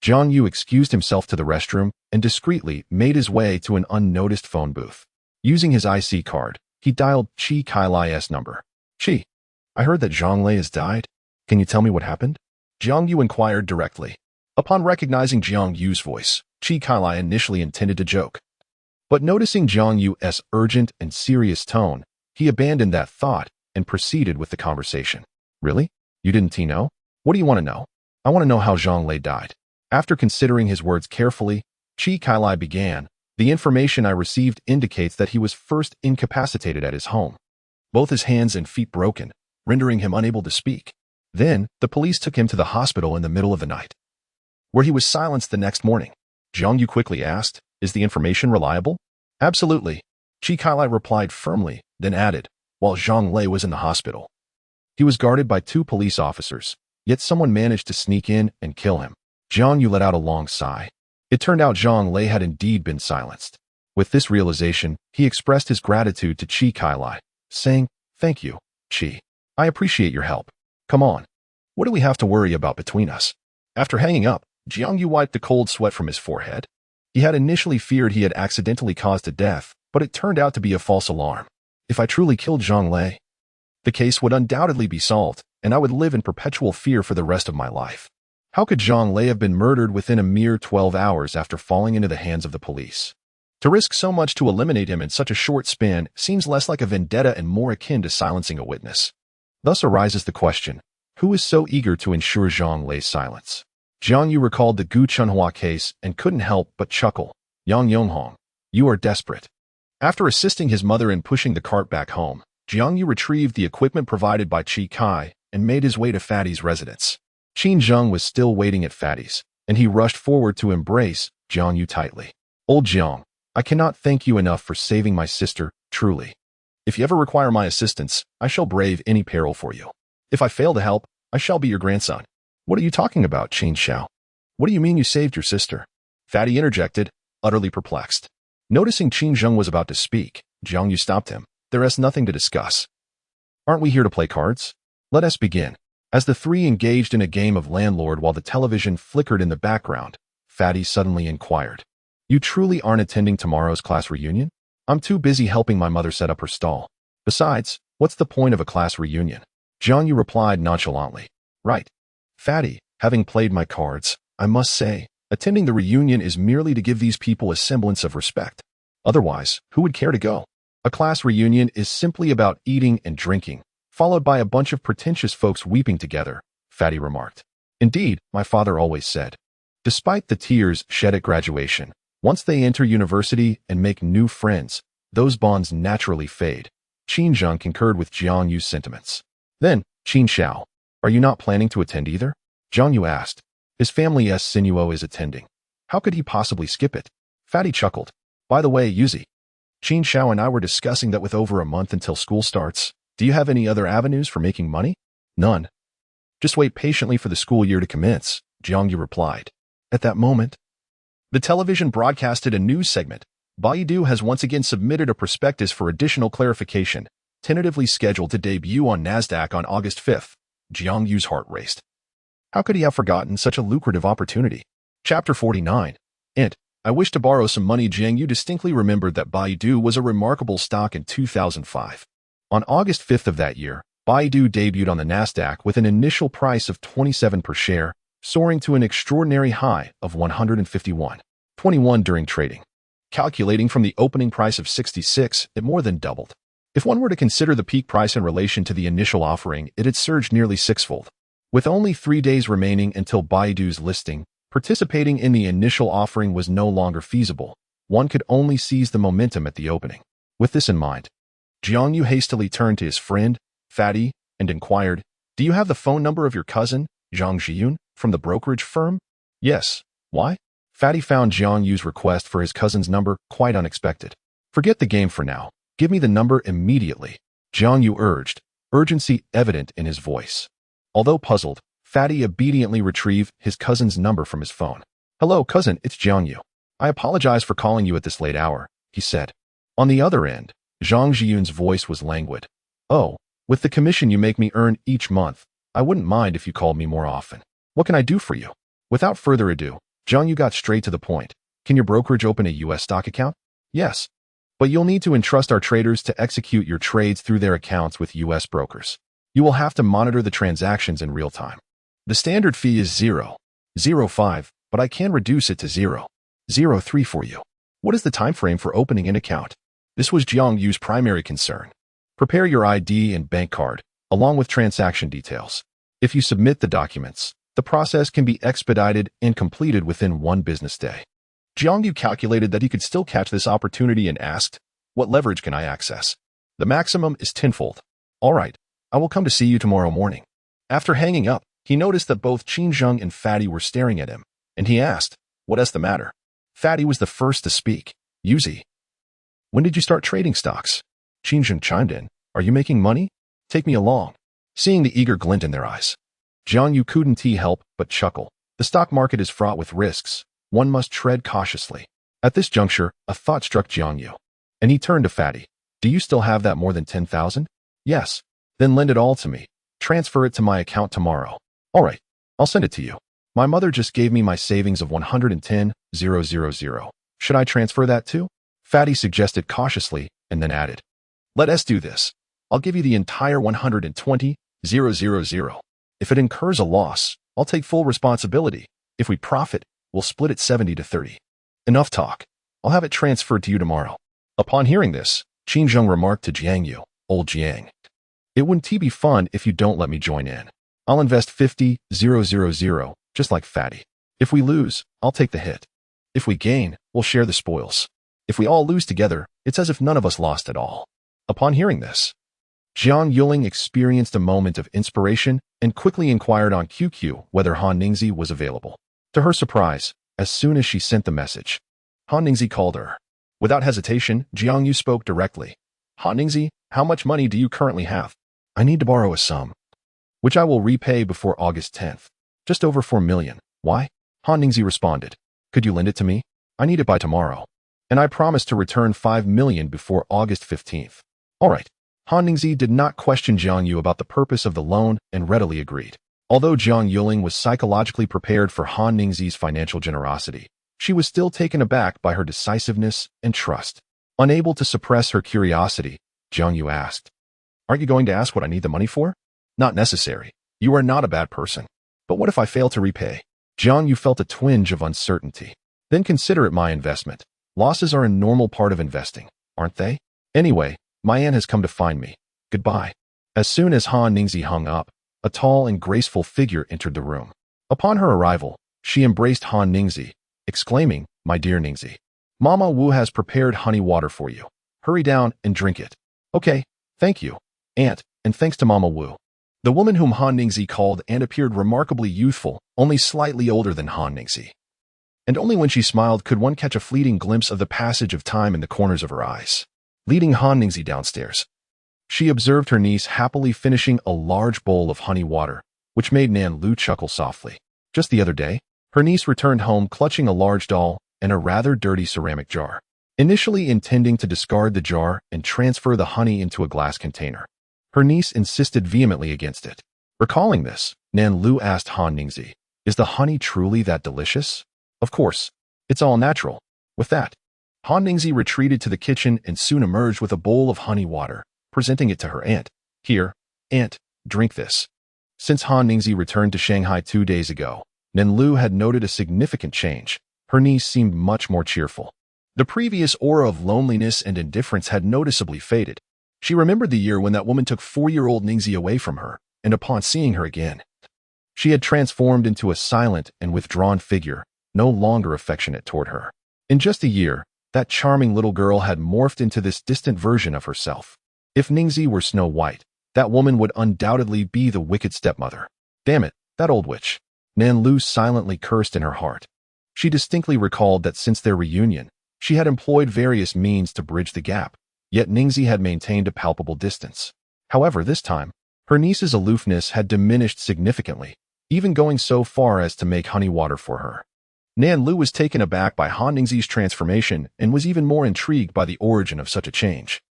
Jiang You excused himself to the restroom and discreetly made his way to an unnoticed phone booth. Using his IC card, he dialed Qi Kailai's number. Qi, I heard that Zhang Lei has died. Can you tell me what happened? Jiang You inquired directly. Upon recognizing Jiang Yu's voice, Qi Kailai initially intended to joke. But noticing Jiang Yu's urgent and serious tone, he abandoned that thought and proceeded with the conversation. Really? You didn't know? What do you want to know? I want to know how Zhang Lei died. After considering his words carefully, Qi Kailai began. The information I received indicates that he was first incapacitated at his home. Both his hands and feet broken, rendering him unable to speak. Then, the police took him to the hospital in the middle of the night. where he was silenced the next morning. Jiang You quickly asked, "Is the information reliable?" "Absolutely," Chi Kailai replied firmly, then added, "While Zhang Lei was in the hospital, he was guarded by 2 police officers, yet someone managed to sneak in and kill him." Jiang Yu let out a long sigh. It turned out Zhang Lei had indeed been silenced. With this realization, he expressed his gratitude to Chi Kailai, saying, "Thank you, Chi. I appreciate your help. Come on. What do we have to worry about between us?" After hanging up, Jiang Yu wiped the cold sweat from his forehead. He had initially feared he had accidentally caused a death, but it turned out to be a false alarm. If I truly killed Zhang Lei, the case would undoubtedly be solved, and I would live in perpetual fear for the rest of my life. How could Zhang Lei have been murdered within a mere 12 hours after falling into the hands of the police? To risk so much to eliminate him in such a short span seems less like a vendetta and more akin to silencing a witness. Thus arises the question, who is so eager to ensure Zhang Lei's silence? Jiang Yu recalled the Gu Chunhua case and couldn't help but chuckle. "Yang Yonghong, you are desperate." After assisting his mother in pushing the cart back home, Jiang Yu retrieved the equipment provided by Chi Kai and made his way to Fatty's residence. Qin Zheng was still waiting at Fatty's, and he rushed forward to embrace Jiang Yu tightly. "Old Jiang, I cannot thank you enough for saving my sister, truly. If you ever require my assistance, I shall brave any peril for you. If I fail to help, I shall be your grandson." "What are you talking about, Qin Xiao? What do you mean you saved your sister?" Fatty interjected, utterly perplexed. Noticing Qin Zheng was about to speak, Jiang Yu stopped him. "There is nothing to discuss. Aren't we here to play cards? Let us begin." As the three engaged in a game of landlord while the television flickered in the background, Fatty suddenly inquired, "You truly aren't attending tomorrow's class reunion?" "I'm too busy helping my mother set up her stall. Besides, what's the point of a class reunion?" Jiang Yu replied nonchalantly. "Right. Fatty, having played my cards, I must say, attending the reunion is merely to give these people a semblance of respect. Otherwise, who would care to go? A class reunion is simply about eating and drinking, followed by a bunch of pretentious folks weeping together," Fatty remarked. "Indeed, my father always said, despite the tears shed at graduation, once they enter university and make new friends, those bonds naturally fade." Qin Zheng concurred with Jiang Yu's sentiments. "Then, Qin Xiao, are you not planning to attend either?" Jiang Yu asked. "His family's Sinuo is attending. How could he possibly skip it?" Fatty chuckled. "By the way, Yuzi, Qin Xiao and I were discussing that with over a month until school starts, do you have any other avenues for making money?" "None. Just wait patiently for the school year to commence," Jiang Yu replied. At that moment, the television broadcasted a news segment. Baidu has once again submitted a prospectus for additional clarification, tentatively scheduled to debut on Nasdaq on August 5th. Jiang Yu's heart raced. How could he have forgotten such a lucrative opportunity? Chapter 49. I wish to borrow some money. Jiang Yu distinctly remembered that Baidu was a remarkable stock in 2005. On August 5th of that year, Baidu debuted on the Nasdaq with an initial price of 27 per share, soaring to an extraordinary high of 151.21 during trading. Calculating from the opening price of 66, it more than doubled. If one were to consider the peak price in relation to the initial offering, it had surged nearly sixfold. With only 3 days remaining until Baidu's listing, participating in the initial offering was no longer feasible. One could only seize the momentum at the opening. With this in mind, Jiang Yu hastily turned to his friend, Fatty, and inquired, "Do you have the phone number of your cousin, Zhang Zhiyun, from the brokerage firm?" "Yes. Why?" Fatty found Jiang Yu's request for his cousin's number quite unexpected. "Forget the game for now. Give me the number immediately," Jiang Yu urged, urgency evident in his voice. Although puzzled, Fatty obediently retrieved his cousin's number from his phone. "Hello, cousin, it's Jiang Yu. I apologize for calling you at this late hour," he said. On the other end, Zhang Zhiyun's voice was languid. "Oh, with the commission you make me earn each month, I wouldn't mind if you called me more often. What can I do for you?" Without further ado, Jiang Yu got straight to the point. "Can your brokerage open a U.S. stock account?" "Yes. But you'll need to entrust our traders to execute your trades through their accounts with U.S. brokers. You will have to monitor the transactions in real time. The standard fee is 0.05, but I can reduce it to 0.03 for you." "What is the time frame for opening an account?" This was Jiang Yu's primary concern. "Prepare your ID and bank card, along with transaction details. If you submit the documents, the process can be expedited and completed within 1 business day." Jiang Yu calculated that he could still catch this opportunity and asked, "What leverage can I access?" "The maximum is tenfold." "All right, I will come to see you tomorrow morning." After hanging up, he noticed that both Qin Zheng and Fatty were staring at him, and he asked, "What's the matter?" Fatty was the first to speak. "Yuzi, when did you start trading stocks?" Jiang chimed in. "Are you making money? Take me along." Seeing the eager glint in their eyes, Jiang You couldn't help but chuckle. The stock market is fraught with risks. One must tread cautiously. At this juncture, a thought struck Jiang You, and he turned to Fatty. "Do you still have that more than 10,000? Yes. Then lend it all to me. Transfer it to my account tomorrow." "All right. I'll send it to you. My mother just gave me my savings of 110,000. Should I transfer that too?" Fatty suggested cautiously and then added, "Let us do this. I'll give you the entire 120,000. If it incurs a loss, I'll take full responsibility. If we profit, we'll split it 70-30. Enough talk. I'll have it transferred to you tomorrow." Upon hearing this, Jiang remarked to Jiang You, "Old Jiang, it wouldn't be fun if you don't let me join in. I'll invest 50,000, just like Fatty. If we lose, I'll take the hit. If we gain, we'll share the spoils. If we all lose together, it's as if none of us lost at all." Upon hearing this, Jiang Yuling experienced a moment of inspiration and quickly inquired on QQ whether Han Ningzi was available. To her surprise, as soon as she sent the message, Han Ningzi called her. Without hesitation, Jiang Yu spoke directly. "Han Ningzi, how much money do you currently have?" "I need to borrow a sum, which I will repay before August 10th. Just over 4 million. Why?" Han Ningzi responded. "Could you lend it to me? I need it by tomorrow. And I promise to return 5 million before August 15th. "All right." Han Ningzi did not question Jiang Yu about the purpose of the loan and readily agreed. Although Jiang Yuling was psychologically prepared for Han Ningzi's financial generosity, she was still taken aback by her decisiveness and trust. Unable to suppress her curiosity, Jiang Yu asked, "Aren't you going to ask what I need the money for?" "Not necessary. You are not a bad person. But what if I fail to repay?" Jiang Yu felt a twinge of uncertainty. "Then consider it my investment. Losses are a normal part of investing, aren't they? Anyway, my aunt has come to find me. Goodbye." As soon as Han Ningzi hung up, a tall and graceful figure entered the room. Upon her arrival, she embraced Han Ningzi, exclaiming, "My dear Ningzi, Mama Wu has prepared honey water for you. Hurry down and drink it." "Okay, thank you, Aunt, and thanks to Mama Wu." The woman whom Han Ningzi called Aunt appeared remarkably youthful, only slightly older than Han Ningzi. And only when she smiled could one catch a fleeting glimpse of the passage of time in the corners of her eyes. Leading Han Ningzi downstairs, she observed her niece happily finishing a large bowl of honey water, which made Nan Lu chuckle softly. Just the other day, her niece returned home clutching a large doll and a rather dirty ceramic jar, initially intending to discard the jar and transfer the honey into a glass container. Her niece insisted vehemently against it. Recalling this, Nan Lu asked Han Ningzi, "Is the honey truly that delicious?" "Of course. It's all natural." With that, Han Ningzi retreated to the kitchen and soon emerged with a bowl of honey water, presenting it to her aunt. "Here, Aunt, drink this." Since Han Ningzi returned to Shanghai 2 days ago, Nan Lu had noted a significant change. Her niece seemed much more cheerful. The previous aura of loneliness and indifference had noticeably faded. She remembered the year when that woman took 4-year-old Ningzi away from her, and upon seeing her again, she had transformed into a silent and withdrawn figure, no longer affectionate toward her. In just a year, that charming little girl had morphed into this distant version of herself. If Ningzi were Snow White, that woman would undoubtedly be the wicked stepmother. Damn it, that old witch. Nan Lu silently cursed in her heart. She distinctly recalled that since their reunion, she had employed various means to bridge the gap, yet Ningzi had maintained a palpable distance. However, this time, her niece's aloofness had diminished significantly, even going so far as to make honey water for her. Nan Lu was taken aback by Han Ningzi's transformation and was even more intrigued by the origin of such a change.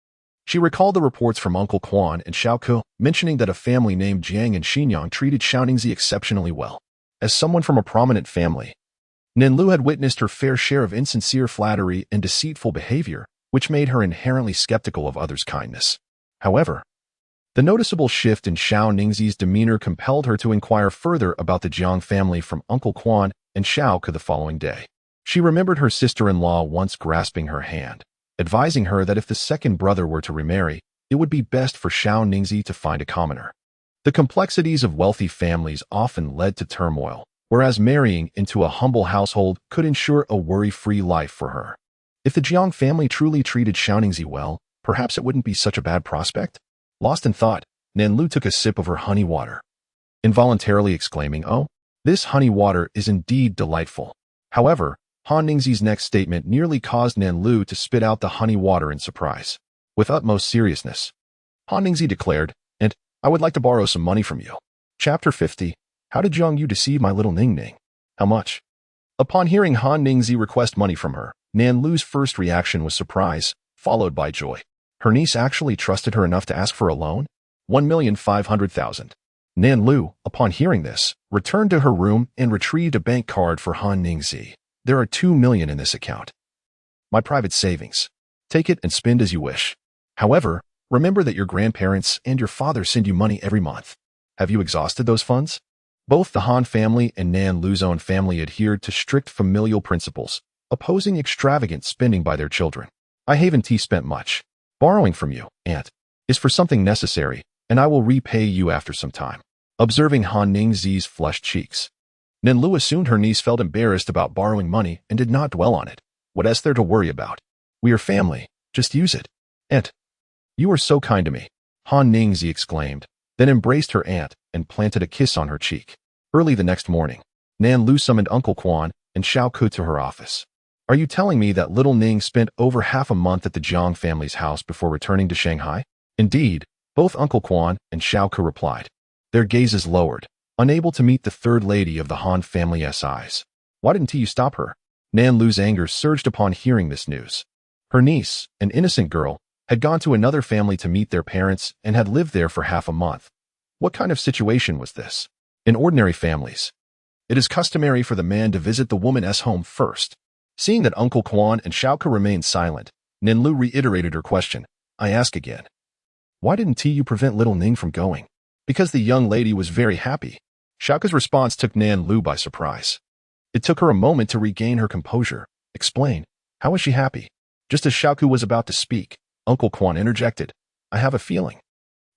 She recalled the reports from Uncle Quan and Xiao Ke mentioning that a family named Jiang and Xinyang treated Xiao Ningzi exceptionally well. As someone from a prominent family, Nan Lu had witnessed her fair share of insincere flattery and deceitful behavior, which made her inherently skeptical of others' kindness. However, the noticeable shift in Xiao Ningzi's demeanor compelled her to inquire further about the Jiang family from Uncle Quan and Xiao Ke the following day. She remembered her sister-in-law once grasping her hand, advising her that if the second brother were to remarry, it would be best for Xiao Ningzi to find a commoner. The complexities of wealthy families often led to turmoil, whereas marrying into a humble household could ensure a worry-free life for her. If the Jiang family truly treated Xiao Ningzi well, perhaps it wouldn't be such a bad prospect. Lost in thought, Nan Lu took a sip of her honey water, involuntarily exclaiming, "Oh, this honey water is indeed delightful." However, Han Ningxi's next statement nearly caused Nan Lu to spit out the honey water in surprise. With utmost seriousness, Han Ningxi declared, "And I would like to borrow some money from you." Chapter 50. How did Jiang You deceive my little Ning Ning? How much? Upon hearing Han Ningxi request money from her, Nan Lu's first reaction was surprise, followed by joy. Her niece actually trusted her enough to ask for a loan? 1,500,000. Nan Lu, upon hearing this, returned to her room and retrieved a bank card for Han Ningxi. There are 2 million in this account. My private savings. Take it and spend as you wish. However, remember that your grandparents and your father send you money every month. Have you exhausted those funds? Both the Han family and Nan Lu's own family adhered to strict familial principles, opposing extravagant spending by their children. I haven't spent much. Borrowing from you, aunt, is for something necessary, and I will repay you after some time. Observing Han Ningxi's flushed cheeks, Nan Lu assumed her niece felt embarrassed about borrowing money and did not dwell on it. What is there to worry about? We are family. Just use it. Aunt, you are so kind to me, Han Ningxi exclaimed, then embraced her aunt and planted a kiss on her cheek. Early the next morning, Nan Lu summoned Uncle Quan and Xiao Ku to her office. Are you telling me that little Ning spent over half a month at the Jiang family's house before returning to Shanghai? Indeed, both Uncle Quan and Xiao Ku replied. Their gazes lowered, unable to meet the third lady of the Han family's eyes. Why didn't you stop her? Nan Lu's anger surged upon hearing this news. Her niece, an innocent girl, had gone to another family to meet their parents and had lived there for half a month. What kind of situation was this? In ordinary families, it is customary for the man to visit the woman's home first. Seeing that Uncle Quan and Xiao Ke remained silent, Nan Lu reiterated her question. I ask again. Why didn't you prevent little Ning from going? Because the young lady was very happy. Xiao Ke's response took Nan Lu by surprise. It took her a moment to regain her composure. Explain. How was she happy? Just as Xiao Ke was about to speak, Uncle Quan interjected. I have a feeling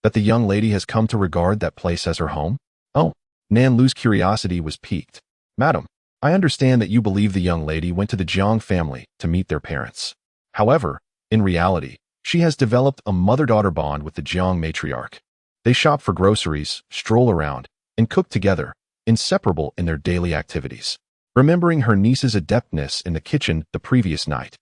that the young lady has come to regard that place as her home. Oh, Nan Lu's curiosity was piqued. Madam, I understand that you believe the young lady went to the Jiang family to meet their parents. However, in reality, she has developed a mother-daughter bond with the Jiang matriarch. They shop for groceries, stroll around, and cook together, inseparable in their daily activities. Remembering her niece's adeptness in the kitchen the previous night,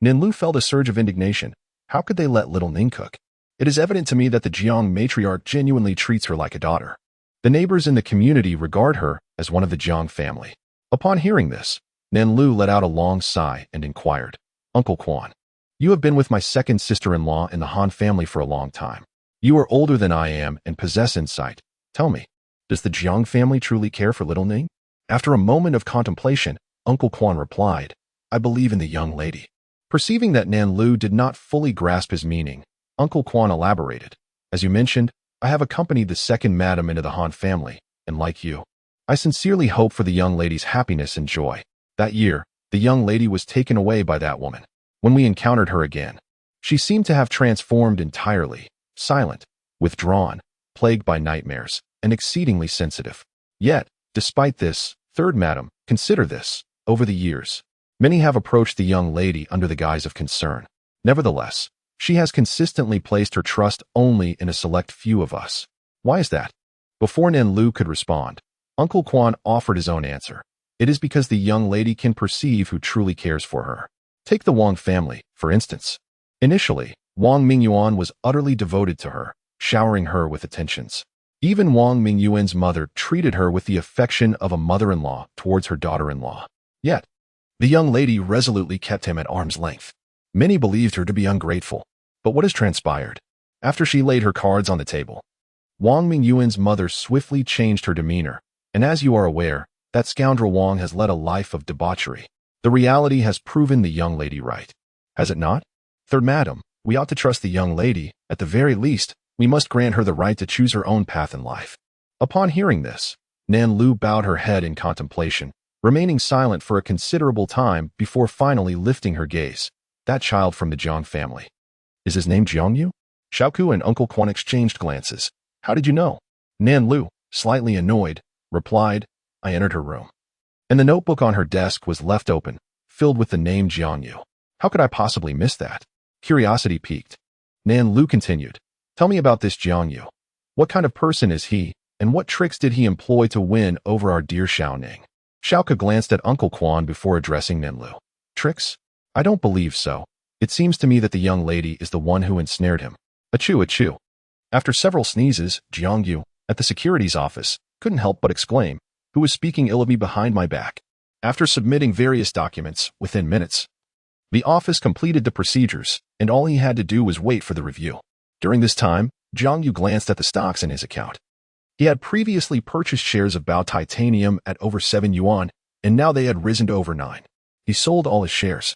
Nan Lu felt a surge of indignation. How could they let little Ning cook? It is evident to me that the Jiang matriarch genuinely treats her like a daughter. The neighbors in the community regard her as one of the Jiang family. Upon hearing this, Nan Lu let out a long sigh and inquired, Uncle Quan, you have been with my second sister-in-law in the Han family for a long time. You are older than I am and possess insight. Tell me, does the Jiang family truly care for little Ning? After a moment of contemplation, Uncle Quan replied, I believe in the young lady. Perceiving that Nan Lu did not fully grasp his meaning, Uncle Quan elaborated. As you mentioned, I have accompanied the second madam into the Han family, and like you, I sincerely hope for the young lady's happiness and joy. That year, the young lady was taken away by that woman. When we encountered her again, she seemed to have transformed entirely, silent, withdrawn, plagued by nightmares, and exceedingly sensitive. Yet, despite this, third madam, consider this, over the years, many have approached the young lady under the guise of concern. Nevertheless, she has consistently placed her trust only in a select few of us. Why is that? Before Nan Lu could respond, Uncle Quan offered his own answer. It is because the young lady can perceive who truly cares for her. Take the Wang family, for instance. Initially, Wang Mingyuan was utterly devoted to her, showering her with attentions. Even Wang Mingyuan's mother treated her with the affection of a mother-in-law towards her daughter-in-law. Yet, the young lady resolutely kept him at arm's length. Many believed her to be ungrateful. But what has transpired? After she laid her cards on the table, Wang Mingyuan's mother swiftly changed her demeanor, and as you are aware, that scoundrel Wang has led a life of debauchery. The reality has proven the young lady right. Has it not? Third madam, we ought to trust the young lady. At the very least, we must grant her the right to choose her own path in life. Upon hearing this, Nan Lu bowed her head in contemplation, remaining silent for a considerable time before finally lifting her gaze. That child from the Jiang family. Is his name Jiang You? Xiao Ku and Uncle Quan exchanged glances. How did you know? Nan Lu, slightly annoyed, replied, I entered her room, and the notebook on her desk was left open, filled with the name Jiang You. How could I possibly miss that? Curiosity piqued. Nan Lu continued, tell me about this Jiang Yu. What kind of person is he, and what tricks did he employ to win over our dear Xiao Ning? Xiaoke glanced at Uncle Quan before addressing Ninlu. Tricks? I don't believe so. It seems to me that the young lady is the one who ensnared him. Achoo, achoo. After several sneezes, Jiang You, at the securities office, couldn't help but exclaim, who was speaking ill of me behind my back? After submitting various documents, within minutes, the office completed the procedures, and all he had to do was wait for the review. During this time, Jiang Yu glanced at the stocks in his account. He had previously purchased shares of Bao Titanium at over 7 yuan, and now they had risen to over 9. He sold all his shares,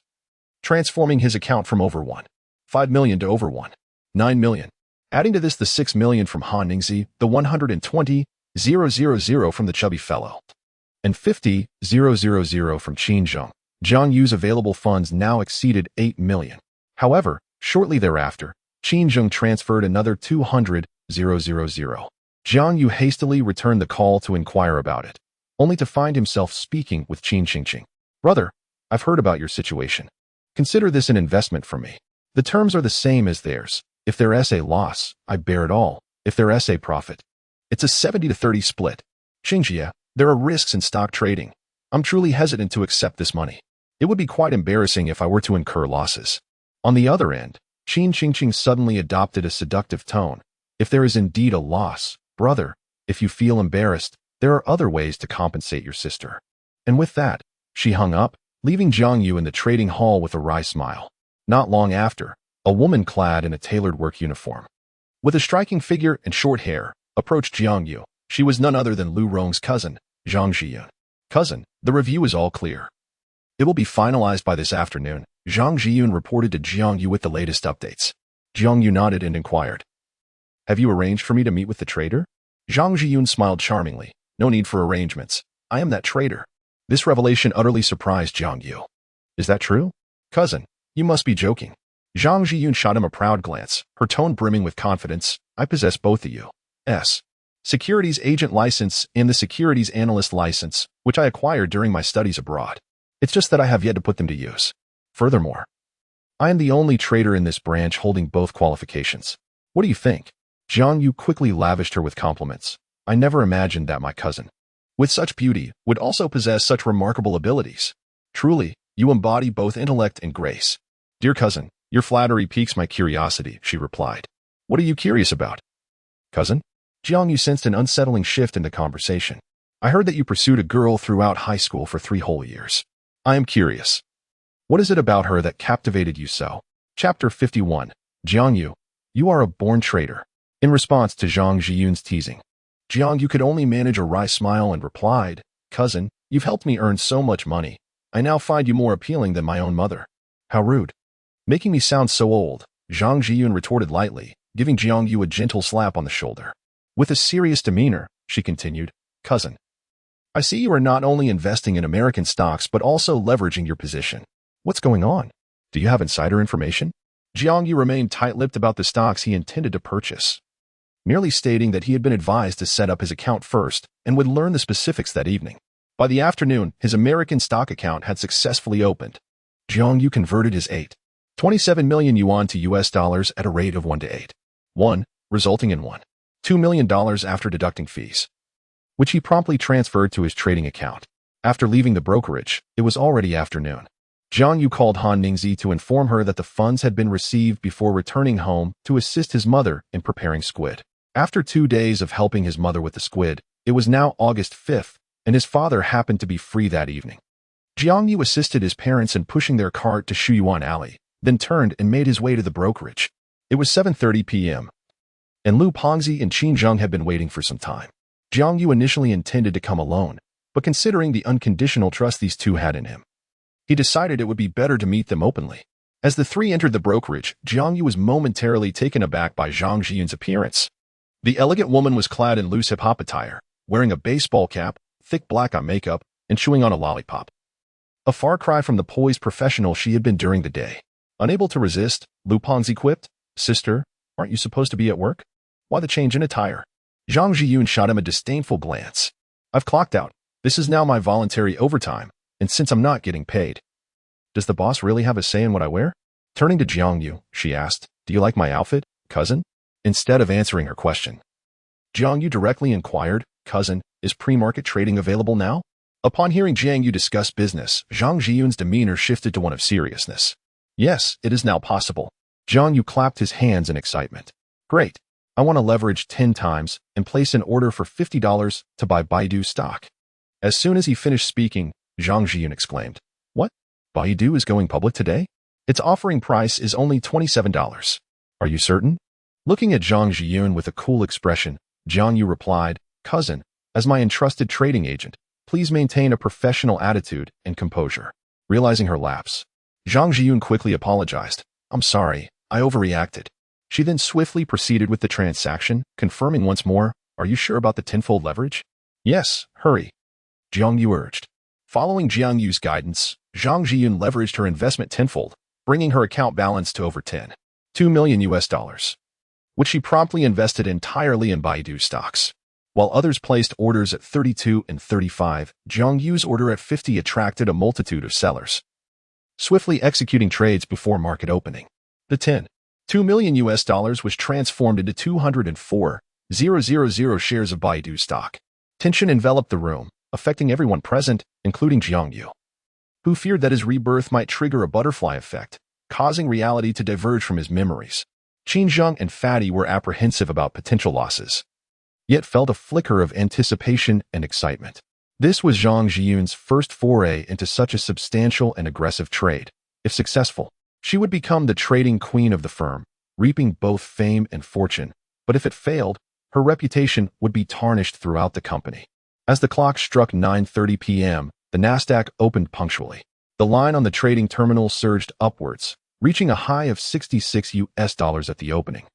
transforming his account from over 1.5 million to over 1.9 million. Adding to this the 6 million from Han Ningzi, the 120,000 from the chubby fellow, and 50,000 from Qin Zheng. Jiang Yu's available funds now exceeded 8 million. However, shortly thereafter, Qin Zheng transferred another 200,000. Jiang Yu hastily returned the call to inquire about it, only to find himself speaking with Qin Qingqing. Brother, I've heard about your situation. Consider this an investment for me. The terms are the same as theirs. If there's a loss, I bear it all. If there's a profit, it's a 70-30 split. Qingjie, there are risks in stock trading. I'm truly hesitant to accept this money. It would be quite embarrassing if I were to incur losses. On the other end, Qin Qingqing suddenly adopted a seductive tone. If there is indeed a loss, brother, if you feel embarrassed, there are other ways to compensate your sister. And with that, she hung up, leaving Jiang Yu in the trading hall with a wry smile. Not long after, a woman clad in a tailored work uniform, with a striking figure and short hair, approached Jiang Yu. She was none other than Lu Rong's cousin, Zhang Zhiyun. Cousin, the review is all clear. It will be finalized by this afternoon, Zhang Zhiyun reported to Jiang Yu with the latest updates. Jiang Yu nodded and inquired, have you arranged for me to meet with the trader? Zhang Zhiyun smiled charmingly. No need for arrangements. I am that trader. This revelation utterly surprised Jiang Yu. Is that true? Cousin, you must be joking. Zhang Zhiyun shot him a proud glance, her tone brimming with confidence. I possess both of you. Securities agent license and the securities analyst license, which I acquired during my studies abroad. It's just that I have yet to put them to use. Furthermore, I am the only trader in this branch holding both qualifications. What do you think? Jiang Yu quickly lavished her with compliments. I never imagined that my cousin, with such beauty, would also possess such remarkable abilities. Truly, you embody both intellect and grace. Dear cousin, your flattery piques my curiosity, she replied. What are you curious about? Cousin? Jiang Yu sensed an unsettling shift in the conversation. I heard that you pursued a girl throughout high school for 3 whole years. I am curious. What is it about her that captivated you so? Chapter 51. Jiang Yu, you are a born traitor. In response to Zhang Zhiyun's teasing, Jiang Yu could only manage a wry smile and replied, Cousin, you've helped me earn so much money. I now find you more appealing than my own mother. How rude. Making me sound so old, Zhang Zhiyun retorted lightly, giving Jiang Yu a gentle slap on the shoulder. With a serious demeanor, she continued, Cousin, I see you are not only investing in American stocks but also leveraging your position. What's going on? Do you have insider information? Jiang Yu remained tight-lipped about the stocks he intended to purchase, merely stating that he had been advised to set up his account first and would learn the specifics that evening. By the afternoon, his American stock account had successfully opened. Jiang Yu converted his 27 million yuan to US dollars at a rate of 1 to 8. 1, resulting in $2 million after deducting fees, which he promptly transferred to his trading account. After leaving the brokerage, it was already afternoon. Jiang Yu called Han Ningzi to inform her that the funds had been received before returning home to assist his mother in preparing squid. After 2 days of helping his mother with the squid, it was now August 5th, and his father happened to be free that evening. Jiang Yu assisted his parents in pushing their cart to Shuyuan Alley, then turned and made his way to the brokerage. It was 7:30 p.m., and Lu Pengzi and Qin Zheng had been waiting for some time. Jiang Yu initially intended to come alone, but considering the unconditional trust these two had in him, he decided it would be better to meet them openly. As the three entered the brokerage, Jiang Yu was momentarily taken aback by Zhang Zhiyun's appearance. The elegant woman was clad in loose hip-hop attire, wearing a baseball cap, thick black eye makeup, and chewing on a lollipop. A far cry from the poised professional she had been during the day. Unable to resist, Lu Pengzi quipped, Sister, aren't you supposed to be at work? Why the change in attire? Zhang Zhiyun shot him a disdainful glance. I've clocked out. This is now my voluntary overtime, and since I'm not getting paid, does the boss really have a say in what I wear? Turning to Jiang Yu, she asked, Do you like my outfit, cousin? Instead of answering her question, Jiang Yu directly inquired, Cousin, is pre-market trading available now? Upon hearing Jiang You discuss business, Zhang Zhiyun's demeanor shifted to one of seriousness. Yes, it is now possible. Jiang You clapped his hands in excitement. Great. I want to leverage 10 times and place an order for $50 to buy Baidu stock. As soon as he finished speaking, Zhang Zhiyun exclaimed, What? Baidu is going public today? Its offering price is only $27. Are you certain? Looking at Zhang Zhiyun with a cool expression, Jiang You replied, Cousin, as my entrusted trading agent, please maintain a professional attitude and composure. Realizing her lapse, Zhang Zhiyun quickly apologized. I'm sorry, I overreacted. She then swiftly proceeded with the transaction, confirming once more, Are you sure about the tenfold leverage? Yes, hurry. Jiang You urged. Following Jiang Yu's guidance, Zhang Zhiyun leveraged her investment tenfold, bringing her account balance to over $2 million, which she promptly invested entirely in Baidu stocks. While others placed orders at 32 and 35, Jiang Yu's order at 50 attracted a multitude of sellers, swiftly executing trades before market opening. The $2 million was transformed into 204,000 shares of Baidu stock. Tension enveloped the room, affecting everyone present, including Jiang You, who feared that his rebirth might trigger a butterfly effect, causing reality to diverge from his memories. Qin Zheng and Fatty were apprehensive about potential losses, yet felt a flicker of anticipation and excitement. This was Zhang Zhiyun's first foray into such a substantial and aggressive trade. If successful, she would become the trading queen of the firm, reaping both fame and fortune. But if it failed, her reputation would be tarnished throughout the company. As the clock struck 9:30 p.m., the Nasdaq opened punctually. The line on the trading terminal surged upwards, reaching a high of $66 at the opening,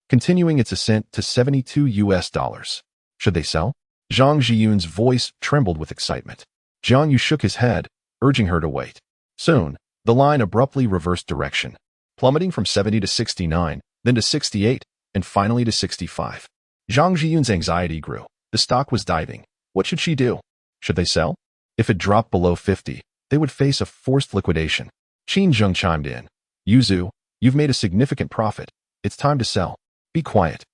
continuing its ascent to $72. Should they sell? Zhang Zhiyun's voice trembled with excitement. Jiang You shook his head, urging her to wait. Soon, the line abruptly reversed direction, plummeting from 70 to 69, then to 68, and finally to 65. Zhang Zhiyun's anxiety grew. The stock was diving. What should she do? Should they sell? If it dropped below 50, they would face a forced liquidation. Qin Zheng chimed in. Yuzu, you've made a significant profit. It's time to sell. Be quiet.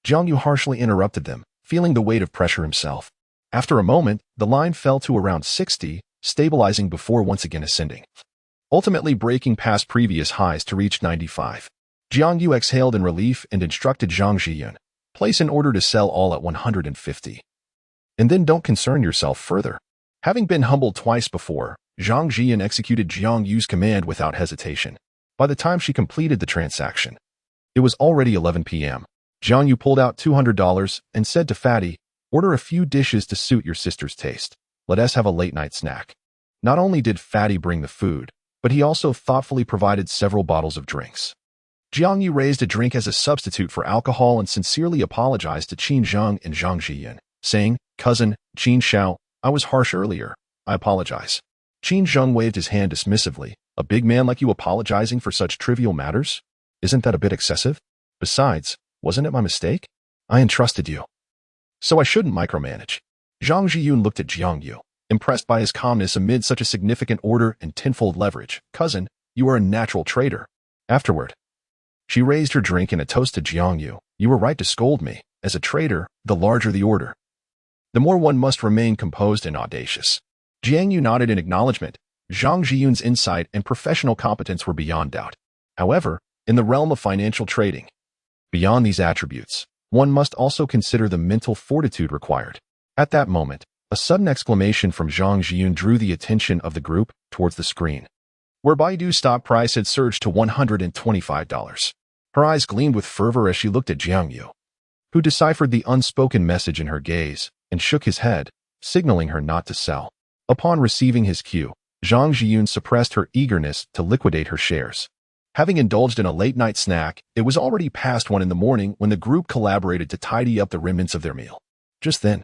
Jiang You harshly interrupted them, feeling the weight of pressure himself. After a moment, the line fell to around 60, stabilizing before once again ascending, ultimately breaking past previous highs to reach 95. Jiang You exhaled in relief and instructed Zhang Zhiyun, place an order to sell all at 150. And then don't concern yourself further. Having been humbled twice before, Zhang Zhiyun executed Jiang Yu's command without hesitation. By the time she completed the transaction, it was already 11 p.m. Jiang Yu pulled out $200 and said to Fatty, Order a few dishes to suit your sister's taste. Let us have a late-night snack. Not only did Fatty bring the food, but he also thoughtfully provided several bottles of drinks. Jiang Yu raised a drink as a substitute for alcohol and sincerely apologized to Qin Zheng and Zhang Zhiyun, saying, Cousin, Qin Xiao, I was harsh earlier. I apologize. Qin Zheng waved his hand dismissively. A big man like you apologizing for such trivial matters? Isn't that a bit excessive? Besides, wasn't it my mistake? I entrusted you, so I shouldn't micromanage. Zhang Zhiyun looked at Jiang Yu, impressed by his calmness amid such a significant order and tenfold leverage. Cousin, you are a natural trader. Afterward, she raised her drink in a toast to Jiang Yu. You were right to scold me. As a trader, the larger the order, the more one must remain composed and audacious. Jiang Yu nodded in acknowledgement. Zhang Zhiyun's insight and professional competence were beyond doubt. However, in the realm of financial trading, beyond these attributes, one must also consider the mental fortitude required. At that moment, a sudden exclamation from Zhang Zhiyun drew the attention of the group towards the screen, where Baidu's stock price had surged to $125. Her eyes gleamed with fervor as she looked at Jiang Yu, who deciphered the unspoken message in her gaze and shook his head, signaling her not to sell. Upon receiving his cue, Zhang Zhiyun suppressed her eagerness to liquidate her shares. Having indulged in a late-night snack, it was already past 1 in the morning when the group collaborated to tidy up the remnants of their meal. Just then,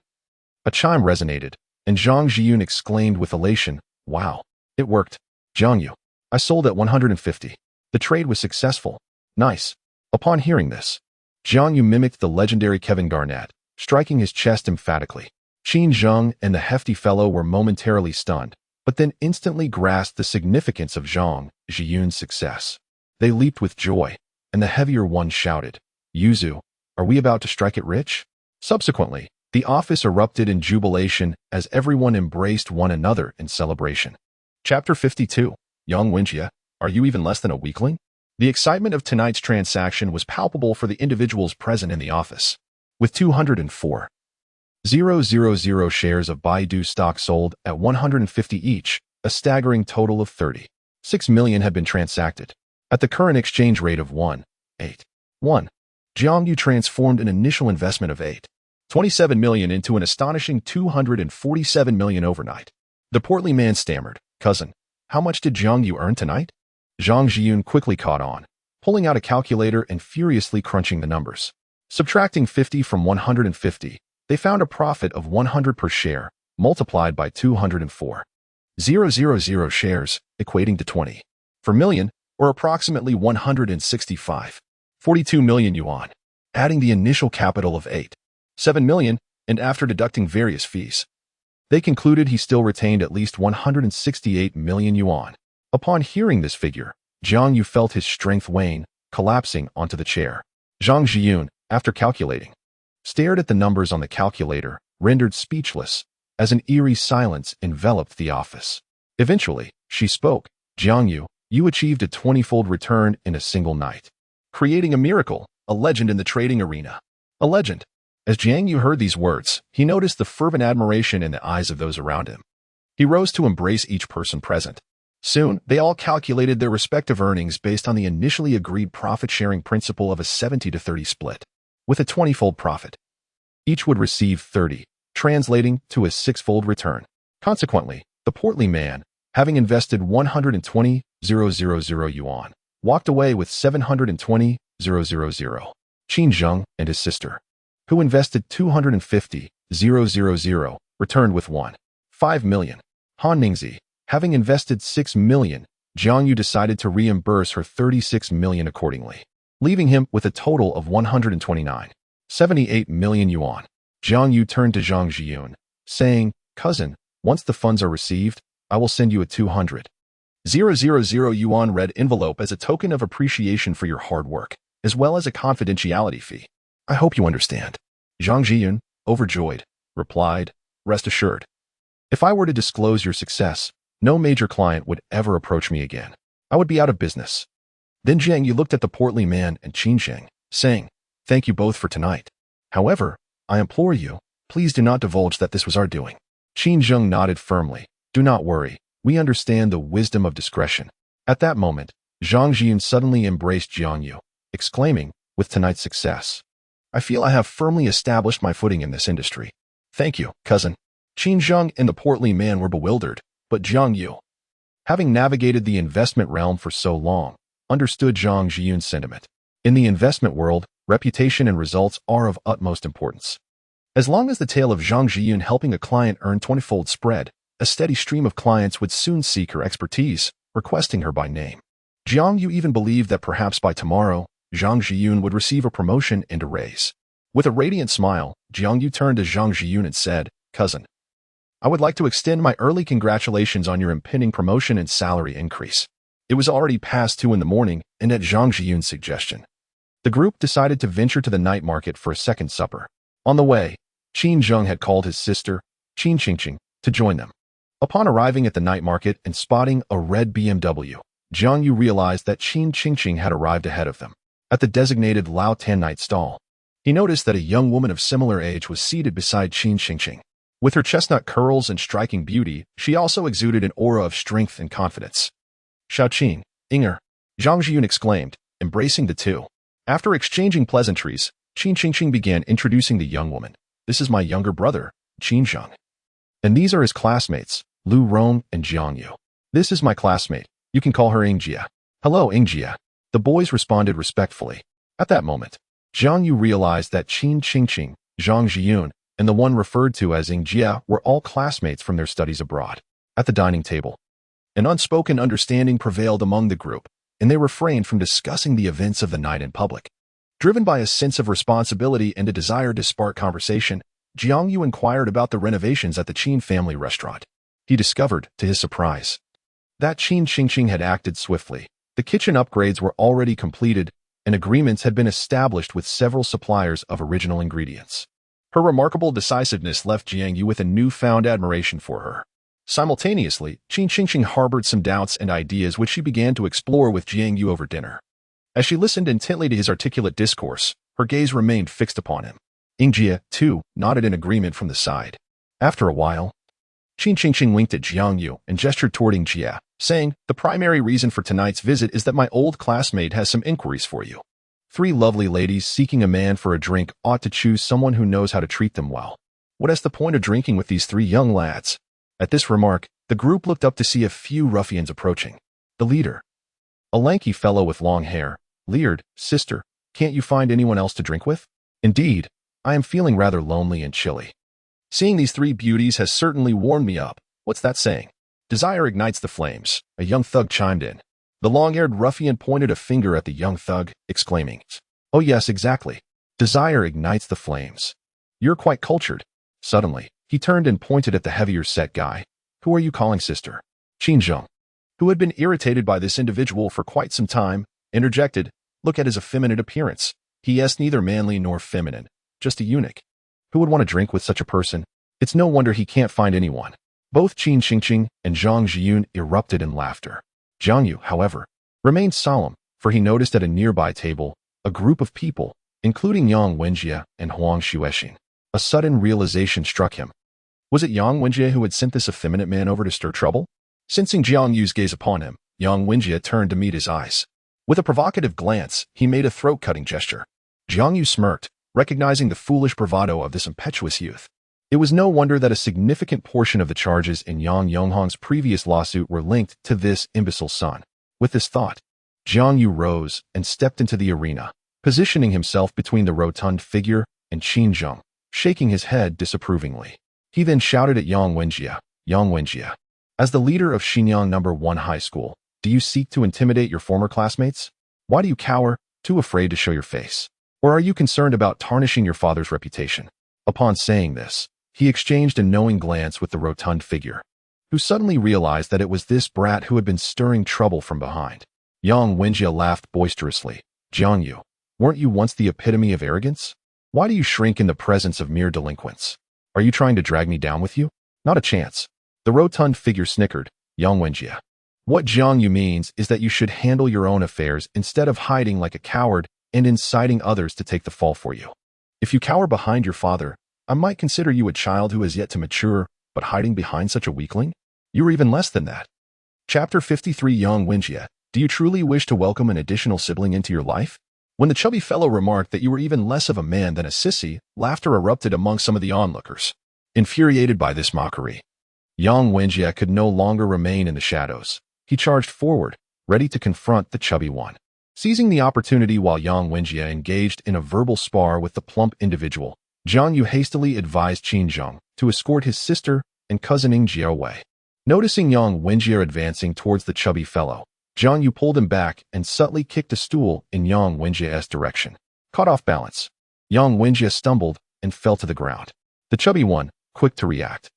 a chime resonated, and Zhang Zhiyun exclaimed with elation, Wow, it worked. Jiang Yu, I sold at 150. The trade was successful. Nice. Upon hearing this, Jiang Yu mimicked the legendary Kevin Garnett, striking his chest emphatically. Qin Zheng and the hefty fellow were momentarily stunned, but then instantly grasped the significance of Zhang Zhiyun's success. They leaped with joy, and the heavier one shouted, Yuzu, are we about to strike it rich? Subsequently, the The office erupted in jubilation as everyone embraced one another in celebration. Chapter 52. Young Wenjie, are you even less than a weakling? The excitement of tonight's transaction was palpable for the individuals present in the office. With 204,000 shares of Baidu stock sold at 150 each, a staggering total of 36 million had been transacted. At the current exchange rate of 1.81, Jiang You transformed an initial investment of 27 million into an astonishing 247 million overnight. The portly man stammered, "Cousin, how much did Jiang You earn tonight?" Zhang Zhiyun quickly caught on, pulling out a calculator and furiously crunching the numbers. Subtracting 50 from 150, they found a profit of 100 per share, multiplied by 204,000 shares, equating to 24 million, or approximately 165.42 million yuan, adding the initial capital of 7 million, and after deducting various fees, they concluded he still retained at least 168 million yuan. Upon hearing this figure, Jiang You felt his strength wane, collapsing onto the chair. Zhang Zhiyun, after calculating, stared at the numbers on the calculator, rendered speechless, as an eerie silence enveloped the office. Eventually, she spoke. "Jiang You, you achieved a 20-fold return in a single night, creating a miracle, a legend in the trading arena." A legend. As Jiang You heard these words, he noticed the fervent admiration in the eyes of those around him. He rose to embrace each person present. Soon, they all calculated their respective earnings based on the initially agreed profit-sharing principle of a 70-30 split. With a 20-fold profit, each would receive 30, translating to a 6-fold return. Consequently, the portly man, having invested 120,000 yuan, walked away with 720,000. Qin Zheng and his sister, who invested 250,000, returned with 1.5 million. Han Ningzi, having invested 6 million, Jiang You decided to reimburse her 36 million accordingly, leaving him with a total of 129.78 million yuan. Jiang You turned to Zhang Zhiyun, saying, "Cousin, once the funds are received, I will send you a 200,000 yuan red envelope as a token of appreciation for your hard work, as well as a confidentiality fee. I hope you understand." Zhang Zhiyun, overjoyed, replied, "Rest assured. If I were to disclose your success, no major client would ever approach me again. I would be out of business." Then Jiang You looked at the portly man and Qin Zheng, saying, "Thank you both for tonight. However, I implore you, please do not divulge that this was our doing." Qin Zheng nodded firmly. "Do not worry. We understand the wisdom of discretion." At that moment, Zhang Zhiyun suddenly embraced Jiang You, exclaiming, "With tonight's success, I feel I have firmly established my footing in this industry. Thank you, cousin." Qin Zheng and the portly man were bewildered, but Jiang You, having navigated the investment realm for so long, understood Zhang Zhiyun's sentiment. In the investment world, reputation and results are of utmost importance. As long as the tale of Zhang Zhiyun helping a client earn 20-fold spread, a steady stream of clients would soon seek her expertise, requesting her by name. Jiang You even believed that perhaps by tomorrow, Zhang Zhiyun would receive a promotion and a raise. With a radiant smile, Jiang You turned to Zhang Zhiyun and said, "Cousin, I would like to extend my early congratulations on your impending promotion and salary increase." It was already past 2 in the morning, and at Zhang Zhiyun's suggestion, the group decided to venture to the night market for a second supper. On the way, Qin Zheng had called his sister, Qin Qingqing, to join them. Upon arriving at the night market and spotting a red BMW, Jiang You realized that Qin Qingqing had arrived ahead of them. At the designated Lao Tan night stall, he noticed that a young woman of similar age was seated beside Qin Qingqing. With her chestnut curls and striking beauty, she also exuded an aura of strength and confidence. "Xiaoqing, Inger," Zhang Zhiyun exclaimed, embracing the two. After exchanging pleasantries, Qin Qingqing began introducing the young woman. "This is my younger brother, Qin Zheng. And these are his classmates, Lu Rong and Jiang You. This is my classmate. You can call her Ingjie." "Hello, Ingjie." The boys responded respectfully. At that moment, Jiang You realized that Qin Qingqing, Zhang Zhiyun, and the one referred to as Ingjie were all classmates from their studies abroad. At the dining table, an unspoken understanding prevailed among the group, and they refrained from discussing the events of the night in public. Driven by a sense of responsibility and a desire to spark conversation, Jiang You inquired about the renovations at the Qin family restaurant. He discovered, to his surprise, that Qin Qingqing had acted swiftly. The kitchen upgrades were already completed, and agreements had been established with several suppliers of original ingredients. Her remarkable decisiveness left Jiang You with a newfound admiration for her. Simultaneously, Qin Xingqing harbored some doubts and ideas which she began to explore with Jiang You over dinner. As she listened intently to his articulate discourse, her gaze remained fixed upon him. Jie, too, nodded in agreement from the side. After a while, Qin Xingqing winked at Jiang You and gestured toward Jie, saying, "The primary reason for tonight's visit is that my old classmate has some inquiries for you. 3 lovely ladies seeking a man for a drink ought to choose someone who knows how to treat them well. What is the point of drinking with these 3 young lads?" At this remark, the group looked up to see a few ruffians approaching. The leader, a lanky fellow with long hair, leered, "Sister, can't you find anyone else to drink with? Indeed, I am feeling rather lonely and chilly. Seeing these 3 beauties has certainly warmed me up. What's that saying? Desire ignites the flames," a young thug chimed in. The long-haired ruffian pointed a finger at the young thug, exclaiming, "Oh yes, exactly. Desire ignites the flames. You're quite cultured." Suddenly, he turned and pointed at the heavier-set guy. "Who are you calling sister?" Qin Zheng, who had been irritated by this individual for quite some time, interjected, "Look at his effeminate appearance. He is neither manly nor feminine, just a eunuch. Who would want to drink with such a person? It's no wonder he can't find anyone." Both Qin Xingqing and Zhang Zhiyun erupted in laughter. Jiang You, however, remained solemn, for he noticed at a nearby table a group of people, including Yang Wenjie and Huang Xuexing. A sudden realization struck him. Was it Yang Wenjie who had sent this effeminate man over to stir trouble? Sensing Jiang Yu's gaze upon him, Yang Wenjie turned to meet his eyes. With a provocative glance, he made a throat-cutting gesture. Jiang Yu smirked, recognizing the foolish bravado of this impetuous youth. It was no wonder that a significant portion of the charges in Yang Yonghong's previous lawsuit were linked to this imbecile son. With this thought, Jiang Yu rose and stepped into the arena, positioning himself between the rotund figure and Qin Zheng, shaking his head disapprovingly. He then shouted at Yang Wenjie, "Yang Wenjie, as the leader of Xinyang No. 1 High School, do you seek to intimidate your former classmates? Why do you cower, too afraid to show your face? Or are you concerned about tarnishing your father's reputation?" Upon saying this, he exchanged a knowing glance with the rotund figure, who suddenly realized that it was this brat who had been stirring trouble from behind. Yang Wenjie laughed boisterously. "Jiang You, weren't you once the epitome of arrogance? Why do you shrink in the presence of mere delinquents? Are you trying to drag me down with you? Not a chance." The rotund figure snickered. "Yang Wenjie, what Jiang You means is that you should handle your own affairs instead of hiding like a coward and inciting others to take the fall for you. If you cower behind your father, I might consider you a child who has yet to mature, but hiding behind such a weakling? You are even less than that." Chapter 53. Yang Wenjie, do you truly wish to welcome an additional sibling into your life? When the chubby fellow remarked that you were even less of a man than a sissy, laughter erupted among some of the onlookers. Infuriated by this mockery, Yang Wenjie could no longer remain in the shadows. He charged forward, ready to confront the chubby one. Seizing the opportunity while Yang Wenjie engaged in a verbal spar with the plump individual, Jiang Yu hastily advised Qin Zheng to escort his sister and cousin Jie away. Noticing Yang Wenjie advancing towards the chubby fellow, Jiang Yu pulled him back and subtly kicked a stool in Yang Wenjie's direction. Caught off balance, Yang Wenjie stumbled and fell to the ground. The chubby one, quick to react,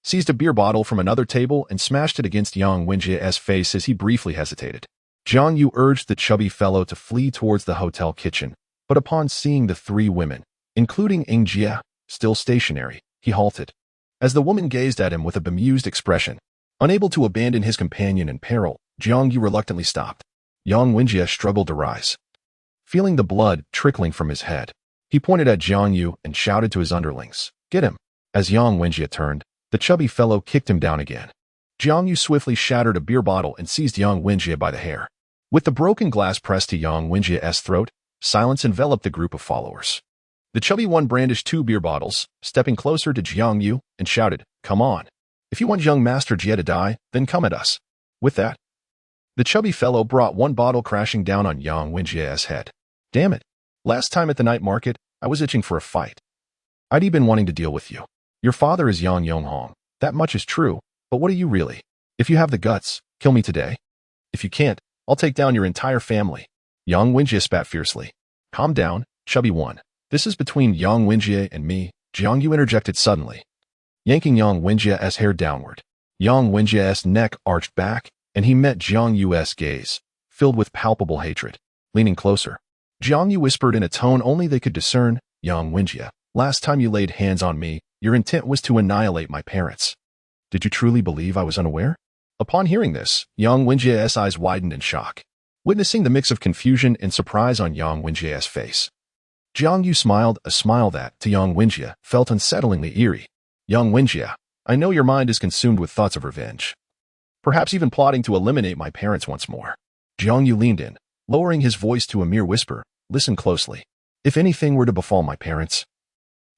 seized a beer bottle from another table and smashed it against Yang Wenjie's face as he briefly hesitated. Jiang Yu urged the chubby fellow to flee towards the hotel kitchen, but upon seeing the 3 women, including Jie, still stationary, he halted. As the woman gazed at him with a bemused expression, unable to abandon his companion in peril, Jiang Yu reluctantly stopped. Yang Wenjie struggled to rise. Feeling the blood trickling from his head, he pointed at Jiang Yu and shouted to his underlings, "Get him!" As Yang Wenjie turned, the chubby fellow kicked him down again. Jiang Yu swiftly shattered a beer bottle and seized Yang Wenjie by the hair. With the broken glass pressed to Yang Wenjie's throat, silence enveloped the group of followers. The chubby one brandished 2 beer bottles, stepping closer to Jiang Yu, and shouted, "Come on. If you want young Master Jie to die, then come at us." With that, the chubby fellow brought 1 bottle crashing down on Yang Wenjie's head. "Damn it. Last time at the night market, I was itching for a fight. I'd been wanting to deal with you. Your father is Yang Yonghong. That much is true, but what are you really? If you have the guts, kill me today. If you can't, I'll take down your entire family." Yang Wenjie spat fiercely. "Calm down, chubby one. This is between Yang Wenjie and me," Jiang Yu interjected suddenly, yanking Yang Wenjie's hair downward. Yang Wenjie's neck arched back, and he met Jiang Yu's gaze, filled with palpable hatred. Leaning closer, Jiang Yu whispered in a tone only they could discern, "Yang Wenjie, Last time you laid hands on me, your intent was to annihilate my parents. Did you truly believe I was unaware? Upon hearing this, Yang Wenjie's eyes widened in shock, witnessing the mix of confusion and surprise on Yang Wenjie's face. Jiang You smiled, a smile that, to Yang Wenjie, felt unsettlingly eerie. Yang Wenjie, I know your mind is consumed with thoughts of revenge. Perhaps even plotting to eliminate my parents once more. Jiang You leaned in, lowering his voice to a mere whisper. Listen closely. If anything were to befall my parents,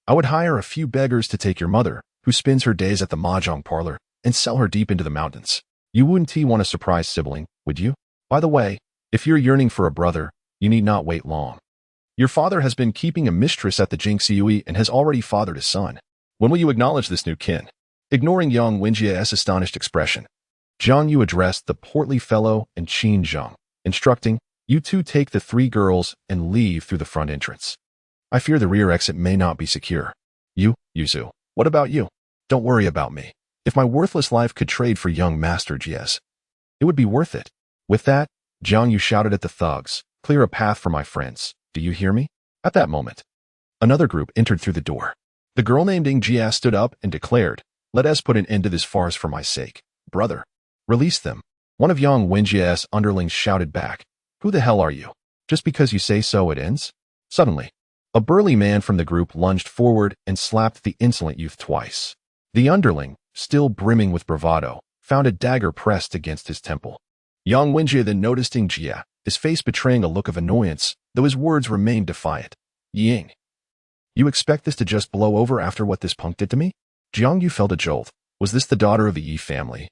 I would hire a few beggars to take your mother, who spends her days at the mahjong parlor, and sell her deep into the mountains. You wouldn't want a surprise sibling, would you? By the way, if you're yearning for a brother, you need not wait long. Your father has been keeping a mistress at the Jiang You and has already fathered a son. When will you acknowledge this new kin? Ignoring Yang Wenjie's astonished expression, Jiang You addressed the portly fellow and Qin Zhang, instructing, you two take the 3 girls and leave through the front entrance. I fear the rear exit may not be secure. You, Yuzu, what about you? Don't worry about me. If my worthless life could trade for young Master Jia's, it would be worth it. With that, Jiang You shouted at the thugs, clear a path for my friends. Do you hear me? At that moment, another group entered through the door. The girl named Ying Jia stood up and declared, let us put an end to this farce for my sake. Brother, release them. One of Yang Wenjie's underlings shouted back, who the hell are you? Just because you say so it ends? Suddenly, a burly man from the group lunged forward and slapped the insolent youth twice. The underling, still brimming with bravado, found a dagger pressed against his temple. Yang Wenjie then noticed Ying Jia, his face betraying a look of annoyance, though his words remained defiant. Ying, you expect this to just blow over after what this punk did to me? Jiang You felt a jolt. Was this the daughter of the Yi family?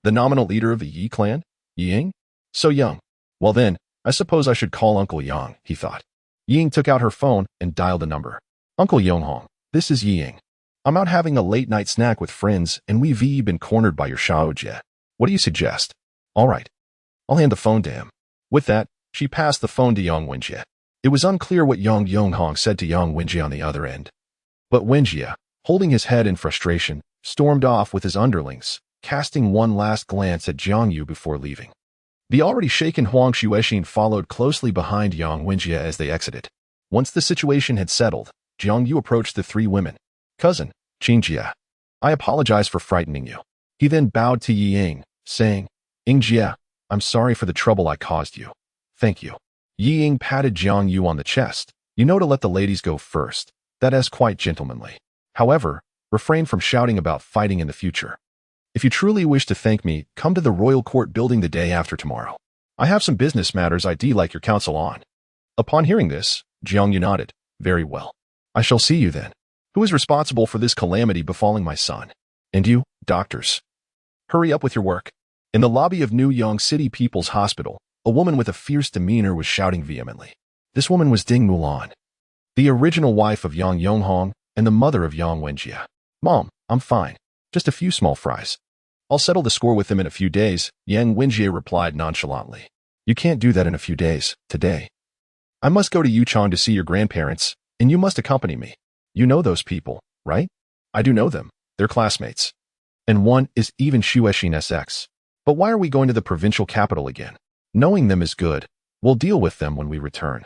The nominal leader of the Yi clan? Ying? So young. Well then, I suppose I should call Uncle Yang, he thought. Ying took out her phone and dialed a number. Uncle Yonghong, this is Ying. I'm out having a late-night snack with friends and we've been cornered by your Xiaojie. What do you suggest? All right. I'll hand the phone to him. With that, she passed the phone to Yang Wenjie. It was unclear what Yang Yonghong said to Yang Wenjie on the other end. But Wenjie, holding his head in frustration, stormed off with his underlings, casting one last glance at Jiang You before leaving. The already shaken Huang Xuexin followed closely behind Yang Wenjie as they exited. Once the situation had settled, Jiang You approached the 3 women. Cousin, Qin Jia, I apologize for frightening you. He then bowed to Yi Ying, saying, Ying Jia, I'm sorry for the trouble I caused you. Thank you. Yi Ying patted Jiang You on the chest. You know to let the ladies go first. That is quite gentlemanly. However, refrain from shouting about fighting in the future. If you truly wish to thank me, come to the royal court building the day after tomorrow. I have some business matters I'd like your counsel on. Upon hearing this, Jiang You nodded. Very well. I shall see you then. Who is responsible for this calamity befalling my son? And you, doctors. Hurry up with your work. In the lobby of New Yong City People's Hospital, a woman with a fierce demeanor was shouting vehemently. This woman was Ding Mulan, the original wife of Yang Yonghong and the mother of Yang Wenjie. Mom, I'm fine. Just a few small fries. I'll settle the score with them in a few days, Yang Wenjie replied nonchalantly. You can't do that in a few days, today. I must go to Yuchang to see your grandparents, and you must accompany me. You know those people, right? I do know them. They're classmates. And one is even Xuexin SX. But why are we going to the provincial capital again? Knowing them is good. We'll deal with them when we return.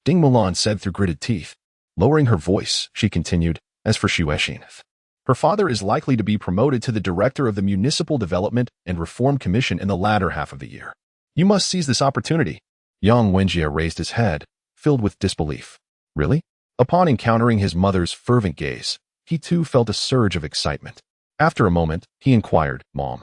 Ding Mulan said through gritted teeth. Lowering her voice, she continued, as for Xuexin, her father is likely to be promoted to the director of the Municipal Development and Reform Commission in the latter half of the year. You must seize this opportunity. Yang Wenjie raised his head, filled with disbelief. Really? Upon encountering his mother's fervent gaze, he too felt a surge of excitement. After a moment, he inquired, Mom,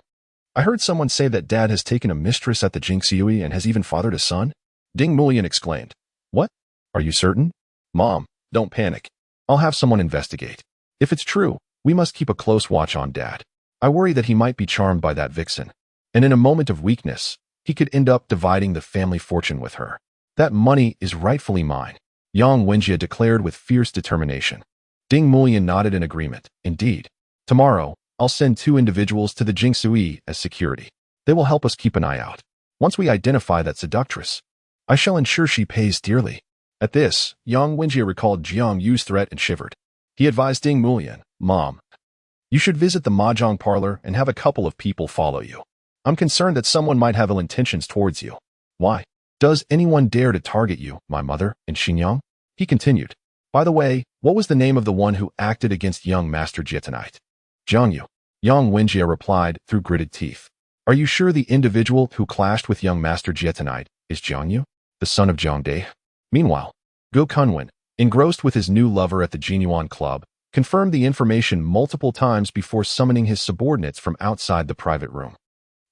I heard someone say that Dad has taken a mistress at the Jiang You and has even fathered a son? Ding Mulian exclaimed. What? Are you certain? Mom, don't panic. I'll have someone investigate. If it's true, we must keep a close watch on Dad. I worry that he might be charmed by that vixen, and in a moment of weakness, he could end up dividing the family fortune with her. That money is rightfully mine, Yang Wenjie declared with fierce determination. Ding Mulian nodded in agreement. Indeed. Tomorrow, I'll send 2 individuals to the Jiang as security. They will help us keep an eye out. Once we identify that seductress, I shall ensure she pays dearly. At this, Yang Wenjie recalled Jiang Yu's threat and shivered. He advised Ding Mulian, Mom, you should visit the mahjong parlor and have a couple of people follow you. I'm concerned that someone might have ill intentions towards you. Why? Does anyone dare to target you, my mother, and Xinyang? He continued. By the way, What was the name of the one who acted against young Master Jie tonight? Jiang You. Yang Wenjie replied through gritted teeth. Are you sure the individual who clashed with young Master Jie tonight is Jiang You, the son of Jiang Dai? Meanwhile, Go Kunwen, engrossed with his new lover at the Jinyuan Club, confirmed the information multiple times before summoning his subordinates from outside the private room.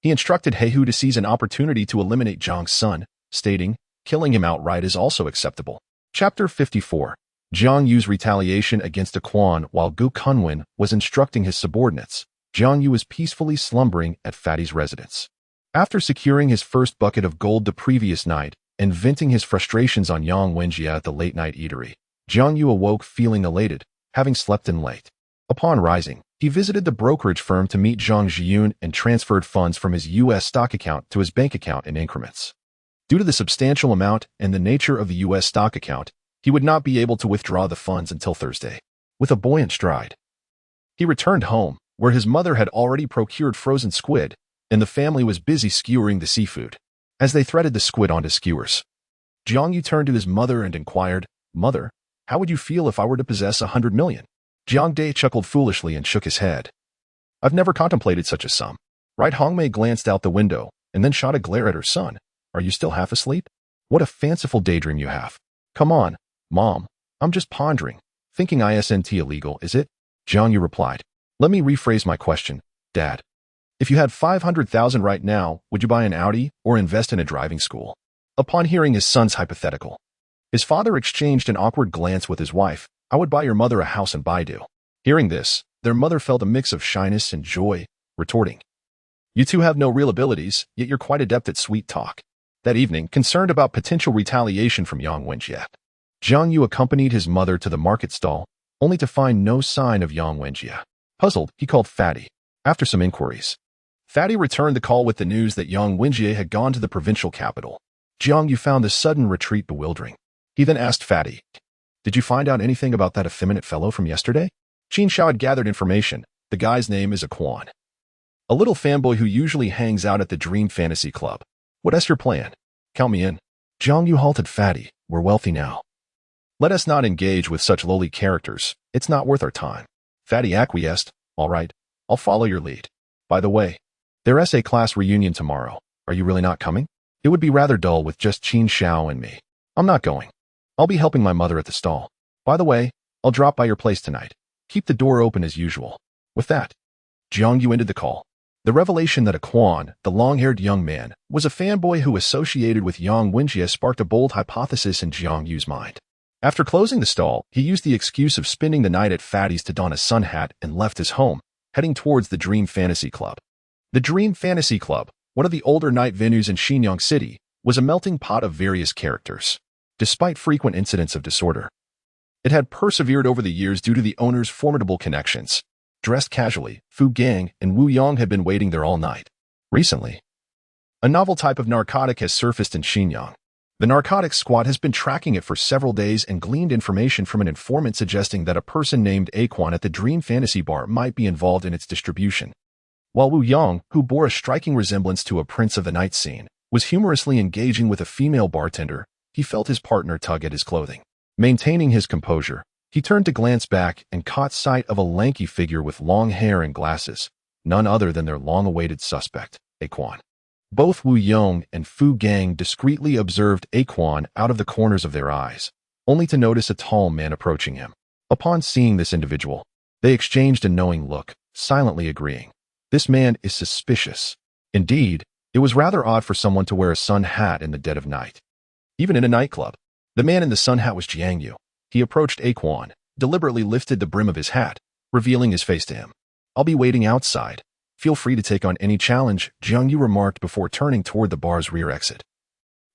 He instructed Heihu to seize an opportunity to eliminate Jiang's son, stating, killing him outright is also acceptable. Chapter 54. Jiang Yu's retaliation against a Quan. While Go Kunwen was instructing his subordinates, Jiang Yu was peacefully slumbering at Fatty's residence. After securing his first bucket of gold the previous night and venting his frustrations on Yang Wenjie at the late-night eatery, Jiang Yu awoke feeling elated, having slept in late. Upon rising, he visited the brokerage firm to meet Zhang Zhiyun and transferred funds from his U.S. stock account to his bank account in increments. Due to the substantial amount and the nature of the U.S. stock account, he would not be able to withdraw the funds until Thursday. With a buoyant stride, he returned home, where his mother had already procured frozen squid, and the family was busy skewering the seafood. As they threaded the squid onto skewers, Jiang Yu turned to his mother and inquired, Mother, how would you feel if I were to possess 100 million? Jiang Dai chuckled foolishly and shook his head. I've never contemplated such a sum. Right? Hongmei glanced out the window and then shot a glare at her son. Are you still half asleep? What a fanciful daydream you have. Come on, Mom. I'm just pondering. Thinking isn't illegal, is it? Jiang Yu replied. Let me rephrase my question, Dad. If you had 500,000 right now, would you buy an Audi or invest in a driving school? Upon hearing his son's hypothetical, his father exchanged an awkward glance with his wife. I would buy your mother a house in Baidu. Hearing this, their mother felt a mix of shyness and joy, retorting, You two have no real abilities, yet you're quite adept at sweet talk. That evening, concerned about potential retaliation from Yang Wenjie, Jiang Yu accompanied his mother to the market stall, only to find no sign of Yang Wenjie. Puzzled, he called Fatty. After some inquiries, Fatty returned the call with the news that Yang Wenjie had gone to the provincial capital. Jiang Yu found the sudden retreat bewildering. He then asked Fatty, Did you find out anything about that effeminate fellow from yesterday? Qin Shao had gathered information. The guy's name is a Quan. A little fanboy who usually hangs out at the Dream Fantasy Club. What's your plan? Count me in. Jiang Yu halted Fatty. We're wealthy now. Let us not engage with such lowly characters. It's not worth our time. Fatty acquiesced. All right, I'll follow your lead. By the way, there's a class reunion tomorrow. Are you really not coming? It would be rather dull with just Qin Shao and me. I'm not going. I'll be helping my mother at the stall. By the way, I'll drop by your place tonight. Keep the door open as usual. With that, Jiang Yu ended the call. The revelation that a Quan, the long-haired young man, was a fanboy who associated with Yang Wenjie sparked a bold hypothesis in Jiang Yu's mind. After closing the stall, he used the excuse of spending the night at Fatty's to don a sun hat and left his home, heading towards the Dream Fantasy Club. The Dream Fantasy Club, one of the older night venues in Shenyang City, was a melting pot of various characters. Despite frequent incidents of disorder, it had persevered over the years due to the owner's formidable connections. Dressed casually, Fu Gang and Wu Yong had been waiting there all night. Recently, a novel type of narcotic has surfaced in Shenyang. The narcotics squad has been tracking it for several days and gleaned information from an informant suggesting that a person named Aquan at the Dream Fantasy Bar might be involved in its distribution. While Wu Yong, who bore a striking resemblance to a prince of the night scene, was humorously engaging with a female bartender, he felt his partner tug at his clothing. Maintaining his composure, he turned to glance back and caught sight of a lanky figure with long hair and glasses, none other than their long-awaited suspect, Aquan. Both Wu Yong and Fu Gang discreetly observed Aquan out of the corners of their eyes, only to notice a tall man approaching him. Upon seeing this individual, they exchanged a knowing look, silently agreeing. This man is suspicious. Indeed, it was rather odd for someone to wear a sun hat in the dead of night. Even in a nightclub, the man in the sun hat was Jiang You. He approached Aquan, deliberately lifted the brim of his hat, revealing his face to him. I'll be waiting outside. Feel free to take on any challenge, Jiang Yu remarked before turning toward the bar's rear exit,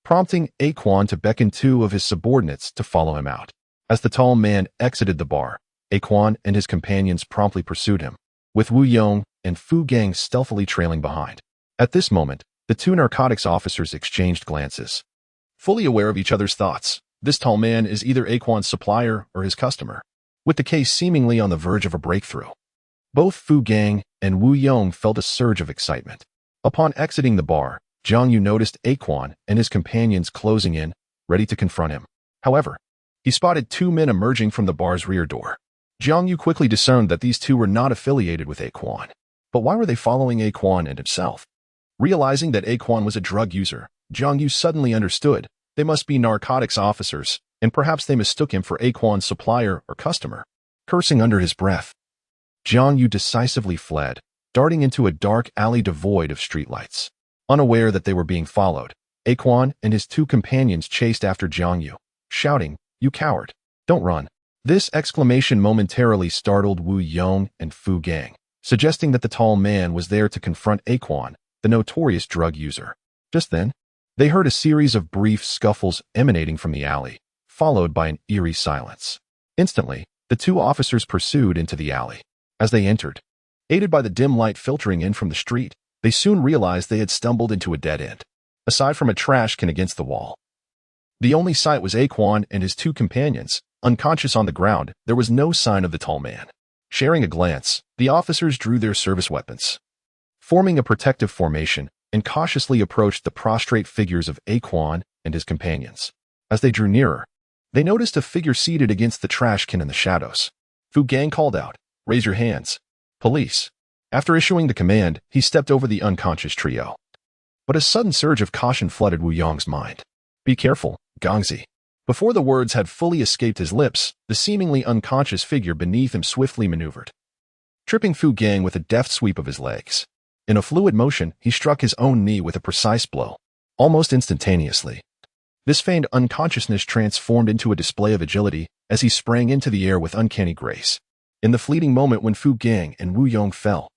prompting Aquan to beckon two of his subordinates to follow him out. As the tall man exited the bar, Aquan and his companions promptly pursued him, with Wu Yong and Fu Gang stealthily trailing behind. At this moment, the two narcotics officers exchanged glances. Fully aware of each other's thoughts, this tall man is either Aquan's supplier or his customer, with the case seemingly on the verge of a breakthrough. Both Fu Gang and Wu Yong felt a surge of excitement. Upon exiting the bar, Jiang Yu noticed Aquan and his companions closing in, ready to confront him. However, he he spotted two men emerging from the bar's rear door. Jiang You quickly discerned that these two were not affiliated with Quan. But why were they following Quan and himself? Realizing that Quan was a drug user, Jiang You suddenly understood they must be narcotics officers, and perhaps they mistook him for Quan's supplier or customer. Cursing under his breath, Jiang You decisively fled, darting into a dark alley devoid of streetlights. Unaware that they were being followed, Quan and his two companions chased after Jiang You, shouting, "You coward! Don't run!" This exclamation momentarily startled Wu Yong and Fu Gang, suggesting that the tall man was there to confront Quan, the notorious drug user. Just then, they heard a series of brief scuffles emanating from the alley, followed by an eerie silence. Instantly, the two officers pursued into the alley. As they entered, aided by the dim light filtering in from the street, they soon realized they had stumbled into a dead end. Aside from a trash can against the wall, the only sight was Quan and his two companions. Unconscious on the ground, there was no sign of the tall man. Sharing a glance, the officers drew their service weapons, forming a protective formation, and cautiously approached the prostrate figures of Quan and his companions. As they drew nearer, they noticed a figure seated against the trash can in the shadows. Fu Gang called out, "Raise your hands. Police." After issuing the command, he stepped over the unconscious trio. But a sudden surge of caution flooded Wu Yong's mind. "Be careful, Gongzi." Before the words had fully escaped his lips, the seemingly unconscious figure beneath him swiftly maneuvered, tripping Fu Gang with a deft sweep of his legs. In a fluid motion, he struck his own knee with a precise blow. Almost instantaneously, this feigned unconsciousness transformed into a display of agility as he sprang into the air with uncanny grace. In the fleeting moment when Fu Gang and Wu Yong fell,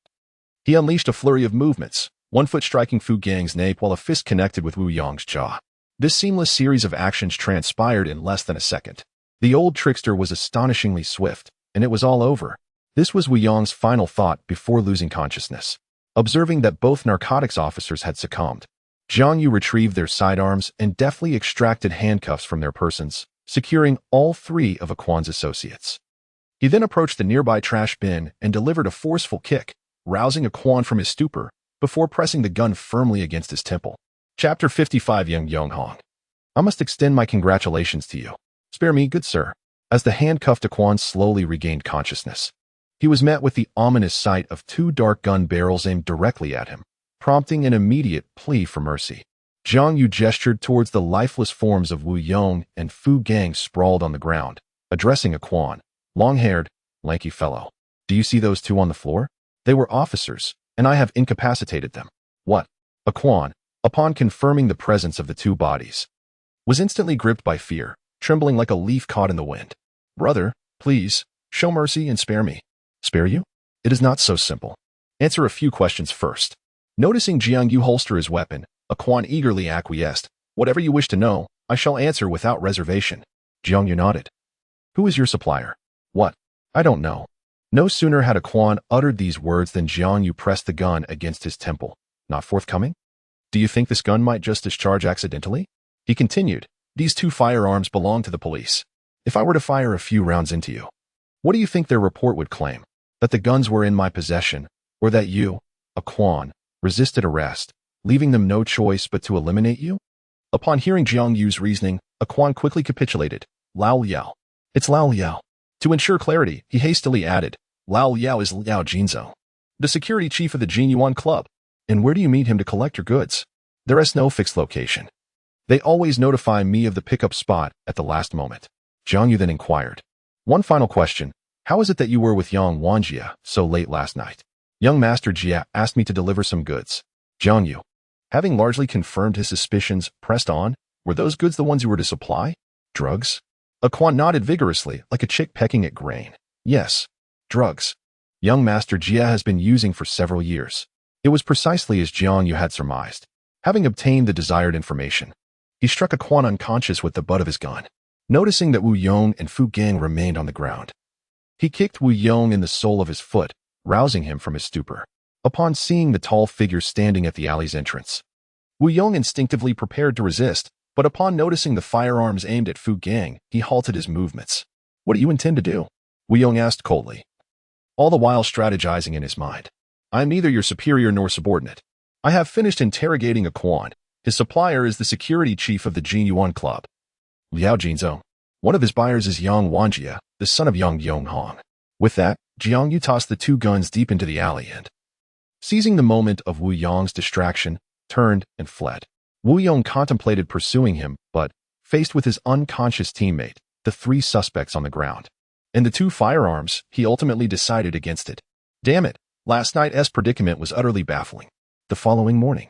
he unleashed a flurry of movements, one foot striking Fu Gang's nape while a fist connected with Wu Yong's jaw. This seamless series of actions transpired in less than a second. The old trickster was astonishingly swift, and it was all over. This was Wu Yong's final thought before losing consciousness. Observing that both narcotics officers had succumbed, Jiang You retrieved their sidearms and deftly extracted handcuffs from their persons, securing all three of Quan's associates. He then approached the nearby trash bin and delivered a forceful kick, rousing Quan from his stupor, before pressing the gun firmly against his temple. Chapter 55. Young Yonghong. I must extend my congratulations to you. Spare me, good sir. As the handcuffed Quan slowly regained consciousness, he was met with the ominous sight of two dark gun barrels aimed directly at him, prompting an immediate plea for mercy. Jiang You gestured towards the lifeless forms of Wu Yong and Fu Gang sprawled on the ground, addressing Quan, long-haired, lanky fellow. "Do you see those two on the floor? They were officers, and I have incapacitated them." "What?" Quan, upon confirming the presence of the two bodies, was instantly gripped by fear, trembling like a leaf caught in the wind. "Brother, please, show mercy and spare me." "Spare you? It is not so simple. Answer a few questions first." Noticing Jiang You holster his weapon, Quan eagerly acquiesced. "Whatever you wish to know, I shall answer without reservation." Jiang You nodded. "Who is your supplier?" "What? I don't know." No sooner had Quan uttered these words than Jiang You pressed the gun against his temple. "Not forthcoming? Do you think this gun might just discharge accidentally?" He continued, "These two firearms belong to the police. If I were to fire a few rounds into you, what do you think their report would claim? That the guns were in my possession, or that you, Quan, resisted arrest, leaving them no choice but to eliminate you?" Upon hearing Jiang Yu's reasoning, Quan quickly capitulated. "Lao Liao. It's Lao Liao." To ensure clarity, he hastily added, "Lao Liao is Liao Jinzhou, the security chief of the Jiang Yuan Club. And where do you meet him to collect your goods?" "There is no fixed location. They always notify me of the pickup spot at the last moment." Jiang Yu then inquired, "One final question. How is it that you were with Yang Wanjia so late last night?" "Young Master Jia asked me to deliver some goods." Jiang Yu, having largely confirmed his suspicions, pressed on, "Were those goods the ones you were to supply? Drugs?" Quan nodded vigorously, like a chick pecking at grain. "Yes, drugs. Young Master Jia has been using for several years." It was precisely as Jiang Yu had surmised. Having obtained the desired information, he struck Quan unconscious with the butt of his gun. Noticing that Wu Yong and Fu Gang remained on the ground, he kicked Wu Yong in the sole of his foot, rousing him from his stupor. Upon seeing the tall figure standing at the alley's entrance, Wu Yong instinctively prepared to resist, but upon noticing the firearms aimed at Fu Gang, he halted his movements. "What do you intend to do?" Wu Yong asked coldly, all the while strategizing in his mind. "I am neither your superior nor subordinate. I have finished interrogating Quan. His supplier is the security chief of the Jiang Yuan Club, Liao Jinzhou. One of his buyers is Yang Wanjie, the son of Yang Yonghong. With that, Jiang You tossed the two guns deep into the alley and, seizing the moment of Wu Yong's distraction, turned and fled. Wu Yong contemplated pursuing him, but, faced with his unconscious teammate, the three suspects on the ground, and the two firearms, he ultimately decided against it. Damn it, last night's predicament was utterly baffling. The following morning,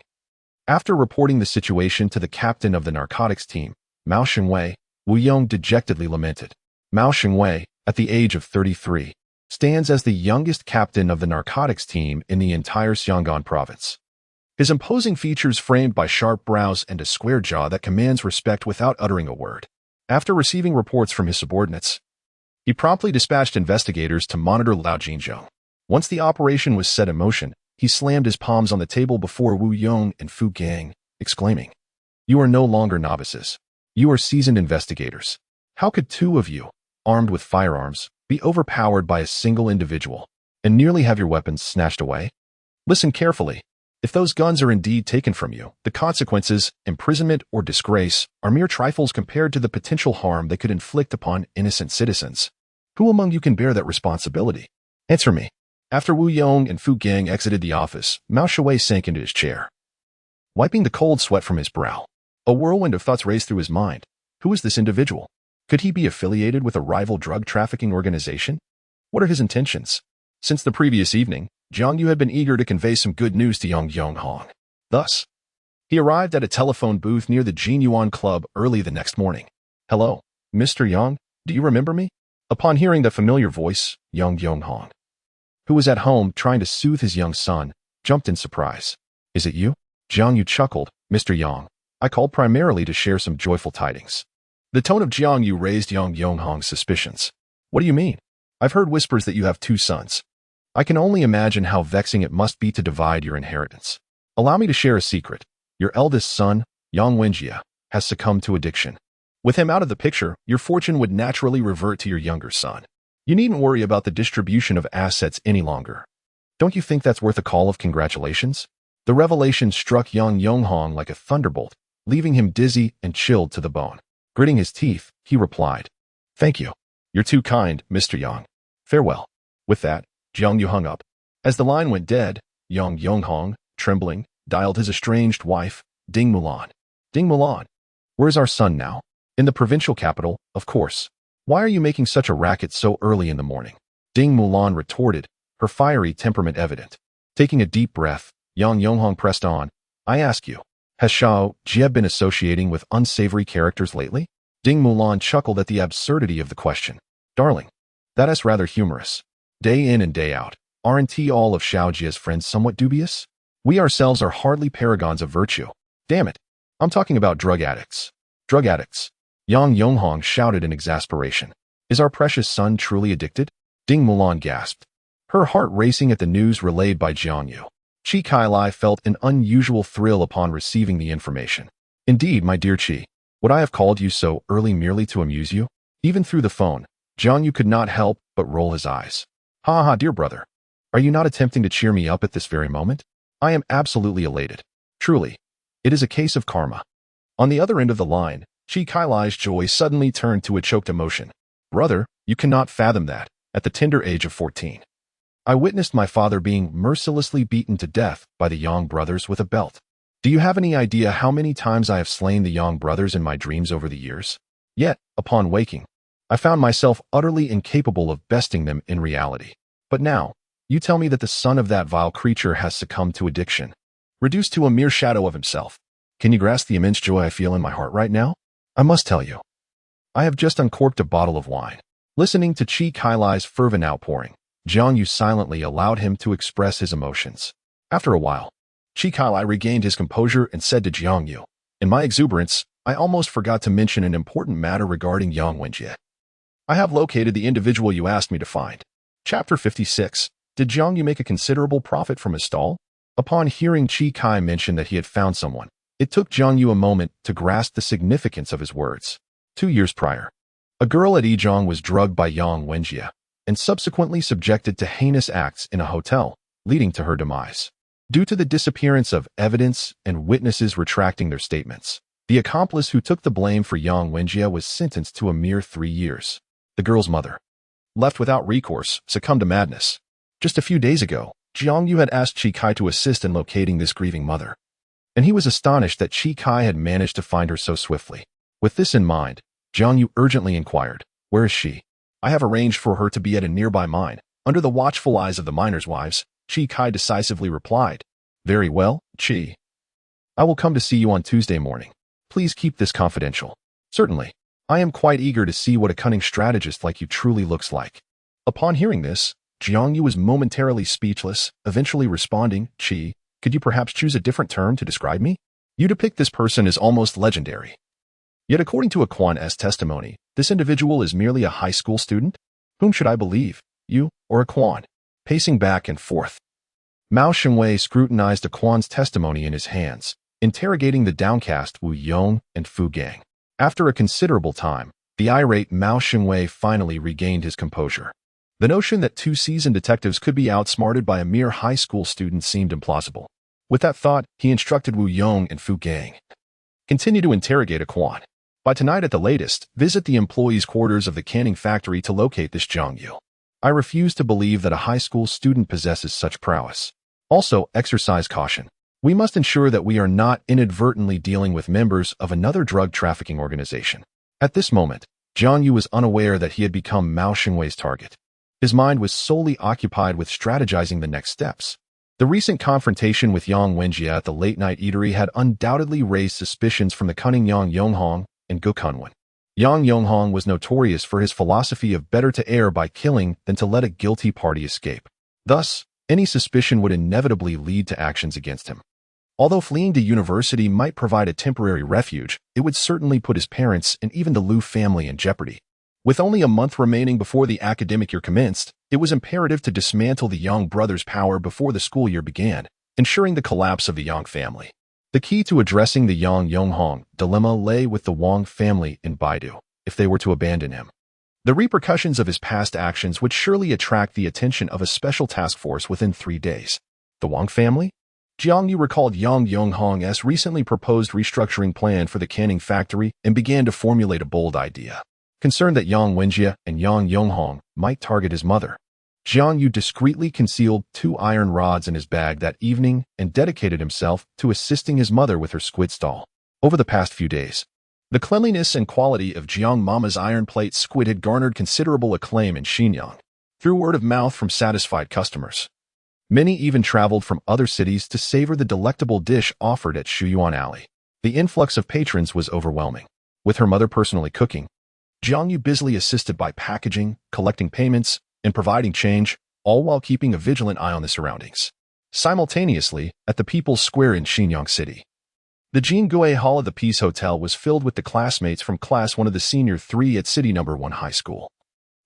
after reporting the situation to the captain of the narcotics team, Mao Xingwei, Wu Yong dejectedly lamented. Mao Xingwei, at the age of 33, stands as the youngest captain of the narcotics team in the entire Xiong'an province. His imposing features framed by sharp brows and a square jaw that commands respect without uttering a word. After receiving reports from his subordinates, he promptly dispatched investigators to monitor Lao Jinzhong. Once the operation was set in motion, he slammed his palms on the table before Wu Yong and Fu Gang, exclaiming, "You are no longer novices. You are seasoned investigators. How could two of you, armed with firearms, be overpowered by a single individual and nearly have your weapons snatched away? Listen carefully. If those guns are indeed taken from you, the consequences, imprisonment or disgrace, are mere trifles compared to the potential harm they could inflict upon innocent citizens. Who among you can bear that responsibility? Answer me." After Wu Yong and Fu Gang exited the office, Mao Xingwei sank into his chair, wiping the cold sweat from his brow. A whirlwind of thoughts raced through his mind. Who is this individual? Could he be affiliated with a rival drug trafficking organization? What are his intentions? Since the previous evening, Jiang You had been eager to convey some good news to Yang Yonghong. Thus, he arrived at a telephone booth near the Jin Yuan Club early the next morning. "Hello, Mr. Yang, do you remember me?" Upon hearing the familiar voice, Yang Yonghong, who was at home trying to soothe his young son, jumped in surprise. "Is it you?" Jiang Yu chuckled. "Mr. Yang, I called primarily to share some joyful tidings." The tone of Jiang Yu raised Yang Yonghong's suspicions. "What do you mean? I've heard whispers that you have two sons. I can only imagine how vexing it must be to divide your inheritance. Allow me to share a secret. Your eldest son, Yang Wenjie, has succumbed to addiction. With him out of the picture, your fortune would naturally revert to your younger son. You needn't worry about the distribution of assets any longer. Don't you think that's worth a call of congratulations?" The revelation struck Yang Yonghong like a thunderbolt, leaving him dizzy and chilled to the bone. Gritting his teeth, he replied, "Thank you. You're too kind, Mr. Yang. Farewell." With that, Jiang Yu hung up. As the line went dead, Yang Yonghong, trembling, dialed his estranged wife, Ding Mulan. "Ding Mulan, where's our son now?" "In the provincial capital, of course. Why are you making such a racket so early in the morning?" Ding Mulan retorted, her fiery temperament evident. Taking a deep breath, Yang Yonghong pressed on, "I ask you, has Shao Jie been associating with unsavory characters lately?" Ding Mulan chuckled at the absurdity of the question. "Darling, that is rather humorous. Day in and day out, aren't all of Shao Jie's friends somewhat dubious? We ourselves are hardly paragons of virtue. Damn it, I'm talking about drug addicts." "Drug addicts?" Yang Yonghong shouted in exasperation. "Is our precious son truly addicted?" Ding Mulan gasped, her heart racing at the news relayed by Jiang Yu. Qi Kailai felt an unusual thrill upon receiving the information. "Indeed, my dear Qi, would I have called you so early merely to amuse you?" Even through the phone, Jiang Yu could not help but roll his eyes. "Ha ha, dear brother. Are you not attempting to cheer me up at this very moment? I am absolutely elated. Truly, it is a case of karma." On the other end of the line, Qi Kailai's joy suddenly turned to a choked emotion. "Brother, you cannot fathom that, at the tender age of 14. I witnessed my father being mercilessly beaten to death by the Yang brothers with a belt. Do you have any idea how many times I have slain the Yang brothers in my dreams over the years? Yet, upon waking, I found myself utterly incapable of besting them in reality. But now, you tell me that the son of that vile creature has succumbed to addiction, reduced to a mere shadow of himself. Can you grasp the immense joy I feel in my heart right now? I must tell you, I have just uncorked a bottle of wine." Listening to Qi Kailai's fervent outpouring, Jiang Yu silently allowed him to express his emotions. After a while, Qi Kailai regained his composure and said to Jiang Yu, "In my exuberance, I almost forgot to mention an important matter regarding Yang Wenjie. I have located the individual you asked me to find." Chapter 56. Did Jiang Yu make a considerable profit from his stall? Upon hearing Qi Kai mention that he had found someone, it took Jiang Yu a moment to grasp the significance of his words. 2 years prior, a girl at Yizhong was drugged by Yang Wenjie and subsequently subjected to heinous acts in a hotel, leading to her demise. Due to the disappearance of evidence and witnesses retracting their statements, The accomplice who took the blame for Yang Wenjie was sentenced to a mere 3 years. The girl's mother, left without recourse, succumbed to madness. Just a few days ago, Jiang You had asked Chi Kai to assist in locating this grieving mother, and he was astonished that Chi Kai had managed to find her so swiftly. With this in mind, Jiang Yu urgently inquired, "Where is she?" "I have arranged for her to be at a nearby mine." Under the watchful eyes of the miners' wives, Chi Kai decisively replied, "Very well, Chi. I will come to see you on Tuesday morning. Please keep this confidential." "Certainly. I am quite eager to see what a cunning strategist like you truly looks like." Upon hearing this, Jiang Yu was momentarily speechless, eventually responding, "Chi, could you perhaps choose a different term to describe me? You depict this person as almost legendary. Yet according to a Quan's testimony, this individual is merely a high school student? Whom should I believe, you or a Quan?" Pacing back and forth, Mao Xingwei scrutinized a Quan's testimony in his hands, interrogating the downcast Wu Yong and Fu Gang. After a considerable time, the irate Mao Xingwei finally regained his composure. The notion that 2 seasoned detectives could be outsmarted by a mere high school student seemed implausible. With that thought, he instructed Wu Yong and Fu Gang, "Continue to interrogate a Quan. By tonight at the latest, visit the employees' quarters of the canning factory to locate this Jiang You. I refuse to believe that a high school student possesses such prowess. Also, exercise caution. We must ensure that we are not inadvertently dealing with members of another drug trafficking organization." At this moment, Jiang Yu was unaware that he had become Mao Xingwei's target. His mind was solely occupied with strategizing the next steps. The recent confrontation with Yang Wenjie at the late-night eatery had undoubtedly raised suspicions from the cunning Yang Yonghong and Gu Kunwen. Yang Yonghong was notorious for his philosophy of better to err by killing than to let a guilty party escape. Thus, any suspicion would inevitably lead to actions against him. Although fleeing to university might provide a temporary refuge, it would certainly put his parents and even the Liu family in jeopardy. With only a month remaining before the academic year commenced, it was imperative to dismantle the Yang brothers' power before the school year began, ensuring the collapse of the Yang family. The key to addressing the Yang Yonghong dilemma lay with the Wang family in Baidu, if they were to abandon him. The repercussions of his past actions would surely attract the attention of a special task force within 3 days. The Wang family? Jiang Yu recalled Yang Yonghong's recently proposed restructuring plan for the canning factory and began to formulate a bold idea. Concerned that Yang Wenjie and Yang Yonghong might target his mother, Jiang Yu discreetly concealed 2 iron rods in his bag that evening and dedicated himself to assisting his mother with her squid stall. Over the past few days, the cleanliness and quality of Jiang Mama's iron plate squid had garnered considerable acclaim in Xinjiang, through word of mouth from satisfied customers. Many even traveled from other cities to savor the delectable dish offered at Shuyuan Alley. The influx of patrons was overwhelming. With her mother personally cooking, Jiang Yu busily assisted by packaging, collecting payments, and providing change, all while keeping a vigilant eye on the surroundings. Simultaneously, at the People's Square in Xinjiang City, the Jinggue Hall of the Peace Hotel was filled with the classmates from Class 1 of the Senior 3 at City No. 1 High School,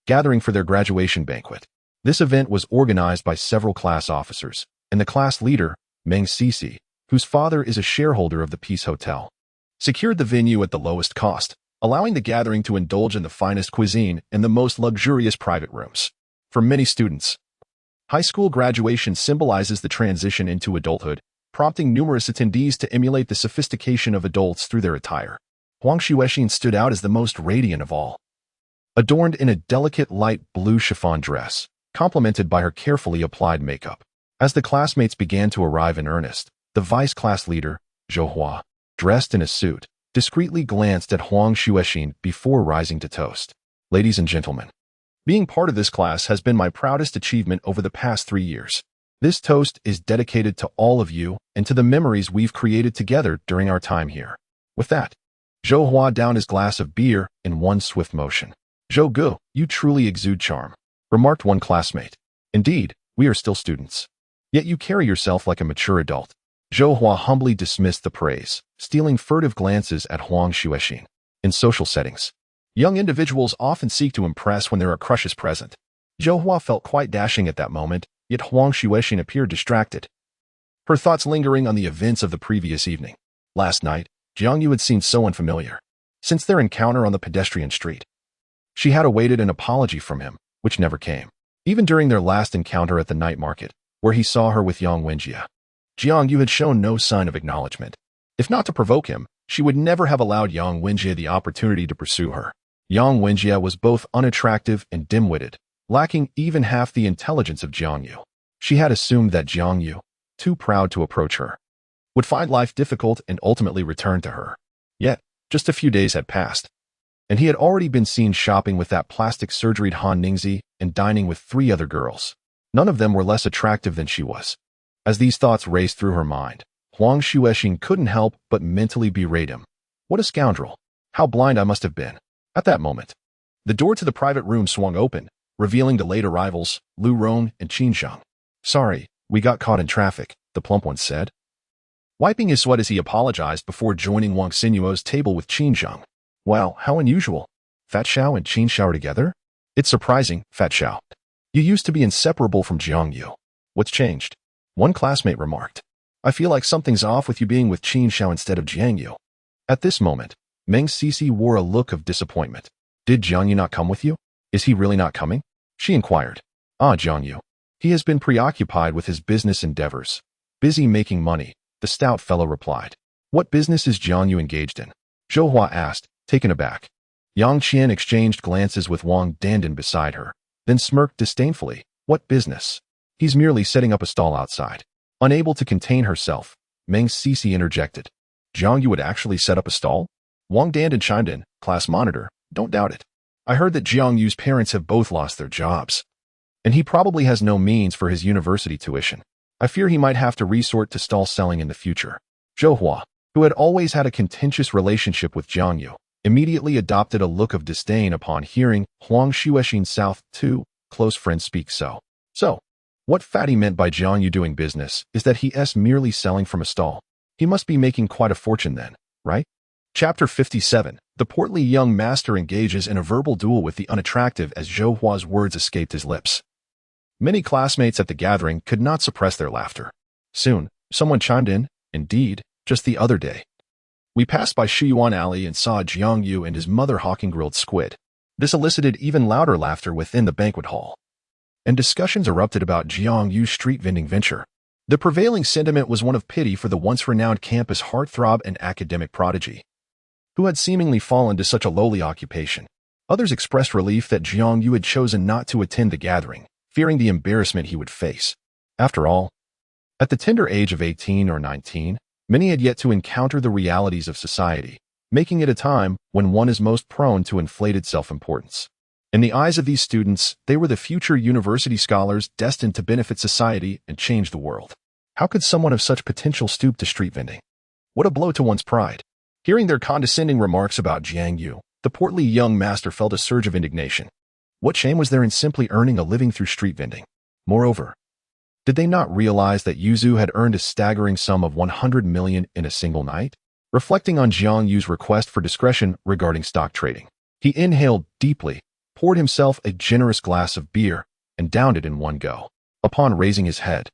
gathering for their graduation banquet. This event was organized by several class officers, and the class leader, Meng Sisi, whose father is a shareholder of the Peace Hotel, secured the venue at the lowest cost, allowing the gathering to indulge in the finest cuisine and the most luxurious private rooms. For many students, high school graduation symbolizes the transition into adulthood, prompting numerous attendees to emulate the sophistication of adults through their attire. Huang Xuexin stood out as the most radiant of all, adorned in a delicate light blue chiffon dress, complemented by her carefully applied makeup. As the classmates began to arrive in earnest, the vice class leader, Zhou Hua, dressed in a suit, discreetly glanced at Huang Xuexin before rising to toast. "Ladies and gentlemen, being part of this class has been my proudest achievement over the past 3 years. This toast is dedicated to all of you and to the memories we've created together during our time here." With that, Zhou Hua downed his glass of beer in one swift motion. "Zhou Gu, you truly exude charm," remarked one classmate. "Indeed, we are still students. Yet you carry yourself like a mature adult." Zhou Hua humbly dismissed the praise, stealing furtive glances at Huang Xuexin. In social settings, young individuals often seek to impress when there are crushes present. Zhou Hua felt quite dashing at that moment, yet Huang Xuexin appeared distracted, her thoughts lingering on the events of the previous evening. Last night, Jiang Yu had seemed so unfamiliar. Since their encounter on the pedestrian street, she had awaited an apology from him, which never came. Even during their last encounter at the night market, where he saw her with Yang Wenjie, Jiang Yu had shown no sign of acknowledgement. If not to provoke him, she would never have allowed Yang Wenjie the opportunity to pursue her. Yang Wenjie was both unattractive and dim-witted, lacking even half the intelligence of Jiang You. She had assumed that Jiang You, too proud to approach her, would find life difficult and ultimately return to her. Yet, just a few days had passed, and he had already been seen shopping with that plastic surgeried Han Ningzi and dining with 3 other girls. None of them were less attractive than she was. As these thoughts raced through her mind, Huang Xuexing couldn't help but mentally berate him. What a scoundrel! How blind I must have been. At that moment, the door to the private room swung open, revealing delayed arrivals, Lu Rong and Qin Zhang. Sorry, we got caught in traffic, the plump one said, wiping his sweat as he apologized before joining Wang Xinyuo's table with Qin Zhang. Wow, how unusual. Fat Xiao and Qin Xiao are together? It's surprising, Fat Xiao. You used to be inseparable from Jiang You. What's changed? One classmate remarked. I feel like something's off with you being with Qin Xiao instead of Jiang You. At this moment, Meng Sisi wore a look of disappointment. Did Jiang You not come with you? Is he really not coming? She inquired. Jiang You. He has been preoccupied with his business endeavors. Busy making money, the stout fellow replied. What business is Jiang Yu engaged in? Zhou Hua asked, taken aback. Yang Qian exchanged glances with Wang Dandan beside her, then smirked disdainfully. What business? He's merely setting up a stall outside. Unable to contain herself, Meng Sisi interjected. Jiang Yu would actually set up a stall? Wang Dandan chimed in, class monitor, don't doubt it. I heard that Jiang Yu's parents have both lost their jobs, and he probably has no means for his university tuition. I fear he might have to resort to stall selling in the future. Zhou Hua, who had always had a contentious relationship with Jiang Yu, immediately adopted a look of disdain upon hearing Huang Xuexing South 2 close friends speak so. So, what Fatty meant by Jiang Yu doing business is that he's merely selling from a stall. He must be making quite a fortune then, right? Chapter 57. The portly young master engages in a verbal duel with the unattractive as Zhou Hua's words escaped his lips. Many classmates at the gathering could not suppress their laughter. Soon, someone chimed in, indeed, just the other day. We passed by Shuyuan Alley and saw Jiang Yu and his mother hawking grilled squid. This elicited even louder laughter within the banquet hall, and discussions erupted about Jiang Yu's street vending venture. The prevailing sentiment was one of pity for the once-renowned campus heartthrob and academic prodigy, who had seemingly fallen to such a lowly occupation. Others expressed relief that Jiang Yu had chosen not to attend the gathering, fearing the embarrassment he would face. After all, at the tender age of 18 or 19, many had yet to encounter the realities of society, making it a time when one is most prone to inflated self-importance. In the eyes of these students, they were the future university scholars destined to benefit society and change the world. How could someone of such potential stoop to street vending? What a blow to one's pride. Hearing their condescending remarks about Jiang Yu, the portly young master felt a surge of indignation. What shame was there in simply earning a living through street vending? Moreover, did they not realize that Yuzu had earned a staggering sum of 100 million in a single night? Reflecting on Jiang Yu's request for discretion regarding stock trading, he inhaled deeply, poured himself a generous glass of beer, and downed it in one go. Upon raising his head,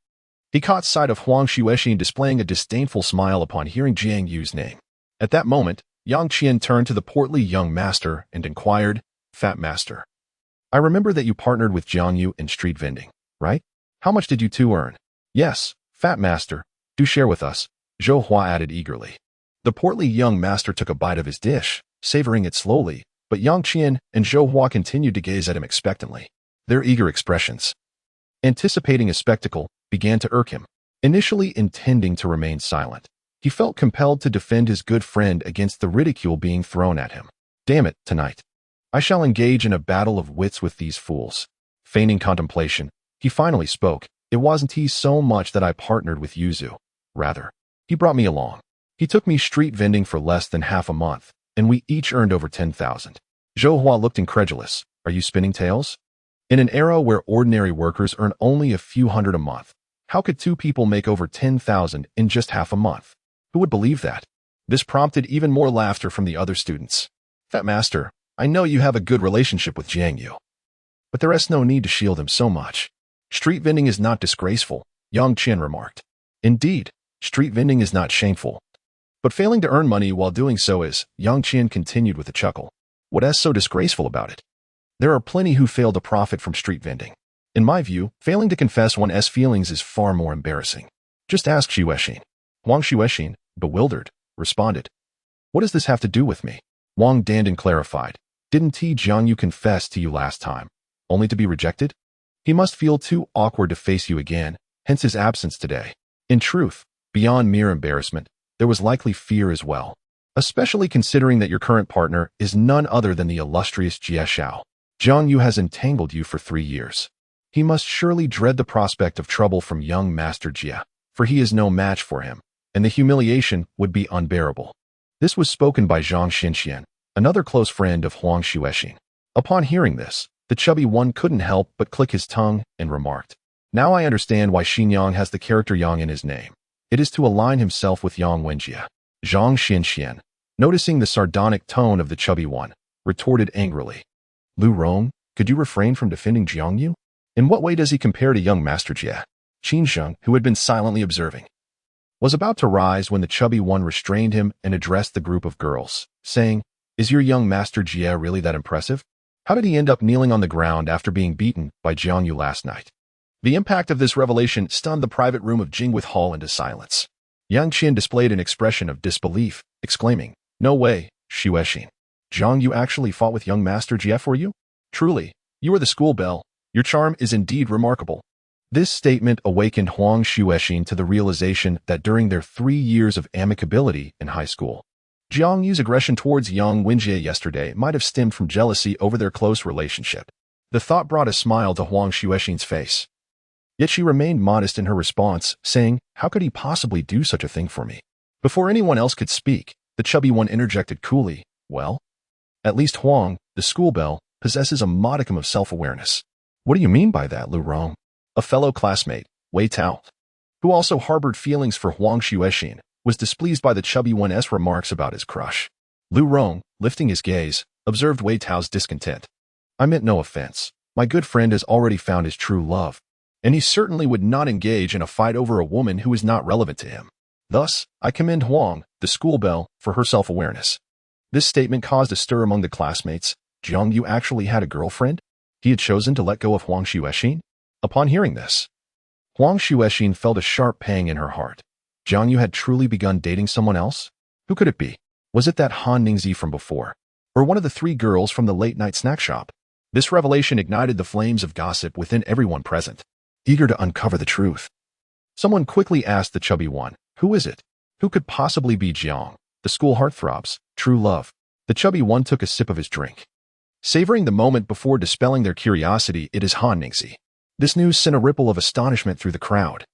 he caught sight of Huang Xuexing displaying a disdainful smile upon hearing Jiang Yu's name. At that moment, Yang Qian turned to the portly young master and inquired, Fat Master, I remember that you partnered with Jiang Yu in street vending, right? How much did you two earn? Yes, Fat Master, do share with us, Zhou Hua added eagerly. The portly young master took a bite of his dish, savoring it slowly, but Yang Qian and Zhou Hua continued to gaze at him expectantly. Their eager expressions, anticipating a spectacle, began to irk him. Initially intending to remain silent, he felt compelled to defend his good friend against the ridicule being thrown at him. Damn it, tonight, I shall engage in a battle of wits with these fools. Feigning contemplation, he finally spoke. It wasn't he so much that I partnered with Yuzu. Rather, he brought me along. He took me street vending for less than half a month, and we each earned over 10,000. Zhou Hua looked incredulous. Are you spinning tales? In an era where ordinary workers earn only a few hundred a month, how could two people make over 10,000 in just half a month? Who would believe that? This prompted even more laughter from the other students. Fat Master, I know you have a good relationship with Jiang Yu, but there is no need to shield him so much. Street vending is not disgraceful, Yang Qian remarked. Indeed, street vending is not shameful, but failing to earn money while doing so is, Yang Qian continued with a chuckle. What is so disgraceful about it? There are plenty who fail to profit from street vending. In my view, failing to confess one's feelings is far more embarrassing. Just ask Xuexing. Huang Xuexing, bewildered, responded. What does this have to do with me? Wang Dandan clarified. Didn't Jiang You confess to you last time, only to be rejected? He must feel too awkward to face you again, hence his absence today. In truth, beyond mere embarrassment, there was likely fear as well, especially considering that your current partner is none other than the illustrious Jie Xiao. Jiang You has entangled you for 3 years. He must surely dread the prospect of trouble from young Master Jie, for he is no match for him, and the humiliation would be unbearable. This was spoken by Zhang Xinxian, another close friend of Huang Xuexing. Upon hearing this, the chubby one couldn't help but click his tongue and remarked, "Now I understand why Xinyang has the character Yang in his name. It is to align himself with Yang Wenjie." Zhang Xinxian, noticing the sardonic tone of the chubby one, retorted angrily, "Lu Rong, could you refrain from defending Jiang You? In what way does he compare to young Master Jie?" Qin Zheng, who had been silently observing, was about to rise when the chubby one restrained him and addressed the group of girls, saying, "Is your young Master Jie really that impressive? How did he end up kneeling on the ground after being beaten by Jiang You last night?" The impact of this revelation stunned the private room of Jingwith Hall into silence. Yang Qin displayed an expression of disbelief, exclaiming, "No way, Xuexing. Jiang You actually fought with young Master Jie for you? Truly, you are the school belle. Your charm is indeed remarkable." This statement awakened Huang Xuexing to the realization that during their 3 years of amicability in high school, Jiang Yu's aggression towards Yang Wenjie yesterday might have stemmed from jealousy over their close relationship. The thought brought a smile to Huang Xuexing's face. Yet she remained modest in her response, saying, "How could he possibly do such a thing for me?" Before anyone else could speak, the chubby one interjected coolly, "Well, at least Huang, the school belle, possesses a modicum of self-awareness." "What do you mean by that, Lu Rong?" A fellow classmate, Wei Tao, who also harbored feelings for Huang Xuexing, was displeased by the chubby one's remarks about his crush. Lu Rong, lifting his gaze, observed Wei Tao's discontent. "I meant no offense. My good friend has already found his true love, and he certainly would not engage in a fight over a woman who is not relevant to him. Thus, I commend Huang, the school belle, for her self-awareness." This statement caused a stir among the classmates. Jiang You actually had a girlfriend? He had chosen to let go of Huang Xuexing? Upon hearing this, Huang Xuexing felt a sharp pang in her heart. Jiang You had truly begun dating someone else? Who could it be? Was it that Han Ningzi from before? Or one of the 3 girls from the late-night snack shop? This revelation ignited the flames of gossip within everyone present, eager to uncover the truth. Someone quickly asked the chubby one, "Who is it? Who could possibly be Jiang, the school heartthrob's true love?" The chubby one took a sip of his drink. Savoring the moment before dispelling their curiosity, "It is Han Ningzi." This news sent a ripple of astonishment through the crowd,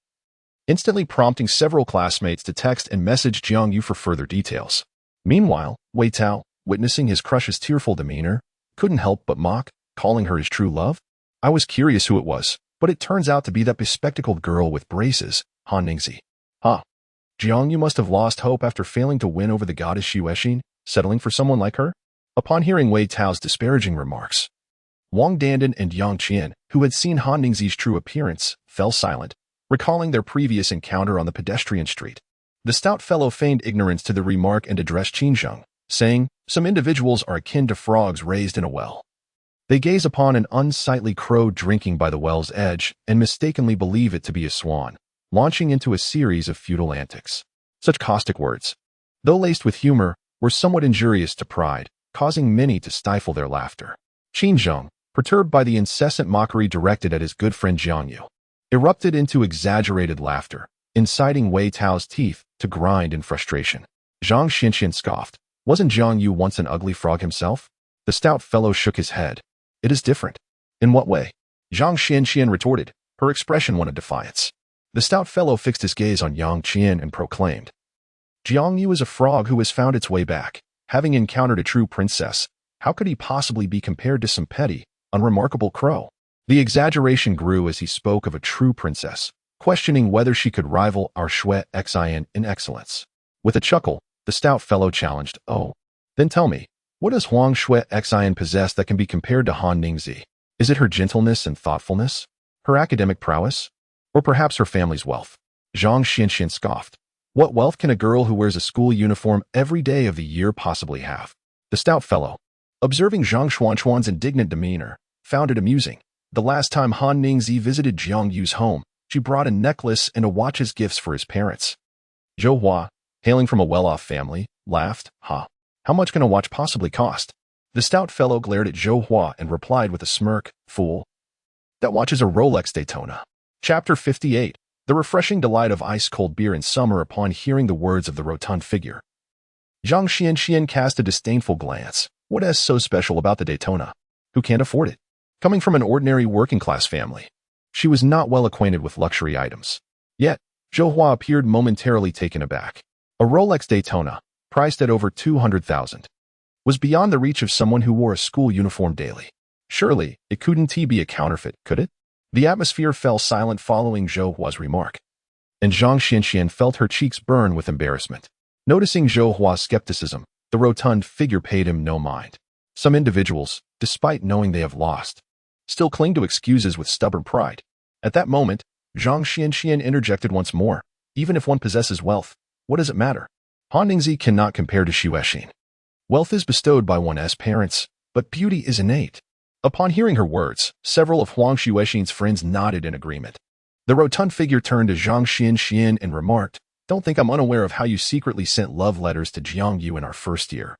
instantly prompting several classmates to text and message Jiang You for further details. Meanwhile, Wei Tao, witnessing his crush's tearful demeanor, couldn't help but mock, calling her his true love. "I was curious who it was, but it turns out to be that bespectacled girl with braces, Han Ningzi." "Huh. Jiang You must have lost hope after failing to win over the goddess Xuexing, settling for someone like her?" Upon hearing Wei Tao's disparaging remarks, Wang Dandan and Yang Qian, who had seen Han Ningzi's true appearance, fell silent, recalling their previous encounter on the pedestrian street. The stout fellow feigned ignorance to the remark and addressed Qin Zheng, saying, "Some individuals are akin to frogs raised in a well. They gaze upon an unsightly crow drinking by the well's edge and mistakenly believe it to be a swan, launching into a series of futile antics." Such caustic words, though laced with humor, were somewhat injurious to pride, causing many to stifle their laughter. Qin Zheng, perturbed by the incessant mockery directed at his good friend Jiang You, erupted into exaggerated laughter, inciting Wei Tao's teeth to grind in frustration. Zhang Xinxian scoffed. "Wasn't Jiang You once an ugly frog himself?" The stout fellow shook his head. "It is different." "In what way?" Zhang Xinxian retorted, her expression one of defiance. The stout fellow fixed his gaze on Yang Qian and proclaimed, "Jiang You is a frog who has found its way back. Having encountered a true princess, how could he possibly be compared to some petty, unremarkable crow?" The exaggeration grew as he spoke of a true princess, questioning whether she could rival our Xuexing in excellence. With a chuckle, the stout fellow challenged, "Oh, then tell me, what does Huang Xuexing possess that can be compared to Han Ningzi? Is it her gentleness and thoughtfulness? Her academic prowess? Or perhaps her family's wealth?" Zhang Xinxian scoffed. "What wealth can a girl who wears a school uniform every day of the year possibly have?" The stout fellow, observing Zhang Xuanchuan's indignant demeanor, found it amusing. The last time Han Ningzi visited Jiang Yu's home, she brought a necklace and a watch as gifts for his parents. Zhou Hua, hailing from a well-off family, laughed, "Ha! How much can a watch possibly cost?" The stout fellow glared at Zhou Hua and replied with a smirk, "Fool. That watch is a Rolex Daytona." Chapter 58. The refreshing delight of ice-cold beer in summer upon hearing the words of the rotund figure. Zhang Xianxian cast a disdainful glance. What is so special about the Daytona? Who can't afford it? Coming from an ordinary working-class family, she was not well acquainted with luxury items. Yet, Zhou Hua appeared momentarily taken aback. A Rolex Daytona, priced at over 200,000, was beyond the reach of someone who wore a school uniform daily. Surely, it couldn't be a counterfeit, could it? The atmosphere fell silent following Zhou Hua's remark, and Zhang Xianxian felt her cheeks burn with embarrassment. Noticing Zhou Hua's skepticism, the rotund figure paid him no mind. Some individuals, despite knowing they have lost, still cling to excuses with stubborn pride. At that moment, Zhang Xianxian interjected once more. Even if one possesses wealth, what does it matter? Han Ningzi cannot compare to Xu Exin. Wealth is bestowed by one's parents, but beauty is innate. Upon hearing her words, several of Huang Xuexin's friends nodded in agreement. The rotund figure turned to Zhang Xianxian and remarked, "Don't think I'm unaware of how you secretly sent love letters to Jiang You in our first year,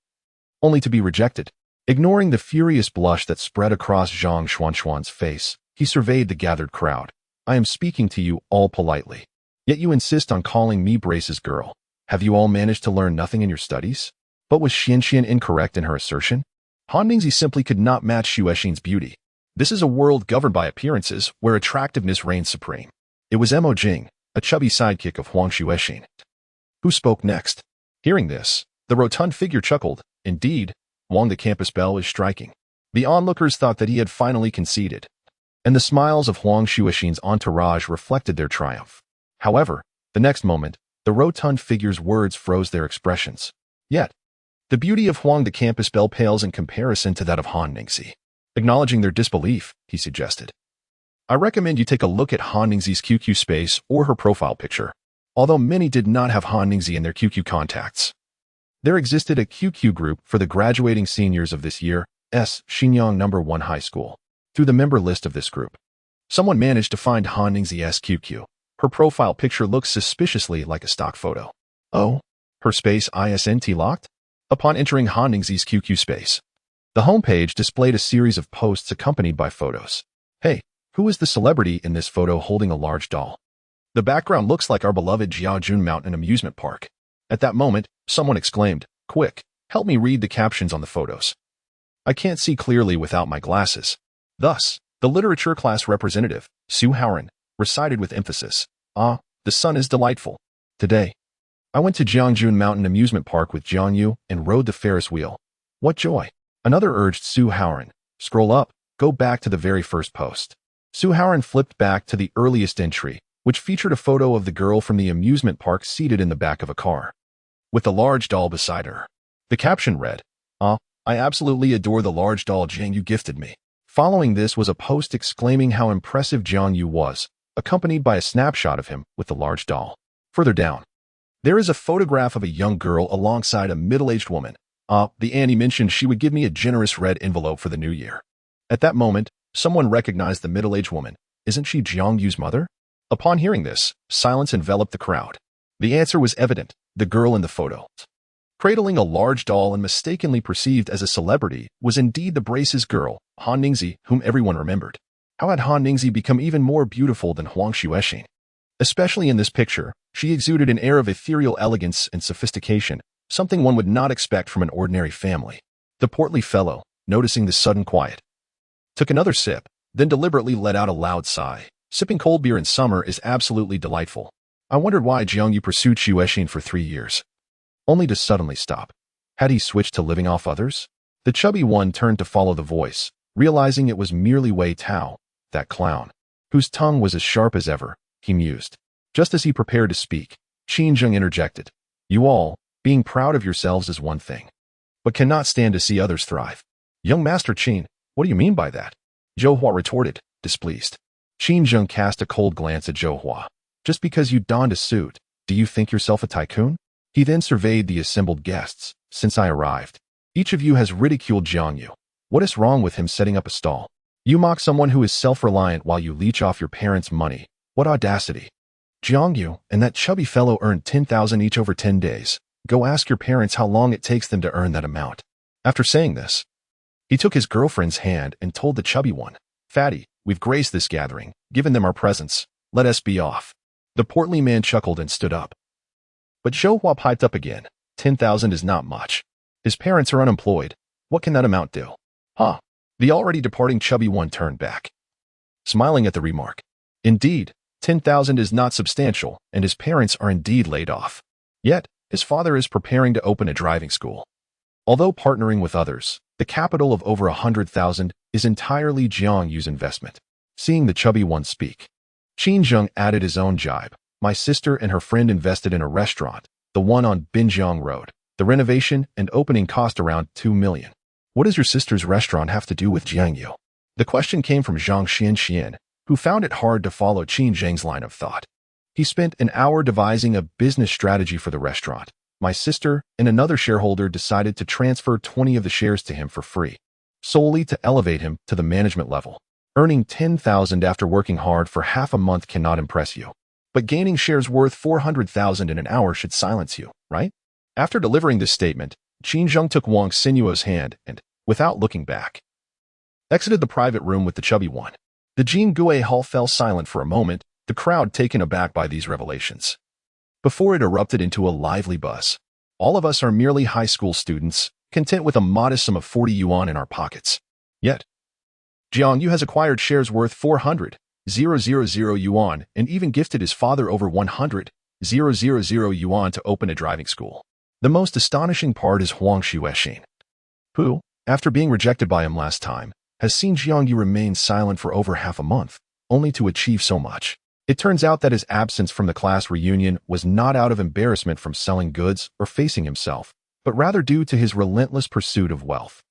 only to be rejected." Ignoring the furious blush that spread across Zhang Xuanxuan's face, he surveyed the gathered crowd. "I am speaking to you all politely, yet you insist on calling me Brace's girl. Have you all managed to learn nothing in your studies?" But was Xianxian incorrect in her assertion? Han Ningzi simply could not match Xu Exin's beauty. This is a world governed by appearances, where attractiveness reigns supreme. It was Mo Jing, a chubby sidekick of Huang Xuexin, who spoke next. Hearing this, the rotund figure chuckled. Indeed, Huang the campus belle is striking. The onlookers thought that he had finally conceded, and the smiles of Huang Xuexin's entourage reflected their triumph. However, the next moment, the rotund figure's words froze their expressions. Yet, the beauty of Huang the campus belle pales in comparison to that of Han Ningzi. Acknowledging their disbelief, he suggested, "I recommend you take a look at Han Ningzi's QQ space or her profile picture." Although many did not have Han Ningzi in their QQ contacts, there existed a QQ group for the graduating seniors of this year's Xinyang No. 1 High School. Through the member list of this group, someone managed to find Han Ningzi's QQ. Her profile picture looks suspiciously like a stock photo. Oh, her space isn't locked? Upon entering Han Ningzi's QQ space, the homepage displayed a series of posts accompanied by photos. Hey, who is the celebrity in this photo holding a large doll? The background looks like our beloved Jiaojun Mountain Amusement Park. At that moment, someone exclaimed, "Quick, help me read the captions on the photos. I can't see clearly without my glasses." Thus, the literature class representative, Su Haoran, recited with emphasis, "Ah, the sun is delightful. Today, I went to Jiaojun Mountain Amusement Park with Jiang You and rode the Ferris wheel. What joy." Another urged Su Haoran, "Scroll up, go back to the very first post." Su Haoran flipped back to the earliest entry, which featured a photo of the girl from the amusement park seated in the back of a car, with a large doll beside her. The caption read, "Ah, I absolutely adore the large doll Jiang You gifted me." Following this was a post exclaiming how impressive Jiang You was, accompanied by a snapshot of him with the large doll. Further down, there is a photograph of a young girl alongside a middle-aged woman. The Annie mentioned she would give me a generous red envelope for the new year." At that moment, someone recognized the middle-aged woman. Isn't she Jiang Yu's mother? Upon hearing this, silence enveloped the crowd. The answer was evident. The girl in the photo, cradling a large doll and mistakenly perceived as a celebrity, was indeed the Brace's girl, Han Ningzi, whom everyone remembered. How had Han Ningzi become even more beautiful than Huang Xuexin? Especially in this picture, she exuded an air of ethereal elegance and sophistication, something one would not expect from an ordinary family. The portly fellow, noticing the sudden quiet, took another sip, then deliberately let out a loud sigh. Sipping cold beer in summer is absolutely delightful. I wondered why Jiang You pursued Xu Exin for 3 years, only to suddenly stop. Had he switched to living off others? The chubby one turned to follow the voice, realizing it was merely Wei Tao, that clown, whose tongue was as sharp as ever, he mused. Just as he prepared to speak, Qin Zheng interjected, "You all, being proud of yourselves is one thing, but cannot stand to see others thrive." "Young Master Qin, what do you mean by that?" Zhou Hua retorted, displeased. Qin Zheng cast a cold glance at Zhou Hua. "Just because you donned a suit, do you think yourself a tycoon?" He then surveyed the assembled guests. "Since I arrived, each of you has ridiculed Jiang You. What is wrong with him setting up a stall? You mock someone who is self-reliant while you leech off your parents' money. What audacity!" Jiang You and that chubby fellow earned 10,000 each over 10 days. Go ask your parents how long it takes them to earn that amount. After saying this, he took his girlfriend's hand and told the chubby one, Fatty, we've graced this gathering, given them our presents. Let us be off. The portly man chuckled and stood up. But Zhou Hua piped up again. 10,000 is not much. His parents are unemployed. What can that amount do? Huh? The already departing chubby one turned back, smiling at the remark. Indeed, 10,000 is not substantial, and his parents are indeed laid off. Yet, his father is preparing to open a driving school. Although partnering with others, the capital of over 100,000 is entirely Jiang Yu's investment. Seeing the chubby one speak, Qin Zheng added his own jibe. My sister and her friend invested in a restaurant, the one on Binjiang Road. The renovation and opening cost around 2 million. What does your sister's restaurant have to do with Jiang You? The question came from Zhang Xianxian, who found it hard to follow Qin Zheng's line of thought. He spent an hour devising a business strategy for the restaurant. My sister and another shareholder decided to transfer 20 of the shares to him for free, solely to elevate him to the management level. Earning 10,000 after working hard for half a month cannot impress you. But gaining shares worth 400,000 in an hour should silence you, right? After delivering this statement, Qin Zheng took Wang Sinuo's hand and, without looking back, exited the private room with the chubby one. The Jingui Hall fell silent for a moment, the crowd taken aback by these revelations, before it erupted into a lively buzz. All of us are merely high school students, content with a modest sum of 40 yuan in our pockets. Yet, Jiang Yu has acquired shares worth 400,000 yuan and even gifted his father over 100,000 yuan to open a driving school. The most astonishing part is Huang Xuexin, who, after being rejected by him last time, has seen Jiang Yu remain silent for over half a month, only to achieve so much. It turns out that his absence from the class reunion was not out of embarrassment from selling goods or facing himself, but rather due to his relentless pursuit of wealth.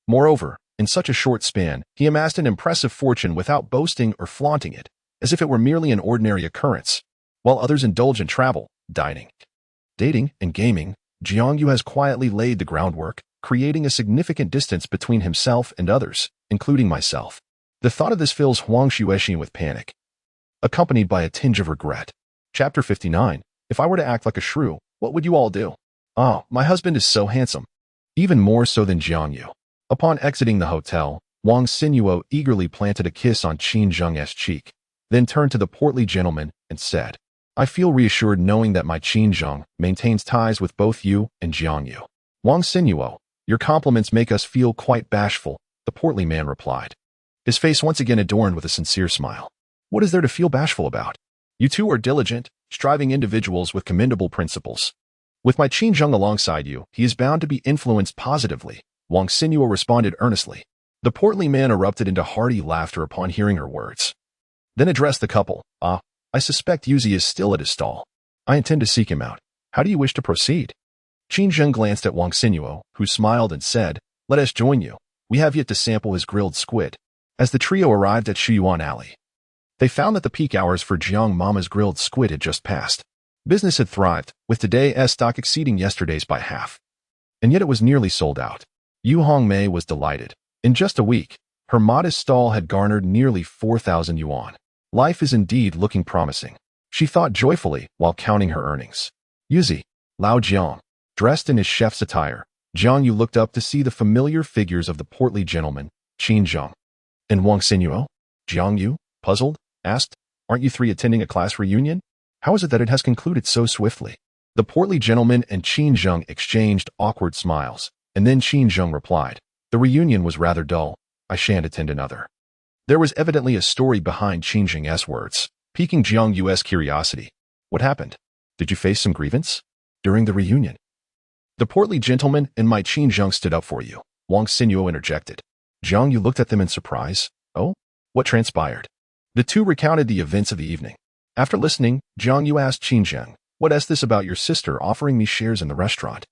Moreover, in such a short span, he amassed an impressive fortune without boasting or flaunting it, as if it were merely an ordinary occurrence. While others indulge in travel, dining, dating, and gaming, Jiang Yu has quietly laid the groundwork, creating a significant distance between himself and others, including myself. The thought of this fills Huang Xuexin with panic, accompanied by a tinge of regret. Chapter 59. If I were to act like a shrew, what would you all do? Oh, my husband is so handsome. Even more so than Jiang Yu. Upon exiting the hotel, Wang Sinuo eagerly planted a kiss on Qin Zheng's cheek, then turned to the portly gentleman and said, I feel reassured knowing that my Qin Zheng maintains ties with both you and Jiang Yu. Wang Sinuo, your compliments make us feel quite bashful, the portly man replied, his face once again adorned with a sincere smile. What is there to feel bashful about? You two are diligent, striving individuals with commendable principles. With my Qin Zheng alongside you, he is bound to be influenced positively, Wang Sinuo responded earnestly. The portly man erupted into hearty laughter upon hearing her words, then addressed the couple. I suspect Yuzi is still at his stall. I intend to seek him out. How do you wish to proceed? Qin Zheng glanced at Wang Sinuo, who smiled and said, Let us join you. We have yet to sample his grilled squid. As the trio arrived at Shuyuan Alley, they found that the peak hours for Jiang Mama's grilled squid had just passed. Business had thrived, with today's stock exceeding yesterday's by half. And yet it was nearly sold out. Yu Hongmei was delighted. In just a week, her modest stall had garnered nearly 4,000 yuan. Life is indeed looking promising, she thought joyfully while counting her earnings. Yuzi, Lao Jiang, dressed in his chef's attire, Jiang Yu looked up to see the familiar figures of the portly gentleman, Qin Zheng, and Wang Sinuo. Jiang Yu, puzzled, asked, Aren't you three attending a class reunion? How is it that it has concluded so swiftly? The portly gentleman and Qin Zheng exchanged awkward smiles, and then Qin Zheng replied, The reunion was rather dull. I shan't attend another. There was evidently a story behind Qin Zheng's words, piquing Jiang Yu's curiosity. What happened? Did you face some grievance during the reunion? The portly gentleman and my Qin Zheng stood up for you, Wang Sinuo interjected. Jiang Yu looked at them in surprise. Oh? What transpired? The two recounted the events of the evening. After listening, Jiang Yu asked Qin Zheng, What is this about your sister offering me shares in the restaurant?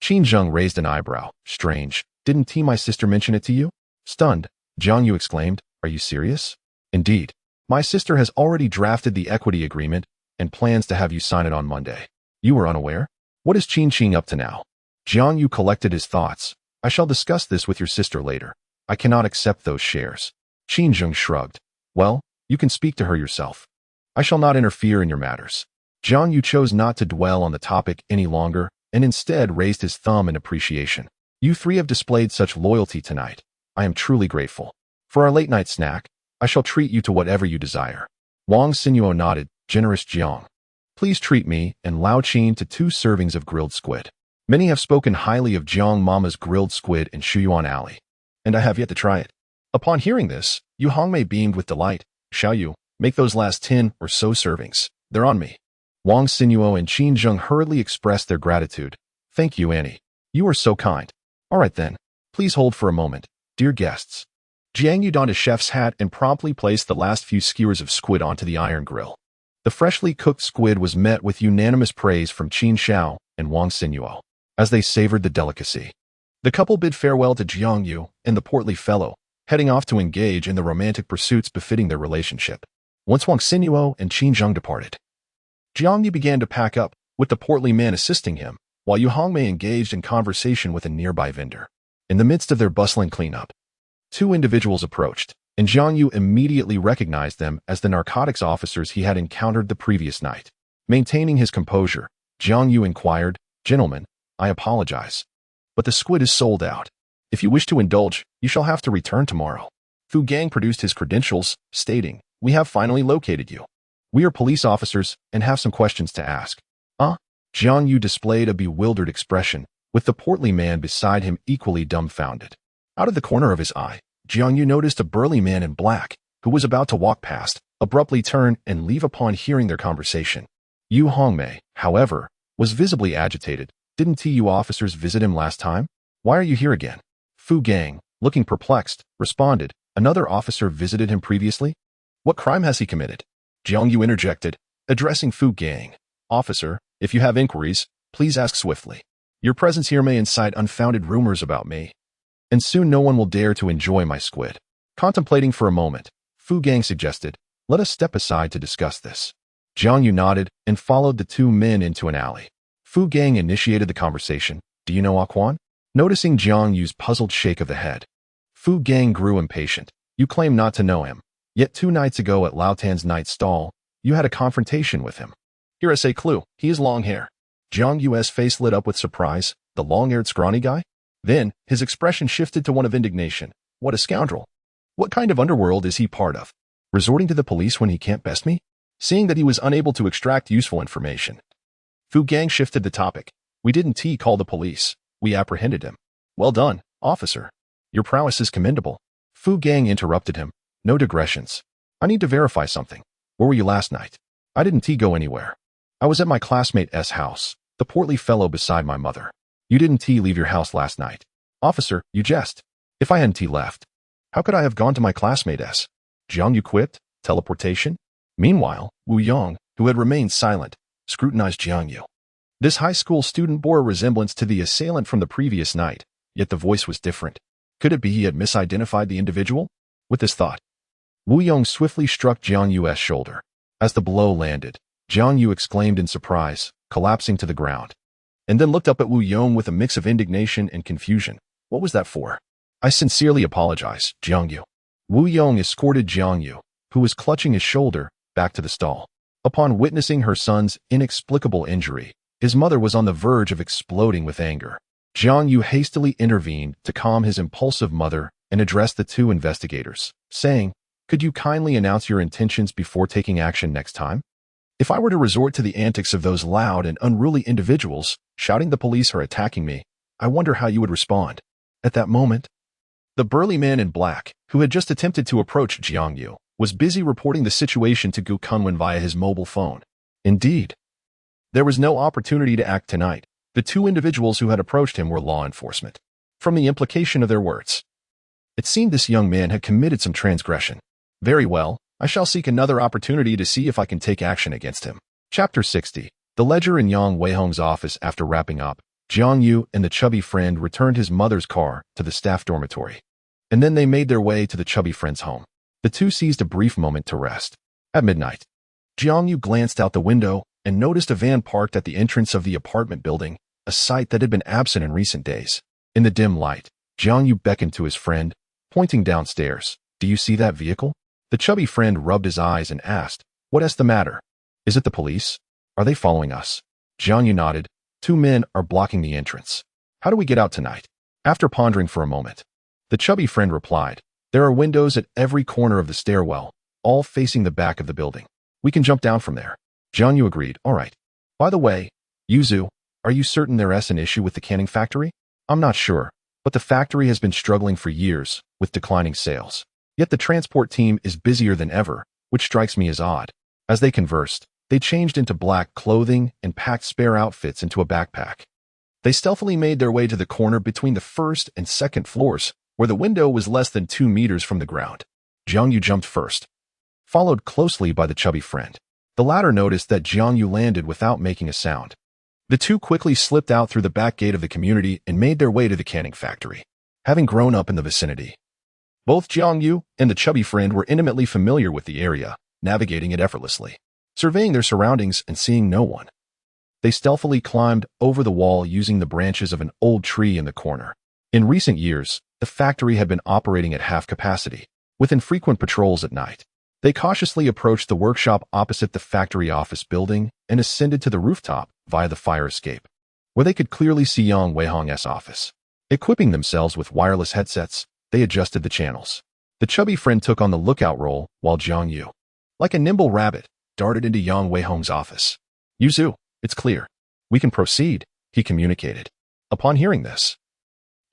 Qin Zheng raised an eyebrow. Strange. Didn't my sister mention it to you? Stunned, Jiang Yu exclaimed, Are you serious? Indeed. My sister has already drafted the equity agreement and plans to have you sign it on Monday. You were unaware? What is Qin Qing up to now? Jiang Yu collected his thoughts. I shall discuss this with your sister later. I cannot accept those shares. Qin Zheng shrugged. Well, you can speak to her yourself. I shall not interfere in your matters. Jiang You chose not to dwell on the topic any longer and instead raised his thumb in appreciation. You three have displayed such loyalty tonight. I am truly grateful. For our late-night snack, I shall treat you to whatever you desire. Wang Xinyuo nodded, generous Jiang. Please treat me and Lao Qin to 2 servings of grilled squid. Many have spoken highly of Jiang Mama's grilled squid in Shuyuan Alley, and I have yet to try it. Upon hearing this, Yu Hongmei beamed with delight. Xiao Yu, make those last 10 or so servings. They're on me. Wang Xinyuo and Qin Zheng hurriedly expressed their gratitude. Thank you, Annie. You are so kind. All right then. Please hold for a moment, dear guests. Jiang Yu donned a chef's hat and promptly placed the last few skewers of squid onto the iron grill. The freshly cooked squid was met with unanimous praise from Qin Xiao and Wang Xinyuo as they savored the delicacy. The couple bid farewell to Jiang Yu and the portly fellow, heading off to engage in the romantic pursuits befitting their relationship. Once Wang Xinyuo and Qin Zheng departed, Jiang Yu began to pack up, with the portly man assisting him, while Yu Hongmei engaged in conversation with a nearby vendor. In the midst of their bustling cleanup, 2 individuals approached, and Jiang Yu immediately recognized them as the narcotics officers he had encountered the previous night. Maintaining his composure, Jiang Yu inquired, Gentlemen, I apologize, but the squid is sold out. If you wish to indulge, you shall have to return tomorrow. Fu Gang produced his credentials, stating, We have finally located you. We are police officers and have some questions to ask. Jiang Yu displayed a bewildered expression, with the portly man beside him equally dumbfounded. Out of the corner of his eye, Jiang Yu noticed a burly man in black, who was about to walk past, abruptly turn and leave upon hearing their conversation. Yu Hongmei, however, was visibly agitated. Didn't TU officers visit him last time? Why are you here again? Fu Gang, looking perplexed, responded, Another officer visited him previously? What crime has he committed? Jiang Yu interjected, addressing Fu Gang. Officer, if you have inquiries, please ask swiftly. Your presence here may incite unfounded rumors about me, and soon no one will dare to enjoy my squid. Contemplating for a moment, Fu Gang suggested, Let us step aside to discuss this. Jiang Yu nodded and followed the 2 men into an alley. Fu Gang initiated the conversation. Do you know Aquan? Noticing Jiang Yu's puzzled shake of the head, Fu Gang grew impatient. You claim not to know him, yet 2 nights ago at Lao Tan's night stall, you had a confrontation with him. Here is a clue. He has long hair. Jiang Yu's face lit up with surprise. The long-haired scrawny guy? Then, his expression shifted to one of indignation. What a scoundrel. What kind of underworld is he part of? Resorting to the police when he can't best me? Seeing that he was unable to extract useful information, Fu Gang shifted the topic. We didn't call the police. We apprehended him. Well done, officer. Your prowess is commendable. Fu Gang interrupted him. No digressions. I need to verify something. Where were you last night? I didn't go anywhere. I was at my classmate's house, the portly fellow beside my mother. You didn't leave your house last night. Officer, you jest. If I hadn't left, how could I have gone to my classmate's? Jiang Yu quipped. Teleportation? Meanwhile, Wu Yong, who had remained silent, scrutinized Jiang Yu. This high school student bore a resemblance to the assailant from the previous night, yet the voice was different. Could it be he had misidentified the individual? With this thought, Wu Yong swiftly struck Jiang Yu's shoulder. As the blow landed, Jiang Yu exclaimed in surprise, collapsing to the ground, and then looked up at Wu Yong with a mix of indignation and confusion. What was that for? I sincerely apologize, Jiang Yu. Wu Yong escorted Jiang Yu, who was clutching his shoulder, back to the stall. Upon witnessing her son's inexplicable injury, his mother was on the verge of exploding with anger. Jiang Yu hastily intervened to calm his impulsive mother and addressed the 2 investigators, saying, Could you kindly announce your intentions before taking action next time? If I were to resort to the antics of those loud and unruly individuals, shouting the police are attacking me, I wonder how you would respond. At that moment, the burly man in black, who had just attempted to approach Jiang Yu, was busy reporting the situation to Gu Kunwen via his mobile phone. Indeed, there was no opportunity to act tonight. The 2 individuals who had approached him were law enforcement. From the implication of their words, it seemed this young man had committed some transgression. Very well, I shall seek another opportunity to see if I can take action against him. Chapter 60. The ledger in Yang Weihong's office. After wrapping up, Jiang Yu and the chubby friend returned his mother's car to the staff dormitory, and then they made their way to the chubby friend's home. The 2 seized a brief moment to rest. At midnight, Jiang Yu glanced out the window and noticed a van parked at the entrance of the apartment building, a sight that had been absent in recent days. In the dim light, Jiang Yu beckoned to his friend, pointing downstairs. Do you see that vehicle? The chubby friend rubbed his eyes and asked, What is the matter? Is it the police? Are they following us? Jiang You nodded. 2 men are blocking the entrance. How do we get out tonight? After pondering for a moment, the chubby friend replied, there are windows at every corner of the stairwell, all facing the back of the building. We can jump down from there. Jiang You agreed. All right. By the way, Yuzu, are you certain there's an issue with the canning factory? I'm not sure, but the factory has been struggling for years with declining sales. Yet the transport team is busier than ever, which strikes me as odd. As they conversed, they changed into black clothing and packed spare outfits into a backpack. They stealthily made their way to the corner between the first and second floors, where the window was less than 2 meters from the ground. Jiang You jumped first, followed closely by the chubby friend. The latter noticed that Jiang You landed without making a sound. The two quickly slipped out through the back gate of the community and made their way to the canning factory. Having grown up in the vicinity, both Jiang You and the chubby friend were intimately familiar with the area, navigating it effortlessly. Surveying their surroundings and seeing no one, they stealthily climbed over the wall using the branches of an old tree in the corner. In recent years, the factory had been operating at half capacity, with infrequent patrols at night. They cautiously approached the workshop opposite the factory office building and ascended to the rooftop via the fire escape, where they could clearly see Yang Weihong's office. Equipping themselves with wireless headsets, they adjusted the channels. The chubby friend took on the lookout role while Jiang You, like a nimble rabbit, darted into Yang Weihong's office. Yuzu, it's clear. We can proceed, he communicated. Upon hearing this,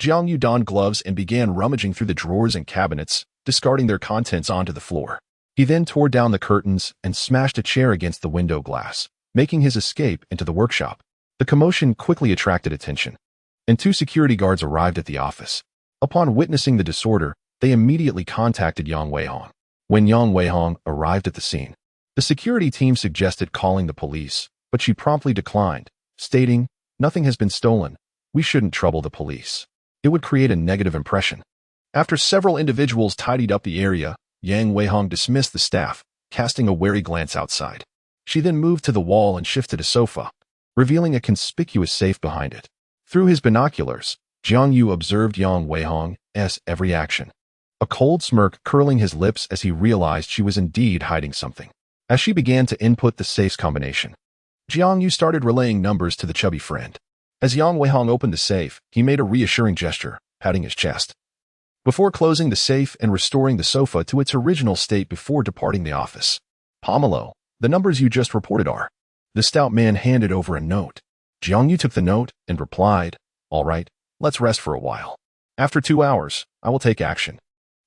Jiang You donned gloves and began rummaging through the drawers and cabinets, discarding their contents onto the floor. He then tore down the curtains and smashed a chair against the window glass, making his escape into the workshop. The commotion quickly attracted attention, and 2 security guards arrived at the office. Upon witnessing the disorder, they immediately contacted Yang Weihong. When Yang Weihong arrived at the scene, the security team suggested calling the police, but she promptly declined, stating, nothing has been stolen. We shouldn't trouble the police. It would create a negative impression. After several individuals tidied up the area, Yang Weihong dismissed the staff, casting a wary glance outside. She then moved to the wall and shifted a sofa, revealing a conspicuous safe behind it. Through his binoculars, Jiang You observed Yang Weihong's every action, a cold smirk curling his lips as he realized she was indeed hiding something. As she began to input the safe's combination, Jiang You started relaying numbers to the chubby friend. As Yang Weihong opened the safe, he made a reassuring gesture, patting his chest, before closing the safe and restoring the sofa to its original state before departing the office. Pomelo, the numbers you just reported are. The stout man handed over a note. Jiang You took the note and replied, all right, let's rest for a while. After 2 hours, I will take action.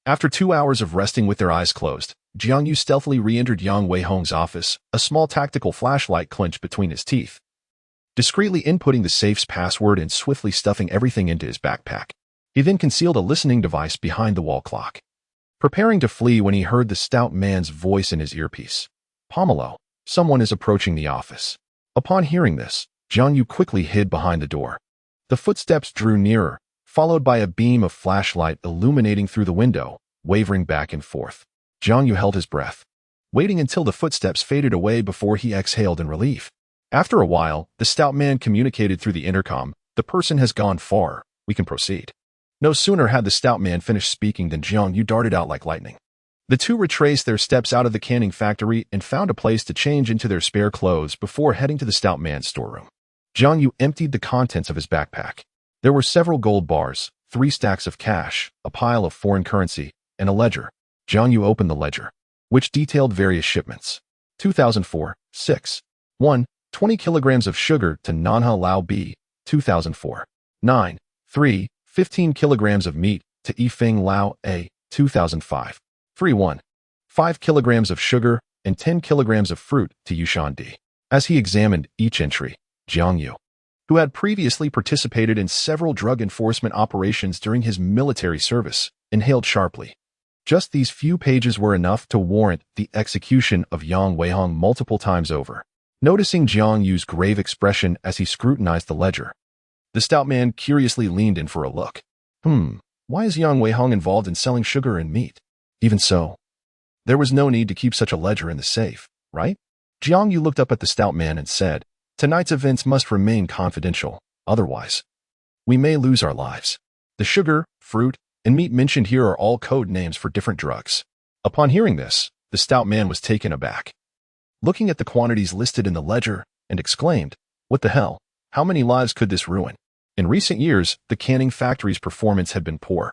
After 2 hours of resting with their eyes closed, Jiang You stealthily re-entered Yang Weihong's office, a small tactical flashlight clenched between his teeth, discreetly inputting the safe's password and swiftly stuffing everything into his backpack. He then concealed a listening device behind the wall clock, preparing to flee when he heard the stout man's voice in his earpiece. Pomelo, someone is approaching the office. Upon hearing this, Jiang You quickly hid behind the door. The footsteps drew nearer, followed by a beam of flashlight illuminating through the window, wavering back and forth. Jiang You held his breath, waiting until the footsteps faded away before he exhaled in relief. After a while, the stout man communicated through the intercom, the person has gone far, we can proceed. No sooner had the stout man finished speaking than Jiang You darted out like lightning. The two retraced their steps out of the canning factory and found a place to change into their spare clothes before heading to the stout man's storeroom. Jiang You emptied the contents of his backpack. There were several gold bars, 3 stacks of cash, a pile of foreign currency, and a ledger. Jiang You opened the ledger, which detailed various shipments. 2004, 6. 1. 20 kilograms of sugar to Nanha Lao B. 2004. 9. 3. 15 kilograms of meat to Yifeng Lao A. 2005. 3. 1. 5 kilograms of sugar and 10 kilograms of fruit to Yushan D. As he examined each entry, Jiang You, who had previously participated in several drug enforcement operations during his military service, inhaled sharply. Just these few pages were enough to warrant the execution of Yang Weihong multiple times over. Noticing Jiang Yu's grave expression as he scrutinized the ledger, the stout man curiously leaned in for a look. Why is Yang Weihong involved in selling sugar and meat? Even so, there was no need to keep such a ledger in the safe, right? Jiang Yu looked up at the stout man and said, tonight's events must remain confidential, otherwise, we may lose our lives. The sugar, fruit, and meat mentioned here are all code names for different drugs. Upon hearing this, the stout man was taken aback. looking at the quantities listed in the ledger, and exclaimed, "What the hell? How many lives could this ruin?" In recent years, the canning factory's performance had been poor.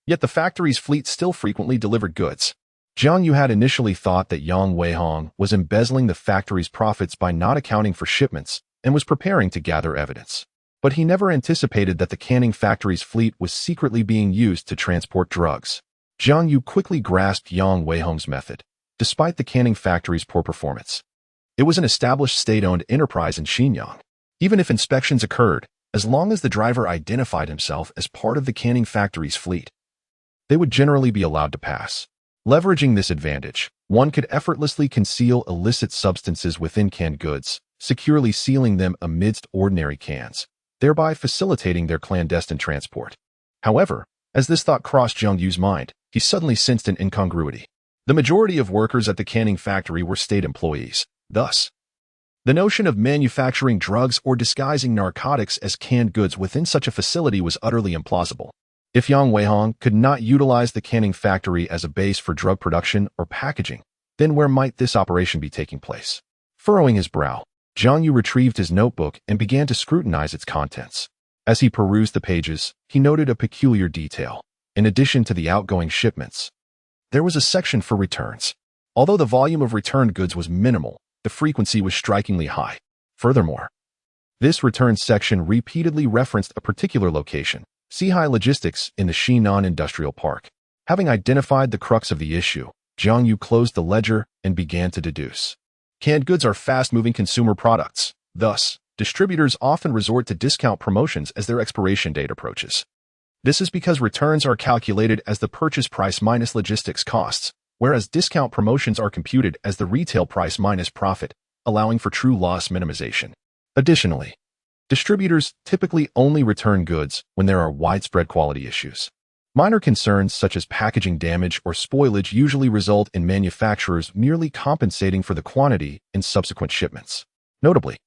Yet the factory's fleet still frequently delivered goods. Jiang You had initially thought that Yang Weihong was embezzling the factory's profits by not accounting for shipments and was preparing to gather evidence. But he never anticipated that the canning factory's fleet was secretly being used to transport drugs. Jiang You quickly grasped Yang Weihong's method, despite the canning factory's poor performance. It was an established state-owned enterprise in Xinjiang. Even if inspections occurred, as long as the driver identified himself as part of the canning factory's fleet, they would generally be allowed to pass. Leveraging this advantage, one could effortlessly conceal illicit substances within canned goods, securely sealing them amidst ordinary cans, thereby facilitating their clandestine transport. However, as this thought crossed Jiang Yu's mind, he suddenly sensed an incongruity. The majority of workers at the canning factory were state employees. Thus, the notion of manufacturing drugs or disguising narcotics as canned goods within such a facility was utterly implausible. If Yang Weihong could not utilize the canning factory as a base for drug production or packaging, then where might this operation be taking place? Furrowing his brow, Jiang Yu retrieved his notebook and began to scrutinize its contents. As he perused the pages, he noted a peculiar detail. In addition to the outgoing shipments, there was a section for returns. Although the volume of returned goods was minimal, the frequency was strikingly high. Furthermore, this return section repeatedly referenced a particular location, Sihai Logistics in the Xinan Industrial Park. Having identified the crux of the issue, Jiang Yu closed the ledger and began to deduce. Canned goods are fast-moving consumer products. Thus, distributors often resort to discount promotions as their expiration date approaches. This is because returns are calculated as the purchase price minus logistics costs, whereas discount promotions are computed as the retail price minus profit, allowing for true loss minimization. Additionally, distributors typically only return goods when there are widespread quality issues. Minor concerns such as packaging damage or spoilage usually result in manufacturers merely compensating for the quantity in subsequent shipments. Notably,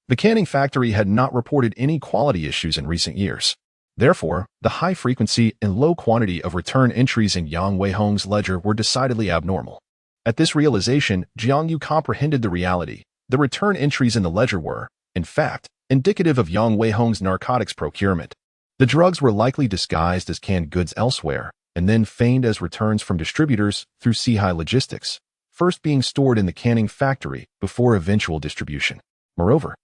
the canning factory had not reported any quality issues in recent years. Therefore, the high frequency and low quantity of return entries in Yang Weihong's ledger were decidedly abnormal. At this realization, Jiang Yu comprehended the reality. The return entries in the ledger were, in fact, indicative of Yang Weihong's narcotics procurement. The drugs were likely disguised as canned goods elsewhere, and then feigned as returns from distributors through Sihai Logistics, first being stored in the canning factory before eventual distribution. Moreover,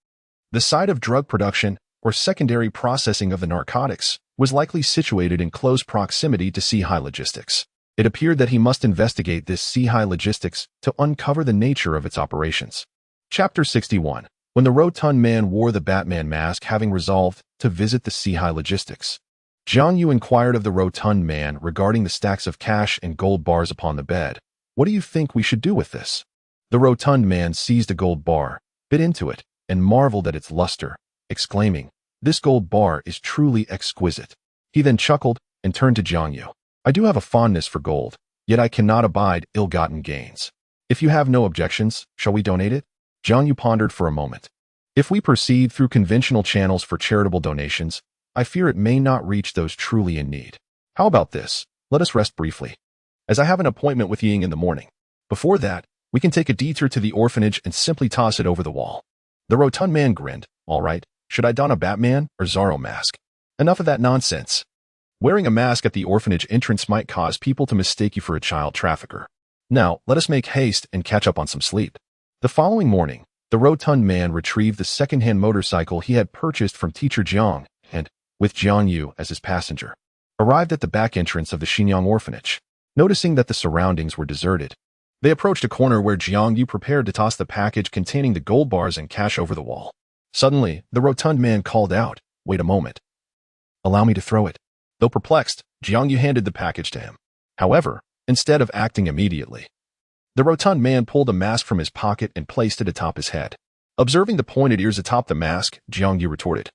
the site of drug production or secondary processing of the narcotics was likely situated in close proximity to Sihai Logistics. It appeared that he must investigate this Sihai Logistics to uncover the nature of its operations. Chapter 61. When the rotund man wore the Batman mask, having resolved to visit the Sihai Logistics, Jiang Yu inquired of the rotund man regarding the stacks of cash and gold bars upon the bed. "What do you think we should do with this?" The rotund man seized a gold bar, bit into it, and marveled at its luster, exclaiming, "This gold bar is truly exquisite." He then chuckled and turned to Jiang Yu. "I do have a fondness for gold, yet I cannot abide ill-gotten gains. If you have no objections, shall we donate it?" Jiang Yu pondered for a moment. "If we proceed through conventional channels for charitable donations, I fear it may not reach those truly in need. How about this? Let us rest briefly, as I have an appointment with Ying in the morning. Before that, we can take a detour to the orphanage and simply toss it over the wall." The rotund man grinned. "All right, should I don a Batman or Zorro mask?" "Enough of that nonsense. Wearing a mask at the orphanage entrance might cause people to mistake you for a child trafficker. Now, let us make haste and catch up on some sleep." The following morning, the rotund man retrieved the second-hand motorcycle he had purchased from teacher Jiang and, with Jiang Yu as his passenger, arrived at the back entrance of the Xinyang orphanage. Noticing that the surroundings were deserted, they approached a corner where Jiang Yu prepared to toss the package containing the gold bars and cash over the wall. Suddenly, the rotund man called out, "Wait a moment. Allow me to throw it." Though perplexed, Jiang Yu handed the package to him. However, instead of acting immediately, the rotund man pulled a mask from his pocket and placed it atop his head. Observing the pointed ears atop the mask, Jiang Yu retorted,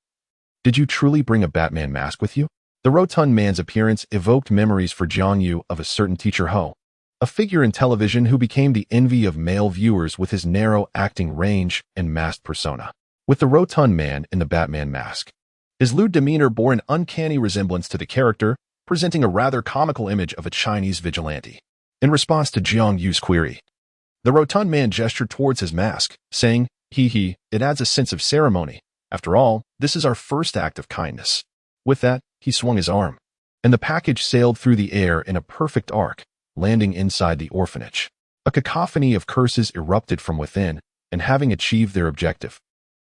"Did you truly bring a Batman mask with you?" The rotund man's appearance evoked memories for Jiang Yu of a certain teacher Ho, a figure in television who became the envy of male viewers with his narrow acting range and masked persona. With the rotund man in the Batman mask, his lewd demeanor bore an uncanny resemblance to the character, presenting a rather comical image of a Chinese vigilante. In response to Jiang Yu's query, The rotund man gestured towards his mask, saying, "He, it adds a sense of ceremony. After all, this is our first act of kindness." With that, he swung his arm, and the package sailed through the air in a perfect arc, landing inside the orphanage. A cacophony of curses erupted from within, and having achieved their objective,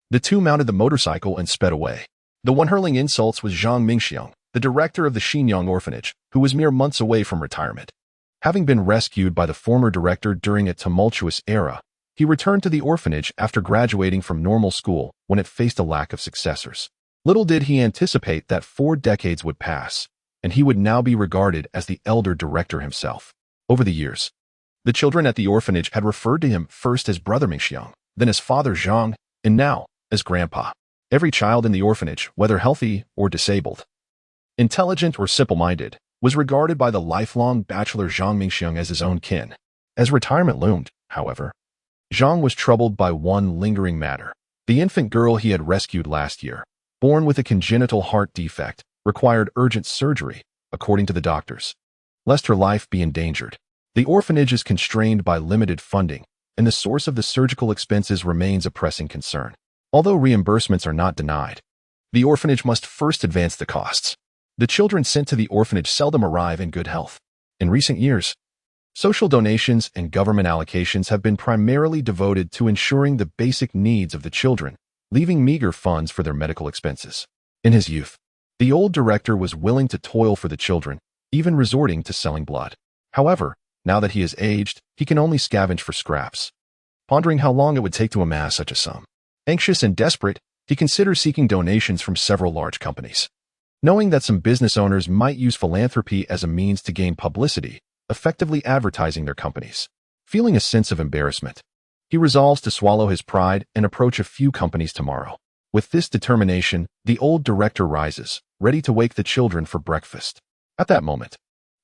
the two mounted the motorcycle and sped away. The one hurling insults was Zhang Mingxiang, the director of the Xinyang orphanage, who was mere months away from retirement. Having been rescued by the former director during a tumultuous era, he returned to the orphanage after graduating from normal school when it faced a lack of successors. Little did he anticipate that 4 decades would pass, and he would now be regarded as the elder director himself. Over the years, the children at the orphanage had referred to him first as Brother Mingxiang, then as Father Zhang, and now as Grandpa. Every child in the orphanage, whether healthy or disabled, intelligent or simple-minded, was regarded by the lifelong bachelor Zhang Mingxiang as his own kin. As retirement loomed, however, Zhang was troubled by one lingering matter. The infant girl he had rescued last year, born with a congenital heart defect, required urgent surgery, according to the doctors, lest her life be endangered. The orphanage is constrained by limited funding, and the source of the surgical expenses remains a pressing concern. Although reimbursements are not denied, the orphanage must first advance the costs. The children sent to the orphanage seldom arrive in good health. In recent years, social donations and government allocations have been primarily devoted to ensuring the basic needs of the children, leaving meager funds for their medical expenses. In his youth, the old director was willing to toil for the children, even resorting to selling blood. However, now that he is aged, he can only scavenge for scraps, pondering how long it would take to amass such a sum. Anxious and desperate, he considers seeking donations from several large companies. Knowing that some business owners might use philanthropy as a means to gain publicity, effectively advertising their companies. Feeling a sense of embarrassment, he resolves to swallow his pride and approach a few companies tomorrow. With this determination, the old director rises, ready to wake the children for breakfast. At that moment,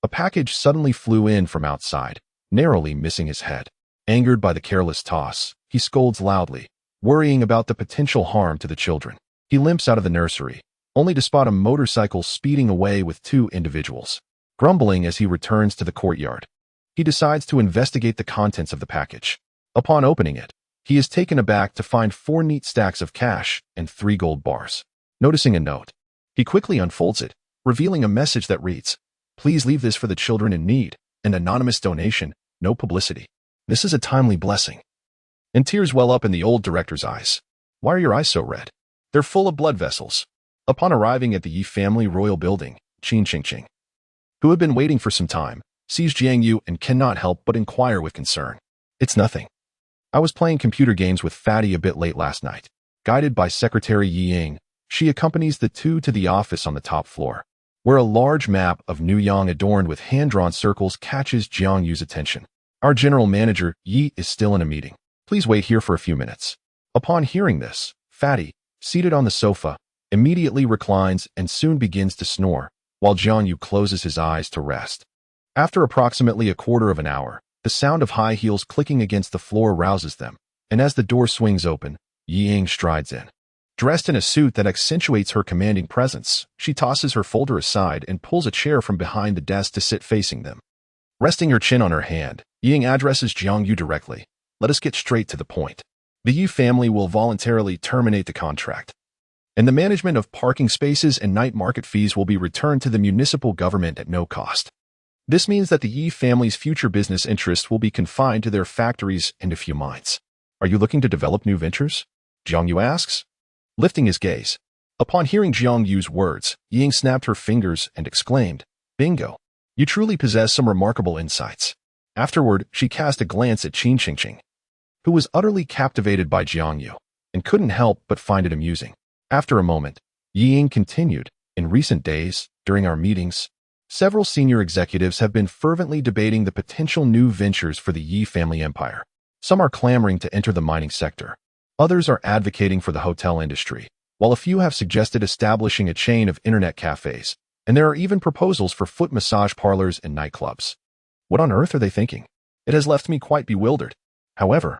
a package suddenly flew in from outside, narrowly missing his head. Angered by the careless toss, he scolds loudly, worrying about the potential harm to the children. He limps out of the nursery, only to spot a motorcycle speeding away with 2 individuals. Grumbling as he returns to the courtyard, he decides to investigate the contents of the package. Upon opening it, he is taken aback to find 4 neat stacks of cash and 3 gold bars. Noticing a note, he quickly unfolds it, revealing a message that reads, "Please leave this for the children in need. An anonymous donation, no publicity." This is a timely blessing. And tears well up in the old director's eyes. "Why are your eyes so red?" "They're full of blood vessels." Upon arriving at the Yi family royal building, Qin, who had been waiting for some time, sees Jiang You and cannot help but inquire with concern. "It's nothing. I was playing computer games with Fatty a bit late last night." Guided by Secretary Yi Ying, she accompanies the two to the office on the top floor, where a large map of New Yang adorned with hand-drawn circles catches Jiang Yu's attention. "Our general manager, Yi, is still in a meeting. Please wait here for a few minutes." Upon hearing this, Fatty, seated on the sofa, immediately reclines and soon begins to snore, while Jiang You closes his eyes to rest. After approximately a quarter of an hour, the sound of high heels clicking against the floor rouses them, and as the door swings open, Yi Ying strides in. Dressed in a suit that accentuates her commanding presence, she tosses her folder aside and pulls a chair from behind the desk to sit facing them. Resting her chin on her hand, Yi Ying addresses Jiang You directly. "Let us get straight to the point. The Yi family will voluntarily terminate the contract, and the management of parking spaces and night market fees will be returned to the municipal government at no cost. This means that the Yi family's future business interests will be confined to their factories and a few mines." "Are you looking to develop new ventures?" Jiang You asks, lifting his gaze. Upon hearing Jiang Yu's words, Yi Ying snapped her fingers and exclaimed, "Bingo! You truly possess some remarkable insights." Afterward, she cast a glance at Qin, who was utterly captivated by Jiang You, and couldn't help but find it amusing. After a moment, Yi Ying continued, "In recent days, during our meetings, several senior executives have been fervently debating the potential new ventures for the Yi family empire. Some are clamoring to enter the mining sector. Others are advocating for the hotel industry, while a few have suggested establishing a chain of internet cafes, and there are even proposals for foot massage parlors and nightclubs. What on earth are they thinking? It has left me quite bewildered." However,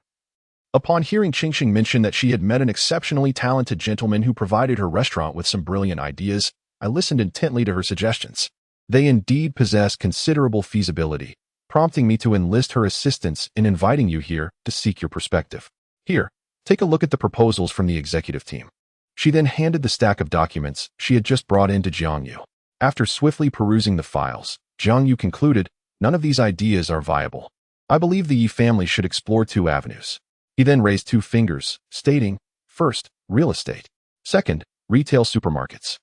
upon hearing Qing mention that she had met an exceptionally talented gentleman who provided her restaurant with some brilliant ideas, I listened intently to her suggestions. They indeed possess considerable feasibility, prompting me to enlist her assistance in inviting you here to seek your perspective. Here, take a look at the proposals from the executive team. She then handed the stack of documents she had just brought in to Jiang You. After swiftly perusing the files, Jiang You concluded, none of these ideas are viable. I believe the Yi family should explore two avenues. He then raised two fingers, stating, first, real estate. Second, retail supermarkets.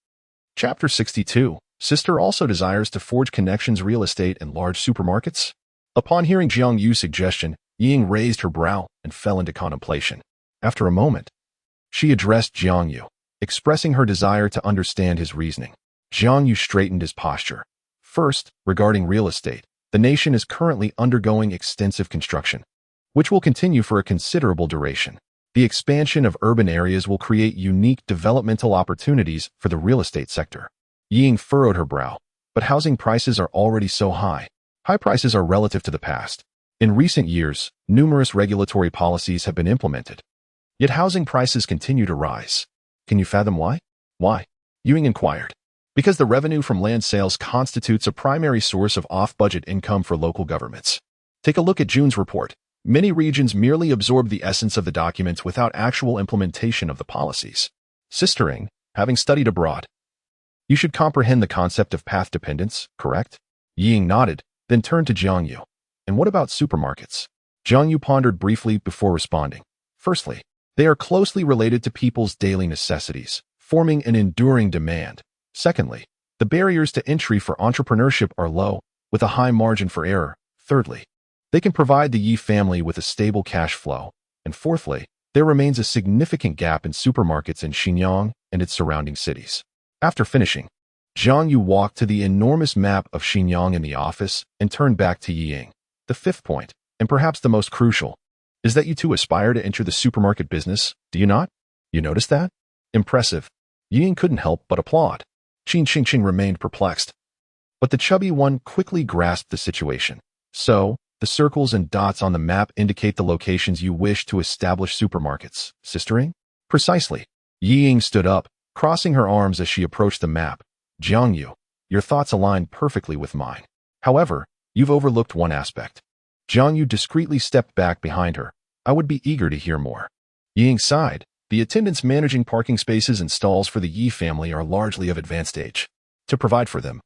Chapter 62. Sister also desires to forge connections real estate and large supermarkets? Upon hearing Jiang Yu's suggestion, Ying raised her brow and fell into contemplation. After a moment, she addressed Jiang Yu, expressing her desire to understand his reasoning. Jiang Yu straightened his posture. First, regarding real estate, the nation is currently undergoing extensive construction, which will continue for a considerable duration. The expansion of urban areas will create unique developmental opportunities for the real estate sector. Ying furrowed her brow, but housing prices are already so high. High prices are relative to the past. In recent years, numerous regulatory policies have been implemented. Yet housing prices continue to rise. Can you fathom why? Why? Ying inquired. Because the revenue from land sales constitutes a primary source of off-budget income for local governments. Take a look at June's report. Many regions merely absorb the essence of the documents without actual implementation of the policies. Sistering, having studied abroad, you should comprehend the concept of path dependence, correct? Ying nodded, then turned to Jiang Yu. And what about supermarkets? Jiang Yu pondered briefly before responding. Firstly, they are closely related to people's daily necessities, forming an enduring demand. Secondly, the barriers to entry for entrepreneurship are low, with a high margin for error. Thirdly, they can provide the Yi family with a stable cash flow. And fourthly, there remains a significant gap in supermarkets in Xinjiang and its surrounding cities. After finishing, Jiang Yu walked to the enormous map of Xinjiang in the office and turned back to Ying. The fifth point, and perhaps the most crucial, is that you two aspire to enter the supermarket business, do you not? You notice that? Impressive. Ying couldn't help but applaud. Qing remained perplexed. But the chubby one quickly grasped the situation. So, the circles and dots on the map indicate the locations you wish to establish supermarkets, sistering? Precisely. Ying stood up, crossing her arms as she approached the map. Jiang Yu, your thoughts align perfectly with mine. However, you've overlooked one aspect. Jiang Yu discreetly stepped back behind her. I would be eager to hear more. Ying sighed. The attendants managing parking spaces and stalls for the Yi family are largely of advanced age. To provide for them,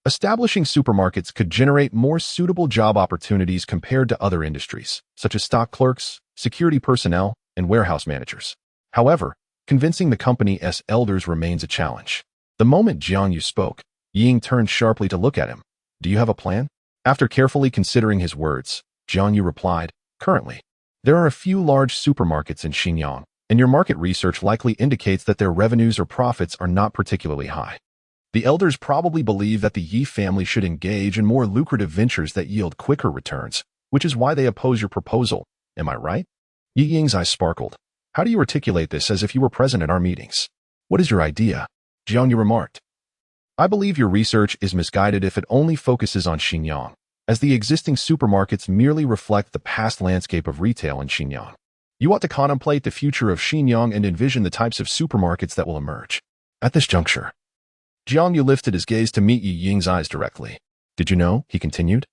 establishing supermarkets could generate more suitable job opportunities compared to other industries, such as stock clerks, security personnel, and warehouse managers. However, convincing the company's elders remains a challenge. The moment Jiang Yu spoke, Ying turned sharply to look at him. Do you have a plan? After carefully considering his words, Jiang Yu replied, currently, there are a few large supermarkets in Xinjiang, and your market research likely indicates that their revenues or profits are not particularly high. The elders probably believe that the Yi family should engage in more lucrative ventures that yield quicker returns, which is why they oppose your proposal. Am I right? Ying's eyes sparkled. How do you articulate this as if you were present at our meetings? What is your idea? Jiang Yu remarked. I believe your research is misguided if it only focuses on Xinjiang, as the existing supermarkets merely reflect the past landscape of retail in Xinjiang. You ought to contemplate the future of Xinjiang and envision the types of supermarkets that will emerge. At this juncture, Jiang Yu lifted his gaze to meet Ying's eyes directly. Did you know, he continued,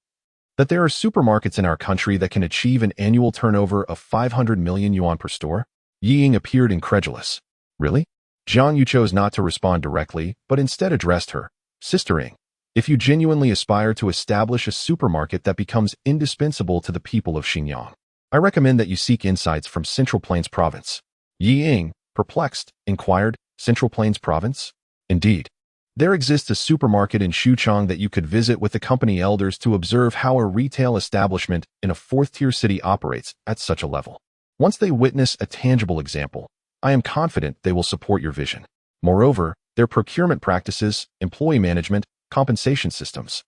that there are supermarkets in our country that can achieve an annual turnover of 500 million yuan per store? Ying appeared incredulous. Really? Jiang Yu chose not to respond directly, but instead addressed her. Sister Ying, if you genuinely aspire to establish a supermarket that becomes indispensable to the people of Xinjiang, I recommend that you seek insights from Central Plains Province. Ying, perplexed, inquired, Central Plains Province? Indeed. There exists a supermarket in Xuchang that you could visit with the company elders to observe how a retail establishment in a fourth-tier city operates at such a level. Once they witness a tangible example, I am confident they will support your vision. Moreover, their procurement practices, employee management, compensation systems,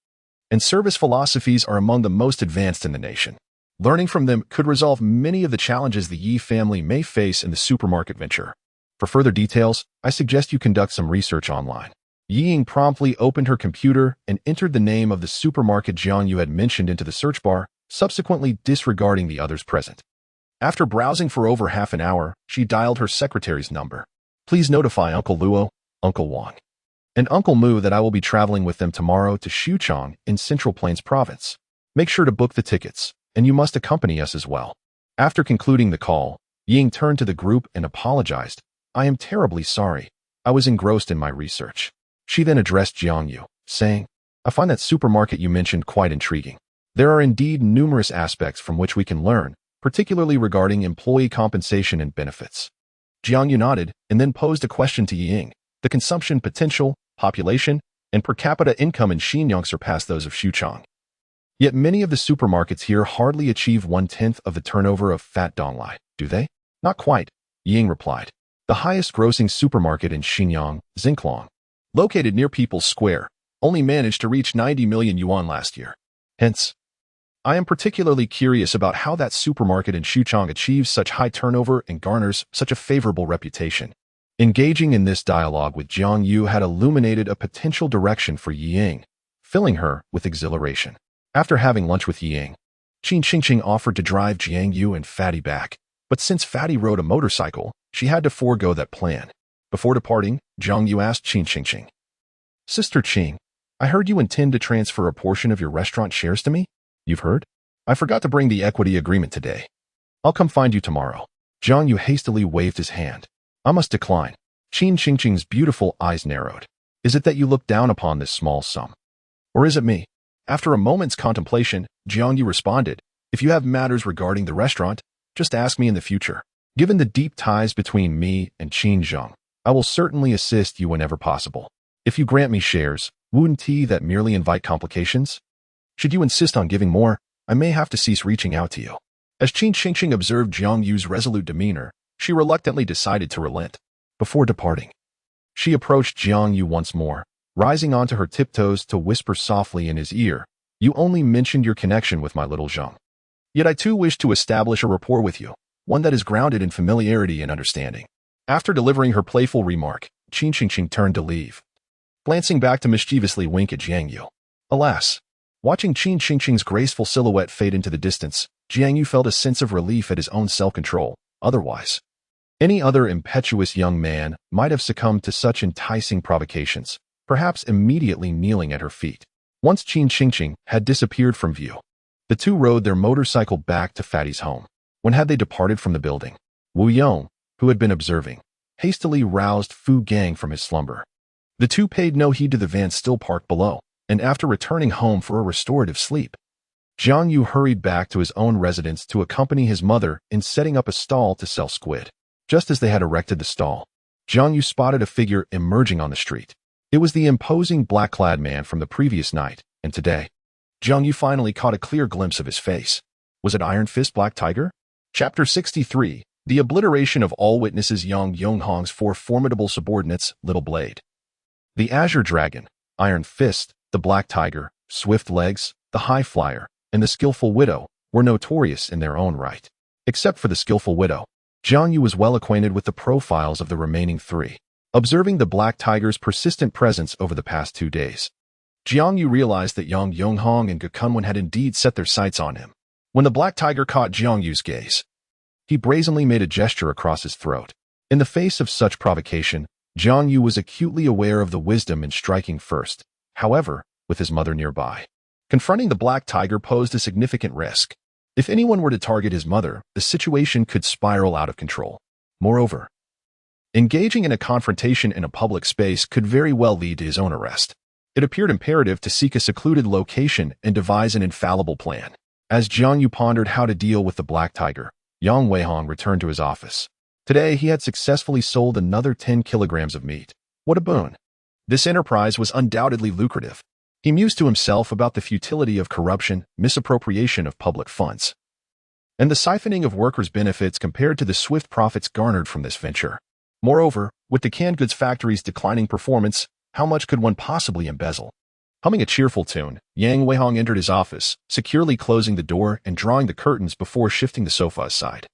and service philosophies are among the most advanced in the nation. Learning from them could resolve many of the challenges the Yi family may face in the supermarket venture. For further details, I suggest you conduct some research online. Ying promptly opened her computer and entered the name of the supermarket Jiang Yu had mentioned into the search bar, subsequently disregarding the others present. After browsing for over half an hour, she dialed her secretary's number. Please notify Uncle Luo, Uncle Wang, and Uncle Mu that I will be traveling with them tomorrow to Xuchang in Central Plains Province. Make sure to book the tickets, and you must accompany us as well. After concluding the call, Ying turned to the group and apologized. I am terribly sorry. I was engrossed in my research. She then addressed Jiang You, saying, I find that supermarket you mentioned quite intriguing. There are indeed numerous aspects from which we can learn, particularly regarding employee compensation and benefits. Jiang Yu nodded and then posed a question to Ying. The consumption potential, population, and per capita income in Xinjiang surpass those of Xuchang. Yet many of the supermarkets here hardly achieve 1/10 of the turnover of Fat Donglai, do they? Not quite, Ying replied. The highest grossing supermarket in Xinjiang, Zinklong, located near People's Square, only managed to reach 90 million yuan last year. Hence, I am particularly curious about how that supermarket in Xuchang achieves such high turnover and garners such a favorable reputation. Engaging in this dialogue with Jiang You had illuminated a potential direction for Ying, filling her with exhilaration. After having lunch with Ying, Qin Qingqing offered to drive Jiang You and Fatty back, but since Fatty rode a motorcycle, she had to forego that plan. Before departing, Jiang You asked Qin Qingqing, Sister Qing, I heard you intend to transfer a portion of your restaurant shares to me? You've heard? I forgot to bring the equity agreement today. I'll come find you tomorrow. Jiang Yu hastily waved his hand. I must decline. Qin Qingqing's beautiful eyes narrowed. Is it that you look down upon this small sum? Or is it me? After a moment's contemplation, Jiang Yu responded, If you have matters regarding the restaurant, just ask me in the future. Given the deep ties between me and Qin Zheng, I will certainly assist you whenever possible. If you grant me shares, wouldn't that merely invite complications? Should you insist on giving more, I may have to cease reaching out to you. As Qin Qingqing observed Jiang Yu's resolute demeanor, she reluctantly decided to relent. Before departing, she approached Jiang Yu once more, rising onto her tiptoes to whisper softly in his ear, You only mentioned your connection with my little Zheng. Yet I too wish to establish a rapport with you, one that is grounded in familiarity and understanding. After delivering her playful remark, Qin Qingqing turned to leave, glancing back to mischievously wink at Jiang Yu. Alas, watching Qin Qingqing's graceful silhouette fade into the distance, Jiang Yu felt a sense of relief at his own self-control. Otherwise, any other impetuous young man might have succumbed to such enticing provocations, perhaps immediately kneeling at her feet. Once Qin Qingqing had disappeared from view, the two rode their motorcycle back to Fatty's home. When had they departed from the building? Wu Yong, who had been observing, hastily roused Fu Gang from his slumber. The two paid no heed to the van still parked below, and after returning home for a restorative sleep, Jiang Yu hurried back to his own residence to accompany his mother in setting up a stall to sell squid. Just as they had erected the stall, Jiang Yu spotted a figure emerging on the street. It was the imposing black-clad man from the previous night, and today, Jiang Yu finally caught a clear glimpse of his face. Was it Iron Fist Black Tiger? Chapter 63, The Obliteration of All Witnesses. Yang Yonghong's four formidable subordinates, Little Blade, the Azure Dragon, Iron Fist, the Black Tiger, Swift Legs, the High Flyer, and the Skillful Widow were notorious in their own right. Except for the Skillful Widow, Jiang Yu was well acquainted with the profiles of the remaining three. Observing the Black Tiger's persistent presence over the past 2 days, Jiang Yu realized that Yang Yonghong and Gekunwen had indeed set their sights on him. When the Black Tiger caught Jiang Yu's gaze, he brazenly made a gesture across his throat. In the face of such provocation, Jiang Yu was acutely aware of the wisdom in striking first. However, with his mother nearby, confronting the Black Tiger posed a significant risk. If anyone were to target his mother, the situation could spiral out of control. Moreover, engaging in a confrontation in a public space could very well lead to his own arrest. It appeared imperative to seek a secluded location and devise an infallible plan. As Jiang Yu pondered how to deal with the Black Tiger, Yang Weihong returned to his office. Today, he had successfully sold another 10 kilograms of meat. What a boon! This enterprise was undoubtedly lucrative. He mused to himself about the futility of corruption, misappropriation of public funds, and the siphoning of workers' benefits compared to the swift profits garnered from this venture. Moreover, with the canned goods factory's declining performance, how much could one possibly embezzle? Humming a cheerful tune, Yang Weihong entered his office, securely closing the door and drawing the curtains before shifting the sofa aside.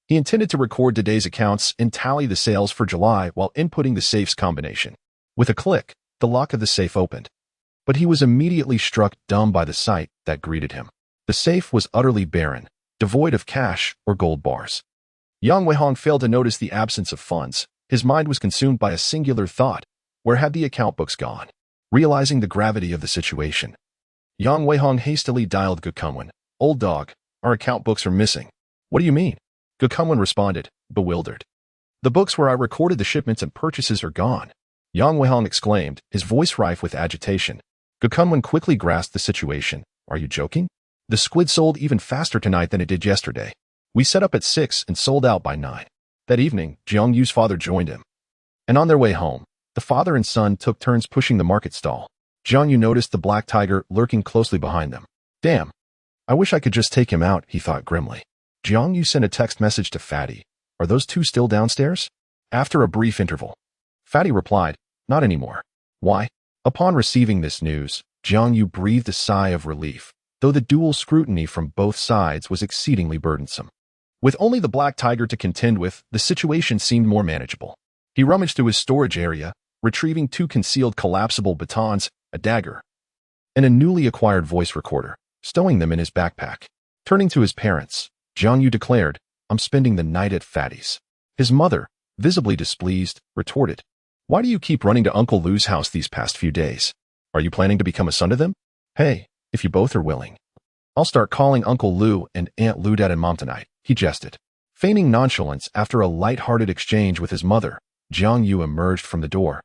He intended to record today's accounts and tally the sales for July while inputting the safe's combination. With a click, the lock of the safe opened. But he was immediately struck dumb by the sight that greeted him. The safe was utterly barren, devoid of cash or gold bars. Yang Weihong failed to notice the absence of funds. His mind was consumed by a singular thought. Where had the account books gone? Realizing the gravity of the situation, Yang Weihong hastily dialed Gukunwen. Old dog, our account books are missing. What do you mean? Gukunwen responded, bewildered. The books where I recorded the shipments and purchases are gone. Yang Weihong exclaimed, his voice rife with agitation. Gukunwen quickly grasped the situation. Are you joking? The squid sold even faster tonight than it did yesterday. We set up at 6 and sold out by 9. That evening, Jiang Yu's father joined him. And on their way home, the father and son took turns pushing the market stall. Jiang Yu noticed the black tiger lurking closely behind them. Damn. I wish I could just take him out, he thought grimly. Jiang Yu sent a text message to Fatty. Are those two still downstairs? After a brief interval, Fatty replied, not anymore. Why? Upon receiving this news, Jiang Yu breathed a sigh of relief, though the dual scrutiny from both sides was exceedingly burdensome. With only the black tiger to contend with, the situation seemed more manageable. He rummaged through his storage area, retrieving 2 concealed collapsible batons, a dagger, and a newly acquired voice recorder, stowing them in his backpack. Turning to his parents, Jiang Yu declared, I'm spending the night at Fatty's. His mother, visibly displeased, retorted, Why do you keep running to Uncle Lou's house these past few days? Are you planning to become a son to them? Hey, if you both are willing, I'll start calling Uncle Lou and Aunt Lou Dad and Mom tonight, he jested. Feigning nonchalance after a light-hearted exchange with his mother, Jiang Yu emerged from the door,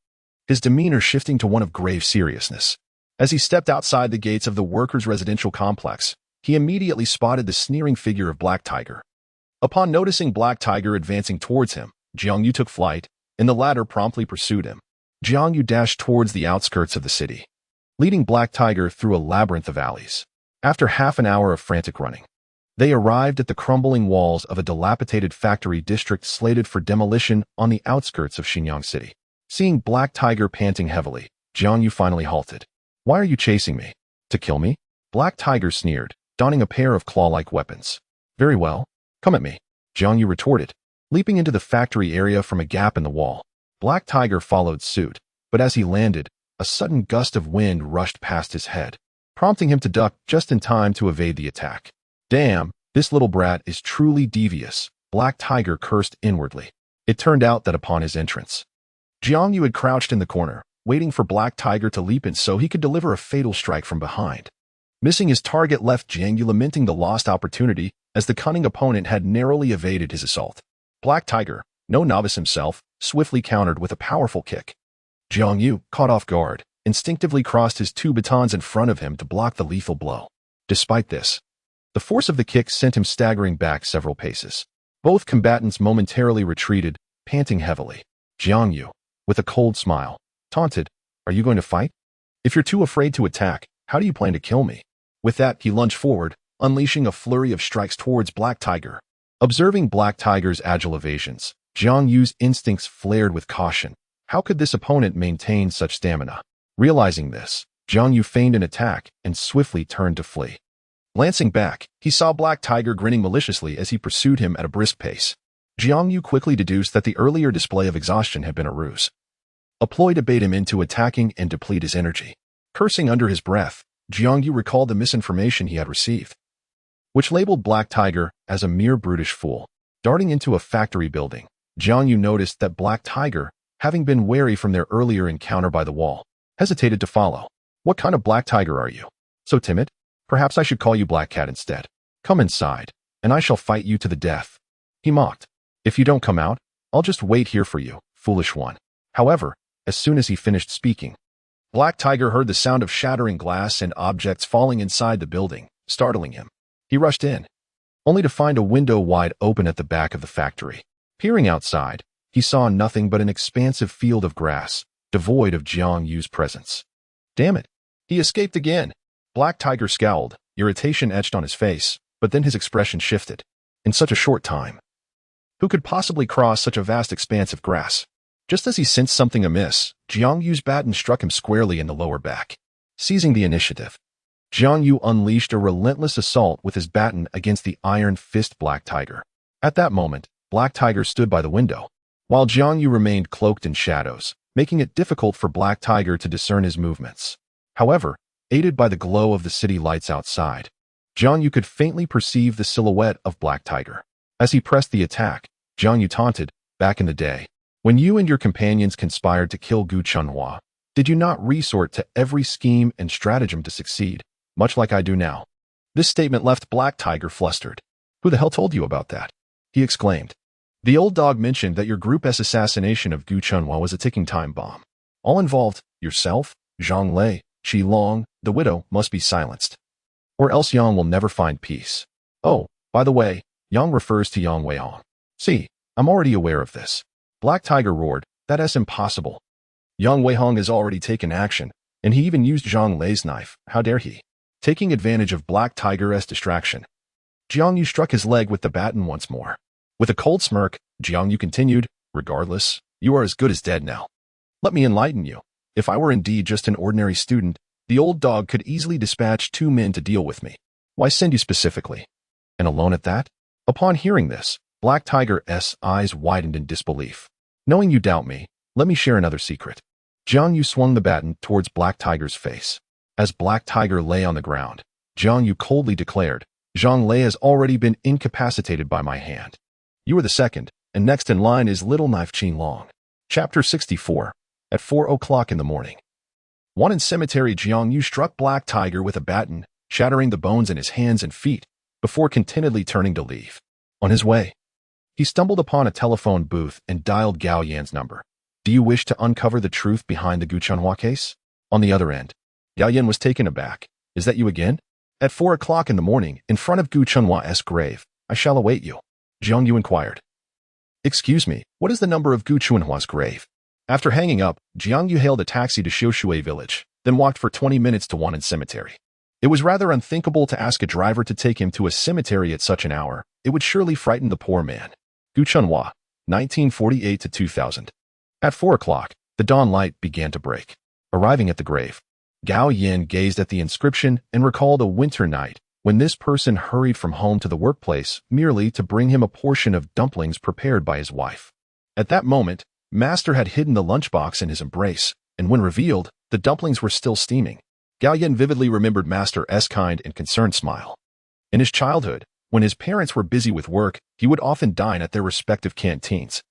his demeanor shifting to one of grave seriousness. As he stepped outside the gates of the workers' residential complex, he immediately spotted the sneering figure of Black Tiger. Upon noticing Black Tiger advancing towards him, Jiang Yu took flight, and the latter promptly pursued him. Jiang Yu dashed towards the outskirts of the city, leading Black Tiger through a labyrinth of alleys. After half an hour of frantic running, they arrived at the crumbling walls of a dilapidated factory district slated for demolition on the outskirts of Xinyang City. Seeing Black Tiger panting heavily, Jiang Yu finally halted. Why are you chasing me? To kill me? Black Tiger sneered, donning a pair of claw-like weapons. Very well. Come at me, Jiang Yu retorted, leaping into the factory area from a gap in the wall. Black Tiger followed suit, but as he landed, a sudden gust of wind rushed past his head, prompting him to duck just in time to evade the attack. Damn, this little brat is truly devious, Black Tiger cursed inwardly. It turned out that upon his entrance, Jiang Yu had crouched in the corner, waiting for Black Tiger to leap in so he could deliver a fatal strike from behind. Missing his target left Jiang Yu lamenting the lost opportunity as the cunning opponent had narrowly evaded his assault. Black Tiger, no novice himself, swiftly countered with a powerful kick. Jiang Yu, caught off guard, instinctively crossed his 2 batons in front of him to block the lethal blow. Despite this, the force of the kick sent him staggering back several paces. Both combatants momentarily retreated, panting heavily. Jiang Yu, with a cold smile, taunted, Are you going to fight? If you're too afraid to attack, how do you plan to kill me? With that, he lunged forward, unleashing a flurry of strikes towards Black Tiger. Observing Black Tiger's agile evasions, Jiang Yu's instincts flared with caution. How could this opponent maintain such stamina? Realizing this, Jiang Yu feigned an attack and swiftly turned to flee. Glancing back, he saw Black Tiger grinning maliciously as he pursued him at a brisk pace. Jiang Yu quickly deduced that the earlier display of exhaustion had been a ruse, a ploy to bait him into attacking and deplete his energy. Cursing under his breath, Jiang Yu recalled the misinformation he had received, which labeled Black Tiger as a mere brutish fool. Darting into a factory building, Jiang Yu noticed that Black Tiger, having been wary from their earlier encounter by the wall, hesitated to follow. What kind of Black Tiger are you? So timid? Perhaps I should call you Black Cat instead. Come inside, and I shall fight you to the death, he mocked. If you don't come out, I'll just wait here for you, foolish one. However, as soon as he finished speaking, Black Tiger heard the sound of shattering glass and objects falling inside the building, startling him. He rushed in, only to find a window wide open at the back of the factory. Peering outside, he saw nothing but an expansive field of grass, devoid of Jiang Yu's presence. Damn it! He escaped again! Black Tiger scowled, irritation etched on his face, but then his expression shifted. In such a short time, who could possibly cross such a vast expanse of grass? Just as he sensed something amiss, Jiang Yu's baton struck him squarely in the lower back. Seizing the initiative, Jiang Yu unleashed a relentless assault with his baton against the iron fist Black Tiger. At that moment, Black Tiger stood by the window, while Jiang Yu remained cloaked in shadows, making it difficult for Black Tiger to discern his movements. However, aided by the glow of the city lights outside, Jiang Yu could faintly perceive the silhouette of Black Tiger. As he pressed the attack, Jiang Yu taunted, back in the day, when you and your companions conspired to kill Gu Chunhua, did you not resort to every scheme and stratagem to succeed? much like I do now. This statement left Black Tiger flustered. Who the hell told you about that? He exclaimed. The old dog mentioned that your group's assassination of Gu Chunhua was a ticking time bomb. All involved, yourself, Zhang Lei, Qi Long, the widow, must be silenced. Or else Yang will never find peace. Oh, by the way, Yang refers to Yang Weihong. See, I'm already aware of this. Black Tiger roared, that's impossible. Yang Weihong has already taken action, and he even used Zhang Lei's knife. How dare he? Taking advantage of Black Tiger's distraction. Jiang You struck his leg with the baton once more. With a cold smirk, Jiang You continued, regardless, you are as good as dead now. Let me enlighten you. If I were indeed just an ordinary student, the old dog could easily dispatch 2 men to deal with me. Why send you specifically? And alone at that? Upon hearing this, Black Tiger's eyes widened in disbelief. Knowing you doubt me, let me share another secret. Jiang You swung the baton towards Black Tiger's face. As Black Tiger lay on the ground, Jiang You coldly declared, Zhang Lei has already been incapacitated by my hand. You are the second, and next in line is Little Knife Qi Long. Chapter 64. At 4 o'clock in the morning. One in cemetery, Jiang You struck Black Tiger with a baton, shattering the bones in his hands and feet, before contentedly turning to leave. On his way, he stumbled upon a telephone booth and dialed Gao Yan's number. Do you wish to uncover the truth behind the Gu Chunhua case? On the other end, Gao Yan was taken aback. Is that you again? At 4 o'clock in the morning, in front of Gu Chunhua's grave, I shall await you. Jiang You inquired. Excuse me, what is the number of Gu Chunhua's grave? After hanging up, Jiang You hailed a taxi to Xiushui village, then walked for 20 minutes to one in cemetery. It was rather unthinkable to ask a driver to take him to a cemetery at such an hour. It would surely frighten the poor man. Gu Chunhua, 1948 to 2000. At 4 o'clock, the dawn light began to break. Arriving at the grave, Gao Yan gazed at the inscription and recalled a winter night when this person hurried from home to the workplace merely to bring him a portion of dumplings prepared by his wife. At that moment, Master had hidden the lunchbox in his embrace, and when revealed, the dumplings were still steaming. Gao Yan vividly remembered Master's kind and concerned smile. In his childhood, when his parents were busy with work, he would often dine at their respective canteens.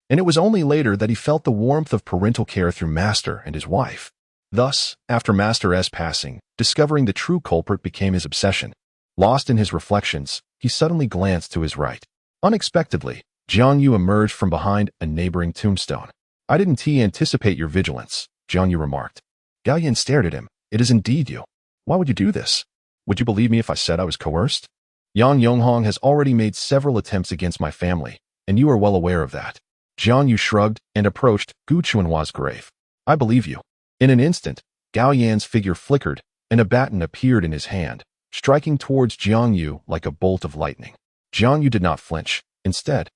And it was only later that he felt the warmth of parental care through Master and his wife. Thus, after Master's passing, discovering the true culprit became his obsession. Lost in his reflections, he suddenly glanced to his right. Unexpectedly, Jiang You emerged from behind a neighboring tombstone. I didn't anticipate your vigilance, Jiang You remarked. Gao Yan stared at him. It is indeed you. Why would you do this? Would you believe me if I said I was coerced? Yang Yonghong has already made several attempts against my family, and you are well aware of that. Jiang You shrugged and approached Gu Chunhua's grave. I believe you. In an instant, Gao Yan's figure flickered, and a baton appeared in his hand, striking towards Jiang You like a bolt of lightning. Jiang You did not flinch. Instead,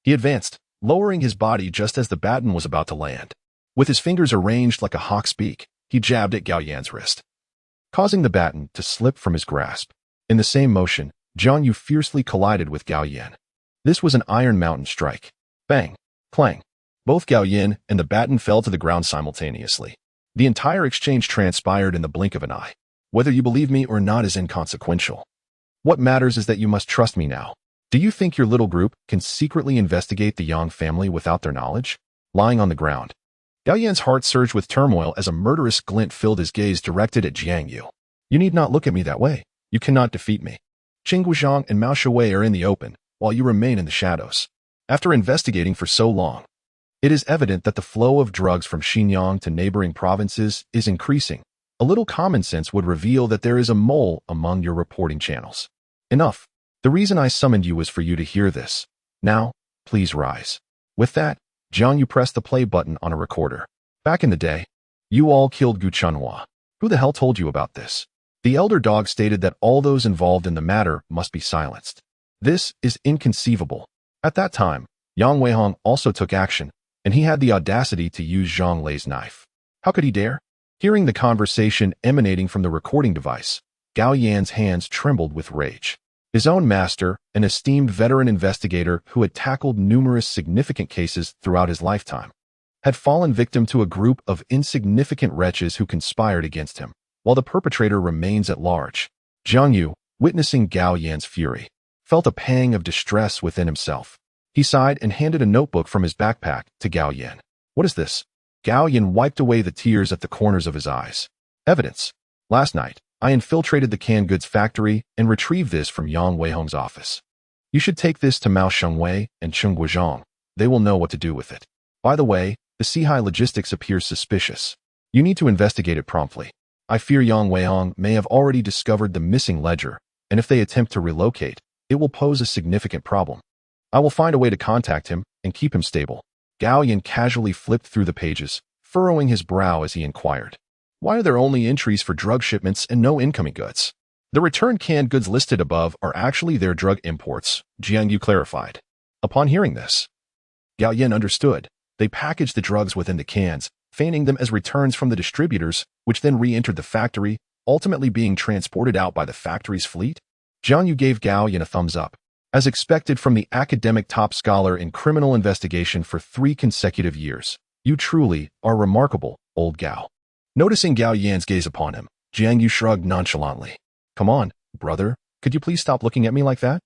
he advanced, lowering his body just as the baton was about to land. With his fingers arranged like a hawk's beak, he jabbed at Gao Yan's wrist, causing the baton to slip from his grasp. In the same motion, Jiang You fiercely collided with Gao Yan. This was an Iron Mountain strike. Bang! Clang! Both Gao Yan and the baton fell to the ground simultaneously. The entire exchange transpired in the blink of an eye. Whether you believe me or not is inconsequential. What matters is that you must trust me now. Do you think your little group can secretly investigate the Yang family without their knowledge? Lying on the ground, Gao Yan's heart surged with turmoil as a murderous glint filled his gaze directed at Jiang You. You need not look at me that way. You cannot defeat me. Qing Guizhang and Mao Shui are in the open, while you remain in the shadows. After investigating for so long, it is evident that the flow of drugs from Xinjiang to neighboring provinces is increasing. A little common sense would reveal that there is a mole among your reporting channels. Enough. The reason I summoned you was for you to hear this. Now, please rise. With that, Jiang You pressed the play button on a recorder. Back in the day, you all killed Gu Chunhua. Who the hell told you about this? The elder dog stated that all those involved in the matter must be silenced. This is inconceivable. At that time, Yang Weihong also took action, and he had the audacity to use Zhang Lei's knife. How could he dare? Hearing the conversation emanating from the recording device, Gao Yan's hands trembled with rage. His own master, an esteemed veteran investigator who had tackled numerous significant cases throughout his lifetime, had fallen victim to a group of insignificant wretches who conspired against him, while the perpetrator remains at large. Jiang You, witnessing Gao Yan's fury, felt a pang of distress within himself. He sighed and handed a notebook from his backpack to Gao Yan. What is this? Gao Yan wiped away the tears at the corners of his eyes. Evidence. Last night, I infiltrated the canned goods factory and retrieved this from Yang Weihong's office. You should take this to Mao Shengwei and Cheng Guozhong. They will know what to do with it. By the way, the Sihai logistics appears suspicious. You need to investigate it promptly. I fear Yang Weihong may have already discovered the missing ledger, and if they attempt to relocate, it will pose a significant problem. I will find a way to contact him and keep him stable. Gao Yan casually flipped through the pages, furrowing his brow as he inquired. Why are there only entries for drug shipments and no incoming goods? The returned canned goods listed above are actually their drug imports, Jiang You clarified. Upon hearing this, Gao Yan understood. They packaged the drugs within the cans, feigning them as returns from the distributors, which then re-entered the factory, ultimately being transported out by the factory's fleet. Jiang You gave Gao Yan a thumbs up. As expected from the academic top scholar in criminal investigation for 3 consecutive years, you truly are remarkable, old Gao. Noticing Gao Yan's gaze upon him, Jiang Yu shrugged nonchalantly. Come on, brother, could you please stop looking at me like that?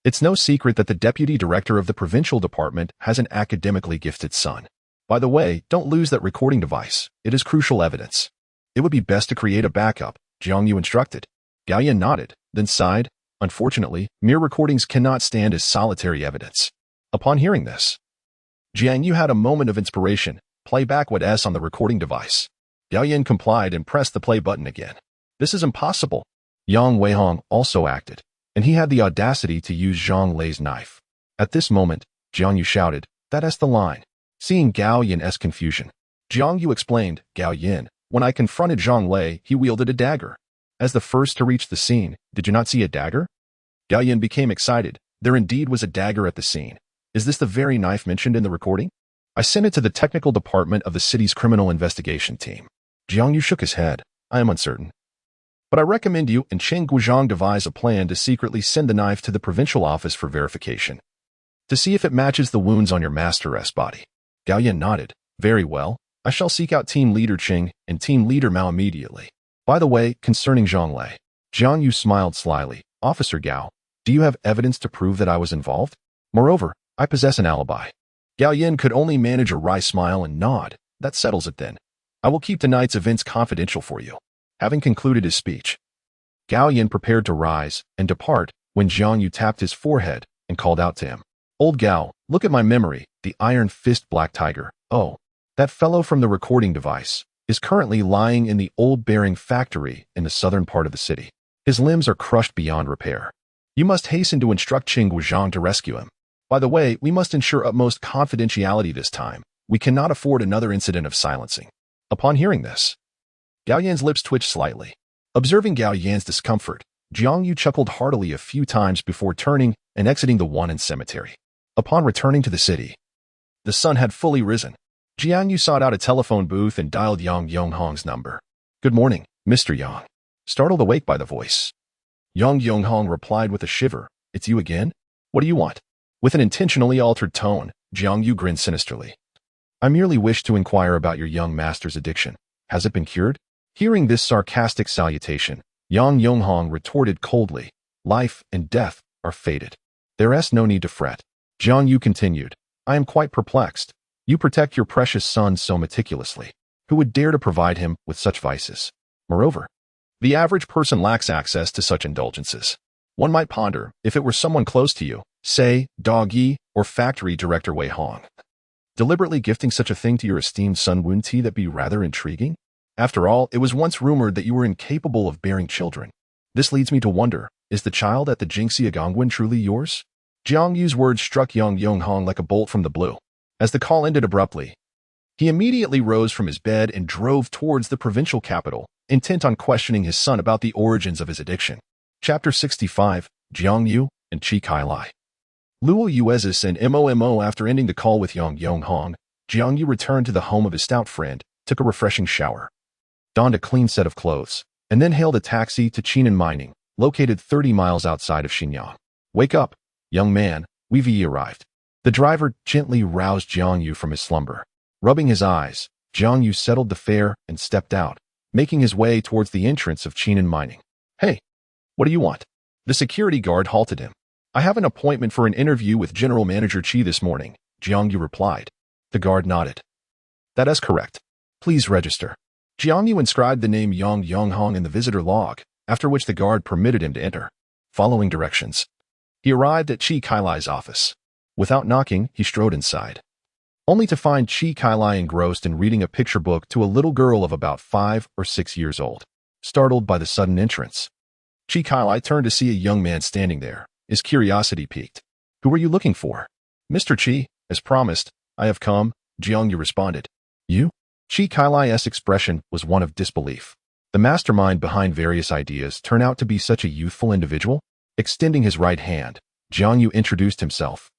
It's no secret that the deputy director of the provincial department has an academically gifted son. By the way, don't lose that recording device. It is crucial evidence. It would be best to create a backup, Jiang Yu instructed. Gao Yan nodded, then sighed. Unfortunately, mere recordings cannot stand as solitary evidence. Upon hearing this, Jiang Yu had a moment of inspiration. Play back what S on the recording device. Gao Yan complied and pressed the play button again. This is impossible. Yang Weihong also acted, and he had the audacity to use Zhang Lei's knife. At this moment, Jiang Yu shouted, "That's the line." Seeing Gao Yan's confusion, Jiang Yu explained, "Gao Yan, when I confronted Zhang Lei, he wielded a dagger. As the first to reach the scene, did you not see a dagger?" Gao Yan became excited. There indeed was a dagger at the scene. Is this the very knife mentioned in the recording? I sent it to the technical department of the city's criminal investigation team. Jiang Yu shook his head. I am uncertain. But I recommend you and Cheng Guozhong devise a plan to secretly send the knife to the provincial office for verification, to see if it matches the wounds on your master's body. Gao Yan nodded. Very well. I shall seek out Team Leader Cheng and Team Leader Mao immediately. By the way, concerning Zhang Lei, Jiang Yu smiled slyly. Officer Gao, do you have evidence to prove that I was involved? Moreover, I possess an alibi. Gao Yan could only manage a wry smile and nod. That settles it then. I will keep tonight's events confidential for you. Having concluded his speech, Gao Yan prepared to rise and depart when Jiang Yu tapped his forehead and called out to him. Old Gao, look at my memory, the Iron Fist Black Tiger. Oh, that fellow from the recording device is currently lying in the old bearing factory in the southern part of the city. His limbs are crushed beyond repair. You must hasten to instruct Cheng Guozhong to rescue him. By the way, we must ensure utmost confidentiality this time. We cannot afford another incident of silencing. Upon hearing this, Gao Yan's lips twitched slightly. Observing Gao Yan's discomfort, Jiang Yu chuckled heartily a few times before turning and exiting the Wan'an cemetery. Upon returning to the city, the sun had fully risen. Jiang Yu sought out a telephone booth and dialed Yang Yonghong's number. Good morning, Mr. Yang. Startled awake by the voice, Yang Yonghong replied with a shiver. It's you again? What do you want? With an intentionally altered tone, Jiang Yu grinned sinisterly. I merely wish to inquire about your young master's addiction. Has it been cured? Hearing this sarcastic salutation, Yang Yonghong retorted coldly. Life and death are fated. There's no need to fret. Jiang Yu continued. I am quite perplexed. You protect your precious son so meticulously. Who would dare to provide him with such vices? Moreover, the average person lacks access to such indulgences. One might ponder if it were someone close to you, say, Dog Yi or factory director Wei Hong. Deliberately gifting such a thing to your esteemed son wouldn't that be rather intriguing? After all, it was once rumored that you were incapable of bearing children. This leads me to wonder, is the child at the Jingxi Gongwen truly yours? Jiang Yu's words struck Yang Yonghong like a bolt from the blue. As the call ended abruptly, he immediately rose from his bed and drove towards the provincial capital, intent on questioning his son about the origins of his addiction. Chapter 65, Jiang Yu and Chi Kai Lai. Luo Yuezis and Momo. After ending the call with Yang Yonghong, Jiang Yu returned to the home of his stout friend, took a refreshing shower, donned a clean set of clothes, and then hailed a taxi to Qinan Mining, located 30 miles outside of Xinyang. Wake up, young man, we've arrived. The driver gently roused Jiang Yu from his slumber. Rubbing his eyes, Jiang Yu settled the fare and stepped out, making his way towards the entrance of Qinan Mining. Hey, what do you want? The security guard halted him. I have an appointment for an interview with General Manager Qi this morning, Jiang Yu replied. The guard nodded. That is correct. Please register. Jiang Yu inscribed the name Yang Yonghong in the visitor log, after which the guard permitted him to enter. Following directions, he arrived at Chi Kailai's office. Without knocking, he strode inside, only to find Chi Kailai engrossed in reading a picture book to a little girl of about 5 or 6 years old. Startled by the sudden entrance, Chi Kailai turned to see a young man standing there, his curiosity piqued. "Who are you looking for?" "Mr. Chi, as promised, I have come," Jiang You responded. "You?" Chi Kailai's expression was one of disbelief. The mastermind behind various ideas turned out to be such a youthful individual. Extending his right hand, Jiang You introduced himself.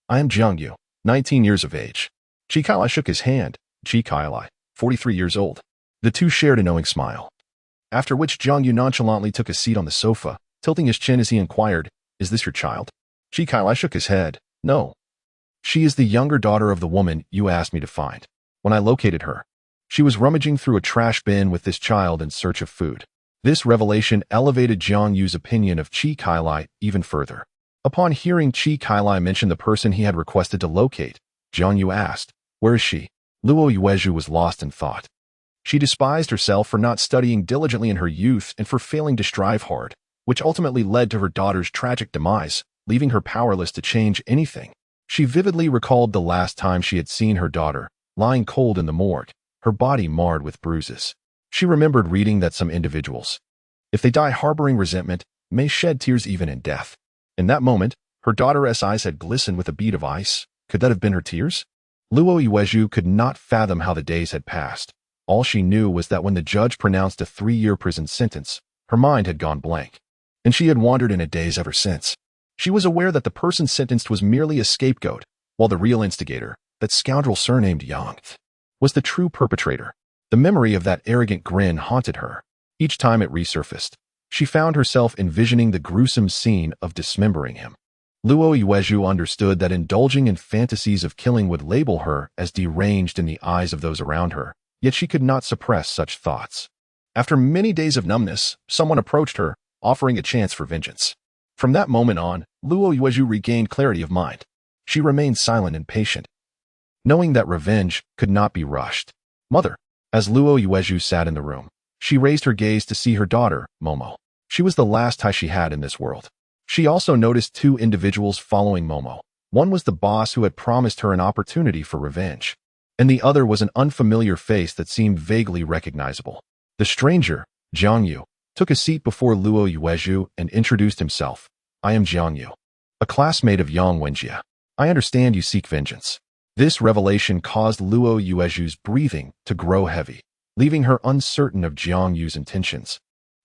"I am Jiang You, 19 years of age." Chi Kailai shook his hand. Chi Kailai, 43 years old. The two shared a knowing smile. After which Jiang You nonchalantly took a seat on the sofa, tilting his chin as he inquired, "Is this your child?" Chi Kailai shook his head. "No. She is the younger daughter of the woman you asked me to find. When I located her, she was rummaging through a trash bin with this child in search of food." This revelation elevated Jiang Yu's opinion of Chi Kailai even further. Upon hearing Chi Kailai mention the person he had requested to locate, Jiang Yu asked, "Where is she?" Luo Yuezhu was lost in thought. She despised herself for not studying diligently in her youth and for failing to strive hard, which ultimately led to her daughter's tragic demise, leaving her powerless to change anything. She vividly recalled the last time she had seen her daughter, lying cold in the morgue, her body marred with bruises. She remembered reading that some individuals, if they die harboring resentment, may shed tears even in death. In that moment, her daughter's eyes had glistened with a bead of ice. Could that have been her tears? Luo Yuezhu could not fathom how the days had passed. All she knew was that when the judge pronounced a 3-year prison sentence, her mind had gone blank, and she had wandered in a daze ever since. She was aware that the person sentenced was merely a scapegoat, while the real instigator, that scoundrel surnamed Yang, was the true perpetrator. The memory of that arrogant grin haunted her. Each time it resurfaced, she found herself envisioning the gruesome scene of dismembering him. Luo Yuezhu understood that indulging in fantasies of killing would label her as deranged in the eyes of those around her, yet she could not suppress such thoughts. After many days of numbness, someone approached her, offering a chance for vengeance. From that moment on, Luo Yuezhu regained clarity of mind. She remained silent and patient, knowing that revenge could not be rushed. "Mother." As Luo Yuezhu sat in the room, she raised her gaze to see her daughter, Momo. She was the last tie she had in this world. She also noticed 2 individuals following Momo. One was the boss who had promised her an opportunity for revenge, and the other was an unfamiliar face that seemed vaguely recognizable. The stranger, Jiang You, took a seat before Luo Yuezhu and introduced himself. "I am Jiang You, a classmate of Yang Wenjie. I understand you seek vengeance." This revelation caused Luo Yuezhu's breathing to grow heavy, leaving her uncertain of Jiang Yu's intentions,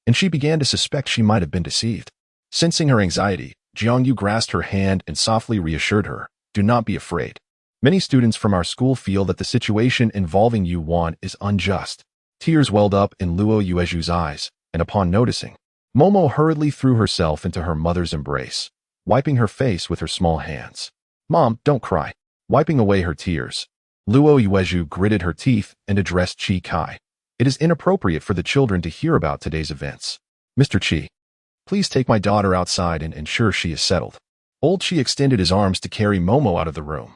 and she began to suspect she might have been deceived. Sensing her anxiety, Jiang Yu grasped her hand and softly reassured her, "Do not be afraid. Many students from our school feel that the situation involving you Wan is unjust." Tears welled up in Luo Yuezhu's eyes, and upon noticing, Momo hurriedly threw herself into her mother's embrace, wiping her face with her small hands. "Mom, don't cry." Wiping away her tears, Luo Yuezhu gritted her teeth and addressed Chi Kai. "It is inappropriate for the children to hear about today's events. Mr. Chi, please take my daughter outside and ensure she is settled." Old Chi extended his arms to carry Momo out of the room,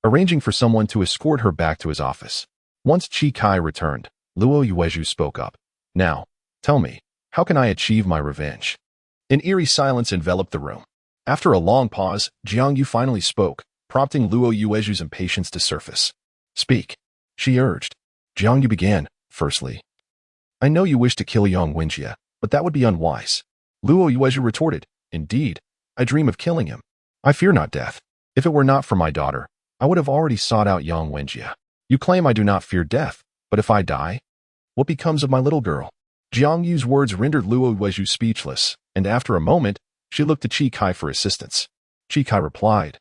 arranging for someone to escort her back to his office. Once Chi Kai returned, Luo Yuezhu spoke up. "Now, tell me, how can I achieve my revenge?" An eerie silence enveloped the room. After a long pause, Jiang You finally spoke, prompting Luo Yuezhu's impatience to surface. "Speak," she urged. Jiang Yu began, "Firstly, I know you wish to kill Yang Wenjie, but that would be unwise." Luo Yuezhu retorted, "Indeed, I dream of killing him. I fear not death. If it were not for my daughter, I would have already sought out Yang Wenjie. You claim I do not fear death, but if I die, what becomes of my little girl?" Jiang Yu's words rendered Luo Yuezhu speechless, and after a moment, she looked to Chi Kai for assistance. Chi Kai replied,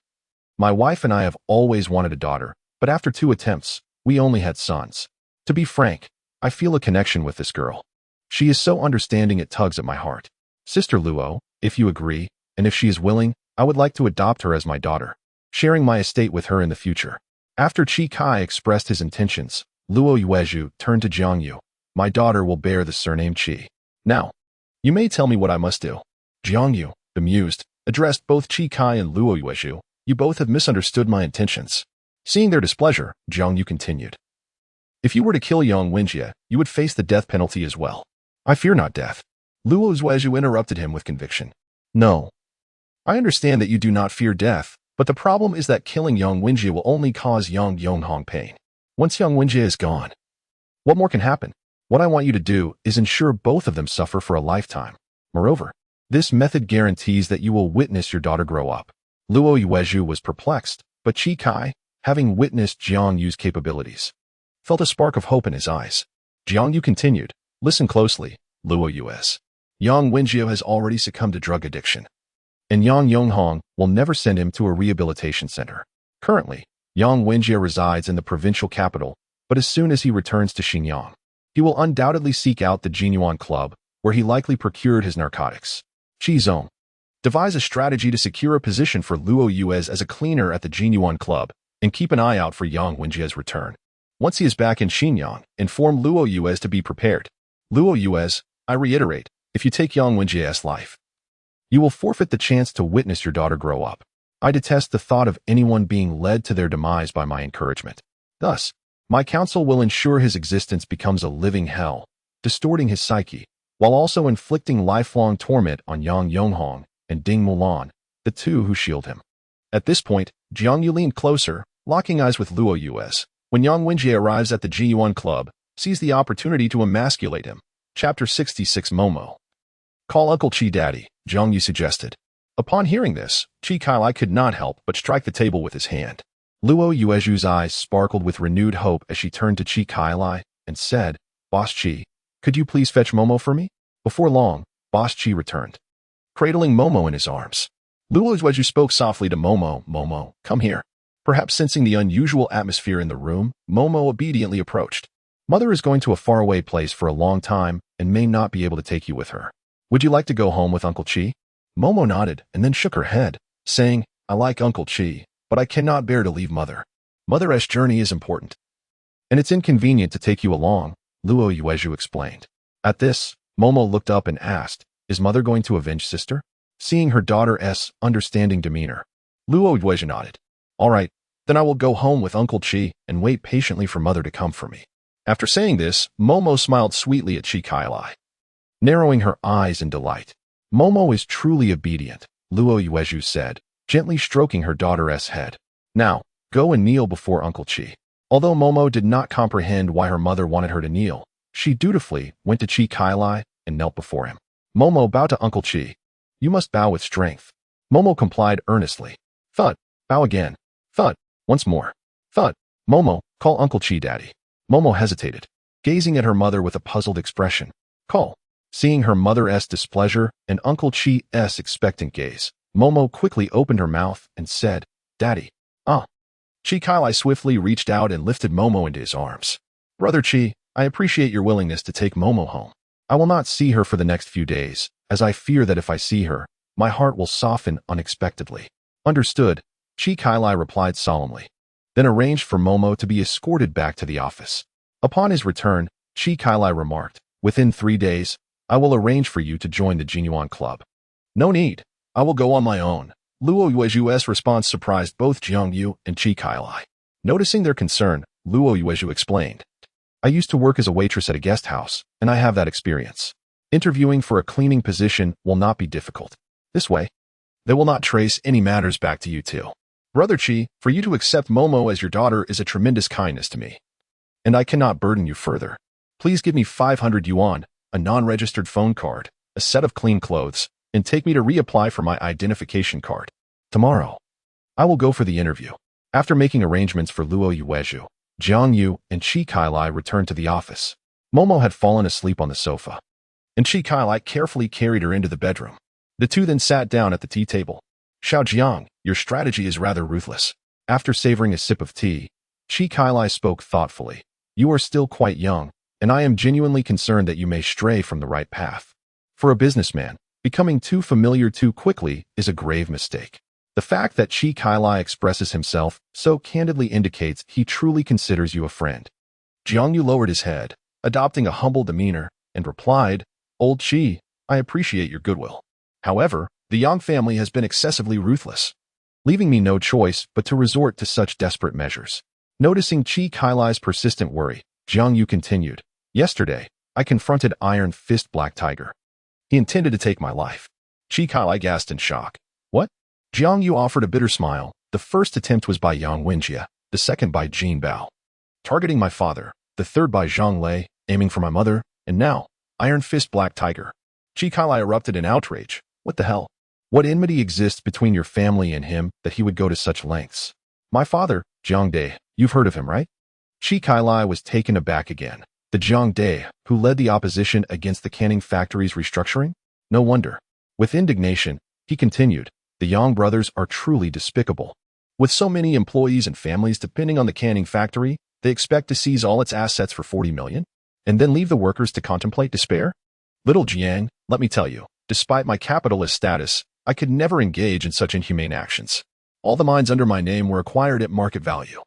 "My wife and I have always wanted a daughter, but after 2 attempts, we only had sons. To be frank, I feel a connection with this girl. She is so understanding it tugs at my heart. Sister Luo, if you agree, and if she is willing, I would like to adopt her as my daughter, sharing my estate with her in the future." After Chi Kai expressed his intentions, Luo Yuezhu turned to Jiang Yu. "My daughter will bear the surname Chi. Now, you may tell me what I must do." Jiang Yu, bemused, addressed both Chi Kai and Luo Yuezhu. "You both have misunderstood my intentions." Seeing their displeasure, Jiang Yu continued, "If you were to kill Yang Wenjie, you would face the death penalty as well. I fear not death." Luo Zuezhu interrupted him with conviction. No. I understand that you do not fear death, but the problem is that killing Yang Wenjie will only cause Yang Yonghong pain. Once Yang Wenjie is gone, what more can happen? What I want you to do is ensure both of them suffer for a lifetime. Moreover, this method guarantees that you will witness your daughter grow up. Luo Yuezhu was perplexed, but Qi Kai, having witnessed Jiang Yu's capabilities, felt a spark of hope in his eyes. Jiang Yu continued, listen closely, Luo Yuez. Yang Wenjie has already succumbed to drug addiction, and Yang Yonghong will never send him to a rehabilitation center. Currently, Yang Wenjie resides in the provincial capital, but as soon as he returns to Xinjiang, he will undoubtedly seek out the Jinyuan Club, where he likely procured his narcotics. Qi Zong, devise a strategy to secure a position for Luo Yuez as a cleaner at the Jinyuan Club, and keep an eye out for Yang Wenjie's return. Once he is back in Xinjiang, inform Luo Yuez to be prepared. Luo Yuez, I reiterate, if you take Yang Wenjie's life, you will forfeit the chance to witness your daughter grow up. I detest the thought of anyone being led to their demise by my encouragement. Thus, my counsel will ensure his existence becomes a living hell, distorting his psyche, while also inflicting lifelong torment on Yang Yonghong and Ding Mulan, the two who shield him. At this point, Jiang Yu leaned closer, locking eyes with Luo Yuez. When Yang Wenjie arrives at the Jinyuan Club, sees the opportunity to emasculate him. Chapter 66 Momo. Call Uncle Qi Daddy, Jiang Yu suggested. Upon hearing this, Qi Kailai could not help but strike the table with his hand. Luo Yuezhu's eyes sparkled with renewed hope as she turned to Qi Kailai and said, Boss Qi, could you please fetch Momo for me? Before long, Boss Qi returned, cradling Momo in his arms. Luo Yuezhu spoke softly to Momo, Momo, come here. Perhaps sensing the unusual atmosphere in the room, Momo obediently approached. Mother is going to a faraway place for a long time and may not be able to take you with her. Would you like to go home with Uncle Qi? Momo nodded and then shook her head, saying, I like Uncle Qi, but I cannot bear to leave Mother. Mother's journey is important, and it's inconvenient to take you along, Luo Yuezhu explained. At this, Momo looked up and asked, is Mother going to avenge Sister? Seeing her daughter's understanding demeanor, Luo Yuezhu nodded. All right, then I will go home with Uncle Qi and wait patiently for Mother to come for me. After saying this, Momo smiled sweetly at Qi Kailai, narrowing her eyes in delight. Momo is truly obedient, Luo Yuezhu said, gently stroking her daughter's head. Now, go and kneel before Uncle Qi. Although Momo did not comprehend why her mother wanted her to kneel, she dutifully went to Qi Kailai and knelt before him. Momo bowed to Uncle Qi. You must bow with strength. Momo complied earnestly. Thud, bow again. Thud, once more. Thud, Momo, call Uncle Qi Daddy. Momo hesitated, gazing at her mother with a puzzled expression. Call. Seeing her mother's displeasure and Uncle Qi's expectant gaze, Momo quickly opened her mouth and said, Daddy. Ah. Qi Kailai swiftly reached out and lifted Momo into his arms. Brother Qi, I appreciate your willingness to take Momo home. I will not see her for the next few days, as I fear that if I see her, my heart will soften unexpectedly. Understood, Qi Kailai replied solemnly, then arranged for Momo to be escorted back to the office. Upon his return, Qi Kailai remarked, within 3 days, I will arrange for you to join the Jinyuan Club. No need. I will go on my own. Luo Yuezhu's response surprised both Jiang Yu and Qi Kailai. Noticing their concern, Luo Yuezhu explained, I used to work as a waitress at a guest house, and I have that experience. Interviewing for a cleaning position will not be difficult. This way, they will not trace any matters back to you two. Brother Qi, for you to accept Momo as your daughter is a tremendous kindness to me, and I cannot burden you further. Please give me 500 yuan, a non-registered phone card, a set of clean clothes, and take me to reapply for my identification card. Tomorrow, I will go for the interview. After making arrangements for Luo Yuezhu, Jiang Yu and Qi Kailai returned to the office. Momo had fallen asleep on the sofa, and Qi Kailai carefully carried her into the bedroom. The two then sat down at the tea table. Xiao Jiang, your strategy is rather ruthless. After savoring a sip of tea, Qi Kailai spoke thoughtfully. You are still quite young, and I am genuinely concerned that you may stray from the right path. For a businessman, becoming too familiar too quickly is a grave mistake. The fact that Qi Kailai expresses himself so candidly indicates he truly considers you a friend. Jiang Yu lowered his head, adopting a humble demeanor, and replied, Old Qi, I appreciate your goodwill. However, the Yang family has been excessively ruthless, leaving me no choice but to resort to such desperate measures. Noticing Qi Kailai's persistent worry, Jiang Yu continued, Yesterday, I confronted Iron Fist Black Tiger. He intended to take my life. Chi Kai gasped in shock. What? Jiang You offered a bitter smile. The first attempt was by Yang Wenjie, the second by Jin Bao. Targeting my father, the third by Zhang Lei, aiming for my mother, and now, Iron Fist Black Tiger. Chi Kai erupted in outrage. What the hell? What enmity exists between your family and him that he would go to such lengths? My father, Jiang Dai, you've heard of him, right? Chi Kai was taken aback again. The Jiang Dai, who led the opposition against the canning factory's restructuring? No wonder. With indignation, he continued, the Yang brothers are truly despicable. With so many employees and families depending on the canning factory, they expect to seize all its assets for 40 million? And then leave the workers to contemplate despair? Little Jiang, let me tell you, despite my capitalist status, I could never engage in such inhumane actions. All the mines under my name were acquired at market value.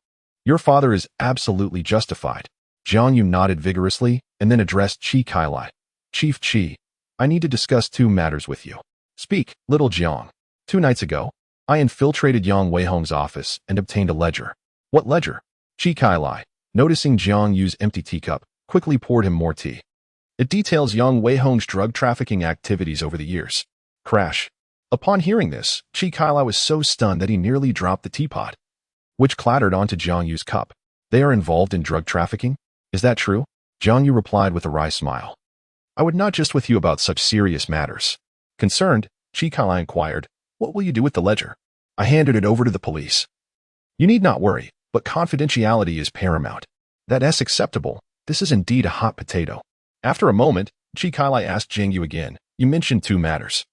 Your father is absolutely justified. Jiang You nodded vigorously and then addressed Chi Kai. Chief Chi, I need to discuss two matters with you. Speak, little Jiang. 2 nights ago, I infiltrated Yang Weihong's office and obtained a ledger. What ledger? Chi Kai, noticing Jiang Yu's empty teacup, quickly poured him more tea. It details Yang Weihong's drug trafficking activities over the years. Crash. Upon hearing this, Chi Kai was so stunned that he nearly dropped the teapot, which clattered onto Jiang Yu's cup. They are involved in drug trafficking? Is that true? Jiang Yu replied with a wry smile. I would not just with you about such serious matters. Concerned, Chi Kai inquired, what will you do with the ledger? I handed it over to the police. You need not worry, but confidentiality is paramount. That's acceptable. This is indeed a hot potato. After a moment, Chi Kai asked Jiang Yu again, you mentioned 2 matters.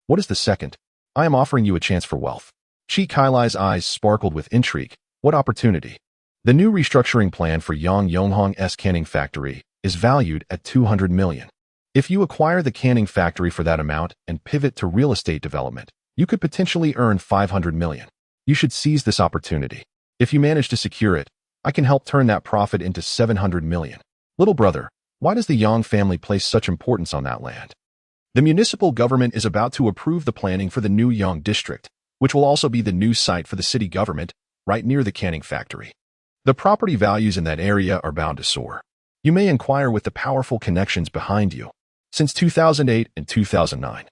What is the second? I am offering you a chance for wealth. Chi Kai's eyes sparkled with intrigue. What opportunity? The new restructuring plan for Yang Yonghong's canning factory is valued at 200 million. If you acquire the canning factory for that amount and pivot to real estate development, you could potentially earn 500 million. You should seize this opportunity. If you manage to secure it, I can help turn that profit into 700 million. Little brother, why does the Yang family place such importance on that land? The municipal government is about to approve the planning for the new Yang district, which will also be the new site for the city government, right near the canning factory. The property values in that area are bound to soar. You may inquire with the powerful connections behind you. Since 2008 and 2009,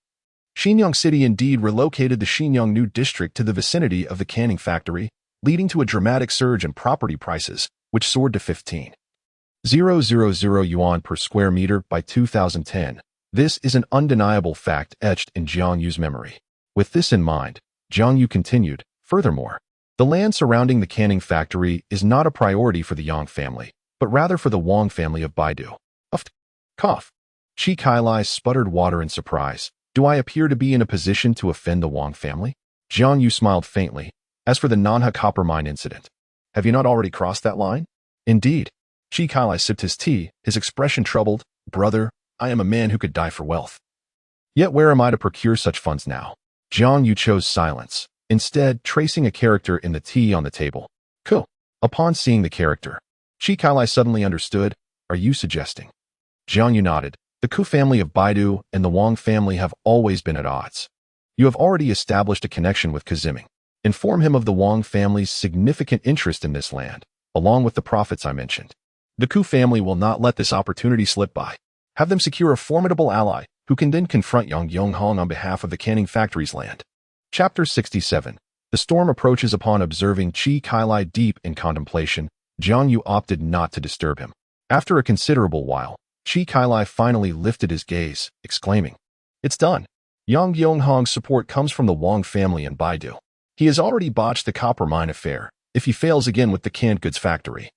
Shenyang City indeed relocated the Shenyang New District to the vicinity of the canning factory, leading to a dramatic surge in property prices, which soared to 15,000 yuan per square meter by 2010. This is an undeniable fact etched in Jiang Yu's memory. With this in mind, Jiang Yu continued, furthermore, the land surrounding the canning factory is not a priority for the Yang family, but rather for the Wang family of Baidu. Cough. Chi Kai sputtered water in surprise. Do I appear to be in a position to offend the Wang family? Jiang Yu smiled faintly. As for the Nanha copper mine incident, have you not already crossed that line? Indeed. Chi Kai sipped his tea, his expression troubled. Brother, I am a man who could die for wealth. Yet where am I to procure such funds now? Jiang Yu chose silence, instead tracing a character in the tea on the table. Cool. Upon seeing the character, Chi Kai suddenly understood. Are you suggesting? Jiang Yu nodded. The Ku family of Baidu and the Wang family have always been at odds. You have already established a connection with Kaziming. Inform him of the Wang family's significant interest in this land, along with the profits I mentioned. The Ku family will not let this opportunity slip by. Have them secure a formidable ally who can then confront Yang Yonghong on behalf of the canning factory's land. Chapter 67. The storm approaches. Upon observing Chi Kai deep in contemplation, Jiang Yu opted not to disturb him. After a considerable while, Chi Kai finally lifted his gaze, exclaiming, it's done. Yang Yonghong's support comes from the Wang family and Baidu. He has already botched the copper mine affair, if he fails again with the canned goods factory.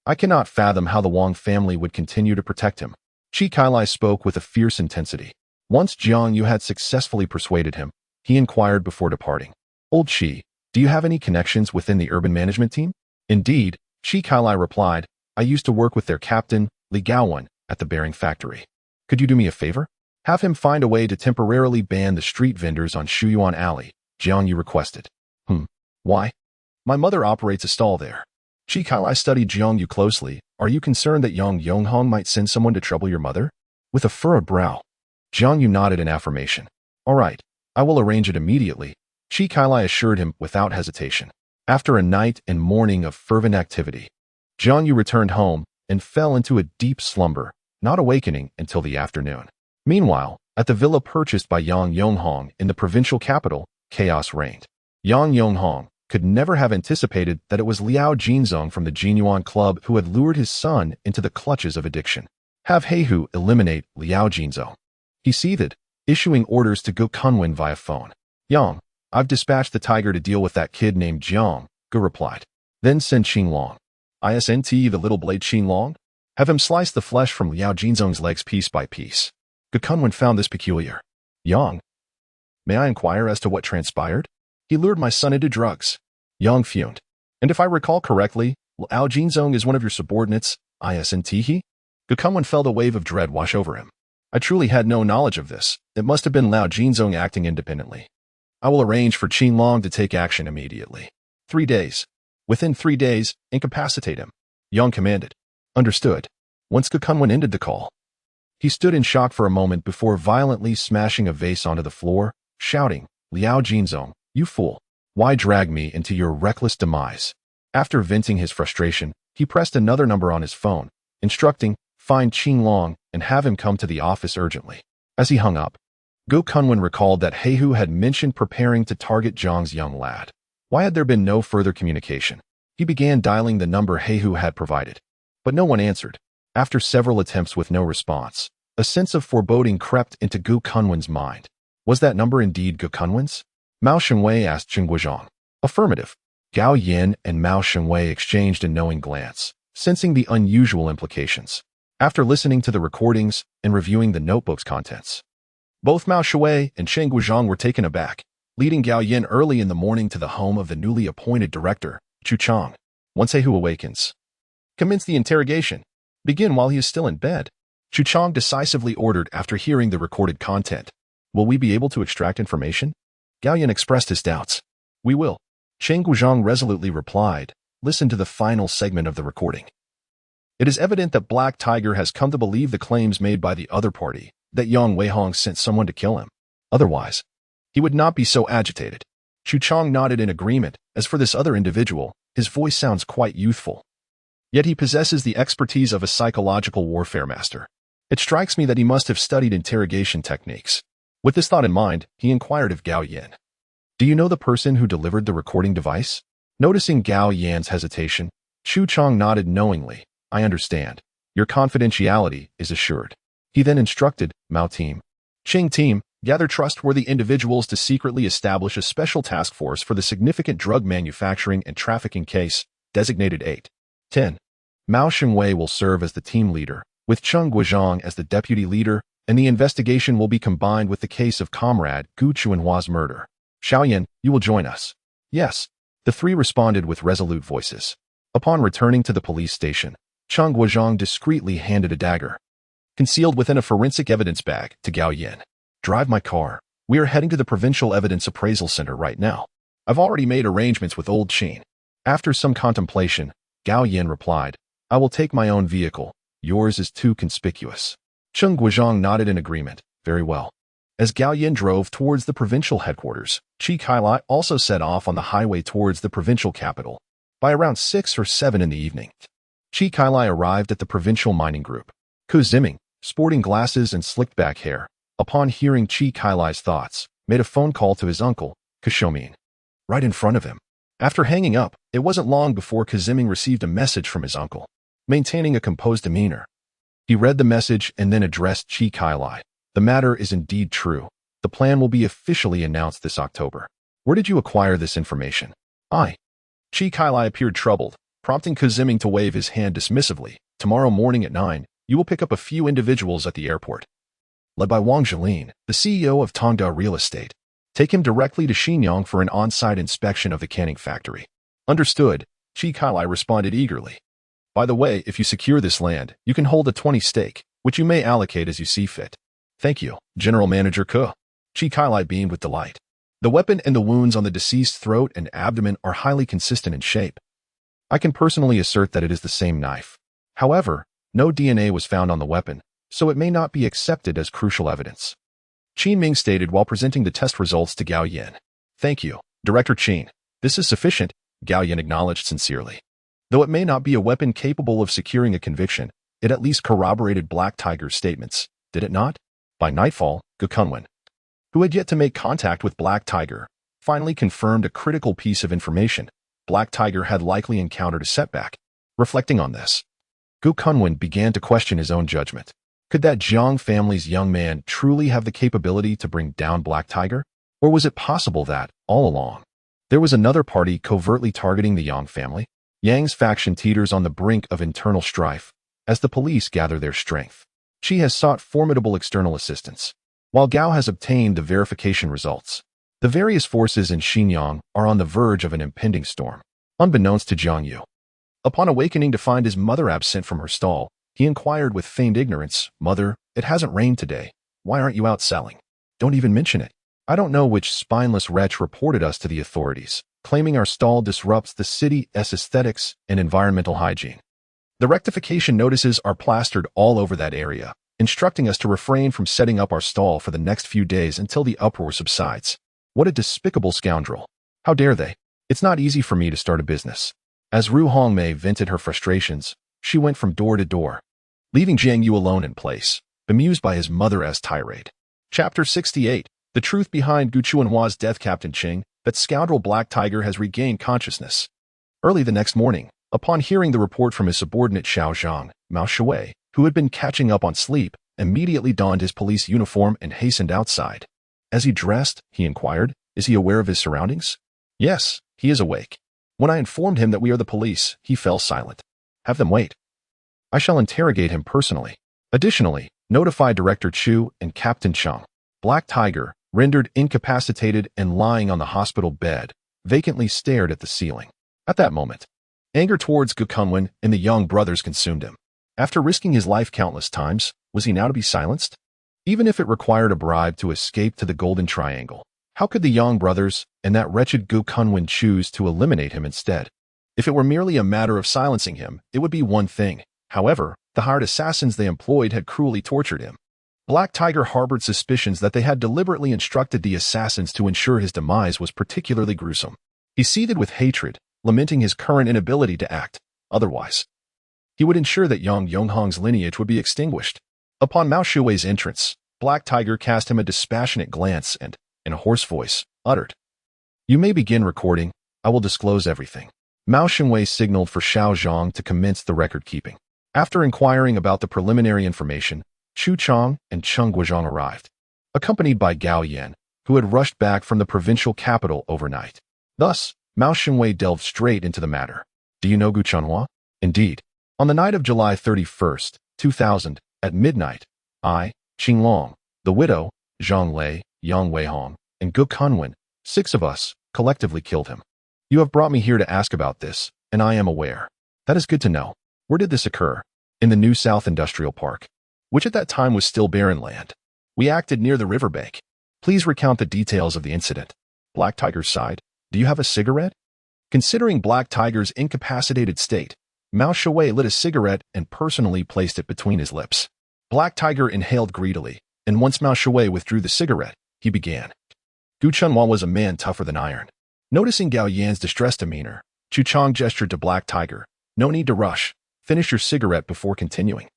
I cannot fathom how the Wang family would continue to protect him. Chi Kai spoke with a fierce intensity. Once Jiang Yu had successfully persuaded him, he inquired before departing. Old Chi, do you have any connections within the urban management team? Indeed, Chi Kai replied, I used to work with their captain, Li Gaowen, at the bearing factory. Could you do me a favor? Have him find a way to temporarily ban the street vendors on Shuyuan Alley, Jiang Yu requested. Why? My mother operates a stall there. Chi Kai studied Jiang Yu closely. Are you concerned that Yang Yonghong might send someone to trouble your mother? With a furrowed brow, Jiang Yu nodded in affirmation. All right, I will arrange it immediately, Chi Kai assured him without hesitation. After a night and morning of fervent activity, Jiang Yu returned home and fell into a deep slumber, not awakening until the afternoon. Meanwhile, At the villa purchased by Yang Yonghong in the provincial capital, chaos reigned. Yang Yonghong could never have anticipated that it was Liao Jinzong from the Jinyuan Club who had lured his son into the clutches of addiction. Have Heihu eliminate Liao Jinzong. He seethed, issuing orders to Gu Kunwen via phone. Yang, I've dispatched the tiger to deal with that kid named Jiang, Gu replied. Then send Qinglong. ISNT the little blade Qinglong? Have him slice the flesh from Liao Jinzong's legs piece by piece. Gu Kunwen found this peculiar. Yang, may I inquire as to what transpired? He lured my son into drugs. Yang fumed. And if I recall correctly, Liao Jinzong is one of your subordinates, ISNT he? Gu Kunwen felt a wave of dread wash over him. I truly had no knowledge of this. It must have been Liao Jinzong acting independently. I will arrange for Qinglong to take action immediately. 3 days. Within 3 days, incapacitate him. Yang commanded. Understood. Once Gu Kunwen ended the call, he stood in shock for a moment before violently smashing a vase onto the floor, shouting, Liao Jinzong, you fool. Why drag me into your reckless demise? After venting his frustration, he pressed another number on his phone, instructing, find Qinglong and have him come to the office urgently. As he hung up, Gu Kunwen recalled that Heihu had mentioned preparing to target Zhang's young lad. Why had there been no further communication? He began dialing the number Heihu had provided, but no one answered. After several attempts with no response, a sense of foreboding crept into Gu Kunwen's mind. Was that number indeed Gu Kunwen's? Mao Shenwei asked Zheng Guizhong. Affirmative. Gao Yin and Mao Shenwei exchanged a knowing glance, sensing the unusual implications. After listening to the recordings and reviewing the notebook's contents, both Mao Shenwei and Zheng Guizhong were taken aback, leading Gao Yin early in the morning to the home of the newly appointed director, Chu Chang. Once Heihu awakens, commence the interrogation. Begin while he is still in bed. Chu Chang decisively ordered after hearing the recorded content. Will we be able to extract information? Gao Yin expressed his doubts. We will. Zheng Guizhong resolutely replied. Listen to the final segment of the recording. It is evident that Black Tiger has come to believe the claims made by the other party, that Yang Weihong sent someone to kill him. Otherwise, he would not be so agitated. Chu Chang nodded in agreement. As for this other individual, his voice sounds quite youthful. Yet he possesses the expertise of a psychological warfare master. It strikes me that he must have studied interrogation techniques. With this thought in mind, he inquired of Gao Yin. Do you know the person who delivered the recording device? Noticing Gao Yan's hesitation, Chu Chang nodded knowingly. I understand. Your confidentiality is assured. He then instructed, Mao team, Qing team, gather trustworthy individuals to secretly establish a special task force for the significant drug manufacturing and trafficking case, designated 8-10. Mao Shenwei will serve as the team leader, with Zheng Guizhong as the deputy leader, and the investigation will be combined with the case of comrade Gu Chuanhua's murder. Xiaoyan, you will join us. Yes. The three responded with resolute voices. Upon returning to the police station, Zheng Guizhong discreetly handed a dagger, concealed within a forensic evidence bag, to Gao Yin. Drive my car. We are heading to the Provincial Evidence Appraisal Center right now. I've already made arrangements with Old Qin. After some contemplation, Gao Yin replied, I will take my own vehicle. Yours is too conspicuous. Zheng Guizhong nodded in agreement. Very well. As Gao Yin drove towards the provincial headquarters, Qi Kailai also set off on the highway towards the provincial capital. By around 6 or 7 in the evening, Qi Kailai arrived at the provincial mining group. Ku Ziming, sporting glasses and slicked back hair, upon hearing Qi Kailai's thoughts, made a phone call to his uncle, Ku Xiaoming, right in front of him. After hanging up, it wasn't long before Ku Ziming received a message from his uncle. Maintaining a composed demeanor, he read the message and then addressed Qi Kailai. The matter is indeed true. The plan will be officially announced this October. Where did you acquire this information? Qi Kailai appeared troubled, prompting Ku Ziming to wave his hand dismissively. Tomorrow morning at 9, you will pick up a few individuals at the airport. Led by Wang Zhilin, the CEO of Tongda Real Estate. Take him directly to Xinyang for an on-site inspection of the canning factory. Understood, Qi Kailai responded eagerly. By the way, if you secure this land, you can hold a 20 stake, which you may allocate as you see fit. Thank you, General Manager Ke. Qi Kailai beamed with delight. The weapon and the wounds on the deceased's throat and abdomen are highly consistent in shape. I can personally assert that it is the same knife. However, no DNA was found on the weapon, so it may not be accepted as crucial evidence. Qin Ming stated while presenting the test results to Gao Yin. Thank you, Director Qin. This is sufficient, Gao Yin acknowledged sincerely. Though it may not be a weapon capable of securing a conviction, it at least corroborated Black Tiger's statements, did it not? By nightfall, Gukunwen, who had yet to make contact with Black Tiger, finally confirmed a critical piece of information. Black Tiger had likely encountered a setback. Reflecting on this, Gukunwen began to question his own judgment. Could that Jiang family's young man truly have the capability to bring down Black Tiger? Or was it possible that, all along, there was another party covertly targeting the Yang family? Yang's faction teeters on the brink of internal strife as the police gather their strength. She has sought formidable external assistance, while Gao has obtained the verification results. The various forces in Xinjiang are on the verge of an impending storm. Unbeknownst to Jiang You, upon awakening to find his mother absent from her stall, he inquired with feigned ignorance, "Mother, it hasn't rained today. Why aren't you out selling? Don't even mention it." I don't know which spineless wretch reported us to the authorities, claiming our stall disrupts the city's aesthetics and environmental hygiene. The rectification notices are plastered all over that area, instructing us to refrain from setting up our stall for the next few days until the uproar subsides. What a despicable scoundrel. How dare they? It's not easy for me to start a business. As Ru Hongmei vented her frustrations, she went from door to door, leaving Jiang You alone in place, bemused by his mother-as tirade. Chapter 68. The truth behind Gu Chuanhua's death. Captain Qing, that scoundrel Black Tiger has regained consciousness. Early the next morning, upon hearing the report from his subordinate Xiao Zhang, Mao Shui, who had been catching up on sleep, immediately donned his police uniform and hastened outside. As he dressed, he inquired, "Is he aware of his surroundings?" "Yes, he is awake." When I informed him that we are the police, he fell silent. "Have them wait. I shall interrogate him personally." Additionally, notify Director Chu and Captain Cheng. Black Tiger, rendered incapacitated and lying on the hospital bed, vacantly stared at the ceiling. At that moment, anger towards Gukunwen and the young brothers consumed him. After risking his life countless times, was he now to be silenced? Even if it required a bribe to escape to the Golden Triangle, how could the young brothers and that wretched Gukunwen choose to eliminate him instead? If it were merely a matter of silencing him, it would be one thing. However, the hired assassins they employed had cruelly tortured him. Black Tiger harbored suspicions that they had deliberately instructed the assassins to ensure his demise was particularly gruesome. He seethed with hatred, lamenting his current inability to act. Otherwise, he would ensure that Yang Yonghong's lineage would be extinguished. Upon Mao Shui's entrance, Black Tiger cast him a dispassionate glance and, in a hoarse voice, uttered, "You may begin recording. I will disclose everything." Mao Shui signaled for Xiao Zhang to commence the record-keeping. After inquiring about the preliminary information, Chu Chang and Cheng Guizhang arrived, accompanied by Gao Yan, who had rushed back from the provincial capital overnight. Thus, Mao Shui delved straight into the matter. "Do you know Gu Chuanhua?" "Indeed. On the night of July 31st, 2000, at midnight, I, Qing Long, the widow, Zhang Lei, Yang Weihong, and Gu Kunwen, 6 of us, collectively killed him. You have brought me here to ask about this, and I am aware. That is good to know. Where did this occur?" "In the New South Industrial Park, which at that time was still barren land. We acted near the riverbank." "Please recount the details of the incident." Black Tiger sighed. "Do you have a cigarette?" Considering Black Tiger's incapacitated state, Mao Shui lit a cigarette and personally placed it between his lips. Black Tiger inhaled greedily, and once Mao Shui withdrew the cigarette, he began. Gu Chunhua was a man tougher than iron. Noticing Gao Yan's distressed demeanor, Chu Chang gestured to Black Tiger. "No need to rush. Finish your cigarette before continuing."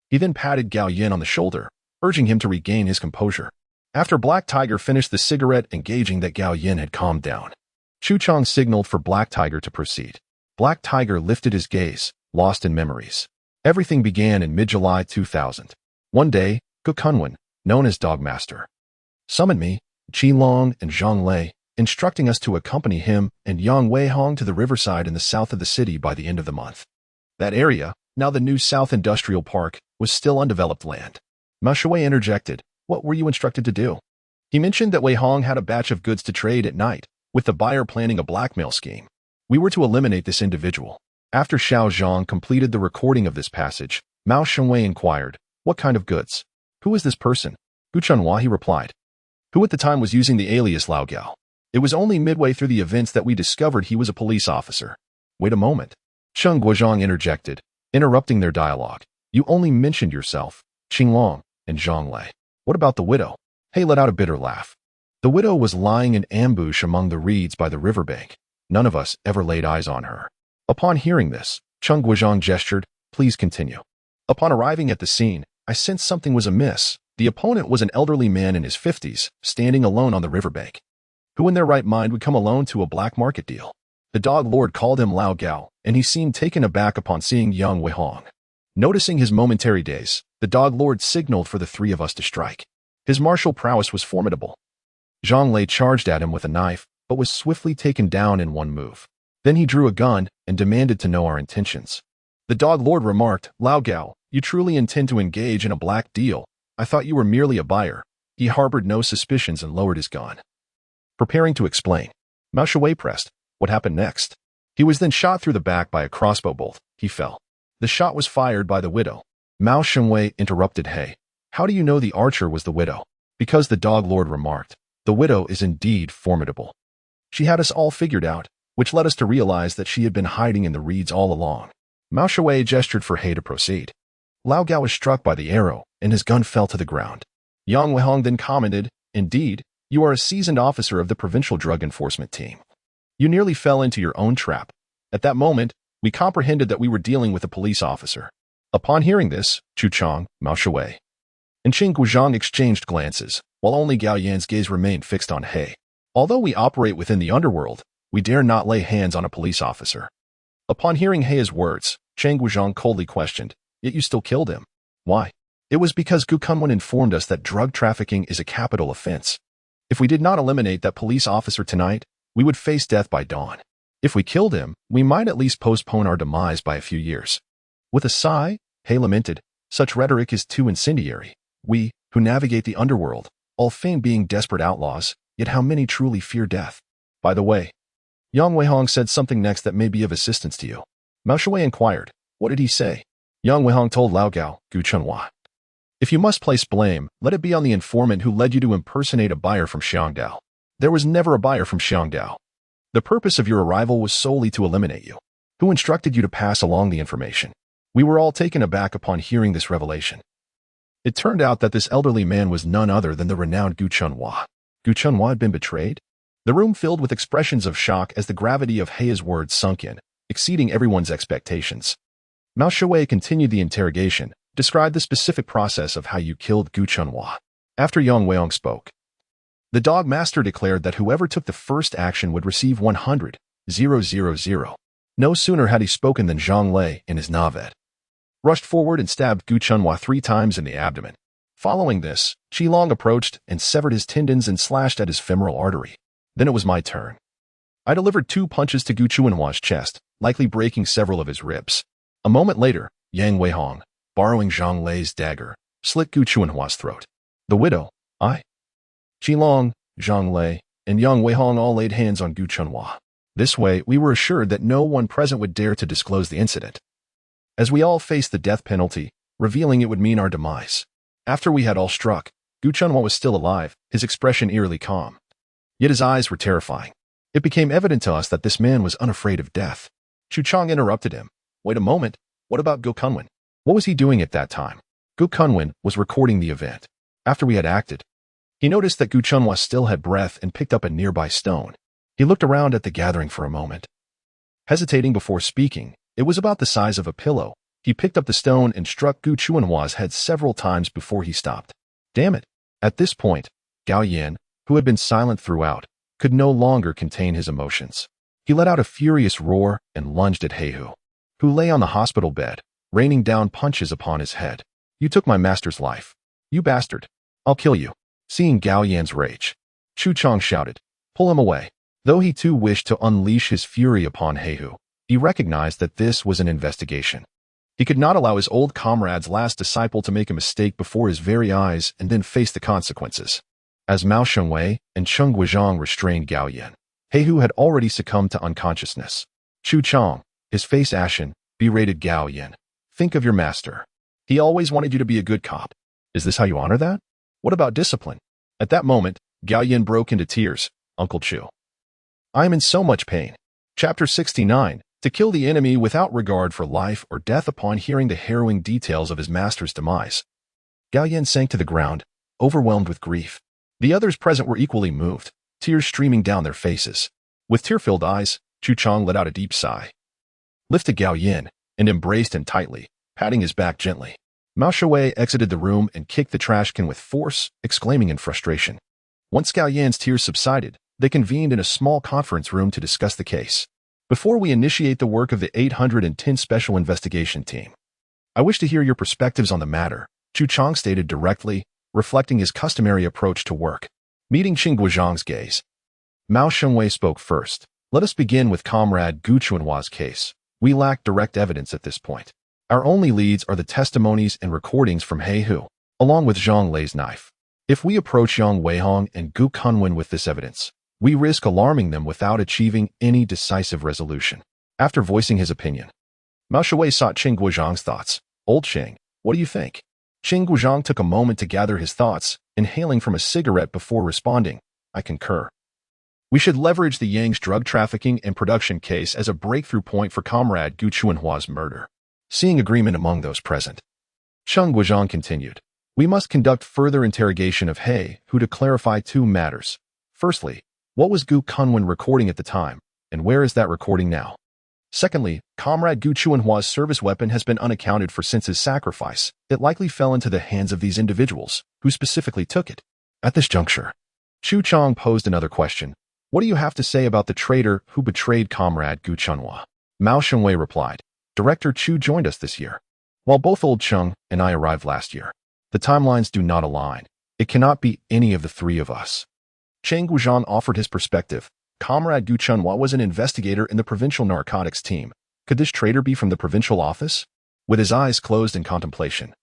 He then patted Gao Yan on the shoulder, urging him to regain his composure. After Black Tiger finished the cigarette and gauging that Gao Yan had calmed down, Chu Chang signaled for Black Tiger to proceed. Black Tiger lifted his gaze, lost in memories. Everything began in mid-July 2000. One day, Gu Kunwen, known as Dogmaster, summoned me, Qi Long, and Zhang Lei, instructing us to accompany him and Yang Weihong to the riverside in the south of the city by the end of the month. That area, now the New South Industrial Park, was still undeveloped land. Mao Shui interjected, "What were you instructed to do?" He mentioned that Wei Hong had a batch of goods to trade at night, with the buyer planning a blackmail scheme. We were to eliminate this individual. After Xiao Zhang completed the recording of this passage, Mao Shui inquired, "What kind of goods? Who is this person?" "Gu Chunhua," he replied, who at the time was using the alias Lao Gao. It was only midway through the events that we discovered he was a police officer. "Wait a moment," Cheng Guizhang interjected, interrupting their dialogue. "You only mentioned yourself, Qing Long, and Zhang Lei. What about the widow?" He let out a bitter laugh. "The widow was lying in ambush among the reeds by the riverbank. None of us ever laid eyes on her." Upon hearing this, Cheng Guizhang gestured, "Please continue." "Upon arriving at the scene, I sensed something was amiss. The opponent was an elderly man in his 50s, standing alone on the riverbank. Who in their right mind would come alone to a black market deal? The dog lord called him Lao Gao, and he seemed taken aback upon seeing Yang Weihong. Noticing his momentary daze, the dog lord signaled for the three of us to strike. His martial prowess was formidable. Zhang Lei charged at him with a knife, but was swiftly taken down in one move. Then he drew a gun and demanded to know our intentions. The dog lord remarked, "Lao Gao, you truly intend to engage in a black deal? I thought you were merely a buyer." He harbored no suspicions and lowered his gun. Preparing to explain, Mao Shui pressed. What happened next? He was then shot through the back by a crossbow bolt. He fell. The shot was fired by the widow. Mao Shui interrupted. Hey, how do you know the archer was the widow? Because the dog lord remarked, the widow is indeed formidable. She had us all figured out, which led us to realize that she had been hiding in the reeds all along. Mao Shui gestured for He to proceed. Lao Gao was struck by the arrow, and his gun fell to the ground. Yang Weihong then commented, indeed, you are a seasoned officer of the provincial drug enforcement team. You nearly fell into your own trap. At that moment, we comprehended that we were dealing with a police officer. Upon hearing this, Chu Chong, Mao Shui, and Qing Guozhang exchanged glances, while only Gao Yan's gaze remained fixed on He. Although we operate within the underworld, we dare not lay hands on a police officer. Upon hearing He's words, Cheng Guozhang coldly questioned, yet you still killed him. Why? It was because Gu Kunwen informed us that drug trafficking is a capital offense. If we did not eliminate that police officer tonight, we would face death by dawn. If we killed him, we might at least postpone our demise by a few years. With a sigh, He lamented, such rhetoric is too incendiary. We, who navigate the underworld, all fain being desperate outlaws, yet how many truly fear death? By the way, Yang Weihong said something next that may be of assistance to you. Mao Shui inquired, what did he say? Yang Weihong told Lao Gao, Gu Chunhua, if you must place blame, let it be on the informant who led you to impersonate a buyer from Xiangdao. There was never a buyer from Xiangdao. The purpose of your arrival was solely to eliminate you. Who instructed you to pass along the information? We were all taken aback upon hearing this revelation. It turned out that this elderly man was none other than the renowned Gu Chunhua. Gu Chunhua had been betrayed? The room filled with expressions of shock as the gravity of He's words sunk in, exceeding everyone's expectations. Mao Shui continued the interrogation, described the specific process of how you killed Gu Chunhua. After Yang Weihong spoke, the dog master declared that whoever took the first action would receive 100,000. No sooner had he spoken than Zhang Lei, in his navet, rushed forward and stabbed Gu Chunhua 3 times in the abdomen. Following this, Qilong approached and severed his tendons and slashed at his femoral artery. Then it was my turn. I delivered 2 punches to Gu Chunhua's chest, likely breaking several of his ribs. A moment later, Yang Weihong, borrowing Zhang Lei's dagger, slit Gu Chunhua's throat. The widow, Qilong, Zhang Lei, and Yang Weihong all laid hands on Gu Chunhua. This way, we were assured that no one present would dare to disclose the incident, as we all faced the death penalty, revealing it would mean our demise. After we had all struck, Gu Chunhua was still alive, his expression eerily calm. Yet his eyes were terrifying. It became evident to us that this man was unafraid of death. Chu Chong interrupted him. Wait a moment, what about Gu Kunwen? What was he doing at that time? Gu Kunwen was recording the event. After we had acted, he noticed that Gu Chunhua still had breath and picked up a nearby stone. He looked around at the gathering for a moment. Hesitating before speaking, it was about the size of a pillow. He picked up the stone and struck Gu Chunhua's head several times before he stopped. Damn it! At this point, Gao Yan, who had been silent throughout, could no longer contain his emotions. He let out a furious roar and lunged at Heihu, who lay on the hospital bed, raining down punches upon his head. You took my master's life. You bastard. I'll kill you. Seeing Gao Yan's rage, Chu Chong shouted, pull him away. Though he too wished to unleash his fury upon Heihu, he recognized that this was an investigation. He could not allow his old comrade's last disciple to make a mistake before his very eyes and then face the consequences. As Mao Shengwei and Cheng Guizhang restrained Gao Yan, Heihu had already succumbed to unconsciousness. Chu Chong, his face ashen, berated Gao Yan. Think of your master. He always wanted you to be a good cop. Is this how you honor that? What about discipline? At that moment, Gao Yan broke into tears. Uncle Chu, I am in so much pain. Chapter 69. To kill the enemy without regard for life or death. Upon hearing the harrowing details of his master's demise, Gao Yan sank to the ground, overwhelmed with grief. The others present were equally moved, tears streaming down their faces. With tear-filled eyes, Chu Chong let out a deep sigh, lifted Gao Yan, and embraced him tightly, patting his back gently. Mao Shui exited the room and kicked the trash can with force, exclaiming in frustration. Once Gao Yan's tears subsided, they convened in a small conference room to discuss the case. Before we initiate the work of the 810 Special Investigation Team, I wish to hear your perspectives on the matter, Chu Chang stated directly, reflecting his customary approach to work. Meeting Qing Guozhang's gaze. Mao Shengwei spoke first. Let us begin with Comrade Gu Chuanhua's case. We lack direct evidence at this point. Our only leads are the testimonies and recordings from He Hu, along with Zhang Lei's knife. If we approach Yang Weihong and Gu Kunwen with this evidence, we risk alarming them without achieving any decisive resolution. After voicing his opinion, Mao Shui sought Qing Guozhang's thoughts. Old Qing, what do you think? Qing Guozhang took a moment to gather his thoughts, inhaling from a cigarette before responding. I concur. We should leverage the Yang's drug trafficking and production case as a breakthrough point for Comrade Gu Chuanhua's murder. Seeing agreement among those present, Qing Guozhang continued. We must conduct further interrogation of He Hu to clarify two matters. Firstly, what was Gu Kunwen recording at the time, and where is that recording now? Secondly, Comrade Gu Chuanhua's service weapon has been unaccounted for since his sacrifice. It likely fell into the hands of these individuals, who specifically took it. At this juncture, Chu Chang posed another question. What do you have to say about the traitor who betrayed Comrade Gu Chuanhua? Mao Shengwei replied. Director Chu joined us this year, while both Old Cheng and I arrived last year. The timelines do not align. It cannot be any of the three of us. Cheng Guozhang offered his perspective. Comrade Gu Chuanhua was an investigator in the provincial narcotics team. Could this traitor be from the provincial office? With his eyes closed in contemplation,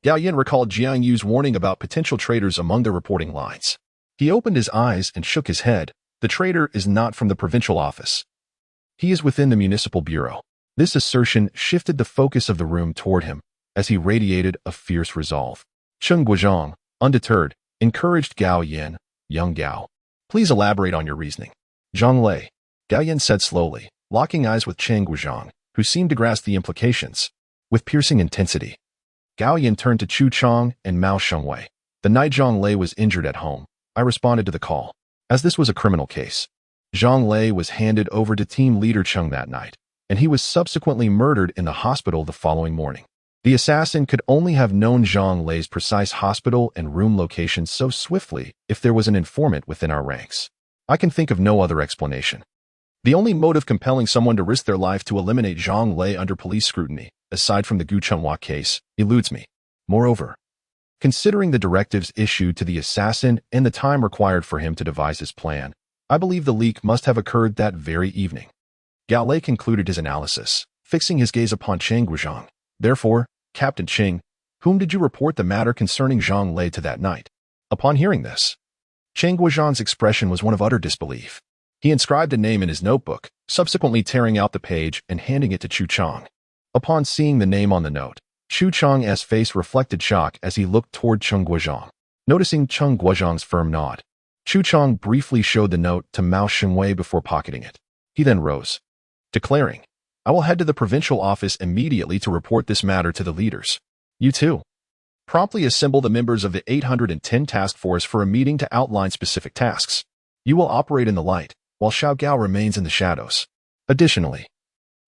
Gao Yin recalled Jiang Yu's warning about potential traitors among the reporting lines. He opened his eyes and shook his head. The traitor is not from the provincial office. He is within the municipal bureau. This assertion shifted the focus of the room toward him, as he radiated a fierce resolve. Cheng Guozhang, undeterred, encouraged Gao Yin. Young Gao, please elaborate on your reasoning. Zhang Lei, Gao Yin said slowly, locking eyes with Cheng Guozhang, who seemed to grasp the implications. With piercing intensity, Gao Yin turned to Chu Chang and Mao Shengwei. The night Zhang Lei was injured at home, I responded to the call. As this was a criminal case, Zhang Lei was handed over to team leader Cheng that night, and he was subsequently murdered in the hospital the following morning. The assassin could only have known Zhang Lei's precise hospital and room location so swiftly if there was an informant within our ranks. I can think of no other explanation. The only motive compelling someone to risk their life to eliminate Zhang Lei under police scrutiny, aside from the Gu Chuanhua case, eludes me. Moreover, considering the directives issued to the assassin and the time required for him to devise his plan, I believe the leak must have occurred that very evening. Gao Lei concluded his analysis, fixing his gaze upon Cheng Guozhang. Therefore, Captain Qing, whom did you report the matter concerning Zhang Lei to that night? Upon hearing this, Cheng Guozhang's expression was one of utter disbelief. He inscribed a name in his notebook, subsequently tearing out the page and handing it to Chu Chang. Upon seeing the name on the note, Chu Chang's face reflected shock as he looked toward Cheng Guozhang. Noticing Cheng Guozhang's firm nod, Chu Chang briefly showed the note to Mao Shengwei before pocketing it. He then rose, declaring, I will head to the provincial office immediately to report this matter to the leaders. You too. Promptly assemble the members of the 810 task force for a meeting to outline specific tasks. You will operate in the light, while Xiao Gao remains in the shadows. Additionally,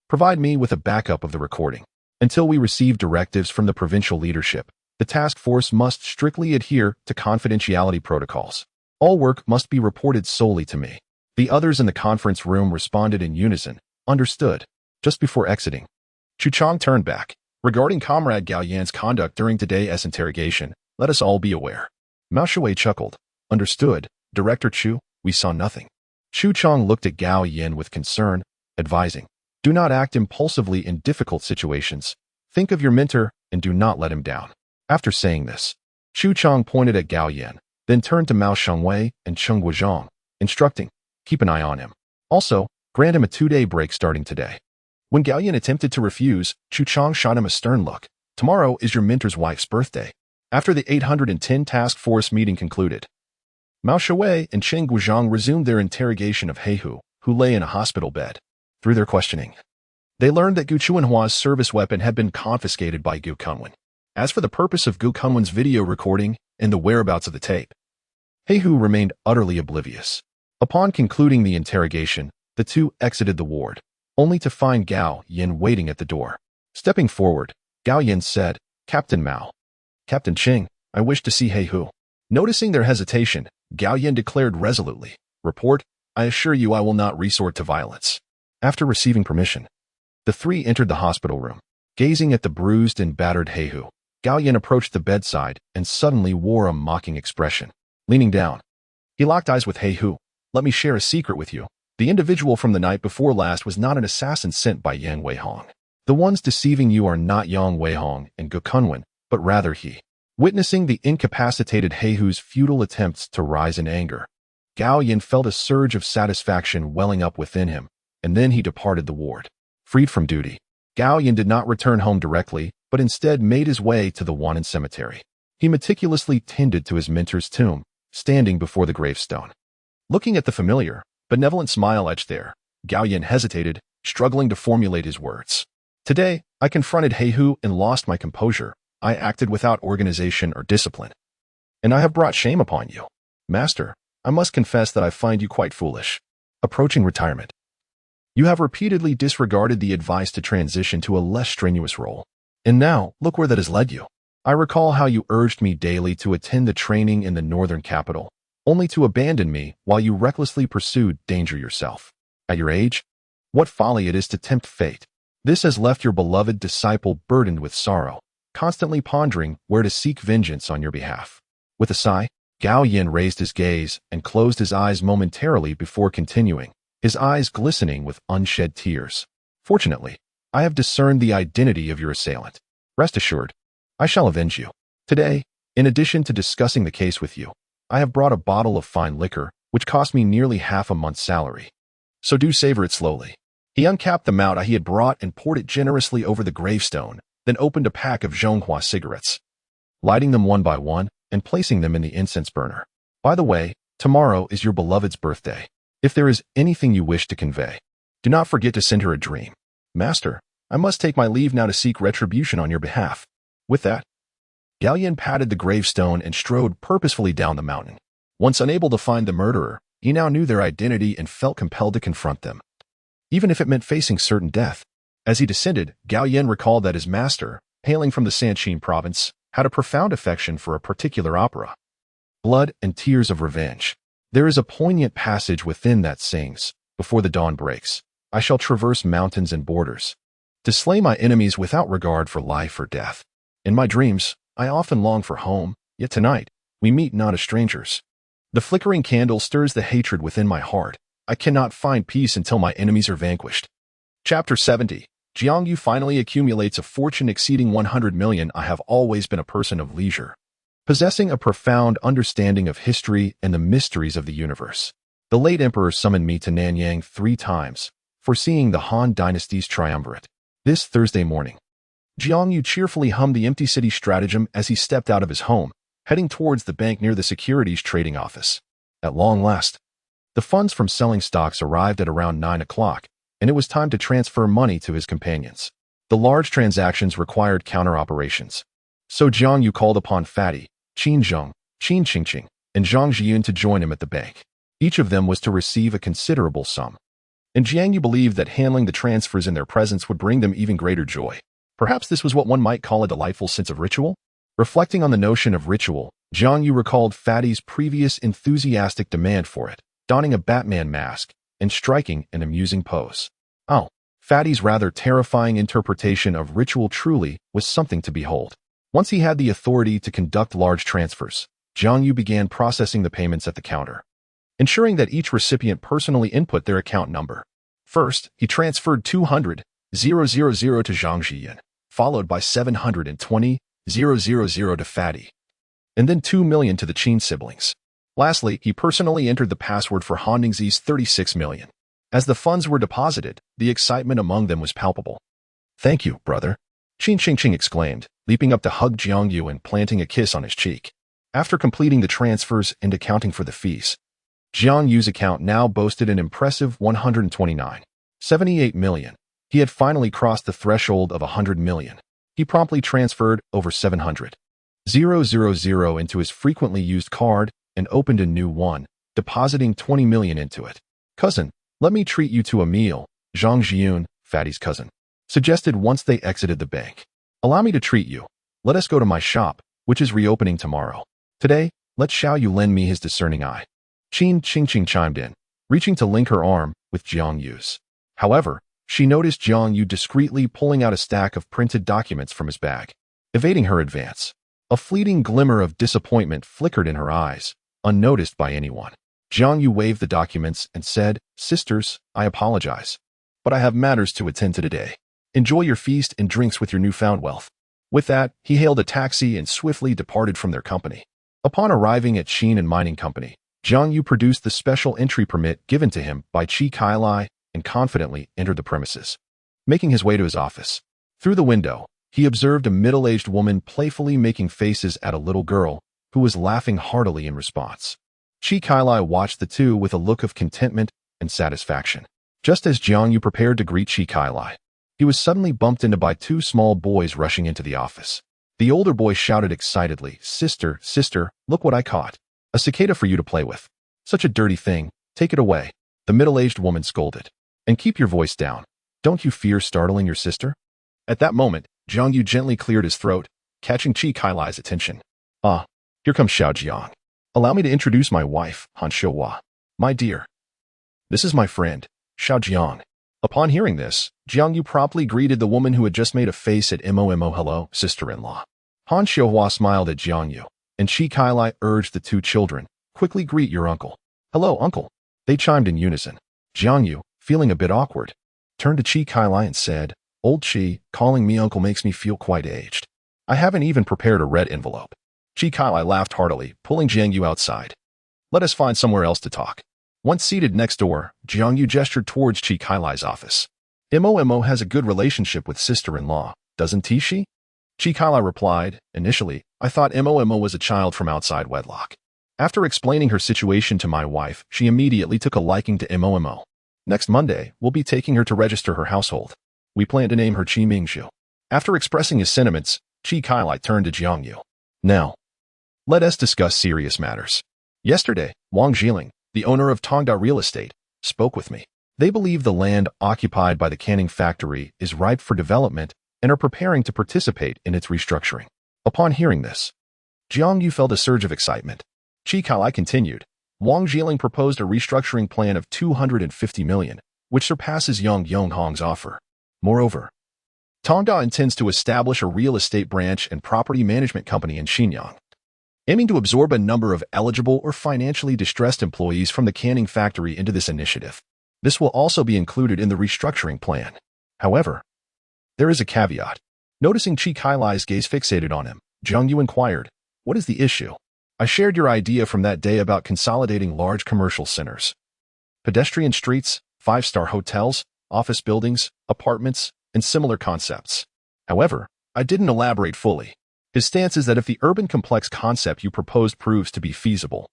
provide me with a backup of the recording. Until we receive directives from the provincial leadership, the task force must strictly adhere to confidentiality protocols. All work must be reported solely to me. The others in the conference room responded in unison. Understood. Just before exiting, Chu Chang turned back. Regarding Comrade Gao Yan's conduct during today's interrogation, let us all be aware. Mao Shui chuckled. Understood, Director Chu, we saw nothing. Chu Chang looked at Gao Yan with concern, advising, do not act impulsively in difficult situations. Think of your mentor and do not let him down. After saying this, Chu Chang pointed at Gao Yan, then turned to Mao Shengwei and Cheng Guozhang, instructing, keep an eye on him. Also, grant him a 2-day break starting today. When Gao Yan attempted to refuse, Chu Chang shot him a stern look. Tomorrow is your mentor's wife's birthday. After the 810 task force meeting concluded, Mao Shui and Cheng Guozhang resumed their interrogation of He Hu, who lay in a hospital bed. Through their questioning, they learned that Gu Chuanhua's service weapon had been confiscated by Gu Kunwen. As for the purpose of Gu Kunwen's video recording and the whereabouts of the tape, He Hu remained utterly oblivious. Upon concluding the interrogation, the two exited the ward, only to find Gao Yin waiting at the door. Stepping forward, Gao Yin said, Captain Mao. Captain Ching, I wish to see He Hu. Noticing their hesitation, Gao Yin declared resolutely, Report, I assure you I will not resort to violence. After receiving permission, the three entered the hospital room. Gazing at the bruised and battered He Hu, Gao Yin approached the bedside and suddenly wore a mocking expression. Leaning down, he locked eyes with He Hu. Let me share a secret with you. The individual from the night before last was not an assassin sent by Yang Weihong. The ones deceiving you are not Yang Weihong and Gu Kunwen, but rather he. Witnessing the incapacitated He Hu's futile attempts to rise in anger, Gao Yin felt a surge of satisfaction welling up within him, and then he departed the ward. Freed from duty, Gao Yin did not return home directly, but instead made his way to the Wannan cemetery. He meticulously tended to his mentor's tomb, standing before the gravestone. Looking at the familiar, benevolent smile etched there, Gao Yin hesitated, struggling to formulate his words. Today, I confronted He Hu and lost my composure. I acted without organization or discipline. And I have brought shame upon you. Master, I must confess that I find you quite foolish. Approaching retirement, you have repeatedly disregarded the advice to transition to a less strenuous role. And now, look where that has led you. I recall how you urged me daily to attend the training in the northern capital, only to abandon me while you recklessly pursued danger yourself. At your age, what folly it is to tempt fate. This has left your beloved disciple burdened with sorrow, constantly pondering where to seek vengeance on your behalf. With a sigh, Gao Yin raised his gaze and closed his eyes momentarily before continuing, his eyes glistening with unshed tears. Fortunately, I have discerned the identity of your assailant. Rest assured, I shall avenge you. Today, in addition to discussing the case with you, I have brought a bottle of fine liquor, which cost me nearly half a month's salary. So do savor it slowly. He uncapped the mount he had brought and poured it generously over the gravestone, then opened a pack of Zhonghua cigarettes, lighting them one by one and placing them in the incense burner. By the way, tomorrow is your beloved's birthday. If there is anything you wish to convey, do not forget to send her a dream. Master, I must take my leave now to seek retribution on your behalf. With that, Gao Yin patted the gravestone and strode purposefully down the mountain. Once unable to find the murderer, he now knew their identity and felt compelled to confront them, even if it meant facing certain death. As he descended, Gao Yin recalled that his master, hailing from the Sanxin province, had a profound affection for a particular opera, Blood and Tears of Revenge. There is a poignant passage within that sings, before the dawn breaks, I shall traverse mountains and borders, to slay my enemies without regard for life or death. In my dreams, I often long for home, yet tonight, we meet not as strangers. The flickering candle stirs the hatred within my heart. I cannot find peace until my enemies are vanquished. Chapter 70. Jiang You finally accumulates a fortune exceeding 100 million. I have always been a person of leisure, possessing a profound understanding of history and the mysteries of the universe. The late emperor summoned me to Nanyang 3 times, foreseeing the Han dynasty's triumvirate. This Thursday morning, Jiang You cheerfully hummed the empty city stratagem as he stepped out of his home, heading towards the bank near the securities trading office. At long last, the funds from selling stocks arrived at around 9 o'clock, and it was time to transfer money to his companions. The large transactions required counter-operations. So Jiang Yu called upon Fatty, Qin Zheng, Qin Qingqing, and Zhang Zhiyun to join him at the bank. Each of them was to receive a considerable sum. And Jiang Yu believed that handling the transfers in their presence would bring them even greater joy. Perhaps this was what one might call a delightful sense of ritual? Reflecting on the notion of ritual, Jiang Yu recalled Fatty's previous enthusiastic demand for it, donning a Batman mask and striking an amusing pose. Oh, Fatty's rather terrifying interpretation of ritual truly was something to behold. Once he had the authority to conduct large transfers, Jiang Yu began processing the payments at the counter, ensuring that each recipient personally input their account number. First, he transferred 200,000 to Zhang Zhiyin, followed by 720,000 to Fatty, and then 2 million to the Qin siblings. Lastly, he personally entered the password for Han Ningzi's 36 million. As the funds were deposited, the excitement among them was palpable. Thank you, brother, Qin Qingqing exclaimed, leaping up to hug Jiang Yu and planting a kiss on his cheek. After completing the transfers and accounting for the fees, Jiang Yu's account now boasted an impressive 129.78 million. He had finally crossed the threshold of 100 million. He promptly transferred over 700,000 into his frequently used card and opened a new one, depositing 20 million into it. Cousin, let me treat you to a meal, Zhang Zhiyun, Fatty's cousin, suggested once they exited the bank. Allow me to treat you. Let us go to my shop, which is reopening tomorrow. Today, let Xiao Yu lend me his discerning eye. Qin Qing chimed in, reaching to link her arm with Jiang Yu's. However, she noticed Jiang Yu discreetly pulling out a stack of printed documents from his bag, evading her advance. A fleeting glimmer of disappointment flickered in her eyes, unnoticed by anyone. Jiang Yu waved the documents and said, "Sisters, I apologize, but I have matters to attend to today. Enjoy your feast and drinks with your newfound wealth." With that, he hailed a taxi and swiftly departed from their company. Upon arriving at Qin and Mining Company, Jiang Yu produced the special entry permit given to him by Qi Kailai and confidently entered the premises. Making his way to his office. Through the window, he observed a middle-aged woman playfully making faces at a little girl who was laughing heartily in response. Qi Kailai watched the two with a look of contentment and satisfaction. Just as Jiang Yu prepared to greet Qi Kailai, he was suddenly bumped into by two small boys rushing into the office. The older boy shouted excitedly, Sister, look what I caught. A cicada for you to play with. Such a dirty thing, take it away." The middle-aged woman scolded. "And keep your voice down. Don't you fear startling your sister?" At that moment, Jiang Yu gently cleared his throat, catching Qi Kailai's attention. "Ah, here comes Xiao Jiang. Allow me to introduce my wife, Han Xiuhua. My dear. This is my friend, Xiao Jiang." Upon hearing this, Jiang Yu promptly greeted the woman who had just made a face at MOMO hello, sister-in-law. Han Xiuhua smiled at Jiang Yu, and Qi Kailai urged the two children, "Quickly greet your uncle." "Hello, uncle." They chimed in unison. Jiang Yu, feeling a bit awkward, turned to Qi Kailai and said, "Old Qi, calling me uncle makes me feel quite aged. I haven't even prepared a red envelope." Qi Kailai laughed heartily, pulling Jiang Yu outside. "Let us find somewhere else to talk." Once seated next door, Jiang Yu gestured towards Qi Kailai's office. "MOMO has a good relationship with sister-in-law, doesn't he, she?" Qi Kailai replied, "Initially, I thought MOMO was a child from outside wedlock. After explaining her situation to my wife, she immediately took a liking to MOMO. Next Monday, we'll be taking her to register her household. We plan to name her Qi Mingzhu." After expressing his sentiments, Qi Kailai turned to Jiang Yu. "Now, let us discuss serious matters. Yesterday, Wang Jiling, the owner of Tongda Real Estate, spoke with me. They believe the land occupied by the canning factory is ripe for development and are preparing to participate in its restructuring." Upon hearing this, Jiang Yu felt a surge of excitement. Qi Kailai continued, "Wang Jiling proposed a restructuring plan of 250 million, which surpasses Yang Yonghong's offer. Moreover, Tongda intends to establish a real estate branch and property management company in Xinyang, aiming to absorb a number of eligible or financially distressed employees from the canning factory into this initiative. This will also be included in the restructuring plan. However, there is a caveat." Noticing Qi Kailai's gaze fixated on him, Jiang Yu inquired, "What is the issue?" "I shared your idea from that day about consolidating large commercial centers. Pedestrian streets, five-star hotels, office buildings, apartments, and similar concepts. However, I didn't elaborate fully. His stance is that if the urban complex concept you proposed proves to be feasible,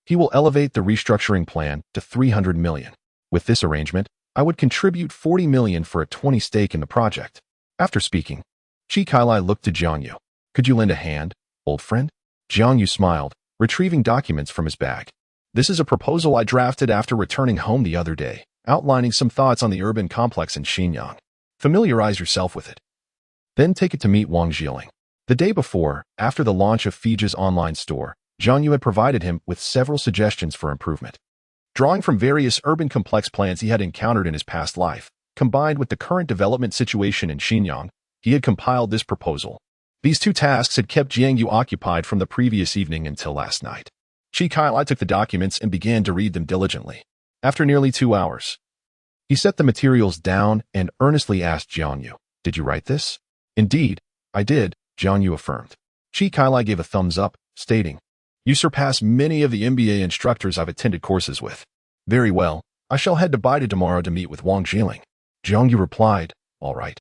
he will elevate the restructuring plan to 300 million. With this arrangement, I would contribute 40 million for a 20 stake in the project." After speaking, Qi Kailai looked to Jiang Yu. "Could you lend a hand, old friend?" Jiang Yu smiled, retrieving documents from his bag. "This is a proposal I drafted after returning home the other day, outlining some thoughts on the urban complex in Xinyang. Familiarize yourself with it. Then take it to meet Wang Jiling." The day before, after the launch of Fiji's online store, Jiang Yu had provided him with several suggestions for improvement. Drawing from various urban complex plans he had encountered in his past life, combined with the current development situation in Xinyang, he had compiled this proposal. These two tasks had kept Jiang Yu occupied from the previous evening until last night. Qi Kailai took the documents and began to read them diligently. After nearly 2 hours, he set the materials down and earnestly asked Jiang Yu, "Did you write this?" "Indeed, I did," Jiang Yu affirmed. Qi Kailai gave a thumbs up, stating, "You surpass many of the MBA instructors I've attended courses with." "Very well, I shall head to Baida tomorrow to meet with Wang Jiling." Jiang Yu replied, "All right.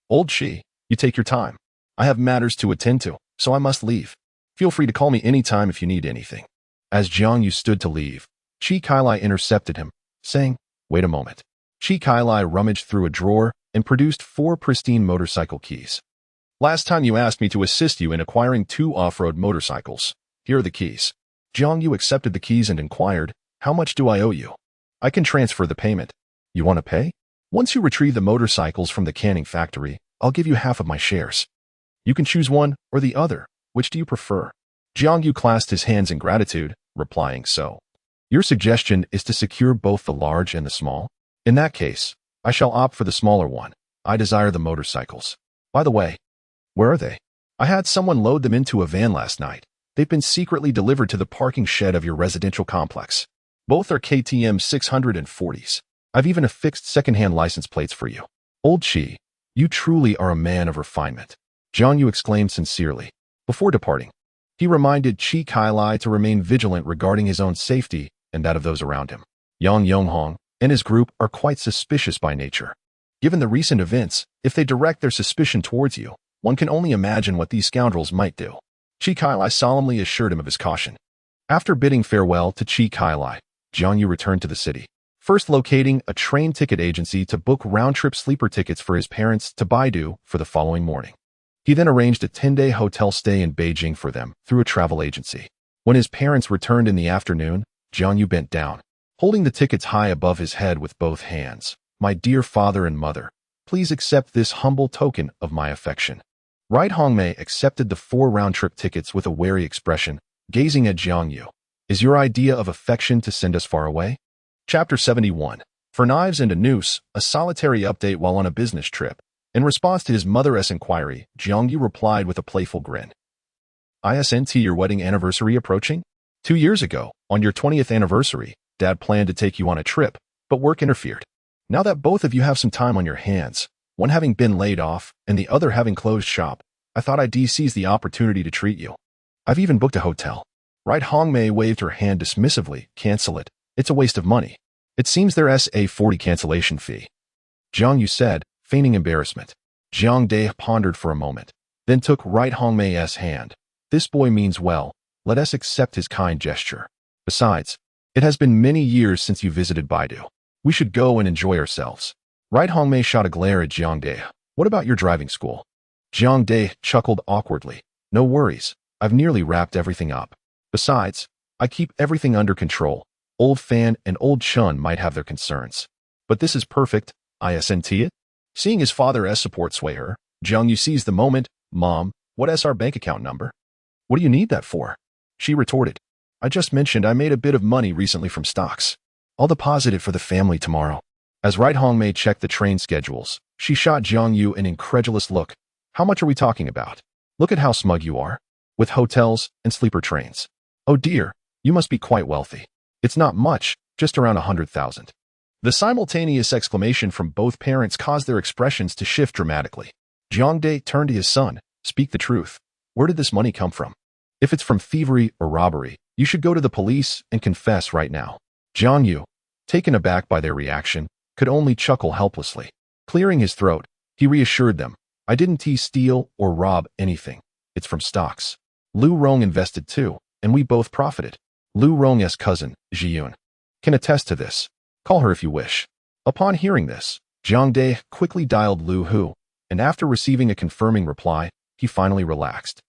Old Qi, you take your time. I have matters to attend to, so I must leave. Feel free to call me anytime if you need anything." As Jiang Yu stood to leave, Qi Kailai intercepted him, saying, "Wait a moment." Qi Kailai rummaged through a drawer and produced 4 pristine motorcycle keys. "Last time you asked me to assist you in acquiring 2 off-road motorcycles. Here are the keys." Jiang Yu accepted the keys and inquired, "How much do I owe you?" "I can transfer the payment." "You want to pay?" "Once you retrieve the motorcycles from the canning factory, I'll give you half of my shares." You can choose one or the other. Which do you prefer? Jiang You clasped his hands in gratitude, replying, so. Your suggestion is to secure both the large and the small? In that case, I shall opt for the smaller one. I desire the motorcycles. By the way, where are they? I had someone load them into a van last night. They've been secretly delivered to the parking shed of your residential complex. Both are KTM 640s. I've even affixed second-hand license plates for you. Old Chi, you truly are a man of refinement. Jiang You exclaimed sincerely. Before departing, he reminded Chi Kailai to remain vigilant regarding his own safety and that of those around him. Yang Yonghong and his group are quite suspicious by nature. Given the recent events, if they direct their suspicion towards you, one can only imagine what these scoundrels might do. Chi Kailai solemnly assured him of his caution. After bidding farewell to Chi Kailai, Jiang You returned to the city, first locating a train ticket agency to book round-trip sleeper tickets for his parents to Baidu for the following morning. He then arranged a 10-day hotel stay in Beijing for them through a travel agency. When his parents returned in the afternoon, Jiang You bent down, holding the tickets high above his head with both hands. My dear father and mother, please accept this humble token of my affection. Right Hongmei accepted the 4 round-trip tickets with a wary expression, gazing at Jiang You. Is your idea of affection to send us far away? Chapter 71. For Knives and a Noose, a solitary update while on a business trip. In response to his mother's inquiry, Jiang You replied with a playful grin. Isn't your wedding anniversary approaching? 2 years ago, on your 20th anniversary, Dad planned to take you on a trip, but work interfered. Now that both of you have some time on your hands, one having been laid off and the other having closed shop, I thought I'd seize the opportunity to treat you. I've even booked a hotel. Right Hongmei waved her hand dismissively. Cancel it. It's a waste of money. It seems there's a 40 cancellation fee. Jiang You said, feigning embarrassment. Jiang Dai pondered for a moment, then took Right Hongmei's hand. This boy means well. Let us accept his kind gesture. Besides, it has been many years since you visited Baidu. We should go and enjoy ourselves. Right Hongmei shot a glare at Jiang Dai. What about your driving school? Jiang Dai chuckled awkwardly. No worries. I've nearly wrapped everything up. Besides, I keep everything under control. Old Fan and Old Chun might have their concerns. But this is perfect. Isn't it? Seeing his father's support sway her, Jiang You seized the moment. Mom, what's our bank account number? What do you need that for? She retorted. I just mentioned I made a bit of money recently from stocks. I'll deposit it for the family tomorrow. As Right Hongmei checked the train schedules, she shot Jiang You an incredulous look. How much are we talking about? Look at how smug you are. With hotels and sleeper trains. Oh dear, you must be quite wealthy. It's not much, just around 100,000. The simultaneous exclamation from both parents caused their expressions to shift dramatically. Jiang Dai turned to his son. Speak the truth. Where did this money come from? If it's from thievery or robbery, you should go to the police and confess right now. Jiang You, taken aback by their reaction, could only chuckle helplessly. Clearing his throat, he reassured them. I didn't steal or rob anything. It's from stocks. Lu Rong invested too, and we both profited. Lu Rong's cousin, Zhiyun, can attest to this. Call her if you wish. Upon hearing this, Jiang Dai quickly dialed Lu Hu, and after receiving a confirming reply, he finally relaxed.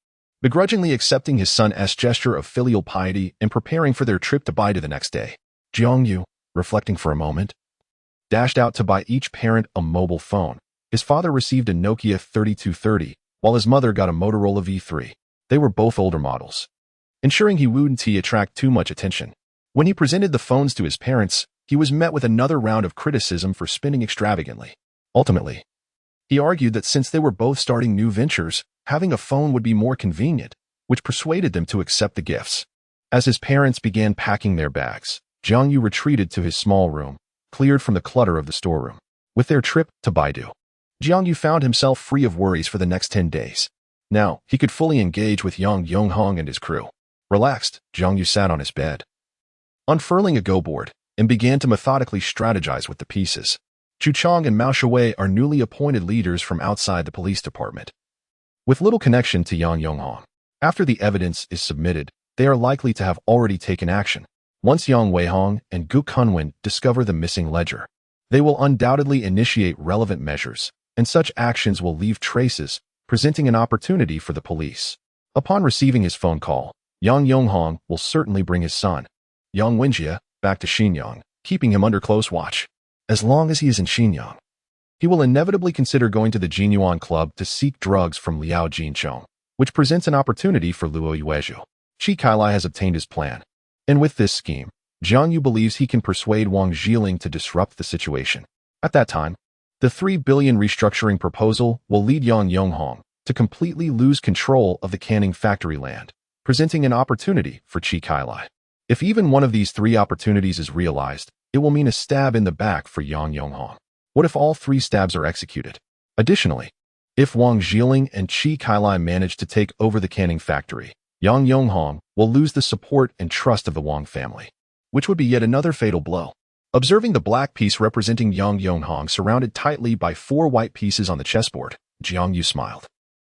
Begrudgingly accepting his son's gesture of filial piety and preparing for their trip to Baidu the next day, Jiang You, reflecting for a moment, dashed out to buy each parent a mobile phone. His father received a Nokia 3230, while his mother got a Motorola V3. They were both older models, ensuring he wouldn't attract too much attention. When he presented the phones to his parents, he was met with another round of criticism for spending extravagantly. Ultimately, he argued that since they were both starting new ventures, having a phone would be more convenient, which persuaded them to accept the gifts. As his parents began packing their bags, Jiang You retreated to his small room, cleared from the clutter of the storeroom. With their trip to Baidu, Jiang You found himself free of worries for the next 10 days. Now, he could fully engage with Yang Yonghong and his crew. Relaxed, Jiang You sat on his bed, unfurling a go-board, and began to methodically strategize with the pieces. Chu Chong and Mao Shui are newly appointed leaders from outside the police department, with little connection to Yang Yonghong. After the evidence is submitted, they are likely to have already taken action. Once Yang Weihong and Gu Kunwen discover the missing ledger, they will undoubtedly initiate relevant measures, and such actions will leave traces, presenting an opportunity for the police. Upon receiving his phone call, Yang Yonghong will certainly bring his son, Yang Wenjie, back to Xinyang, keeping him under close watch. As long as he is in Xinyang, he will inevitably consider going to the Jinyuan Club to seek drugs from Liao Jinchong, which presents an opportunity for Luo Yuezhu. Chi Kailai has obtained his plan, and with this scheme, Jiang You believes he can persuade Wang Zhiling to disrupt the situation. At that time, the 3 billion restructuring proposal will lead Yang Yonghong to completely lose control of the canning factory land, presenting an opportunity for Chi Kailai. If even one of these 3 opportunities is realized, it will mean a stab in the back for Yang Yonghong. What if all 3 stabs are executed? Additionally, if Wang Zhiling and Chi Kailai manage to take over the canning factory, Yang Yonghong will lose the support and trust of the Wang family, which would be yet another fatal blow. Observing the black piece representing Yang Yonghong surrounded tightly by 4 white pieces on the chessboard, Jiang You smiled.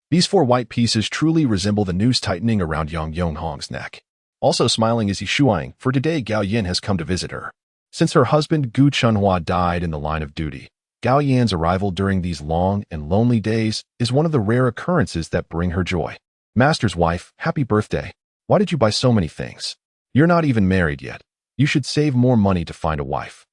These 4 white pieces truly resemble the noose tightening around Yang Yonghong's neck. Also smiling is Shuang, for today Gao Yin has come to visit her. Since her husband Gu Chunhua died in the line of duty, Gao Yan's arrival during these long and lonely days is one of the rare occurrences that bring her joy. Master's wife, happy birthday. Why did you buy so many things? You're not even married yet. You should save more money to find a wife.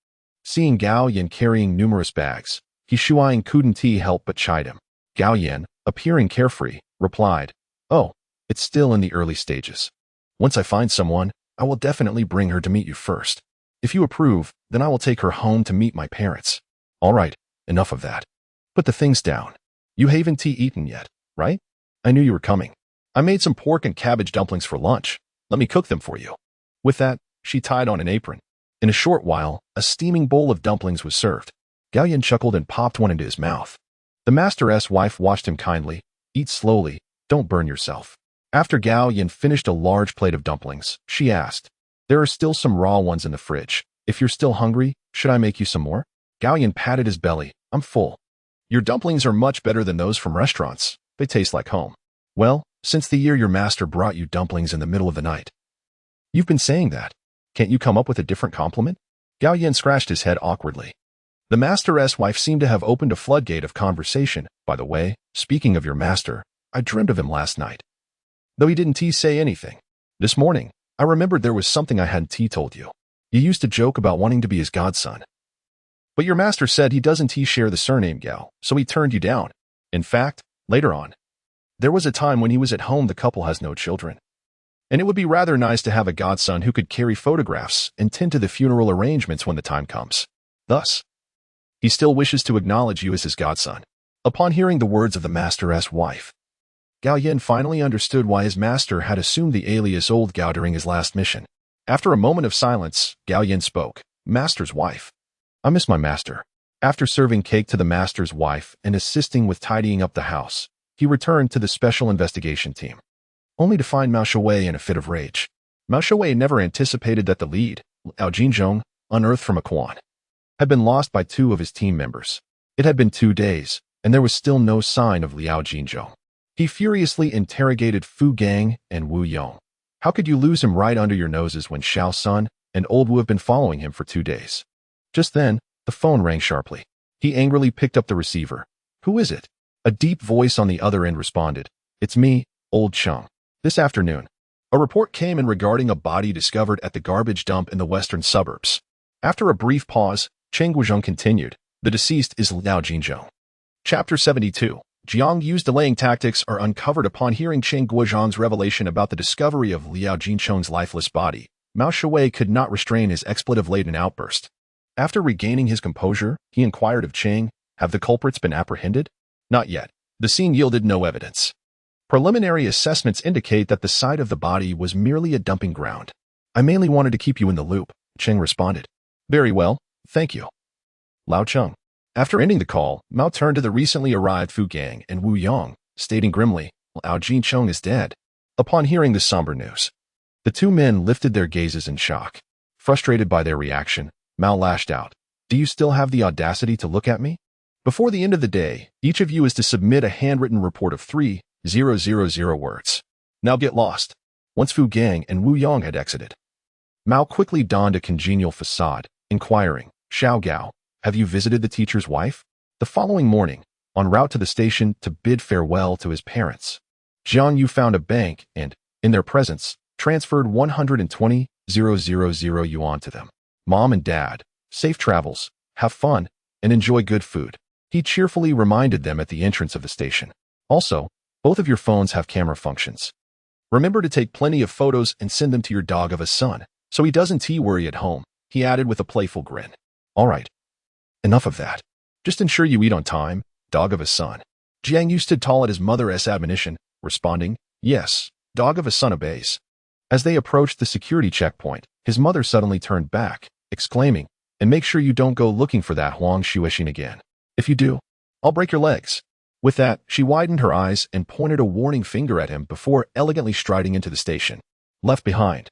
Seeing Gao Yan carrying numerous bags, Shuang couldn't help but chide him. Gao Yan, appearing carefree, replied, "Oh, it's still in the early stages. Once I find someone, I will definitely bring her to meet you first. If you approve, then I will take her home to meet my parents." All right, enough of that. Put the things down. You haven't eaten yet, right? I knew you were coming. I made some pork and cabbage dumplings for lunch. Let me cook them for you. With that, she tied on an apron. In a short while, a steaming bowl of dumplings was served. Gao Yan chuckled and popped one into his mouth. The master's wife watched him kindly. Eat slowly, don't burn yourself. After Gao Yan finished a large plate of dumplings, she asked, "There are still some raw ones in the fridge. If you're still hungry, should I make you some more?" Gao Yan patted his belly. "I'm full. Your dumplings are much better than those from restaurants. They taste like home." "Well, since the year your master brought you dumplings in the middle of the night." "You've been saying that. Can't you come up with a different compliment?" Gao Yan scratched his head awkwardly. The master's wife seemed to have opened a floodgate of conversation. "By the way, speaking of your master, I dreamed of him last night. Though he didn't say anything. This morning, I remembered there was something I hadn't told you. You used to joke about wanting to be his godson. But your master said he doesn't share the surname Gao, so he turned you down. In fact, later on, there was a time when he was at home the couple has no children. And it would be rather nice to have a godson who could carry photographs and tend to the funeral arrangements when the time comes. Thus, he still wishes to acknowledge you as his godson." Upon hearing the words of the master's wife, Gao Yan finally understood why his master had assumed the alias Old Gao during his last mission. After a moment of silence, Gao Yan spoke. "Master's wife. I miss my master." After serving cake to the master's wife and assisting with tidying up the house, he returned to the special investigation team, only to find Mao Shuwei in a fit of rage. Mao Shuwei never anticipated that the lead, Liao Jinzhong, unearthed from a Quan, had been lost by 2 of his team members. It had been 2 days, and there was still no sign of Liao Jinzhong. He furiously interrogated Fu Gang and Wu Yong. "How could you lose him right under your noses when Xiao Sun and Old Wu have been following him for 2 days? Just then, the phone rang sharply. He angrily picked up the receiver. "Who is it?" A deep voice on the other end responded. "It's me, Old Chung. This afternoon, a report came in regarding a body discovered at the garbage dump in the western suburbs." After a brief pause, Cheng Guozhong continued. "The deceased is Liao Jinzhong." Chapter 72. Jiang Yu's delaying tactics are uncovered upon hearing Cheng Guozhong's revelation about the discovery of Liao Jinzhong's lifeless body. Mao Shuwei could not restrain his expletive-laden outburst. After regaining his composure, he inquired of Cheng, "Have the culprits been apprehended?" "Not yet. The scene yielded no evidence. Preliminary assessments indicate that the site of the body was merely a dumping ground." "I mainly wanted to keep you in the loop," Cheng responded. "Very well, thank you." Lao Chung. After ending the call, Mao turned to the recently arrived Fu Gang and Wu Yong, stating grimly, "Liao Jinchong is dead." Upon hearing this somber news, the 2 men lifted their gazes in shock. Frustrated by their reaction, Mao lashed out. "Do you still have the audacity to look at me? Before the end of the day, each of you is to submit a handwritten report of 3,000 words. Now get lost." Once Fu Gang and Wu Yong had exited, Mao quickly donned a congenial facade, inquiring, "Xiao Gao, have you visited the teacher's wife?" The following morning, en route to the station to bid farewell to his parents, Jiang You found a bank and, in their presence, transferred 120,000 yuan to them. "Mom and Dad, safe travels, have fun, and enjoy good food." He cheerfully reminded them at the entrance of the station. Also, both of your phones have camera functions. Remember to take plenty of photos and send them to your dog of a son, so he doesn't worry at home, he added with a playful grin. All right. Enough of that. Just ensure you eat on time, dog of a son. Jiang You stood tall at his mother's admonition, responding, yes, dog of a son obeys. As they approached the security checkpoint, his mother suddenly turned back, exclaiming, and make sure you don't go looking for that Huang Shuixin again. If you do, I'll break your legs. With that, she widened her eyes and pointed a warning finger at him before elegantly striding into the station. Left behind.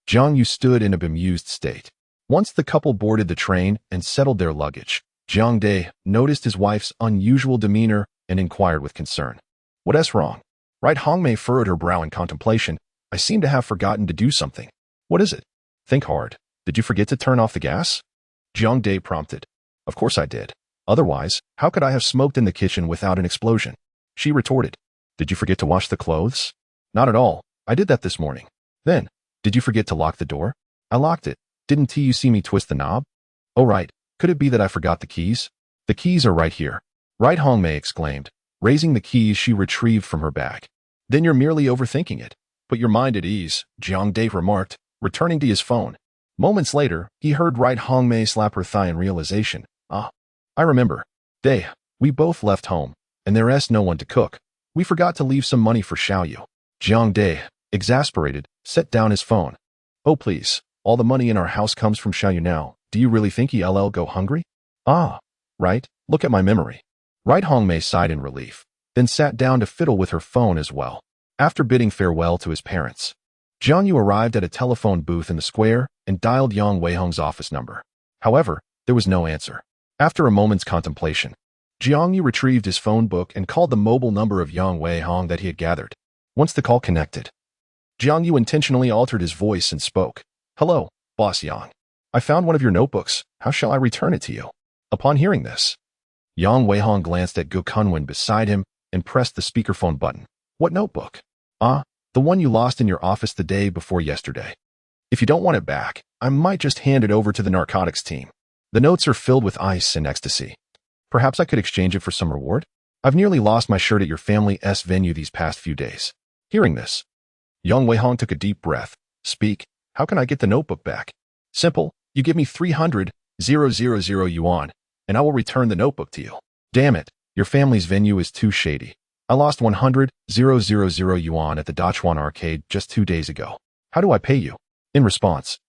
Jiang You stood in a bemused state. Once the couple boarded the train and settled their luggage, Jiang Dai noticed his wife's unusual demeanor and inquired with concern. What's wrong? Right? Hongmei furrowed her brow in contemplation. I seem to have forgotten to do something. What is it? Think hard. Did you forget to turn off the gas? Jiang Dai prompted. Of course I did. Otherwise, how could I have smoked in the kitchen without an explosion? She retorted. Did you forget to wash the clothes? Not at all. I did that this morning. Then, did you forget to lock the door? I locked it. Didn't you see me twist the knob? Oh right. Could it be that I forgot the keys? The keys are right here. Right, Hongmei exclaimed, raising the keys she retrieved from her bag. Then you're merely overthinking it. Put your mind at ease, Jiang Dai remarked, returning to his phone. Moments later, he heard Right Hongmei slap her thigh in realization. I remember. Dai, we both left home, and there's no one to cook. We forgot to leave some money for Xiao Yu. Jiang Dai, exasperated, set down his phone. Oh please, all the money in our house comes from Xiao Yu now. Do you really think he'll go hungry? Right, look at my memory. Right Hongmei sighed in relief, then sat down to fiddle with her phone as well. After bidding farewell to his parents, Jiang Yu arrived at a telephone booth in the square and dialed Yang Weihong's office number. However, there was no answer. After a moment's contemplation, Jiang Yu retrieved his phone book and called the mobile number of Yang Weihong that he had gathered. Once the call connected, Jiang Yu intentionally altered his voice and spoke. Hello, Boss Yang. I found one of your notebooks. How shall I return it to you? Upon hearing this, Yang Weihong glanced at Gu Kunwen beside him and pressed the speakerphone button. What notebook? The one you lost in your office the day before yesterday. If you don't want it back, I might just hand it over to the narcotics team. The notes are filled with ice and ecstasy. Perhaps I could exchange it for some reward? I've nearly lost my shirt at your family's venue these past few days. Hearing this, Yang Weihong took a deep breath. Speak, how can I get the notebook back? Simple, you give me 300,000 yuan, and I will return the notebook to you. Damn it, your family's venue is too shady. I lost 100,000 yuan at the Dachuan arcade just 2 days ago. How do I pay you? In response,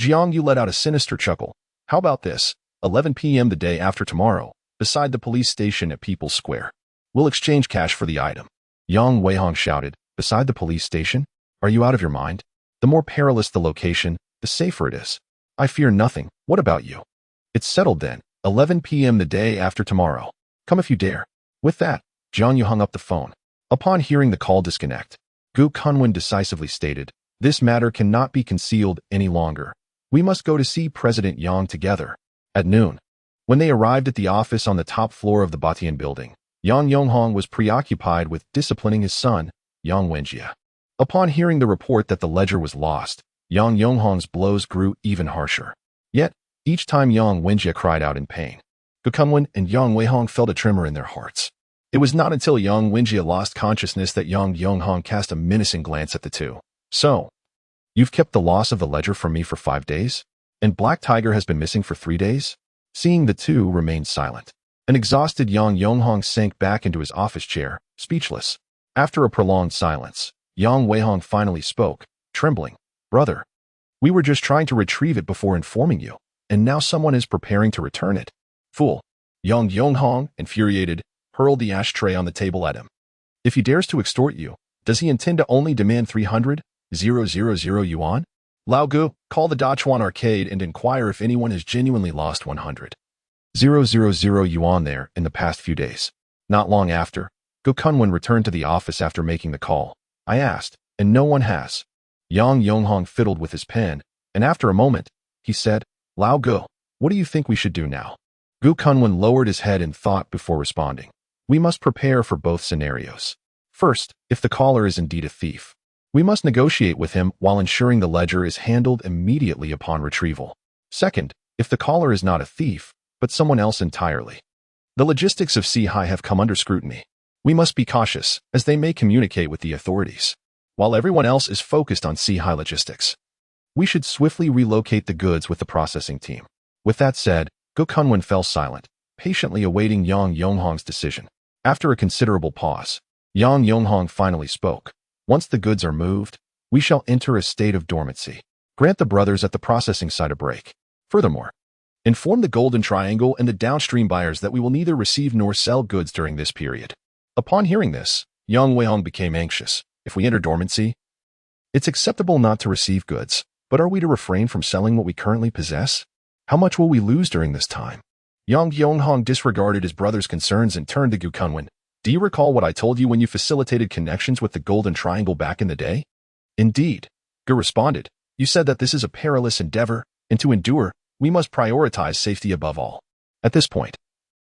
Jiang Yu let out a sinister chuckle. How about this? 11 p.m. the day after tomorrow, beside the police station at People's Square. We'll exchange cash for the item. Yang Weihong shouted. Beside the police station? Are you out of your mind? The more perilous the location, the safer it is. I fear nothing. What about you? It's settled then. 11 p.m. the day after tomorrow. Come if you dare. With that, Jiang Yu hung up the phone. Upon hearing the call disconnect, Gu Kunwen decisively stated, this matter cannot be concealed any longer. We must go to see President Yang together. At noon, when they arrived at the office on the top floor of the Batian building, Yang Yonghong was preoccupied with disciplining his son, Yang Wenjie. Upon hearing the report that the ledger was lost, Yang Yonghong's blows grew even harsher. Yet, each time Yang Wenjie cried out in pain, Gu Kunwen and Yang Weihong felt a tremor in their hearts. It was not until Yang Wenjie lost consciousness that Yang Yonghong cast a menacing glance at the two. So, you've kept the loss of the ledger from me for 5 days? And Black Tiger has been missing for 3 days? Seeing the two remain silent, an exhausted Yang Yonghong sank back into his office chair, speechless. After a prolonged silence, Yang Weihong finally spoke, trembling. Brother, we were just trying to retrieve it before informing you, and now someone is preparing to return it. Fool. Yang Yonghong, infuriated, hurled the ashtray on the table at him. If he dares to extort you, does he intend to only demand 300,000 yuan? Lao Gu, call the Dachuan arcade and inquire if anyone has genuinely lost 100,000 yuan there in the past few days. Not long after, Gu Kunwen returned to the office after making the call. I asked, and no one has. Yang Yonghong fiddled with his pen, and after a moment, he said, Lao Gu, what do you think we should do now? Gu Kunwen lowered his head in thought before responding. We must prepare for both scenarios. First, if the caller is indeed a thief, we must negotiate with him while ensuring the ledger is handled immediately upon retrieval. Second, if the caller is not a thief, but someone else entirely, The logistics of Sea-Hai have come under scrutiny. We must be cautious, as they may communicate with the authorities. While everyone else is focused on Sea-Hai logistics, we should swiftly relocate the goods with the processing team. With that said, Go Kunwen fell silent, patiently awaiting Yang Yonghong's decision. After a considerable pause, Yang Yonghong finally spoke. Once the goods are moved, we shall enter a state of dormancy. Grant the brothers at the processing site a break. Furthermore, inform the Golden Triangle and the downstream buyers that we will neither receive nor sell goods during this period. Upon hearing this, Yang Weihong became anxious. If we enter dormancy, it's acceptable not to receive goods, but are we to refrain from selling what we currently possess? How much will we lose during this time? Yang Yonghong disregarded his brother's concerns and turned to Gu Kunwen. Do you recall what I told you when you facilitated connections with the Golden Triangle back in the day? Indeed, Gu responded. You said that this is a perilous endeavor, and to endure, we must prioritize safety above all. At this point,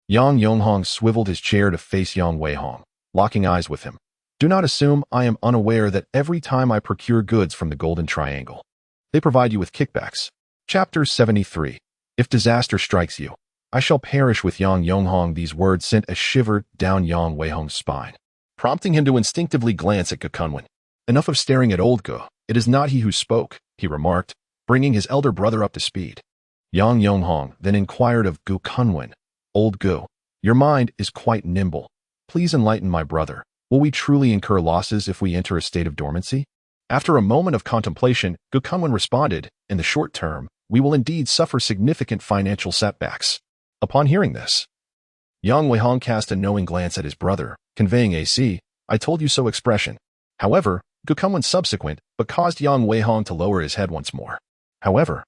Yang Yonghong swiveled his chair to face Yang Weihong, locking eyes with him. Do not assume I am unaware that every time I procure goods from the Golden Triangle, they provide you with kickbacks. Chapter 73. If disaster strikes you, I shall perish with Yang Yonghong. These words sent a shiver down Yang Weihong's spine, prompting him to instinctively glance at Gu Kunwen. Enough of staring at old Gu. It is not he who spoke, he remarked, bringing his elder brother up to speed. Yang Yonghong then inquired of Gu Kunwen. Old Gu, your mind is quite nimble. Please enlighten my brother. Will we truly incur losses if we enter a state of dormancy? After a moment of contemplation, Gu Kunwen responded, in the short term, we will indeed suffer significant financial setbacks. Upon hearing this, Yang Weihong cast a knowing glance at his brother, conveying a "see, I told you so" expression. However, Gu Kunwen's subsequent, but caused Yang Weihong to lower his head once more. However,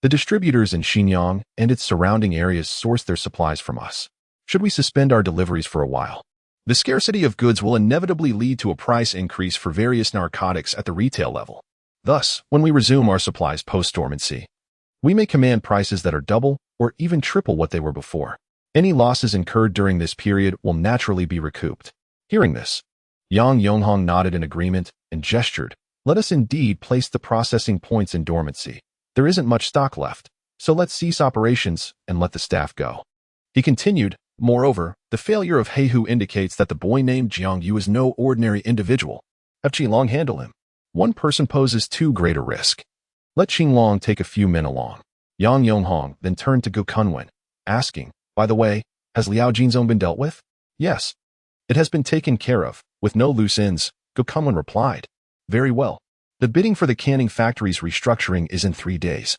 the distributors in Xinjiang and its surrounding areas source their supplies from us. Should we suspend our deliveries for a while? The scarcity of goods will inevitably lead to a price increase for various narcotics at the retail level. Thus, when we resume our supplies post-dormancy, we may command prices that are double or even triple what they were before. Any losses incurred during this period will naturally be recouped. Hearing this, Yang Yonghong nodded in agreement and gestured. Let us indeed place the processing points in dormancy. There isn't much stock left, so let's cease operations and let the staff go. He continued, moreover, the failure of Heihu indicates that the boy named Jiang You is no ordinary individual. Have Qinglong handle him. One person poses too great a risk. Let Qinglong take a few men along. Yang Yonghong then turned to Gu Kunwen, asking, by the way, has Liao Jinzong been dealt with? Yes. It has been taken care of, with no loose ends, Gu Kunwen replied. Very well. The bidding for the canning factory's restructuring is in 3 days,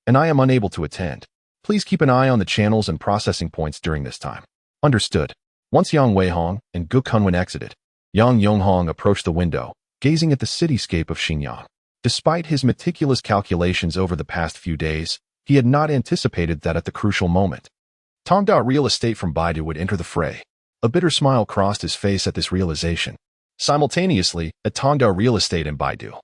and I am unable to attend. Please keep an eye on the channels and processing points during this time. Understood. Once Yang Weihong and Gu Kunwen exited, Yang Yonghong approached the window, gazing at the cityscape of Xinjiang. Despite his meticulous calculations over the past few days, he had not anticipated that at the crucial moment, Tongda Real Estate from Baidu would enter the fray. A bitter smile crossed his face at this realization. Simultaneously, at Tongda Real Estate and Baidu,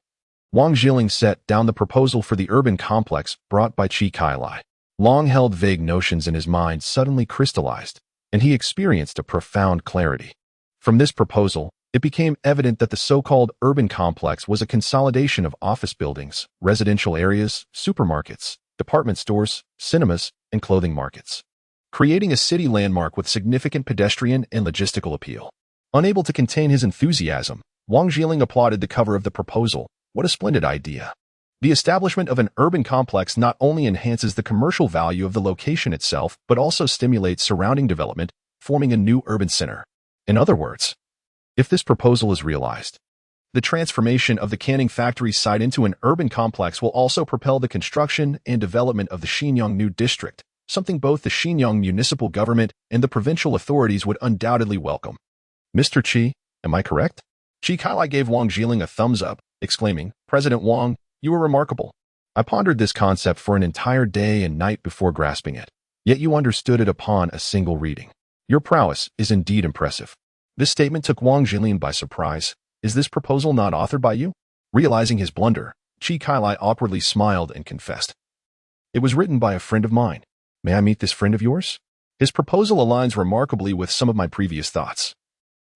Wang Zhiling set down the proposal for the urban complex brought by Qi Kailai. Long-held vague notions in his mind suddenly crystallized, and he experienced a profound clarity. From this proposal, it became evident that the so-called urban complex was a consolidation of office buildings, residential areas, supermarkets, department stores, cinemas, and clothing markets, creating a city landmark with significant pedestrian and logistical appeal. Unable to contain his enthusiasm, Wang Zhiling applauded the cover of the proposal. What a splendid idea. The establishment of an urban complex not only enhances the commercial value of the location itself, but also stimulates surrounding development, forming a new urban center. In other words, if this proposal is realized, the transformation of the canning factory site into an urban complex will also propel the construction and development of the Xinjiang New District, something both the Xinjiang municipal government and the provincial authorities would undoubtedly welcome. Mr. Qi, am I correct? Qi Kailai gave Wang Zhiling a thumbs up, exclaiming, President Wang, you are remarkable. I pondered this concept for an entire day and night before grasping it, yet you understood it upon a single reading. Your prowess is indeed impressive. This statement took Wang Zhiling by surprise. Is this proposal not authored by you? Realizing his blunder, Qi Kailai awkwardly smiled and confessed. It was written by a friend of mine. May I meet this friend of yours? His proposal aligns remarkably with some of my previous thoughts,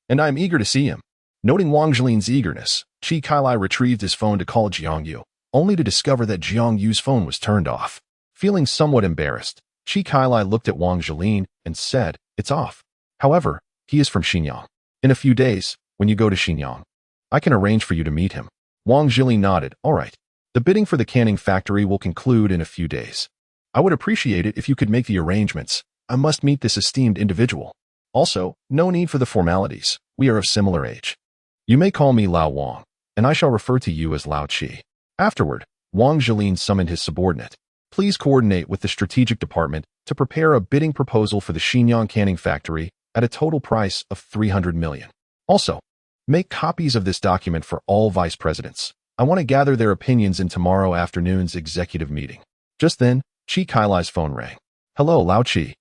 and I am eager to see him. Noting Wang Zhiling's eagerness, Qi Kailai retrieved his phone to call Jiang You, only to discover that Jiang Yu's phone was turned off. Feeling somewhat embarrassed, Qi Kailai looked at Wang Zhiling and said, It's off. However, he is from Xinjiang. In a few days, when you go to Xinjiang, I can arrange for you to meet him. Wang Jili nodded. All right. The bidding for the canning factory will conclude in a few days. I would appreciate it if you could make the arrangements. I must meet this esteemed individual. Also, no need for the formalities. We are of similar age. You may call me Lao Wang, and I shall refer to you as Lao Qi. Afterward, Wang Jilin summoned his subordinate. Please coordinate with the strategic department to prepare a bidding proposal for the Xinjiang canning factory at a total price of 300 million. Also, make copies of this document for all vice presidents. I want to gather their opinions in tomorrow afternoon's executive meeting. Just then, Chi Kailai's phone rang. Hello, Lao Qi.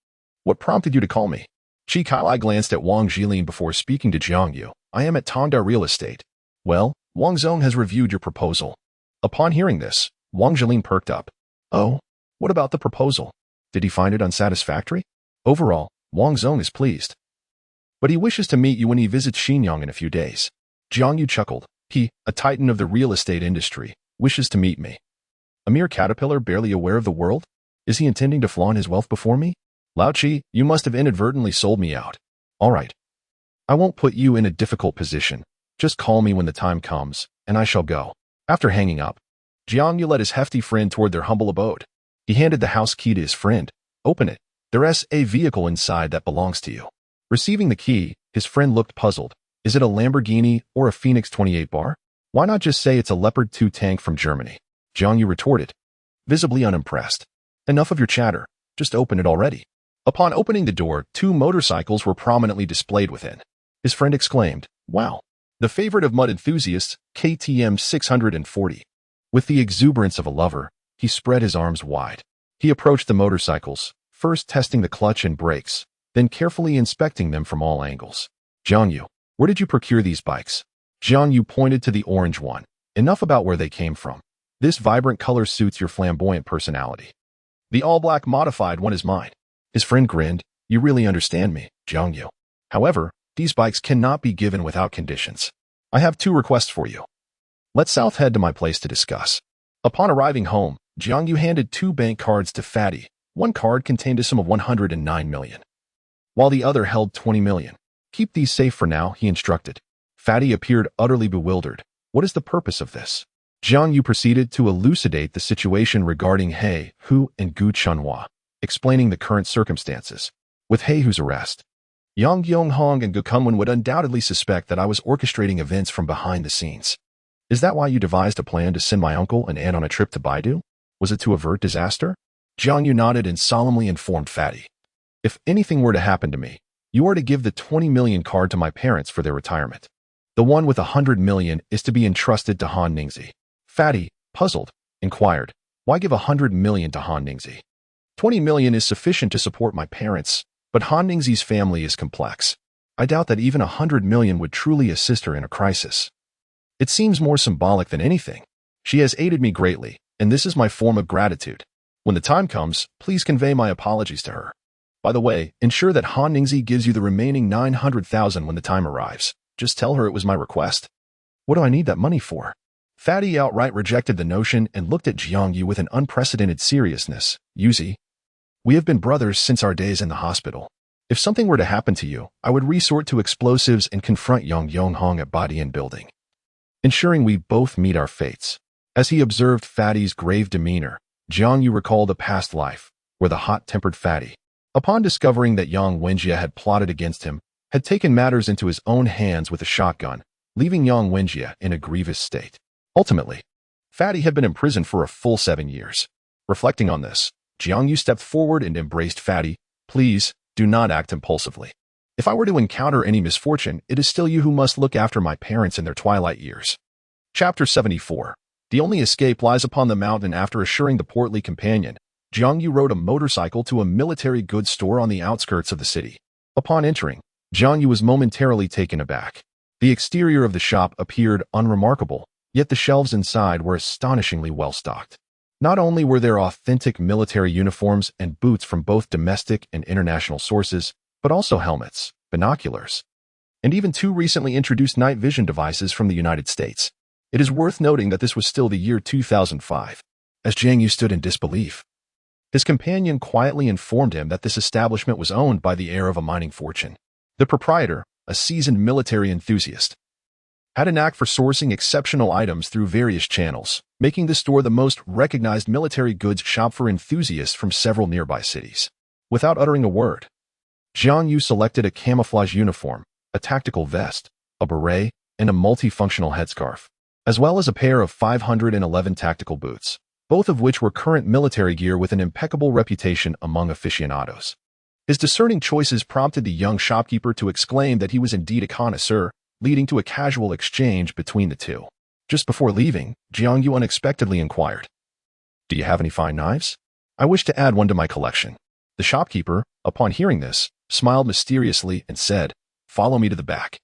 What prompted you to call me? Chi Kailai glanced at Wang Jilin before speaking to Jiang You. I am at Tongda Real Estate. Well, Wang Zong has reviewed your proposal. Upon hearing this, Wang Jilin perked up. Oh, what about the proposal? Did he find it unsatisfactory? Overall, Wang Zong is pleased. But he wishes to meet you when he visits Xinjiang in a few days. Jiang You chuckled. He, a titan of the real estate industry, wishes to meet me. A mere caterpillar barely aware of the world? Is he intending to flaunt his wealth before me? Lao Qi, you must have inadvertently sold me out. All right. I won't put you in a difficult position. Just call me when the time comes, and I shall go. After hanging up, Jiang Yu led his hefty friend toward their humble abode. He handed the house key to his friend. Open it. There's a vehicle inside that belongs to you. Receiving the key, his friend looked puzzled. Is it a Lamborghini or a Phoenix 28 bar? Why not just say it's a Leopard 2 tank from Germany? Jiang Yu retorted, visibly unimpressed. Enough of your chatter. Just open it already. Upon opening the door, 2 motorcycles were prominently displayed within. His friend exclaimed, wow, the favorite of mud enthusiasts, KTM 640. With the exuberance of a lover, he spread his arms wide. He approached the motorcycles, first testing the clutch and brakes, then carefully inspecting them from all angles. Jiang Yu, where did you procure these bikes? Jiang Yu pointed to the orange one. Enough about where they came from. This vibrant color suits your flamboyant personality. The all-black modified one is mine. His friend grinned. You really understand me, Jiang Yu. However, these bikes cannot be given without conditions. I have 2 requests for you. Let's south head to my place to discuss. Upon arriving home, Jiang Yu handed 2 bank cards to Fatty. One card contained a sum of 109 million, while the other held 20 million. Keep these safe for now, he instructed. Fatty appeared utterly bewildered. What is the purpose of this? Jiang Yu proceeded to elucidate the situation regarding He Hu and Gu Chunhua, explaining the current circumstances. With He Hu's arrest, Yang Yonghong and Gu Kunwen would undoubtedly suspect that I was orchestrating events from behind the scenes. Is that why you devised a plan to send my uncle and aunt on a trip to Baidu? Was it to avert disaster? Jiang Yu nodded and solemnly informed Fatty. If anything were to happen to me, you are to give the 20 million card to my parents for their retirement. The one with 100 million is to be entrusted to Han Ningzi. Fatty, puzzled, inquired, why give 100 million to Han Ningzi? 20 million is sufficient to support my parents, but Han Ningzi's family is complex. I doubt that even 100 million would truly assist her in a crisis. It seems more symbolic than anything. She has aided me greatly, and this is my form of gratitude. When the time comes, please convey my apologies to her. By the way, ensure that Han Ningzi gives you the remaining 900,000 when the time arrives. Just tell her it was my request. What do I need that money for? Fatty outright rejected the notion and looked at Jiang Yu with an unprecedented seriousness. Yuzi, we have been brothers since our days in the hospital. If something were to happen to you, I would resort to explosives and confront Yang Yonghong at Badian Building, ensuring we both meet our fates. As he observed Fatty's grave demeanor, Jiang Yu recalled a past life, where the hot-tempered Fatty, upon discovering that Yang Wenjie had plotted against him, had taken matters into his own hands with a shotgun, leaving Yang Wenjie in a grievous state. Ultimately, Fatty had been imprisoned for a full 7 years. Reflecting on this, Jiang Yu stepped forward and embraced Fatty. Please, do not act impulsively. If I were to encounter any misfortune, it is still you who must look after my parents in their twilight years. Chapter 74. The only escape lies upon the mountain. After assuring the portly companion, Jiang Yu rode a motorcycle to a military goods store on the outskirts of the city. Upon entering, Jiang Yu was momentarily taken aback. The exterior of the shop appeared unremarkable, yet the shelves inside were astonishingly well-stocked. Not only were there authentic military uniforms and boots from both domestic and international sources, but also helmets, binoculars, and even 2 recently introduced night vision devices from the United States. It is worth noting that this was still the year 2005, as Jiang Yu stood in disbelief. His companion quietly informed him that this establishment was owned by the heir of a mining fortune. The proprietor, a seasoned military enthusiast, had a knack for sourcing exceptional items through various channels, making the store the most recognized military goods shop for enthusiasts from several nearby cities. Without uttering a word, Jiang You selected a camouflage uniform, a tactical vest, a beret, and a multifunctional headscarf, as well as a pair of 511 tactical boots, both of which were current military gear with an impeccable reputation among aficionados. His discerning choices prompted the young shopkeeper to exclaim that he was indeed a connoisseur, leading to a casual exchange between the two. Just before leaving, Jiang You unexpectedly inquired, "Do you have any fine knives? I wish to add one to my collection." The shopkeeper, upon hearing this, smiled mysteriously and said, "Follow me to the back."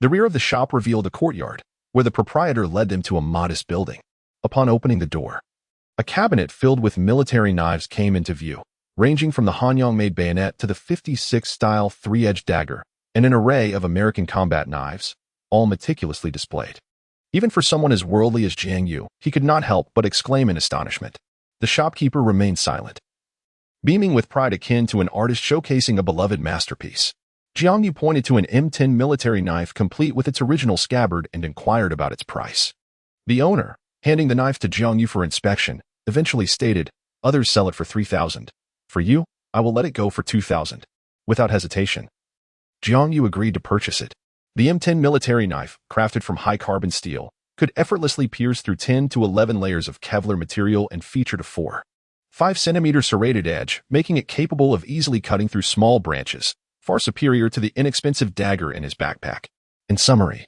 The rear of the shop revealed a courtyard, where the proprietor led them to a modest building. Upon opening the door, a cabinet filled with military knives came into view, ranging from the Hanyang-made bayonet to the 56-style three-edged dagger, and an array of American combat knives, all meticulously displayed. Even for someone as worldly as Jiang You, he could not help but exclaim in astonishment. The shopkeeper remained silent, beaming with pride akin to an artist showcasing a beloved masterpiece. Jiang You pointed to an M10 military knife complete with its original scabbard and inquired about its price. The owner, handing the knife to Jiang You for inspection, eventually stated, "Others sell it for 3,000. For you, I will let it go for 2,000. Without hesitation, Jiang You agreed to purchase it. The M10 military knife, crafted from high-carbon steel, could effortlessly pierce through 10 to 11 layers of Kevlar material and featured a 4.5-centimeter serrated edge, making it capable of easily cutting through small branches, far superior to the inexpensive dagger in his backpack. In summary,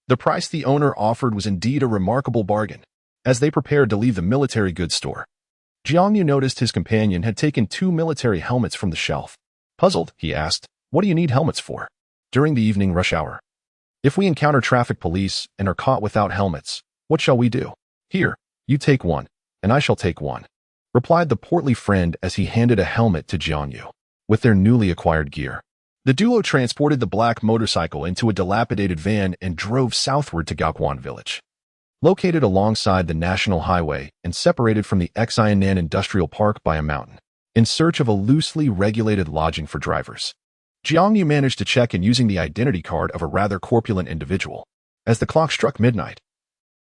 the price the owner offered was indeed a remarkable bargain. As they prepared to leave the military goods store, Jiang Yu noticed his companion had taken 2 military helmets from the shelf. Puzzled, he asked, "What do you need helmets for?" "During the evening rush hour. If we encounter traffic police and are caught without helmets, what shall we do?" "Here, you take one, and I shall take one," replied the portly friend as he handed a helmet to Jiang Yu. With their newly acquired gear, the duo transported the black motorcycle into a dilapidated van and drove southward to Gaoquan village. Located alongside the national highway and separated from the Xianan Industrial Park by a mountain, in search of a loosely regulated lodging for drivers. Jiang Yu managed to check in using the identity card of a rather corpulent individual. As the clock struck midnight,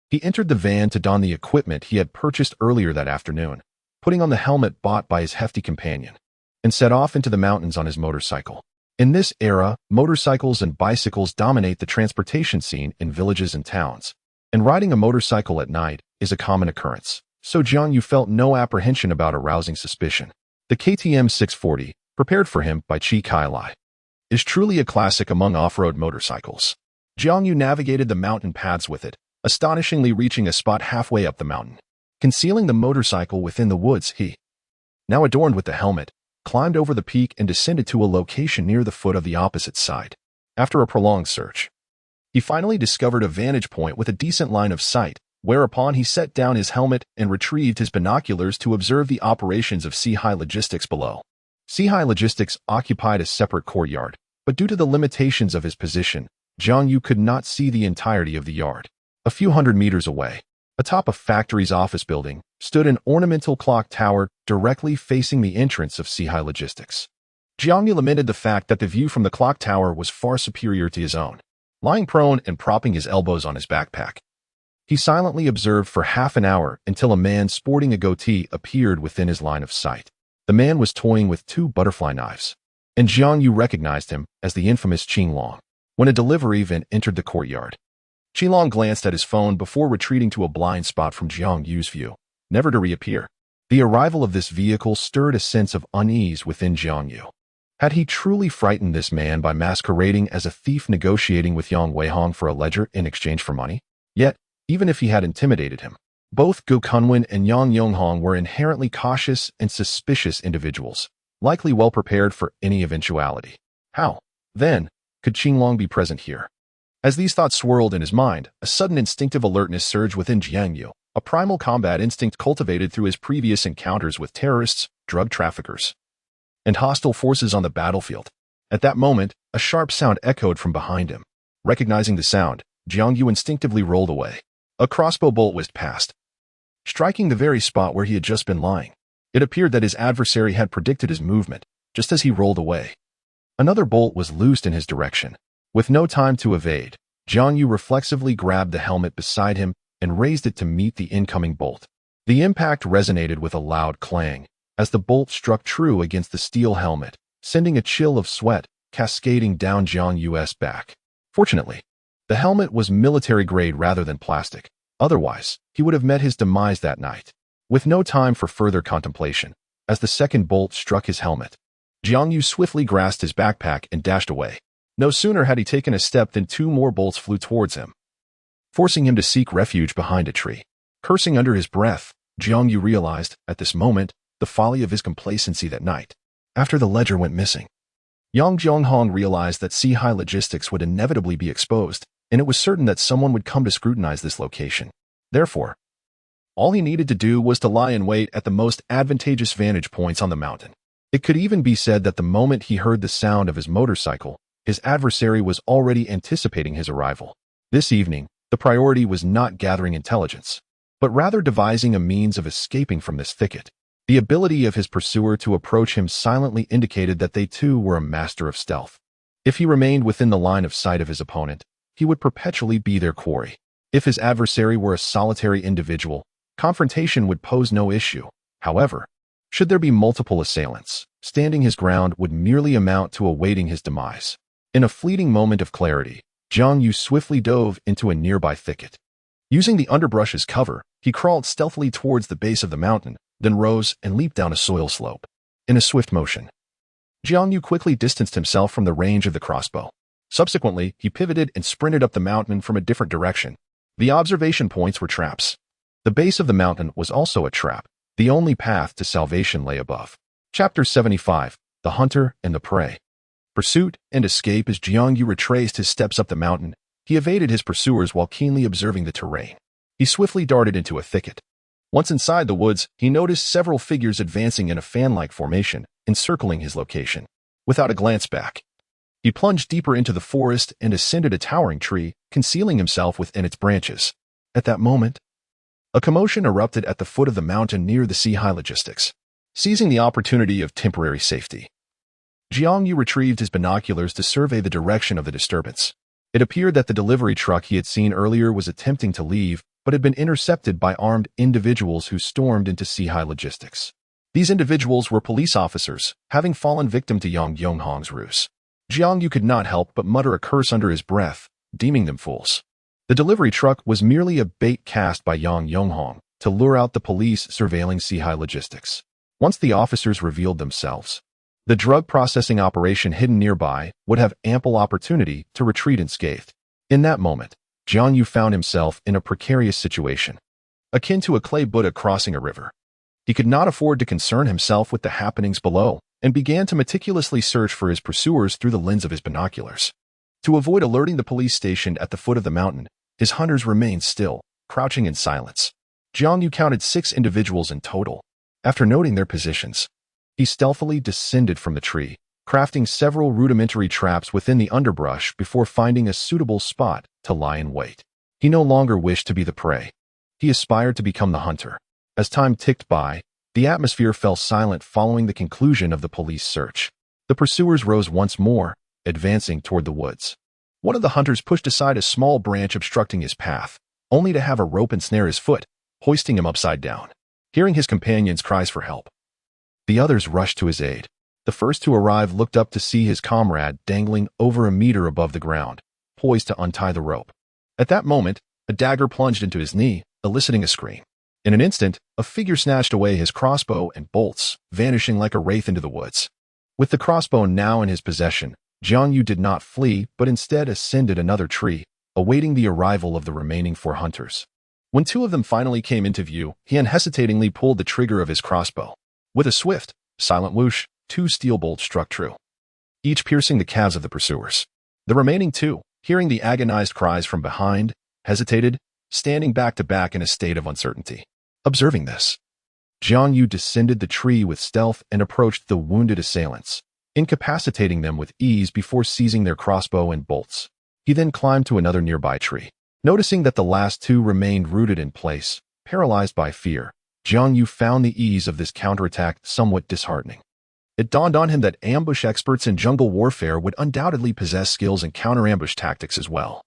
he entered the van to don the equipment he had purchased earlier that afternoon, putting on the helmet bought by his hefty companion, and set off into the mountains on his motorcycle. In this era, motorcycles and bicycles dominate the transportation scene in villages and towns, and riding a motorcycle at night is a common occurrence, so Jiang Yu felt no apprehension about arousing suspicion. The KTM 640, prepared for him by Chi Kai Lai, is truly a classic among off-road motorcycles. Jiang Yu navigated the mountain paths with it, astonishingly reaching a spot halfway up the mountain. Concealing the motorcycle within the woods, he, now adorned with the helmet, climbed over the peak and descended to a location near the foot of the opposite side. After a prolonged search, he finally discovered a vantage point with a decent line of sight, whereupon he set down his helmet and retrieved his binoculars to observe the operations of Sihai Logistics below. Sihai Logistics occupied a separate courtyard, but due to the limitations of his position, Jiang Yu could not see the entirety of the yard. A few hundred meters away, atop a factory's office building, stood an ornamental clock tower directly facing the entrance of Sihai Logistics. Jiang Yu lamented the fact that the view from the clock tower was far superior to his own. Lying prone and propping his elbows on his backpack, he silently observed for half an hour until a man sporting a goatee appeared within his line of sight. The man was toying with 2 butterfly knives, and Jiang Yu recognized him as the infamous Qing Long. When a delivery van entered the courtyard, Qing Long glanced at his phone before retreating to a blind spot from Jiang Yu's view, never to reappear. The arrival of this vehicle stirred a sense of unease within Jiang Yu. Had he truly frightened this man by masquerading as a thief negotiating with Yang Weihong for a ledger in exchange for money? Yet, even if he had intimidated him, both Gu Kunwen and Yang Yonghong were inherently cautious and suspicious individuals, likely well prepared for any eventuality. How, then, could Qinglong be present here? As these thoughts swirled in his mind, a sudden instinctive alertness surged within Jiang Yu, a primal combat instinct cultivated through his previous encounters with terrorists, drug traffickers, and hostile forces on the battlefield. At that moment, a sharp sound echoed from behind him. Recognizing the sound, Jiang Yu instinctively rolled away. A crossbow bolt whizzed past, striking the very spot where he had just been lying. It appeared that his adversary had predicted his movement, just as he rolled away. Another bolt was loosed in his direction. With no time to evade, Jiang You reflexively grabbed the helmet beside him and raised it to meet the incoming bolt. The impact resonated with a loud clang as the bolt struck true against the steel helmet, sending a chill of sweat cascading down Jiang Yu's back. Fortunately, the helmet was military-grade rather than plastic. Otherwise, he would have met his demise that night. With no time for further contemplation, as the second bolt struck his helmet, Jiang You swiftly grasped his backpack and dashed away. No sooner had he taken a step than two more bolts flew towards him, forcing him to seek refuge behind a tree. Cursing under his breath, Jiang You realized, at this moment, the folly of his complacency that night. After the ledger went missing, Yang Zhonghong realized that Sea-High logistics would inevitably be exposed, and it was certain that someone would come to scrutinize this location. Therefore, all he needed to do was to lie in wait at the most advantageous vantage points on the mountain. It could even be said that the moment he heard the sound of his motorcycle, his adversary was already anticipating his arrival. This evening, the priority was not gathering intelligence, but rather devising a means of escaping from this thicket. The ability of his pursuer to approach him silently indicated that they too were a master of stealth. If he remained within the line of sight of his opponent, he would perpetually be their quarry. If his adversary were a solitary individual, confrontation would pose no issue. However, should there be multiple assailants, standing his ground would merely amount to awaiting his demise. In a fleeting moment of clarity, Jiang You swiftly dove into a nearby thicket. Using the underbrush as cover, he crawled stealthily towards the base of the mountain, then rose and leaped down a soil slope. In a swift motion, Jiang You quickly distanced himself from the range of the crossbow. Subsequently, he pivoted and sprinted up the mountain from a different direction. The observation points were traps. The base of the mountain was also a trap. The only path to salvation lay above. Chapter 75, The Hunter and the Prey. Pursuit and escape. As Jiang You retraced his steps up the mountain, he evaded his pursuers while keenly observing the terrain. He swiftly darted into a thicket. Once inside the woods, he noticed several figures advancing in a fan-like formation, encircling his location. Without a glance back, he plunged deeper into the forest and ascended a towering tree, concealing himself within its branches. At that moment, a commotion erupted at the foot of the mountain near the Sea-High logistics. Seizing the opportunity of temporary safety, Jiang You retrieved his binoculars to survey the direction of the disturbance. It appeared that the delivery truck he had seen earlier was attempting to leave, but had been intercepted by armed individuals who stormed into Sea-High logistics. These individuals were police officers, having fallen victim to Yang Yonghong's ruse. Jiang You could not help but mutter a curse under his breath, deeming them fools. The delivery truck was merely a bait cast by Yang Yonghong to lure out the police surveilling Sea-High logistics. Once the officers revealed themselves, the drug processing operation hidden nearby would have ample opportunity to retreat unscathed. In that moment, Jiang You found himself in a precarious situation, akin to a clay Buddha crossing a river. He could not afford to concern himself with the happenings below, and began to meticulously search for his pursuers through the lens of his binoculars. To avoid alerting the police stationed at the foot of the mountain, his hunters remained still, crouching in silence. Jiang You counted 6 individuals in total. After noting their positions, he stealthily descended from the tree, crafting several rudimentary traps within the underbrush before finding a suitable spot to lie in wait. He no longer wished to be the prey. He aspired to become the hunter. As time ticked by, the atmosphere fell silent following the conclusion of the police search. The pursuers rose once more, advancing toward the woods. One of the hunters pushed aside a small branch obstructing his path, only to have a rope ensnare his foot, hoisting him upside down. Hearing his companions' cries for help, the others rushed to his aid. The first to arrive looked up to see his comrade dangling over a meter above the ground, poised to untie the rope. At that moment, a dagger plunged into his knee, eliciting a scream. In an instant, a figure snatched away his crossbow and bolts, vanishing like a wraith into the woods. With the crossbow now in his possession, Jiang You did not flee, but instead ascended another tree, awaiting the arrival of the remaining 4 hunters. When 2 of them finally came into view, he unhesitatingly pulled the trigger of his crossbow. With a swift, silent whoosh, 2 steel bolts struck true, each piercing the calves of the pursuers. The remaining 2, hearing the agonized cries from behind, hesitated, standing back to back in a state of uncertainty. Observing this, Jiang You descended the tree with stealth and approached the wounded assailants, incapacitating them with ease before seizing their crossbow and bolts. He then climbed to another nearby tree. Noticing that the last 2 remained rooted in place, paralyzed by fear, Jiang You found the ease of this counterattack somewhat disheartening. It dawned on him that ambush experts in jungle warfare would undoubtedly possess skills in counter-ambush tactics as well.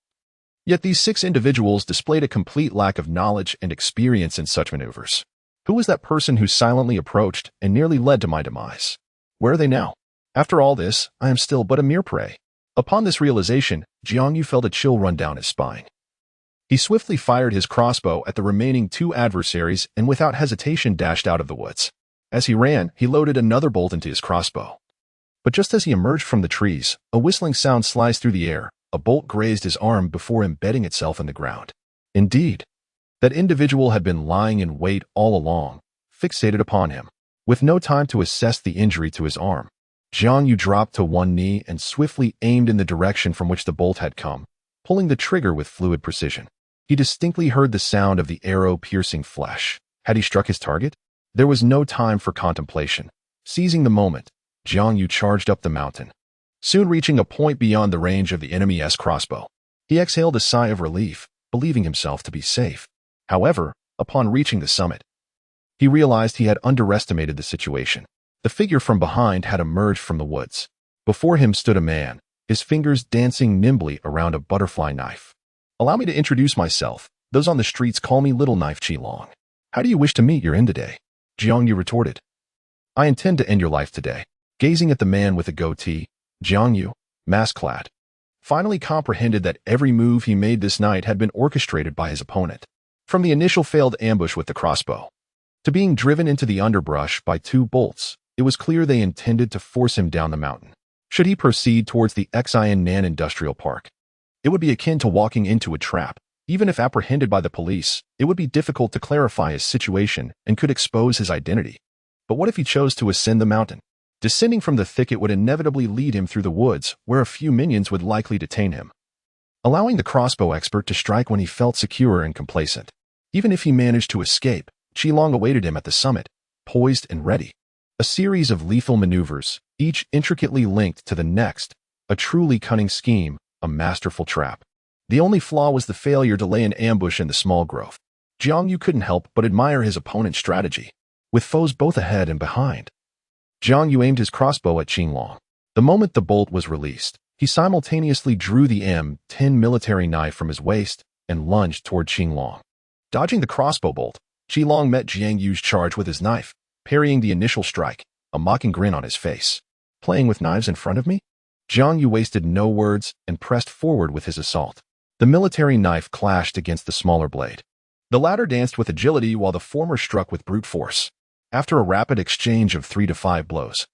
Yet these 6 individuals displayed a complete lack of knowledge and experience in such maneuvers. Who was that person who silently approached and nearly led to my demise? Where are they now? After all this, I am still but a mere prey. Upon this realization, Jiang You felt a chill run down his spine. He swiftly fired his crossbow at the remaining 2 adversaries and without hesitation dashed out of the woods. As he ran, he loaded another bolt into his crossbow. But just as he emerged from the trees, a whistling sound sliced through the air. A bolt grazed his arm before embedding itself in the ground. Indeed, that individual had been lying in wait all along, fixated upon him. With no time to assess the injury to his arm, Jiang You dropped to one knee and swiftly aimed in the direction from which the bolt had come, pulling the trigger with fluid precision. He distinctly heard the sound of the arrow piercing flesh. Had he struck his target? There was no time for contemplation. Seizing the moment, Jiang You charged up the mountain. Soon reaching a point beyond the range of the enemy's crossbow, he exhaled a sigh of relief, believing himself to be safe. However, upon reaching the summit, he realized he had underestimated the situation. The figure from behind had emerged from the woods. Before him stood a man, his fingers dancing nimbly around a butterfly knife. "Allow me to introduce myself. Those on the streets call me Little Knife Qilong. How do you wish to meet your end today?" Jiang You retorted. "I intend to end your life today." Gazing at the man with the goatee, Jiang You, mask-clad, finally comprehended that every move he made this night had been orchestrated by his opponent. From the initial failed ambush with the crossbow, to being driven into the underbrush by 2 bolts, it was clear they intended to force him down the mountain. Should he proceed towards the Xianan Industrial Park, it would be akin to walking into a trap. Even if apprehended by the police, it would be difficult to clarify his situation and could expose his identity. But what if he chose to ascend the mountain? Descending from the thicket would inevitably lead him through the woods, where a few minions would likely detain him, allowing the crossbow expert to strike when he felt secure and complacent. Even if he managed to escape, Qilong awaited him at the summit, poised and ready. A series of lethal maneuvers, each intricately linked to the next, a truly cunning scheme, a masterful trap. The only flaw was the failure to lay an ambush in the small grove. Jiang You couldn't help but admire his opponent's strategy, with foes both ahead and behind. Jiang You aimed his crossbow at Qilong. The moment the bolt was released, he simultaneously drew the M10 military knife from his waist and lunged toward Qilong. Dodging the crossbow bolt, Qilong met Jiang Yu's charge with his knife, parrying the initial strike, a mocking grin on his face. "Playing with knives in front of me?" Jiang You wasted no words and pressed forward with his assault. The military knife clashed against the smaller blade. The latter danced with agility while the former struck with brute force. After a rapid exchange of 3 to 5 blows,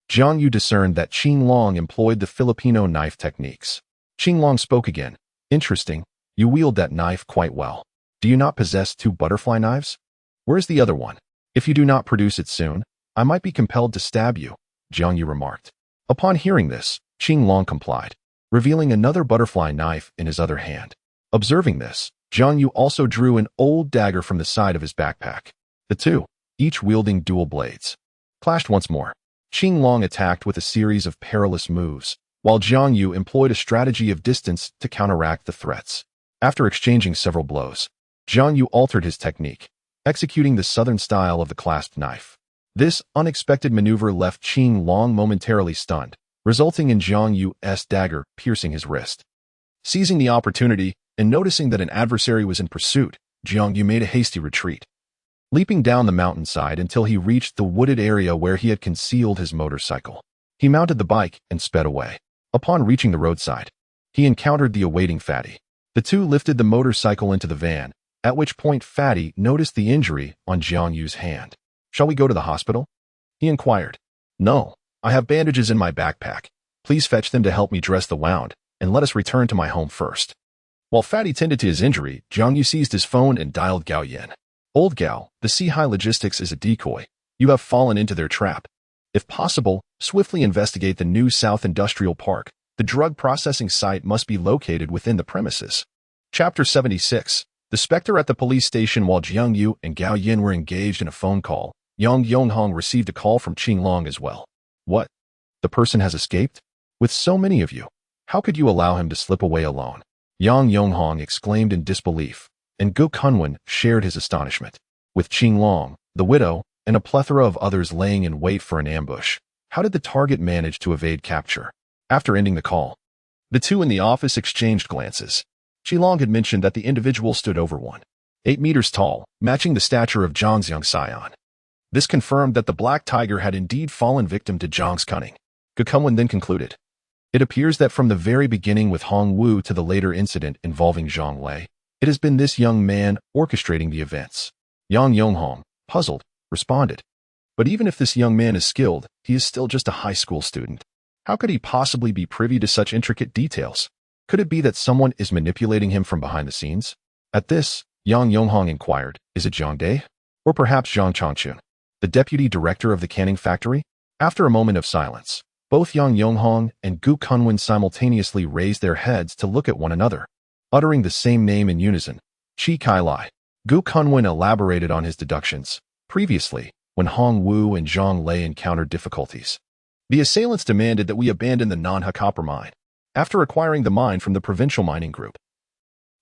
Jiang You discerned that Qilong employed the Filipino knife techniques. Qilong spoke again. "Interesting. You wield that knife quite well. Do you not possess 2 butterfly knives? Where's the other one? If you do not produce it soon, I might be compelled to stab you," Jiang You remarked. Upon hearing this, Qilong complied, revealing another butterfly knife in his other hand. Observing this, Jiang You also drew an old dagger from the side of his backpack. The 2, each wielding dual blades, clashed once more. Qilong attacked with a series of perilous moves, while Jiang You employed a strategy of distance to counteract the threats. After exchanging several blows, Jiang You altered his technique, executing the southern style of the clasped knife. This unexpected maneuver left Qilong momentarily stunned, resulting in Jiang Yu's dagger piercing his wrist. Seizing the opportunity and noticing that an adversary was in pursuit, Jiang You made a hasty retreat, leaping down the mountainside until he reached the wooded area where he had concealed his motorcycle. He mounted the bike and sped away. Upon reaching the roadside, he encountered the awaiting Fatty. The 2 lifted the motorcycle into the van, at which point Fatty noticed the injury on Jiang Yu's hand. "Shall we go to the hospital?" he inquired. "No, I have bandages in my backpack. Please fetch them to help me dress the wound, and let us return to my home first." While Fatty tended to his injury, Jiang Yu seized his phone and dialed Gao Yin. "Old Gao, the Sea-High Logistics is a decoy. You have fallen into their trap. If possible, swiftly investigate the new South Industrial Park. The drug processing site must be located within the premises." Chapter 76. The Spectre at the police station. While Jiang Yu and Gao Yin were engaged in a phone call, Yang Yonghong received a call from Qilong as well. "What? The person has escaped? With so many of you, how could you allow him to slip away alone?" Yang Yonghong exclaimed in disbelief, and Go Kunwen shared his astonishment. With Qilong, the widow, and a plethora of others laying in wait for an ambush. How did the target manage to evade capture? After ending the call, the two in the office exchanged glances. Qilong had mentioned that the individual stood over 1.8 meters tall, matching the stature of Zhang's young scion. This confirmed that the black tiger had indeed fallen victim to Zhang's cunning. Gokungwen then concluded. It appears that from the very beginning with Hong Wu to the later incident involving Zhang Lei, it has been this young man orchestrating the events. Yang Yonghong, puzzled, responded. But even if this young man is skilled, he is still just a high school student. How could he possibly be privy to such intricate details? Could it be that someone is manipulating him from behind the scenes? At this, Yang Yonghong inquired, is it Zhang Dai? Or perhaps Zhang Changchun, the deputy director of the canning factory? After a moment of silence, both Yang Yonghong and Gu Kunwen simultaneously raised their heads to look at one another, uttering the same name in unison, Chi Kai Lai. Gu Kunwen elaborated on his deductions. Previously, when Hong Wu and Zhang Lei encountered difficulties, the assailants demanded that we abandon the Nanha copper mine, after acquiring the mine from the provincial mining group.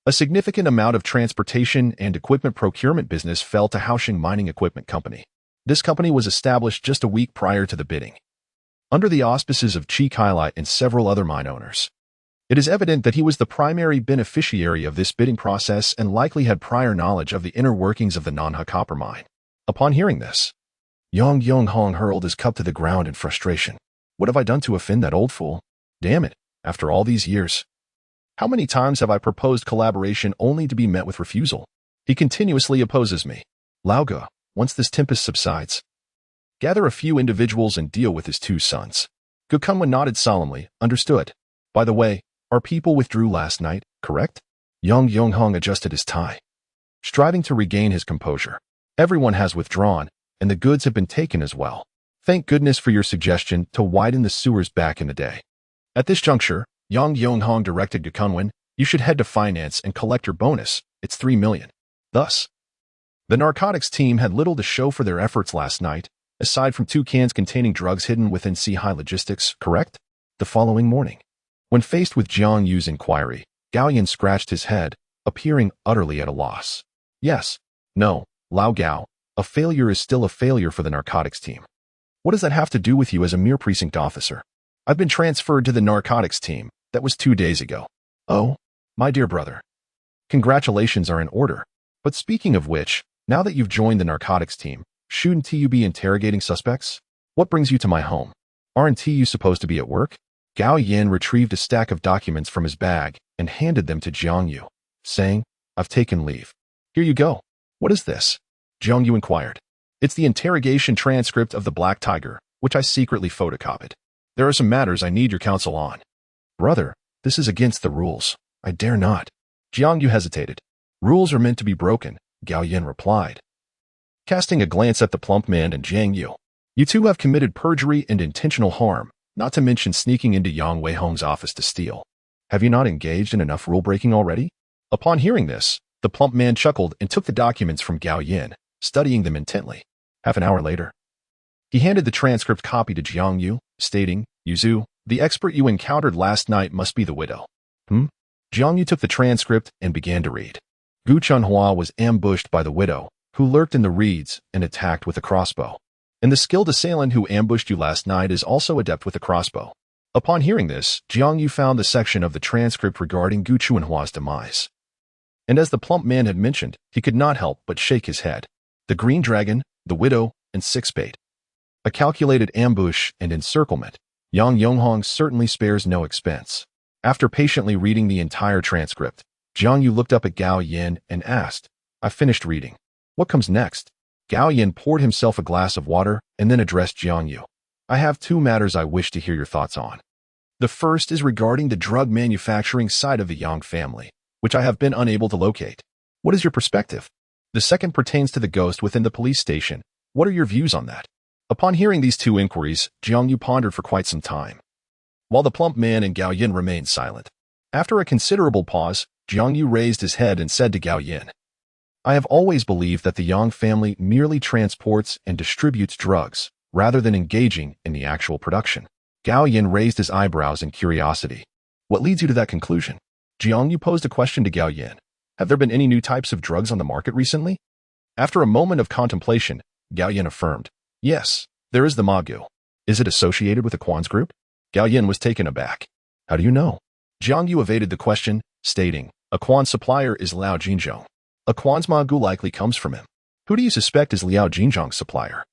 A significant amount of transportation and equipment procurement business fell to Haoxing Mining Equipment Company. This company was established just a week prior to the bidding, under the auspices of Chi Kailai and several other mine owners. It is evident that he was the primary beneficiary of this bidding process and likely had prior knowledge of the inner workings of the Nanha copper mine. Upon hearing this, Yang Yonghong hurled his cup to the ground in frustration. What have I done to offend that old fool? Damn it, after all these years. How many times have I proposed collaboration only to be met with refusal? He continuously opposes me. Lauga, once this tempest subsides, gather a few individuals and deal with his two sons. Gokungwen nodded solemnly, understood. By the way, our people withdrew last night, correct? Yang Yonghong adjusted his tie, striving to regain his composure. Everyone has withdrawn, and the goods have been taken as well. Thank goodness for your suggestion to widen the sewers back in the day. At this juncture, Yang Yonghong directed Gokungwen, you should head to finance and collect your bonus. It's 3 million. Thus, the narcotics team had little to show for their efforts last night, aside from 2 cans containing drugs hidden within Sea-High Logistics, correct? The following morning, when faced with Jiang Yu's inquiry, Gao Yin scratched his head, appearing utterly at a loss. Yes, no, Lao Gao, a failure is still a failure for the narcotics team. What does that have to do with you as a mere precinct officer? I've been transferred to the narcotics team. That was 2 days ago. Oh, my dear brother. Congratulations are in order. But speaking of which, now that you've joined the narcotics team, shouldn't you be interrogating suspects? What brings you to my home? Aren't you supposed to be at work? Gao Yin retrieved a stack of documents from his bag and handed them to Jiang You, saying, I've taken leave. Here you go. What is this? Jiang Yu inquired. It's the interrogation transcript of the Black Tiger, which I secretly photocopied. There are some matters I need your counsel on. Brother, this is against the rules. I dare not. Jiang Yu hesitated. Rules are meant to be broken, Gao Yin replied, casting a glance at the plump man and Jiang Yu. You two have committed perjury and intentional harm, not to mention sneaking into Yang Weihong's office to steal. Have you not engaged in enough rule-breaking already? Upon hearing this, the plump man chuckled and took the documents from Gao Yin, studying them intently. Half an hour later, he handed the transcript copy to Jiang Yu, stating, Yuzu, the expert you encountered last night must be the widow. Jiang Yu took the transcript and began to read. Gu Chunhua was ambushed by the widow, who lurked in the reeds and attacked with a crossbow. And the skilled assailant who ambushed you last night is also adept with a crossbow. Upon hearing this, Jiang Yu found the section of the transcript regarding Gu Chunhua's demise. And as the plump man had mentioned, he could not help but shake his head. The Green Dragon, the widow, and 6 bait. A calculated ambush and encirclement. Yang Yonghong certainly spares no expense. After patiently reading the entire transcript, Jiang Yu looked up at Gao Yin and asked, I finished reading. What comes next? Gao Yin poured himself a glass of water and then addressed Jiang Yu. I have 2 matters I wish to hear your thoughts on. The first is regarding the drug manufacturing side of the Yang family, which I have been unable to locate. What is your perspective? The second pertains to the ghost within the police station. What are your views on that? Upon hearing these 2 inquiries, Jiang Yu pondered for quite some time, while the plump man and Gao Yin remained silent. After a considerable pause, Jiang Yu raised his head and said to Gao Yin, I have always believed that the Yang family merely transports and distributes drugs, rather than engaging in the actual production. Gao Yin raised his eyebrows in curiosity. What leads you to that conclusion? Jiang Yu posed a question to Gao Yin. Have there been any new types of drugs on the market recently? After a moment of contemplation, Gao Yin affirmed. Yes, there is the Magu. Is it associated with the Quan's group? Gao Yin was taken aback. How do you know? Jiang You evaded the question, stating, a Quan supplier is Liao Jinzhong. A Quan's Magu likely comes from him. Who do you suspect is Liao Jinzhong's supplier?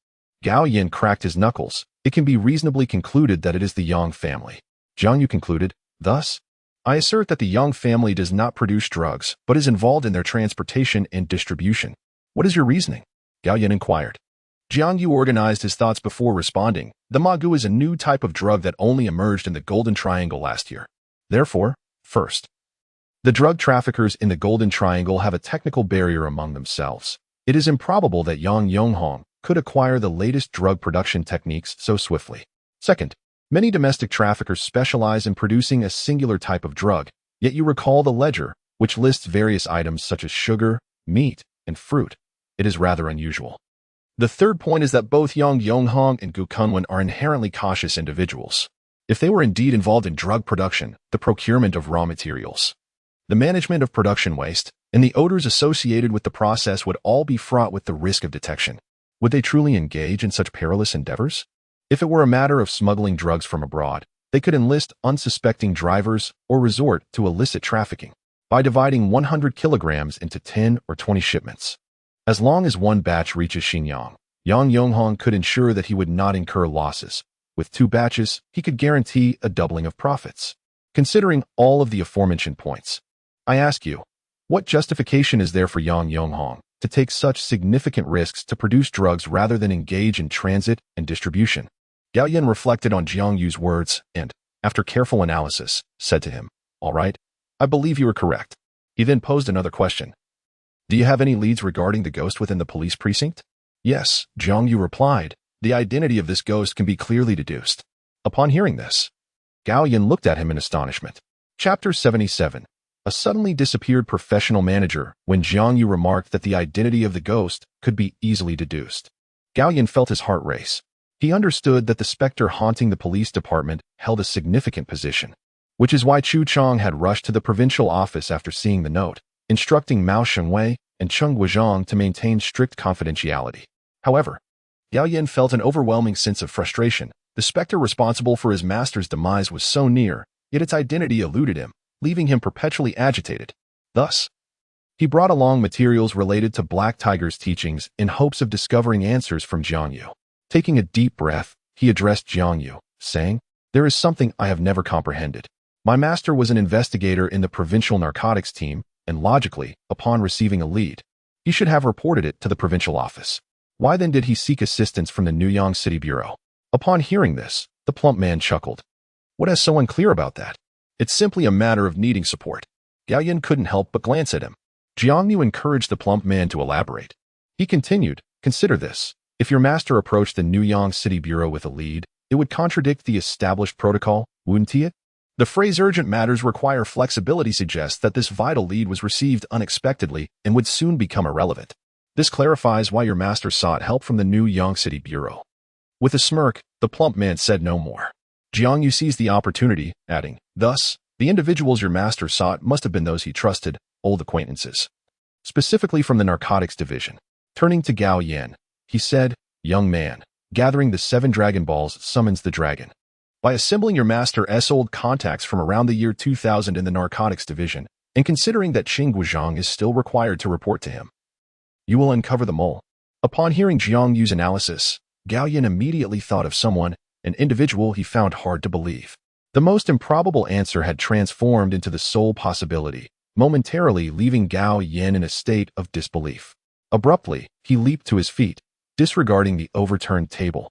Gao Yin cracked his knuckles. It can be reasonably concluded that it is the Yang family. Jiang You concluded, thus, I assert that the Yang family does not produce drugs, but is involved in their transportation and distribution. What is your reasoning? Gao Yin inquired. Jiang You organized his thoughts before responding. The Magu is a new type of drug that only emerged in the Golden Triangle last year. Therefore, first, the drug traffickers in the Golden Triangle have a technical barrier among themselves. It is improbable that Yang Yonghong could acquire the latest drug production techniques so swiftly. Second, many domestic traffickers specialize in producing a singular type of drug, yet you recall the ledger, which lists various items such as sugar, meat, and fruit. It is rather unusual. The third point is that both Yang Yonghong and Gu Kunwen are inherently cautious individuals. If they were indeed involved in drug production, the procurement of raw materials, the management of production waste, and the odors associated with the process would all be fraught with the risk of detection. Would they truly engage in such perilous endeavors? If it were a matter of smuggling drugs from abroad, they could enlist unsuspecting drivers or resort to illicit trafficking by dividing 100 kilograms into 10 or 20 shipments. As long as one batch reaches Xinjiang, Yang Yonghong could ensure that he would not incur losses. With 2 batches, he could guarantee a doubling of profits. Considering all of the aforementioned points, I ask you, what justification is there for Yang Yonghong to take such significant risks to produce drugs rather than engage in transit and distribution? Gao Yin reflected on Jiang Yu's words and, after careful analysis, said to him, all right, I believe you are correct. He then posed another question. Do you have any leads regarding the ghost within the police precinct? Yes, Jiang Yu replied. The identity of this ghost can be clearly deduced. Upon hearing this, Gao Yin looked at him in astonishment. Chapter 77. A suddenly disappeared professional manager when Jiang Yu remarked that the identity of the ghost could be easily deduced. Gao Yin felt his heart race. He understood that the specter haunting the police department held a significant position, which is why Chu Chong had rushed to the provincial office after seeing the note, instructing Mao Shengwei and Cheng Guizhong to maintain strict confidentiality. However, Gao Yin felt an overwhelming sense of frustration. The specter responsible for his master's demise was so near, yet its identity eluded him, leaving him perpetually agitated. Thus, he brought along materials related to Black Tiger's teachings in hopes of discovering answers from Jiang Yu. Taking a deep breath, he addressed Jiang Yu, saying, there is something I have never comprehended. My master was an investigator in the provincial narcotics team, and logically, upon receiving a lead, he should have reported it to the provincial office. Why then did he seek assistance from the Nuyang City Bureau? Upon hearing this, the plump man chuckled. What is so unclear about that? It's simply a matter of needing support. Gao Yin couldn't help but glance at him. Jiang Yu encouraged the plump man to elaborate. He continued, consider this. If your master approached the Nuyang City Bureau with a lead, it would contradict the established protocol, wouldn't it? The phrase urgent matters require flexibility suggests that this vital lead was received unexpectedly and would soon become irrelevant. This clarifies why your master sought help from the Nuyang City Bureau. With a smirk, the plump man said no more. Jiang Yu seized the opportunity, adding, thus, the individuals your master sought must have been those he trusted, old acquaintances. Specifically from the narcotics division. Turning to Gao Yin, he said, young man, gathering the 7 Dragon Balls summons the dragon. By assembling your master's old contacts from around the year 2000 in the narcotics division, and considering that Cheng Guizhong is still required to report to him, you will uncover the mole. Upon hearing Jiang Yu's analysis, Gao Yin immediately thought of someone, an individual he found hard to believe. The most improbable answer had transformed into the sole possibility, momentarily leaving Gao Yin in a state of disbelief. Abruptly, he leaped to his feet, disregarding the overturned table,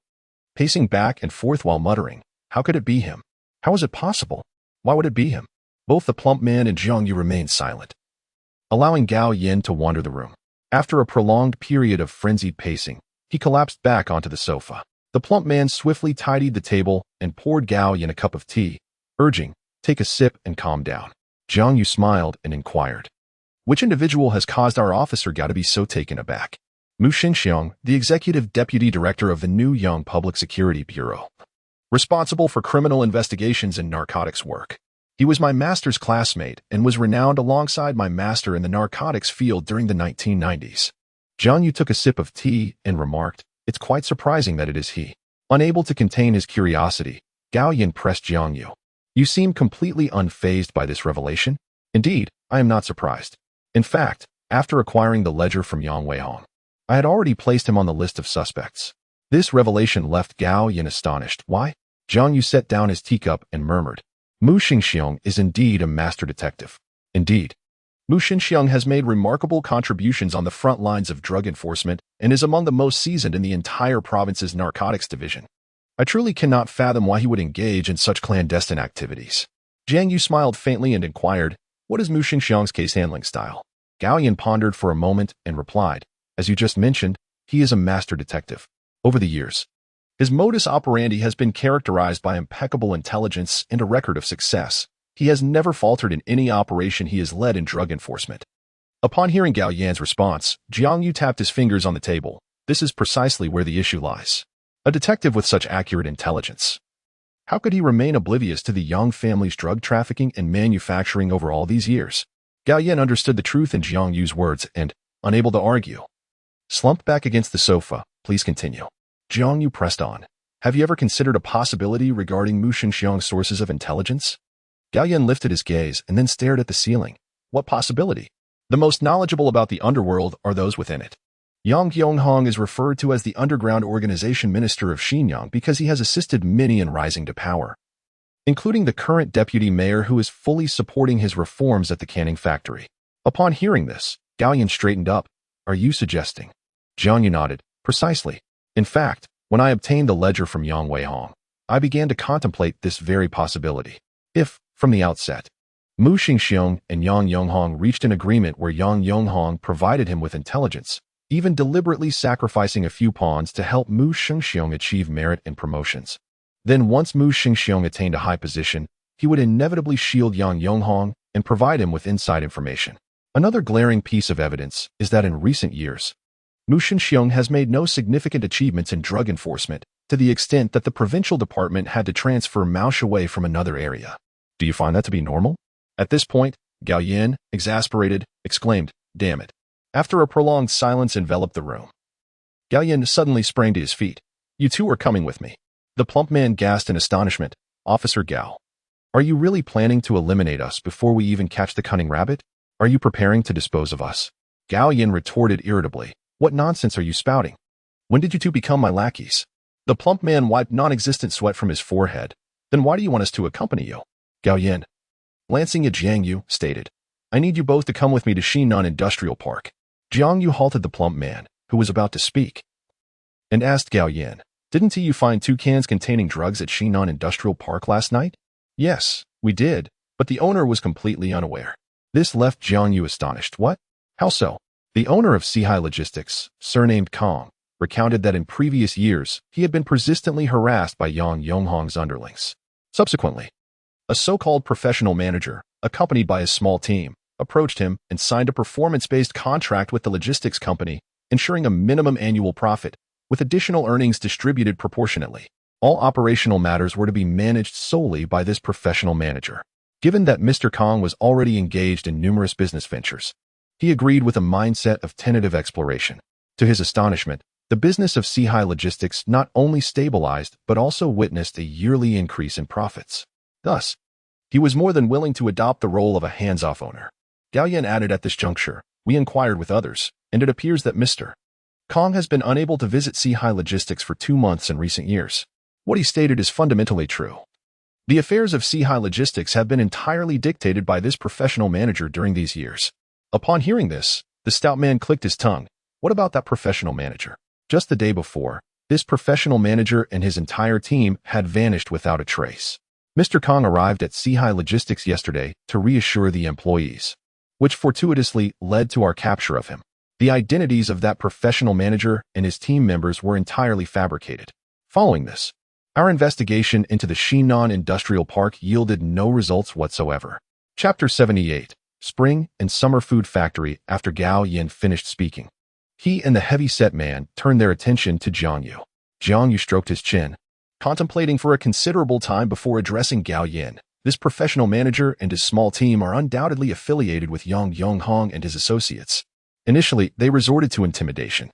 pacing back and forth while muttering, how could it be him? How is it possible? Why would it be him? Both the plump man and Jiang Yu remained silent, allowing Gao Yin to wander the room. After a prolonged period of frenzied pacing, he collapsed back onto the sofa. The plump man swiftly tidied the table and poured Gao Yin a cup of tea, urging, take a sip and calm down. Jiang Yu smiled and inquired, which individual has caused our officer Gao to be so taken aback? Mu Xingxiang, the executive deputy director of the Nuyang Public Security Bureau, responsible for criminal investigations and narcotics work. He was my master's classmate and was renowned alongside my master in the narcotics field during the 1990s. Jiang Yu took a sip of tea and remarked, It's quite surprising that it is he. Unable to contain his curiosity, Gao Yin pressed Jiang You. You seem completely unfazed by this revelation? Indeed, I am not surprised. In fact, after acquiring the ledger from Yang Weihong, I had already placed him on the list of suspects. This revelation left Gao Yin astonished. Why? Jiang Yu set down his teacup and murmured, Mu Xingxiong is indeed a master detective. Indeed. Mu Xingxiong has made remarkable contributions on the front lines of drug enforcement and is among the most seasoned in the entire province's narcotics division. I truly cannot fathom why he would engage in such clandestine activities. Jiang Yu smiled faintly and inquired, what is Mu Xingxiong's case handling style? Gao Yin pondered for a moment and replied, as you just mentioned, he is a master detective. Over the years, his modus operandi has been characterized by impeccable intelligence and a record of success. He has never faltered in any operation he has led in drug enforcement. Upon hearing Gao Yan's response, Jiang Yu tapped his fingers on the table. This is precisely where the issue lies. A detective with such accurate intelligence. How could he remain oblivious to the Yang family's drug trafficking and manufacturing over all these years? Gao Yan understood the truth in Jiang Yu's words and, unable to argue, slumped back against the sofa. Please continue. Jiang Yu pressed on. Have you ever considered a possibility regarding Mu Xingxiong's sources of intelligence? Gao Yan lifted his gaze and then stared at the ceiling. What possibility? The most knowledgeable about the underworld are those within it. Yang Yonghong is referred to as the underground organization minister of Xinjiang because he has assisted many in rising to power, including the current deputy mayor who is fully supporting his reforms at the canning factory. Upon hearing this, Gao Yan straightened up. Are you suggesting? Jiang Yu nodded. Precisely. In fact, when I obtained the ledger from Yang Weihong, I began to contemplate this very possibility. If, from the outset, Mu Xingxiong and Yang Yonghong reached an agreement where Yang Yonghong provided him with intelligence, even deliberately sacrificing a few pawns to help Mu Xingxiong achieve merit and promotions. Then once Mu Xingxiong attained a high position, he would inevitably shield Yang Yonghong and provide him with inside information. Another glaring piece of evidence is that in recent years, Mu Xingxiong has made no significant achievements in drug enforcement to the extent that the provincial department had to transfer Mao Shui from another area. Do you find that to be normal? At this point, Gao Yan, exasperated, exclaimed, Damn it. After a prolonged silence enveloped the room, Gao Yan suddenly sprang to his feet. You two are coming with me. The plump man gasped in astonishment. Officer Gao, are you really planning to eliminate us before we even catch the cunning rabbit? Are you preparing to dispose of us? Gao Yan retorted irritably. What nonsense are you spouting? When did you two become my lackeys? The plump man wiped non-existent sweat from his forehead. Then why do you want us to accompany you? Gao Yan, glancing at Jiang Yu, stated, I need you both to come with me to Xinan Industrial Park. Jiang Yu halted the plump man, who was about to speak, and asked Gao Yan, didn't you find 2 cans containing drugs at Xinan Industrial Park last night? Yes, we did, but the owner was completely unaware. This left Jiang Yu astonished. What? How so? The owner of Sihai Logistics, surnamed Kong, recounted that in previous years, he had been persistently harassed by Yang Yonghong's underlings. Subsequently, a so-called professional manager, accompanied by a small team, approached him and signed a performance-based contract with the logistics company, ensuring a minimum annual profit, with additional earnings distributed proportionately. All operational matters were to be managed solely by this professional manager. Given that Mr. Kong was already engaged in numerous business ventures, he agreed with a mindset of tentative exploration. To his astonishment, the business of Sihai Logistics not only stabilized but also witnessed a yearly increase in profits. Thus, he was more than willing to adopt the role of a hands-off owner. Gao Yan added at this juncture, we inquired with others, and it appears that Mr. Kong has been unable to visit Sihai Logistics for 2 months in recent years. What he stated is fundamentally true. The affairs of Sihai Logistics have been entirely dictated by this professional manager during these years. Upon hearing this, the stout man clicked his tongue. What about that professional manager? Just the day before, this professional manager and his entire team had vanished without a trace. Mr. Kong arrived at Sihai Logistics yesterday to reassure the employees, which fortuitously led to our capture of him. The identities of that professional manager and his team members were entirely fabricated. Following this, our investigation into the Xinan Industrial Park yielded no results whatsoever. Chapter 78. Spring and Summer Food Factory. After Gao Yan finished speaking, he and the heavy-set man turned their attention to Jiang Yu. Jiang Yu stroked his chin, contemplating for a considerable time before addressing Gao Yan. This professional manager and his small team are undoubtedly affiliated with Yang Yonghong and his associates. Initially, they resorted to intimidation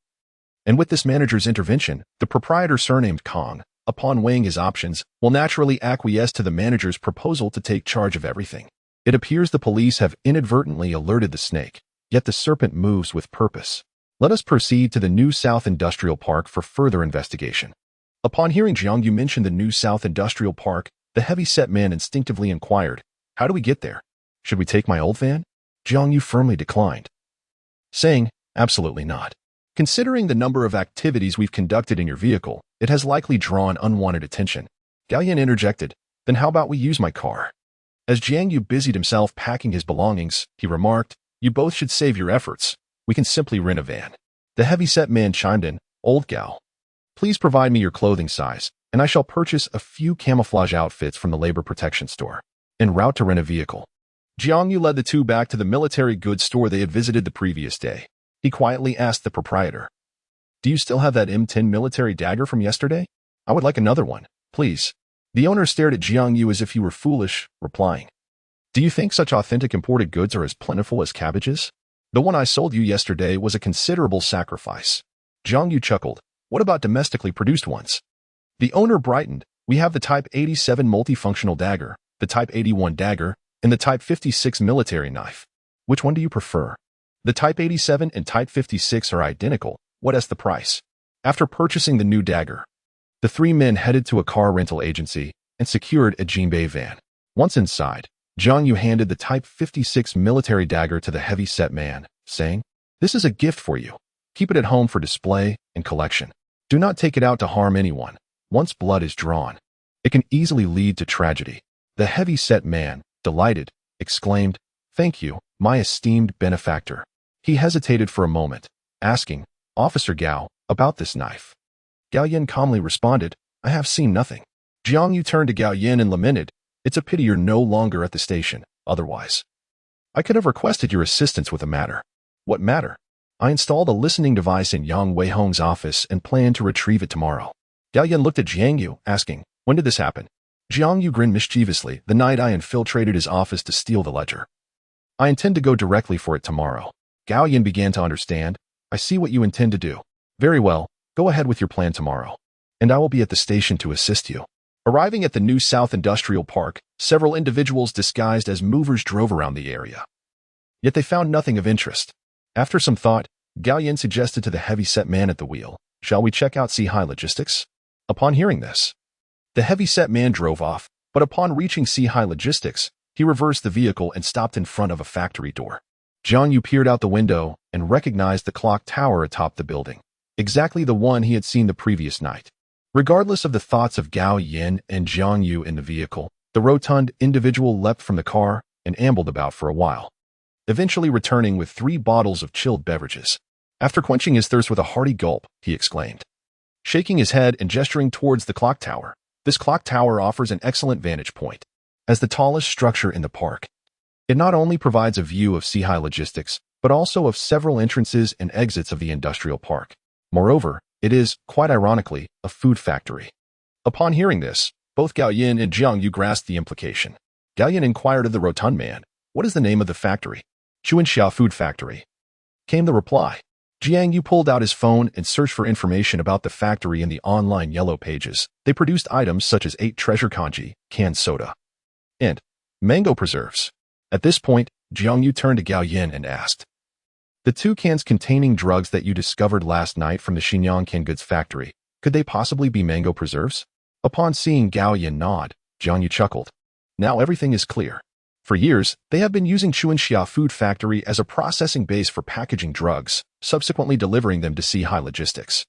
And with this manager's intervention, the proprietor surnamed Kong, upon weighing his options, will naturally acquiesce to the manager's proposal to take charge of everything. It appears the police have inadvertently alerted the snake, yet the serpent moves with purpose. Let us proceed to the New South Industrial Park for further investigation. Upon hearing Jiang You mention the New South Industrial Park, the heavy-set man instinctively inquired, "How do we get there? Should we take my old van?" Jiang You firmly declined, saying, "Absolutely not. Considering the number of activities we've conducted in your vehicle, it has likely drawn unwanted attention." Gao Yin interjected, "Then how about we use my car?" As Jiang Yu busied himself packing his belongings, he remarked, "You both should save your efforts. We can simply rent a van." The heavy-set man chimed in, "Old Gao, please provide me your clothing size, and I shall purchase a few camouflage outfits from the labor protection store." En route to rent a vehicle, Jiang Yu led the two back to the military goods store they had visited the previous day. He quietly asked the proprietor, "Do you still have that M10 military dagger from yesterday? I would like another one, please." The owner stared at Jiang Yu as if he were foolish, replying, "Do you think such authentic imported goods are as plentiful as cabbages? The one I sold you yesterday was a considerable sacrifice." Jiang Yu chuckled, "What about domestically produced ones?" The owner brightened, "We have the Type 87 multifunctional dagger, the Type 81 dagger, and the Type 56 military knife. Which one do you prefer?" The Type 87 and Type 56 are identical. What is the price? After purchasing the new dagger, the three men headed to a car rental agency and secured a Jinbei van. Once inside, Jiang Yu handed the Type 56 military dagger to the heavy-set man, saying, "This is a gift for you. Keep it at home for display and collection. Do not take it out to harm anyone. Once blood is drawn, it can easily lead to tragedy." The heavy-set man, delighted, exclaimed, "Thank you, my esteemed benefactor." He hesitated for a moment, asking, "Officer Gao, about this knife?" Gao Yin calmly responded, "I have seen nothing." Jiang Yu turned to Gao Yin and lamented, "It's a pity you're no longer at the station, otherwise I could have requested your assistance with a matter." "What matter?" "I installed a listening device in Yang Weihong's office and plan to retrieve it tomorrow." Gao Yin looked at Jiang Yu, asking, "When did this happen?" Jiang Yu grinned mischievously, "The night I infiltrated his office to steal the ledger. I intend to go directly for it tomorrow." Gao Yin began to understand. "I see what you intend to do. Very well, go ahead with your plan tomorrow, and I will be at the station to assist you." Arriving at the New South Industrial Park, several individuals disguised as movers drove around the area. Yet they found nothing of interest. After some thought, Gao Yin suggested to the heavy-set man at the wheel, "Shall we check out Sea-High Logistics?" Upon hearing this, the heavy-set man drove off, but upon reaching Sea-High Logistics, he reversed the vehicle and stopped in front of a factory door. Jiang Yu peered out the window and recognized the clock tower atop the building, exactly the one he had seen the previous night. Regardless of the thoughts of Gao Yin and Jiang Yu in the vehicle, the rotund individual leapt from the car and ambled about for a while, eventually returning with 3 bottles of chilled beverages. After quenching his thirst with a hearty gulp, he exclaimed, shaking his head and gesturing towards the clock tower, "This clock tower offers an excellent vantage point. As the tallest structure in the park, it not only provides a view of Sea-High Logistics, but also of several entrances and exits of the industrial park. Moreover, it is, quite ironically, a food factory." Upon hearing this, both Gao Yin and Jiang Yu grasped the implication. Gao Yin inquired of the rotund man, "What is the name of the factory?" "Chuanxia Food Factory," came the reply. Jiang Yu pulled out his phone and searched for information about the factory in the online yellow pages. They produced items such as 8 treasure kanji, canned soda, and mango preserves. At this point, Jiang Yu turned to Gao Yin and asked, "The 2 cans containing drugs that you discovered last night from the Shenyang canned goods factory, could they possibly be mango preserves?" Upon seeing Gao Yin nod, Jiang Yu chuckled. Now everything is clear. For years, they have been using Chuanxia Food Factory as a processing base for packaging drugs, subsequently delivering them to Sea-High Logistics.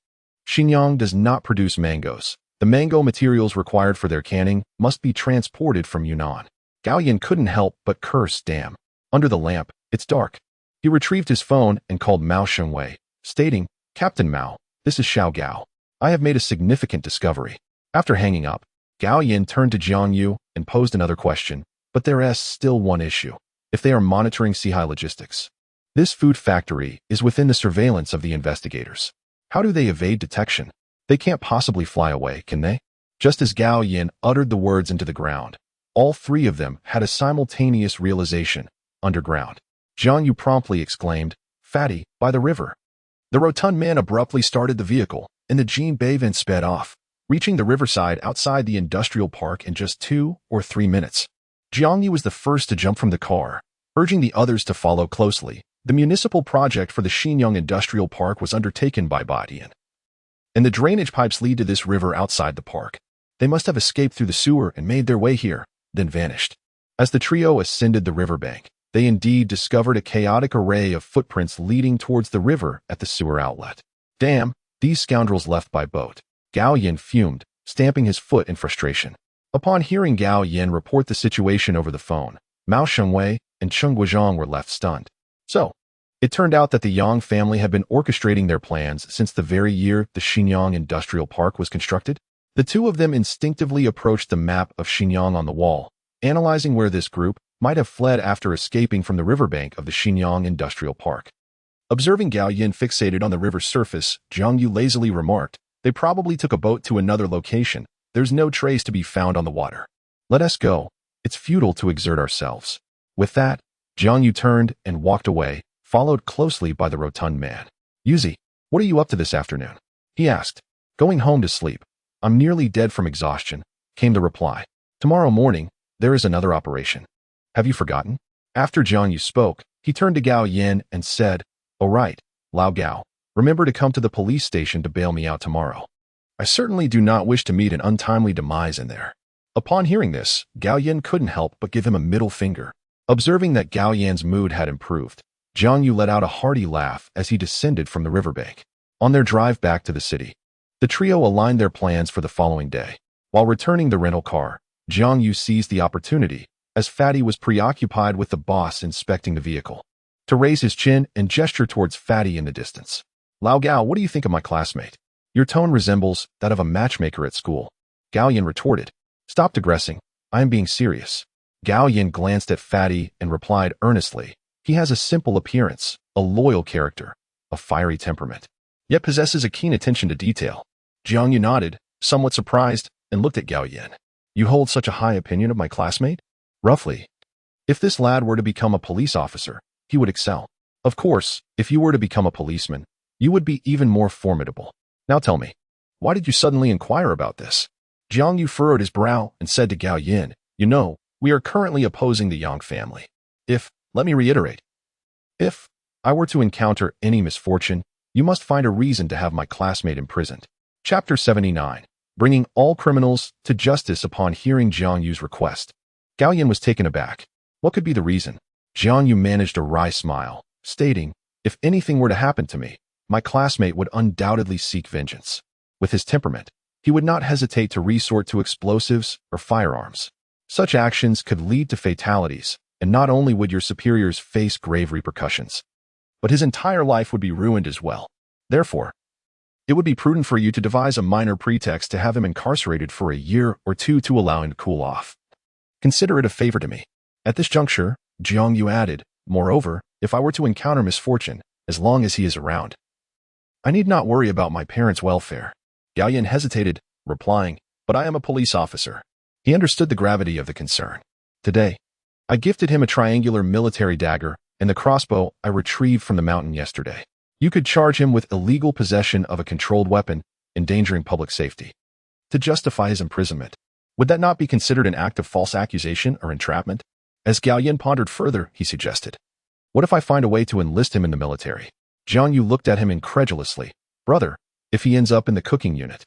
Shenyang does not produce mangoes. The mango materials required for their canning must be transported from Yunnan. Gao Yin couldn't help but curse, "Damn. Under the lamp, it's dark." He retrieved his phone and called Mao Shengwei, stating, "Captain Mao, this is Xiao Gao. I have made a significant discovery." After hanging up, Gao Yin turned to Jiang Yu and posed another question, "But there is still one issue. If they are monitoring Sea-High Logistics, this food factory is within the surveillance of the investigators. How do they evade detection? They can't possibly fly away, can they?" Just as Gao Yin uttered the words into the ground, all 3 of them had a simultaneous realization: underground. Jiang Yu promptly exclaimed, "Fatty, by the river." The rotund man abruptly started the vehicle, and the Jean Bavin sped off, reaching the riverside outside the industrial park in just 2 or 3 minutes. Jiang You was the first to jump from the car, urging the others to follow closely. The municipal project for the Xinyang Industrial Park was undertaken by Badian, and the drainage pipes lead to this river outside the park. They must have escaped through the sewer and made their way here, then vanished. As the trio ascended the riverbank, they indeed discovered a chaotic array of footprints leading towards the river at the sewer outlet. Damn, these scoundrels left by boat. Gao Yin fumed, stamping his foot in frustration. Upon hearing Gao Yin report the situation over the phone, Mao Shengwei and Cheng Guozhang were left stunned. So, it turned out that the Yang family had been orchestrating their plans since the very year the Xinyang Industrial Park was constructed. The two of them instinctively approached the map of Xinyang on the wall, analyzing where this group might have fled after escaping from the riverbank of the Xinyang Industrial Park. Observing Gao Yin fixated on the river's surface, Jiang You lazily remarked, "They probably took a boat to another location. There's no trace to be found on the water. Let us go. It's futile to exert ourselves." With that, Jiang You turned and walked away, followed closely by the rotund man. "Yuzi, what are you up to this afternoon?" he asked. "Going home to sleep. I'm nearly dead from exhaustion," came the reply. "Tomorrow morning, there is another operation. Have you forgotten?" After Jiang Yu spoke, he turned to Gao Yin and said, "Oh right, Lao Gao, remember to come to the police station to bail me out tomorrow. I certainly do not wish to meet an untimely demise in there." Upon hearing this, Gao Yin couldn't help but give him a middle finger. Observing that Gao Yin's mood had improved, Jiang Yu let out a hearty laugh as he descended from the riverbank. On their drive back to the city, the trio aligned their plans for the following day. While returning the rental car, Jiang Yu seized the opportunity, as Fatty was preoccupied with the boss inspecting the vehicle, to raise his chin and gesture towards Fatty in the distance. "Lao Gao, what do you think of my classmate? Your tone resembles that of a matchmaker at school." Gao Yin retorted, "Stop digressing. I am being serious." Gao Yin glanced at Fatty and replied earnestly, "He has a simple appearance, a loyal character, a fiery temperament, yet possesses a keen attention to detail." Jiang Yu nodded, somewhat surprised, and looked at Gao Yin. "You hold such a high opinion of my classmate?" "Roughly. If this lad were to become a police officer, he would excel. Of course, if you were to become a policeman, you would be even more formidable. Now tell me, why did you suddenly inquire about this?" Jiang Yu furrowed his brow and said to Gao Yin, "You know, we are currently opposing the Yang family. Let me reiterate, if I were to encounter any misfortune, you must find a reason to have my classmate imprisoned." Chapter 79. Bringing all criminals to justice. Upon hearing Jiang Yu's request, Gao Yin was taken aback. What could be the reason? Jiang Yu managed a wry smile, stating, "If anything were to happen to me, my classmate would undoubtedly seek vengeance. With his temperament, he would not hesitate to resort to explosives or firearms. Such actions could lead to fatalities, and not only would your superiors face grave repercussions, but his entire life would be ruined as well. Therefore, it would be prudent for you to devise a minor pretext to have him incarcerated for a year or two to allow him to cool off. Consider it a favor to me." At this juncture, Jiang Yu added, "Moreover, if I were to encounter misfortune, as long as he is around, I need not worry about my parents' welfare." Gao Yin hesitated, replying, "But I am a police officer." He understood the gravity of the concern. "Today, I gifted him a triangular military dagger and the crossbow I retrieved from the mountain yesterday. You could charge him with illegal possession of a controlled weapon, endangering public safety. To justify his imprisonment, would that not be considered an act of false accusation or entrapment?" As Gao Yin pondered further, he suggested, "What if I find a way to enlist him in the military?" Jiang Yu looked at him incredulously. "Brother, if he ends up in the cooking unit,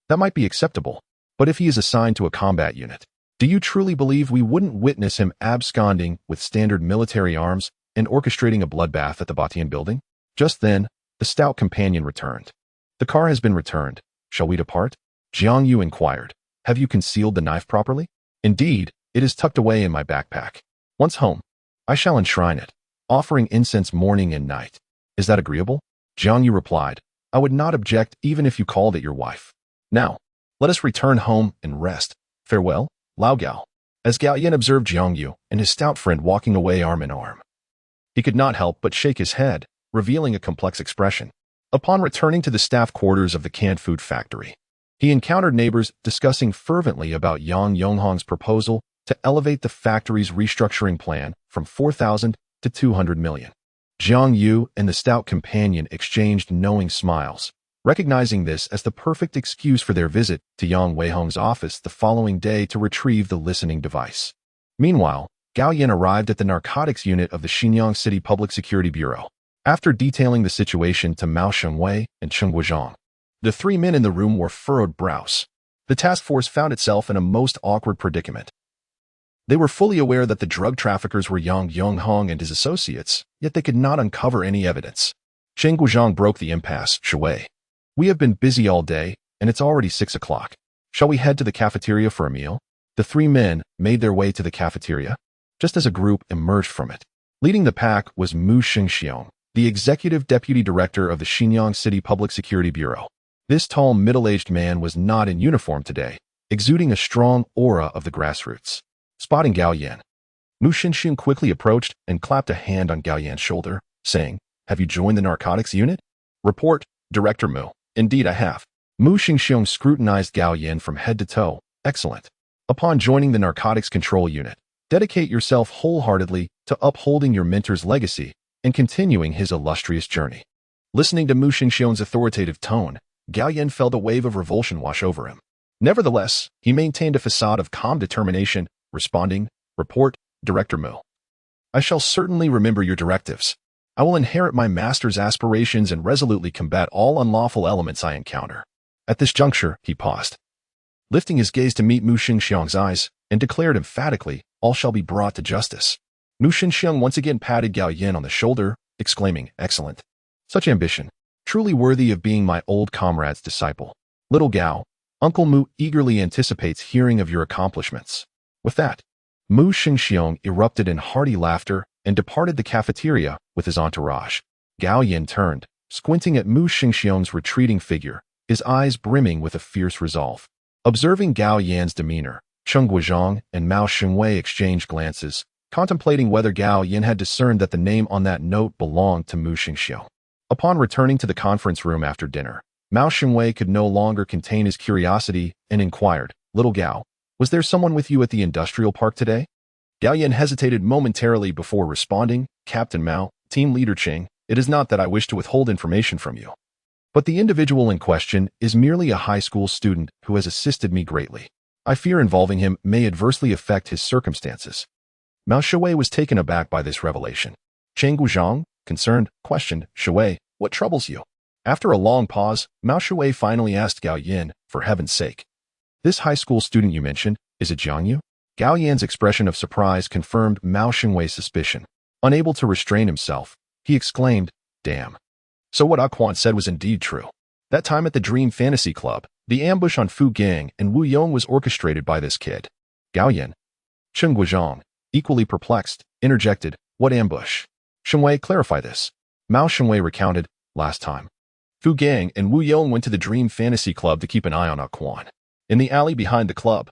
that might be acceptable. But if he is assigned to a combat unit, do you truly believe we wouldn't witness him absconding with standard military arms and orchestrating a bloodbath at the Batian building?" Just then, the stout companion returned. "The car has been returned. Shall we depart?" Jiang Yu inquired. "Have you concealed the knife properly?" "Indeed, it is tucked away in my backpack. Once home, I shall enshrine it, offering incense morning and night. Is that agreeable?" Jiang Yu replied, "I would not object even if you called it your wife. Now, let us return home and rest. Farewell, Lao Gao." As Gao Yin observed Jiang Yu and his stout friend walking away arm in arm, he could not help but shake his head, revealing a complex expression. Upon returning to the staff quarters of the canned food factory, he encountered neighbors discussing fervently about Yang Yonghong's proposal to elevate the factory's restructuring plan from 4,000 to 200 million. Jiang You and the stout companion exchanged knowing smiles, recognizing this as the perfect excuse for their visit to Yang Weihong's office the following day to retrieve the listening device. Meanwhile, Gao Yan arrived at the narcotics unit of the Xinyang City Public Security Bureau. After detailing the situation to Mao Shengwei and Cheng Guozhang, the three men in the room wore furrowed brows. The task force found itself in a most awkward predicament. They were fully aware that the drug traffickers were Yang Yonghong and his associates, yet they could not uncover any evidence. Cheng Guozhang broke the impasse. Shui, we have been busy all day, and it's already 6 o'clock. Shall we head to the cafeteria for a meal? The three men made their way to the cafeteria, just as a group emerged from it. Leading the pack was Mu Xingxiong, the executive deputy director of the Xinyang City Public Security Bureau. This tall, middle-aged man was not in uniform today, exuding a strong aura of the grassroots. Spotting Gao Yan, Mu Xingxiong quickly approached and clapped a hand on Gao Yan's shoulder, saying, "Have you joined the narcotics unit?" "Report, Director Mu. Indeed, I have." Mu Xingxiong scrutinized Gao Yan from head to toe. "Excellent. Upon joining the narcotics control unit, dedicate yourself wholeheartedly to upholding your mentor's legacy and continuing his illustrious journey." Listening to Mu Xingxiong's authoritative tone, Gao Yan felt a wave of revulsion wash over him. Nevertheless, he maintained a facade of calm determination, responding, "Report, Director Mu. I shall certainly remember your directives. I will inherit my master's aspirations and resolutely combat all unlawful elements I encounter." At this juncture, he paused, lifting his gaze to meet Mu Xingxiong's eyes, and declared emphatically, "All shall be brought to justice." Mu Xingxiong once again patted Gao Yan on the shoulder, exclaiming, "Excellent. Such ambition, truly worthy of being my old comrade's disciple. Little Gao, Uncle Mu eagerly anticipates hearing of your accomplishments." With that, Mu Xingxiong erupted in hearty laughter and departed the cafeteria with his entourage. Gao Yan turned, squinting at Mu Xingxiong's retreating figure, his eyes brimming with a fierce resolve. Observing Gao Yan's demeanor, Cheng Guozhang and Mao Shengwei exchanged glances, contemplating whether Gao Yan had discerned that the name on that note belonged to Mu Xingxiong. Upon returning to the conference room after dinner, Mao Shengwei could no longer contain his curiosity and inquired, "Little Gao, was there someone with you at the industrial park today?" Gao Yan hesitated momentarily before responding, "Captain Mao, Team Leader Cheng, it is not that I wish to withhold information from you. But the individual in question is merely a high school student who has assisted me greatly. I fear involving him may adversely affect his circumstances." Mao Shui was taken aback by this revelation. Cheng Guozhang, concerned, questioned, "Shui, what troubles you?" After a long pause, Mao Shui finally asked Gao Yan, "For heaven's sake, this high school student you mentioned, is it Jiang You?" Gao Yan's expression of surprise confirmed Mao Shengwei's suspicion. Unable to restrain himself, he exclaimed, "Damn. So what Quan said was indeed true. That time at the Dream Fantasy Club, the ambush on Fu Gang and Wu Yong was orchestrated by this kid." Gao Yan, Cheng Guozhang, equally perplexed, interjected, "What ambush? Shengwei, clarify this." Mao Shengwei recounted, "Last time, Fu Gang and Wu Yong went to the Dream Fantasy Club to keep an eye on Quan. In the alley behind the club,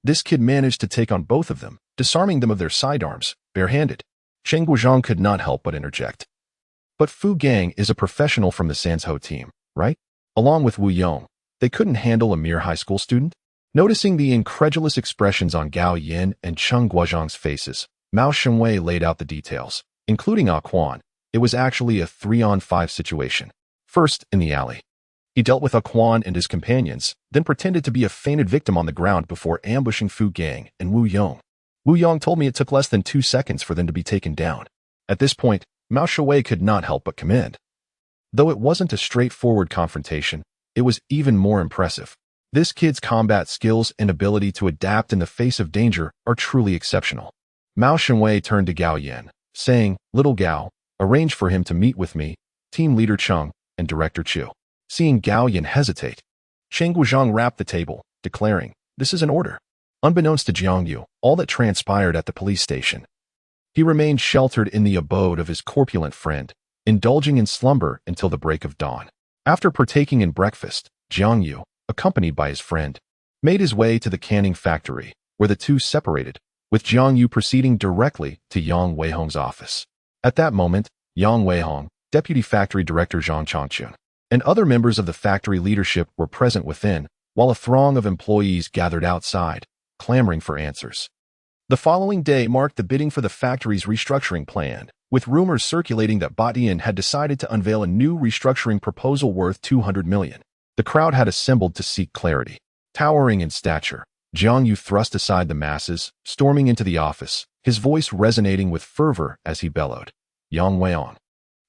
this kid managed to take on both of them, disarming them of their sidearms, barehanded." Cheng Guozhang could not help but interject, "But Fu Gang is a professional from the Sanzhou team, right? Along with Wu Yong, they couldn't handle a mere high school student?" Noticing the incredulous expressions on Gao Yan and Cheng Guozhang's faces, Mao Shengwei laid out the details, including Quan. It was actually a 3-on-5 situation. First, in the alley, he dealt with Quan and his companions, then pretended to be a fainted victim on the ground before ambushing Fu Gang and Wu Yong. Wu Yong told me it took less than 2 seconds for them to be taken down. At this point, Mao Shui could not help but commend. Though it wasn't a straightforward confrontation, it was even more impressive. This kid's combat skills and ability to adapt in the face of danger are truly exceptional. Mao Shengwei turned to Gao Yan, saying, "Little Gao, arrange for him to meet with me, Team Leader Cheng, and Director Chu." Seeing Gao Yan hesitate, Cheng Guozhang rapped the table, declaring, "This is an order." Unbeknownst to Jiang You, all that transpired at the police station. He remained sheltered in the abode of his corpulent friend, indulging in slumber until the break of dawn. After partaking in breakfast, Jiang You, accompanied by his friend, made his way to the canning factory, where the two separated, with Jiang You proceeding directly to Yang Weihong's office. At that moment, Yang Weihong, Deputy Factory Director Zhang Changchun, and other members of the factory leadership were present within, while a throng of employees gathered outside, clamoring for answers. The following day marked the bidding for the factory's restructuring plan, with rumors circulating that Batian had decided to unveil a new restructuring proposal worth 200 million. The crowd had assembled to seek clarity. Towering in stature, Jiang You thrust aside the masses, storming into the office, his voice resonating with fervor as he bellowed, "Yang Weiong,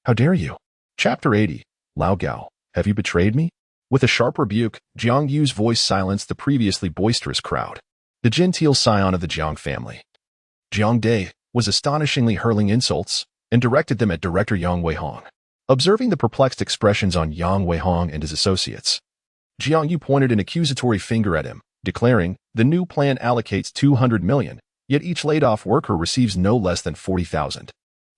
how dare you?" Chapter 80, Lao Gao, have you betrayed me? With a sharp rebuke, Jiang Yu's voice silenced the previously boisterous crowd. The genteel scion of the Jiang family, Jiang Dai, was astonishingly hurling insults and directed them at Director Yang Weihong. Observing the perplexed expressions on Yang Weihong and his associates, Jiang Yu pointed an accusatory finger at him, declaring, "The new plan allocates 200 million, yet each laid-off worker receives no less than 40,000.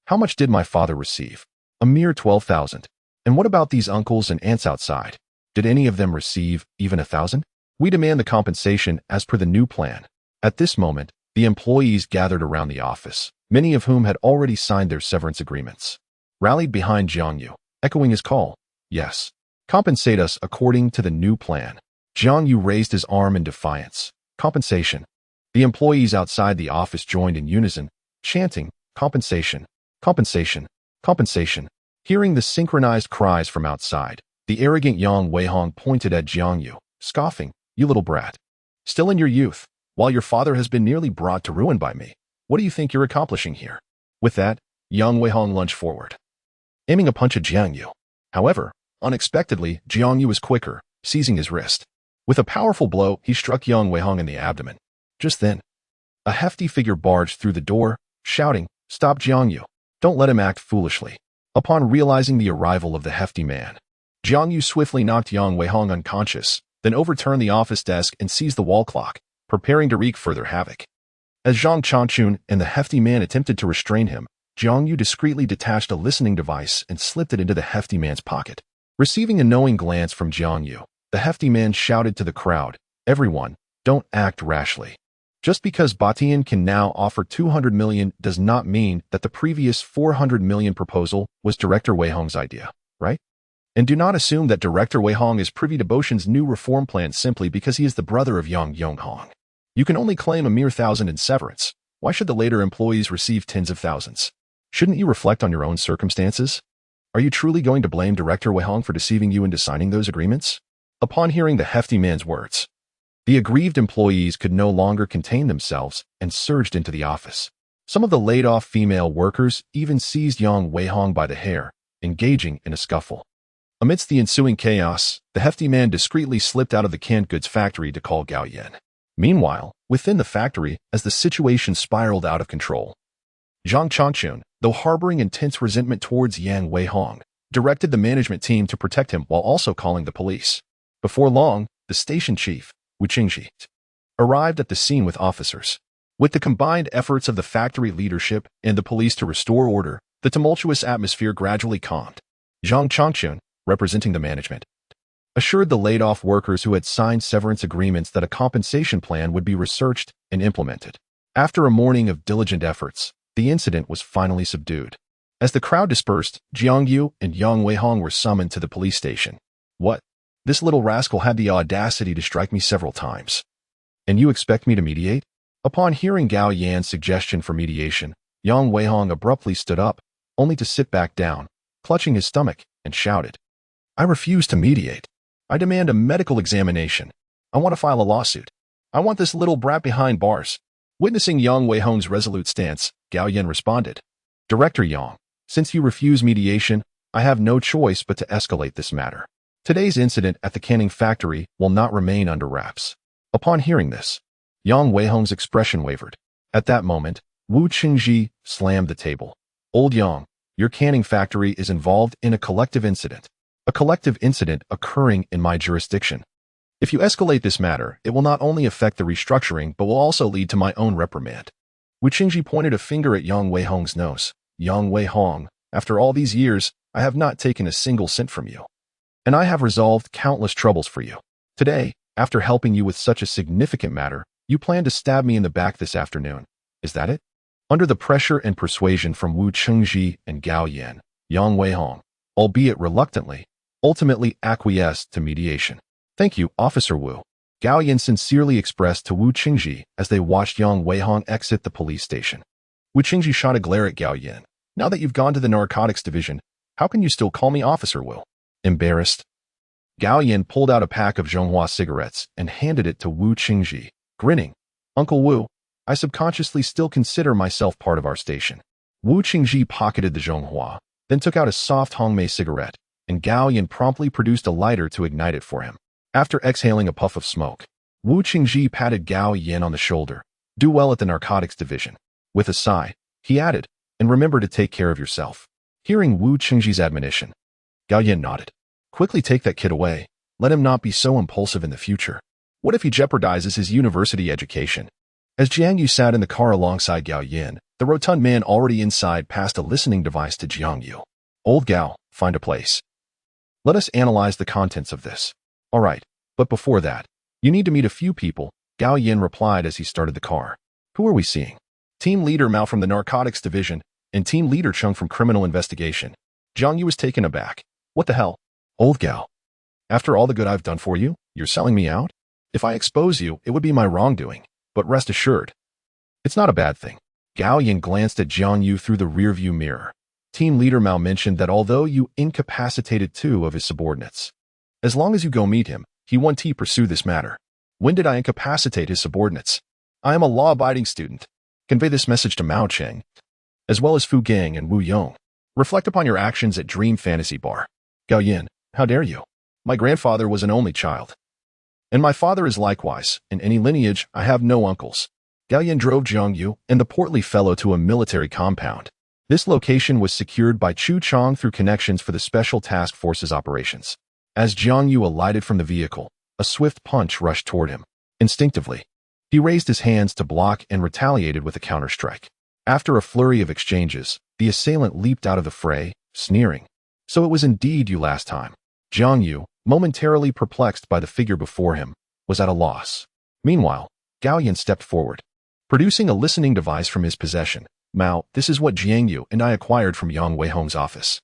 How much did my father receive? A mere 12,000. And what about these uncles and aunts outside? Did any of them receive even 1,000? We demand the compensation as per the new plan." At this moment, the employees gathered around the office, many of whom had already signed their severance agreements, rallied behind Jiang Yu, echoing his call. "Yes, compensate us according to the new plan." Jiang Yu raised his arm in defiance. "Compensation." The employees outside the office joined in unison, chanting, "Compensation, compensation, compensation." Hearing the synchronized cries from outside, the arrogant Yang Weihong pointed at Jiang Yu, scoffing, "You little brat. Still in your youth, while your father has been nearly brought to ruin by me. What do you think you're accomplishing here?" With that, Yang Weihong lunged forward, aiming a punch at Jiang Yu. However, unexpectedly, Jiang Yu was quicker, seizing his wrist. With a powerful blow, he struck Yang Weihong in the abdomen. Just then, a hefty figure barged through the door, shouting, "Stop Jiang Yu. Don't let him act foolishly." Upon realizing the arrival of the hefty man, Jiang Yu swiftly knocked Yang Weihong unconscious, then overturned the office desk and seized the wall clock, preparing to wreak further havoc. As Zhang Changchun and the hefty man attempted to restrain him, Jiang Yu discreetly detached a listening device and slipped it into the hefty man's pocket. Receiving a knowing glance from Jiang Yu, the hefty man shouted to the crowd, "Everyone, don't act rashly. Just because Batian can now offer 200 million does not mean that the previous 400 million proposal was Director Weihong's idea, right? And do not assume that Director Weihong is privy to Boshan's new reform plan simply because he is the brother of Yang Yonghong. You can only claim a mere 1,000 in severance. Why should the later employees receive tens of thousands? Shouldn't you reflect on your own circumstances? Are you truly going to blame Director Weihong for deceiving you into signing those agreements?" Upon hearing the hefty man's words, the aggrieved employees could no longer contain themselves and surged into the office. Some of the laid-off female workers even seized Yang Weihong by the hair, engaging in a scuffle. Amidst the ensuing chaos, the hefty man discreetly slipped out of the canned goods factory to call Gao Yan. Meanwhile, within the factory, as the situation spiraled out of control, Zhang Changchun, though harboring intense resentment towards Yang Weihong, directed the management team to protect him while also calling the police. Before long, the station chief, Wu Qingji, arrived at the scene with officers. With the combined efforts of the factory leadership and the police to restore order, the tumultuous atmosphere gradually calmed. Zhang Changchun, representing the management, assured the laid-off workers who had signed severance agreements that a compensation plan would be researched and implemented. After a morning of diligent efforts, the incident was finally subdued. As the crowd dispersed, Jiang Yu and Yang Weihong were summoned to the police station. "What? This little rascal had the audacity to strike me several times. And you expect me to mediate?" Upon hearing Gao Yan's suggestion for mediation, Yang Weihong abruptly stood up, only to sit back down, clutching his stomach, and shouted, "I refuse to mediate. I demand a medical examination. I want to file a lawsuit. I want this little brat behind bars." Witnessing Yang Weihong's resolute stance, Gao Yan responded, "Director Yang, since you refuse mediation, I have no choice but to escalate this matter. Today's incident at the canning factory will not remain under wraps." Upon hearing this, Yang Weihong's expression wavered. At that moment, Wu Qingji slammed the table. "Old Yang, your canning factory is involved in a collective incident occurring in my jurisdiction. If you escalate this matter, it will not only affect the restructuring but will also lead to my own reprimand." Wu Qingji pointed a finger at Yang Weihong's nose. "Yang Weihong, after all these years, I have not taken a single cent from you. And I have resolved countless troubles for you. Today, after helping you with such a significant matter, you plan to stab me in the back this afternoon. Is that it?" Under the pressure and persuasion from Wu Qingji and Gao Yan, Yang Weihong, albeit reluctantly, ultimately acquiesced to mediation. "Thank you, Officer Wu," Gao Yan sincerely expressed to Wu Qingji as they watched Yang Weihong exit the police station. Wu Qingji shot a glare at Gao Yan, Now that you've gone to the narcotics division, how can you still call me Officer Wu? Embarrassed. Gao Yin pulled out a pack of Zhonghua cigarettes and handed it to Wu Qingji, grinning. Uncle Wu, I subconsciously still consider myself part of our station. Wu Qingji pocketed the Zhonghua, then took out a soft Hongmei cigarette, and Gao Yin promptly produced a lighter to ignite it for him. After exhaling a puff of smoke, Wu Qingji patted Gao Yin on the shoulder. Do well at the narcotics division. With a sigh, he added, and remember to take care of yourself. Hearing Wu Qingji's admonition, Gao Yin nodded. Quickly take that kid away. Let him not be so impulsive in the future. What if he jeopardizes his university education? As Jiang You sat in the car alongside Gao Yin, the rotund man already inside passed a listening device to Jiang You. Old Gao, find a place. Let us analyze the contents of this. All right, but before that, you need to meet a few people, Gao Yin replied as he started the car. Who are we seeing? Team Leader Mao from the Narcotics Division and Team Leader Chung from Criminal Investigation. Jiang Yu was taken aback. What the hell? Old Gao. After all the good I've done for you, you're selling me out? If I expose you, it would be my wrongdoing, but rest assured, it's not a bad thing. Gao Yin glanced at Jiang Yu through the rearview mirror. Team Leader Mao mentioned that although you incapacitated 2 of his subordinates, as long as you go meet him, he won't pursue this matter. When did I incapacitate his subordinates? I am a law-abiding student. Convey this message to Mao Cheng, as well as Fu Gang and Wu Yong. Reflect upon your actions at Dream Fantasy Bar. Gao Yin, how dare you? My grandfather was an only child. And my father is likewise. In any lineage, I have no uncles. Gao Yin drove Jiang Yu and the portly fellow to a military compound. This location was secured by Chu Chong through connections for the Special Task Force's operations. As Jiang Yu alighted from the vehicle, a swift punch rushed toward him. Instinctively, he raised his hands to block and retaliated with a counterstrike. After a flurry of exchanges, the assailant leaped out of the fray, sneering. So it was indeed you last time. Jiang Yu, momentarily perplexed by the figure before him, was at a loss. Meanwhile, Gao Yin stepped forward, producing a listening device from his possession. Mao, this is what Jiang Yu and I acquired from Yang Weihong's office.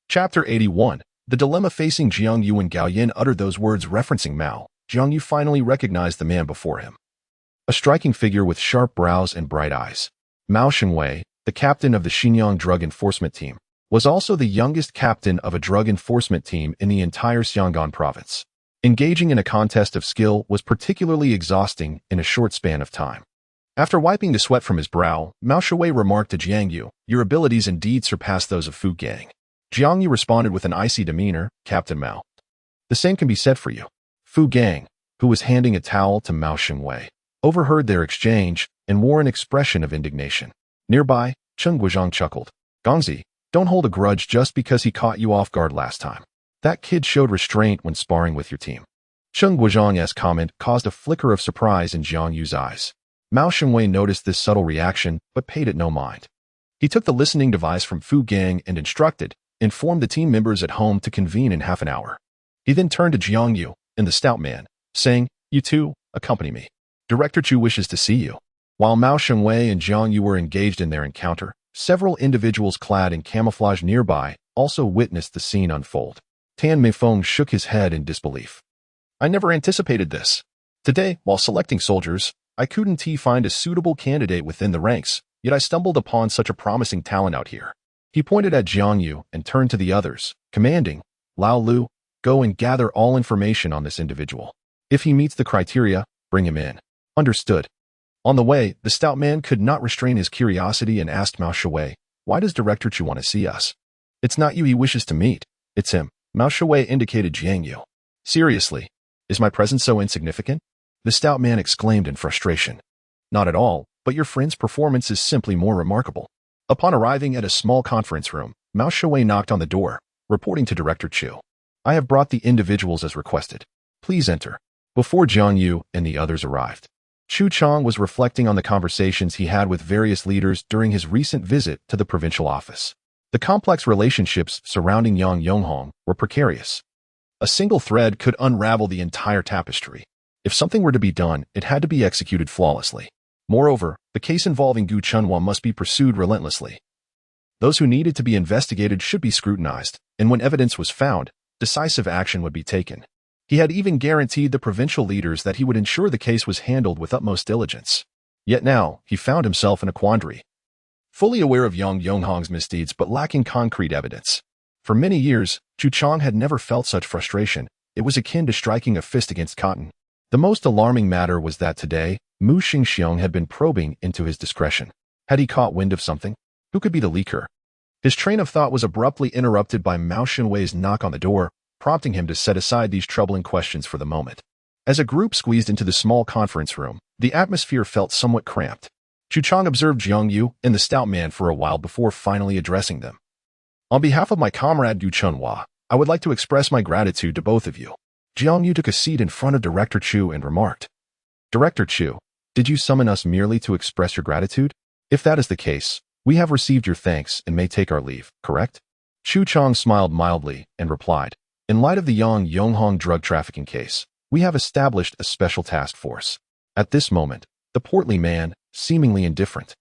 Chapter 81. The dilemma facing Jiang Yu when Gao Yin uttered those words referencing Mao, Jiang Yu finally recognized the man before him. A striking figure with sharp brows and bright eyes. Mao Shengwei, the captain of the Xinjiang Drug Enforcement Team, was also the youngest captain of a drug enforcement team in the entire Xiang'an province. Engaging in a contest of skill was particularly exhausting in a short span of time. After wiping the sweat from his brow, Mao Shengwei remarked to Jiang Yu, your abilities indeed surpass those of Fu Gang. Jiang Yu responded with an icy demeanor, Captain Mao. The same can be said for you. Fu Gang, who was handing a towel to Mao Shengwei, overheard their exchange and wore an expression of indignation. Nearby, Cheng Guizhang chuckled. Gongzi, don't hold a grudge just because he caught you off guard last time. That kid showed restraint when sparring with your team. Cheng Guizhang's comment caused a flicker of surprise in Jiang Yu's eyes. Mao Shengwei noticed this subtle reaction, but paid it no mind. He took the listening device from Fu Gang and informed the team members at home to convene in half an hour. He then turned to Jiang Yu and the stout man, saying, you two, accompany me. Director Chu wishes to see you. While Mao Shengwei and Jiang Yu were engaged in their encounter, several individuals clad in camouflage nearby also witnessed the scene unfold. Tan Meifeng shook his head in disbelief. I never anticipated this. Today, while selecting soldiers, I couldn't find a suitable candidate within the ranks, yet I stumbled upon such a promising talent out here. He pointed at Jiang Yu and turned to the others, commanding, Lao Lu, go and gather all information on this individual. If he meets the criteria, bring him in. Understood. On the way, the stout man could not restrain his curiosity and asked Mao Shengwei, why does Director Chu want to see us? It's not you he wishes to meet, it's him. Mao Shengwei indicated Jiang Yu. Seriously, is my presence so insignificant? The stout man exclaimed in frustration. Not at all, but your friend's performance is simply more remarkable. Upon arriving at a small conference room, Mao Shengwei knocked on the door, reporting to Director Chu. I have brought the individuals as requested. Please enter. Before Jiang Yu and the others arrived, Chu Chong was reflecting on the conversations he had with various leaders during his recent visit to the provincial office. The complex relationships surrounding Yang Yonghong were precarious. A single thread could unravel the entire tapestry. If something were to be done, it had to be executed flawlessly. Moreover, the case involving Gu Chunhua must be pursued relentlessly. Those who needed to be investigated should be scrutinized, and when evidence was found, decisive action would be taken. He had even guaranteed the provincial leaders that he would ensure the case was handled with utmost diligence. Yet now, he found himself in a quandary. fully aware of Yang Yonghong's misdeeds but lacking concrete evidence. For many years, Chu Chang had never felt such frustration. It was akin to striking a fist against cotton. The most alarming matter was that today, Mu Xingxiong had been probing into his discretion. Had he caught wind of something? Who could be the leaker? His train of thought was abruptly interrupted by Mao Xinwei's knock on the door, prompting him to set aside these troubling questions for the moment. As a group squeezed into the small conference room, the atmosphere felt somewhat cramped. Chu Chang observed Jiang You and the stout man for a while before finally addressing them. On behalf of my comrade Du Chunhua, I would like to express my gratitude to both of you. Jiang You took a seat in front of Director Chu and remarked, Director Chu, did you summon us merely to express your gratitude? If that is the case, we have received your thanks and may take our leave, correct? Chu Chang smiled mildly and replied, in light of the Yang Yonghong drug trafficking case, we have established a special task force. At this moment, the portly man, seemingly indifferent,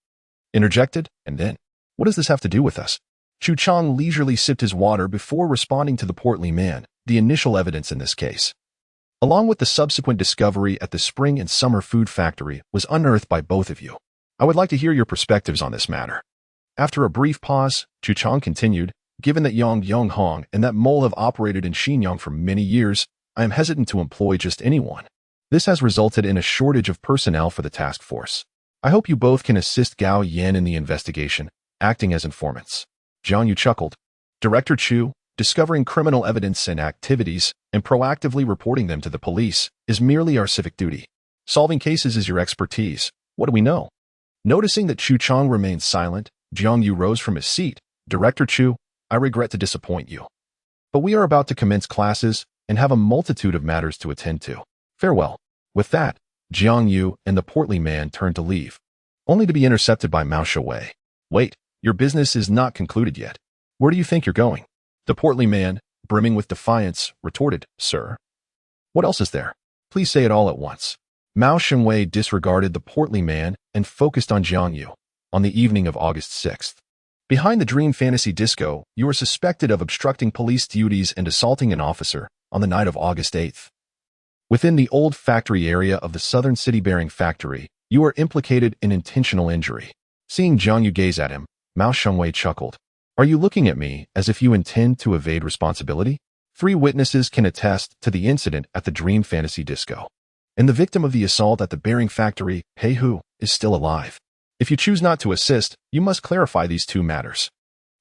interjected, and then, what does this have to do with us? Chu Chang leisurely sipped his water before responding to the portly man, the initial evidence in this case, along with the subsequent discovery at the spring and summer food factory, was unearthed by both of you. I would like to hear your perspectives on this matter. After a brief pause, Chu Chang continued, given that Yang Yonghong and that mole have operated in Xinjiang for many years, I am hesitant to employ just anyone. This has resulted in a shortage of personnel for the task force. I hope you both can assist Gao Yan in the investigation, acting as informants. Jiang You chuckled. Director Chu, discovering criminal evidence and activities and proactively reporting them to the police is merely our civic duty. Solving cases is your expertise. What do we know? Noticing that Chu Chang remained silent, Jiang You rose from his seat. Director Chu, I regret to disappoint you, but we are about to commence classes and have a multitude of matters to attend to. Farewell. With that, Jiang You and the portly man turned to leave, only to be intercepted by Mao Xinwei. Wait, your business is not concluded yet. Where do you think you're going? The portly man, brimming with defiance, retorted, Sir. What else is there? Please say it all at once. Mao Xinwei disregarded the portly man and focused on Jiang You. On the evening of August 6th, behind the Dream Fantasy Disco, you were suspected of obstructing police duties and assaulting an officer on the night of August 8th. Within the old factory area of the Southern City Bearing Factory, you are implicated in intentional injury. Seeing Jiang You gaze at him, Mao Xinwei chuckled. Are you looking at me as if you intend to evade responsibility? 3 witnesses can attest to the incident at the Dream Fantasy Disco. And the victim of the assault at the Bearing Factory, Pei Hu, is still alive. If you choose not to assist, you must clarify these 2 matters.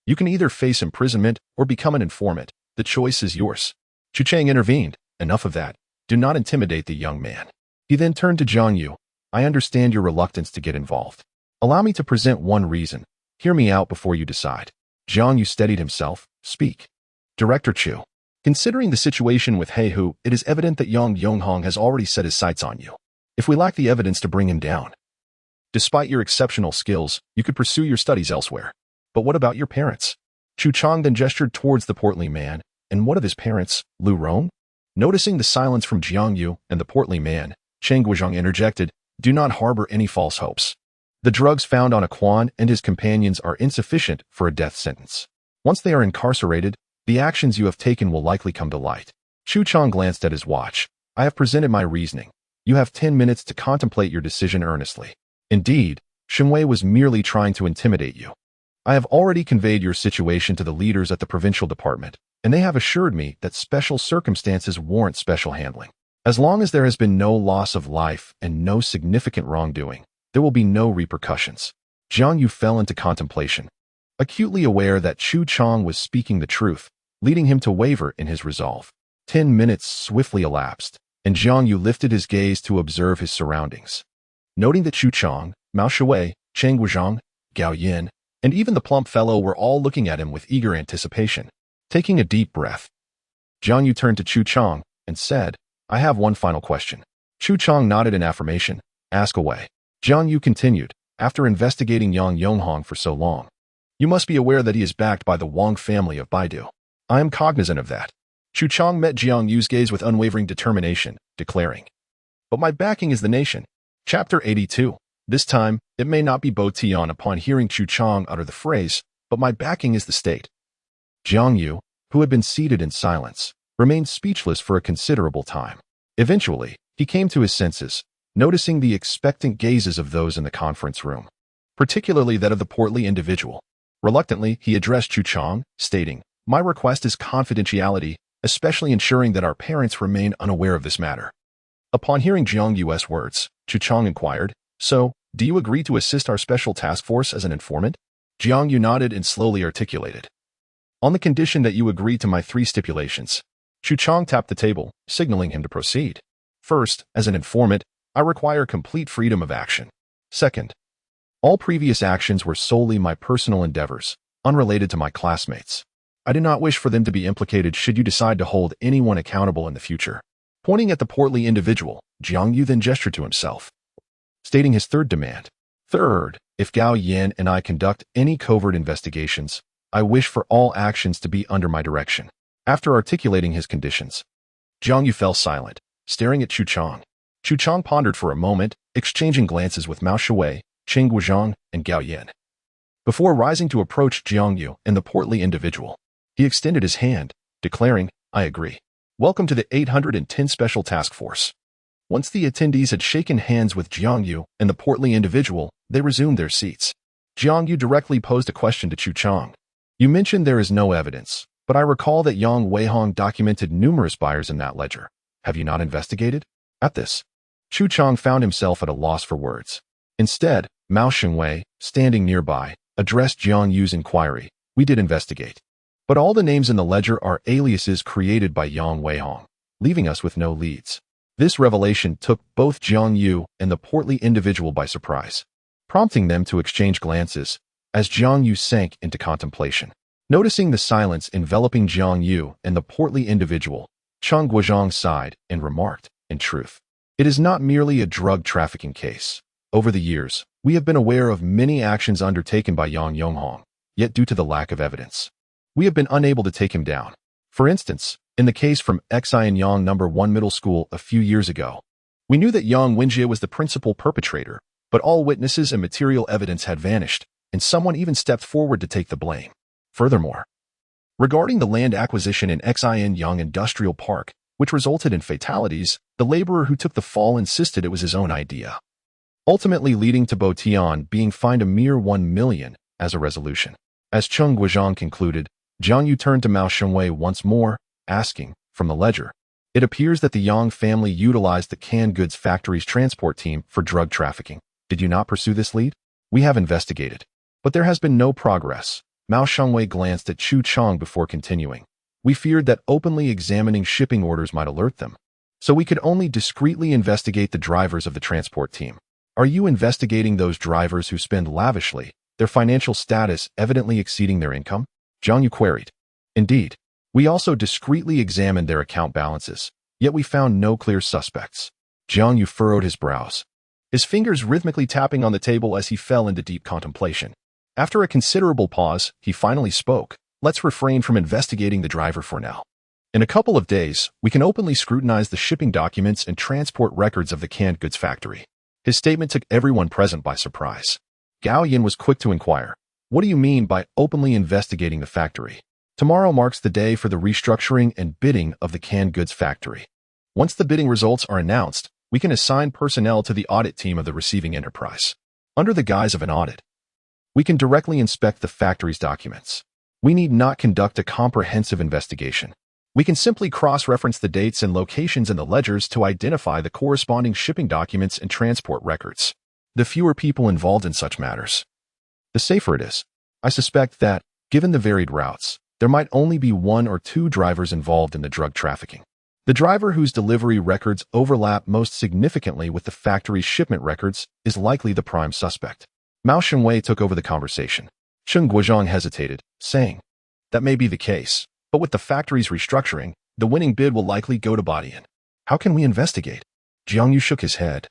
You can either face imprisonment or become an informant. The choice is yours. Chu Chang intervened. Enough of that. Do not intimidate the young man. He then turned to Jiang You. I understand your reluctance to get involved. Allow me to present one reason. Hear me out before you decide. Jiang You steadied himself. Speak. Director Chu. Considering the situation with He Hu, it is evident that Yang Yonghong has already set his sights on you. If we lack the evidence to bring him down, despite your exceptional skills, you could pursue your studies elsewhere. But what about your parents? Chu Chang then gestured towards the portly man. And what of his parents, Lu Rong? Noticing the silence from Jiang You and the portly man, Cheng Guizhong interjected, do not harbor any false hopes. The drugs found on Quan and his companions are insufficient for a death sentence. Once they are incarcerated, the actions you have taken will likely come to light. Chu Chang glanced at his watch. I have presented my reasoning. You have 10 minutes to contemplate your decision earnestly. Indeed, Xinwei was merely trying to intimidate you. I have already conveyed your situation to the leaders at the provincial department, and they have assured me that special circumstances warrant special handling. As long as there has been no loss of life and no significant wrongdoing, there will be no repercussions. Jiang You fell into contemplation, acutely aware that Chu Chang was speaking the truth, leading him to waver in his resolve. 10 minutes swiftly elapsed, and Jiang You lifted his gaze to observe his surroundings. Noting that Chu Chang, Mao Xinwei, Cheng Guizhong, Gao Yin, and even the plump fellow were all looking at him with eager anticipation. Taking a deep breath, Jiang You turned to Chu Chang and said, I have one final question. Chu Chang nodded in affirmation. Ask away. Jiang You continued, after investigating Yang Yonghong for so long, you must be aware that he is backed by the Wang family of Baidu. I am cognizant of that. Chu Chang met Jiang Yu's gaze with unwavering determination, declaring, but my backing is the nation. Chapter 82. This time, it may not be Bo Tian upon hearing Chu Chang utter the phrase, but my backing is the state. Jiang You, who had been seated in silence, remained speechless for a considerable time. Eventually, he came to his senses, noticing the expectant gazes of those in the conference room. particularly that of the portly individual. Reluctantly, he addressed Chu Chang, stating, "My request is confidentiality, especially ensuring that our parents remain unaware of this matter." Upon hearing Jiang Yu's words, Chu Chang inquired, "So, do you agree to assist our special task force as an informant?" Jiang Yu nodded and slowly articulated, "On the condition that you agree to my 3 stipulations." Chu Chang tapped the table, signaling him to proceed. "First, as an informant, I require complete freedom of action. Second, all previous actions were solely my personal endeavors, unrelated to my classmates. I do not wish for them to be implicated should you decide to hold anyone accountable in the future." Pointing at the portly individual, Jiang Yu then gestured to himself, stating his third demand. "Third, if Gao Yan and I conduct any covert investigations, I wish for all actions to be under my direction." After articulating his conditions, Jiang Yu fell silent, staring at Chu Chang. Chu Chang pondered for a moment, exchanging glances with Mao Shui, Qing Guozhang, and Gao Yan. Before rising to approach Jiang Yu and the portly individual, he extended his hand, declaring, "I agree. Welcome to the 810 Special Task Force." Once the attendees had shaken hands with Jiang Yu and the portly individual, they resumed their seats. Jiang Yu directly posed a question to Chu Chang. "You mentioned there is no evidence, but I recall that Yang Weihong documented numerous buyers in that ledger. Have you not investigated?" At this, Chu Chang found himself at a loss for words. Instead, Mao Shengwei, standing nearby, addressed Jiang Yu's inquiry. "We did investigate, but all the names in the ledger are aliases created by Yang Weihong, leaving us with no leads." This revelation took both Jiang Yu and the portly individual by surprise, prompting them to exchange glances as Jiang Yu sank into contemplation. Noticing the silence enveloping Jiang Yu and the portly individual, Qing Guozhang sighed and remarked, "In truth, it is not merely a drug trafficking case. Over the years, we have been aware of many actions undertaken by Yang Yonghong, yet due to the lack of evidence, we have been unable to take him down. For instance, in the case from Xian Yang No. 1 Middle School a few years ago, we knew that Yang Wenjie was the principal perpetrator, but all witnesses and material evidence had vanished, and someone even stepped forward to take the blame. Furthermore, regarding the land acquisition in Xian Yang Industrial Park, which resulted in fatalities, the laborer who took the fall insisted it was his own idea, ultimately leading to Bo Tian being fined a mere 1 million as a resolution. As Qing Guozhang concluded, Jiang Yu turned to Mao Shengwei once more, asking, "From the ledger, it appears that the Yang family utilized the canned goods factory's transport team for drug trafficking. Did you not pursue this lead?" "We have investigated, but there has been no progress." Mao Shengwei glanced at Chu Chang before continuing. "We feared that openly examining shipping orders might alert them, so we could only discreetly investigate the drivers of the transport team." "Are you investigating those drivers who spend lavishly, their financial status evidently exceeding their income?" Jiang Yu queried. "Indeed. We also discreetly examined their account balances, yet we found no clear suspects." Jiang Yu furrowed his brows, his fingers rhythmically tapping on the table as he fell into deep contemplation. After a considerable pause, he finally spoke. "Let's refrain from investigating the driver for now. In a couple of days, we can openly scrutinize the shipping documents and transport records of the canned goods factory." His statement took everyone present by surprise. Gao Yan was quick to inquire, "What do you mean by openly investigating the factory?" "Tomorrow marks the day for the restructuring and bidding of the canned goods factory. Once the bidding results are announced, we can assign personnel to the audit team of the receiving enterprise. Under the guise of an audit, we can directly inspect the factory's documents. We need not conduct a comprehensive investigation. We can simply cross-reference the dates and locations in the ledgers to identify the corresponding shipping documents and transport records. The fewer people involved in such matters, the safer it is. I suspect that, given the varied routes, there might only be 1 or 2 drivers involved in the drug trafficking. The driver whose delivery records overlap most significantly with the factory's shipment records is likely the prime suspect." Mao Shengwei took over the conversation. Qing Guozhang hesitated, saying, "That may be the case, but with the factory's restructuring, the winning bid will likely go to Badian. How can we investigate?" Jiang Yu shook his head.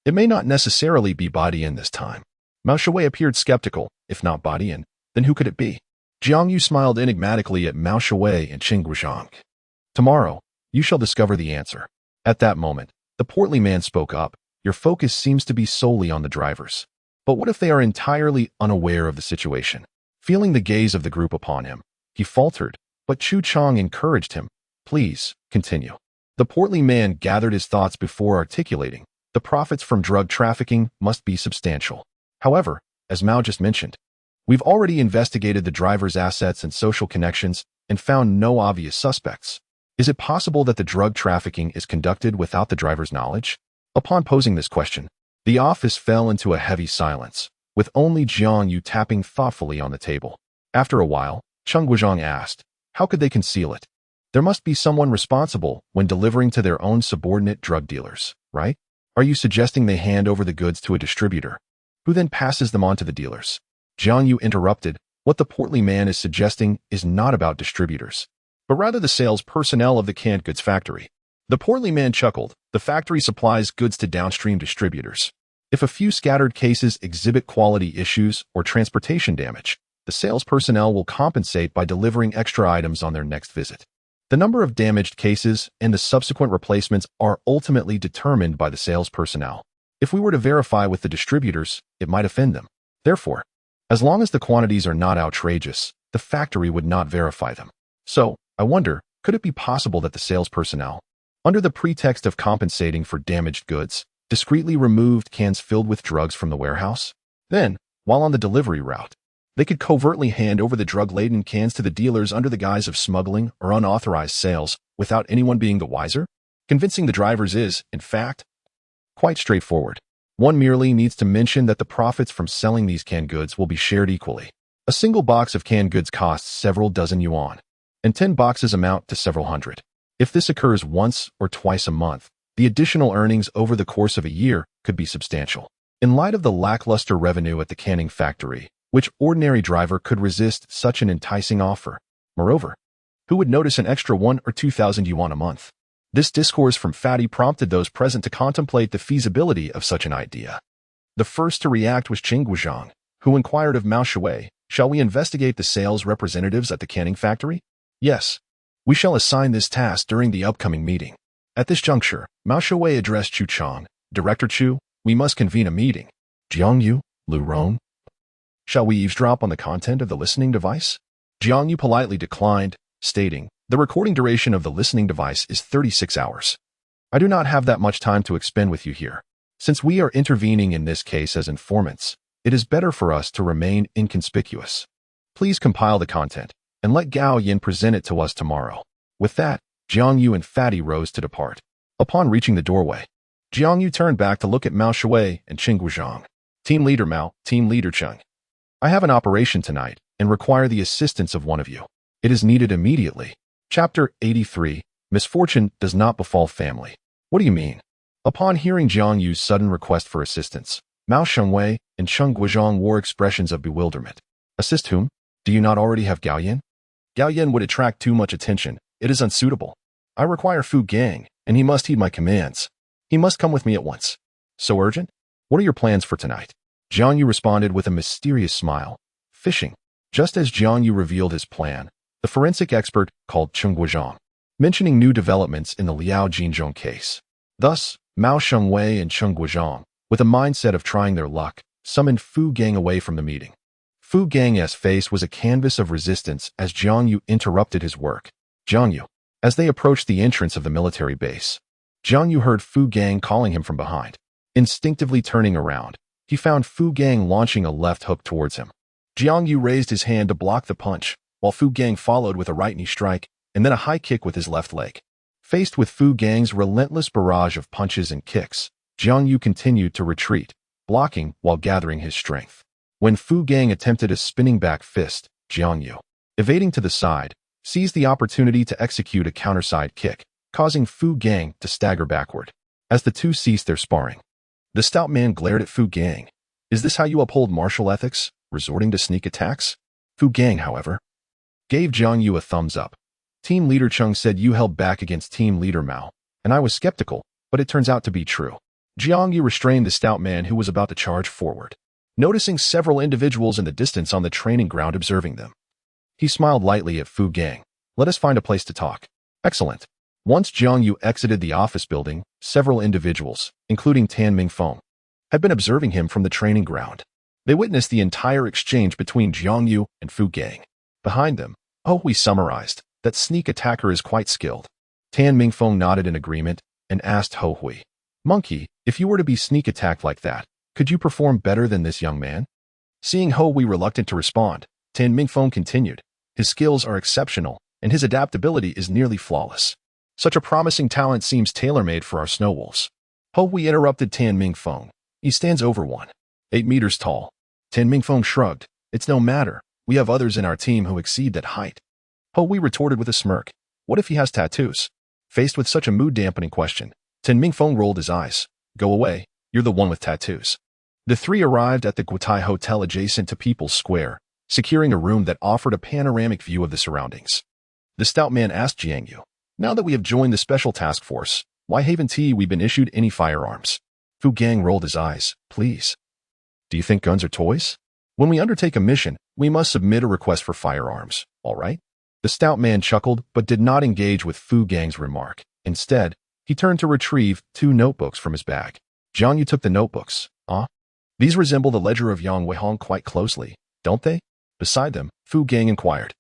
"It may not necessarily be Badian this time." Mao Shui appeared skeptical. "If not Badian, then who could it be?" Jiang Yu smiled enigmatically at Mao Shui and Qing Guozhang. "Tomorrow, you shall discover the answer." At that moment, the portly man spoke up. "Your focus seems to be solely on the drivers. But what if they are entirely unaware of the situation?" Feeling the gaze of the group upon him, he faltered, but Chu Chang encouraged him. "Please, continue." The portly man gathered his thoughts before articulating, "The profits from drug trafficking must be substantial. However, as Mao just mentioned. We've already investigated the driver's assets and social connections and found no obvious suspects. Is it possible that the drug trafficking is conducted without the driver's knowledge? Upon posing this question, the office fell into a heavy silence, with only Jiang You tapping thoughtfully on the table. After a while, Cheng Guizhang asked, how could they conceal it? There must be someone responsible when delivering to their own subordinate drug dealers, right? Are you suggesting they hand over the goods to a distributor, who then passes them on to the dealers? Jiang You interrupted. What the portly man is suggesting is not about distributors, but rather the sales personnel of the canned goods factory. The portly man chuckled. The factory supplies goods to downstream distributors. If a few scattered cases exhibit quality issues or transportation damage, the sales personnel will compensate by delivering extra items on their next visit. The number of damaged cases and the subsequent replacements are ultimately determined by the sales personnel. If we were to verify with the distributors, it might offend them. Therefore, as long as the quantities are not outrageous, the factory would not verify them. So, I wonder, could it be possible that the sales personnel, under the pretext of compensating for damaged goods, discreetly removed cans filled with drugs from the warehouse? Then, while on the delivery route, they could covertly hand over the drug-laden cans to the dealers under the guise of smuggling or unauthorized sales without anyone being the wiser? Convincing the drivers is, in fact, quite straightforward. One merely needs to mention that the profits from selling these canned goods will be shared equally. A single box of canned goods costs several dozen yuan, and 10 boxes amount to several hundred. If this occurs once or twice a month, the additional earnings over the course of a year could be substantial. In light of the lackluster revenue at the canning factory, which ordinary driver could resist such an enticing offer? Moreover, who would notice an extra 1,000 or 2,000 yuan a month? This discourse from Fatty prompted those present to contemplate the feasibility of such an idea. The first to react was Cheng Guizhang, who inquired of Mao Shui, shall we investigate the sales representatives at the canning factory? Yes. We shall assign this task during the upcoming meeting. At this juncture, Mao Shui addressed Chu Chang. Director Chu, we must convene a meeting. Jiang You, Lu Rong. Shall we eavesdrop on the content of the listening device? Jiang You politely declined, stating, the recording duration of the listening device is 36 hours. I do not have that much time to expend with you here. Since we are intervening in this case as informants, it is better for us to remain inconspicuous. Please compile the content, and let Gao Yin present it to us tomorrow. With that, Jiang Yu and Fatty rose to depart. Upon reaching the doorway, Jiang Yu turned back to look at Mao Shui and Cheng Guizhang. Team Leader Mao, Team Leader Cheng. I have an operation tonight and require the assistance of one of you. It is needed immediately. Chapter 83, Misfortune does not befall family. What do you mean? Upon hearing Jiang Yu's sudden request for assistance, Mao Shui and Cheng Guizhang wore expressions of bewilderment. Assist whom? Do you not already have Gao Yin? Gao Yin would attract too much attention. It is unsuitable. I require Fu Gang, and he must heed my commands. He must come with me at once. So urgent? What are your plans for tonight? Jiang Yu responded with a mysterious smile. Fishing. Just as Jiang Yu revealed his plan, the forensic expert called Cheng Guizhang, mentioning new developments in the Liao Jinzhong case. Thus, Mao Shui and Cheng Guizhang, with a mindset of trying their luck, summoned Fu Gang away from the meeting. Fu Gang's face was a canvas of resistance as Jiang Yu interrupted his work. Jiang Yu. As they approached the entrance of the military base, Jiang Yu heard Fu Gang calling him from behind. Instinctively turning around, he found Fu Gang launching a left hook towards him. Jiang Yu raised his hand to block the punch, while Fu Gang followed with a right knee strike and then a high kick with his left leg. Faced with Fu Gang's relentless barrage of punches and kicks, Jiang Yu continued to retreat, blocking while gathering his strength. When Fu Gang attempted a spinning back fist, Jiang Yu, evading to the side, seized the opportunity to execute a counterside kick, causing Fu Gang to stagger backward. As the two ceased their sparring, the stout man glared at Fu Gang. Is this how you uphold martial ethics, resorting to sneak attacks? Fu Gang, however, gave Jiang Yu a thumbs up. Team Leader Cheng said you held back against Team Leader Mao, and I was skeptical, but it turns out to be true. Jiang Yu restrained the stout man who was about to charge forward, noticing several individuals in the distance on the training ground observing them. He smiled lightly at Fu Gang. Let us find a place to talk. Excellent. Once Jiang Yu exited the office building, several individuals, including Tan Mingfeng, had been observing him from the training ground. They witnessed the entire exchange between Jiang Yu and Fu Gang. Behind them, we summarized that sneak attacker is quite skilled. Tan Mingfeng nodded in agreement and asked Hui, Monkey, if you were to be sneak attacked like that, could you perform better than this young man? Seeing Ho Wei reluctant to respond, Tan Mingfeng continued. His skills are exceptional, and his adaptability is nearly flawless. Such a promising talent seems tailor-made for our snow wolves. Ho Wei interrupted Tan Mingfeng. He stands over 8 meters tall. Tan Mingfeng shrugged. It's no matter. We have others in our team who exceed that height. Ho Wei retorted with a smirk. What if he has tattoos? Faced with such a mood-dampening question, Tan Mingfeng rolled his eyes. Go away. You're the one with tattoos. The three arrived at the Guotai Hotel adjacent to People's Square, securing a room that offered a panoramic view of the surroundings. The stout man asked Jiang You, now that we have joined the special task force, why haven't we been issued any firearms? Fu Gang rolled his eyes. Please. Do you think guns are toys? When we undertake a mission, we must submit a request for firearms, all right? The stout man chuckled but did not engage with Fu Gang's remark. Instead, he turned to retrieve 2 notebooks from his bag. Jiang You took the notebooks. These resemble the ledger of Yang Weihong quite closely, don't they? Beside them, Fu Gang inquired.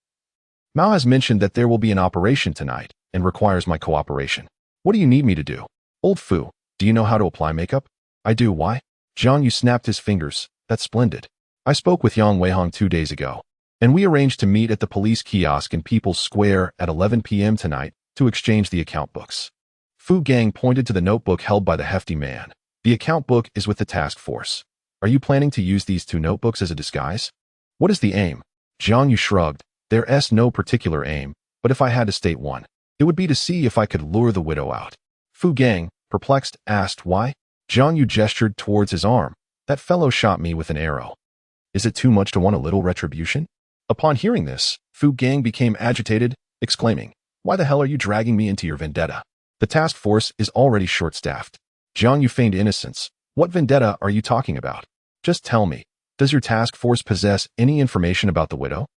Mao has mentioned that there will be an operation tonight and requires my cooperation. What do you need me to do? Old Fu, do you know how to apply makeup? I do. Why? Jiang Yu snapped his fingers. That's splendid. I spoke with Yang Weihong 2 days ago, and we arranged to meet at the police kiosk in People's Square at 11 p.m. tonight to exchange the account books. Fu Gang pointed to the notebook held by the hefty man. The account book is with the task force. Are you planning to use these 2 notebooks as a disguise? What is the aim? Jiang Yu shrugged. There's no particular aim, but if I had to state one, it would be to see if I could lure the widow out. Fu Gang, perplexed, asked why. Jiang Yu gestured towards his arm. That fellow shot me with an arrow. Is it too much to want a little retribution? Upon hearing this, Fu Gang became agitated, exclaiming, why the hell are you dragging me into your vendetta? The task force is already short-staffed. Jiang Yu feigned innocence. What vendetta are you talking about? Just tell me, does your task force possess any information about the widow?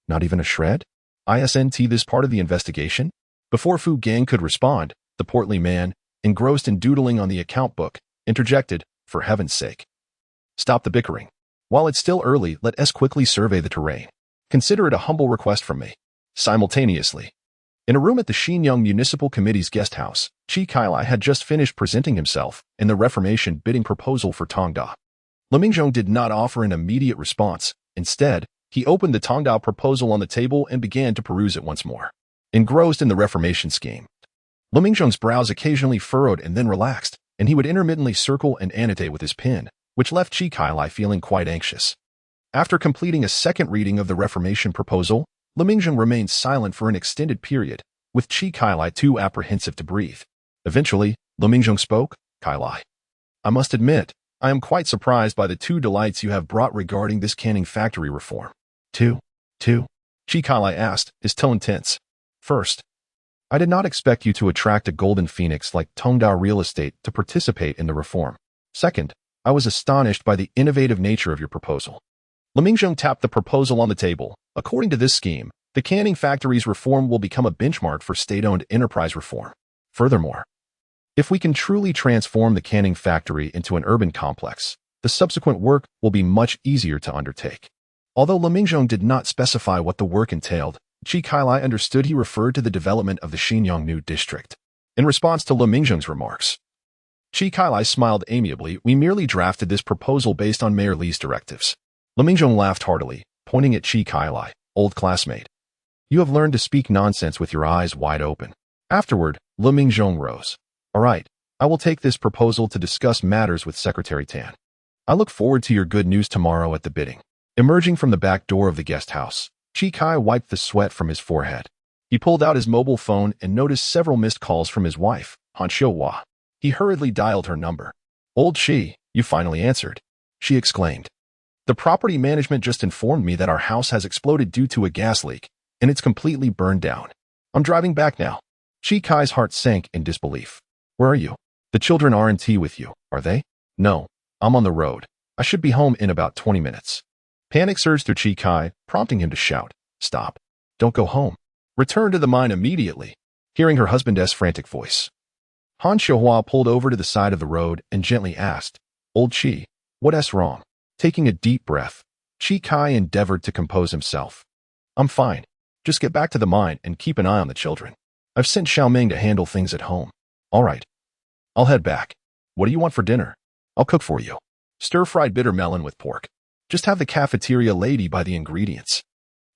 Not even a shred? Isn't this part of the investigation? Before Fu Gang could respond, the portly man, engrossed in doodling on the account book, interjected, for heaven's sake. Stop the bickering. While it's still early, let us quickly survey the terrain. Consider it a humble request from me. Simultaneously, in a room at the Xinyang Municipal Committee's guest house, Chi Kailai had just finished presenting himself in the Reformation bidding proposal for Tongda. Lemingzhong did not offer an immediate response. Instead, he opened the Tongda proposal on the table and began to peruse it once more. Engrossed in the Reformation scheme, Lemingzhong's brows occasionally furrowed and then relaxed, and he would intermittently circle and annotate with his pen, which left Chi Kailai feeling quite anxious. After completing a second reading of the Reformation proposal, Lemingzhong remained silent for an extended period, with Chi Kailai too apprehensive to breathe. Eventually, Lemingzhong spoke. Kailai, I must admit, I am quite surprised by the 2 delights you have brought regarding this canning factory reform. 2. Chi Kailai asked, his tone tense. First, I did not expect you to attract a golden phoenix like Tongda Real Estate to participate in the reform. Second, I was astonished by the innovative nature of your proposal. Lemingzhong tapped the proposal on the table. According to this scheme, the canning factory's reform will become a benchmark for state-owned enterprise reform. Furthermore, if we can truly transform the canning factory into an urban complex, the subsequent work will be much easier to undertake. Although Lemingzhong did not specify what the work entailed, Chi Kailai understood he referred to the development of the Xinyang New district. In response to Lemingzhong's remarks, Chi Kailai smiled amiably. We merely drafted this proposal based on Mayor Li's directives. Lemingzhong laughed heartily, pointing at Chi Kailai, old classmate. You have learned to speak nonsense with your eyes wide open. Afterward, Lemingzhong rose. All right, I will take this proposal to discuss matters with Secretary Tan. I look forward to your good news tomorrow at the bidding. Emerging from the back door of the guest house, Chi Kai wiped the sweat from his forehead. He pulled out his mobile phone and noticed several missed calls from his wife, Han Xiuhua. He hurriedly dialed her number. Old Shi, you finally answered, she exclaimed. The property management just informed me that our house has exploded due to a gas leak, and it's completely burned down. I'm driving back now. Chi Kai's heart sank in disbelief. Where are you? The children aren't with you, are they? No, I'm on the road. I should be home in about 20 minutes. Panic surged through Chi Kai, prompting him to shout, Stop. Don't go home. Return to the mine immediately. Hearing her husband's frantic voice, Han Xiuhua pulled over to the side of the road and gently asked, Old Chi, what's wrong? Taking a deep breath, Chi Kai endeavored to compose himself. I'm fine. Just get back to the mine and keep an eye on the children. I've sent Xiaoming to handle things at home. All right. I'll head back. What do you want for dinner? I'll cook for you. Stir-fried bitter melon with pork. Just have the cafeteria lady buy the ingredients.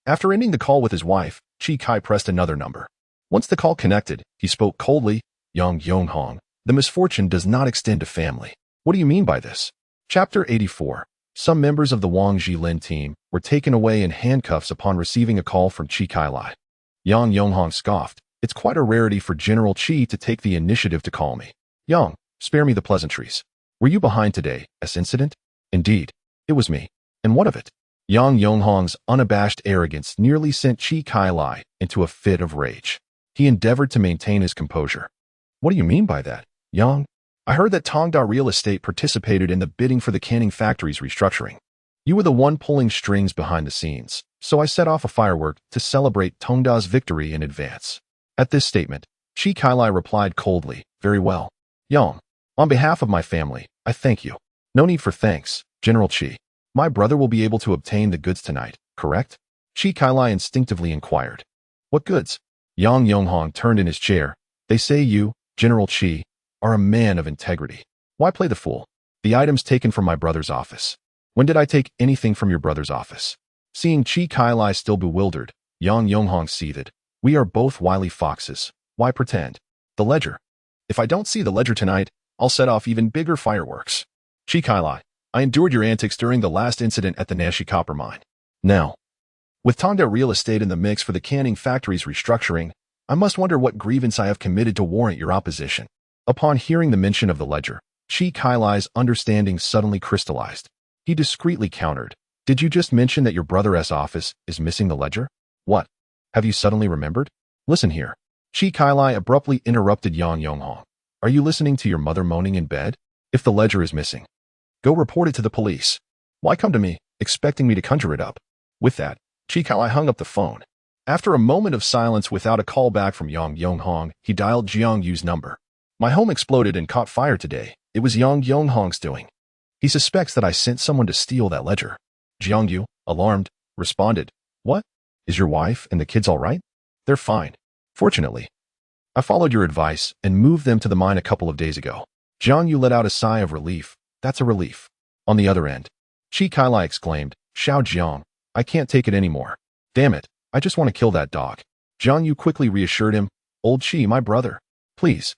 After ending the call with his wife, Chi Kai pressed another number. Once the call connected, he spoke coldly. Yang Hong, the misfortune does not extend to family. What do you mean by this? Chapter 84. Some members of the Wang Jilin team were taken away in handcuffs upon receiving a call from Chi Kai Lai. Yang Hong scoffed. It's quite a rarity for General Chi to take the initiative to call me. Yang, spare me the pleasantries. Were you behind today, as incident? Indeed, it was me. And what of it? Yang Hong's unabashed arrogance nearly sent Chi Kai Lai into a fit of rage. He endeavored to maintain his composure. What do you mean by that, Yang? I heard that Tongda Real Estate participated in the bidding for the canning factory's restructuring. You were the one pulling strings behind the scenes, so I set off a firework to celebrate Tongda's victory in advance. At this statement, Chi Kai Lai replied coldly, very well. Yang, on behalf of my family, I thank you. No need for thanks, General Chi. My brother will be able to obtain the goods tonight, correct? Chi Kai Lai instinctively inquired. What goods? Yang Hong turned in his chair. They say you, General Chi, are a man of integrity. Why play the fool? The items taken from my brother's office. When did I take anything from your brother's office? Seeing Chi Kai Lai still bewildered, Yang Hong seethed. We are both wily foxes. Why pretend? The ledger. If I don't see the ledger tonight, I'll set off even bigger fireworks. Chi Kai Lai, I endured your antics during the last incident at the Nashi copper mine. Now, with Tongda Real Estate in the mix for the canning factory's restructuring, I must wonder what grievance I have committed to warrant your opposition. Upon hearing the mention of the ledger, Chi Kai Lai's understanding suddenly crystallized. He discreetly countered. Did you just mention that your brother's office is missing the ledger? What? Have you suddenly remembered? Listen here. Chi Kai Lai abruptly interrupted Yang Hong. Are you listening to your mother moaning in bed? If the ledger is missing, go report it to the police. Why come to me, expecting me to conjure it up? With that, Chi Kai Lai hung up the phone. After a moment of silence without a call back from Yang Hong, he dialed Jiang Yu's number. My home exploded and caught fire today. It was Yang Hong's doing. He suspects that I sent someone to steal that ledger. Jiang You, alarmed, responded. What? Is your wife and the kids all right? They're fine. Fortunately. I followed your advice and moved them to the mine a couple of days ago. Jiang You let out a sigh of relief. That's a relief. On the other end, Chi Kai Lai exclaimed, Xiao Jiang, I can't take it anymore. Damn it, I just want to kill that dog. Jiang Yu quickly reassured him, Old Chi, my brother. Please.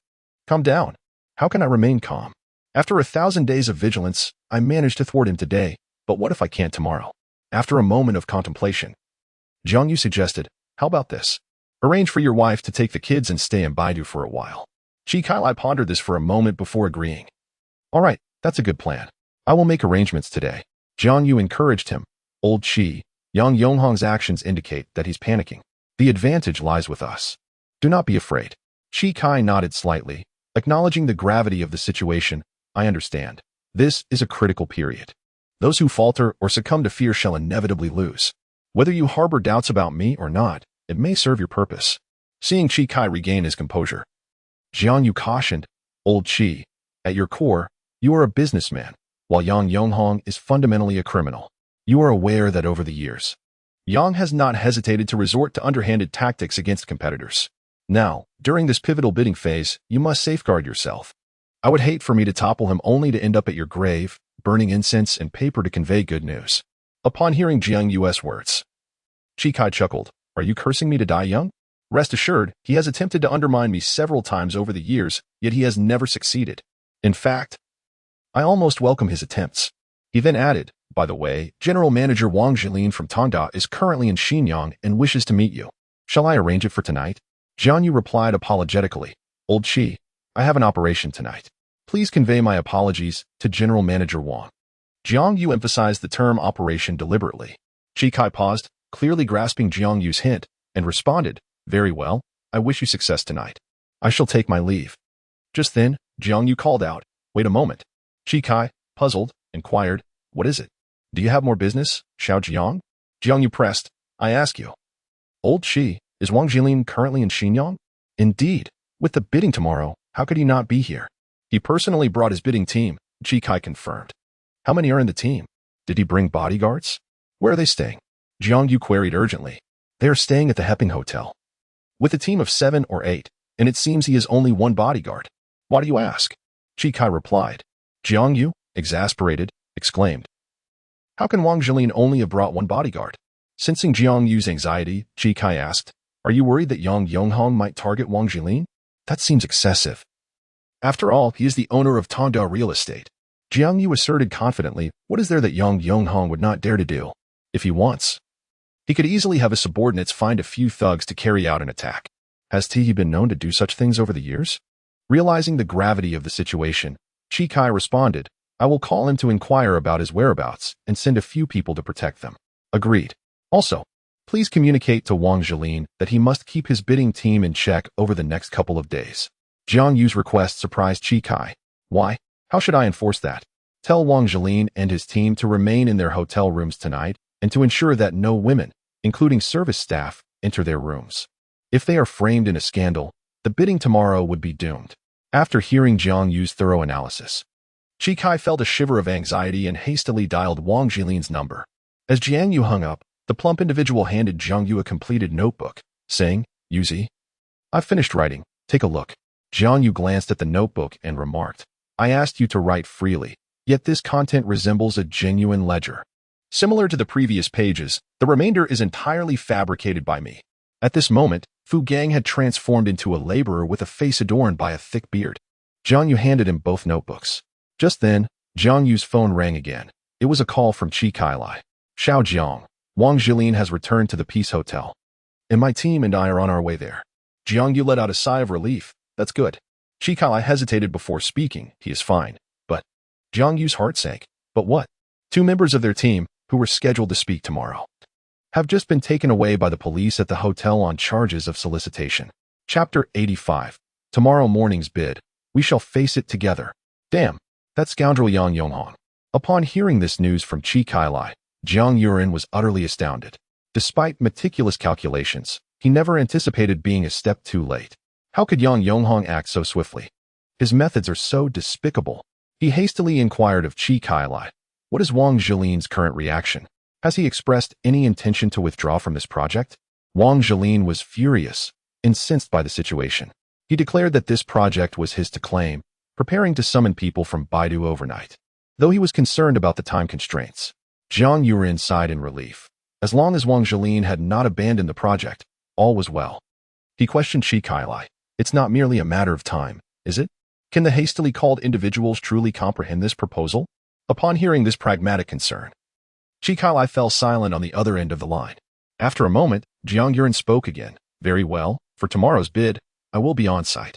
Calm down. How can I remain calm? After 1,000 days of vigilance, I managed to thwart him today, but what if I can't tomorrow? After a moment of contemplation, Jiang Yu suggested, how about this? Arrange for your wife to take the kids and stay in Baidu for a while. Chi Kai Lai pondered this for a moment before agreeing. All right, that's a good plan. I will make arrangements today. Jiang Yu encouraged him. Old Chi, Yang Hong's actions indicate that he's panicking. The advantage lies with us. Do not be afraid. Chi Kai nodded slightly, acknowledging the gravity of the situation. I understand. This is a critical period. Those who falter or succumb to fear shall inevitably lose. Whether you harbor doubts about me or not, it may serve your purpose. Seeing Chi Kai regain his composure, Jiang Yu cautioned, Old Chi, at your core, you are a businessman, while Yang Hong is fundamentally a criminal. You are aware that over the years, Yang has not hesitated to resort to underhanded tactics against competitors. Now, during this pivotal bidding phase, you must safeguard yourself. I would hate for me to topple him only to end up at your grave, burning incense and paper to convey good news. Upon hearing Jiang Yu's words, Chi Kai chuckled. Are you cursing me to die young? Rest assured, he has attempted to undermine me several times over the years, yet he has never succeeded. In fact, I almost welcome his attempts. He then added, by the way, General Manager Wang Jilin from Tongda is currently in Xinyang and wishes to meet you. Shall I arrange it for tonight? Jiang Yu replied apologetically, Old Chi, I have an operation tonight. Please convey my apologies to General Manager Wang. Jiang Yu emphasized the term operation deliberately. Chi Kai paused, clearly grasping Jiang Yu's hint, and responded, Very well, I wish you success tonight. I shall take my leave. Just then, Jiang Yu called out, Wait a moment. Chi Kai, puzzled, inquired, What is it? Do you have more business, Xiao Jiang? Jiang Yu pressed, I ask you. Old Chi, is Wang Jilin currently in Xinyang? Indeed. With the bidding tomorrow, how could he not be here? He personally brought his bidding team, Chi Kai confirmed. How many are in the team? Did he bring bodyguards? Where are they staying? Jiang Yu queried urgently. They are staying at the Hepping Hotel. With a team of 7 or 8, and it seems he has only one bodyguard. Why do you ask? Chi Kai replied. Jiang Yu, exasperated, exclaimed. How can Wang Jilin only have brought one bodyguard? Sensing Jiang Yu's anxiety, Chi Kai asked, "Are you worried that Yang Yonghong might target Wang Jilin? That seems excessive." After all, he is the owner of Tongda real estate. Jiang Yu asserted confidently, what is there that Yang Yonghong would not dare to do? If he wants, he could easily have his subordinates find a few thugs to carry out an attack. Has he been known to do such things over the years? Realizing the gravity of the situation, Chi Kai responded, I will call him to inquire about his whereabouts and send a few people to protect them. Agreed. Also, please communicate to Wang Jilin that he must keep his bidding team in check over the next couple of days. Jiang Yu's request surprised Chi Kai. Why? How should I enforce that? Tell Wang Jilin and his team to remain in their hotel rooms tonight and to ensure that no women, including service staff, enter their rooms. If they are framed in a scandal, the bidding tomorrow would be doomed. After hearing Jiang Yu's thorough analysis, Chi Kai felt a shiver of anxiety and hastily dialed Wang Jilin's number. As Jiang Yu hung up, the plump individual handed Jiang Yu a completed notebook, saying, Yuzi, I've finished writing, take a look. Jiang Yu glanced at the notebook and remarked, I asked you to write freely, yet this content resembles a genuine ledger. Similar to the previous pages, the remainder is entirely fabricated by me. At this moment, Fu Gang had transformed into a laborer with a face adorned by a thick beard. Jiang Yu handed him both notebooks. Just then, Jiang Yu's phone rang again. It was a call from Chi Kai Lai. Xiao Jiang, Wang Jilin has returned to the Peace Hotel, and my team and I are on our way there. Jiang Yu let out a sigh of relief. That's good. Chi Kai Lai hesitated before speaking. He is fine. But Jiang Yu's heart sank. But what? 2 members of their team, who were scheduled to speak tomorrow, have just been taken away by the police at the hotel on charges of solicitation. Chapter 85. Tomorrow morning's bid. We shall face it together. Damn, that scoundrel Yang Yonghong. Upon hearing this news from Chi Kai Lai, Jiang Yuan was utterly astounded. Despite meticulous calculations, he never anticipated being a step too late. How could Yang Yonghong act so swiftly? His methods are so despicable. He hastily inquired of Chi Kai Lai, what is Wang Jilin's current reaction? Has he expressed any intention to withdraw from this project? Wang Jilin was furious, incensed by the situation. He declared that this project was his to claim, preparing to summon people from Baidu overnight. Though he was concerned about the time constraints, Jiang Yuan sighed in relief. As long as Wang Jilin had not abandoned the project, all was well. He questioned Chi Kai Lai. It's not merely a matter of time, is it? Can the hastily called individuals truly comprehend this proposal? Upon hearing this pragmatic concern, Chi Kai Lai fell silent on the other end of the line. After a moment, Jiang Yuan spoke again. Very well, for tomorrow's bid, I will be on site.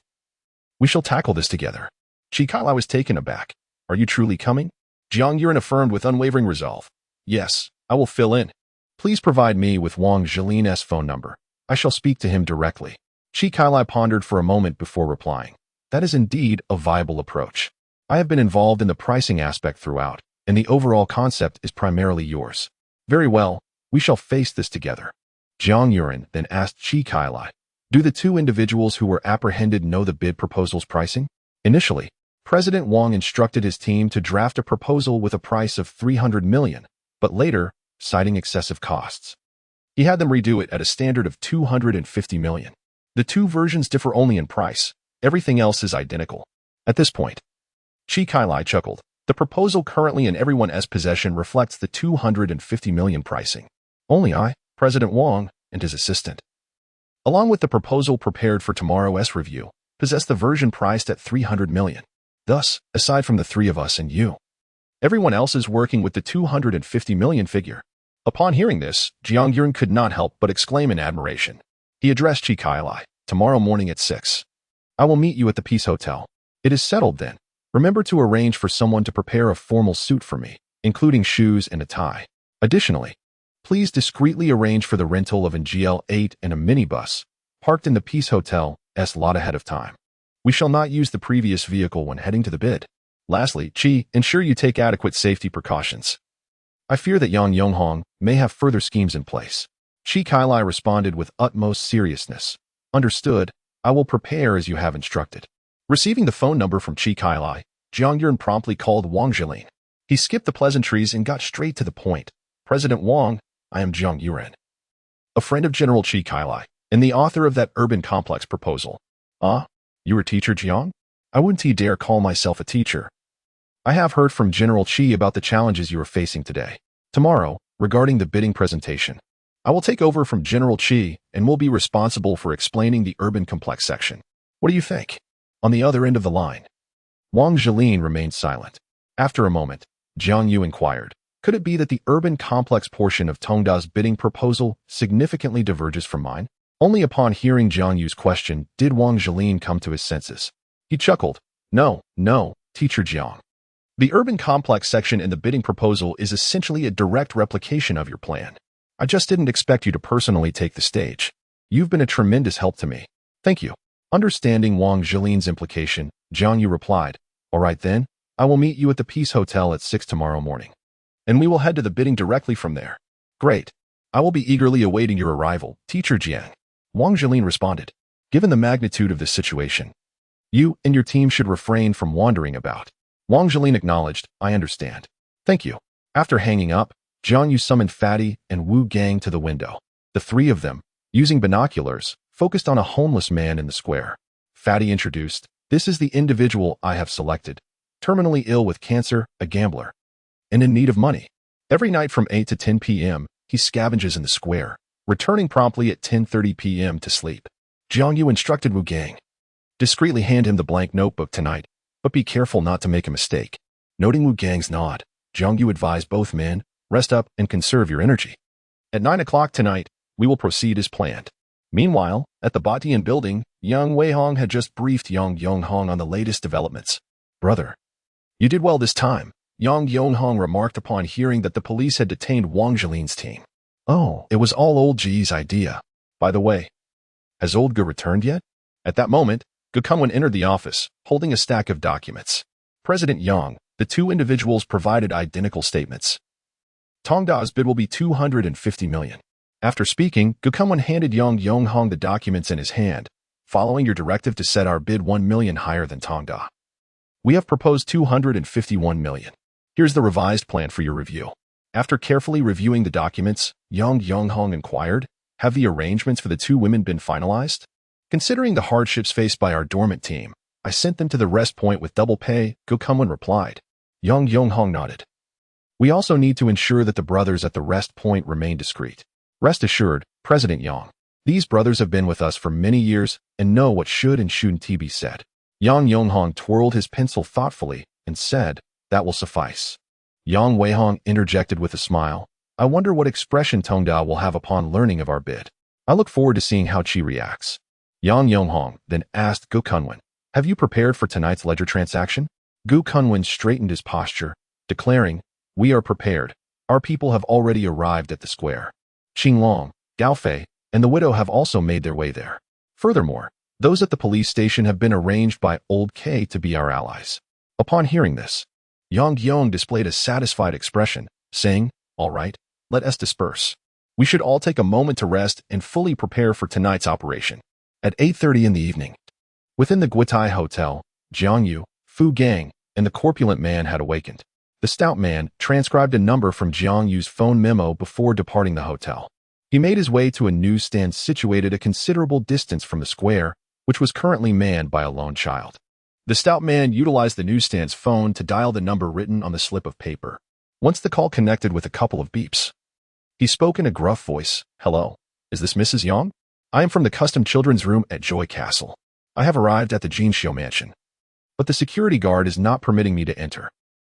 We shall tackle this together. Chi Kai Lai was taken aback. Are you truly coming? Jiang Yuan affirmed with unwavering resolve. Yes, I will fill in. Please provide me with Wang Jilin's phone number. I shall speak to him directly. Chi Kai Lai pondered for a moment before replying. That is indeed a viable approach. I have been involved in the pricing aspect throughout, and the overall concept is primarily yours. Very well, we shall face this together. Jiang Yuan then asked Chi Kai Lai, do the 2 individuals who were apprehended know the bid proposal's pricing? Initially, President Wang instructed his team to draft a proposal with a price of 300 million, but later, citing excessive costs, he had them redo it at a standard of 250 million. The 2 versions differ only in price. Everything else is identical. At this point, Chi Kai Lai chuckled. The proposal currently in everyone's possession reflects the 250 million pricing. Only I, President Wang, and his assistant, along with the proposal prepared for tomorrow's review, possess the version priced at 300 million. Thus, aside from the 3 of us and you, everyone else is working with the 250 million figure. Upon hearing this, Jiang Yuan could not help but exclaim in admiration. He addressed Chi Kai Lai. Tomorrow morning at 6. I will meet you at the Peace Hotel. It is settled then. Remember to arrange for someone to prepare a formal suit for me, including shoes and a tie. Additionally, please discreetly arrange for the rental of an GL8 and a minibus, parked in the Peace Hotel's lot ahead of time. We shall not use the previous vehicle when heading to the bid. Lastly, Chi, ensure you take adequate safety precautions. I fear that Yang Yonghong may have further schemes in place. Chi Kai Lai responded with utmost seriousness. Understood, I will prepare as you have instructed. Receiving the phone number from Chi Kai Lai, Jiang Yuan promptly called Wang Jilin. He skipped the pleasantries and got straight to the point. President Wang, I am Jiang Yuan, a friend of General Chi Kai Lai, and the author of that urban complex proposal. Ah, you are teacher Jiang? I wouldn't dare call myself a teacher. I have heard from General Chi about the challenges you are facing today. Tomorrow, regarding the bidding presentation, I will take over from General Qi and will be responsible for explaining the urban complex section. What do you think? On the other end of the line, Wang Jilin remained silent. After a moment, Jiang You inquired, could it be that the urban complex portion of Tongda's bidding proposal significantly diverges from mine? Only upon hearing Jiang Yu's question did Wang Jilin come to his senses. He chuckled. No, Teacher Jiang. The urban complex section in the bidding proposal is essentially a direct replication of your plan. I just didn't expect you to personally take the stage. You've been a tremendous help to me. Thank you. Understanding Wang Jilin's implication, Jiang Yu replied, all right then, I will meet you at the Peace Hotel at 6 tomorrow morning. And we will head to the bidding directly from there. Great. I will be eagerly awaiting your arrival, Teacher Jiang. Wang Jilin responded. Given the magnitude of this situation, you and your team should refrain from wandering about. Wang Jilin acknowledged, I understand. Thank you. After hanging up, Jiang Yu summoned Fatty and Wu Gang to the window. The three of them, using binoculars, focused on a homeless man in the square. Fatty introduced, this is the individual I have selected, terminally ill with cancer, a gambler, and in need of money. Every night from 8 to 10 p.m., he scavenges in the square, returning promptly at 10:30 p.m. to sleep. Jiang Yu instructed Wu Gang, discreetly hand him the blank notebook tonight, but be careful not to make a mistake. Noting Wu Gang's nod, Jiang Yu advised both men, rest up and conserve your energy. At 9 o'clock tonight, we will proceed as planned. Meanwhile, at the Batian building, Yang Weihong had just briefed Yang Yonghong on the latest developments. Brother, you did well this time, Yang Yonghong remarked upon hearing that the police had detained Wang Jilin's team. Oh, it was all old Ji's idea. By the way, has old Ge returned yet? At that moment, Ge Kunwen entered the office, holding a stack of documents. President Yang, the two individuals provided identical statements. Tongda's bid will be 250 million. After speaking, Ge Kunwen handed Yang Yonghong the documents in his hand, following your directive to set our bid 1 million higher than Tongda. We have proposed 251 million. Here's the revised plan for your review. After carefully reviewing the documents, Yang Yonghong inquired, have the arrangements for the two women been finalized? Considering the hardships faced by our dormant team, I sent them to the rest point with double pay, Ge Kunwen replied. Yang Yonghong nodded. We also need to ensure that the brothers at the rest point remain discreet. Rest assured, President Yang, these brothers have been with us for many years and know what should and shouldn't be said. Yang Yonghong twirled his pencil thoughtfully and said, that will suffice. Yang Weihong interjected with a smile. I wonder what expression Tongda will have upon learning of our bid. I look forward to seeing how Qi reacts. Yang Yonghong then asked Ge Kunwen, have you prepared for tonight's ledger transaction? Ge Kunwen straightened his posture, declaring, we are prepared. Our people have already arrived at the square. Qinglong, Gao Fei, and the widow have also made their way there. Furthermore, those at the police station have been arranged by Old K to be our allies. Upon hearing this, Yang Yong displayed a satisfied expression, saying, all right, let us disperse. We should all take a moment to rest and fully prepare for tonight's operation. At 8:30 in the evening, within the Guitai Hotel, Jiang You, Fu Gang, and the corpulent man had awakened. The stout man transcribed a number from Jiang Yu's phone memo before departing the hotel. He made his way to a newsstand situated a considerable distance from the square, which was currently manned by a lone child. The stout man utilized the newsstand's phone to dial the number written on the slip of paper. Once the call connected with a couple of beeps, he spoke in a gruff voice. Hello, is this Mrs. Yang? I am from the custom children's room at Joy Castle. I have arrived at the Jinxiu mansion, but the security guard is not permitting me to enter.